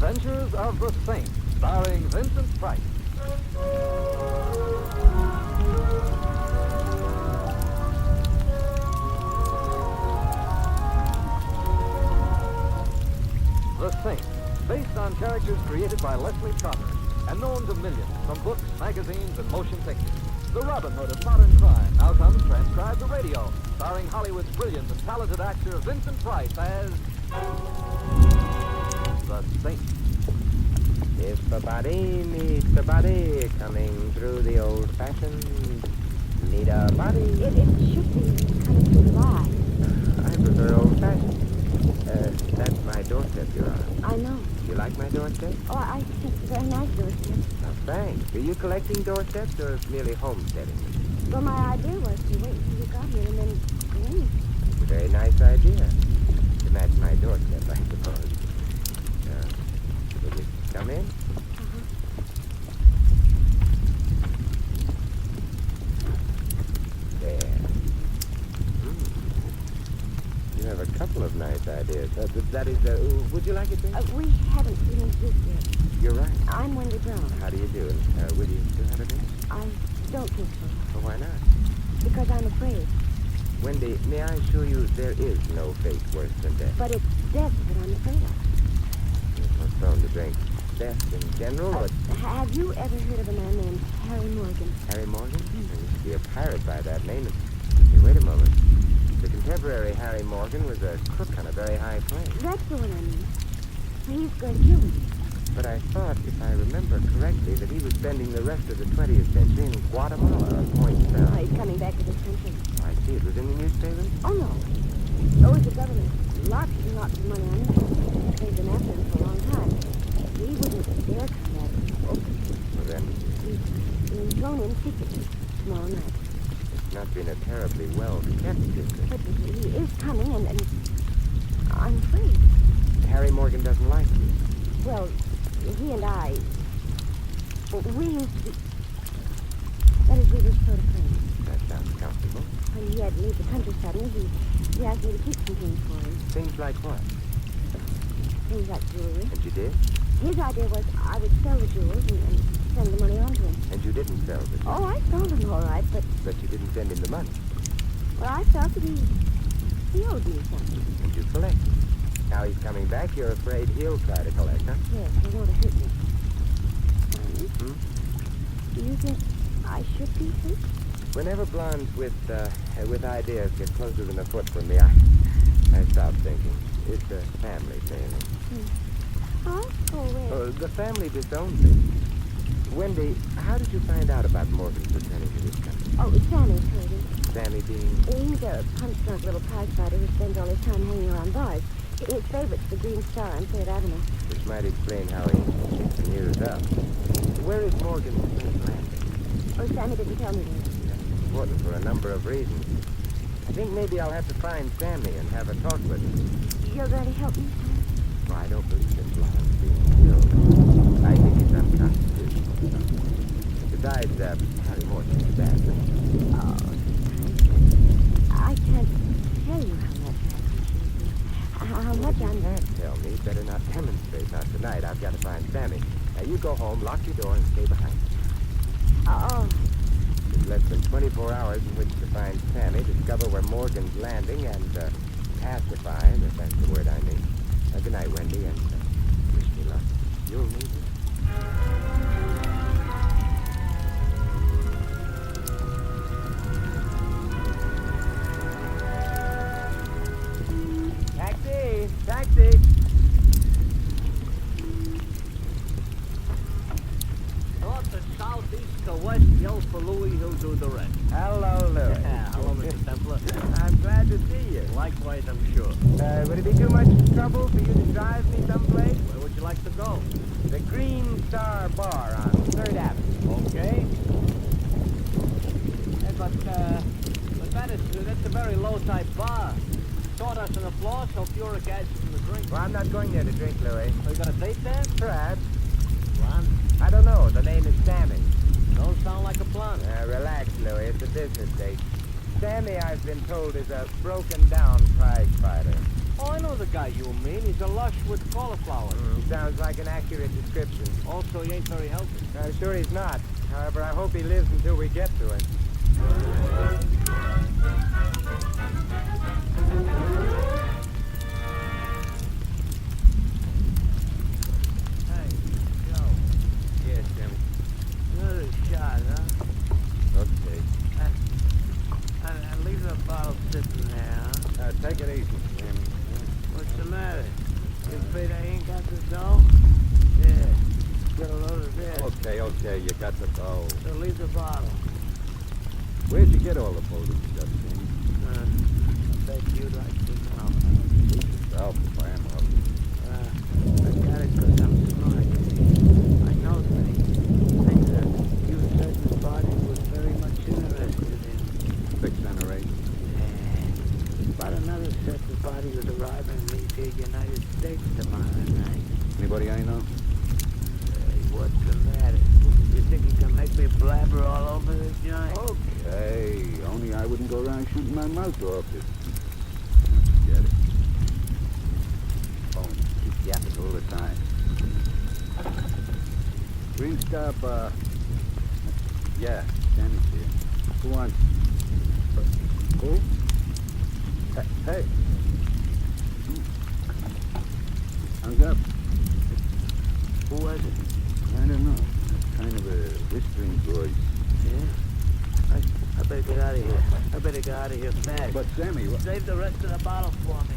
Adventures of the Saint, starring Vincent Price. The Saint, based on characters created by Leslie Trotter and known to millions from books, magazines, and motion pictures. The Robin Hood of modern crime now comes transcribed to radio, starring Hollywood's brilliant and talented actor Vincent Price as the Saint. If the body meets the body coming through the old-fashioned, need a body. It should be kind of dry. I prefer old-fashioned. That's my doorstep you're on. I know. You like my doorstep? Oh, I think it's a very nice doorstep. Oh, thanks. Are you collecting doorsteps or merely homesteading them? Well, my idea was to wait until you got here and then go in. It's a very nice idea. To match my doorstep, I suppose. a couple of nice ideas. That is, would you like a drink? We haven't been introduced yet. You're right. I'm Wendy Brown. How do you do? Will you still have a drink? I don't think so. Well, why not? Because I'm afraid. Wendy, may I assure you there is no fate worse than death? But it's death that I'm afraid of. You postpone the drink. Death in general, or... Have you ever heard of a man named Harry Morgan? Harry Morgan? There used to be a pirate by that name. Hey, wait a moment. The contemporary Harry Morgan was a crook on a very high plane. That's the one I mean. He's going to kill me. But I thought, if I remember correctly, that he was spending the rest of the 20th century in Guatemala or Point South. Oh, he's coming back to this country. Oh, I see. It was in the newspapers? Oh, no. Oh, it's the government. Lots and lots of money on him. They've been after him for a long time. He wouldn't dare come back. Well, then, He's being thrown in secretly tomorrow night. it's not been a terribly well-kept secret. But he is coming, and I'm afraid. Harry Morgan doesn't like you. Well, he and I, we used to be, that is, we were sort of friends. That sounds comfortable. When he had to leave the country suddenly, he asked me to keep some things for him. Things like what? Things like jewelry. And you did? His idea was I would sell the jewels and send the money on to him. And you didn't sell the jewels? Oh, I sold them all right, but... But you didn't send him the money. Well, I felt that he owed me something. And you collected. Now he's coming back, you're afraid he'll try to collect, huh? Yes, he want to hurt me. Hmm? Do you think I should be hurt? Whenever blondes with ideas get closer than a foot from me, I stop thinking. It's a family failing. Huh? Oh, well. The family disowned me. Wendy, how did you find out about Morgan's returning to this country? Oh, Sammy told me. Sammy being... He's a punch-drunk little prize fighter who spends all his time hanging around bars. His favorite's the Green Star on Third Avenue. Which might explain how he keeps the news up. Where is Morgan's plane landing? Oh, Sammy didn't tell me that. That's important for a number of reasons. I think maybe I'll have to find Sammy and have a talk with him. You're going to help me, Sam? Well, I don't believe in blondes being killed. I think it's unconstitutional. Besides, Harry Morgan is a bad man. Oh, I can't tell you how much I appreciate you. How much You can't tell me. Better not demonstrate. Not tonight. I've got to find Sammy. Now, you go home, lock your door, and stay behind. Oh. There's less than 24 hours in which to find Sammy, discover where Morgan's landing, and pacify him, if that's the word I mean. Good night, Wendy, and wish me luck. You'll need it. Taxi! Taxi! North to south, east to west, yell for Louis, he'll do the rest. Hello, Louis. Yeah, hello, Mr. Templar. I'm glad to see you. Likewise, I'm sure. Would it be too much trouble for you to drive me someplace? Where would you like to go? The Green Star Bar on 3rd Avenue. Okay. Hey, but that's a very low-type bar. Sawdust on the floor, sulfuric acid in the drink. Well, I'm not going there to drink, Louis. So you got a date there? Perhaps. Blonde? I don't know. The name is Sammy. Don't sound like a blonde. Relax, Louis. It's a business date. Sammy, I've been told, is a broken-down prize fighter. Oh, I know the guy you mean. He's a lush with cauliflower. Sounds like an accurate description. Also, he ain't very healthy. I'm sure he's not. However, I hope he lives until we get to him. Hey, Joe. Yes, Sammy. Another shot, huh? Okay. And leave the bottle sitting there, huh? Take it easy, Sammy. What's the matter? You afraid I ain't got the dough? Yeah. Get a load of this. Okay, you got the dough. So leave the bottle. Where'd you get all the photos you got, Sammy? I bet you'd like to know. Suit yourself if I am up. I got it 'cause I'm smart. I know things. Things that you certain body was very much interested in. 6 generations. About another certain body was arriving in the United States tomorrow night. Anybody I know? Hey, what's the matter? You think you can make me blabber all over this joint? Okay, only I wouldn't go around shooting my mouth off. Forget it. yapping all the time. Green stop, yeah, Sammy's here. Who wants? Who? Hey. Hung up. Who was it? I don't know. Kind of a whispering voice. Yeah? I better get out of here. I better get out of here fast. But Sammy, what? Save the rest of the bottle for me.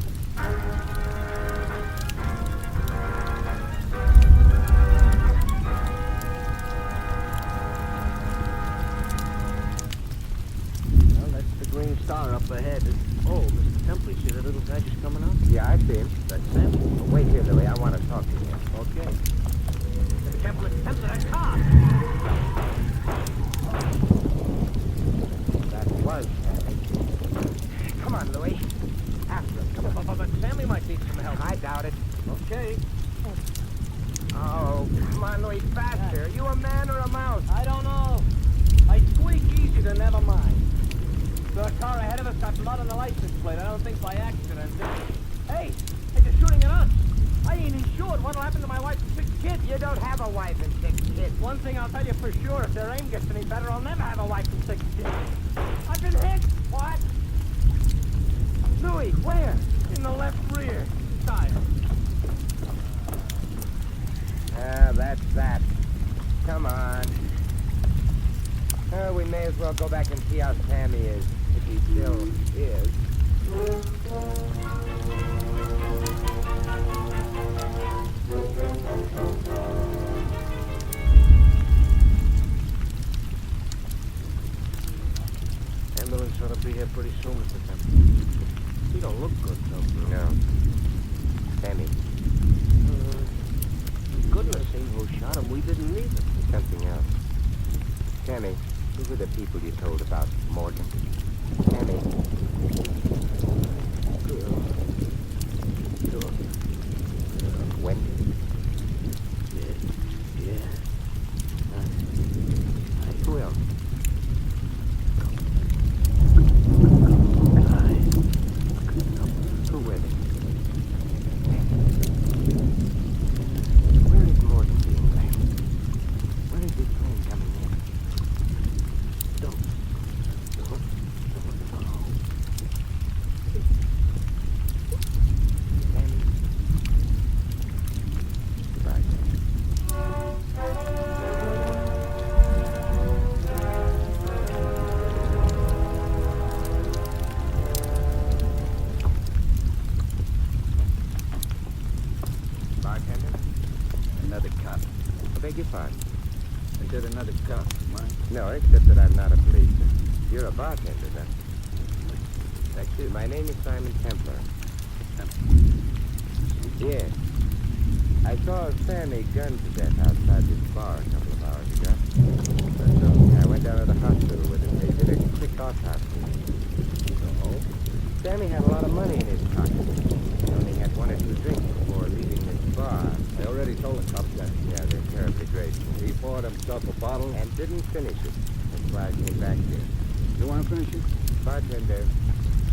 Well, that's the Green Star up ahead. Oh, Mr. Temple, you see that little guy just coming up? Yeah, I see him. That's Sam. Well, wait here, Louie. I want to talk to you. Okay. Mr. Temple, it's that car. That was Sammy. Come on, Louie. After him. Come on. But Sammy might need some help. I doubt it. Okay. Oh, come on, Louie. Faster. Are you a man or a mouse? I don't know. I squeak easy to never mind. The car ahead of us got blood on the license plate. I don't think by accident. Hey, they're shooting at us. I ain't insured. What'll happen to my wife and 6 kids? You don't have a wife and 6 kids. One thing I'll tell you for sure, if their aim gets any better, I'll never have a wife and 6 kids. I've been hit. What? Louis, where? In the left rear. Tire. That's that. Come on. We may as well go back and see how Sammy is, if he still is. Ambulance ought to be here pretty soon, Mr. Temple. He don't look good, though. No. Sammy. Goodness, ain't who shot him. We didn't need him. Something else. Sammy, who were the people you told about Morgan? Sammy. Girl. Wendy. Yeah. Who else? Who were they? Where is Morgan being landed? Where is his plane coming in? Don't. Sammy. Goodbye, Bartender? Another cop. I beg your pardon. I said another cop, mine? No, except that I'm not a policeman. You're a bartender, then. That's it. My name is Simon Templar. Yes. I saw Sammy gunned to death outside this bar a couple of hours ago. I went down to the hospital with him. They did a quick autopsy. Oh? Sammy had a lot of money in his pocket. He only had 1 or 2 drinks before leaving this bar. I already told the cops that. Yeah, they're terribly grateful. He poured himself a bottle. And didn't finish it. That's why I came back here. You want to finish it? Bartender,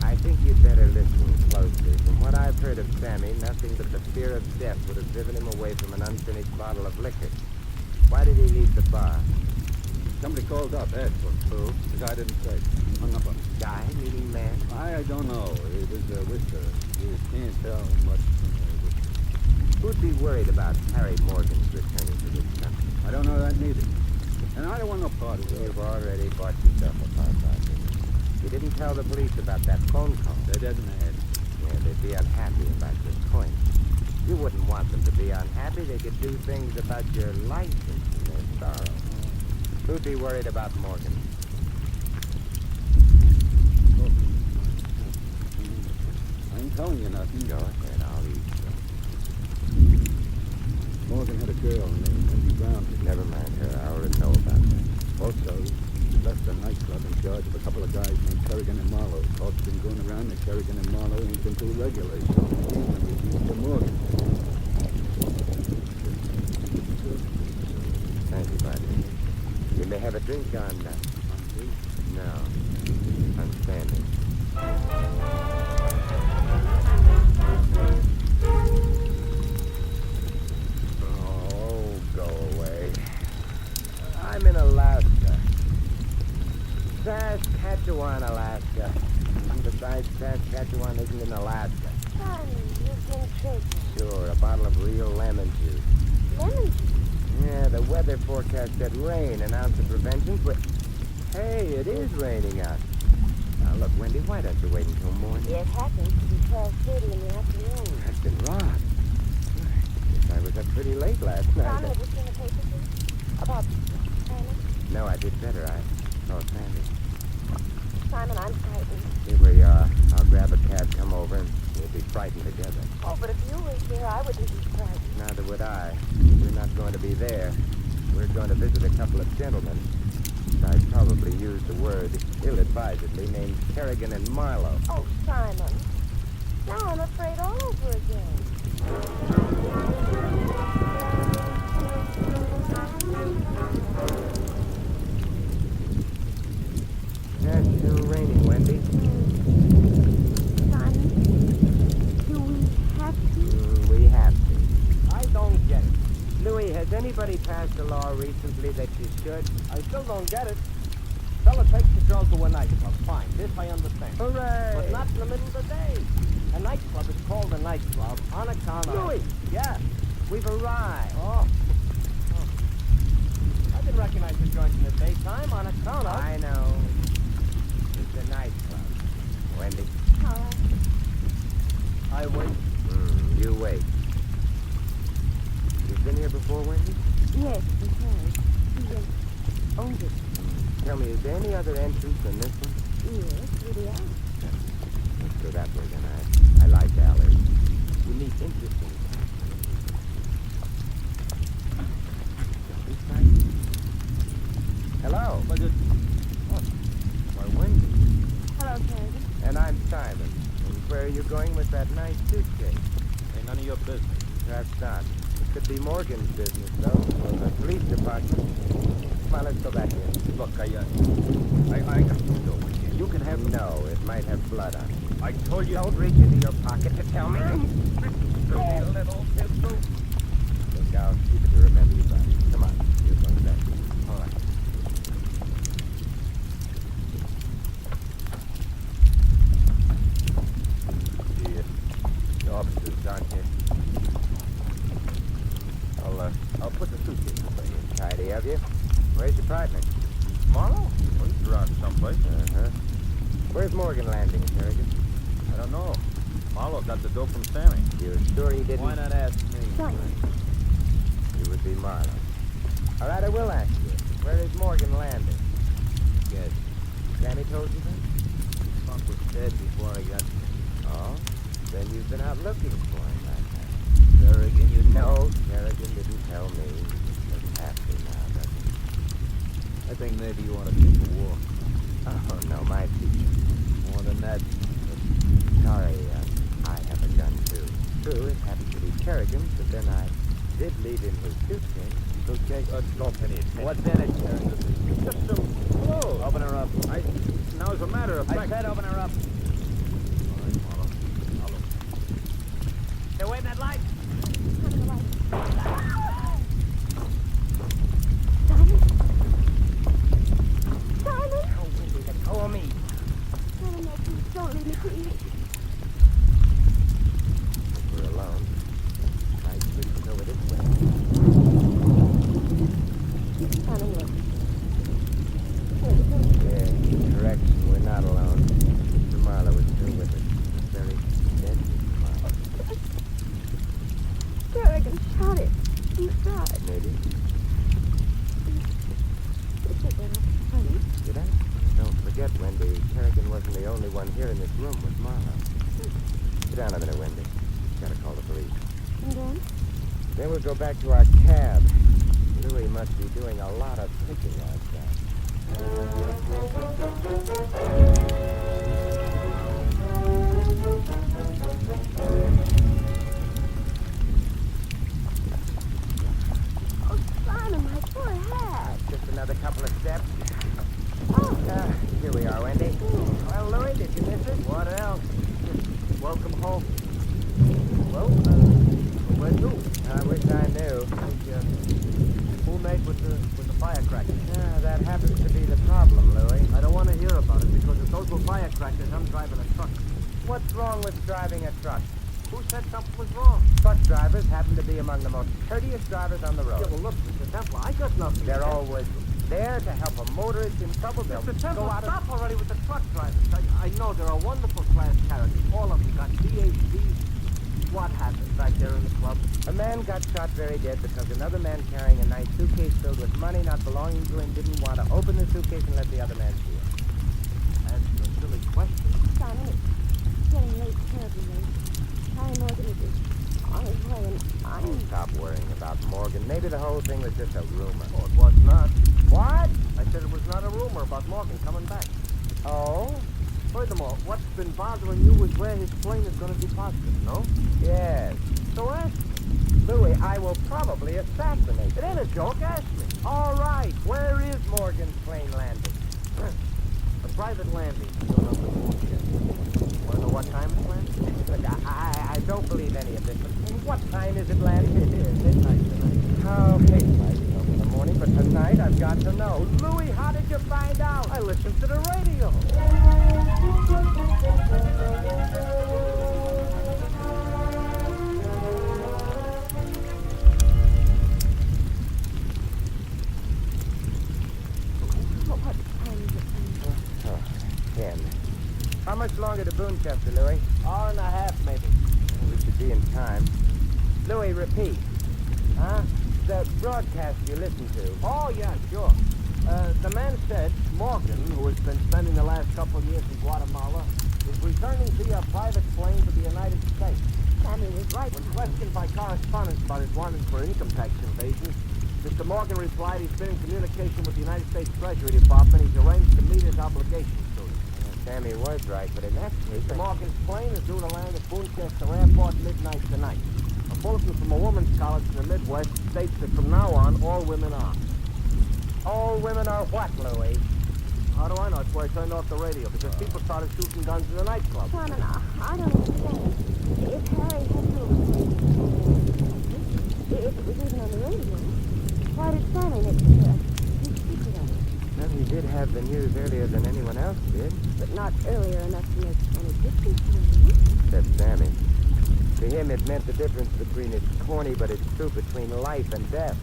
I think you'd better listen closely. From what I've heard of Sammy, nothing but the fear of death would have driven him away from an unfinished bottle of liquor. Why did he leave the bar? Somebody called up, Ed. Who? The guy didn't say. Hung up on him. Guy, meaning man? I don't know. It was a whisper. You can't tell much from the whisper. Who'd be worried about Harry Morgan's returning to this country? I don't know that neither. And I don't want no part of it. You've already bought yourself a part, Bartender. You didn't tell the police about that phone call. They didn't, Ed. Yeah, they'd be unhappy about your coin. You wouldn't want them to be unhappy. They could do things about your license and their sorrow. Who'd be worried about Morgan? I ain't telling you nothing. Go ahead, I'll eat you. Morgan had a girl named Wendy Brown. Never mind her. I already know about that. Also, he left the nightclub in charge of a couple of guys named Kerrigan and Marlowe. Talk's been going around that Kerrigan and Marlowe ain't been too regular, so he's been reduced to Morgan. Thank you, Bartender. You may have a drink on me? No. I'm standing. vacation in Alaska. Simon, you've been tricked. Sure, a bottle of real lemon juice. Lemon juice? Yeah, the weather forecast said rain, an ounce of prevention, but hey, it is raining out. Now look, Wendy, why don't you wait until morning? It happens to be 12:30 in the afternoon. That's been robbed. Guess I was up pretty late last night. Simon, have you seen the paper, please? About Simon? No, I did better. I saw Sandy. Simon, I'm frightened. Here we are. I'll grab a cab, come over, and we'll be frightened together. Oh, but if you were here, I wouldn't be frightened. Neither would I. We're not going to be there. We're going to visit a couple of gentlemen. I'd probably use the word ill-advisedly, named Kerrigan and Marlowe. Oh, Simon. Now I'm afraid all over again. Yeah, it's still raining, Wendy. Simon, do we have to? We have to. I don't get it. Louis, has anybody passed a law recently that you should? I still don't get it. Fella takes the girl to a nightclub. Fine, this I understand. Hooray! But not in the middle of the day. A nightclub is called a nightclub on account of... Louis! Yeah. We've arrived. Oh. I didn't recognize the joint in the daytime on account of... I know. It's a nightclub. Wendy? All right. I wait. You wait. You've been here before, Wendy? Yes, we have. He owned it. Tell me, is there any other entrance than this one? Yes, really are. Let's go that way, then. I like alleys. We meet interesting customers. Hello. But it... Why, Wendy. Hello, Kerrigan. And I'm Simon. And where are you going with that nice suitcase? Ain't none of your business. Perhaps not. It could be Morgan's business, though, or the police department. Come on, let's go back in. Look, I got to go with you. You can have... No, it might have blood on it. I told you... Don't reach into your pocket to tell me. A little pistol. Look, I'll keep it to remember you by. Come on, you're going back. All right. The officers aren't here. I'll put the suitcase away. Tidy of you. Where's your partner? Marlowe? Well, he's around someplace. Uh-huh. Where's Morgan landing, Kerrigan? I don't know. Marlowe got the dough from Sammy. You're sure he didn't? Why not ask me? You would be Marlowe. All right, I will ask you. Where is Morgan landing? Yes. Sammy told you that? Funk was dead before I got here. Oh? Then you've been out looking for him that night. Kerrigan, you No, Kerrigan didn't tell me. Doesn't have to now, does he? I think maybe you want to take a walk. Oh, no, my feet. More than that. Sorry, I have a gun, too. True, it happens to be Kerrigan's, but then I did leave him his suitcase. Okay, don't pay any attention. What's in it, Kerrigan? Just some clothes. Open her up. Now, as a matter of fact... I said open her up. All right, Marlowe. Hey, wave that light. Simon? Simon? Oh, Wendy, let go of me. Simon, please don't leave me, please. We're alone. I switched over this way. Simon, look. Yeah, correction, we're not alone. Mr. Marlowe is still with us. Very deadly Marlowe. Kerrigan shot it. Inside. Maybe. Honey. Did I? Don't forget, Wendy, Kerrigan wasn't the only one here in this room with Marlowe. Sit down a minute, Wendy. Gotta call the police. And then? Then we'll go back to our cab. Louis must be doing a lot of thinking outside. Oh, Simon, my poor hat. Just another couple of steps. Oh. Here we are, Wendy. Well, Louis, did you miss it? What else? Welcome home. Well, where to? I wish I knew. Who made with the firecrackers? Yeah, that happens to be the problem, Louis. I don't want to hear about it, because if those were firecrackers, I'm driving a truck. What's wrong with driving a truck? Who said something was wrong? Truck drivers happen to be among the most courteous drivers on the road. Yeah, well, look, Mr. Templar, I got nothing. They're always there to help a motorist in trouble. They'll Mr. go Templar, out stop already with the truck drivers. I know they're a wonderful class characters. All of them got PhDs. What happened back there in the club? A man got shot very dead because another man carrying a nice suitcase filled with money not belonging to him didn't want to open the suitcase and let the other man see it. That's a silly question. Simon, it's getting late, terribly late. Harry Morgan is on his way, and I'm... Stop worrying about Morgan. Maybe the whole thing was just a rumor. Oh, it was not. What? I said it was not a rumor about Morgan coming back. Oh? Furthermore, what's been bothering you is where his plane is going to be deposited, no? Yes. So ask me. Louis, I will probably assassinate It ain't a joke, ask me. All right. Where is Morgan's plane landing? A private landing. Doing up in bullshit. Want to know what time it's landing? Look, I don't believe any of this, but what time is it landing? It is midnight tonight. Okay, I didn't know in the morning, but tonight I've got to know. Louis, how did you find out? I listened to the radio. What time is it? 10. How much longer to Boonchester, Louis? Hour and a half, maybe. Well, we should be in time. Louis, repeat. Huh? The broadcast you listened to. Oh, yeah, sure. The man said Morgan, who has been spending the last couple of years in Guatemala, is returning via private plane to the United States. Sammy was right. When questioned by correspondents about his warrant for income tax evasion, Mr. Morgan replied he's been in communication with the United States Treasury Department. He's arranged to meet his obligations to them. Sammy was right, but in that case... Mr. Morgan's plane is due to land at Boonchester Airport midnight tonight. A bulletin from a women's college in the Midwest states that from now on, all women are. All women are what, Louis? How do I know? It's where I turned off the radio, because people started shooting guns in the nightclub. Simon, I don't understand. If Harry had told us, if it was even on the radio, why did Sammy make such a big secret of it? Well, he did have the news earlier than anyone else did. But not earlier enough to make any difference to him. Except Sammy. To him, it meant the difference between it's corny, but it's true, between life and death.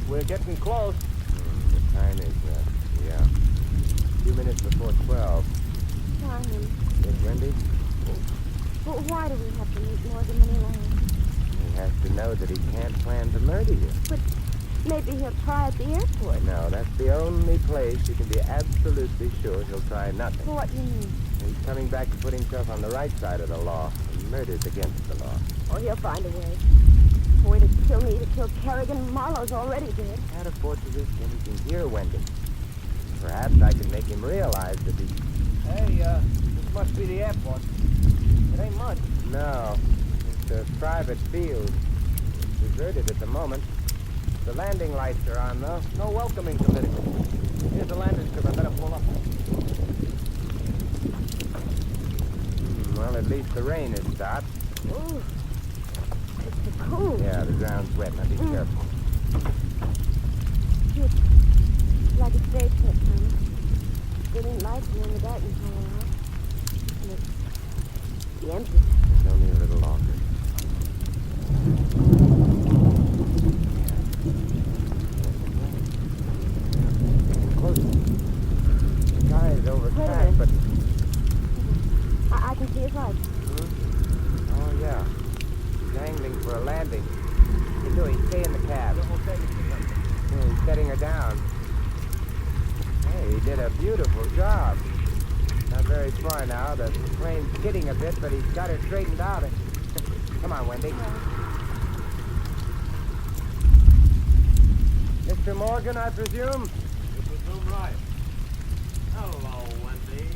We're getting close. The time is, yeah, a few minutes before 12. Simon, Yes, Wendy? but why do we have to meet Morgan when he lands? He has to know that he can't plan to murder you. But maybe he'll try at the airport. No, that's the only place you can be absolutely sure he'll try nothing. What do you mean? He's coming back to put himself on the right side of the law. Murder's against the law. Oh, he'll find a way. A way to kill me, to kill Kerrigan. Marlowe's already dead. Can't afford to risk anything here, Wendy. Perhaps I can make him realize that he... Hey, this must be the airport. It ain't much. No, it's a private field. It's deserted at the moment. The landing lights are on, though. No welcoming committee. Here's the landing strip. I better pull up. Well, at least the rain has stopped. Ooh, it's cold. Yeah, the ground's wet. Now be careful. It's like a stage set, Simon. Getting lights and then the darkness all around. And it's empty. It's only a little longer. Close. The sky is overcast, but... I can see his lights. Oh, yeah. He's angling for a landing. Hey, Louis, stay in the cab. Yeah, he's setting her down. Hey, he did a beautiful job. Not very far now. The plane's skidding a bit, but he's got her straightened out. Come on, Wendy. Mr. Morgan, I presume? You presume right. Hello, Wendy.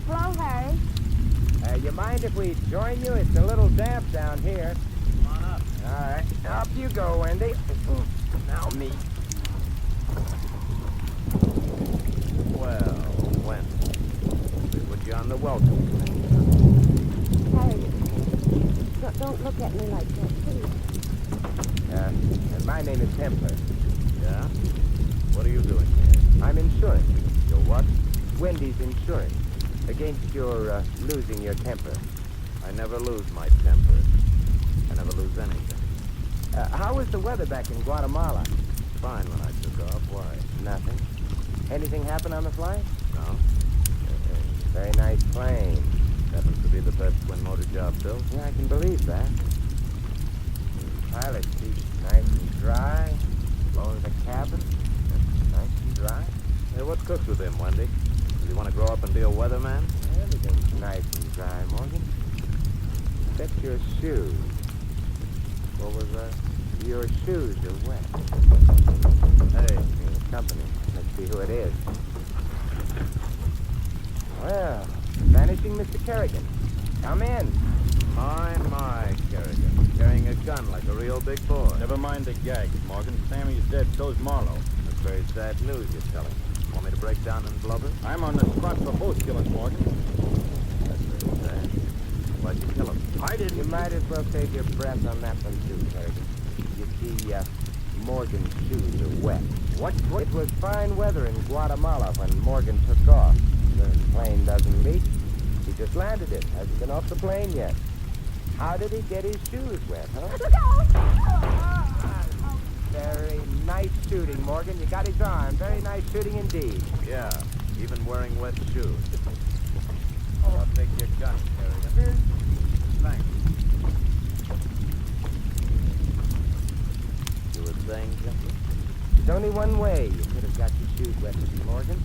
Hello, Harry. You mind if we join you? It's a little damp down here. Come on up. All right. Up you go, Wendy. Now me. Well, Wendy, we put you on the welcome committee. Harry, don't look at me like that, please. My name is Templar. Yeah? What are you doing here? I'm insurance. Your what? Wendy's insurance. Against your, losing your temper. I never lose my temper. I never lose anything. How was the weather back in Guatemala? Fine when I took off. Why? Nothing. Anything happen on the flight? No. Very nice plane. Happens to be the best twin motor job built. Yeah, I can believe that. Pilot seat nice and dry. Floor of the cabin. Nice and dry. Hey, what cooks with him, Wendy? Does he want to grow up and be a weatherman? Everything's nice and dry, Morgan. Except your shoes. What was that? Your shoes are wet. Hey. You're company. Let's see who it is. Well, vanishing Mr. Kerrigan. Come in. My, Kerrigan. Carrying a gun like a real big boy. Never mind the gag, Morgan. Sammy's dead, so's Marlowe. That's very sad news you're telling. Want me to break down and blubber? I'm on the spot for both killings, Morgan. That's very sad. Why'd you kill him? I didn't. You might as well save your breath on that one, too, Kerrigan. You see, Morgan's shoes are wet. What? It was fine weather in Guatemala when Morgan took off. The plane doesn't leak. He just landed it. Hasn't been off the plane yet. How did he get his shoes wet, huh? Look out! Very nice shooting, Morgan. You got his arm. Very nice shooting indeed. Yeah, even wearing wet shoes. I'll take your gun, Kerrigan. Thanks. You were saying something? There's only one way you could have got your shoes wet, Mr. Morgan.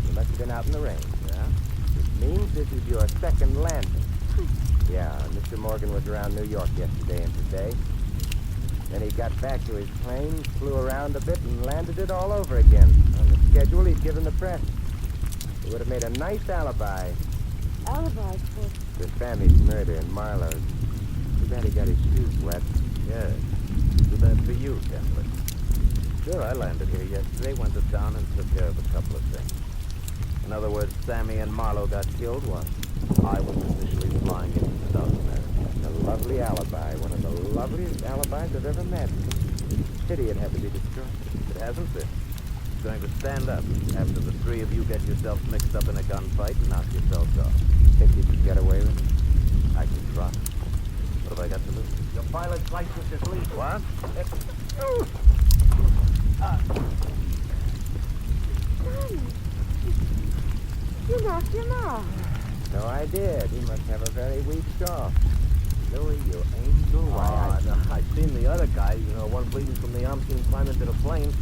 You must have been out in the rain. Yeah? Which means this is your second landing. Yeah, Mr. Morgan was around New York yesterday and today. Then he got back to his plane, flew around a bit, and landed it all over again. On the schedule he'd given the press. He would have made a nice alibi. Alibi for... The Sammy's murder in Marlowe. Too bad he got his shoes wet. Yes. Too bad for you, Templar. Sure, I landed here yesterday, went to town, and took care of a couple of things. In other words, Sammy and Marlowe got killed while I was officially flying into South America. A lovely alibi. One of the loveliest alibis I've ever met. Pity it had to be destroyed. It hasn't been. It's going to stand up after the three of you get yourselves mixed up in a gunfight and knock yourselves off. Think you could get away with it? I can try. What have I got to lose? Your pilot's license is legal. What? You knocked him off. So I did. He must have a very weak jaw. Louis, you angel. Why, I seen the other guy, one bleeding from the arm, seen him climb into the plane.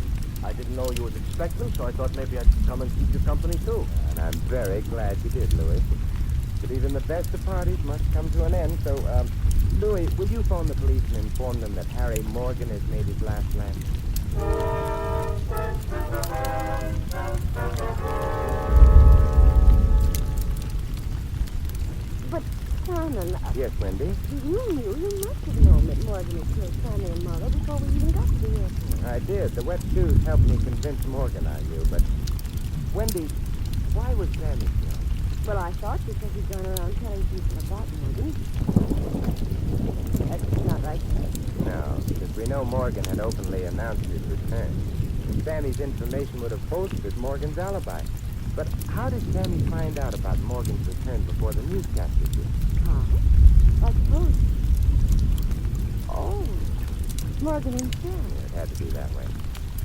I didn't know you was expecting, so I thought maybe I'd come and keep you company, too. And I'm very glad you did, Louis. But even the best of parties must come to an end, so, Louis, will you phone the police and inform them that Harry Morgan has made his last landing? But, Simon... Yes, Wendy? You must have known that Morgan had killed Sammy and Marlowe before we even got to the airport. I did. The wet shoes helped me convince Morgan I knew, but... Wendy, why was Sammy killed? Well, I thought because he'd gone around telling people about Morgan. That's not right. No, because we know Morgan had openly announced his return. And Sammy's information would have bolstered Morgan's alibi. But how did Sammy find out about Morgan's return before the newscasters did? I suppose. Oh, Morgan himself. It had to be that way.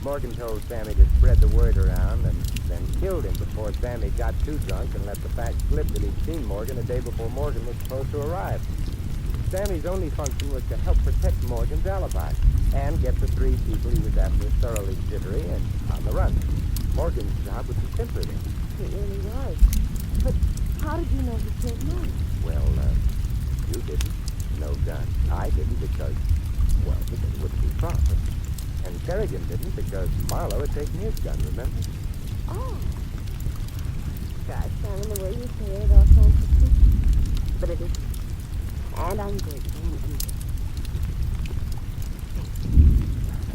Morgan told Sammy to spread the word around and then killed him before Sammy got too drunk and let the fact slip that he'd seen Morgan a day before Morgan was supposed to arrive. Sammy's only function was to help protect Morgan's alibi and get the three people he was after thoroughly jittery and on the run. Morgan's job was to temper them. It really was. But how did you know he killed Morgan? Well, you didn't. No gun. I didn't because it wouldn't be proper. And Kerrigan didn't because Marlowe had taken his gun, remember? Oh. Gosh, Simon, the way you say it all sounds suspicious. But it isn't. And I'm grateful.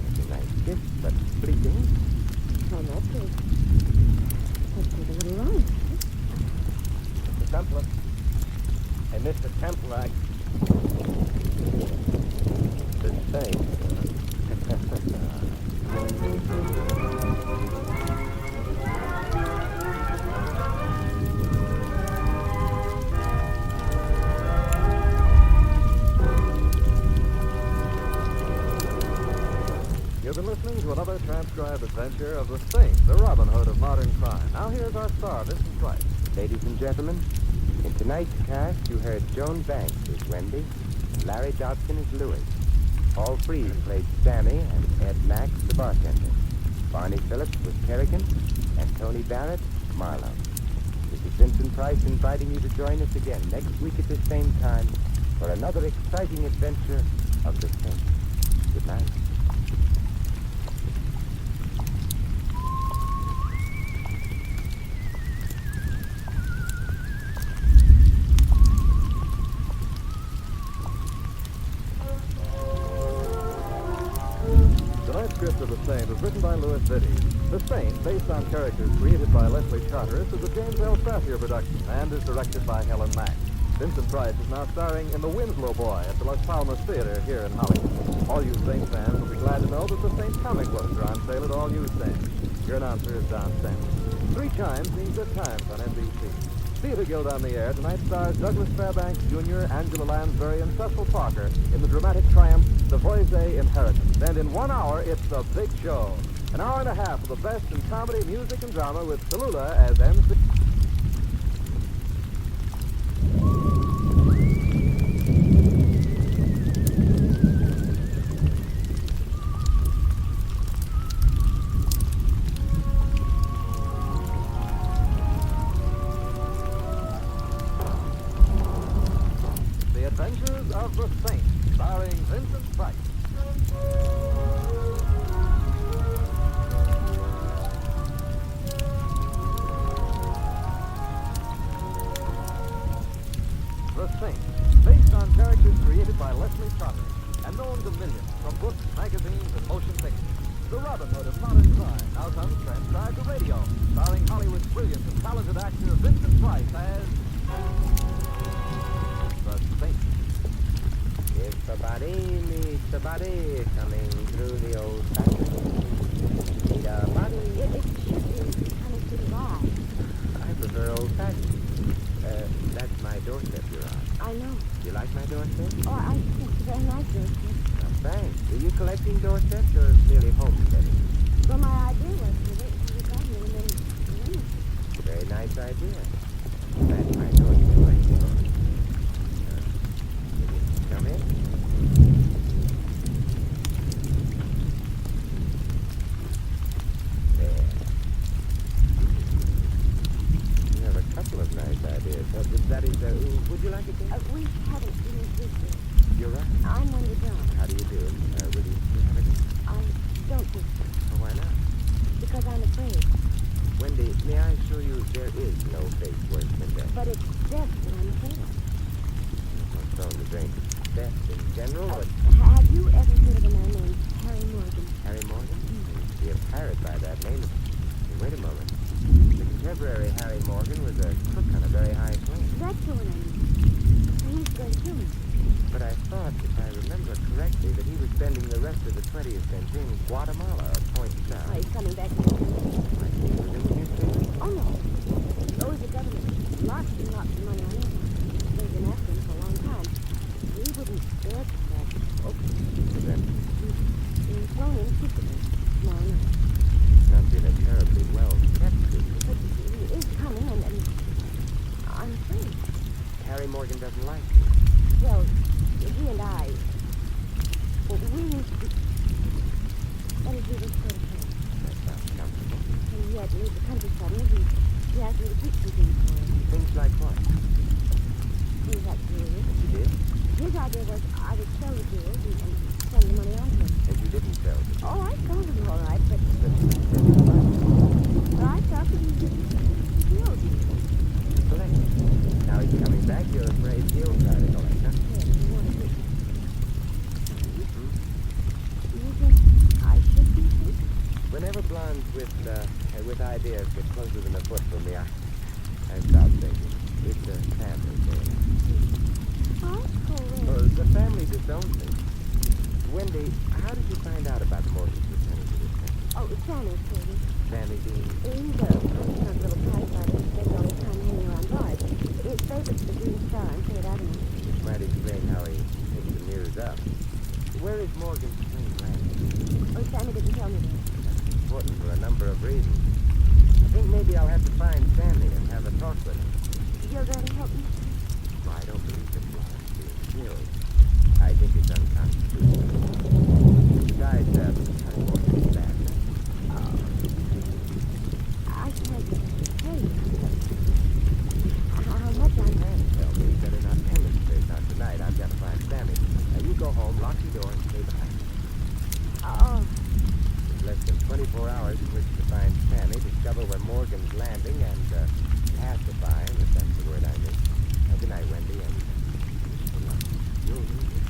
That's a nice gift, but fleeting. Oh, that's good. Let's take a little run. Mr. Templar. Hey, Mr. Templar, the same. another transcribed adventure of the Saint, the Robin Hood of modern crime. Now here's our star, Vincent Price. Ladies and gentlemen, in tonight's cast, you heard Joan Banks as Wendy, and Larry Dodson as Louis. Paul Frees played Sammy, and Ed Max, the bartender. Barney Phillips was Kerrigan, and Tony Barrett, Marlowe. This is Vincent Price inviting you to join us again next week at the same time for another exciting adventure of the Saint. Good night. Tonight's script of The Saint was written by Louis Vitti. The Saint, based on characters created by Leslie Charteris, is a James L. Safier production and is directed by Helen Mack. Vincent Price is now starring in The Winslow Boy at the Las Palmas Theater here in Hollywood. All you Saint fans will be glad to know that the Saint comic books are on sale at all newsstands. Your announcer is Don Stanley. 3 chimes mean good times on NBC. Theater Guild on the Air tonight stars Douglas Fairbanks Jr., Angela Lansbury, and Cecil Parker in the dramatic triumph, The Voisey Inheritance. And in 1 hour, it's the big show. An hour and a half of the best in comedy, music, and drama with Tallulah as MC. The Adventures of the Saint, starring Vincent Price. The Saint, based on characters created by Leslie Charteris and known to millions from books, magazines, and motion pictures. The Robin Hood of modern crime now comes transcribed to radio, starring Hollywood's brilliant and talented actor Vincent Price as the Saint. If a body meets a body coming through the old fashioned, meet a body. It should be coming through the line. I prefer old fashioned. That's my doorstep you're on. I know. You like my doorstep? Oh, I think it's a very nice doorstep. Thanks. Are you collecting doorsteps or merely homesteading? Well, my idea was to wait until you got here and then... Very nice idea. That's my doorstep right here. Come in. There. You have a couple of nice ideas. That is, would you like a drink? We haven't finished this yet. You're right. I'm Wendy Brown. How do you do? Will you have a drink? I don't think so. Oh, why not? Because I'm afraid. Wendy, may I assure you there is no fate worse than death? But it's death that I'm afraid of. What's wrong with drink? Death in general? Or... Have you ever heard of a man named Harry Morgan? Harry Morgan? Be a pirate by that name. Wait a moment. The contemporary Harry Morgan was a cook on a very high plane. That's the one I mean. He's going to kill me. But I thought, if I remember correctly, that he was spending the rest of the 20th century in Guatemala, a point south. Oh, he's coming back here. My name was in the newspaper? Oh, no. Oh, the government. Lots and lots of money on it. They've been after him for a long time. He wouldn't dare come back. Okay. So then, He's flown in secretly. No. not been a terribly well-kept secret. But he is coming, and I'm afraid. Harry Morgan doesn't like you. Well, he and I, we used to be, that is, we were sort of friends. That sounds comfortable. And he had to leave the country suddenly. He asked me to keep some things for him. Things like what? Things like jewelry. You did? His idea was I would sell the jewels and send the money on to him. And you didn't sell them? Oh, I sold them all right, but I thought that he owed me. Collecting. Now he's coming back, you're afraid he'll try to collect, huh? Yes, he wanted it. Do you think I should be sick? Whenever blondes with ideas get closer than a foot from me, I stop thinking. It's a family thing. The family disowns me. Wendy, how did you find out about the Morgans returning to this country? Oh, Sammy told me. Sammy Dean? He's a little prize fighter who spends all his time hanging around bars. His favorite's the Green Star on Third Avenue. Which might explain how he picks the mirrors up. Where is Morgan's plane landing? Oh, Sammy didn't tell me that. number of reasons. I think maybe I'll have to find Sammy and have a talk with him. You're going to help me? Well, I don't believe that he's being killed. I think it's unconstitutional. Besides, I won't do that. I can't say how much I can tell me. You better not demonstrate. Not tonight. I've got to find Sammy. Now, you go home, lock your door, and stay behind. There's less than 24 hours in which to find Sammy, discover where Morgan's landing, and pacify him, if that's the word I mean. Now, good night, Wendy, and good luck. You'll need it.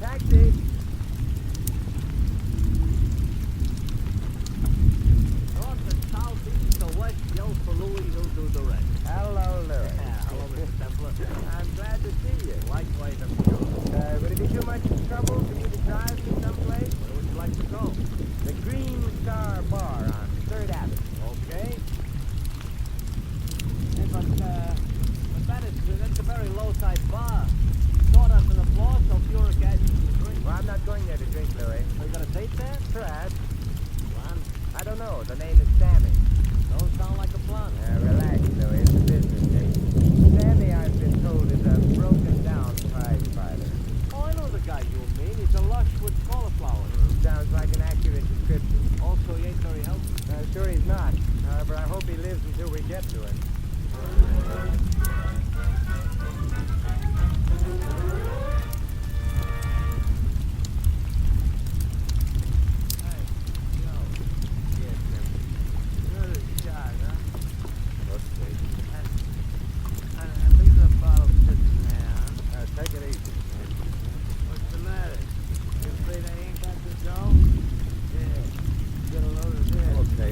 Taxi! North and southeast or west, yell for Louis, he'll do the rest. Hello, Louis. Hello, Mr. Templar. I'm glad to see you. Likewise, I'm sure. Would it be too much trouble for you to drive me someplace? Where would you like to go? The Green Star Bar on 3rd Avenue. Okay. Hey, but that's a very low-type bar. Sawdust on the floor, sulfuric acid in the drink. Well, I'm not going there to drink, Louis. Are you going to taste that? Perhaps. Plan? I don't know. The name is Sammy. Don't sound like a plan. Relax, Louis. It's a business name. Sammy, I've been told, is a broken-down prize fighter. Oh, I know the guy you mean. He's a lush with cauliflower. Sounds like an accurate description. Also, he ain't very healthy. Sure he's not. However, I hope he lives until we get to him.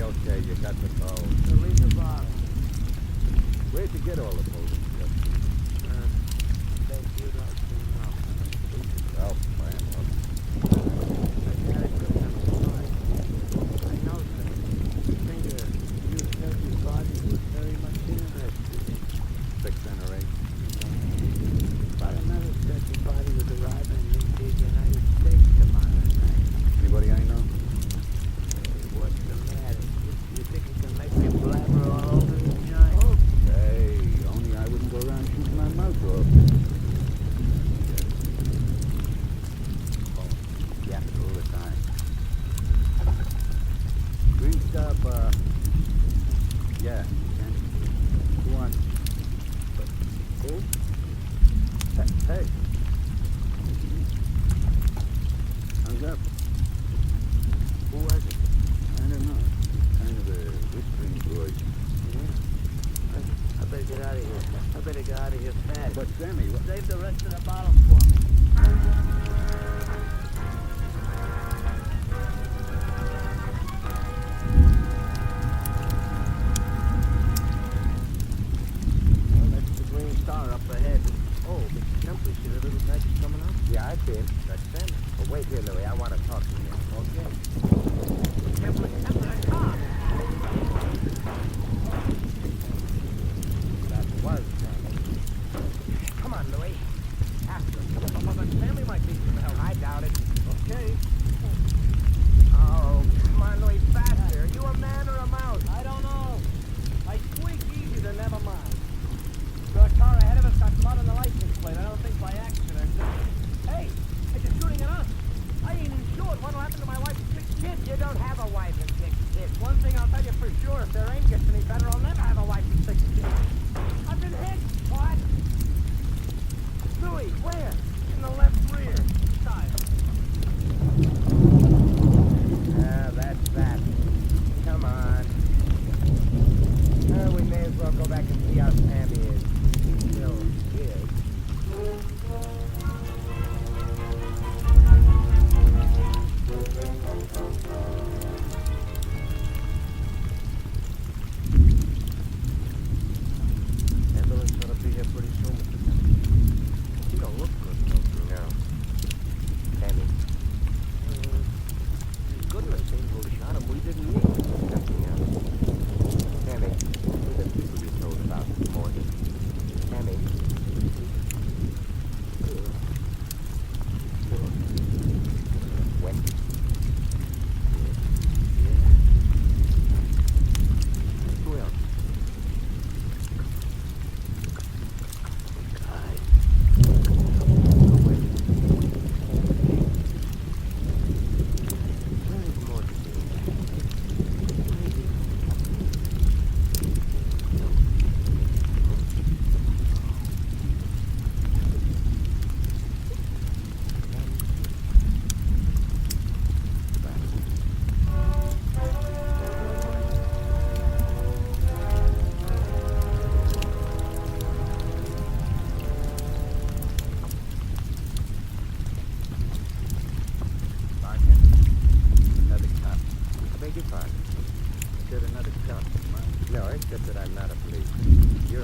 Okay, you got the phone. Where'd you get all the photos? Thank you, Dr. Oh, man. I know, sir. I think you said your body was very much interested in 6 and 8. but another said your body was arriving in the United States tomorrow night. Anybody I know? What's the matter? You think you can make me blabber all over the joint? Hey, only I wouldn't go around shooting my mouth off. Yeah, all the time. Green Star Bar. Yeah, can. Who wants? Who? Hey. How's up? Who was it? I don't know. Kind of a whispering voice. Yeah? I better get out of here. I better get out of here fast. But Sammy, what? Save the rest of the bottle for me. Well, that's the Green Star up ahead. Oh, Mr. Templar, see the little taxi coming up? Yeah, I see him. That's Sammy. Well, wait here, Louis. I want to talk to you. Okay. Templar, car! That was Sammy. Come on, Louis. After him. But Sammy might need some help. I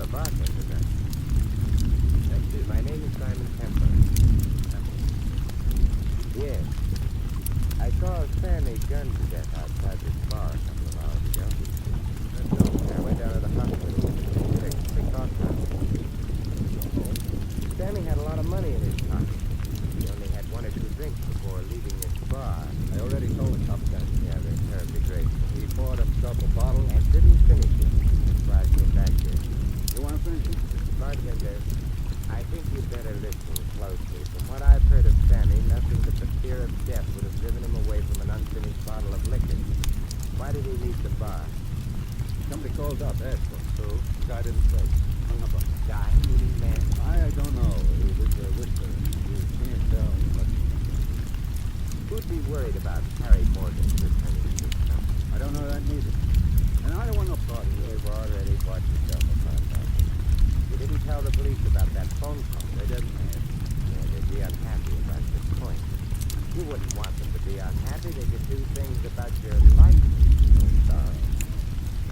a bartender, then. That's it. My name is Simon Templar. Yes. I saw Sammy gunned to death outside this bar a couple of hours ago. I went down to the hospital. Sick off now. Sammy had a lot of money in his pocket. He only had one or two drinks before leaving this bar. I already told the top guy. Yeah, they're terribly grateful. He poured himself a bottle. And didn't finish it. That's why I came back here. You want to finish it? Bartender, I think you'd better listen closely. From what I've heard of Sammy, nothing but the fear of death would have driven him away from an unfinished bottle of liquor. Why did he leave the bar? Somebody called up, asked for him. So, the guy didn't say. Hung up on him. Guy, meaning man? I don't know. It was a whisper. You can't tell much. Who'd be worried about Harry Morgan returning to this company? I don't know that neither. And I don't want no party. You've already bought yourself a contract. You didn't tell the police about that phone call. They didn't. Yeah, they'd be unhappy about your point. You wouldn't want them to be unhappy. They could do things about your life. Sorry.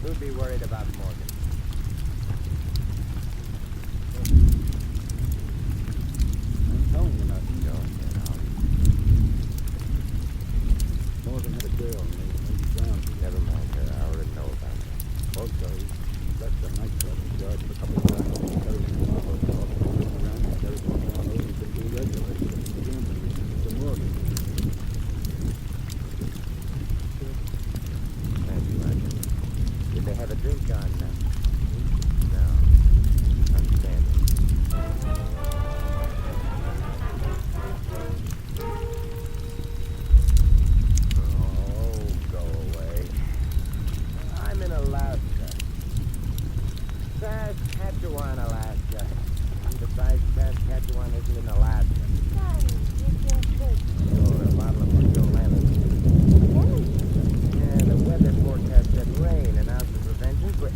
Who'd be worried about Morgan? I'm telling you nothing. Morgan had a girl named Brown. Never mind her. I already know about her. Also, he left the nightclub and charged a couple of times. He carried him around, and carried him around, and he could be regulated in the gambling to Morgan. Thank you, Roger. Did they have a drink on them? No. Outstanding. Oh, go away. I'm in Alaska. Saskatchewan, Alaska. And besides, Saskatchewan isn't in Alaska. Oh, a bottle of Mojo Lemon. Yeah, the weather forecast said rain, and out the prevention, but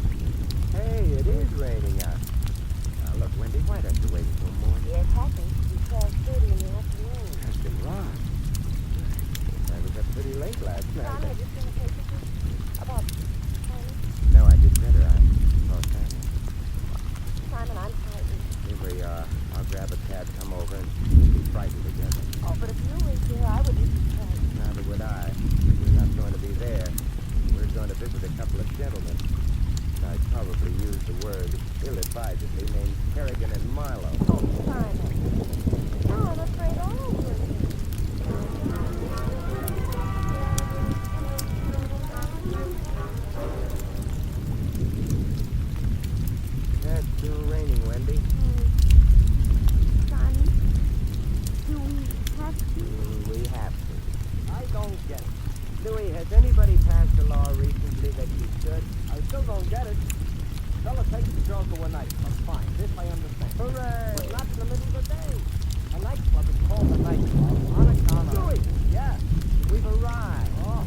hey, it is raining out. Now, look, Wendy, why don't you wait until morning? It happens to be 12:30 in the afternoon. That's been wrong. I was up pretty late last night. Tommy, just going to take it about Simon. No, I did better. I saw Sammy. Simon, I'm frightened. Here we are. I'll grab a cab, come over, and we'll be frightened together. Oh, but if you were here, I wouldn't be frightened. Neither would I. We're not going to be there. We're going to visit a couple of gentlemen. I'd probably use the word ill-advisedly, named Kerrigan and Marlowe. Oh, Simon. No, I'm afraid all over again. It's still raining, Wendy. Simon, do we have to? We have to. I don't get it. Louis, has anybody passed a law recently that you should? I still don't get it. Fella takes the girl to a nightclub. Fine. This I understand. Hooray! But not in the middle of the day. A nightclub is called a nightclub on account of... Louis! Yes. We've arrived. Oh.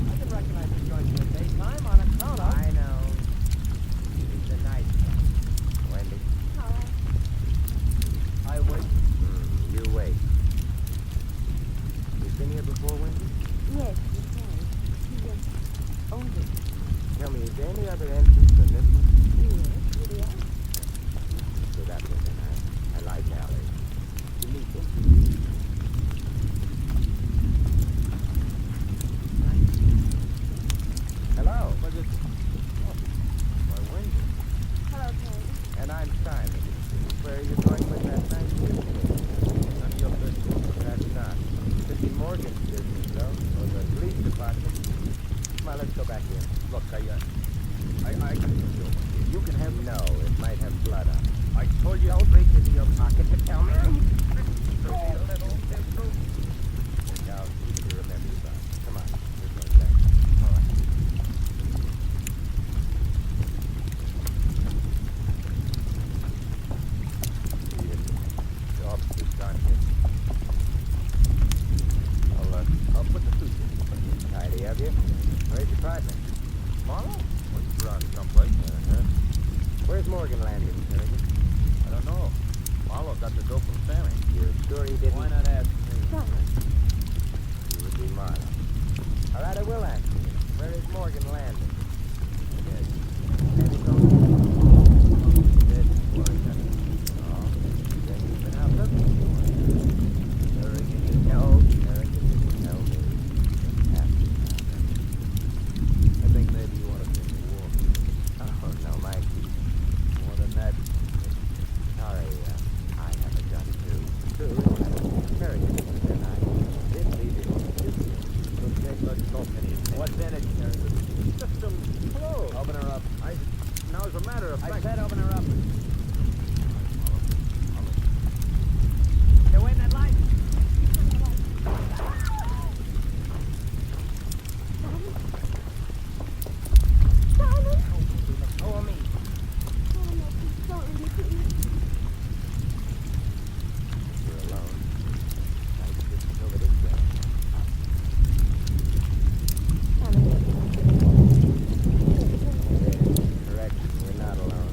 I can recognize this joint in the daytime on account of... I know. It's a nightclub. Wendy. I wait. You wait. You've been here before, Wendy? Yes, you can. He was older. Tell me, is there any other entrance than this one? Yes, really are. So that way, then. I like alleys. You meet them? Hello. Was it... Oh, why, Wendy. Hello, Terry. And I'm Simon. Where are you going with that nice business? None of your business. That's not. Could be Morgan's business, though, or the police department. Come on, let's go back in. Look, I can do it. You can have... No, it might have blood on it. I told you... Don't reach into your pocket to tell me. Go, little pistol. Now, you remember your box. Come on. We're going back. All right. The officer's gone here. I'll put the suit in. Tidy of you. Where's your partner? Marlowe? What's around someplace? Where's Morgan landed, Kerrigan? I don't know. Marlowe got the dope from Sammy. You're sure he didn't? Why not ask me? He would be Marlowe. All right, I will ask you. Where is Morgan landed? Yes. Sammy told as a matter of fact... I said open her up. They're waiting at light. Simon? Oh, me. Oh, no, please don't leave me, please. You're alone. Nice distance over this way. Correct. We're not alone.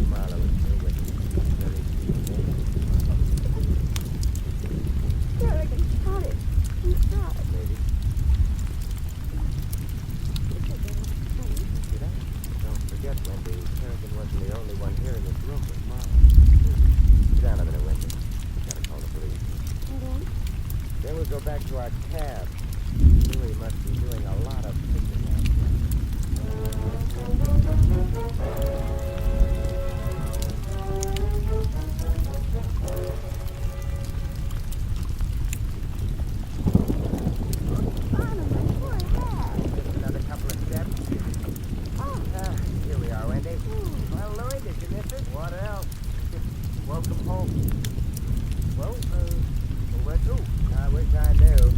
Marlowe is here with very Kerrigan, got it. He's got it. Maybe. Did I? Don't forget, Wendy, Kerrigan wasn't the only one here in this room with Marlowe. Sit down a minute, Wendy. Gotta call the police. And then? Then we'll go back to our cab. Louis must be doing a lot of thinking out Just another couple of steps. Here we are, Wendy. Well, Louis, did you miss it? What else? Welcome home. Well, where to? I wish I knew.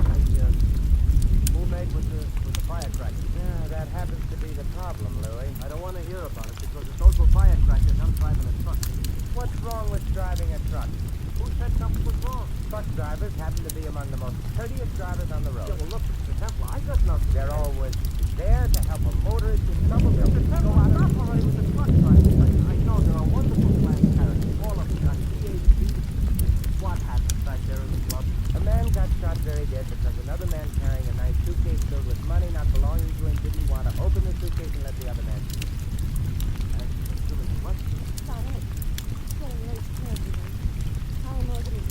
Who made with the firecrackers? Yeah, that happens to be the problem, Louis. I don't want to hear about it, because if those were firecrackers, I'm driving a truck. What's wrong with driving a truck? Who said something was wrong? Truck drivers happen to be among the most courteous drivers on the road. Yeah, well, look, Mr. Templar, I got nothing. They're always there to help a motorist in trouble. Mr. Templar, stop already with the truck drivers. I know there are wonderful class characters. All of them got PhD. What happened back there in the club? A man got shot very dead because another man carrying a nice suitcase filled with money not belonging to him didn't want to open the suitcase and let the other man see it. What? Simon, it's getting late for everyone. Hi, Morgan.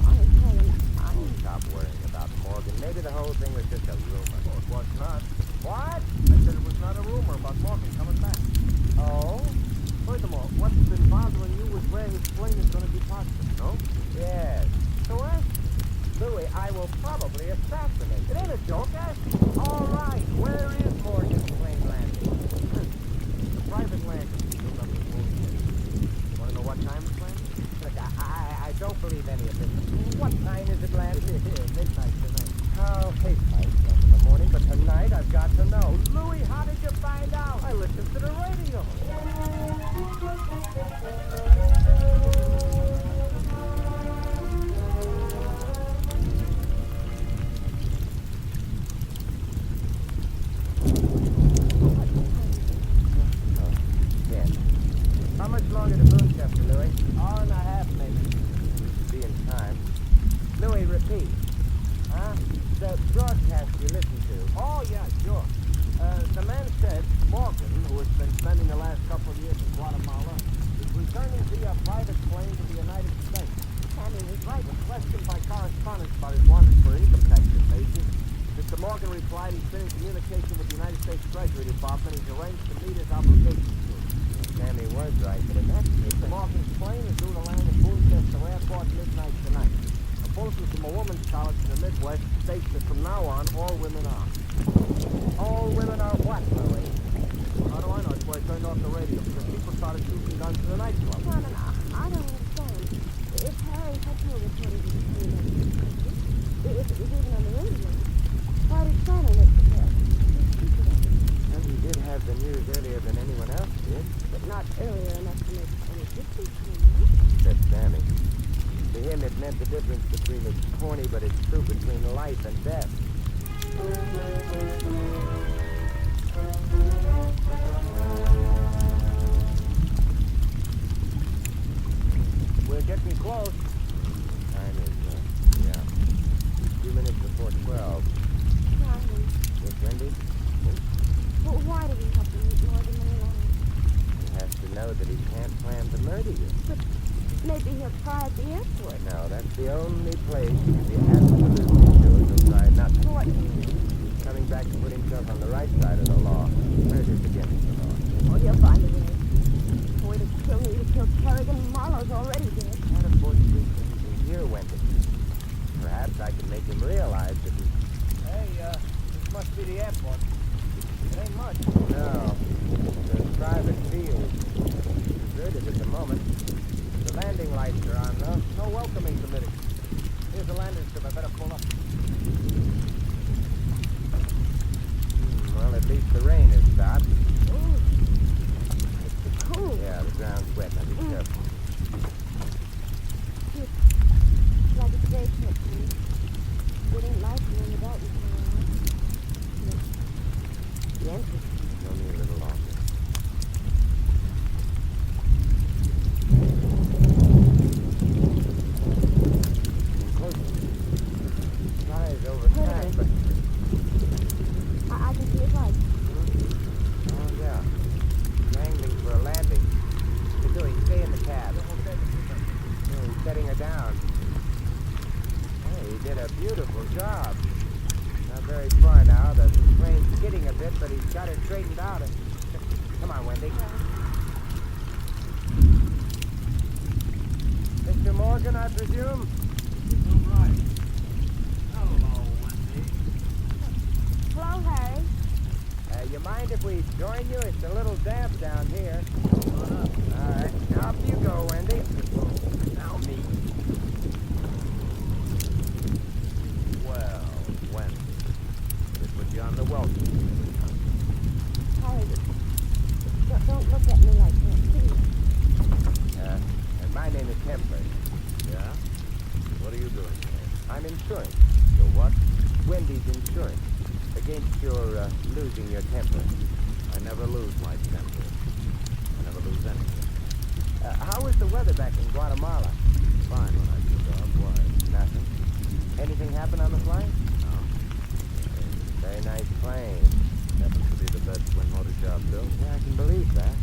Honestly, I'm... Stop worrying about Morgan. Maybe the whole thing was just a rumor. Oh, it was not. What? I said it was not a rumor about Morgan coming back. Oh? Furthermore, what's been bothering you is where his plane is going to be parked, no? Yes. So ask Louis, I will probably assassinate him. It ain't a joke, ask him. All right. Where is Morgan's plane landing? The private landing. Want to know what time it's landing? Look, I don't believe any of this. What time is it landing? Midnight tonight. Oh, hey, in the morning, but tonight I've got to know. Louis, how did you find out? I listened to the radio. How much longer to Boonchester, Louis? Hour and a half, maybe. Be in time. Louis, repeat. Huh? The broadcast you listened to. Oh, yeah, sure. The man said Morgan, who has been spending the last couple of years in Guatemala, is returning via private plane to the United States. Sammy was right. When questioned by correspondents about his wanted for income tax evasion, Mr. Morgan replied he's been in communication with the United States Treasury Department. He's arranged to meet his obligations to him. Sammy was right, but in that case... Mr. Morgan's plane is due to land at Boonchester Airport midnight tonight. A bulletin from a woman's college in the Midwest states that from now on, all women are. All women are what, Louis? How do I know? That's why I turned off the radio, because people started shooting guns in the nightclub. Simon, I don't understand. If Harry had told us what he was doing, if it was even on the radio, why did Simon make the test? And he did have the news earlier than anyone else did. But not earlier enough to make any difference to you. Except Sammy. To him, it meant the difference between it's corny, but it's true, between life and death. We're getting close. Time is, yeah, a few minutes before 12. Simon, Yes, Wendy? well, why did he have to meet Morgan any longer? He has to know that he can't plan to murder you. But maybe he'll try at the airport. No, that's the only place you can be absolutely sure he'll try nothing. What do you mean? He's coming back to put himself on the right side of the law. Murder's against the law. Oh, he'll find a way. A way to kill me, to kill Kerrigan. Marlowe's already dead. Not unfortunately for here, Wendy. Perhaps I can make him realize that he... Hey, this must be the airport. It ain't much. No, it's a private field. job. Not very far now. The plane's skidding a bit, but he's got it straightened out. Come on, Wendy. Mr. Morgan, I presume? All right. Hello, Wendy. Hello, Harry. You mind if we join you? It's a little damp down here. All right. Up you go, Wendy. Now me. Well, Wendy, this was you on the welcome. Harry, don't look at me like that, please. My name is Templar. Yeah? What are you doing here? I'm insurance. Your what? Wendy's insurance. Against your losing your temper. I never lose my temper. I never lose anything. How was the weather back in Guatemala? Fine when I took off. Why? Nothing. Anything happen on the flight? No. Very nice plane. Happens to be the best twin motor job built. Yeah, I can believe that.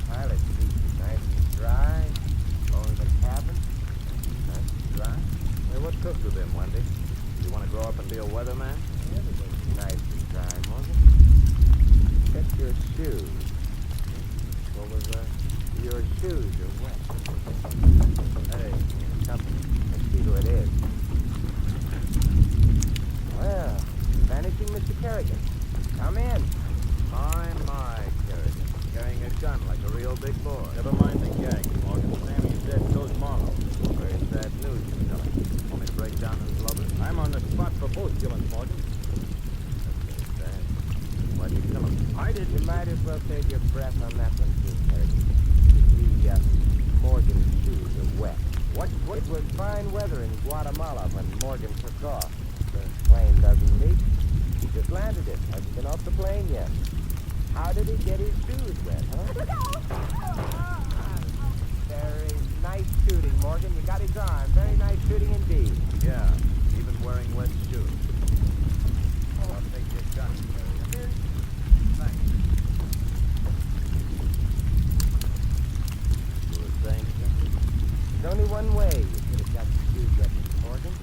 Pilot seat is nice and dry. Only the cabin. Nice and dry. Hey, what's cooked with him, Wendy? You want to grow up and be a weatherman? Everything's nice and dry, Morgan. Except your shoes. What was that? Your shoes are wet. Hey, company. Let's see who it is. Well, vanishing Mr. Kerrigan. Come in. My, Kerrigan. Carrying a gun like a real big boy. Never mind the gag, Morgan. Sammy's dead, so's Marlowe. Very sad news, you tell me. Want me to break down and blubber? I'm on the spot for both killings, Morgan. That's very sad. Why'd you kill him? I did. You might as well save your breath on that one, too, Kerrigan. Morgan's shoes are wet. What? It was fine weather in Guatemala when Morgan took off. The plane doesn't leak. He just landed it. Hasn't been off the plane yet. How did he get his shoes wet, huh? Very nice shooting, Morgan. You got his arm. Very nice shooting indeed. Yeah, even wearing wet shoes. I'll take your gun, Kerrigan. Thanks. You were saying something? There's only one way you could have got your shoes wet, Mr. Morgan.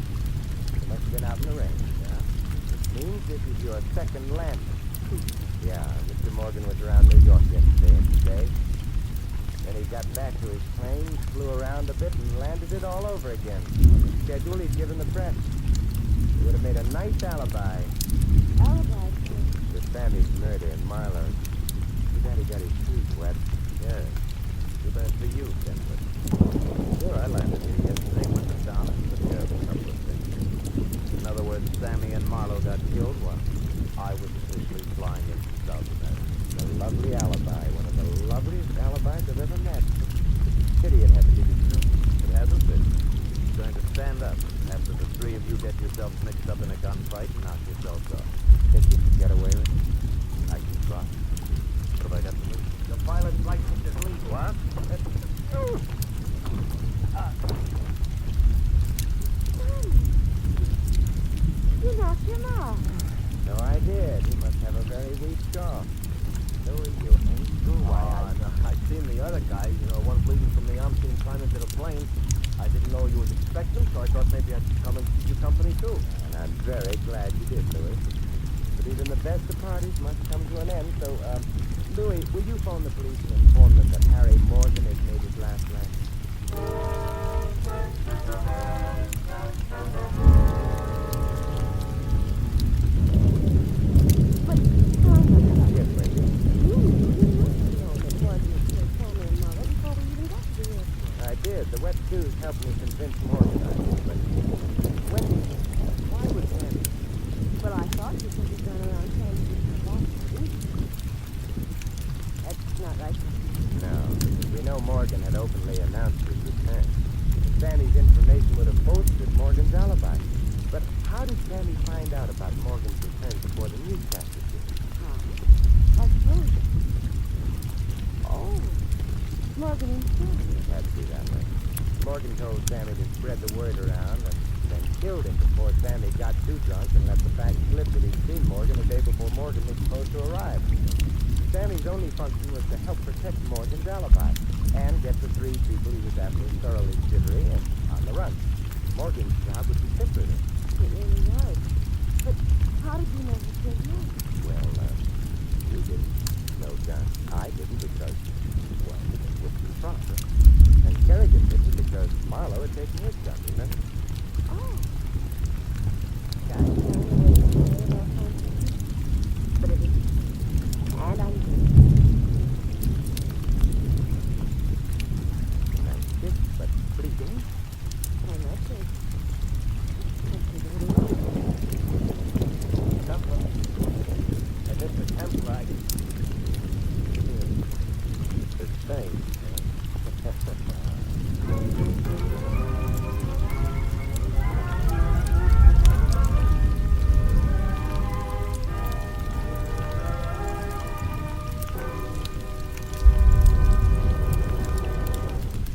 You must have been out in the rain, yeah? Which means this is your second landing. Yeah, Mr. Morgan was around New York yesterday and today. Then he got back to his plane, flew around a bit, and landed it all over again. On the schedule he'd given the press. He would have made a nice alibi. Alibi, For Sammy's murder in Marlowe. Too bad he got his shoes wet. Yes. Too bad for you, Templar. Sure, I landed here yesterday, went to town and took care of a couple of things. In other words, Sammy and Marlowe got killed while I was officially flying into South America. A lovely alibi. One of the loveliest alibis I've ever met. Pity it had to be the truth. It hasn't been. It's going to stand up after the three of you get yourselves mixed up in a gunfight and knock yourselves off. Think you can get away with it? I can try. What have I got to lose? The pilot's license is legal. What? You knocked him off. No, I did. He must have a very weak jaw. Louis, you angel. Why, I've seen the other guys, one bleeding from the arm, seen him climb into the plane. I didn't know you was expecting, so I thought maybe I'd come and keep you company, too. And I'm very glad you did, Louis. But even the best of parties must come to an end, so, Louis, will you phone the police and inform them that Harry Morgan has made his last landing? Yes, Wendy. I did. The wet shoes helped me convince Morgan I did. But Wendy, why would Sandy? Well, I thought you said you'd gone around saying you were Boston. That's not right. No. We know Morgan had openly announced his return. Sandy's information would have bolstered Morgan's alibi. But how did Sandy find out about Morgan's return before the newscasters did? I suppose. Oh. Morgan himself. Had to be that way. Morgan told Sammy to spread the word around and then killed him before Sammy got too drunk and let the fact slip that he'd seen Morgan the day before Morgan was supposed to arrive. Sammy's only function was to help protect Morgan's alibi and get the three people he was after thoroughly jittery and on the run. Morgan's job would be simpler then. It really was. But how did you know he said yes? Well, you didn't. No, John. I didn't because, well, it was too front. And Kerrigan didn't because Marlowe had taken his gun, remember? Oh. Guys, you know the way you say about something. But it is. And I do. Nice kiss, but fleeting. I'm not sure. And this attempt like the same.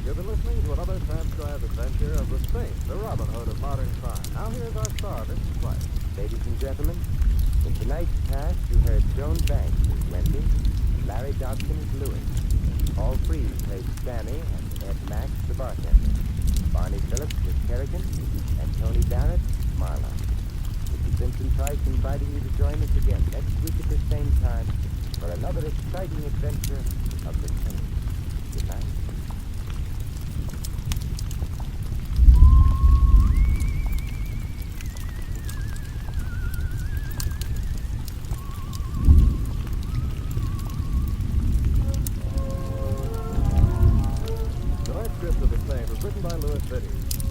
You've been listening to another transcribed adventure of the Saint, the Robin Hood of modern crime. Now here's our star, Vincent Price. Ladies and gentlemen, in tonight's cast, you heard Joan Banks as Wendy, Larry Dobson as Louis, Paul Freed played Sammy, and Ed Max the bartender, Barney Phillips was Kerrigan, and Tony Barrett, Marlowe. This is Vincent Price inviting you to join us again next week at the same time for another exciting adventure of the Saint. Good night.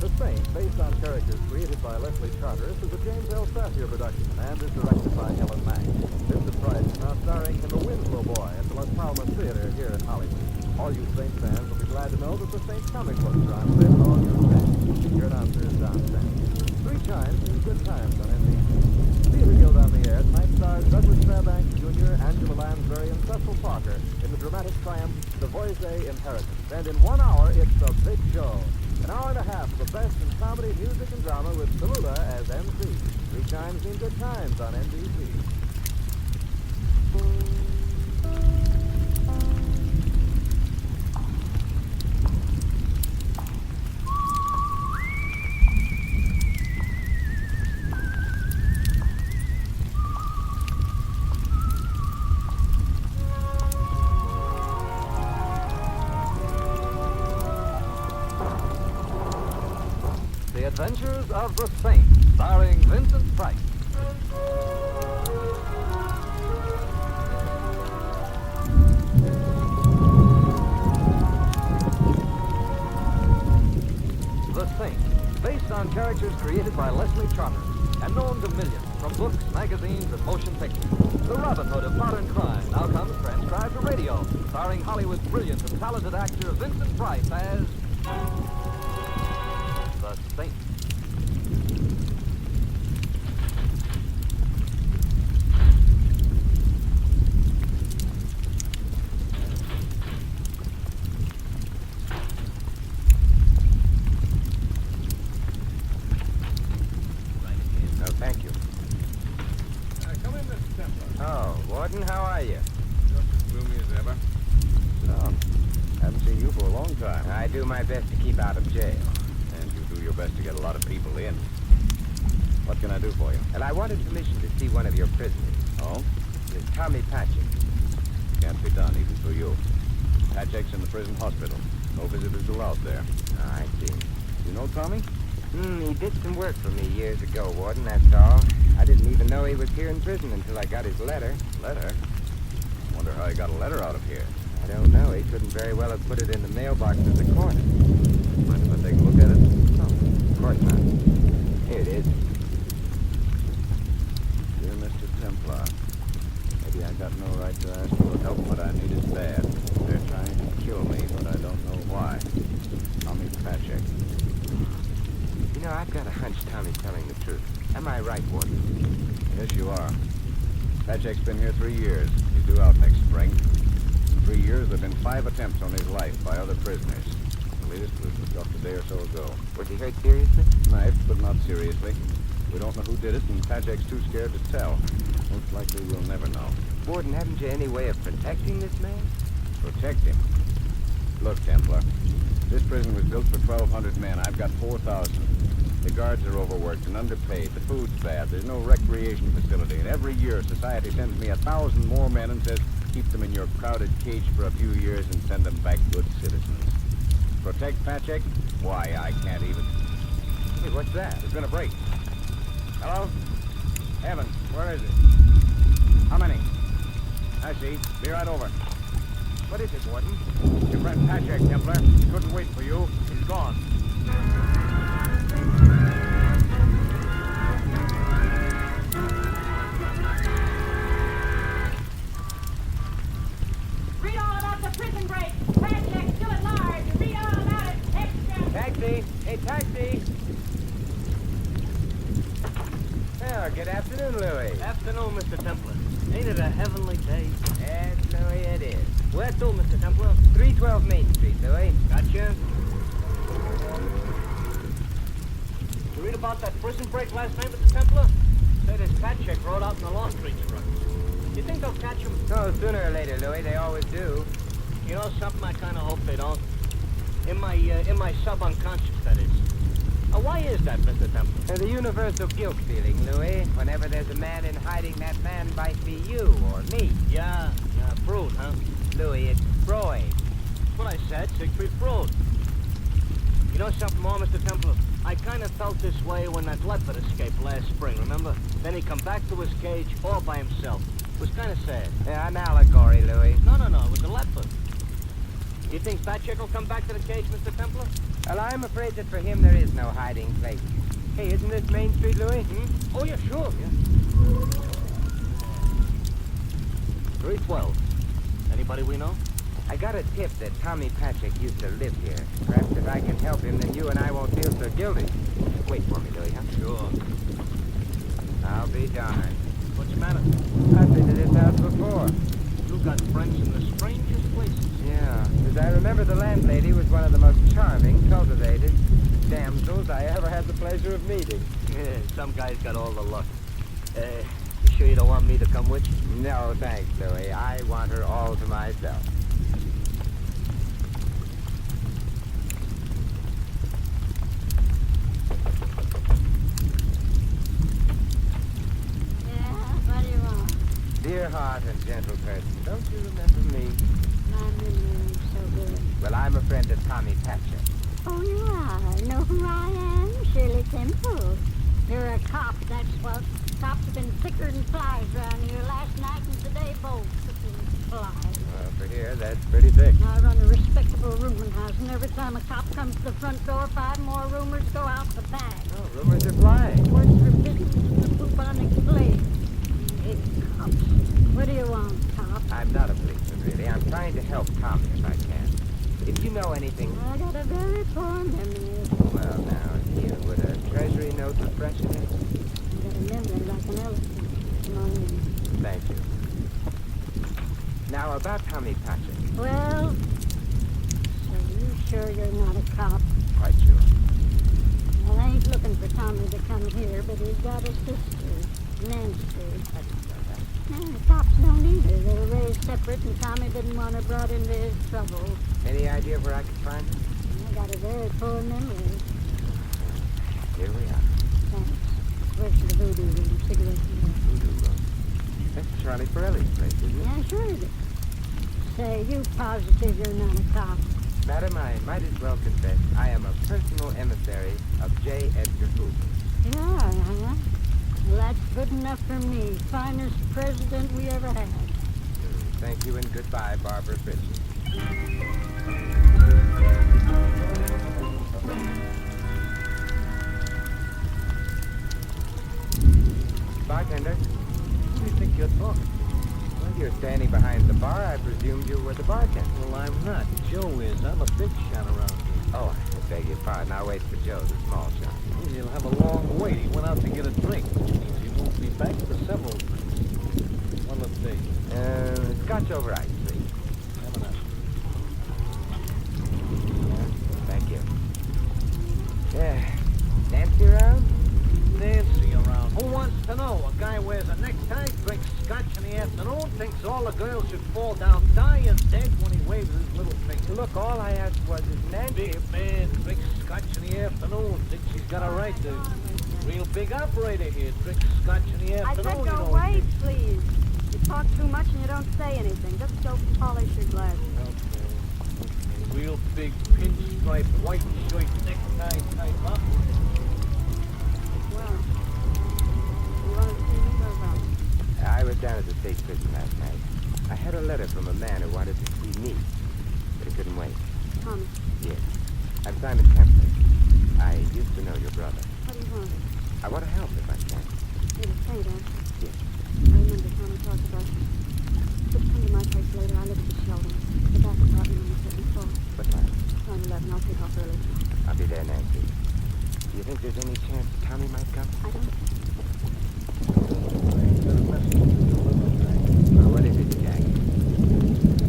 The Saint, based on characters created by Leslie Charteris, is a James L. Safier production and is directed by Helen Mack. Vincent Price is now starring in The Winslow Boy at the Las Palmas Theater here in Hollywood. All you Saint fans will be glad to know that the Saint comic books are on sale at all your stands. Your announcer is Don Saint. 3 chimes means good times on NBC. Theater Guild on the Air tonight stars Douglas Fairbanks Jr., Angela Lansbury, and Cecil Parker in the dramatic triumph, The Voisin Inheritance. And in 1 hour, it's a big show. An hour and a half of the best in comedy, music, and drama with Tallulah as MC. 3 chimes mean good times on NBC. The Adventures of the Saint, starring Vincent Price. The Saint, based on characters created by Leslie Charteris and known to millions from books, magazines, and motion pictures. The Robin Hood of modern crime now comes transcribed to radio, starring Hollywood's brilliant and talented actor Vincent Price as the Saint. No, thank you. Come in, Mr. Templar. Oh, Warden, how are you? Just as gloomy as ever. Tom, haven't seen you for a long time. I do my best to keep out of jail. And you do your best to get a lot of people in. What can I do for you? And I wanted permission to see one of your prisoners. Oh? It's Tommy Patchett. Can't be done, even for you. Patchek's in the prison hospital. No visitors allowed there. Oh, I see. You know Tommy? He did some work for me years ago, Warden, that's all. I didn't even know he was here in prison until I got his letter. Letter? Wonder how he got a letter out of here. I don't know. He couldn't very well have put it in the mailbox at the corner. Mind if I take a look at it? No, of course not. Here it is. Dear Mr. Templar, maybe I got no right to ask for help, but I need it bad. They're trying to kill me, but I don't know why. Tommy Patchek. You know, I've got a hunch Tommy's telling the truth. Am I right, Warden? Yes, you are. Patchek's been here 3 years. He's due out next spring. In 3 years, there have been 5 attempts on his life by other prisoners. The latest was just a day or so ago. Was he hurt seriously? Knifed, but not seriously. We don't know who did it, and Patchek's too scared to tell. Most likely we'll never know. Warden, haven't you any way of protecting this man? Protect him? Look, Templar, this prison was built for 1,200 men. I've got 4,000. The guards are overworked and underpaid. The food's bad. There's no recreation facility. And every year, society sends me 1,000 more men and says, keep them in your crowded cage for a few years and send them back good citizens. Protect Patrick? Why, I can't even... Hey, what's that? There's been a break. Hello? Evans, where is it? How many? I see. Be right over. What is it, Warden? Your friend Patrick, Templar. He couldn't wait for you. He's gone. Read all about the prison break. Patrick still at large. Read all about it. Extra. Taxi! Hey, taxi! Oh, good afternoon, Louis. Afternoon, Mr. Templar. Ain't it a heavenly day? Yes, Louis, it is. Where to, Mr. Templar? 312 Main Street, Louis. Gotcha. You read about that prison break last night, Mr. Templar? Say this Patrick rode out in the laundry truck. You think they'll catch him? Oh, sooner or later, Louis. They always do. You know something? I kind of hope they don't. In my sub-unconscious, that is. Why is that, Mr. Templar? The universal guilt feeling, Louis. Whenever there's a man in hiding, that man might be you or me. Yeah, Freud, huh? Louis, it's Freud. That's what I said, Siegfried Freud. You know something more, Mr. Templar? I kind of felt this way when that leopard escaped last spring, remember? Then he come back to his cage all by himself. It was kind of sad. Yeah, an allegory, Louis. No, it was a leopard. You think Patrick will come back to the cage, Mr. Templar? Well, I'm afraid that for him there is no hiding place. Hey, isn't this Main Street, Louis? Hmm? Oh, yeah, sure, yeah. 312. Anybody we know? I got a tip that Tommy Patrick used to live here. Perhaps if I can help him, then you and I won't feel so guilty. Wait for me, Louis, huh? Sure. I'll be darned. What's the matter? I've been to this house before. You got friends in the strangest places. Yeah, because I remember the landlady was one of the most charming, cultivated damsels I ever had the pleasure of meeting. Yeah, some guy's got all the luck. You sure you don't want me to come with you? No, thanks, Louis. I want her all to myself. What do you want? Dear heart and gentle person, don't you remember me? My memory is so good. Well, I'm a friend of Tommy Patrick. Oh, you are? Know who I am? Shirley Temple. You're a cop, that's what. Cops have been thicker than flies around here last night and today both. Flies. Well, for here, that's pretty thick. I run a respectable rooming house, and every time a cop comes to the front door, 5 more rumors go out the back. Oh, rumors are flying. Works for business is the bubonic plague. Hey, cops. What do you want, cop? I'm not a policeman, really. I'm trying to help Tommy if I can. If you know anything... I got a very poor memory. Well, now, here, would a treasury note refresh it? I got a memory like an elephant. Come on in. Thank you. Now, about Tommy Patrick. Well, so you sure you're not a cop? Quite sure. Well, I ain't looking for Tommy to come here, but he's got a sister, Nancy. The cops don't either. They were raised separate, and Tommy didn't want her brought into his trouble. Any idea where I could find her? I got a very poor memory. Here we are. Thanks. Where's the voodoo room? Cigarettes in there. Voodoo room. That's Charlie Pirelli's place, isn't it? Yeah, sure it is. Say, you positive you're not a cop? Madam, I might as well confess I am a personal emissary of J. Edgar Hoover. You are, huh? Well, that's good enough for me. Finest president we ever had. Thank you and goodbye, Barbara Bridges. Bartender, who do you think you're talking to? Well, you're standing behind the bar. I presumed you were the bartender. Well, I'm not. Joe is. I'm a big shot around here. Oh, I beg your pardon. I'll wait for Joe, the small shot. Well, he'll have a long wait. He went out to get a drink, which means he won't be back for several drinks. One of these. Scotch over ice, please. Have enough. Thank you. Yeah. Nancy around? Nancy around. Who wants to know? A guy wears a necktie, drinks scotch in the afternoon, thinks all the girls should fall down dying dead when he waves his little finger. look, all I asked was, is Nancy... Big man drinks scotch in the afternoon. Thinks he's got a right to. Real big operator here. Drinks scotch in the I afternoon, said you go know. away, please. You talk too much and you don't say anything. Just go polish your glasses. Okay. Real big pinstripe white shirt, necktie type up. Well, you want to see me or what? I was down at the state prison last night. I had a letter from a man who wanted to see me, but he couldn't wait. Thomas, Yes. I'm Simon Templer. I used to know your brother. what do you want? I want to help if I can. It'll say that. Yes. I remember Tommy talked about it. Just come to my place later. I live at the Sheldon. The back apartment on the second floor. What time? 9:11. I'll take off early. I'll be there, Nancy. Do you think there's any chance Tommy might come? I don't. What is it, Jack?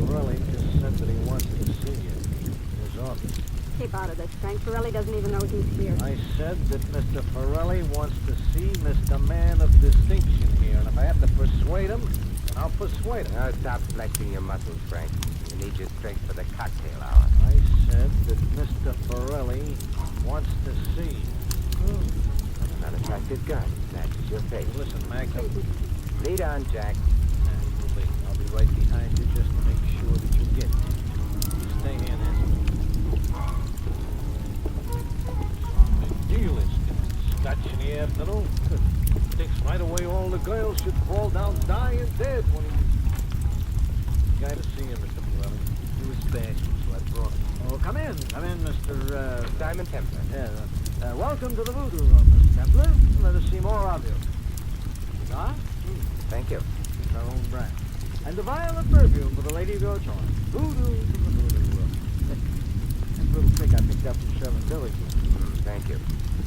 Borelli just said that he wants to see you in his office. Keep out of this, Frank. Forelli doesn't even know he's here. I said that Mr. Pirelli wants to see Mr. Man of Distinction here, and if I have to persuade him, then I'll persuade him. Now stop flexing your muscles, Frank. You need your strength for the cocktail hour. I said that Mr. Pirelli wants to see you. Not a practiced gun. Matches your face. Listen, Mac, Lead on, Jack. I'll be right behind you just to make sure that you get it. You stay here, Nancy. Big deal is scotch in the afternoon. Thinks right away all the girls should fall down dying dead when he... Guy to see you, Mr. Pirelli. He was bashful, so I brought him. Oh, come in, Mr. Simon Templer. Yeah, welcome to the Voodoo Room, Mr. Templer. Let us see more of you. Cigar? Thank you. It's our own brand. And a vial of perfume for the lady of your choice. Voodoo from the Voodoo Room. That's a little trick I picked up from Sherman Village. Thank you.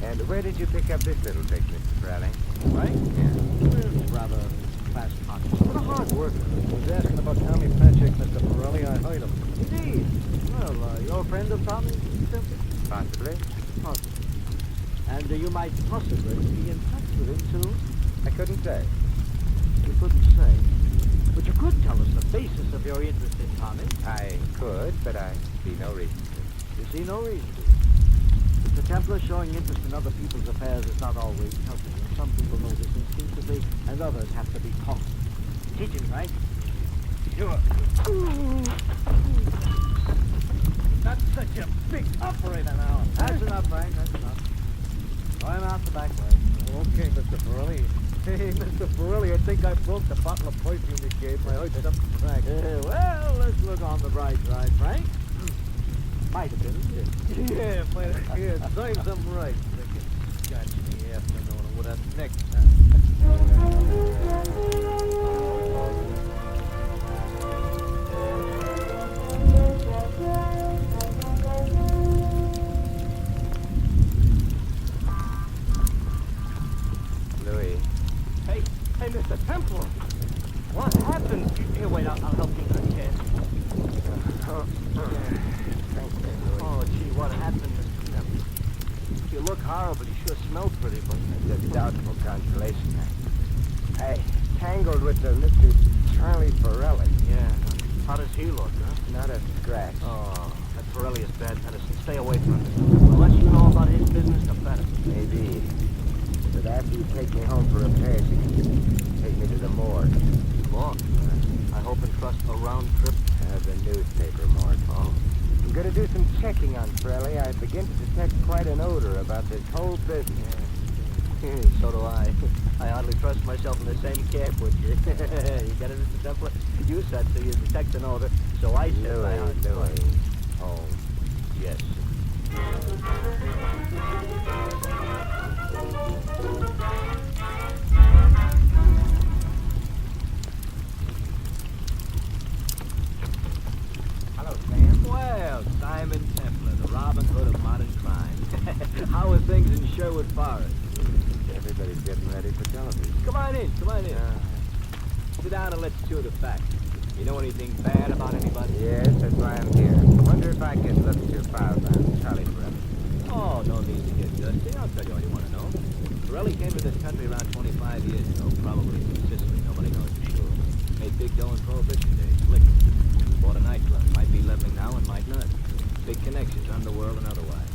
And where did you pick up this little trick, Mr. Pirelli? Right? Yeah. It's rather fast conscious. But a hard worker. I was asking about Tommy Patrick, Mr. Pirelli. I heard him. Indeed. Well, you're a friend of Tommy, Templer? Possibly. Possibly. And you might possibly be in touch with him, too? I couldn't say. You couldn't say. But you could tell us the basis of your interest in Tommy. I could, but I see no reason to. You see no reason to. Mr. Templer, showing interest in other people's affairs is not always helpful. Some people know this instinctively, and others have to be taught. Teaching, right? Sure. Not such a big operator now. That's enough, Frank. That's enough. I'm out the back way. Okay, Mr. Pirelli. Hey, Mr. Pirelli, I think I broke the bottle of perfume you gave me. I heard something crack. Well, let's look on the bright side, Frank. Might have been. Yeah, might have. Yeah, serves them right. Scotch in the afternoon with a neck Louis. Hey, Mr. Templer. What happened? Here, wait, I'll help you to the chair. Oh, gee, what happened, Mr. Templer? You look horrible. You sure smell pretty, but... It's a doubtful consolation. I tangled with the Mr. Charlie Pirelli. Yeah, how does he look, huh? Not a scratch. Oh, that Pirelli is bad medicine. Stay away from him. The less you know about his business, the better. Maybe. But after you take me home for repairs, you can take me to the morgue. Morgue? I hope and trust a round trip. The newspaper morgue. Oh. I'm going to do some checking on Pirelli. I begin to detect quite an odor about this whole business. Yeah. So do I. I hardly trust myself in the same cab with you. You get it, Mr. Templer? You said so you detect an odor, so I said Louis. Oh, yes. Hello, Sam. Well, Simon Templer, the Robin Hood of modern crime. How are things in Sherwood Forest? Everybody's getting ready for television. Come on in, come on in. Sit down and let's chew the facts. You know anything bad about anybody? Yes, that's why I'm here. Wonder if I can look at your files on Charlie Pirelli. Oh, no need to get dusty. I'll tell you all you want to know. Pirelli came to this country around 25 years ago, probably from Sicily. Nobody knows for sure. Made big dough in Prohibition days, liquor. Bought a nightclub. Might be leveling now and might not. Big connections, underworld and otherwise.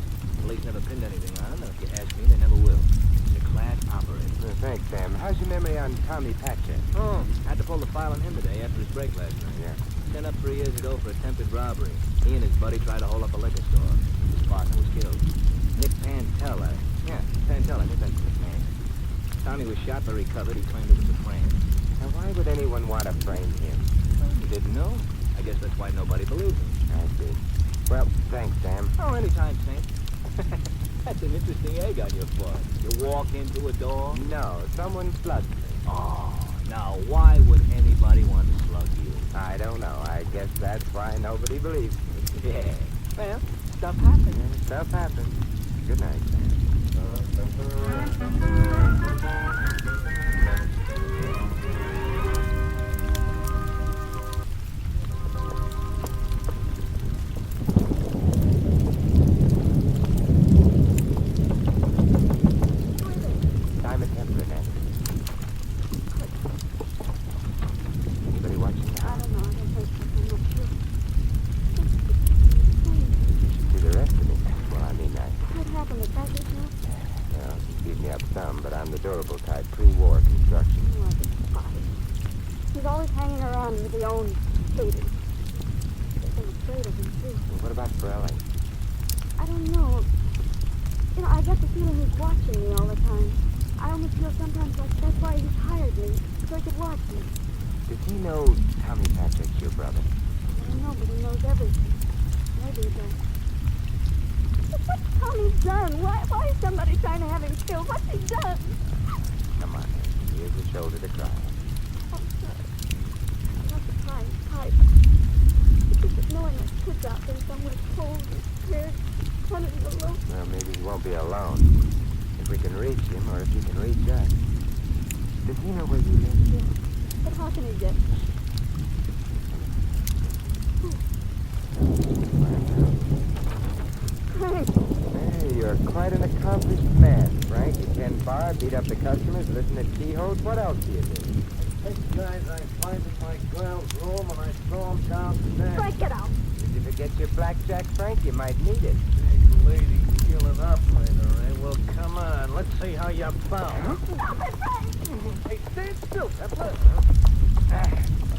Police never pinned anything on him, and if you ask me, they never will. He's a class operator. Thanks, Sam. How's your memory on Tommy Patchett? Oh, had to pull the file on him today after his break last night. Yeah. Sent up 3 years ago for attempted robbery. He and his buddy tried to hold up a liquor store. His partner was killed. Nick Pantella. Yeah, Pantella. I think that's his name. Tommy was shot but recovered. He claimed it was a frame. Now, why would anyone want to frame him? Well, you didn't know. I guess that's why nobody believed him. I see. Well, thanks, Sam. Oh, anytime, Saint. That's an interesting egg on your foot. You walk into a door? No, someone slugged me. Oh, now why would anybody want to slug you? I don't know. I guess that's why nobody believes me. Yeah. Well, stuff happens. Yeah, stuff happens. Good night, Sam. Time and temperature, Nancy. Anybody watching now? I don't know. I don't think so. I'm not sure. You should see the rest of it. Well, I mean, What happened at Becky's house? well, he beat me up some, but I'm the durable type, pre-war construction. Oh, I despise. He's always hanging around with the own haters. I'm afraid of him, too. Well, what about Borelli? I don't know. You know, I get the feeling he's watching me all the time. I almost feel sometimes like that's why he's hired me, so he could watch me. Does he know Tommy Patrick's your brother? I don't know, but he knows everything. Maybe he does. But what's Tommy done? Why is somebody trying to have him killed? What's he done? Come on, Nancy. Here's a shoulder to cry on. I'm sorry. I'm not surprised. Type. It's just knowing that kid's out there somewhere cold and scared, running alone. Well, maybe he won't be alone. If we can reach him, or if he can reach us. Does he know where you live? Yeah. But how can he get? Frank. Hey, you're quite an accomplished man, Frank. You tend bar, beat up the customers, listen at keyholes. What else do you do? These guys I find in my ground room and I throw them downstairs. Frank, get out. Did you forget your blackjack, Frank? You might need it. Big lady killing operator, eh? Well, come on. Let's see how you bounce. Stop it, Frank. Hey, stand still, Pepper.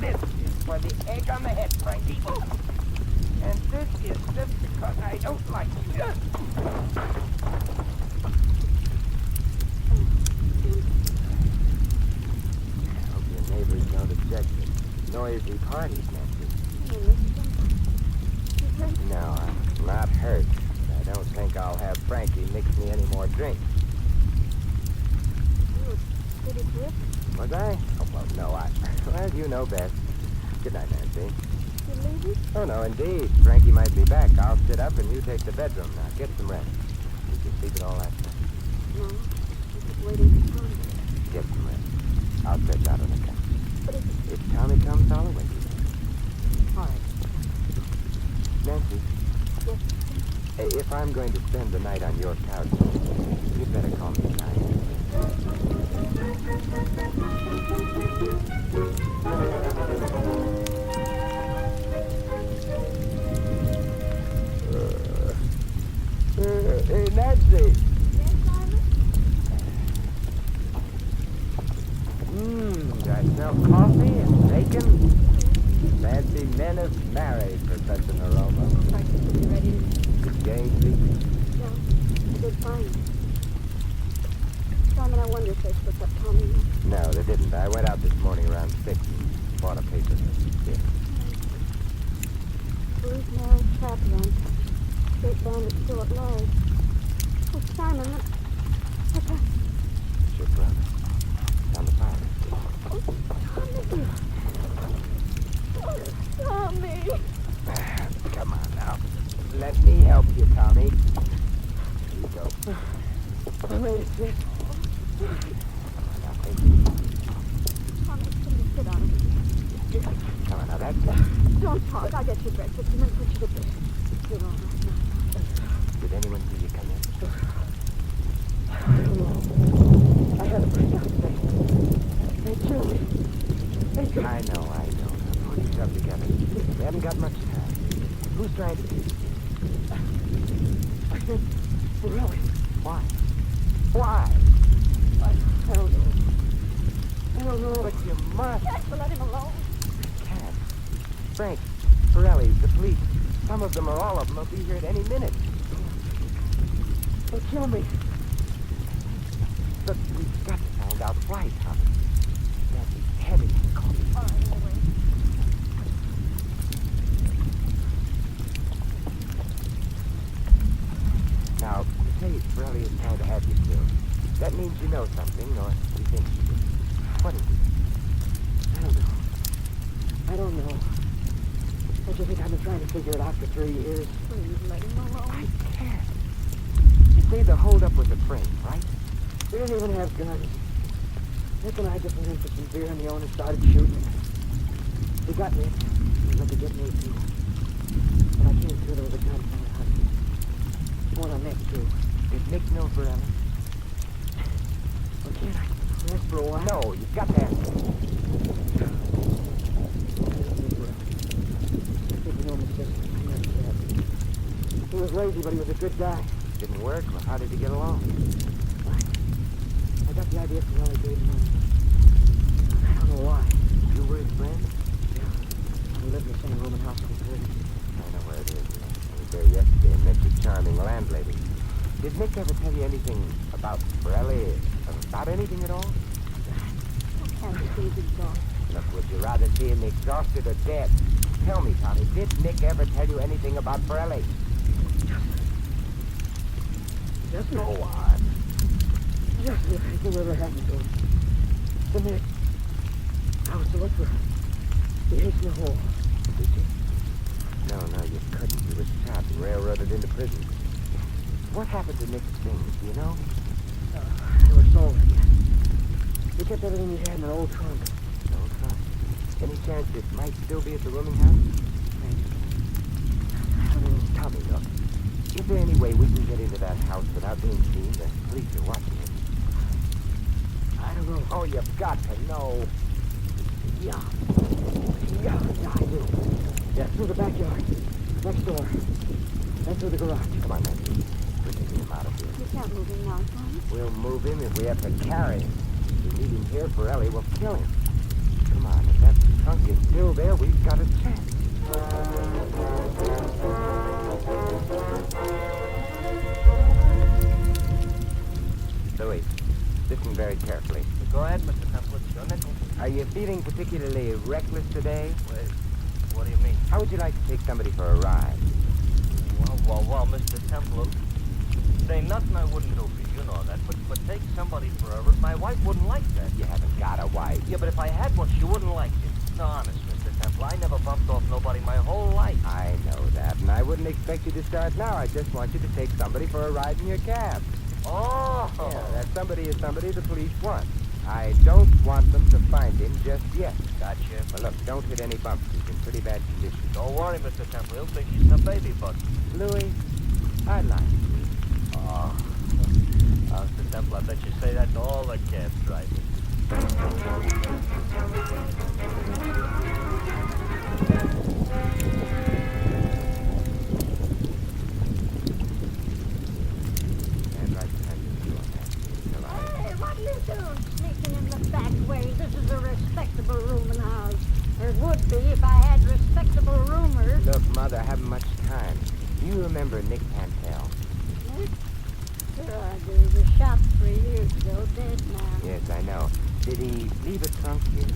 This is for the egg on the head, Frankie. And this is just because I don't like you. I hope your neighbors don't object to noisy parties, Nancy. No, I'm not hurt. I don't think I'll have Frankie mix me any more drinks. You were pretty good. Was I? Oh, well, no, well, you know best. Good night, Nancy. You leaving? Oh, no, indeed. Frankie might be back. I'll sit up and you take the bedroom. Now, get some rest. Did you sleep at all last night? No. I'm just waiting for Tommy. Get some rest. I'll stretch out on the couch. But If Tommy comes, I'll awake you. all right. Nancy, Yes. if I'm going to spend the night on your couch, you'd better call me tonight. Hey, Nancy. Yes, Simon? Do I smell coffee and bacon? Fancy men of marriage for such an aroma. Breakfast will be ready. Getting sleepy. No, I did fine. Simon, I wonder if they split up Tommy now. No, they didn't. I went out this morning around 6 and bought a paper. Here. Police marriage chaperone. State bandit still at large. Oh, Simon, what's that? It's your brother. Down the fire. Oh, Tommy. Come on now. Let me help you, Tommy. Here you go. I made it, Dick. Now, take it. Tommy, come sit on it. Come on, now, that's it. Don't talk. I'll get you breakfast and then put you to bed. You're all right now. Did anyone see you come in? I had a breakdown today. They killed me. I know. Now, pull yourself together. We haven't got much time. Who's trying to kill you? Really? Why? Why? I don't know. I don't know. But you must. Jack, let him alone. Can't. Frank, Pirelli, the police. Some of them or all of them will be here at any minute. They'll kill me. But we've got to find out why, Tommy. Nancy, heavy. Call me. All right, I'll wait. Now, you say Pirelli is trying to have you killed. That means you know something, or you think you do. What is it? I don't know. I don't know. Don't you think I've been trying to figure it out for 3 years? Please let him alone. I can't. You say the holdup was a prank, right? We didn't even have guns. Nick and I just went in for some beer and the owner started shooting. He got me. He was to get me too. When I came through, there was a gun from the house. One on Nick too. Did Nick know Pirelli? Well, can't I rest for a while? No, you've got that. He was lazy, but he was a good guy. Didn't work? Well, how did he get along? I got the idea from Ellie gave money. I don't know why. You were his friend? Yeah. We lived in the same room and house for 30. I know where it is. I was there yesterday and met your charming landlady. Did Nick ever tell you anything about Pirelli? About anything at all? I can't see the dog. Look, would you rather see him exhausted or dead? Tell me, Tommy, did Nick ever tell you anything about Pirelli? Just go on. Just if anything ever happened to him. The Nick. I was to look for him. He hit in the hole. Did you? No, you couldn't. He was shot and railroaded into prison. What happened to Nick's things, do you know? They were stolen again. He kept everything he had in an old trunk. No trunk. Any chance it might still be at the rooming house? Maybe. Tommy, look. Is there any way we can get into that house without being seen? The police are watching it. I don't know. Oh, you've got to know. Yeah, I do. Yeah, through the backyard. Next door. Then through the garage. Come on, Nancy. We're taking him out of here. You can't move him now, Tommy. We'll move him if we have to carry him. If we leave him here, Pirelli will kill him. Come on, if that trunk is still there, we've got a chance. Louis, listen very carefully. Go ahead, Mr. Temple. It's your nickel. Are you feeling particularly reckless today? Wait, what do you mean? How would you like to take somebody for a ride? Well, Mr. Temple, there ain't nothing I wouldn't do for you, you know that. But take somebody for a ride. My wife wouldn't like that. You haven't got a wife. Yeah, but if I had one, she wouldn't like it. No, honest, Mr. Temple, I never bumped off nobody my whole life. I know that, and I wouldn't expect you to start now. I just want you to take somebody for a ride in your cab. Oh! Yeah, that somebody is somebody the police want. I don't want them to find him just yet. Gotcha. Well, look, don't hit any bumps. He's in pretty bad condition. Don't worry, Mr. Temple. He'll think she's a baby butt. Louis, I'd like you. Oh, Mr. Temple, I bet you say that to all the cab drivers. Hey, what are you doing sneaking in the back way? This is a respectable rooming house. Or it would be if I had respectable roomers. Look, Mother, I haven't much time. Do you remember Nick Pantel? Nick? Sure I do. He was shot 3 years ago, dead now. Yes, I know. Did he leave a trunk here?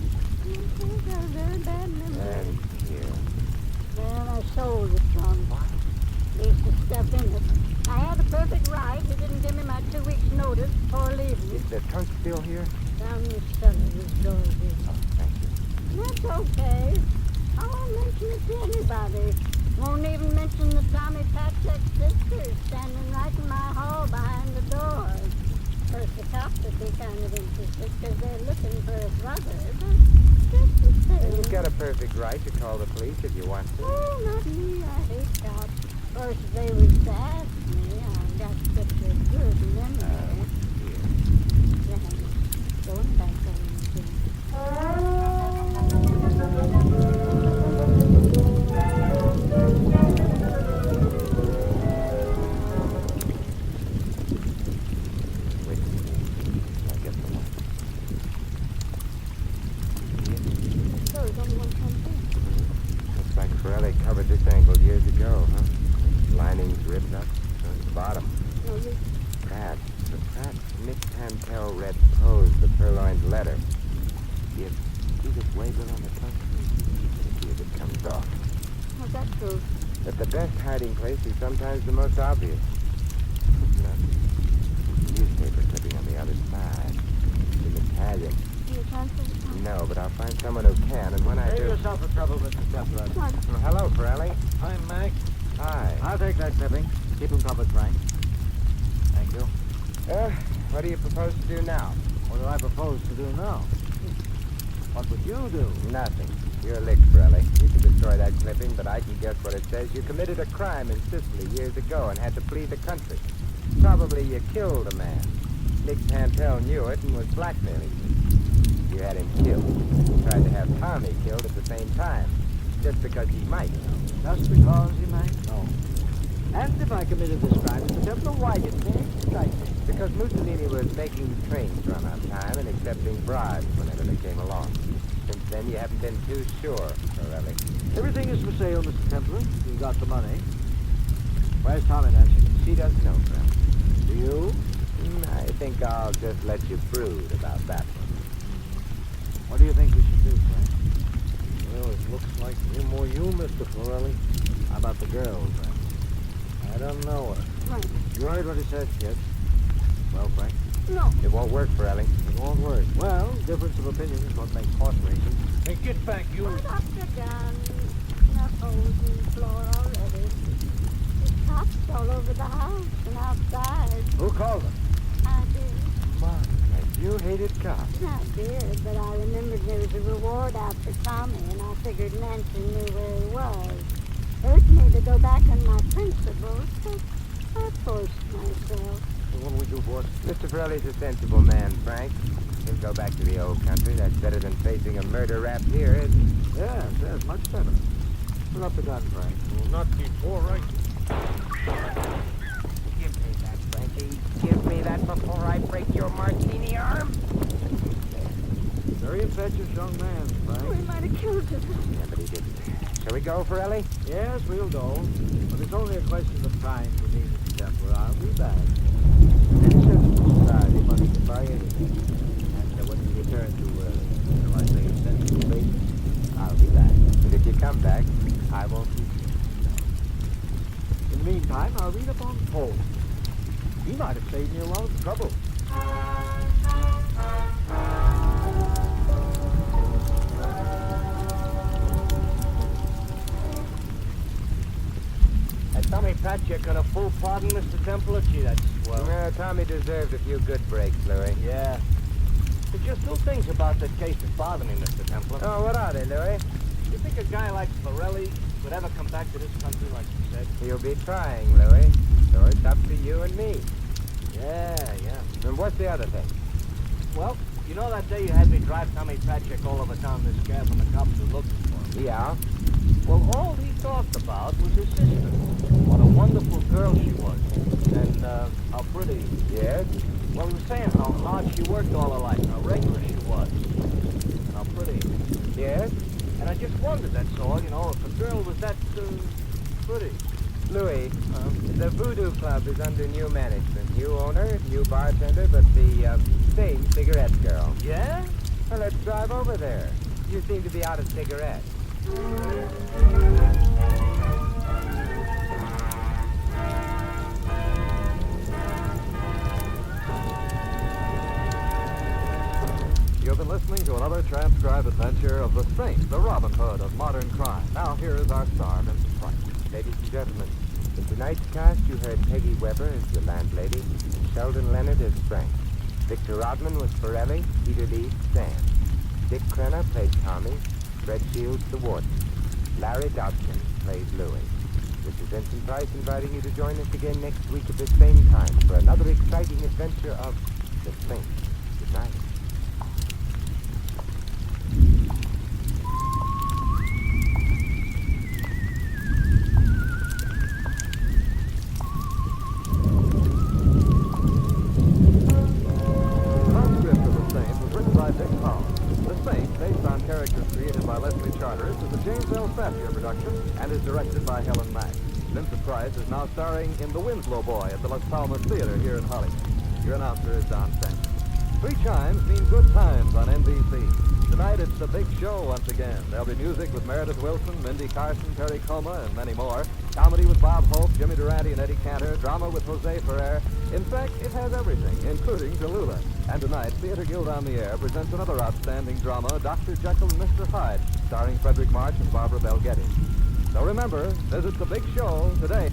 He's got a very bad memory. Here. Well, I sold the trunk. Leaves the stuff in it. I had a perfect right. He didn't give me my 2 weeks' notice before leaving. Is the trunk still here? Down the cellar, his door is. Oh, thank you. That's okay. I won't mention it to anybody. Won't even mention the Tommy Patrick's sister standing right in my hall behind the door. Of course, the cops would be kind of interested because they're looking for a brother, but just the same. You've got a perfect right to call the police if you want to. Oh, not me. I hate cops. Of course, if they was to ask me, I've got such a good memory. Yeah, going back on the best hiding place is sometimes the most obvious. Look, newspaper clipping on the other side. It's in Italian. Do you translate it? No, but I'll find someone who can, and when I Save do... yourself the trouble, Mr. Templar. Well, hello, Pirelli. I'm Mac. Hi. I'll take that clipping. Keep him covered, Frank. Thank you. What do you propose to do now? What do I propose to do now? What would you do? Nothing. You're licked, Pirelli. You can destroy that clipping, but I can guess what it says. You committed a crime in Sicily years ago and had to flee the country. Probably you killed a man. Nick Pantel knew it and was blackmailing you. You had him killed. You tried to have Tommy killed at the same time. Just because he might. Just because he might? No. And if I committed this crime, Mr. Templar, why didn't they extradite me? Because Mussolini was making trains run on time and accepting bribes whenever they came along. Since then, you haven't been too sure, Pirelli. Everything is for sale, Mr. Templar. You got the money. Where's Tommy Nancy? She doesn't know, Pirelli. Do you? I think I'll just let you brood about that one. What do you think we should do, Frank? Well, it looks like him or you, Mr. Pirelli. How about the girl, Frank? I don't know her. Frank. You heard what he said, kid. Well, Frank? No. It won't work, Pirelli. It won't work. Well, difference of opinion is what makes horse racing. Hey, get back, you. Oh, Dr. John, enough holes in the floor already. There's cops all over the house and outside. Who called them? I did. My, you hated cops. I did, but I remembered there was a reward out for Tommy, and I figured Nancy knew where he was. Urged me to go back on my principles, so I forced myself. So what do we do, boss? Mr. Pirelli's a sensible man, Frank. He'll go back to the old country. That's better than facing a murder rap here, isn't it? Yes, much better. Put up the gun, Frank. Well, not before I... Give me that, Frankie. Give me that before I break your martini arm. Very impetuous young man, Frank. We might have killed him. Yeah, but he didn't. Shall we go, Pirelli? Yes, we'll go. But it's only a question of time for me, Mr. Templar. I'll be back. Any sensible society money can buy anything. And when you return to, shall I say, sensible basis, I'll be back. And if you come back, I won't keep you. In the meantime, I'll read up on Paul. He might have saved me a lot of trouble. Tommy Patchett got a full pardon, Mr. Templar? Gee, that's swell. Yeah, Tommy deserved a few good breaks, Louis. Yeah. There's just two things about that case that bother me, Mr. Templar. Oh, what are they, Louis? You think a guy like Pirelli would ever come back to this country like you said? He'll be trying, Louis. So it's up to you and me. Yeah. And what's the other thing? Well, you know that day you had me drive Tommy Patchett all over town this cab when the cops were looking for him? Yeah? Well, all he talked about was his sister. What a wonderful girl she was. And, how pretty. Yes? Well, he was saying how hard she worked all her life, how regular she was. And how pretty. Yes? And I just wondered, that's all, you know, if a girl was that, pretty. Louis, the Voodoo Club is under new management. New owner, new bartender, but the, same cigarette girl. Yeah? Well, let's drive over there. You seem to be out of cigarettes. You've been listening to another transcribed adventure of the Saint, the Robin Hood of modern crime. Now here is our star, Vincent Price. Ladies and gentlemen, in tonight's cast you heard Peggy Weber as the landlady, and Sheldon Leonard as Frank. Victor Rodman was Pirelli, Peter Lee, Sam. Dick Crenna played Tommy, Fred Shields the warden. Larry Dobson played Louis. This is Vincent Price inviting you to join us again next week at the same time for another exciting adventure of the Saint. Good night. And is directed by Helen Mack. Vincent Price is now starring in The Winslow Boy at the Las Palmas Theater here in Hollywood. Your announcer is Don Sampson. 3 chimes mean good times on NBC. Tonight it's the big show once again. There'll be music with Meredith Wilson, Mindy Carson, Perry Como, and many more. Comedy with Bob Hope, Jimmy Durante, and Eddie Cantor. Drama with Jose Ferrer. In fact, it has everything, including Tallulah. And tonight, Theater Guild on the Air presents another outstanding drama, Dr. Jekyll and Mr. Hyde, starring Frederick March and Barbara Bel Geddes. So remember, visit the big show today.